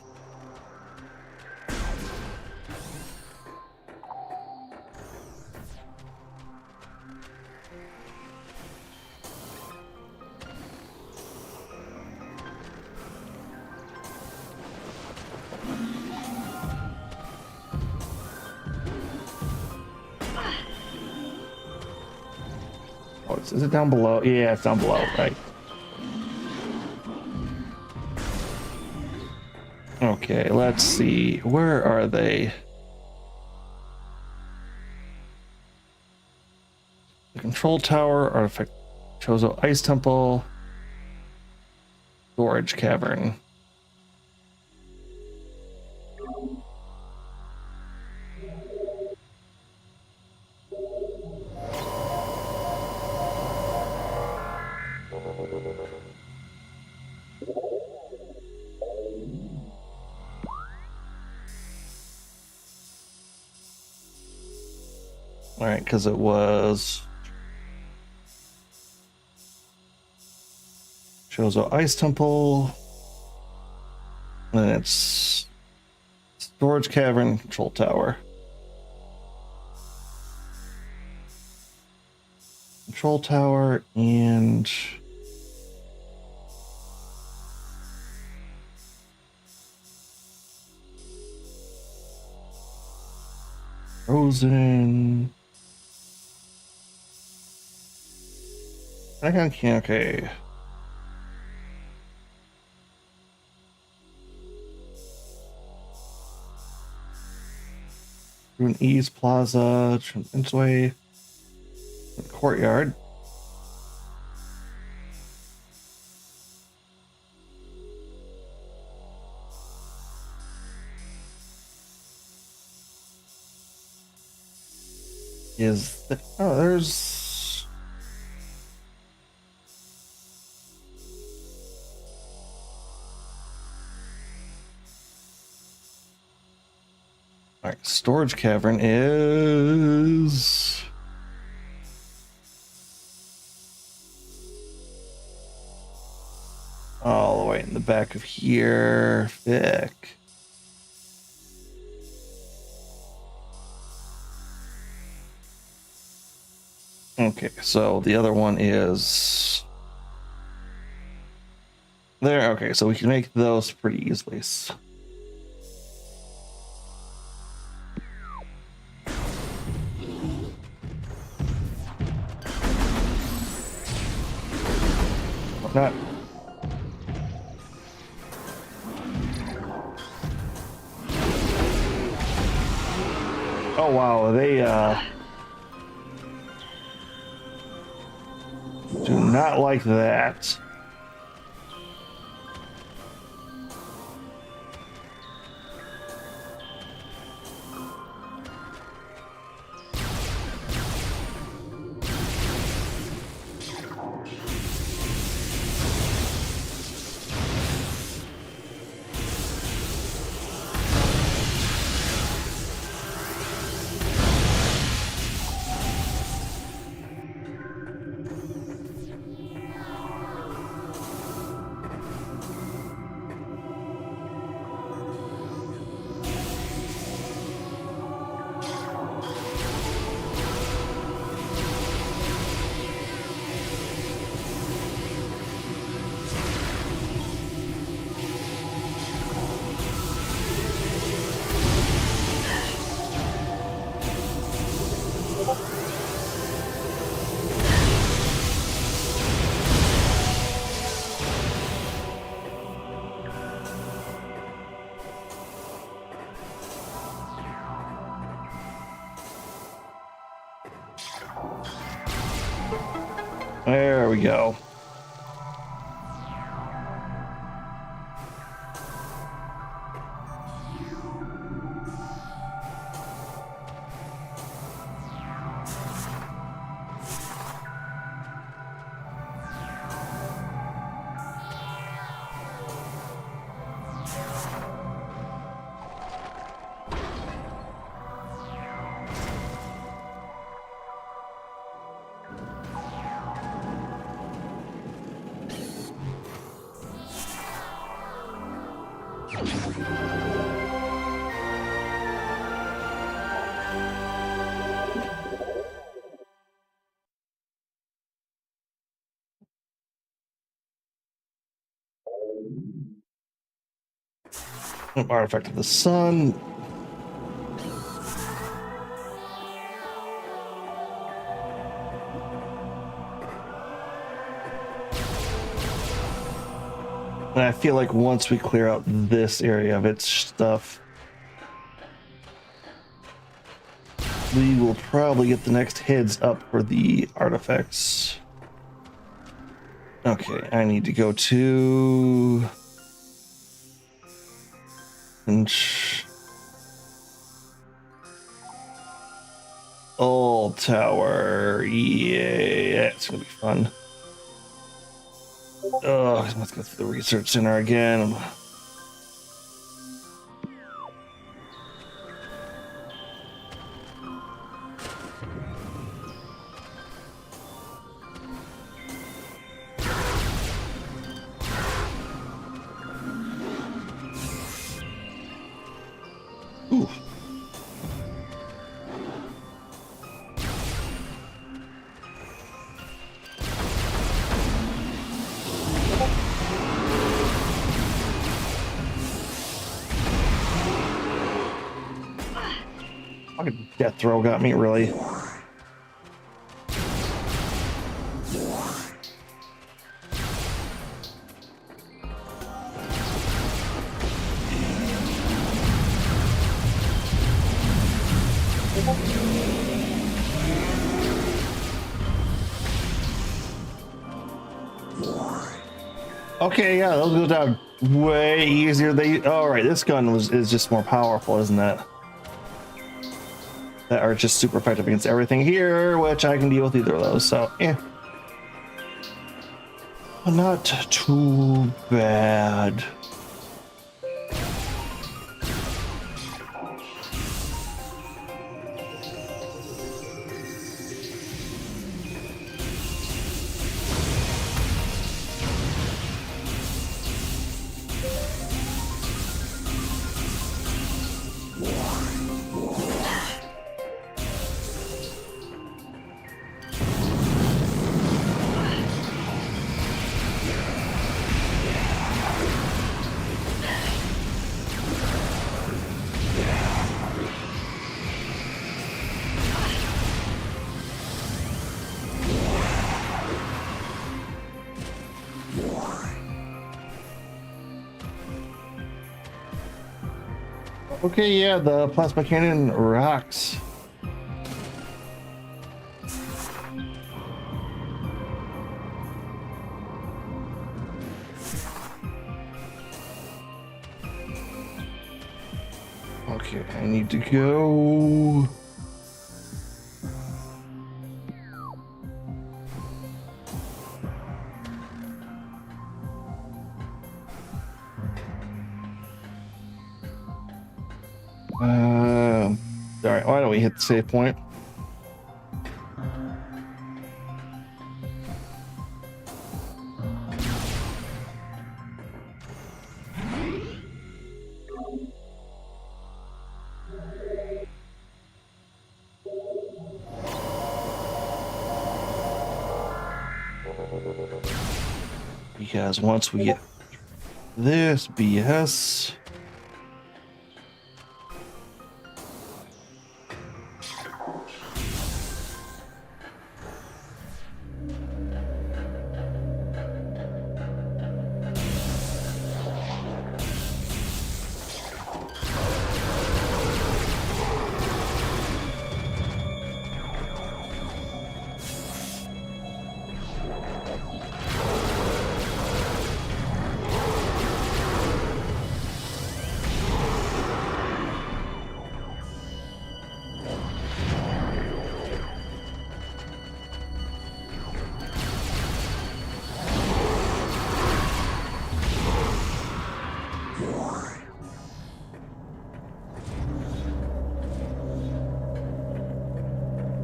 Oh, is it down below? Yeah, it's down below, right? Okay, let's see. Where are they? The control tower, artifact Chozo Ice Temple. Storage Cavern. All right, because it was Chozo Ice Temple, and then it's Storage Cavern, Control Tower. Control Tower and Frozen. I can't, okay. Rune East Plaza, Entrance Courtyard. There's all right, Storage Cavern is all the way in the back of here. Thick. Okay, so the other one is there. Okay, so we can make those pretty easily. Not. Oh wow, they do not like that. There we go. Artifact of the Sun. And I feel like once we clear out this area of its stuff, we will probably get the next heads up for the artifacts. Okay, I need to go to Old Tower. Yeah, it's gonna be fun. Oh, let's go through the research center again. Ooh. Fucking death throw got me really. Okay, yeah, those go down way easier. All right, this gun is just more powerful, isn't it? That are just super effective against everything here, which I can deal with either of those. So, yeah, not too bad. Okay, yeah, the plasma cannon rocks. Okay, I need to go. All right, why don't we hit the save point? Because once we get this BS,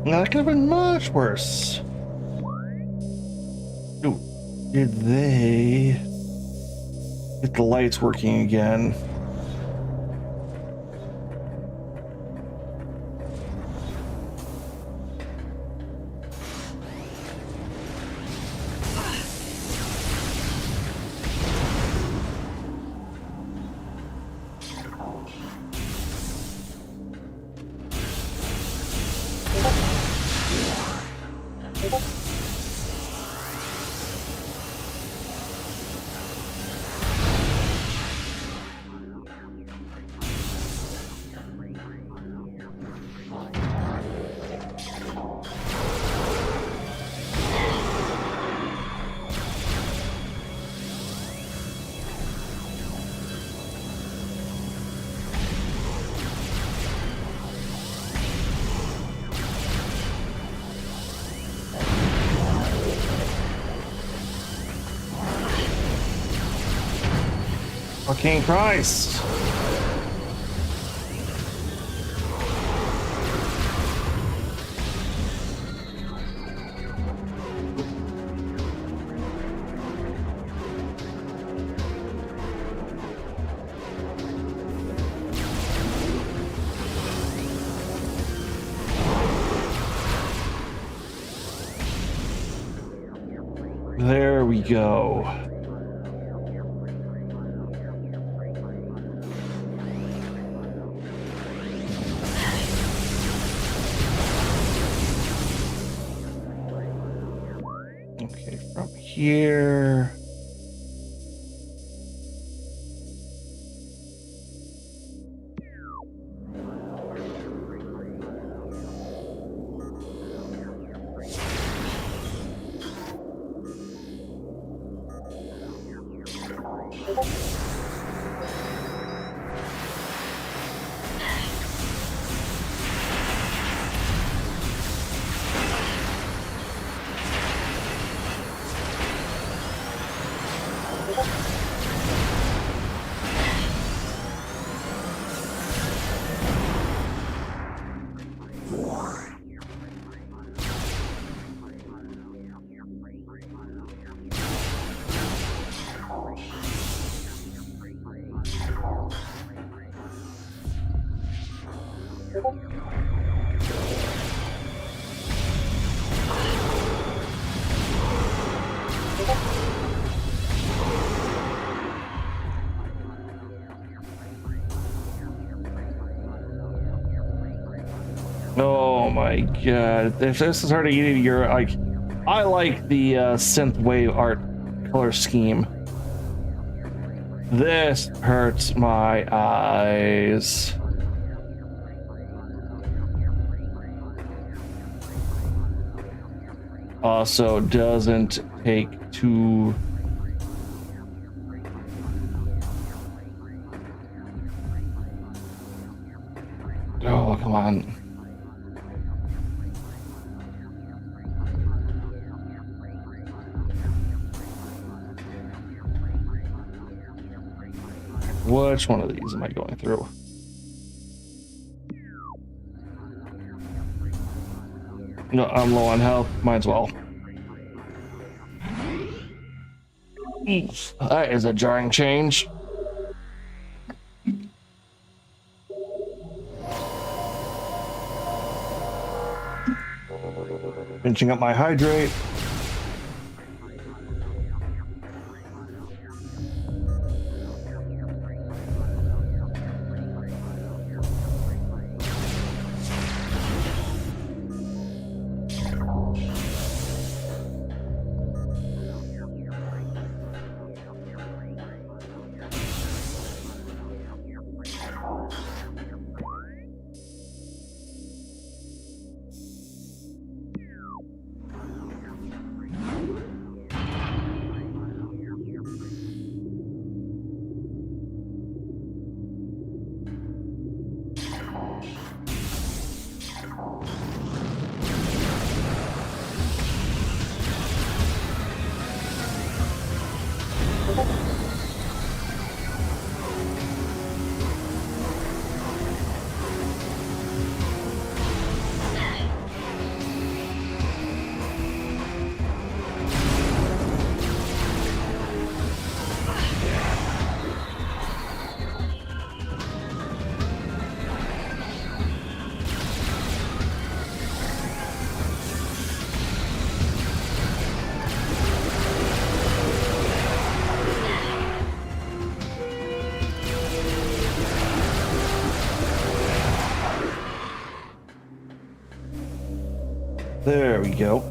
that could have been much worse. Ooh, did they get the lights working again? Fucking Christ. There we go. Okay, from here. Oh my god, if this is hard to eat, you're like, I like the synthwave art color scheme. This hurts my eyes. Also doesn't take too oh, come on. Which one of these am I going through? No, I'm low on health. Might as well. That is a jarring change. Finishing up my hydrate. There we go.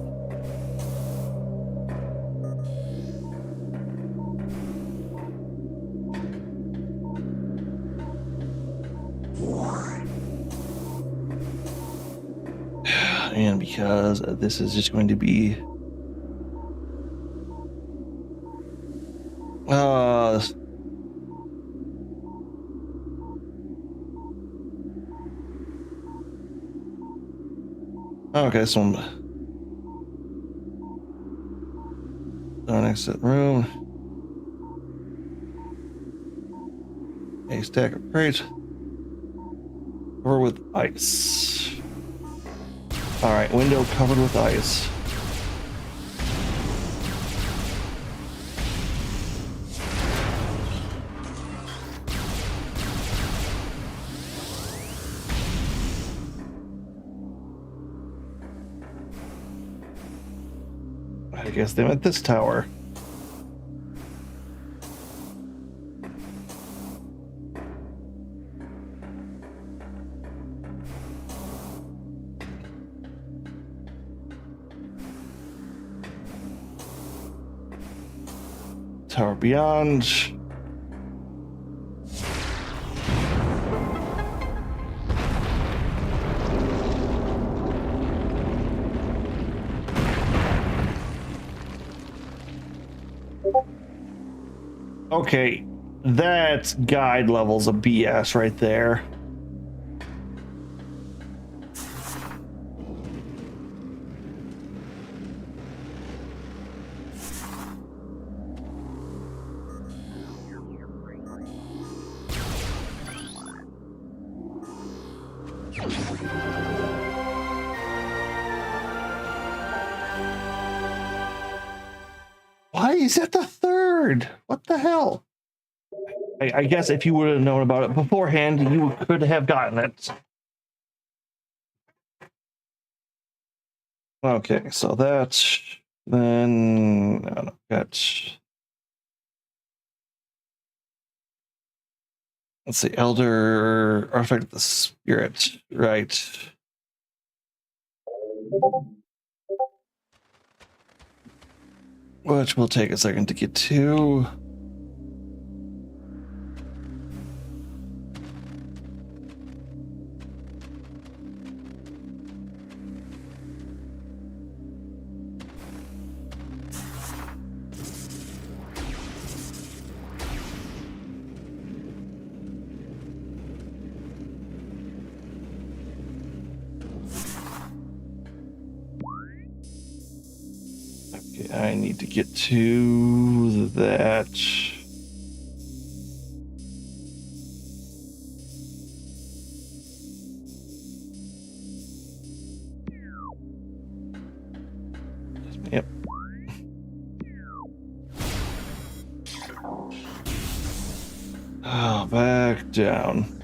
And because this is just going to be okay, this one. Don't exit room. A stack of crate. Covered with ice. All right, window covered with ice. I guess they meant this tower. Tower beyond. Okay, that's guide levels of BS right there. Why is that the third? What the hell? I guess if you would have known about it beforehand, you could have gotten it. Okay, so that's then that's. Let's see, Elder Artifact of the Spirit, right? Which will take a second to get to. I need to get to that. Yep. Oh, back down.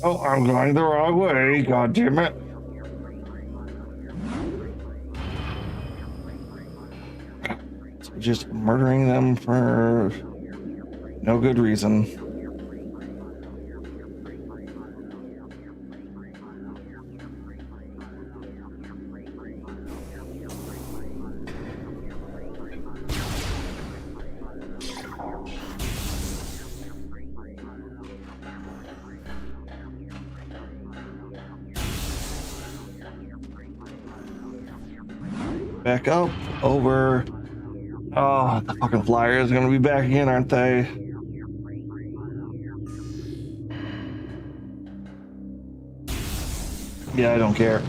Oh, I'm going the wrong way. God damn it. So just murdering them for no good reason. Back up, over. Oh, the fucking flyers are gonna be back again, aren't they? Yeah, I don't care.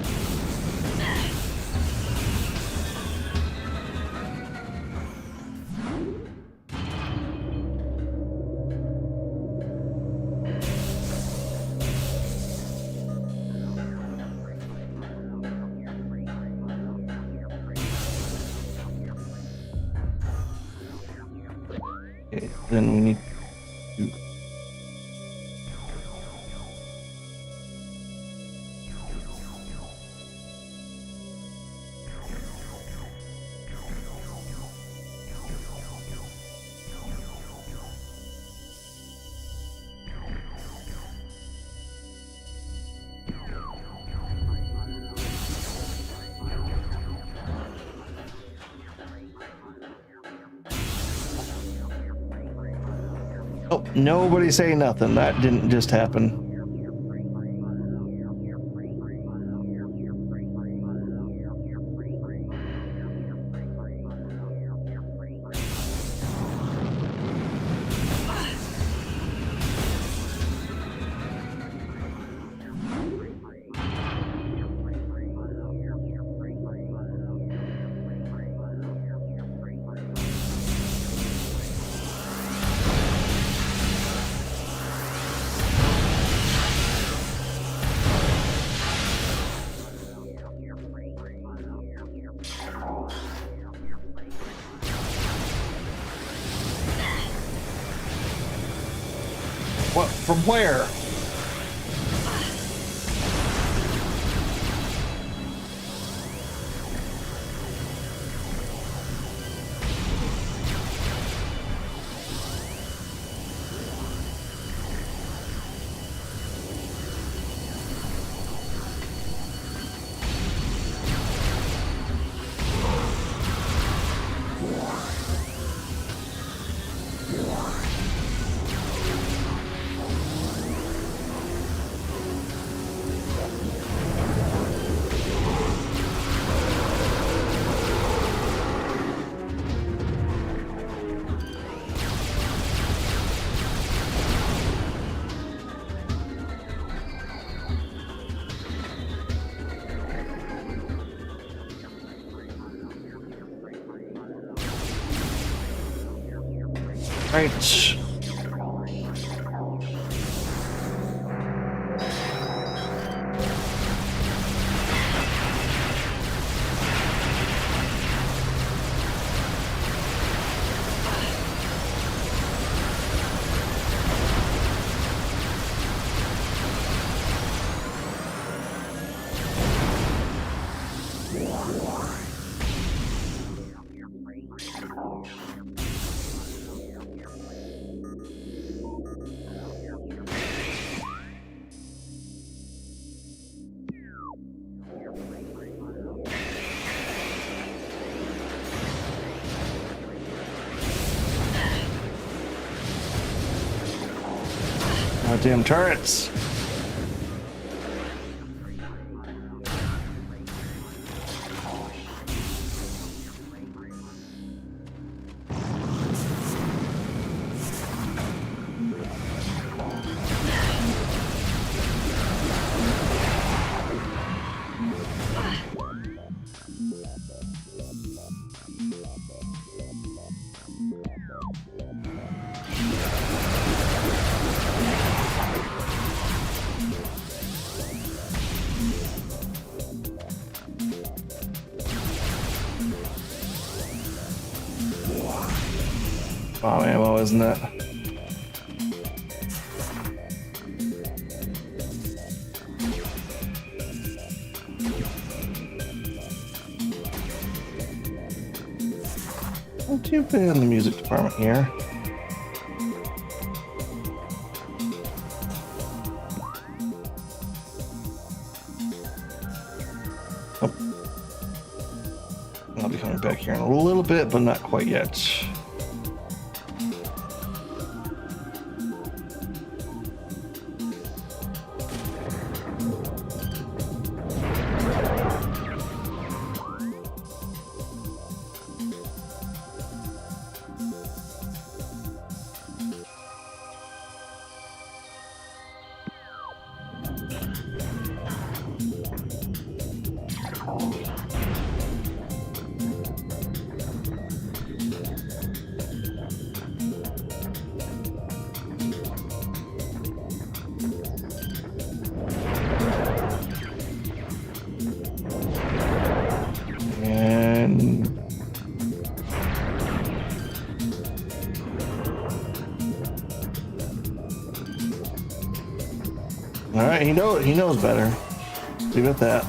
Okay, then we need to... Oh, nobody say nothing. That didn't just happen. What? From where? Right. Goddamn turrets. Bomb ammo, isn't it? Not too bad in the music department here. Oh. I'll be coming back here in a little bit, but not quite yet. All right, he knows better. Leave it at that.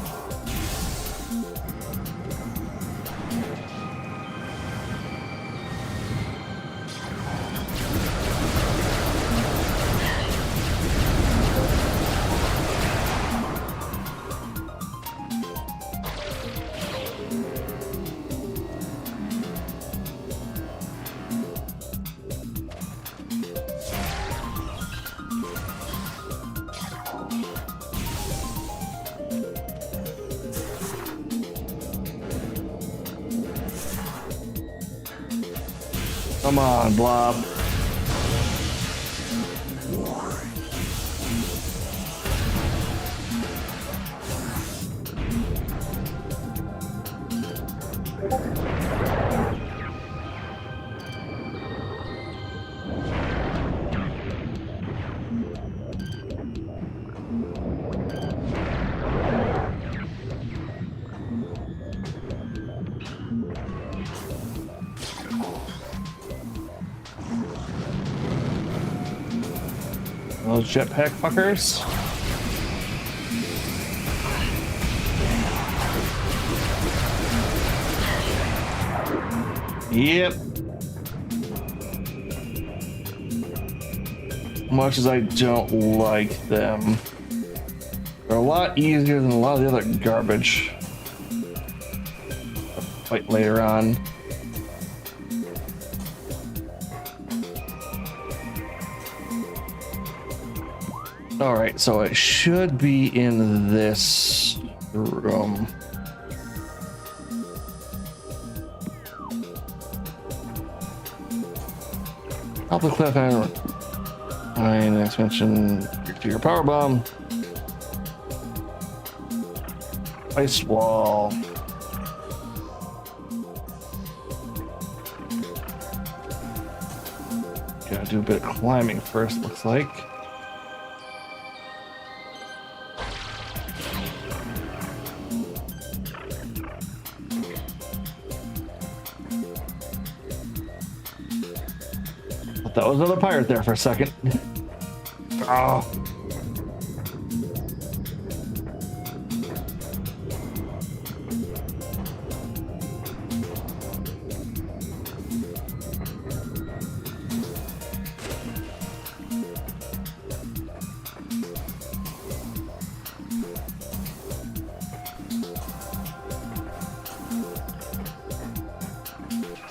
Come on, Blob. Those jetpack fuckers. Yep. Much as I don't like them, they're a lot easier than a lot of the other garbage. I'll fight later on. All right, so it should be in this room. Double click on my next mention to your power bomb. Ice wall. Gotta do a bit of climbing first, looks like. That was another pirate there for a second. Oh.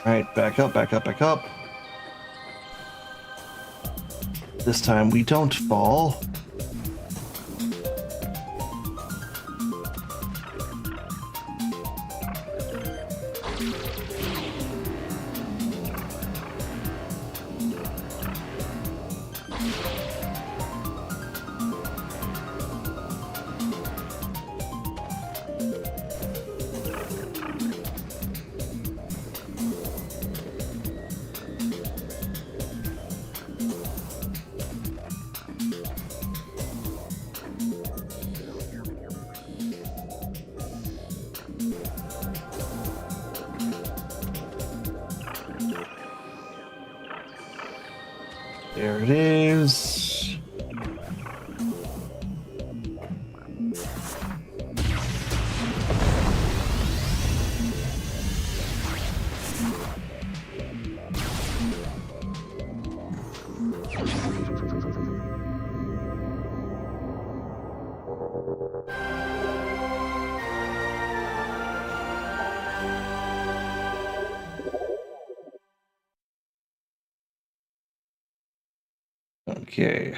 All right, back up, back up, back up. This time we don't fall. There it is. Okay.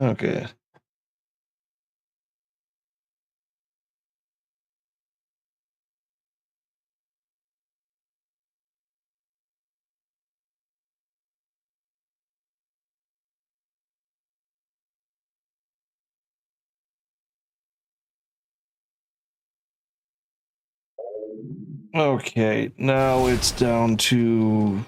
Okay. Okay, now it's down to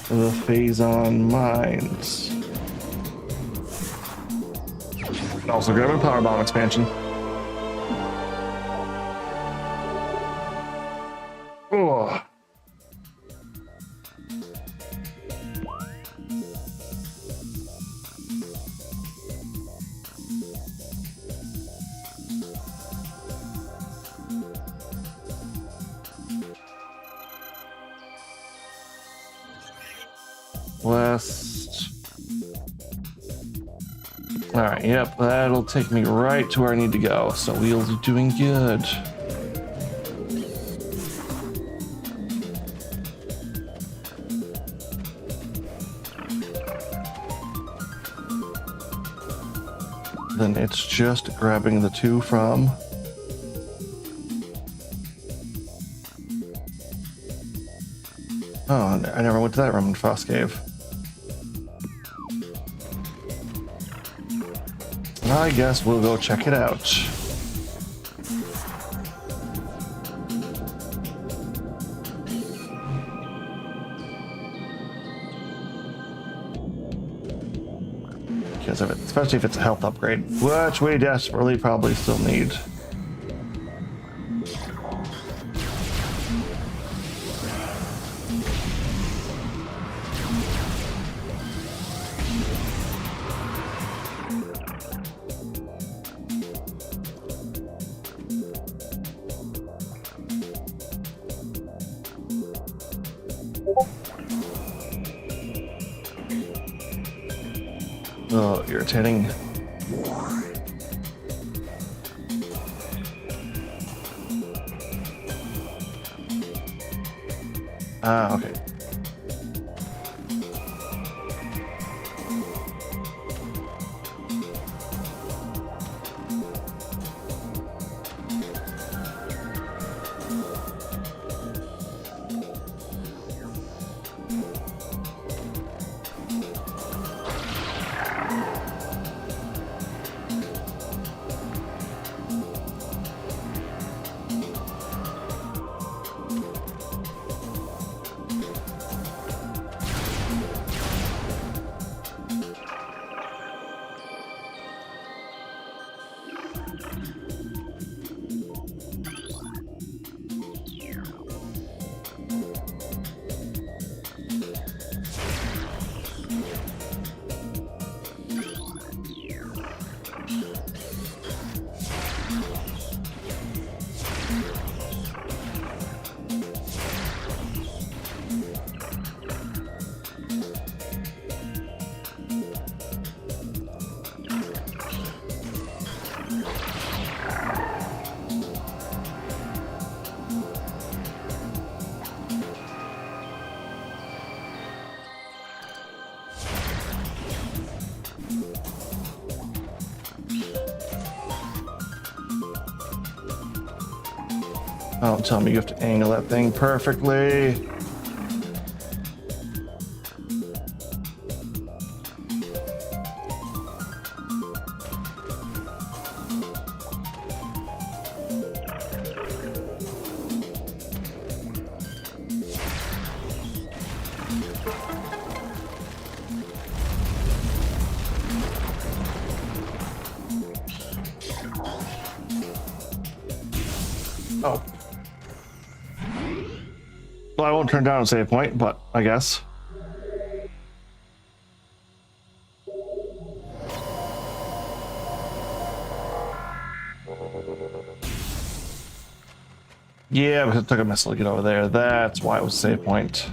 the Phazon Mines. Also grabbing Power Bomb expansion. Oh. West. All right, yep, that'll take me right to where I need to go. So Wheels are doing good. Then it's just grabbing the two from oh, I never went to that room in Frost Cave. I guess we'll go check it out. Because of it, especially if it's a health upgrade, which we desperately probably still need. Oh, irritating. Ah, okay. Oh, tell me you have to angle that thing perfectly. Oh. Well, I won't turn down a save point, but I guess. Yeah, because it took a missile to get over there. That's why it was a save point.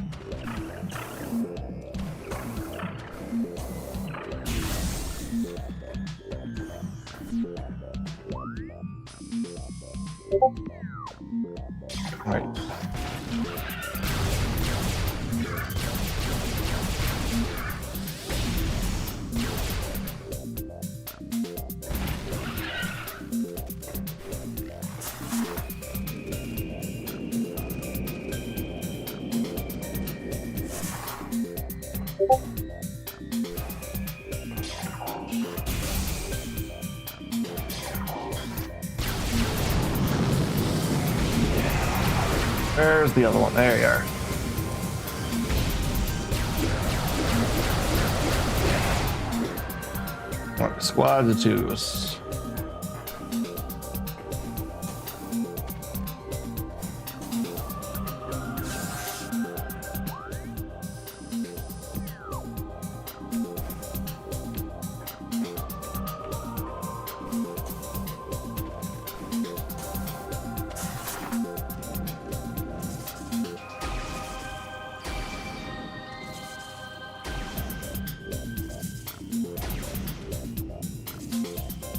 Right. Where's the other one? There you are. All right, squads of twos.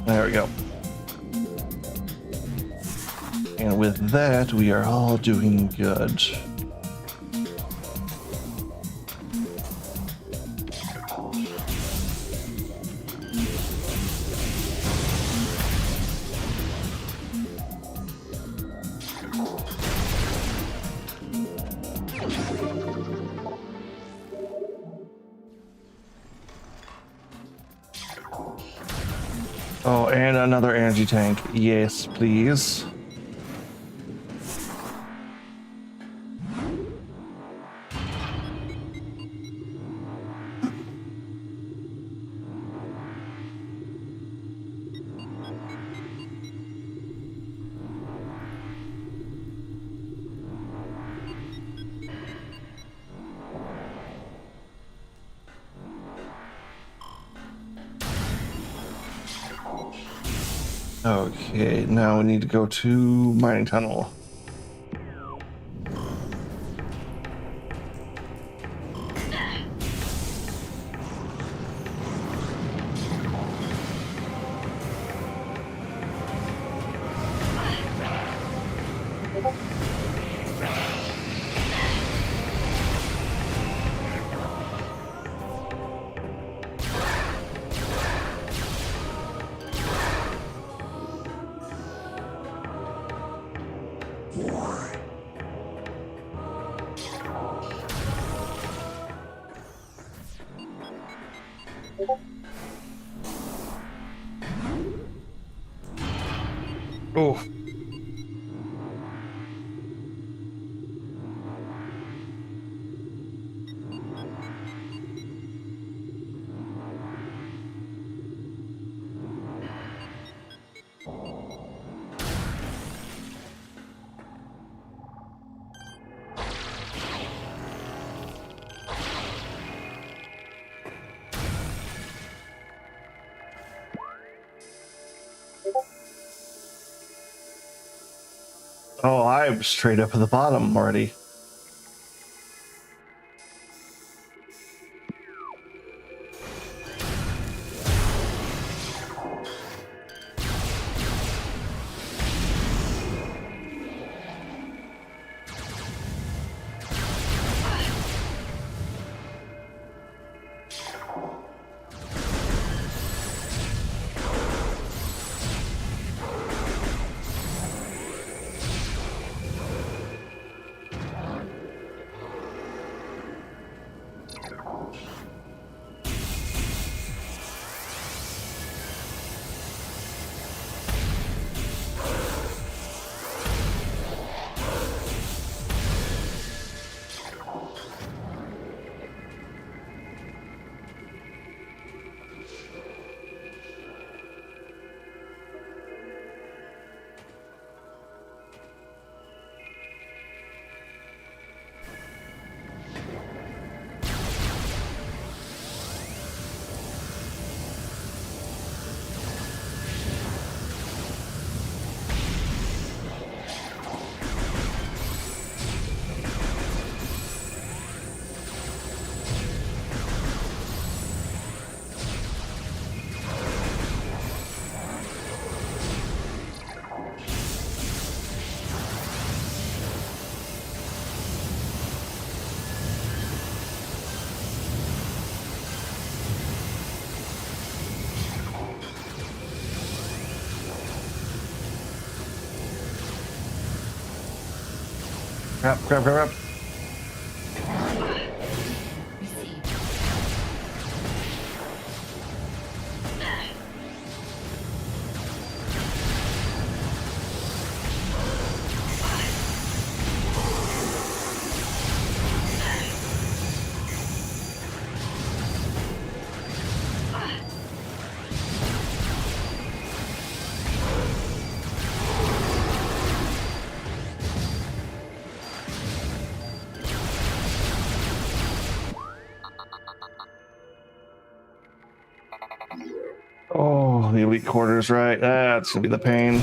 There we go. And with that, we are all doing good. Oh, and another energy tank. Yes, please. Okay, now we need to go to mining tunnel. Oh. Oh, I'm straight up at the bottom already. Crap. the elite quarters, right? That's gonna be the pain.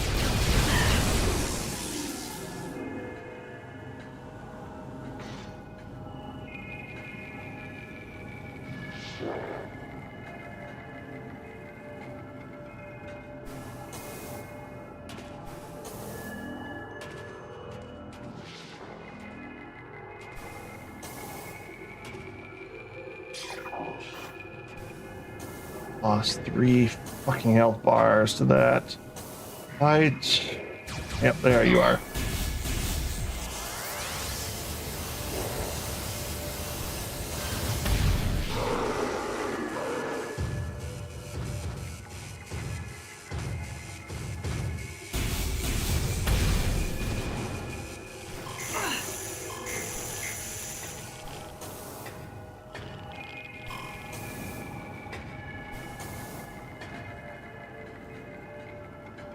Lost 3 fucking health bars to that. Right. Yep, there you are.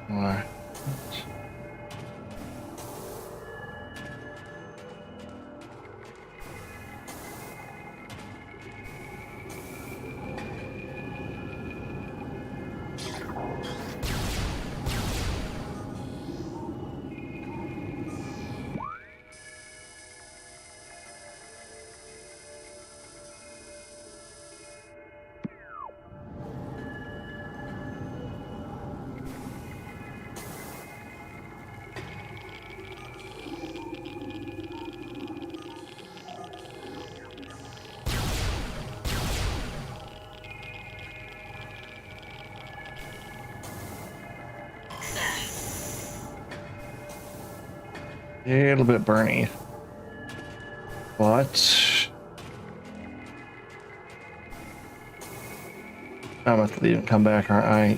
Alright. A little bit burny, but I'm gonna have to leave and come back, aren't I?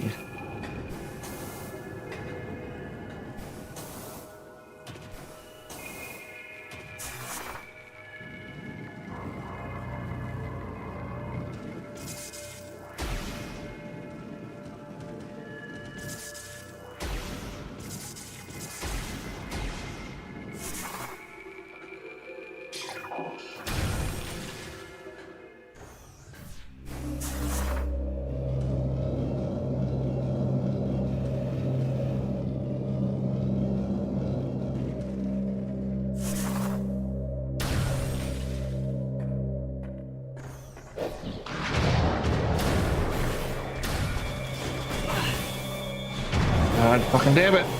God fucking damn it.